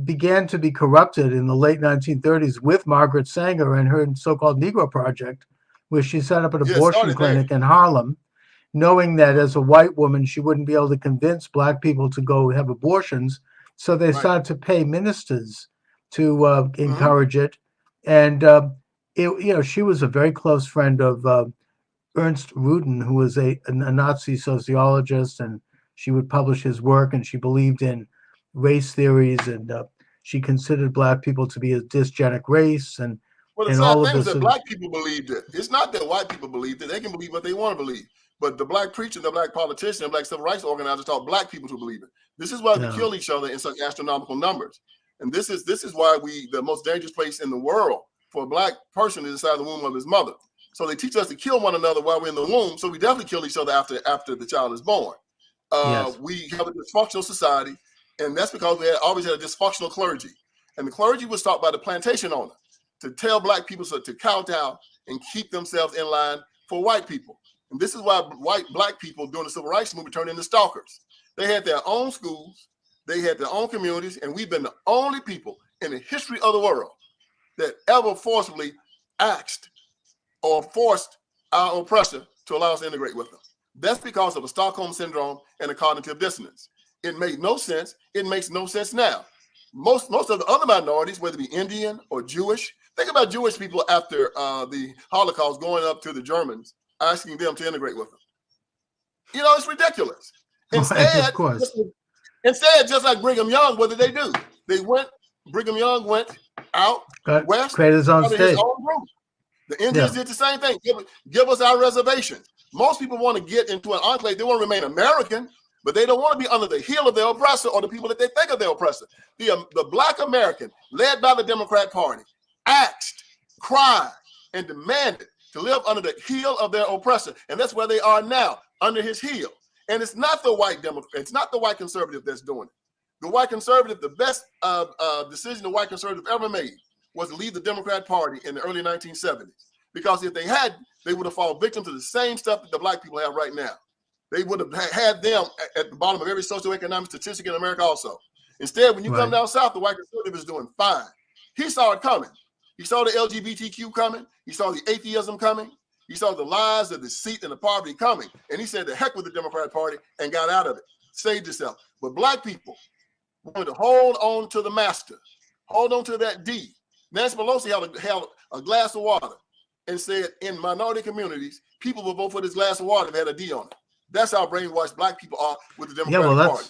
began to be corrupted in the late 1930s with Margaret Sanger and her so-called Negro Project, where she set up an abortion clinic in Harlem, knowing that as a white woman, she wouldn't be able to convince black people to go have abortions. So they started to pay ministers to encourage it. And, she was a very close friend of Ernst Rudin, who was a Nazi sociologist and she would publish his work, and she believed in race theories, and she considered black people to be a dysgenic race, and Well, the and sad all of thing is this. that black people believed it. It's not that white people believed it. They can believe what they want to believe. But the black preacher, the black politician, the black civil rights organizers taught black people to believe it. This is why they kill each other in such astronomical numbers. And this is why the most dangerous place in the world for a black person is inside the womb of his mother. So they teach us to kill one another while we're in the womb. So we definitely kill each other after the child is born. We have a dysfunctional society, and that's because we always had a dysfunctional clergy. And the clergy was taught by the plantation owner to tell black people to kowtow and keep themselves in line for white people. And this is why black people during the civil rights movement turned into stalkers. They had their own schools, they had their own communities, and we've been the only people in the history of the world that ever forcibly asked or forced our oppressor to allow us to integrate with them. That's because of a Stockholm syndrome and a cognitive dissonance. It made no sense. It makes no sense now. Most of the other minorities, whether it be Indian or Jewish, think about Jewish people after the Holocaust going up to the Germans, asking them to integrate with them. You know, it's ridiculous. Instead, of course. Instead, just like Brigham Young, what did they do? Brigham Young went out west, created his own state. His own group. The Indians did the same thing. Give us our reservations. Most people want to get into an enclave. They want to remain American, but they don't want to be under the heel of their oppressor or the people that they think are their oppressor. The black American, led by the Democrat Party, asked, cried, and demanded to live under the heel of their oppressor. And that's where they are now, under his heel. And it's not the white Democrat, it's not the white conservative that's doing it. The white conservative, the best decision the white conservative ever made was to leave the Democrat Party in the early 1970s. Because if they had, they would have fallen victim to the same stuff that the black people have right now. They would have had them at the bottom of every socioeconomic statistic in America also. Instead, when you come down south, the white conservative is doing fine. He saw it coming. He saw the LGBTQ coming. He saw the atheism coming. He saw the lies, the deceit, and the poverty coming. And he said, the heck with the Democrat Party, and got out of it. Saved himself. But black people wanted to hold on to the master. Hold on to that D. Nancy Pelosi held a glass of water and said, in minority communities, people will vote for this glass of water that had a D on it. That's how brainwashed black people are with the Democratic Party.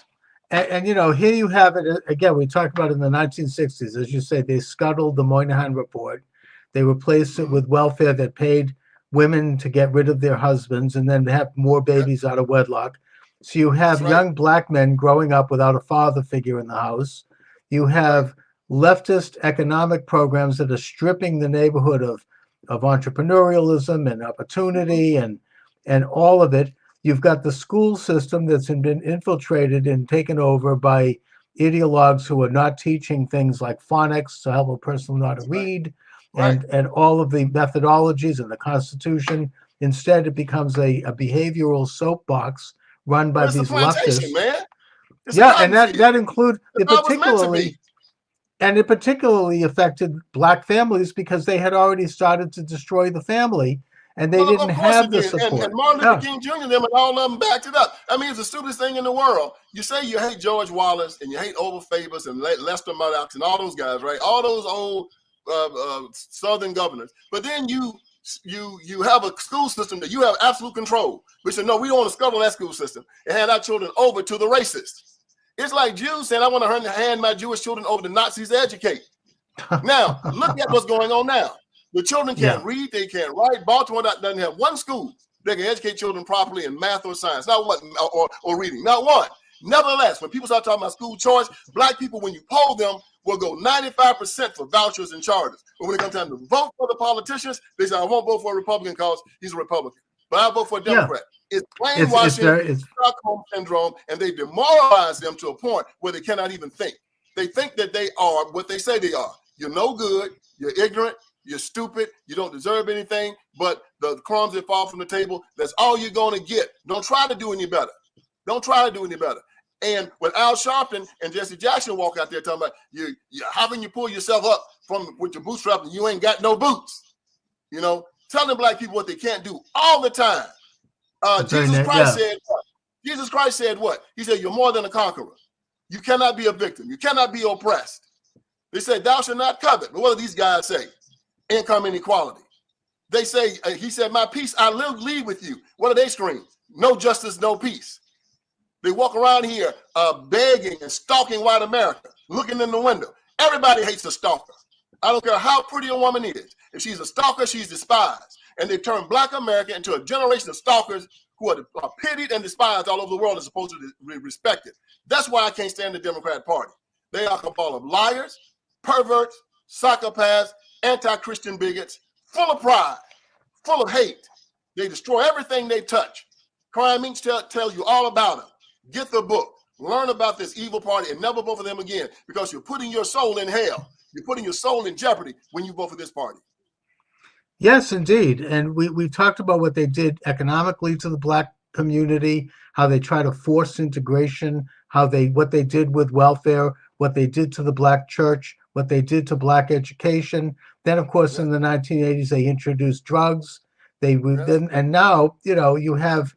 And you know, here you have it again. We talked about it in the 1960s, as you say, they scuttled the Moynihan Report. They replaced it with welfare that paid women to get rid of their husbands and then have more babies out of wedlock. So you have young black men growing up without a father figure in the house. You have leftist economic programs that are stripping the neighborhood of entrepreneurialism and opportunity and all of it. You've got the school system that's been infiltrated and taken over by ideologues who are not teaching things like phonics to help a person know how to read and all of the methodologies and the Constitution. Instead, it becomes a behavioral soapbox run by these leftists. Man. And that includes it particularly affected black families because they had already started to destroy the family. And they didn't have the support. And Martin Luther King Jr. them and all of them backed it up. I mean, it's the stupidest thing in the world. You say you hate George Wallace and you hate Orville Faber and Lester Murdoch and all those guys, right? All those old Southern governors. But then you have a school system that you have absolute control. We said, no, we don't want to scuttle that school system and hand our children over to the racists. It's like Jews saying, I want to hand my Jewish children over to Nazis to educate. Now, look at what's going on now. The children can't read, they can't write. Baltimore doesn't have one school that can educate children properly in math or science, not one, or reading, not one. Nevertheless, when people start talking about school choice, black people, when you poll them, will go 95% for vouchers and charters. But when it comes time to vote for the politicians, they say, I won't vote for a Republican because he's a Republican, but I'll vote for a Democrat. It's brainwashing, it's Stockholm syndrome, and they demoralize them to a point where they cannot even think. They think that they are what they say they are. You're no good, you're ignorant, you're stupid, you don't deserve anything, but the crumbs that fall from the table, that's all you're going to get. Don't try to do any better. Don't try to do any better. And when Al Sharpton and Jesse Jackson walk out there talking about, how can you pull yourself up with your bootstraps and you ain't got no boots? You know, telling black people what they can't do all the time. Jesus Christ said what? He said, you're more than a conqueror. You cannot be a victim. You cannot be oppressed. They said, thou shalt not covet. But what do these guys say? Income inequality. They say, he said, my peace I leave with you. What do they scream? No justice, no peace. They walk around here begging and stalking white America, looking in the window. Everybody hates a stalker. I don't care how pretty a woman is. If she's a stalker, she's despised. And they turn Black America into a generation of stalkers who are pitied and despised all over the world as opposed to be respected. That's why I can't stand the Democrat Party. They are a cabal of liars, perverts, psychopaths, anti-Christian bigots, full of pride, full of hate. They destroy everything they touch. Crime Inc. tell you all about them. Get the book. Learn about this evil party and never vote for them again, because you're putting your soul in hell. You're putting your soul in jeopardy when you vote for this party. Yes, indeed. And we talked about what they did economically to the Black community, how they try to force integration, what they did with welfare, what they did to the Black church, what they did to Black education. Then, of course, in the 1980s, they introduced drugs. And now, you have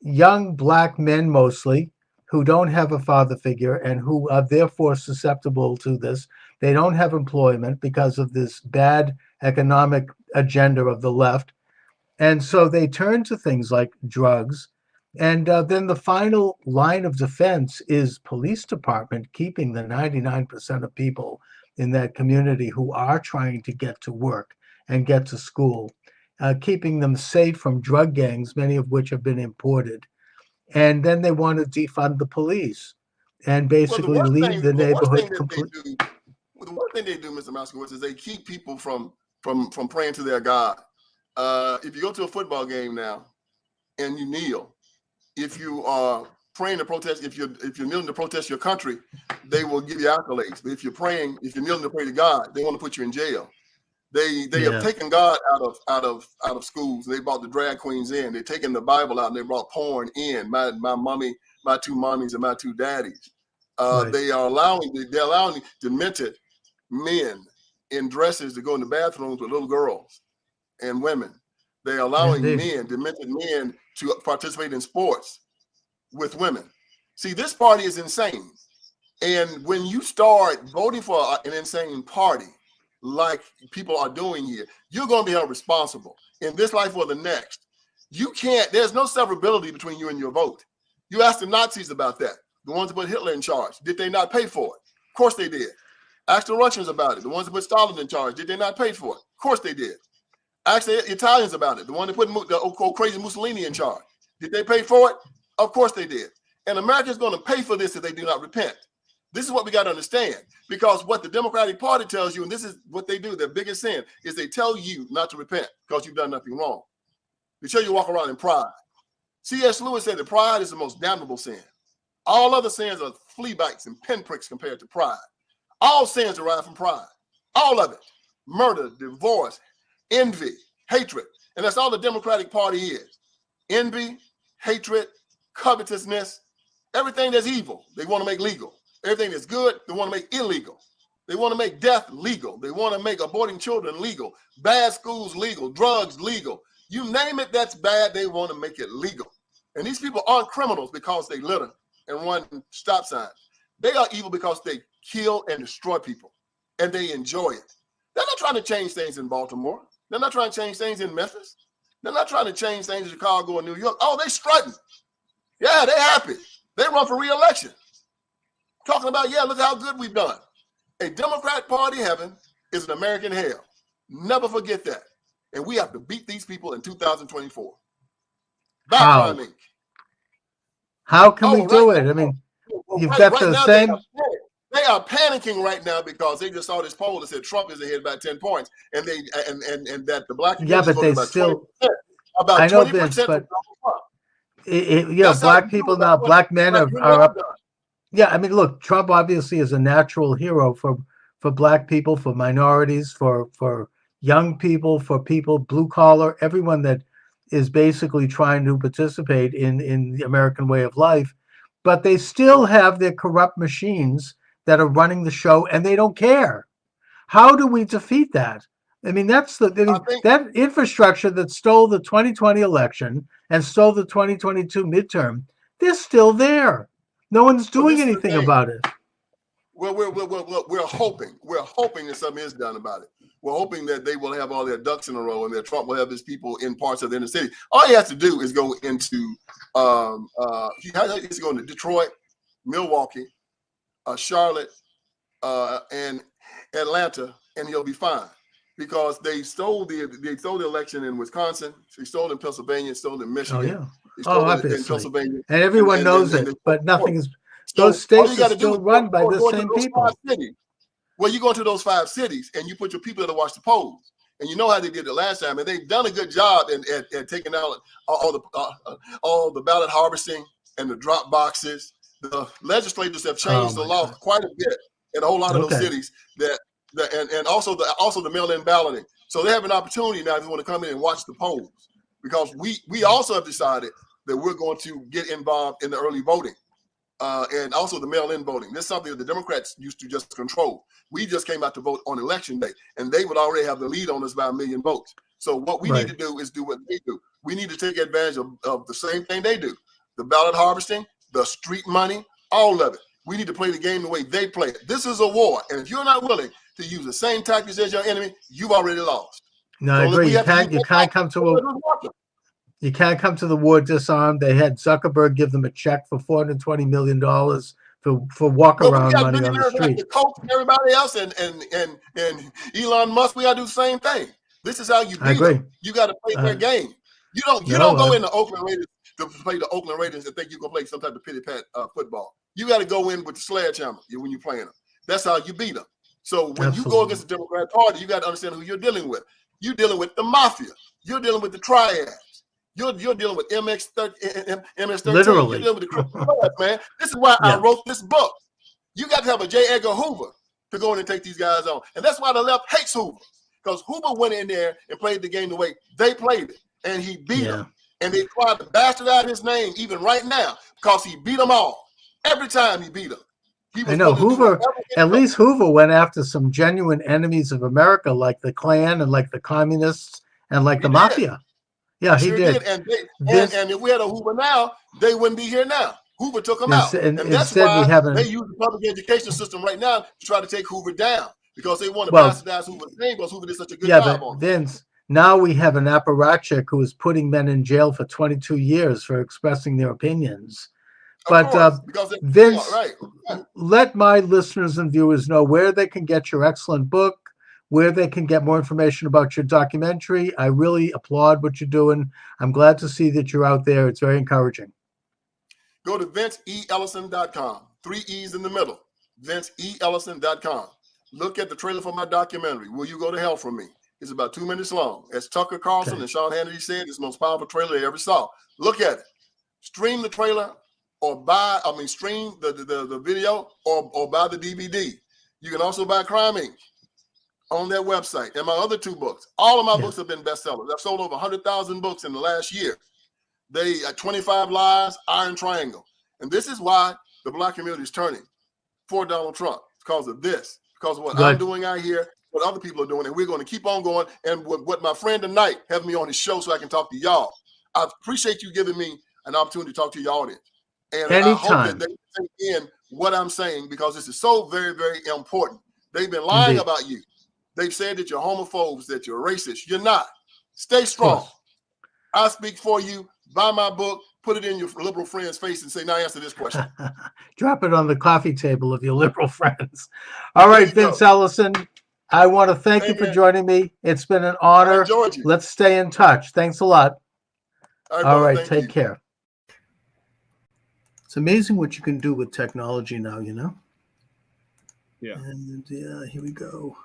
young Black men mostly who don't have a father figure and who are therefore susceptible to this. They don't have employment because of this bad economic agenda of the left. And so they turn to things like drugs. And then the final line of defense is police department keeping the 99% of people in that community who are trying to get to work and get to school, keeping them safe from drug gangs, many of which have been imported. And then they want to defund the police and basically leave the neighborhood completely. The one thing they do, Mr. Moscowitz, is they keep people from praying to their God. If you go to a football game now and you kneel, if you are praying to protest, if you're kneeling to protest your country, they will give you accolades. But if you're kneeling to pray to God, they want to put you in jail. They have taken God out of schools. They brought the drag queens in. They've taken the Bible out and they brought porn in. My mommy, my two mommies, and my two daddies. Right. They're allowing demented men in dresses to go in the bathrooms with little girls and women. They're allowing demented men to participate in sports with women. See, this party is insane. And when you start voting for an insane party, like people are doing here, you're going to be held responsible in this life or the next. There's no severability between you and your vote. You ask the Nazis about that. The ones that put Hitler in charge, did they not pay for it? Of course they did. Ask the Russians about it. The ones that put Stalin in charge, did they not pay for it? Of course they did. Ask the Italians about it. The one that put the crazy Mussolini in charge, did they pay for it? Of course they did. And America is going to pay for this if they do not repent. This is what we got to understand, because what the Democratic Party tells you, and this is what they do, their biggest sin, is they tell you not to repent because you've done nothing wrong. They tell you to walk around in pride. C.S. Lewis said that pride is the most damnable sin. All other sins are flea bites and pinpricks compared to pride. All sins derive from pride. All of it. Murder, divorce, envy, hatred. And that's all the Democratic Party is. Envy, hatred, covetousness, everything that's evil, they want to make legal. Everything that's good, they want to make illegal. They want to make death legal. They want to make aborting children legal. Bad schools legal. Drugs legal. You name it that's bad, they want to make it legal. And these people aren't criminals because they litter and run stop signs. They are evil because they kill and destroy people, and they enjoy it. They're not trying to change things in Baltimore. They're not trying to change things in Memphis. They're not trying to change things in Chicago and New York. Oh, they strutting. Yeah, they're happy. They run for re-election. Talking about, look how good we've done. A Democrat Party heaven is an American hell. Never forget that. And we have to beat these people in 2024. How? How can we do it? I mean, you've got the same. They are panicking right now because they just saw this poll that said Trump is ahead by 10 points, and that the black but they still. About I know 20%. this, but black people now, black men are up. Yeah, I mean, look, Trump obviously is a natural hero for black people, for minorities, for young people, for people, blue collar, everyone that is basically trying to participate in the American way of life. But they still have their corrupt machines that are running the show, and they don't care. How do we defeat that? I mean, that infrastructure that stole the 2020 election and stole the 2022 midterm, they're still there. No one's doing anything about it. Well, we're hoping. We're hoping that something is done about it. we're hoping that they will have all their ducks in a row and that Trump will have his people in parts of the inner city. All he has to do is go into he has to go into Detroit, Milwaukee, Charlotte, and Atlanta, and he'll be fine. Because they stole the election in Wisconsin, they stole in Pennsylvania, stole in Michigan, Oh, yeah. they stole Obviously. in Pennsylvania, And everyone knows and it, but nothing is. So Those all states you got are to do still is run by the go same to those people. 5 cities. Well, you go to those 5 cities and you put your people there to watch the polls, and you know how they did it last time, and they've done a good job at taking out all the ballot harvesting and the drop boxes. The legislators have changed the law quite a bit in a whole lot of those cities and also the mail-in balloting. So they have an opportunity now if you want to come in and watch the polls, because we also have decided that we're going to get involved in the early voting and also the mail-in voting. This is something that the Democrats used to just control. We just came out to vote on election day, and they would already have the lead on us by 1 million votes. So what we need to do is do what they do. We need to take advantage of the same thing they do: the ballot harvesting, the street money, all of it. We need to play the game the way they play it. This is a war, and if you're not willing to use the same tactics as your enemy, you've already lost. No, I agree. You can't come to the war disarmed. They had Zuckerberg give them a check for $420 million for walk around money on the street. Like Coke and everybody else, and Elon Musk, we gotta do the same thing. This is how you beat them. You got to play their game. You don't go into Oakland Raiders to play the Oakland Raiders and think you can play some type of pity pat football. You got to go in with the sledgehammer when you're playing them. That's how you beat them. So when you go against the Democrat Party, you got to understand who you're dealing with. You're dealing with the mafia. You're dealing with the triads. You're dealing with MS-13. Literally. You're dealing with the criminal, man. This is why I wrote this book. You got to have a J. Edgar Hoover to go in and take these guys on. And that's why the left hates Hoover, because Hoover went in there and played the game the way they played it, and he beat them. And they tried to bastardize his name even right now because he beat them all. Every time he beat them. I know Hoover, at least Hoover went after some genuine enemies of America, like the Klan and like the communists and like the mafia. Yeah, he did. And if we had a Hoover now, they wouldn't be here now. Hoover took them out. And that's why they use the public education system right now to try to take Hoover down, because they want to bastardize Hoover's name because Hoover did such a good job on it. Vince, now we have an apparatchik who is putting men in jail for 22 years for expressing their opinions. But Vince, let my listeners and viewers know where they can get your excellent book, where they can get more information about your documentary. I really applaud what you're doing. I'm glad to see that you're out there. It's very encouraging. Go to VinceELlison.com. 3 E's in the middle. VinceELlison.com. Look at the trailer for my documentary, Will You Go to Hell For Me? It's about 2 minutes long. As Tucker Carlson and Sean Hannity said, it's the most powerful trailer they ever saw. Look at it. Stream the trailer or stream the video or buy the DVD. You can also buy Crime Inc. on their website. And my other 2 books. All of my books have been bestsellers. I've sold over 100,000 books in the last year. They 25 Lies, Iron Triangle. And this is why the Black community is turning for Donald Trump. It's because of this. Because of what I'm doing out here, what other people are doing, and we're going to keep on going. And what my friend tonight having me on his show so I can talk to y'all. I appreciate you giving me an opportunity to talk to your audience. And I hope that they take in what I'm saying, because this is so very, very important. They've been lying about you. They've said that you're homophobes, that you're racist. You're not. Stay strong. I speak for you. Buy my book. Put it in your liberal friend's face and say, now answer this question. Drop it on the coffee table of your liberal friends. All right, Vince Ellison, I want to thank you for joining me. It's been an honor. Let's stay in touch. Thanks a lot. All right, take care. It's amazing what you can do with technology now, you know? Yeah. And here we go.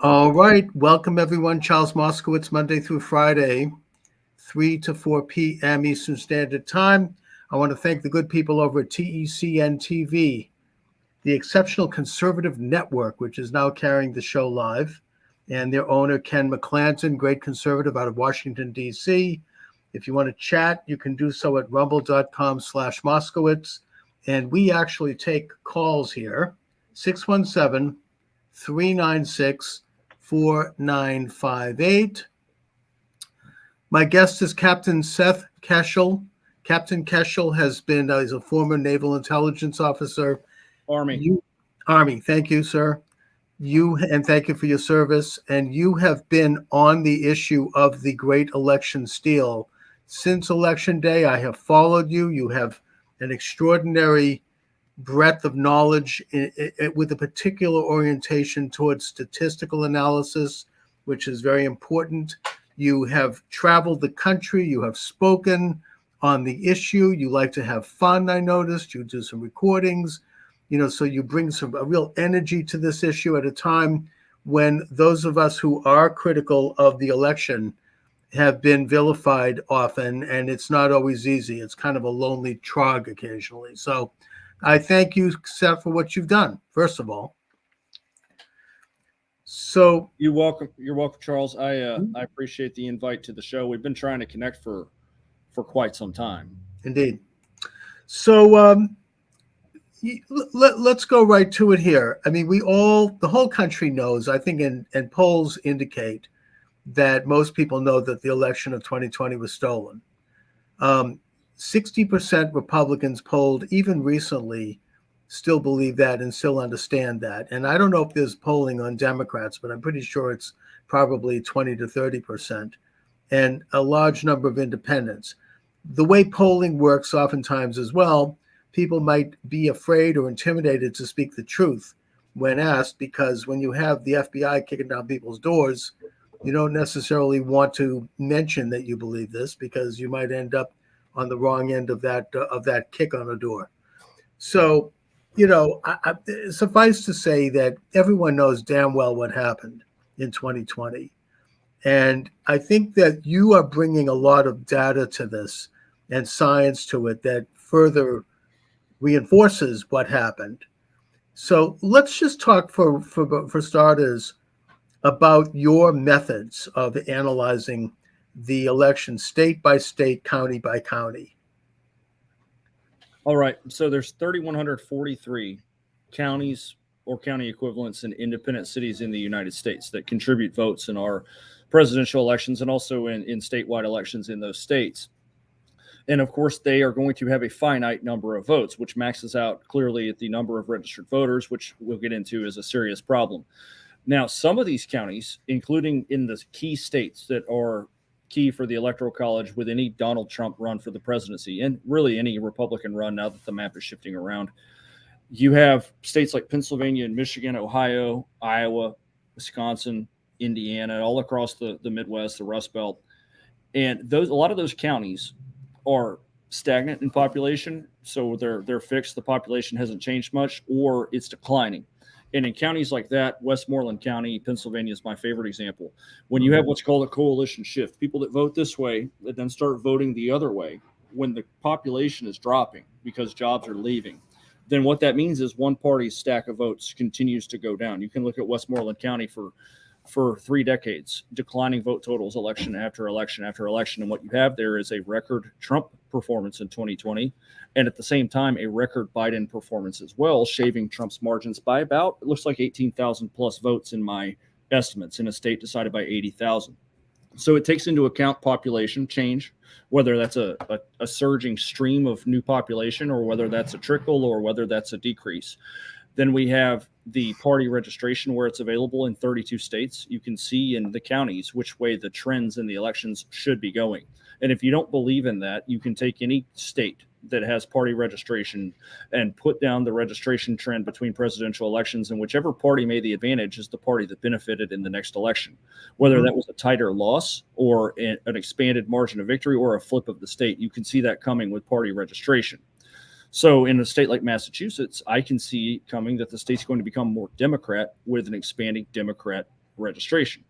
All right. Welcome, everyone. Charles Moscowitz, Monday through Friday, 3 to 4 p.m. Eastern Standard Time. I want to thank the good people over at TECN TV, the Exceptional Conservative Network, which is now carrying the show live, and their owner, Ken McClanton, great conservative out of Washington, D.C. If you want to chat, you can do so at rumble.com/Moscowitz. And we actually take calls here, 617-396-4958. My guest is Captain Seth Keshel. Captain Keshel has been, he's a former Naval Intelligence Officer. Army. Army, thank you, sir. and thank you for your service. And you have been on the issue of the great election steal since Election Day. I have followed you. You have an extraordinary breadth of knowledge with a particular orientation towards statistical analysis, which is very important. You have traveled the country. You have spoken on the issue. You like to have fun, I noticed. You do some recordings, so you bring a real energy to this issue at a time when those of us who are critical of the election have been vilified often, and it's not always easy. It's kind of a lonely trog occasionally. So I thank you, Seth, for what you've done, first of all. So you're welcome, Charles. I appreciate the invite to the show. We've been trying to connect for quite some time. Indeed. So let's go right to it here. I mean, the whole country knows, I think, and polls indicate that most people know that the election of 2020 was stolen. 60% Republicans polled even recently still believe that and still understand that. And I don't know if there's polling on Democrats, but I'm pretty sure it's probably 20 to 30%, and a large number of independents. The way polling works oftentimes as well, people might be afraid or intimidated to speak the truth when asked, because when you have the FBI kicking down people's doors, you don't necessarily want to mention that you believe this, because you might end up on the wrong end of that kick on a door. So, suffice to say that everyone knows damn well what happened in 2020. And I think that you are bringing a lot of data to this and science to it that further reinforces what happened. So let's just talk for starters about your methods of analyzing the election state by state, county by county. All right. So there's 3,143 counties or county equivalents in independent cities in the United States that contribute votes in our presidential elections and also in statewide elections in those states. And of course, they are going to have a finite number of votes, which maxes out clearly at the number of registered voters, which we'll get into is a serious problem. Now, some of these counties, including in the key states that are key for the Electoral College with any Donald Trump run for the presidency, and really any Republican run now that the map is shifting around, you have states like Pennsylvania and Michigan, Ohio, Iowa, Wisconsin, Indiana, all across the Midwest, the Rust Belt. And a lot of those counties are stagnant in population. So they're fixed. The population hasn't changed much, or it's declining. And in counties like that, Westmoreland County, Pennsylvania is my favorite example. When you have what's called a coalition shift, people that vote this way that then start voting the other way when the population is dropping because jobs are leaving, then what that means is one party's stack of votes continues to go down. You can look at Westmoreland County for 3 decades, declining vote totals, election after election after election. And what you have there is a record Trump performance in 2020, and at the same time, a record Biden performance as well, shaving Trump's margins by about, it looks like 18,000 plus votes in my estimates in a state decided by 80,000. So it takes into account population change, whether that's a surging stream of new population or whether that's a trickle or whether that's a decrease. Then we have the party registration where it's available in 32 states. You can see in the counties which way the trends in the elections should be going. And if you don't believe in that, you can take any state that has party registration and put down the registration trend between presidential elections, and whichever party made the advantage is the party that benefited in the next election, whether that was a tighter loss or an expanded margin of victory or a flip of the state. You can see that coming with party registration. So in a state like Massachusetts, I can see coming that the state's going to become more Democrat with an expanding Democrat registration.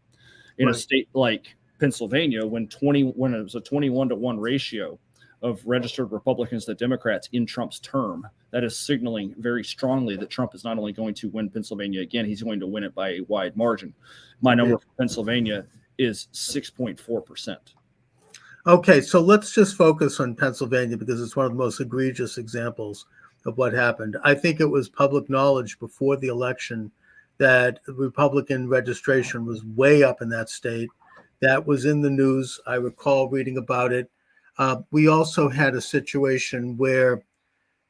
In a state like Pennsylvania, when it was a 21-to-1 ratio of registered Republicans to Democrats in Trump's term, that is signaling very strongly that Trump is not only going to win Pennsylvania again, he's going to win it by a wide margin. My number for Pennsylvania is 6.4%. Okay, so let's just focus on Pennsylvania because it's one of the most egregious examples of what happened. I think it was public knowledge before the election that Republican registration was way up in that state. That was in the news. I recall reading about it. We also had a situation where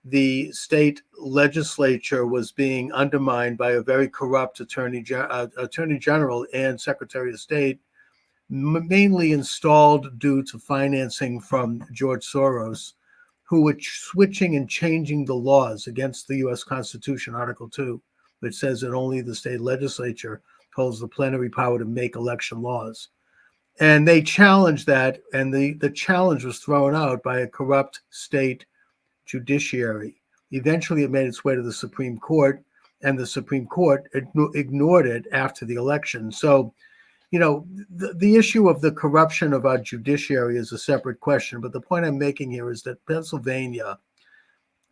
the state legislature was being undermined by a very corrupt attorney general and secretary of state, mainly installed due to financing from George Soros, who were switching and changing the laws against the U.S. Constitution, Article 2, which says that only the state legislature holds the plenary power to make election laws. And they challenged that, and the challenge was thrown out by a corrupt state judiciary. Eventually, it made its way to the Supreme Court, and the Supreme Court ignored it after the election. So, you know, the issue of the corruption of our judiciary is a separate question. But the point I'm making here is that Pennsylvania,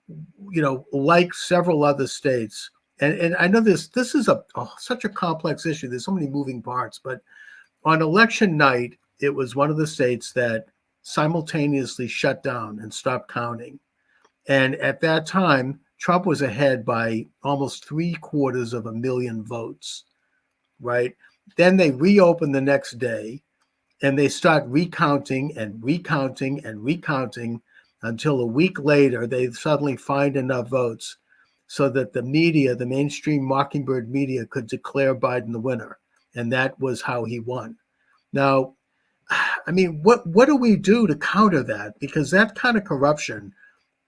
you know, like several other states, and I know this is such a complex issue. There's so many moving parts, but on election night, it was one of the states that simultaneously shut down and stopped counting. And at that time, Trump was ahead by almost 750,000 votes, right? Then they reopened the next day, and they start recounting and recounting and recounting until a week later, they suddenly find enough votes so that the media, the mainstream Mockingbird media, could declare Biden the winner. And that was how he won. Now, I mean, what do we do to counter that? Because that kind of corruption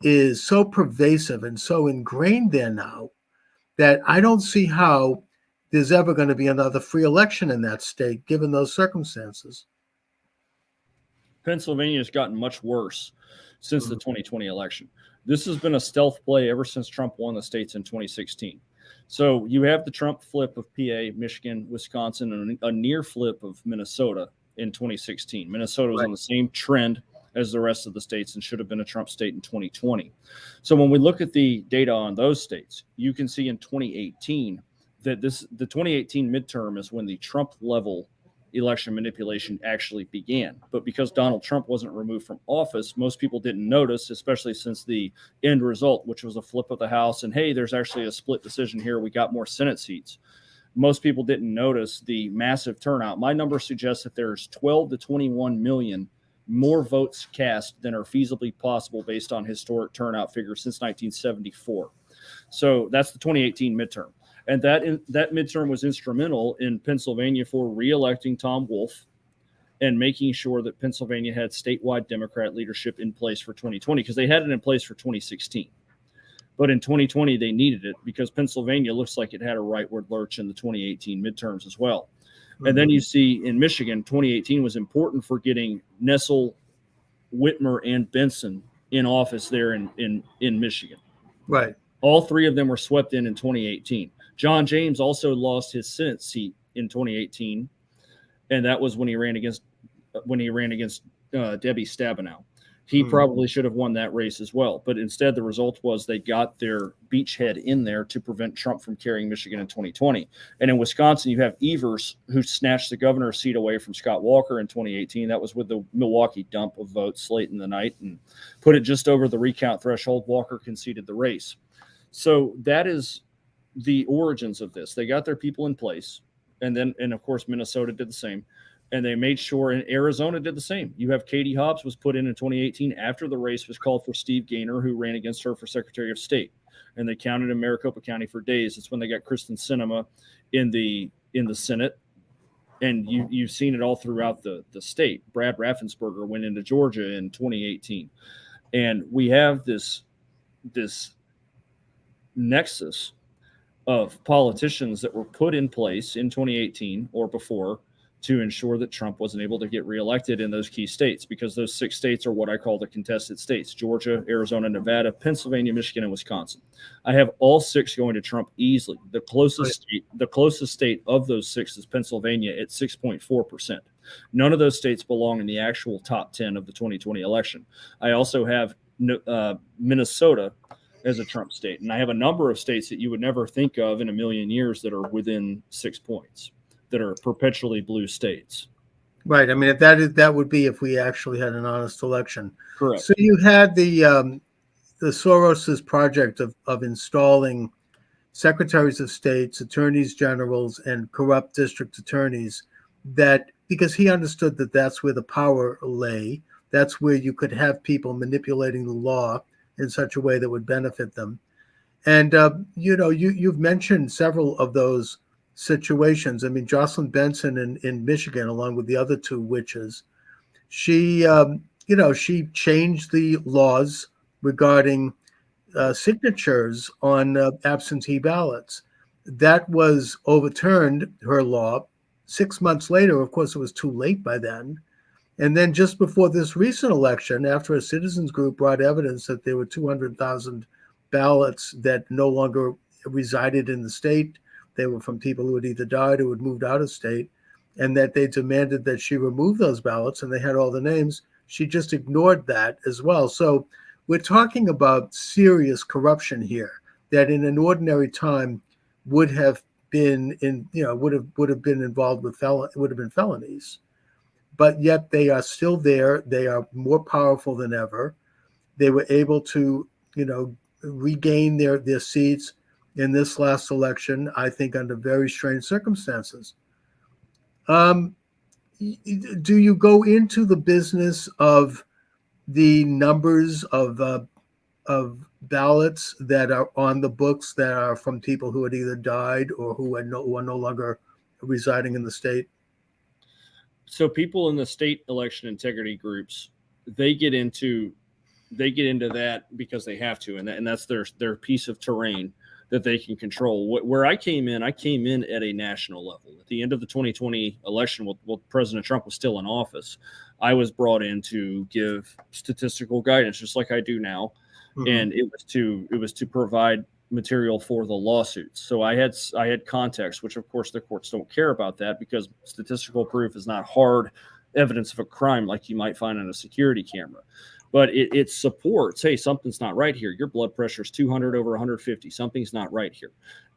is so pervasive and so ingrained there now that I don't see how there's ever going to be another free election in that state, given those circumstances. Pennsylvania has gotten much worse since the 2020 election. This has been a stealth play ever since Trump won the states in 2016. So you have the Trump flip of PA, Michigan, Wisconsin, and a near flip of Minnesota in 2016. Minnesota was on the same trend as the rest of the states and should have been a Trump state in 2020. So when we look at the data on those states, you can see in 2018 that the 2018 midterm is when the Trump level election manipulation actually began. But because Donald Trump wasn't removed from office, most people didn't notice, especially since the end result, which was a flip of the House. And hey, there's actually a split decision here. We got more Senate seats. Most people didn't notice the massive turnout. My number suggests that there's 12 to 21 million more votes cast than are feasibly possible based on historic turnout figures since 1974. So that's the 2018 midterm. And that midterm was instrumental in Pennsylvania for reelecting Tom Wolf and making sure that Pennsylvania had statewide Democrat leadership in place for 2020, because they had it in place for 2016. But in 2020, they needed it because Pennsylvania looks like it had a rightward lurch in the 2018 midterms as well. Mm-hmm. And then you see in Michigan, 2018 was important for getting Nessel, Whitmer, and Benson in office there in Michigan. Right. All three of them were swept in 2018. John James also lost his Senate seat in 2018, and that was when he ran against Debbie Stabenow. He probably should have won that race as well, but instead the result was they got their beachhead in there to prevent Trump from carrying Michigan in 2020. And in Wisconsin, you have Evers, who snatched the governor's seat away from Scott Walker in 2018. That was with the Milwaukee dump of votes late in the night and put it just over the recount threshold. Walker conceded the race. So that is the origins of this. They got their people in place, and of course Minnesota did the same, and they made sure, and Arizona did the same. You have Katie Hobbs was put in 2018 after the race was called for Steve Gaynor, who ran against her for Secretary of State, and they counted in Maricopa County for days. It's when they got Kristen Sinema in the Senate, and you've seen it all throughout the state. Brad Raffensperger went into Georgia in 2018, and we have this nexus of politicians that were put in place in 2018 or before to ensure that Trump wasn't able to get reelected in those key states, because those 6 states are what I call the contested states: Georgia, Arizona, Nevada, Pennsylvania, Michigan, and Wisconsin. I have all 6 going to Trump easily. The closest state of those 6 is Pennsylvania at 6.4%. None of those states belong in the actual top 10 of the 2020 election. I also have Minnesota as a Trump state. And I have a number of states that you would never think of in a million years that are within 6 points, that are perpetually blue states. Right. I mean, that would be if we actually had an honest election. Correct. So you had the Soros's project of installing secretaries of states, attorneys generals, and corrupt district attorneys, that because he understood that that's where the power lay, that's where you could have people manipulating the law in such a way that would benefit them. And you've mentioned several of those situations. I mean, Jocelyn Benson in Michigan, along with the other two witches, she she changed the laws regarding signatures on absentee ballots. That was overturned, her law. 6 months later, of course, it was too late by then. And then just before this recent election, after a citizens group brought evidence that there were 200,000 ballots that no longer resided in the state, they were from people who had either died or had moved out of state, and that they demanded that she remove those ballots, and they had all the names, she just ignored that as well. So we're talking about serious corruption here that in an ordinary time would have been would have been involved with would have been felonies. But yet they are still there. They are more powerful than ever. They were able to, regain their seats in this last election, I think, under very strange circumstances. Do you go into the business of the numbers of ballots that are on the books that are from people who had either died or who are no longer residing in the state? So people in the state election integrity groups, they get into that because they have to, and that's their piece of terrain that they can control. Where I came in at a national level. At the end of the 2020 election, while President Trump was still in office, I was brought in to give statistical guidance, just like I do now, and it was to provide material for the lawsuits. So I had context, which of course the courts don't care about that because statistical proof is not hard evidence of a crime like you might find on a security camera. But it supports, hey, something's not right here. Your blood pressure is 200 over 150. Something's not right here.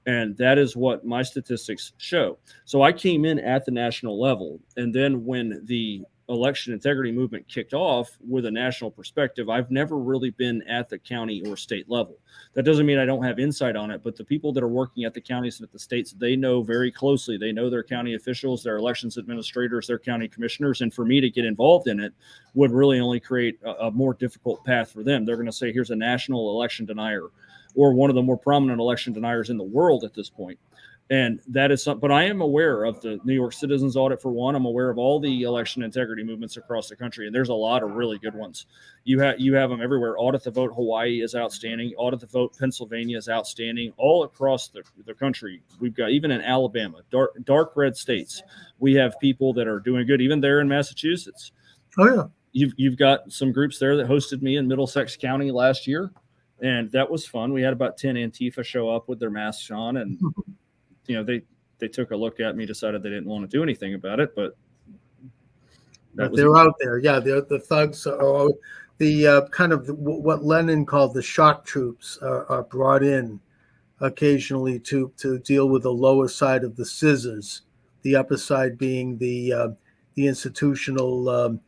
And that is what my statistics show. So I came in at the national level. And then when the election integrity movement kicked off with a national perspective, I've never really been at the county or state level. That doesn't mean I don't have insight on it, but the people that are working at the counties and at the states, they know very closely. They know their county officials, their elections administrators, their county commissioners. And for me to get involved in it would really only create a more difficult path for them. They're going to say, here's a national election denier or one of the more prominent election deniers in the world at this point. And that is something, but I am aware of the New York Citizens Audit for one. I'm aware of all the election integrity movements across the country, and there's a lot of really good ones. You have them everywhere. Audit the Vote Hawaii is outstanding. Audit the Vote Pennsylvania is outstanding. All across the country, we've got, even in Alabama, dark red states, we have people that are doing good. Even there in Massachusetts. Oh yeah, you've got some groups there that hosted me in Middlesex County last year, and that was fun. We had about 10 Antifa show up with their masks on, and they took a look at me, decided they didn't want to do anything about it, but they're out there. Yeah, they're the thugs, or the kind of what Lenin called the shock troops are brought in occasionally to deal with the lower side of the scissors, the upper side being the institutional,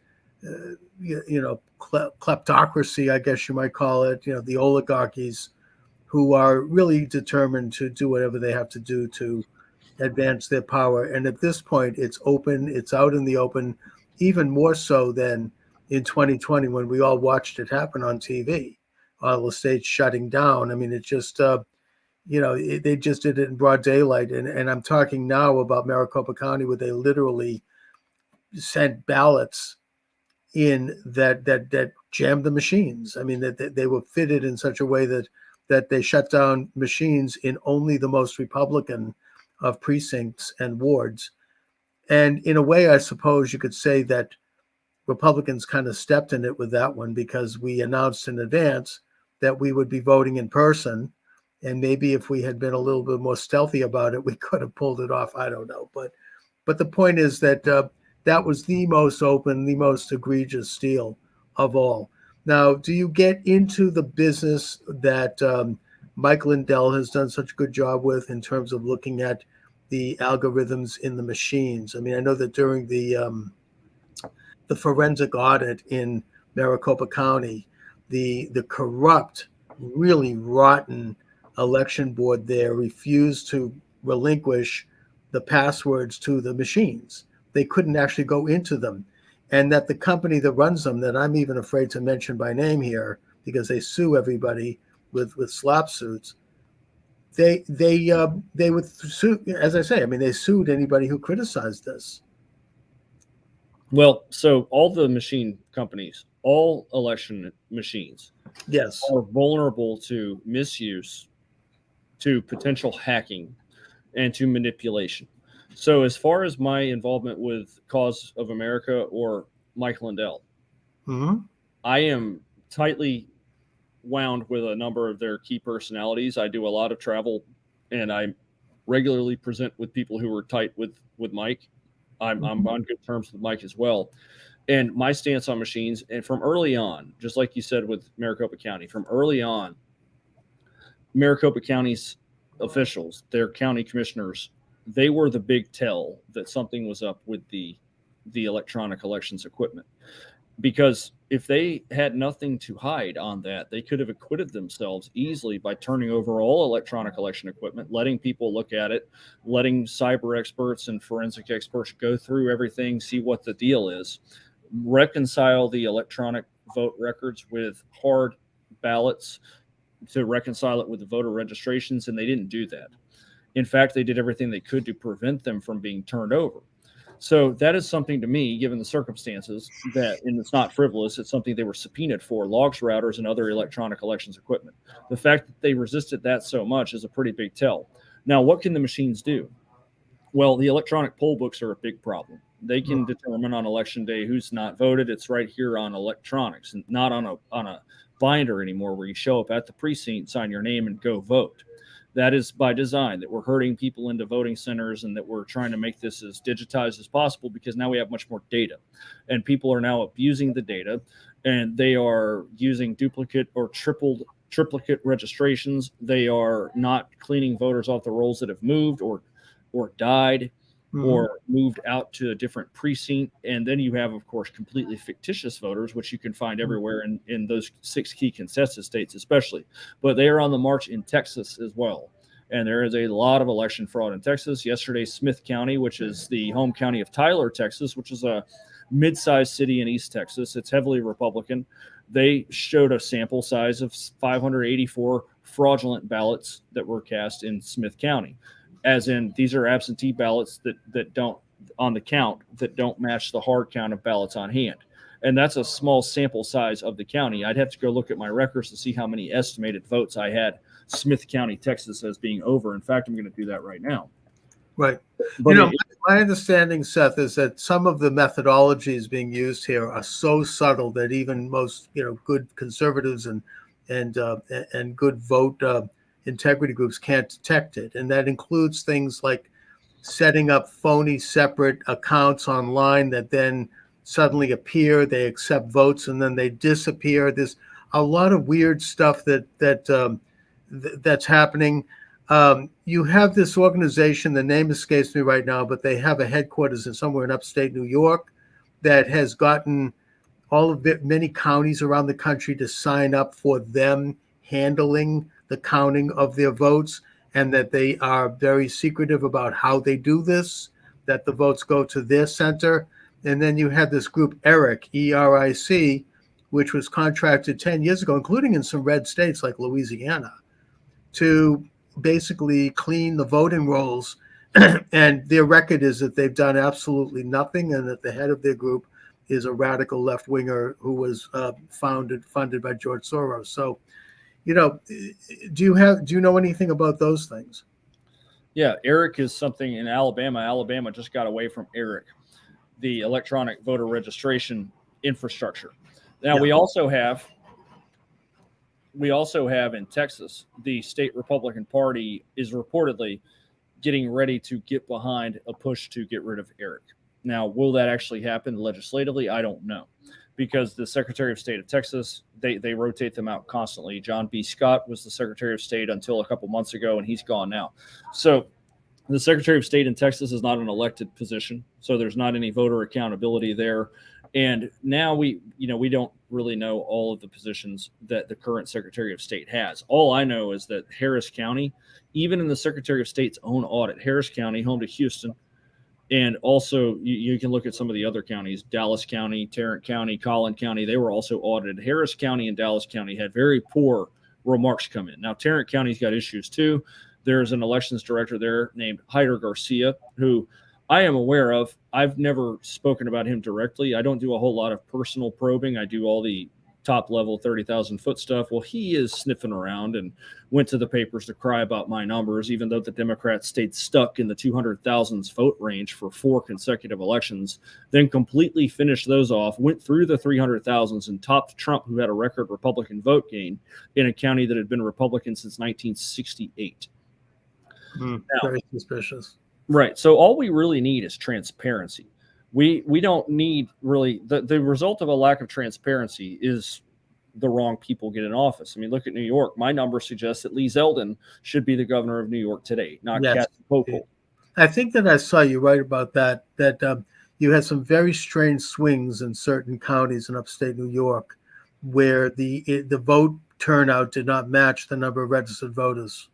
kleptocracy, I guess you might call it. The oligarchies, who are really determined to do whatever they have to do to advance their power. And at this point, it's open, it's out in the open, even more so than in 2020 when we all watched it happen on TV, all the states shutting down. I mean, it just, they just did it in broad daylight. And I'm talking now about Maricopa County, where they literally sent ballots in that jammed the machines. I mean, that they were fitted in such a way that they shut down machines in only the most Republican of precincts and wards. And in a way, I suppose you could say that Republicans kind of stepped in it with that one, because we announced in advance that we would be voting in person. And maybe if we had been a little bit more stealthy about it, we could have pulled it off. I don't know. But the point is that that was the most open, the most egregious steal of all. Now, do you get into the business that Mike Lindell has done such a good job with in terms of looking at the algorithms in the machines? I mean, I know that during the forensic audit in Maricopa County, the corrupt, really rotten election board there refused to relinquish the passwords to the machines. They couldn't actually go into them. And that the company that runs them, that I'm even afraid to mention by name here, because they sue everybody with slap suits. They would sue, as I say. I mean, they sued anybody who criticized this. Well, so all the machine companies, all election machines, Yes, are vulnerable to misuse, to potential hacking, and to manipulation. So, as far as my involvement with Cause of America or Mike Lindell, mm-hmm. I am tightly wound with a number of their key personalities. I do a lot of travel, and I regularly present with people who are tight with Mike. I'm on good terms with Mike as well. And my stance on machines, and from early on, just like you said with Maricopa County, from early on, Maricopa County's officials, their county commissioners, they were the big tell that something was up with the electronic elections equipment. Because if they had nothing to hide on that, they could have acquitted themselves easily by turning over all electronic election equipment, letting people look at it, letting cyber experts and forensic experts go through everything, see what the deal is, reconcile the electronic vote records with hard ballots, to reconcile it with the voter registrations, and they didn't do that. In fact, they did everything they could to prevent them from being turned over. So that is something to me, given the circumstances, that, and it's not frivolous, it's something they were subpoenaed for, logs, routers, and other electronic elections equipment. The fact that they resisted that so much is a pretty big tell. Now, what can the machines do? Well, the electronic poll books are a big problem. They can determine on election day who's not voted. It's right here on electronics, and not on a binder anymore, where you show up at the precinct, sign your name, and go vote. That is by design, that we're herding people into voting centers, and that we're trying to make this as digitized as possible, because now we have much more data, and people are now abusing the data, and they are using duplicate or triplicate registrations. They are not cleaning voters off the rolls that have moved or died, or moved out to a different precinct. And then you have, of course, completely fictitious voters, which you can find everywhere in those 6 key contested states, especially. But they are on the march in Texas as well. And there is a lot of election fraud in Texas. Yesterday, Smith County, which is the home county of Tyler, Texas, which is a mid-sized city in East Texas, it's heavily Republican. They showed a sample size of 584 fraudulent ballots that were cast in Smith County. As in, these are absentee ballots that don't, on the count, that don't match the hard count of ballots on hand. And that's a small sample size of the county. I'd have to go look at my records to see how many estimated votes I had Smith County, Texas, as being over. In fact, I'm going to do that right now. Right. But my understanding, Seth, is that some of the methodologies being used here are so subtle that even most, good conservatives and good vote integrity groups can't detect it. And that includes things like setting up phony separate accounts online that then suddenly appear, they accept votes, and then they disappear. There's a lot of weird stuff that's happening. You have this organization, the name escapes me right now, but they have a headquarters somewhere in upstate New York that has gotten many counties around the country to sign up for them handling the counting of their votes, and that they are very secretive about how they do this, that the votes go to their center. And then you have this group, ERIC, E-R-I-C, which was contracted 10 years ago, including in some red states like Louisiana, to basically clean the voting rolls. And their record is that they've done absolutely nothing, and that the head of their group is a radical left-winger who was funded by George Soros. So, do you know anything about those things? Yeah, ERIC is something in Alabama. Alabama just got away from ERIC, the electronic voter registration infrastructure. Now, we also have in Texas, the state Republican Party is reportedly getting ready to get behind a push to get rid of ERIC. Now, will that actually happen legislatively? I don't know, because the Secretary of State of Texas, they rotate them out constantly. John B. Scott was the Secretary of State until a couple months ago, and he's gone now. So the Secretary of State in Texas is not an elected position, so there's not any voter accountability there. And now we don't really know all of the positions that the current Secretary of State has. All I know is that Harris County, even in the Secretary of State's own audit, Harris County, home to Houston, And also, you can look at some of the other counties: Dallas County, Tarrant County, Collin County. They were also audited. Harris County and Dallas County had very poor remarks come in. Now, Tarrant County's got issues too. There's an elections director there named Hyder Garcia, who I am aware of. I've never spoken about him directly. I don't do a whole lot of personal probing. I do all the top level 30,000 foot stuff. Well, he is sniffing around and went to the papers to cry about my numbers, even though the Democrats stayed stuck in the 200,000 vote range for 4 consecutive elections, then completely finished those off, went through the 300,000s and topped Trump, who had a record Republican vote gain in a county that had been Republican since 1968. Now, very suspicious. Right. So all we really need is transparency. We don't need really the result of a lack of transparency is the wrong people get in office. I mean, look at New York. My number suggests that Lee Zeldin should be the governor of New York today, not Yes. Kathy Hochul. I think that I saw you right about that. You had some very strange swings in certain counties in upstate New York, where the vote turnout did not match the number of registered voters.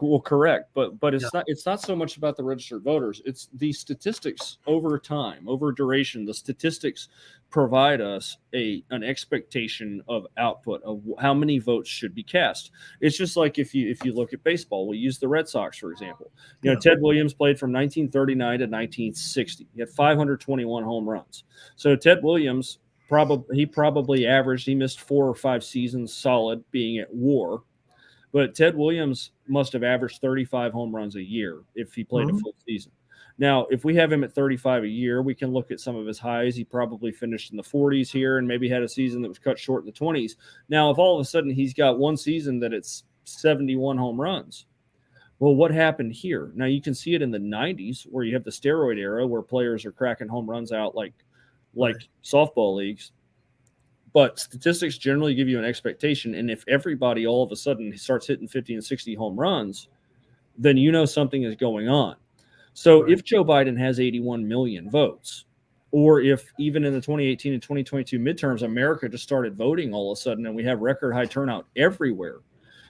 Well, correct, but it's not so much about the registered voters. It's the statistics over time, over duration. The statistics provide us an expectation of output of how many votes should be cast. It's just like if you look at baseball, we use the Red Sox for example. You know, Ted Williams played from 1939 to 1960. He had 521 home runs. So Ted Williams probably averaged. He missed 4 or 5 seasons solid, being at WAR. But Ted Williams must have averaged 35 home runs a year if he played a full season. Now, if we have him at 35 a year, we can look at some of his highs. He probably finished in the 40s here and maybe had a season that was cut short in the 20s. Now, if all of a sudden he's got one season that it's 71 home runs, well, what happened here? Now, you can see it in the 90s where you have the steroid era where players are cracking home runs out like softball leagues. But statistics generally give you an expectation. And if everybody all of a sudden starts hitting 50 and 60 home runs, then you know something is going on. So if Joe Biden has 81 million votes, or if even in the 2018 and 2022 midterms, America just started voting all of a sudden and we have record high turnout everywhere,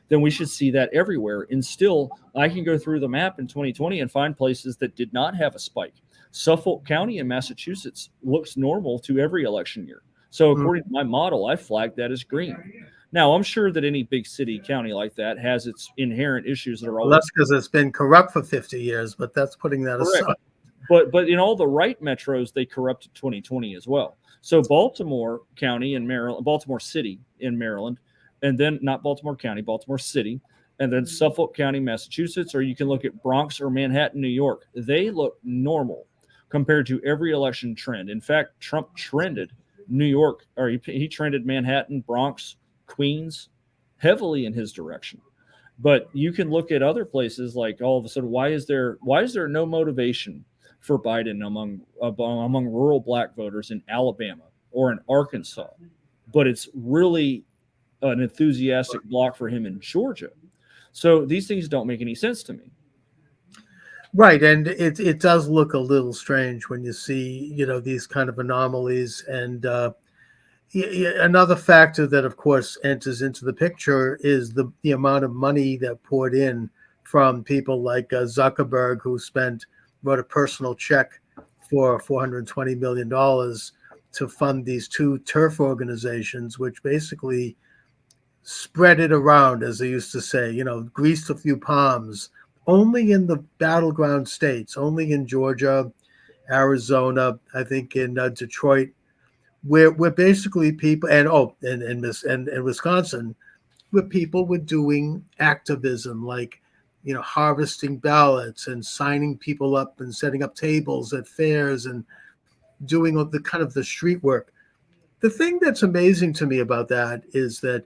then we should see that everywhere. And still, I can go through the map in 2020 and find places that did not have a spike. Suffolk County in Massachusetts looks normal to every election year. So according to my model, I flagged that as green. Now, I'm sure that any big city county like that has its inherent issues that are always. Well, that's because it's been corrupt for 50 years, but that's putting that aside. But in all the right metros, they corrupted 2020 as well. So Baltimore County in Maryland, Baltimore City in Maryland, and then not Baltimore County, Baltimore City, and then Suffolk County, Massachusetts, or you can look at Bronx or Manhattan, New York. They look normal compared to every election trend. In fact, Trump trended New York, or he trended Manhattan, Bronx, Queens heavily in his direction. But you can look at other places like all of a sudden, why is there no motivation for Biden among rural black voters in Alabama or in Arkansas? But it's really an enthusiastic block for him in Georgia. So these things don't make any sense to me. Right, and it does look a little strange when you see, these kind of anomalies. And another factor that, of course, enters into the picture is the amount of money that poured in from people like Zuckerberg, who wrote a personal check for $420 million to fund these 2 turf organizations, which basically spread it around, as they used to say, greased a few palms. Only in the battleground states, only in Georgia, Arizona, I think in Detroit, where basically people, and Wisconsin, where people were doing activism, like harvesting ballots and signing people up and setting up tables at fairs and doing the kind of the street work. The thing that's amazing to me about that is that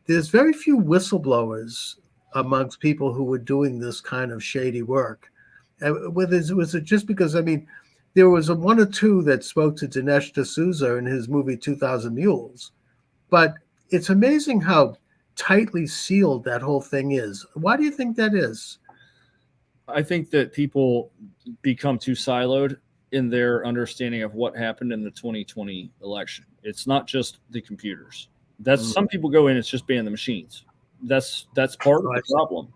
there's very few whistleblowers amongst people who were doing this kind of shady work. Was it just because, there was 1 or 2 that spoke to Dinesh D'Souza in his movie 2000 Mules, but it's amazing how tightly sealed that whole thing is. Why do you think that is? I think that people become too siloed in their understanding of what happened in the 2020 election. It's not just the computers. Some people go in, it's just ban the machines. That's part of the problem.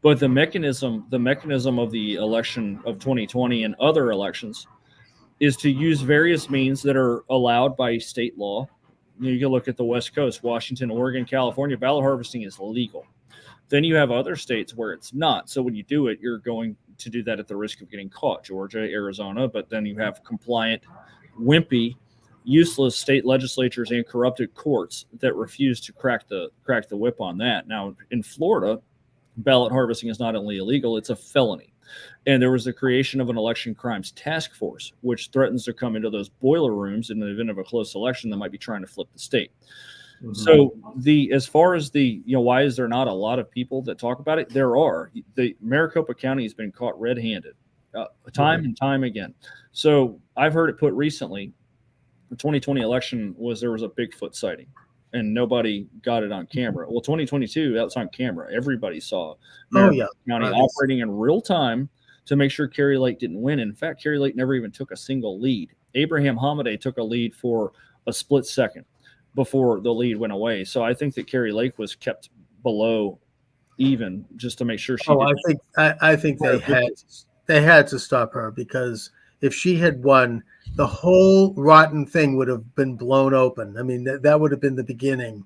But the mechanism of the election of 2020 and other elections is to use various means that are allowed by state law. You can look at the West Coast, Washington, Oregon, California. Ballot harvesting is legal. Then you have other states where it's not. So when you do it, you're going to do that at the risk of getting caught. Georgia, Arizona, but then you have compliant, wimpy, useless state legislatures and corrupted courts that refuse to crack the whip on that. Now in Florida, ballot harvesting is not only illegal, it's a felony. And there was the creation of an election crimes task force, which threatens to come into those boiler rooms in the event of a close election that might be trying to flip the state. Mm-hmm. So as far as why is there not a lot of people that talk about it? There are. The Maricopa County has been caught red-handed time and time again. So I've heard it put recently, the 2020 election there was a Bigfoot sighting. And nobody got it on camera. Well, 2022, that's on camera. Everybody saw Maricopa County operating in real time to make sure Kari Lake didn't win. In fact, Kari Lake never even took a single lead. Abraham Hamadeh took a lead for a split second before the lead went away. So I think that Kari Lake was kept below even just to make sure she. I think they had to stop her, because if she had won, the whole rotten thing would have been blown open. I mean, that would have been the beginning.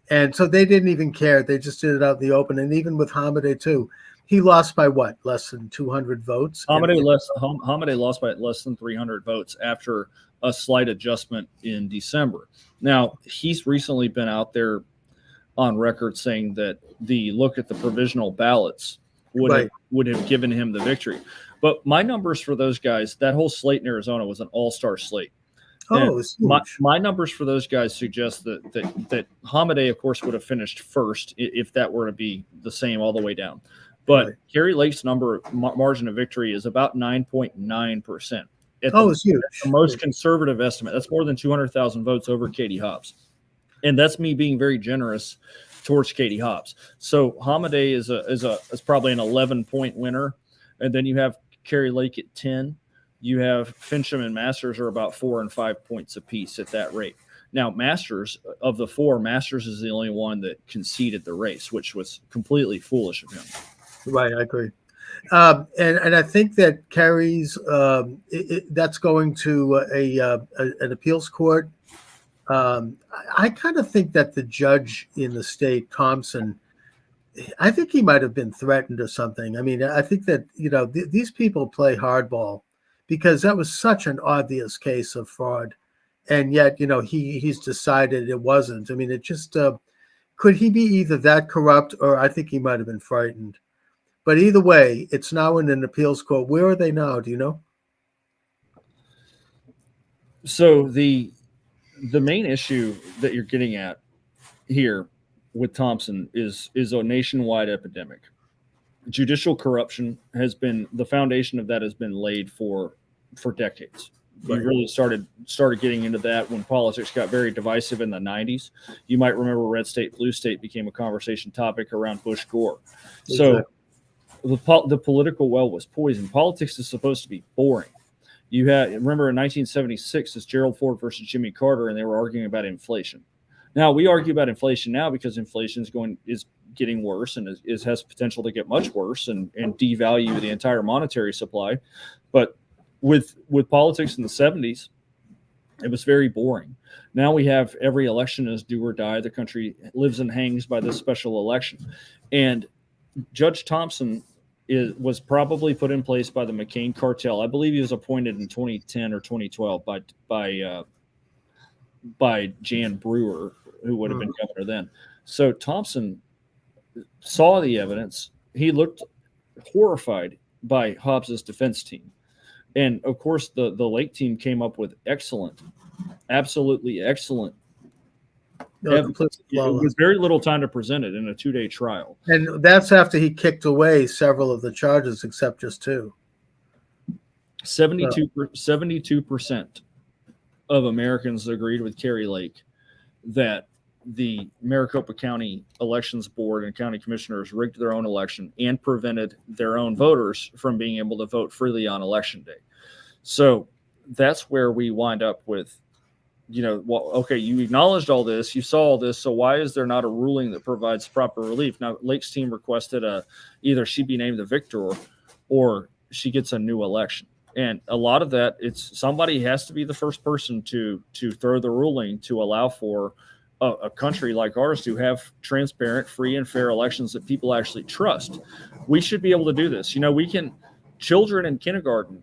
And so they didn't even care. They just did it out in the open. And even with Hamadeh too, he lost by what? Less than 200 votes? Hamadeh lost by less than 300 votes after a slight adjustment in December. Now, he's recently been out there on record saying that the look at the provisional ballots would have given him the victory. But my numbers for those guys, that whole slate in Arizona was an all-star slate. My numbers for those guys suggest that Hamadeh, of course, would have finished first if that were to be the same all the way down. But Kari Lake's margin of victory is about 9.9%. It's huge. The most conservative estimate. That's more than 200,000 votes over Katie Hobbs. And that's me being very generous towards Katie Hobbs. So Hamadeh is probably an 11-point winner. And then you have Kari Lake at 10. You have Fincham and Masters are about 4 and 5 points apiece at that rate. Now, Masters, of the four, Masters is the only one that conceded the race, which was completely foolish of him. Right, I agree. And I think that Kari's that's going to an appeals court. I kind of think that the judge in the state, Thompson, I think he might have been threatened or something. I mean, I think that these people play hardball, because that was such an obvious case of fraud, and yet he's decided it wasn't. I mean, it just could he be either that corrupt, or I think he might have been frightened. But either way, it's now in an appeals court. Where are they now? Do you know? So the main issue that you're getting at here with Thompson is a nationwide epidemic. Judicial corruption has been, the foundation of that has been laid for decades. You really started getting into that when politics got very divisive in the 90s. You might remember red state, blue state became a conversation topic around Bush Gore. So the political well was poisoned. Politics is supposed to be boring. Remember in 1976, it's Gerald Ford versus Jimmy Carter, and they were arguing about inflation. Now we argue about inflation now because inflation is getting worse and has potential to get much worse and devalue the entire monetary supply. But with politics in the 70s, it was very boring. Now we have every election is do or die. The country lives and hangs by this special election. And Judge Thompson was probably put in place by the McCain cartel. I believe he was appointed in 2010 or 2012 by Jan Brewer, who would have been governor then. So Thompson saw the evidence. He looked horrified by Hobbs's defense team. And of course, the Lake team came up with absolutely excellent. It was very little time to present it in a 2-day trial. And that's after he kicked away several of the charges, except just 2. 72% of Americans agreed with Kari Lake that the Maricopa County Elections Board and county commissioners rigged their own election and prevented their own voters from being able to vote freely on election day. So that's where we wind up with well, okay, you acknowledged all this, you saw all this, so why is there not a ruling that provides proper relief? Now, Lake's team requested either she be named the victor or she gets a new election. And a lot of that, it's somebody has to be the first person to throw the ruling to allow for a country like ours to have transparent, free, and fair elections that people actually trust. We should be able to do this. Children in kindergarten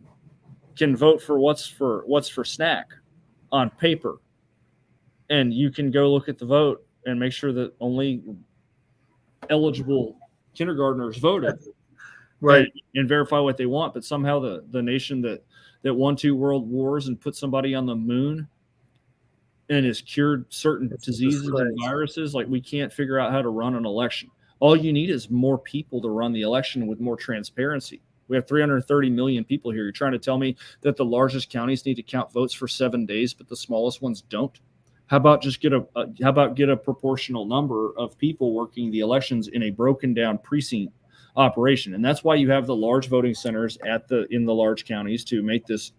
can vote for what's for snack on paper, and you can go look at the vote and make sure that only eligible kindergartners voted, Right. and verify what they want. But somehow the nation that won 2 world wars and put somebody on the moon and has cured certain diseases and viruses, like, we can't figure out how to run an election. All you need is more people to run the election with more transparency. We have 330 million people here. You're trying to tell me that the largest counties need to count votes for 7 days, but the smallest ones don't? How about just get a proportional number of people working the elections in a broken down precinct operation? And that's why you have the large voting centers in the large counties, to make this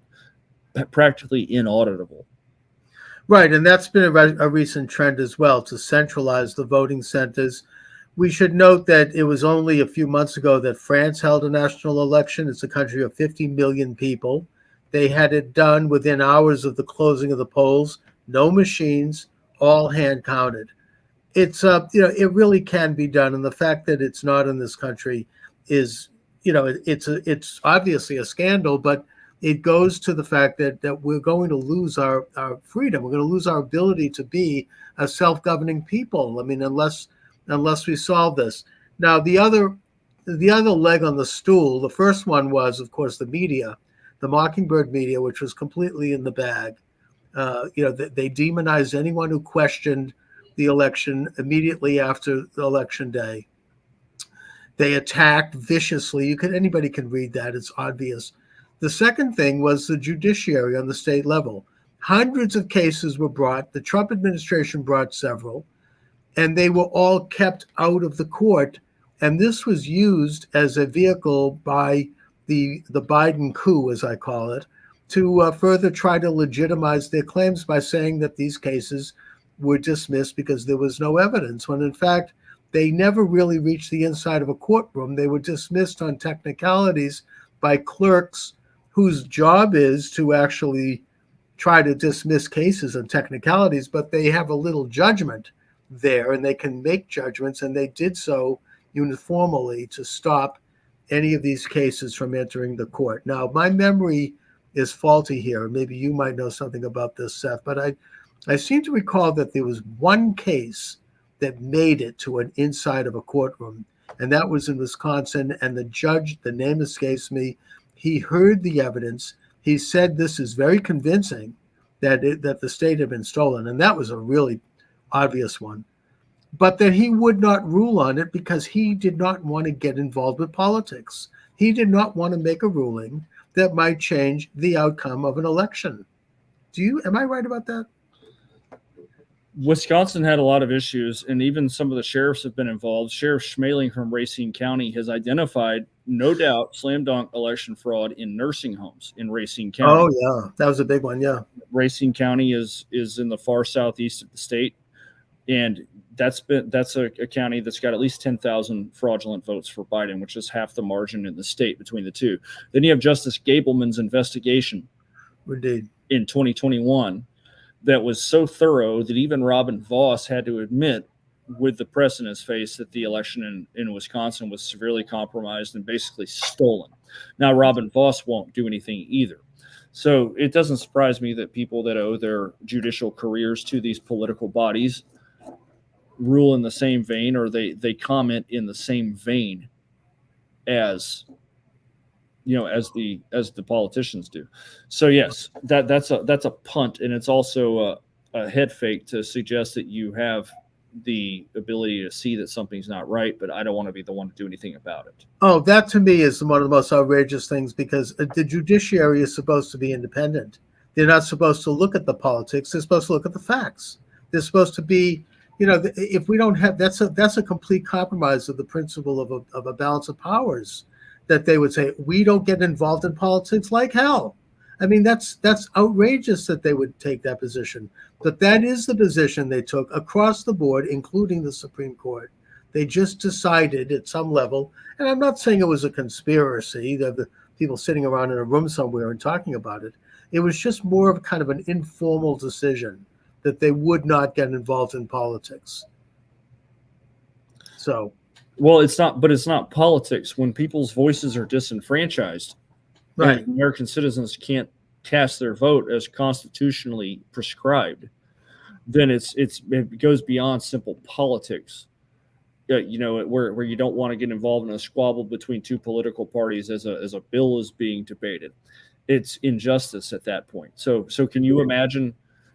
practically inauditable. Right, and that's been a recent trend as well, to centralize the voting centers. We should note that it was only a few months ago that France held a national election. It's a country of 50 million people. They had it done within hours of the closing of the polls. No machines, all hand counted. It's it really can be done, and the fact that it's not in this country is, it's obviously a scandal, but it goes to the fact that we're going to lose our freedom. We're going to lose our ability to be a self-governing people. I mean, unless we solve this. Now, the other leg on the stool, the first one was, of course, the media, the Mockingbird media, which was completely in the bag. They demonized anyone who questioned the election immediately after the election day. They attacked viciously. Anybody can read that. It's obvious. The second thing was the judiciary on the state level. Hundreds of cases were brought. The Trump administration brought several, and they were all kept out of the court. And this was used as a vehicle by the Biden coup, as I call it, to further try to legitimize their claims by saying that these cases were dismissed because there was no evidence, when in fact, they never really reached the inside of a courtroom. They were dismissed on technicalities by clerks whose job is to actually try to dismiss cases on technicalities, but they have a little judgment there, and they can make judgments, and they did so uniformly to stop any of these cases from entering the court. Now, my memory is faulty here. Maybe you might know something about this, Seth, but I seem to recall that there was one case that made it to an inside of a courtroom, and that was in Wisconsin, and the judge, the name escapes me, he heard the evidence. He said this is very convincing that the state had been stolen, and that was a really obvious one, but that he would not rule on it because he did not want to get involved with politics. He did not want to make a ruling that might change the outcome of an election. Am I right about that? Wisconsin had a lot of issues, and even some of the sheriffs have been involved. Sheriff Schmaling from Racine County has identified, no doubt, slam dunk election fraud in nursing homes in Racine County. Oh, yeah. That was a big one, yeah. Racine County is in the far southeast of the state, and that's a county that's got at least 10,000 fraudulent votes for Biden, which is half the margin in the state between the two. Then you have Justice Gableman's investigation Indeed. in 2021 that was so thorough that even Robin Voss had to admit, with the press in his face, that the election in Wisconsin was severely compromised and basically stolen. Now, Robin Voss won't do anything either. So it doesn't surprise me that people that owe their judicial careers to these political bodies rule in the same vein, or they comment in the same vein as the politicians do. So yes, that's a punt, and it's also a head fake to suggest that you have the ability to see that something's not right, but I don't want to be the one to do anything about it. Oh, that to me is one of the most outrageous things, because the judiciary is supposed to be independent. They're not supposed to look at the politics. They're supposed to look at the facts. They're supposed to be, if we don't have, that's a complete compromise of the principle of a balance of powers, that they would say, we don't get involved in politics like hell. I mean, that's outrageous that they would take that position. But that is the position they took across the board, including the Supreme Court. They just decided at some level, and I'm not saying it was a conspiracy, the people sitting around in a room somewhere and talking about it. It was just more of kind of an informal decision that they would not get involved in politics. So, well, it's not politics when people's voices are disenfranchised. right. And American citizens can't cast their vote as constitutionally prescribed. Then it goes beyond simple politics. You know, where you don't want to get involved in a squabble between two political parties as a bill is being debated. It's injustice at that point. So can you imagine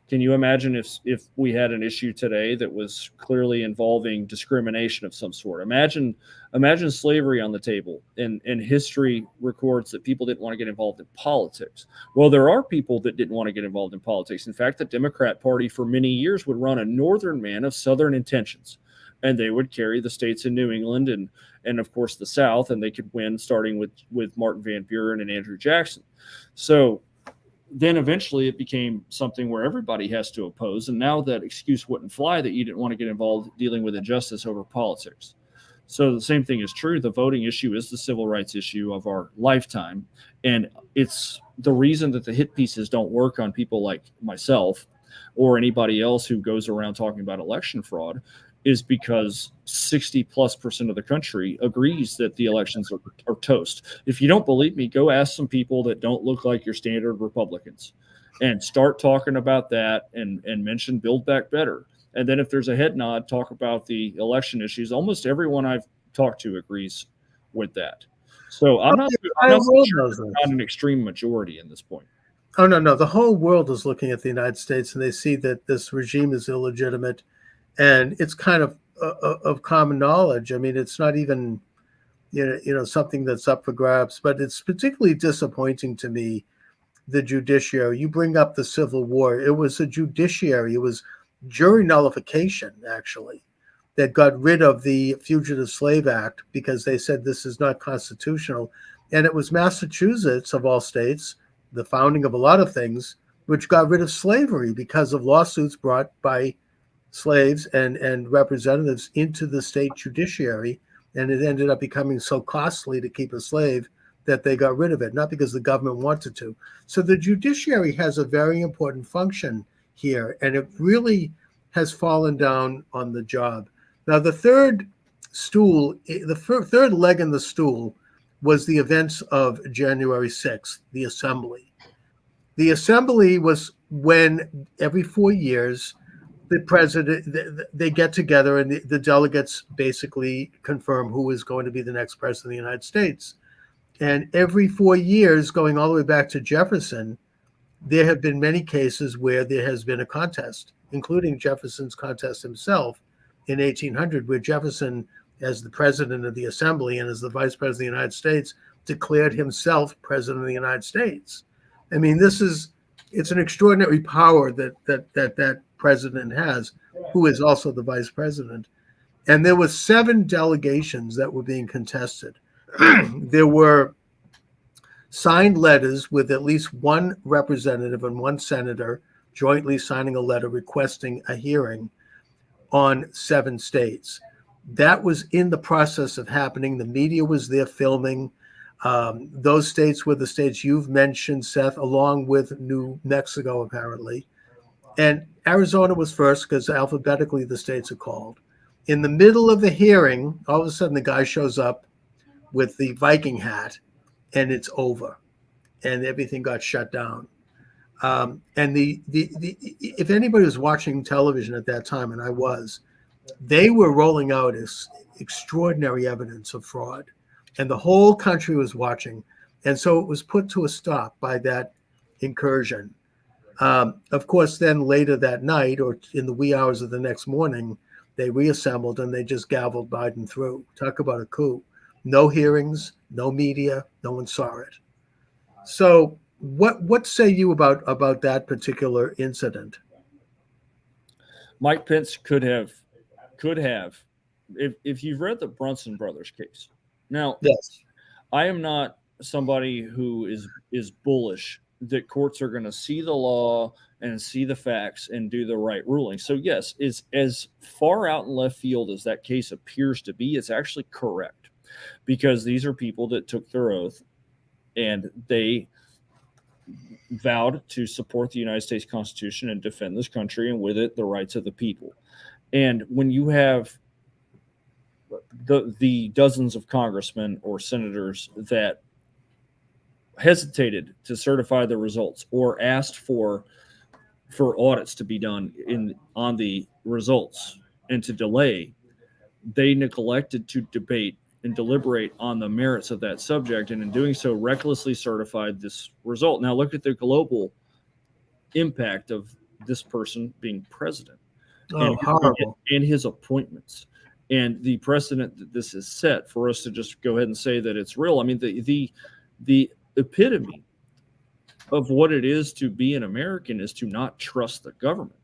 if we had an issue today that was clearly involving discrimination of some sort? Imagine slavery on the table, and history records that people didn't want to get involved in politics. Well, there are people that didn't want to get involved in politics. In fact, the Democrat Party for many years would run a northern man of southern intentions, and they would carry the states in New England and of course the South, and they could win starting with Martin Van Buren and Andrew Jackson. So then eventually it became something where everybody has to oppose. And now that excuse wouldn't fly that you didn't want to get involved dealing with injustice over politics. So the same thing is true. The voting issue is the civil rights issue of our lifetime. And it's the reason that the hit pieces don't work on people like myself or anybody else who goes around talking about election fraud is because 60+% of the country agrees that the elections are toast. If you don't believe me, go ask some people that don't look like your standard Republicans and start talking about that and mention Build Back Better. And then if there's a head nod, talk about the election issues. Almost everyone I've talked to agrees with that. So I'm not an extreme majority in this point. Oh, no. The whole world is looking at the United States, and they see that this regime is illegitimate. And it's kind of common knowledge. I mean, it's not even, something that's up for grabs, but it's particularly disappointing to me, the judiciary. You bring up the Civil War. It was a judiciary. It was jury nullification, actually, that got rid of the Fugitive Slave Act because they said this is not constitutional. And it was Massachusetts, of all states, the founding of a lot of things, which got rid of slavery because of lawsuits brought by slaves and representatives into the state judiciary, and it ended up becoming so costly to keep a slave that they got rid of it, not because the government wanted to. So the judiciary has a very important function here, and it really has fallen down on the job. Now, the third leg in the stool was the events of January 6th, the assembly. The assembly was when every 4 years, the president, they get together and the delegates basically confirm who is going to be the next president of the United States. And every 4 years, going all the way back to Jefferson, there have been many cases where there has been a contest, including Jefferson's contest himself in 1800, where Jefferson, as the president of the assembly and as the vice president of the United States, declared himself president of the United States. I mean, it's an extraordinary power that president has, who is also the vice president. And there were 7 delegations that were being contested. There were signed letters with at least one representative and one senator jointly signing a letter requesting a hearing on 7 states. That was in the process of happening. The media was there filming. Those states were the states you've mentioned, Seth, along with New Mexico, apparently. And Arizona was first because alphabetically the states are called. In the middle of the hearing, all of a sudden the guy shows up with the Viking hat, and it's over, and everything got shut down. And if anybody was watching television at that time, and I was, they were rolling out extraordinary evidence of fraud, and the whole country was watching. And so it was put to a stop by that incursion. Of course, then later that night or in the wee hours of the next morning, they reassembled and they just gavelled Biden through. Talk about a coup. No hearings, no media, no one saw it. So what say you about that particular incident? Mike Pence could have, if you've read the Brunson brothers case. Now, yes, I am not somebody who is bullish that courts are going to see the law and see the facts and do the right ruling. So yes, is as far out in left field as that case appears to be, it's actually correct, because these are people that took their oath and they vowed to support the United States Constitution and defend this country, and with it, the rights of the people. And when you have the dozens of congressmen or senators that hesitated to certify the results or asked for audits to be done on the results and to delay, they neglected to debate and deliberate on the merits of that subject, and in doing so recklessly certified this result. Now look at the global impact of this person being president and his appointments and the precedent that this is set for us to just go ahead and say that it's real. I mean, the epitome of what it is to be an American is to not trust the government.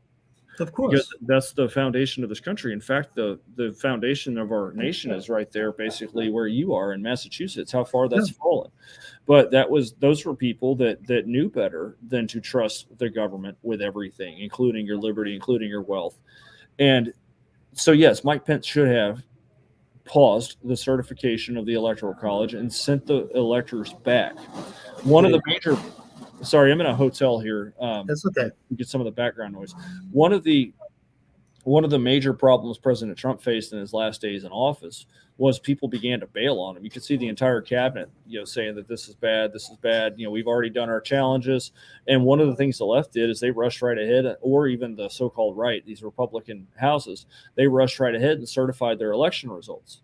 Of course. Because that's the foundation of this country. In fact, the foundation of our nation is right there, basically where you are in Massachusetts, how far that's fallen. But those were people that knew better than to trust the government with everything, including your liberty, including your wealth. And so, yes, Mike Pence should have paused the certification of the Electoral College and sent the electors back. One of the major Sorry, I'm in a hotel here. That's okay. Get some of the background noise. One of the major problems President Trump faced in his last days in office was people began to bail on him. You could see the entire cabinet, saying that this is bad. We've already done our challenges. And one of the things the left did is they rushed right ahead, or even the so-called right, these Republican houses, they rushed right ahead and certified their election results.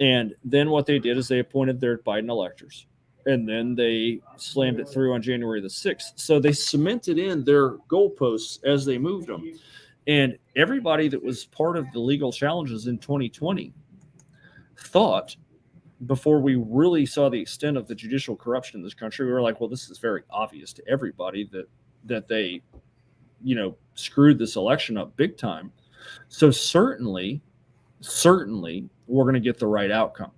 And then what they did is they appointed their Biden electors. And then they slammed it through on January the 6th. So they cemented in their goalposts as they moved them. And everybody that was part of the legal challenges in 2020 thought, before we really saw the extent of the judicial corruption in this country, we were like, well, this is very obvious to everybody that they, screwed this election up big time. So certainly we're going to get the right outcome.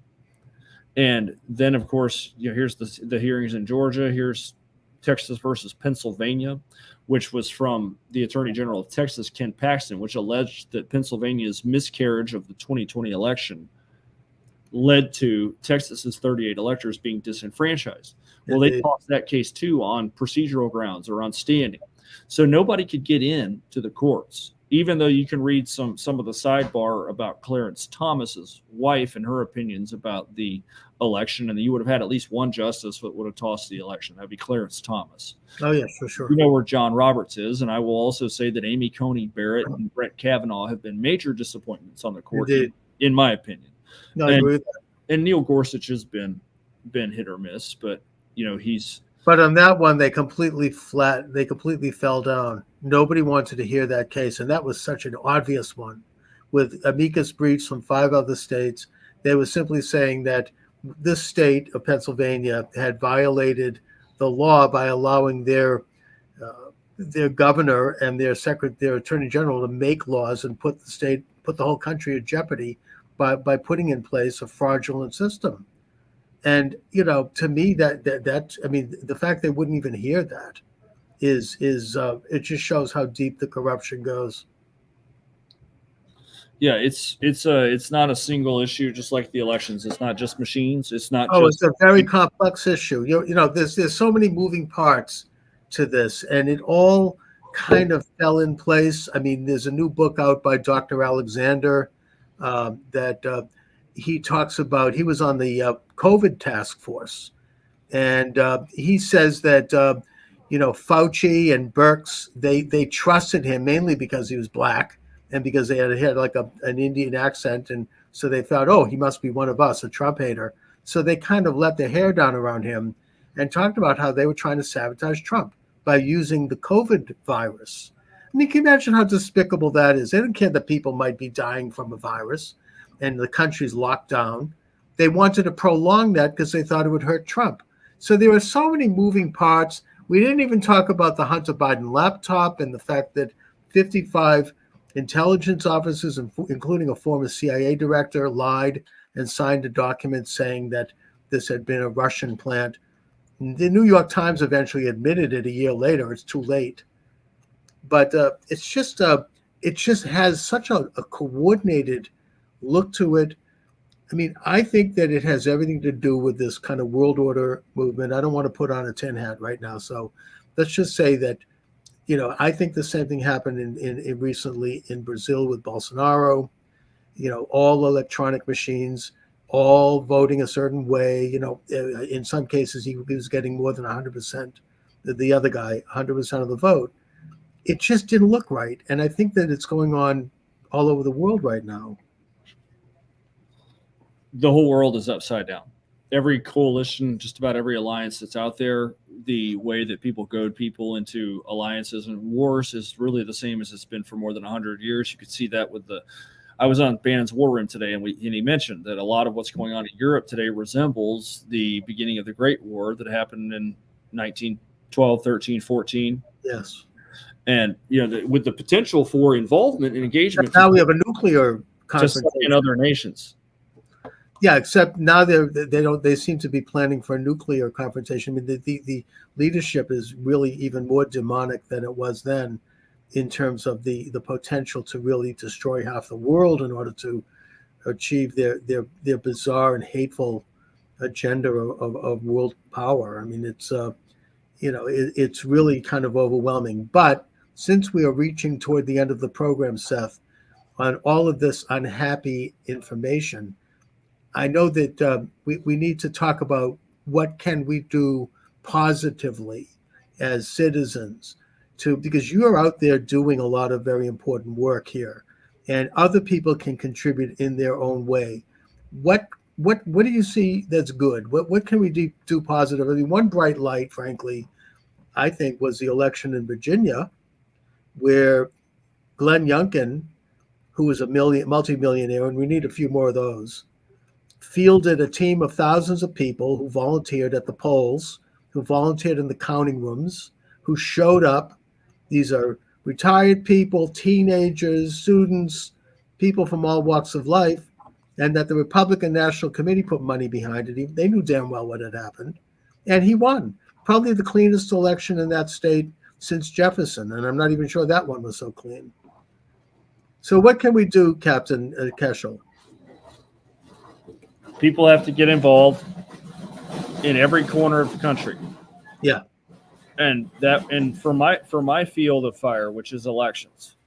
And then, of course, here's the hearings in Georgia. Here's Texas versus Pennsylvania, which was from the Attorney General of Texas, Ken Paxton, which alleged that Pennsylvania's miscarriage of the 2020 election led to Texas's 38 electors being disenfranchised. Well, they tossed that case too on procedural grounds or on standing. So nobody could get in to the courts, even though you can read some of the sidebar about Clarence Thomas's wife and her opinions about the election, and you would have had at least one justice that would have tossed the election. That'd be Clarence Thomas. Oh, yeah, for sure. You know where John Roberts is, and I will also say that Amy Coney Barrett and Brett Kavanaugh have been major disappointments on the court, in my opinion. No, I agree with that. And Neil Gorsuch has been hit or miss, but he's. But on that one, they completely fell down. Nobody wanted to hear that case, and that was such an obvious one. With amicus briefs from 5 other states, they were simply saying that this state of Pennsylvania had violated the law by allowing their governor and their attorney general to make laws and put the whole country at jeopardy by putting in place a fraudulent system. And to me, the fact they wouldn't even hear that is it just shows how deep the corruption goes. Yeah, it's not a single issue, just like the elections. It's not just machines. It's not. It's a very complex issue. There's so many moving parts to this, and it all kind of fell in place. I mean, there's a new book out by Dr. Alexander that he talks about. He was on the COVID task force, and he says that Fauci and Birx they trusted him mainly because he was black and because he had like an Indian accent, and so they thought, oh, he must be one of us, a Trump hater. So they kind of let their hair down around him and talked about how they were trying to sabotage Trump by using the COVID virus. I mean, can you imagine how despicable that is? They don't care that people might be dying from a virus and the country's locked down. They wanted to prolong that because they thought it would hurt Trump. So there were so many moving parts. We didn't even talk about the Hunter Biden laptop and the fact that 55 intelligence officers, including a former CIA director, lied and signed a document saying that this had been a Russian plant. The New York Times eventually admitted it a year later. It's too late, but it just has such a coordinated look to it. I mean, I think that it has everything to do with this kind of world order movement. I don't want to put on a tin hat right now, so let's just say that, I think the same thing happened in recently in Brazil with Bolsonaro. All electronic machines, all voting a certain way. In some cases he was getting more than 100%. The other guy, 100% of the vote. It just didn't look right, and I think that it's going on all over the world right now. The whole world is upside down. Every coalition, just about every alliance that's out there, the way that people goad people into alliances and wars is really the same as it's been for more than 100 years. You could see that with I was on Bannon's War Room today, and he mentioned that a lot of what's going on in Europe today resembles the beginning of the Great War that happened in 1912, 13, 14. Yes. And, with the potential for involvement and engagement. Now we have a nuclear confrontation in other nations. Yeah, except now they seem to be planning for a nuclear confrontation. I mean, the leadership is really even more demonic than it was then, in terms of the potential to really destroy half the world in order to achieve their bizarre and hateful agenda of world power. I mean, it's really kind of overwhelming. But since we are reaching toward the end of the program, Seth, on all of this unhappy information, I know that we need to talk about what can we do positively as citizens because you are out there doing a lot of very important work here, and other people can contribute in their own way. What do you see that's good? What can we do positive? I mean, one bright light, frankly, I think, was the election in Virginia, where Glenn Youngkin, who is a multimillionaire, and we need a few more of those, fielded a team of thousands of people who volunteered at the polls, who volunteered in the counting rooms, who showed up. These are retired people, teenagers, students, people from all walks of life, and that the Republican National Committee put money behind it. They knew damn well what had happened. And he won. Probably the cleanest election in that state since Jefferson, and I'm not even sure that one was so clean. So what can we do, Captain Keschel? People have to get involved in every corner of the country. Yeah. And for my field of fire, which is elections,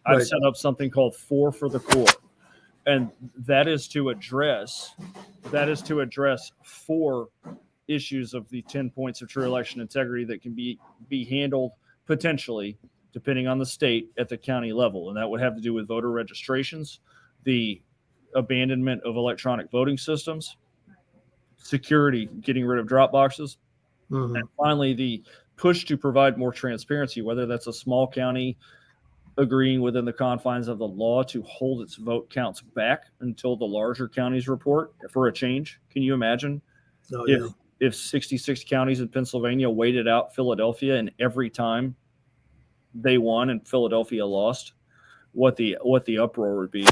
I've set up something called 4 for the Core. And that is to address 4 issues of the 10 points of true election integrity that can be handled potentially, depending on the state, at the county level. And that would have to do with voter registrations, the abandonment of electronic voting systems, security, getting rid of drop boxes, and finally the push to provide more transparency, whether that's a small county agreeing within the confines of the law to hold its vote counts back until the larger counties report for a change. Can you imagine if 66 counties in Pennsylvania waited out Philadelphia, and every time they won and Philadelphia lost, what the uproar would be?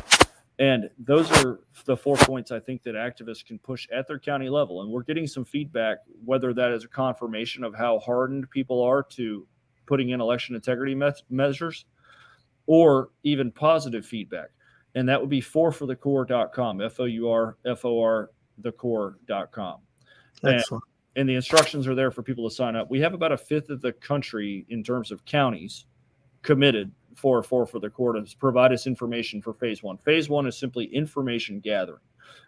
And those are the 4 points I think that activists can push at their county level. And we're getting some feedback, whether that is a confirmation of how hardened people are to putting in election integrity measures, or even positive feedback. And that would be 4forthecore.com, FOUR, thecore.com. Excellent. And the instructions are there for people to sign up. We have about a fifth of the country in terms of counties committed for the Core to provide us information for phase 1. Phase 1 is simply information gathering,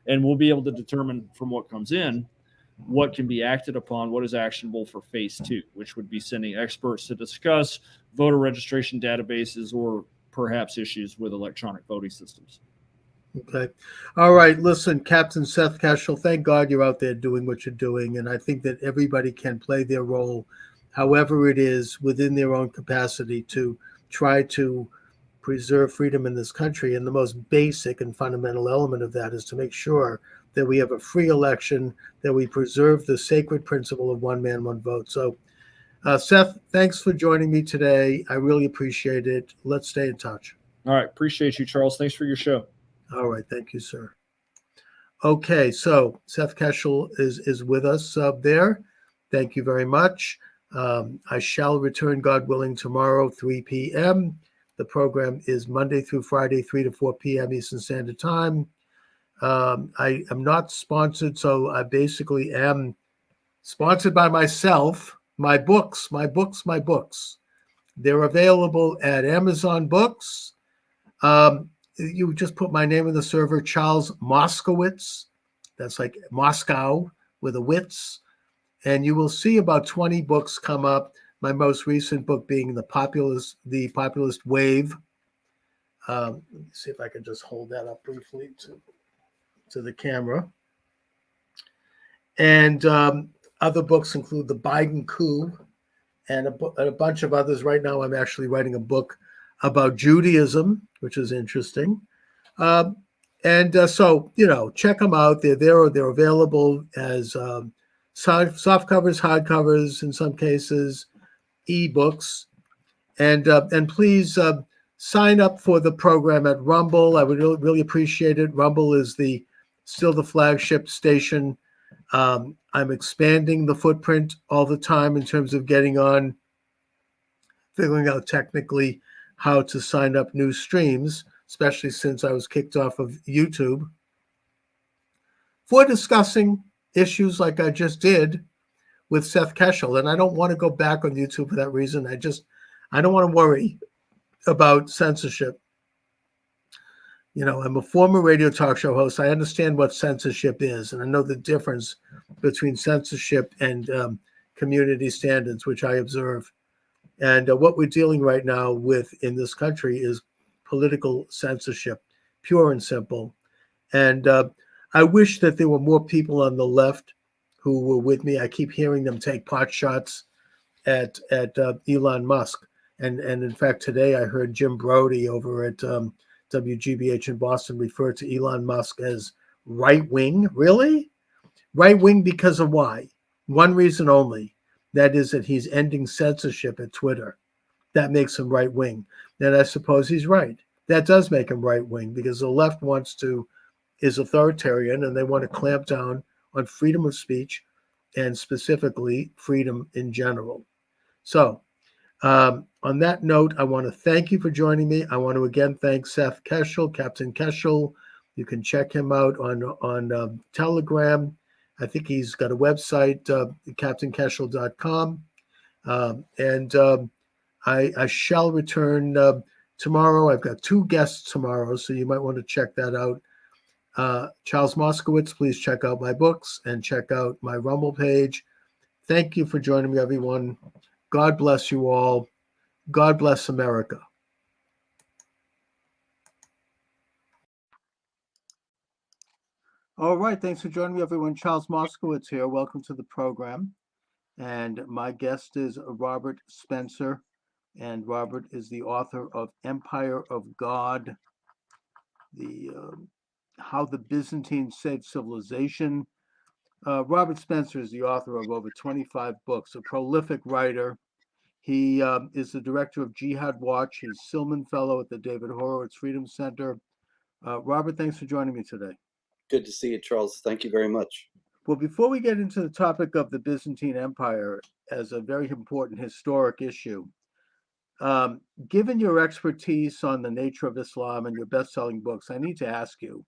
and we'll be able to determine from what comes in what can be acted upon, what is actionable for phase 2, which would be sending experts to discuss voter registration databases or perhaps issues with electronic voting systems. Okay. All right. Listen, Captain Seth Keschel, thank God you're out there doing what you're doing. And I think that everybody can play their role, however it is, within their own capacity to try to preserve freedom in this country. And the most basic and fundamental element of that is to make sure that we have a free election, that we preserve the sacred principle of one man, one vote. So, Seth, thanks for joining me today. I really appreciate it. Let's stay in touch. All right. Appreciate you, Charles. Thanks for your show. All right. Thank you, sir. Okay. So Seth Keschel is with us there. Thank you very much. I shall return, God willing, tomorrow, 3 p.m. The program is Monday through Friday, 3 to 4 p.m. Eastern Standard Time. I am not sponsored, so I basically am sponsored by myself. My books. They're available at Amazon Books. You just put my name in the server, Charles Moscowitz. That's like Moscow with a Witz. And you will see about 20 books come up. My most recent book being The Populist Wave. Let me see if I can just hold that up briefly to the camera. And other books include The Biden Coup and a bunch of others. Right now, I'm actually writing a book about Judaism, which is interesting. So, check them out. They're there. They're available as soft covers, hard covers, in some cases, ebooks. And please sign up for the program at Rumble. I would really appreciate it. Rumble is still the flagship station. I'm expanding the footprint all the time in terms of getting on, figuring out technically how to sign up new streams, especially since I was kicked off of YouTube, for discussing issues like I just did with Seth Keshel. And I don't want to go back on YouTube for that reason. I don't want to worry about censorship. I'm a former radio talk show host. I understand what censorship is, and I know the difference between censorship and community standards, which I observe. And what we're dealing right now with in this country is political censorship, pure and simple. And I wish that there were more people on the left who were with me. I keep hearing them take pot shots at Elon Musk. And in fact, today I heard Jim Brody over at WGBH in Boston refer to Elon Musk as right-wing. Really? Right-wing because of why? One reason only. That is that he's ending censorship at Twitter. That makes him right-wing. And I suppose he's right. That does make him right-wing because the left is authoritarian and they want to clamp down on freedom of speech and specifically freedom in general. So on that note, I want to thank you for joining me. I want to again thank Seth Keshel, Captain Keshel. You can check him out on Telegram. I think he's got a website, captainkeshel.com. I shall return tomorrow. I've got 2 guests tomorrow, so you might want to check that out. Charles Moscowitz, please check out my books and check out my Rumble page. Thank you for joining me, everyone. God bless you all. God bless America. All right. Thanks for joining me, everyone. Charles Moscowitz here. Welcome to the program. And my guest is Robert Spencer. And Robert is the author of Empire of God, How the Byzantines Saved Civilization. Robert Spencer is the author of over 25 books, a prolific writer. He is the director of Jihad Watch. He's Silman Fellow at the David Horowitz Freedom Center. Robert, thanks for joining me today. Good to see you, Charles. Thank you very much. Well, before we get into the topic of the Byzantine Empire as a very important historic issue, given your expertise on the nature of Islam and your best-selling books, I need to ask you,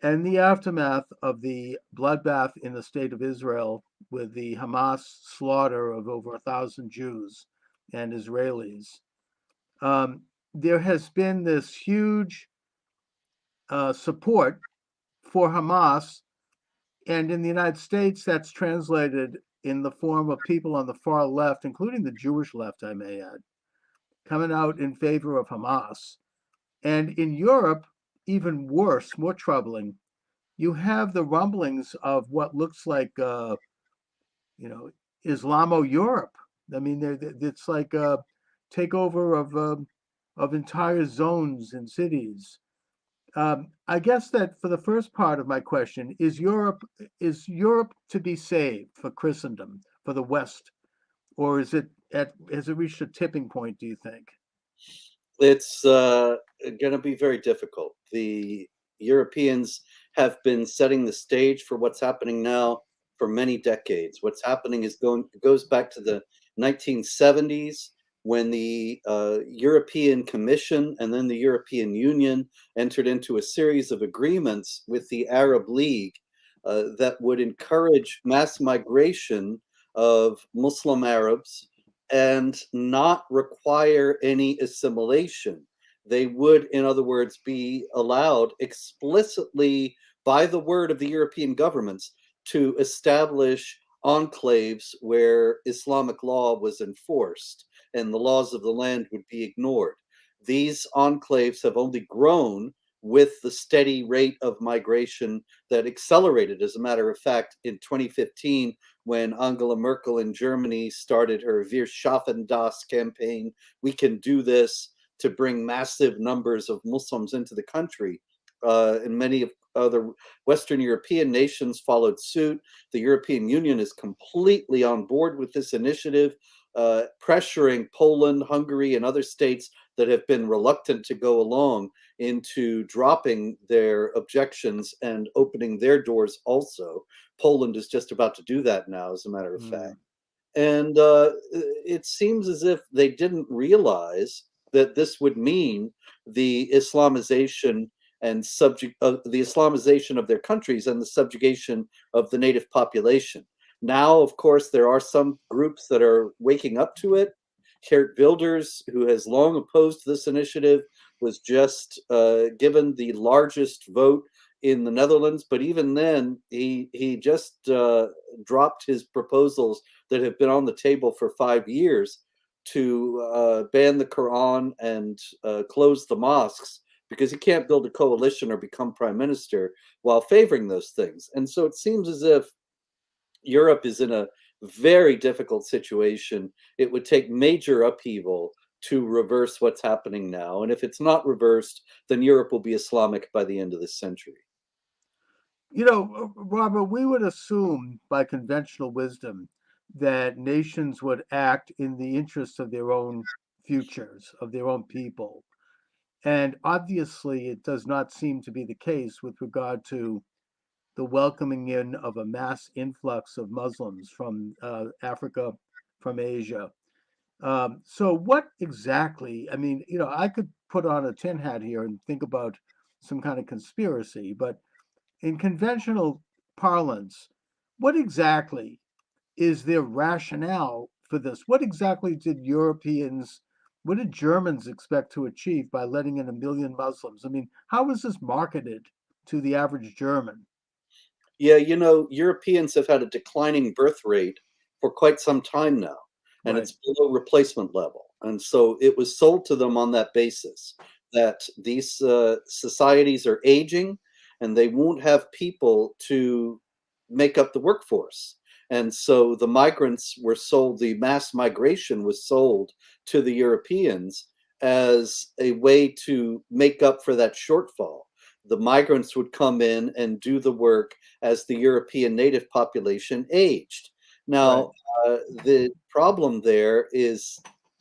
in the aftermath of the bloodbath in the state of Israel with the Hamas slaughter of over 1,000 Jews and Israelis, there has been this huge support for Hamas. And in the United States, that's translated in the form of people on the far left, including the Jewish left, I may add, coming out in favor of Hamas. And in Europe, even worse, more troubling, you have the rumblings of what looks like, Islamo-Europe. I mean, it's like a takeover of entire zones and cities. I guess that for the first part of my question, is Europe to be saved for Christendom, for the West, or has it reached a tipping point, do you think? It's going to be very difficult. The Europeans have been setting the stage for what's happening now for many decades. What's happening is goes back to the 1970s when the European Commission and then the European Union entered into a series of agreements with the Arab League that would encourage mass migration of Muslim Arabs and not require any assimilation. They would, in other words, be allowed explicitly by the word of the European governments to establish enclaves where Islamic law was enforced and the laws of the land would be ignored. These enclaves have only grown with the steady rate of migration that accelerated. As a matter of fact, in 2015, when Angela Merkel in Germany started her Wir schaffen das campaign, we can do this, to bring massive numbers of Muslims into the country, and many of other Western European nations followed suit. The European Union is completely on board with this initiative, pressuring Poland, Hungary, and other states that have been reluctant to go along into dropping their objections and opening their doors also. Poland is just about to do that now, as a matter of fact. And it seems as if they didn't realize that this would mean the Islamization and the Islamization of their countries and the subjugation of the native population. Now, of course, there are some groups that are waking up to it. Geert Wilders, who has long opposed this initiative, was just given the largest vote in the Netherlands, but even then, he just dropped his proposals that have been on the table for 5 years to ban the Quran and close the mosques, because he can't build a coalition or become prime minister while favoring those things. And so it seems as if Europe is in a very difficult situation. It would take major upheaval to reverse what's happening now. And if it's not reversed, then Europe will be Islamic by the end of this century. You know, Robert, we would assume by conventional wisdom that nations would act in the interests of their own futures, of their own people. And obviously, it does not seem to be the case with regard to the welcoming in of a mass influx of Muslims from Africa, from Asia. So what exactly, I mean, you know, I could put on a tin hat here and think about some kind of conspiracy, but in conventional parlance, what exactly is their rationale for this? What exactly did what did Germans expect to achieve by letting in 1 million Muslims? I mean, how is this marketed to the average German? Yeah, you know, Europeans have had a declining birth rate for quite some time now, and Right. it's below replacement level. And so it was sold to them on that basis, that these societies are aging and they won't have people to make up the workforce. And so the migrants were sold, the mass migration was sold to the Europeans as a way to make up for that shortfall. The migrants would come in and do the work as the European native population aged. Now, the problem there is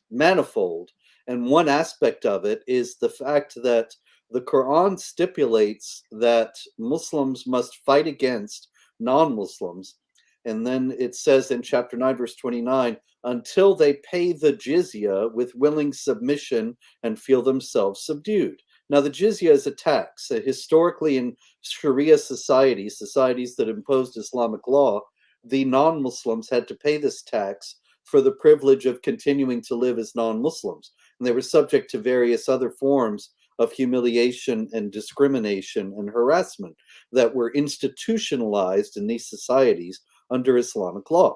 manifold. And one aspect of it is the fact that the Quran stipulates that Muslims must fight against non-Muslims. And then it says in chapter 9, verse 29, until they pay the jizya with willing submission and feel themselves subdued. Now, the jizya is a tax. Historically, in Sharia societies, societies that imposed Islamic law, the non-Muslims had to pay this tax for the privilege of continuing to live as non-Muslims. And they were subject to various other forms of humiliation and discrimination and harassment that were institutionalized in these societies under Islamic law.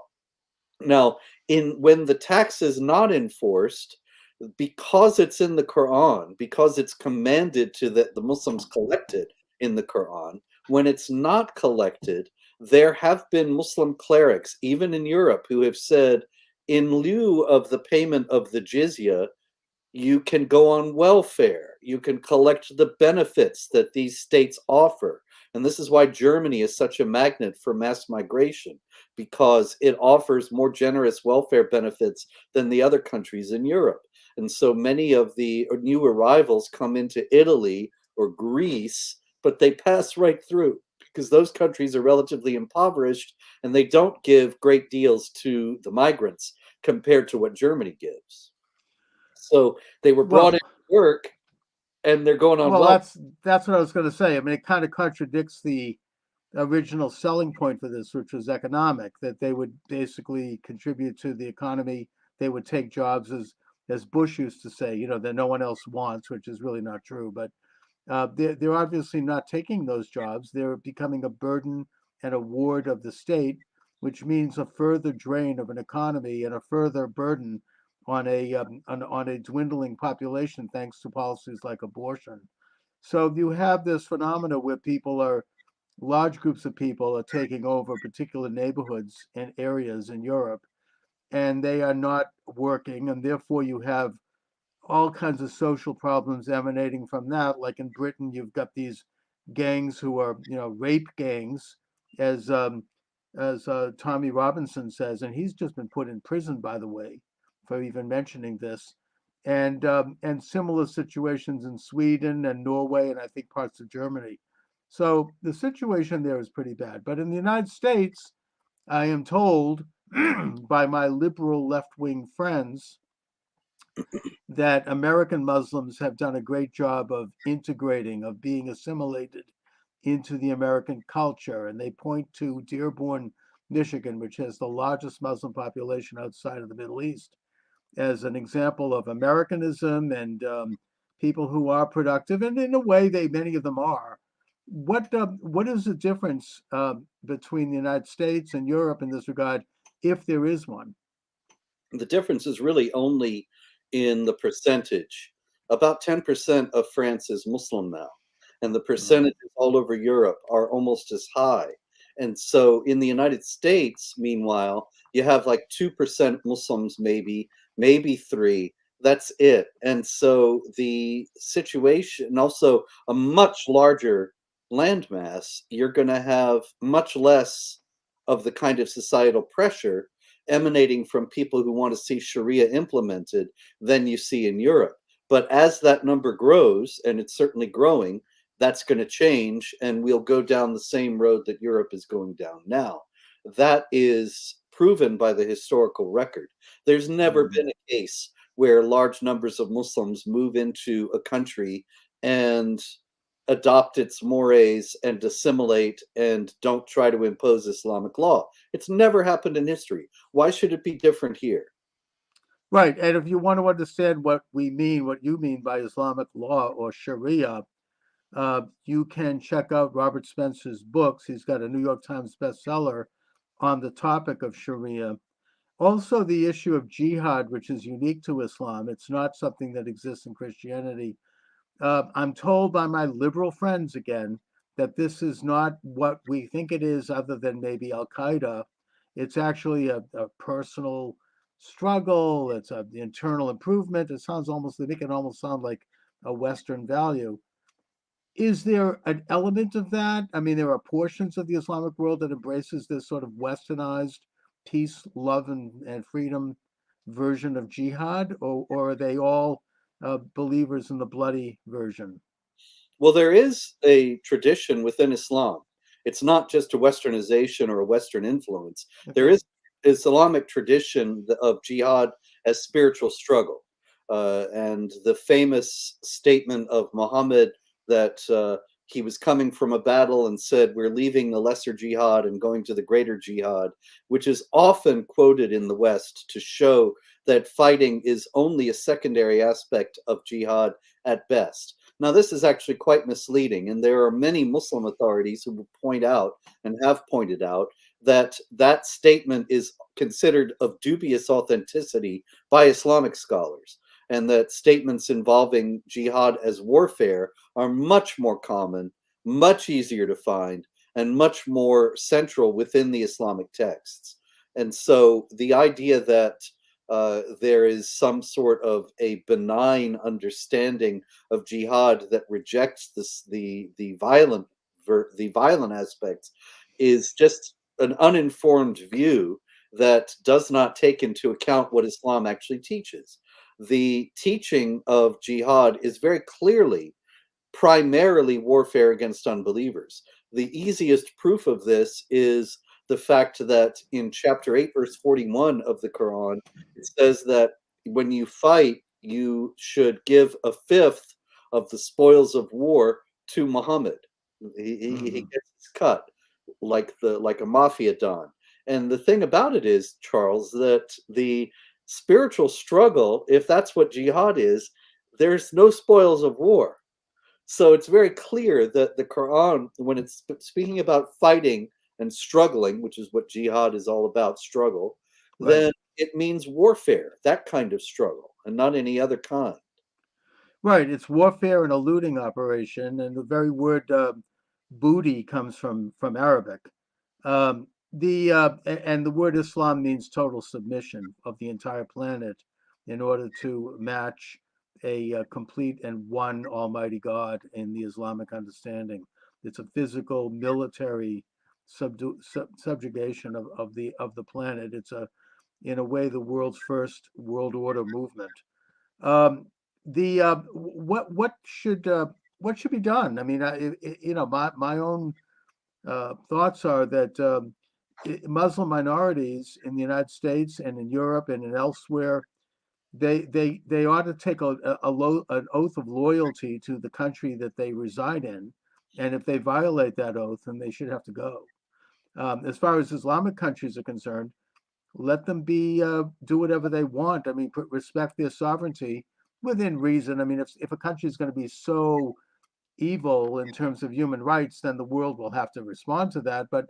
Now, when the tax is not enforced, because it's in the Quran, because it's commanded to the Muslims collect it in the Quran, when it's not collected, there have been Muslim clerics, even in Europe, who have said, in lieu of the payment of the jizya, you can go on welfare. You can collect the benefits that these states offer. And this is why Germany is such a magnet for mass migration, because it offers more generous welfare benefits than the other countries in Europe. And so many of the new arrivals come into Italy or Greece, but they pass right through because those countries are relatively impoverished and they don't give great deals to the migrants compared to what Germany gives. So they were brought in to work and they're going on Well, well. that's what I was going to say. I mean, it kind of contradicts the original selling point for this, which was economic, that they would basically contribute to the economy. They would take jobs, as Bush used to say, you know, that no one else wants, which is really not true. But they're obviously not taking those jobs. They're becoming a burden and a ward of the state, which means a further drain of an economy and a further burden on a dwindling population, thanks to policies like abortion. So you have this phenomena where large groups of people are taking over particular neighborhoods and areas in Europe, and they are not working, and therefore you have all kinds of social problems emanating from that. Like in Britain, you've got these gangs who are, you know, rape gangs, as Tommy Robinson says, and he's just been put in prison, by the way, for even mentioning this. And similar situations in Sweden and Norway, and I think parts of Germany. So the situation there is pretty bad. But in the United States, I am told by my liberal left-wing friends that American Muslims have done a great job of integrating, of being assimilated into the American culture. And they point to Dearborn, Michigan, which has the largest Muslim population outside of the Middle East, as an example of Americanism and people who are productive. And in a way, many of them are. What is the difference between the United States and Europe in this regard, if there is one? The difference is really only in the percentage. About 10% of France is Muslim now, and the percentages all over Europe are almost as high. And so in the United States, meanwhile, you have like 2% Muslims, maybe 3%. That's it. And so the situation, and also a much larger landmass, you're going to have much less of the kind of societal pressure emanating from people who want to see Sharia implemented than you see in Europe. But as that number grows, and it's certainly growing, that's going to change, and we'll go down the same road that Europe is going down now. That is proven by the historical record. There's never been a case where large numbers of Muslims move into a country and adopt its mores and assimilate and don't try to impose Islamic law. It's never happened in history. Why should it be different here? Right. And if you want to understand what you mean by Islamic law or Sharia, you can check out Robert Spencer's books. He's got a New York Times bestseller on the topic of Sharia. Also, the issue of jihad, which is unique to Islam. It's not something that exists in Christianity. I'm told by my liberal friends again that this is not what we think it is, other than maybe Al Qaeda. It's actually a personal struggle. It's an internal improvement. They make it almost sound like a Western value. Is there an element of that? I mean, there are portions of the Islamic world that embraces this sort of westernized peace, love, and freedom version of jihad, or are they all believers in the bloody version? Well, there is a tradition within Islam. It's not just a westernization or a Western influence. There is Islamic tradition of jihad as spiritual struggle. And the famous statement of Muhammad that he was coming from a battle and said, "We're leaving the lesser jihad and going to the greater jihad," which is often quoted in the West to show that fighting is only a secondary aspect of jihad at best. Now, this is actually quite misleading, and there are many Muslim authorities who will point out and have pointed out that that statement is considered of dubious authenticity by Islamic scholars, and that statements involving jihad as warfare are much more common, much easier to find, and much more central within the Islamic texts. And so the idea that there is some sort of a benign understanding of jihad that rejects the violent aspects is just an uninformed view that does not take into account what Islam actually teaches. The teaching of jihad is very clearly primarily warfare against unbelievers. the easiest proof of this is the fact that in chapter 8, verse 41 of the Quran, it says that when you fight, you should give a fifth of the spoils of war to Muhammad. He gets his cut like a mafia don. And the thing about it is, Charles, that the spiritual struggle, if that's what jihad is, there's no spoils of war. So it's very clear that the Quran, when it's speaking about fighting and struggling, which is what jihad is all about, struggle, Right. then it means warfare, that kind of struggle, and not any other kind. Right. It's warfare and a looting operation, and the very word booty comes from Arabic. And the word Islam means total submission of the entire planet in order to match a complete and one Almighty God in the Islamic understanding. It's a physical, military subjugation of the planet. It's in a way the world's first world order movement. What should be done? I mean, my own thoughts are that Muslim minorities in the United States and in Europe and in elsewhere, they ought to take an oath of loyalty to the country that they reside in, and if they violate that oath, then they should have to go. As far as Islamic countries are concerned, let them do whatever they want. I mean, respect their sovereignty within reason. I mean, if a country is going to be so evil in terms of human rights, then the world will have to respond to that. But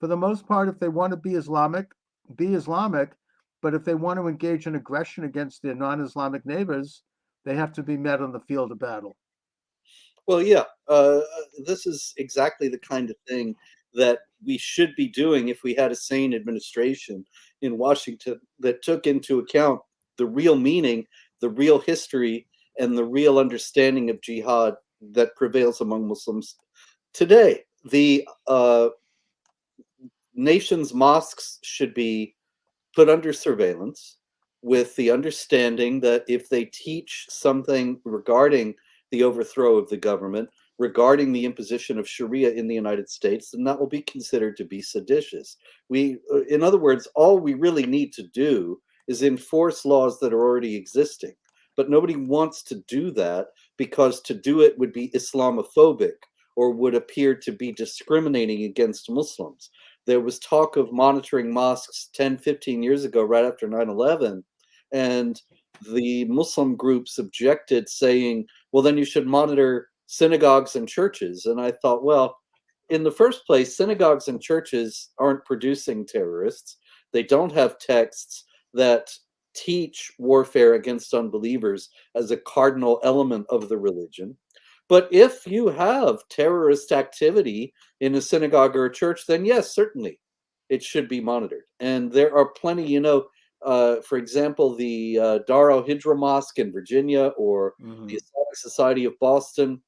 for the most part, if they want to be Islamic, be Islamic. But if they want to engage in aggression against their non-Islamic neighbors, they have to be met on the field of battle. Well, yeah, this is exactly the kind of thing that we should be doing if we had a sane administration in Washington that took into account the real meaning, the real history, and the real understanding of jihad that prevails among Muslims today. The nation's mosques should be put under surveillance with the understanding that if they teach something regarding the overthrow of the government, regarding the imposition of Sharia in the United States, then that will be considered to be seditious. In other words, all we really need to do is enforce laws that are already existing. But nobody wants to do that because to do it would be Islamophobic or would appear to be discriminating against Muslims. There was talk of monitoring mosques 10, 15 years ago, right after 9/11, and the Muslim groups objected, saying, well, then you should monitor synagogues and churches. And I thought, well, in the first place, synagogues and churches aren't producing terrorists. They don't have texts that teach warfare against unbelievers as a cardinal element of the religion. But if you have terrorist activity in a synagogue or a church, then yes, certainly it should be monitored. And there are plenty, for example, the Dar al-Hijra Mosque in Virginia or the Islamic Society of Boston,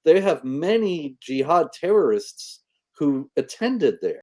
they have many jihad terrorists who attended there.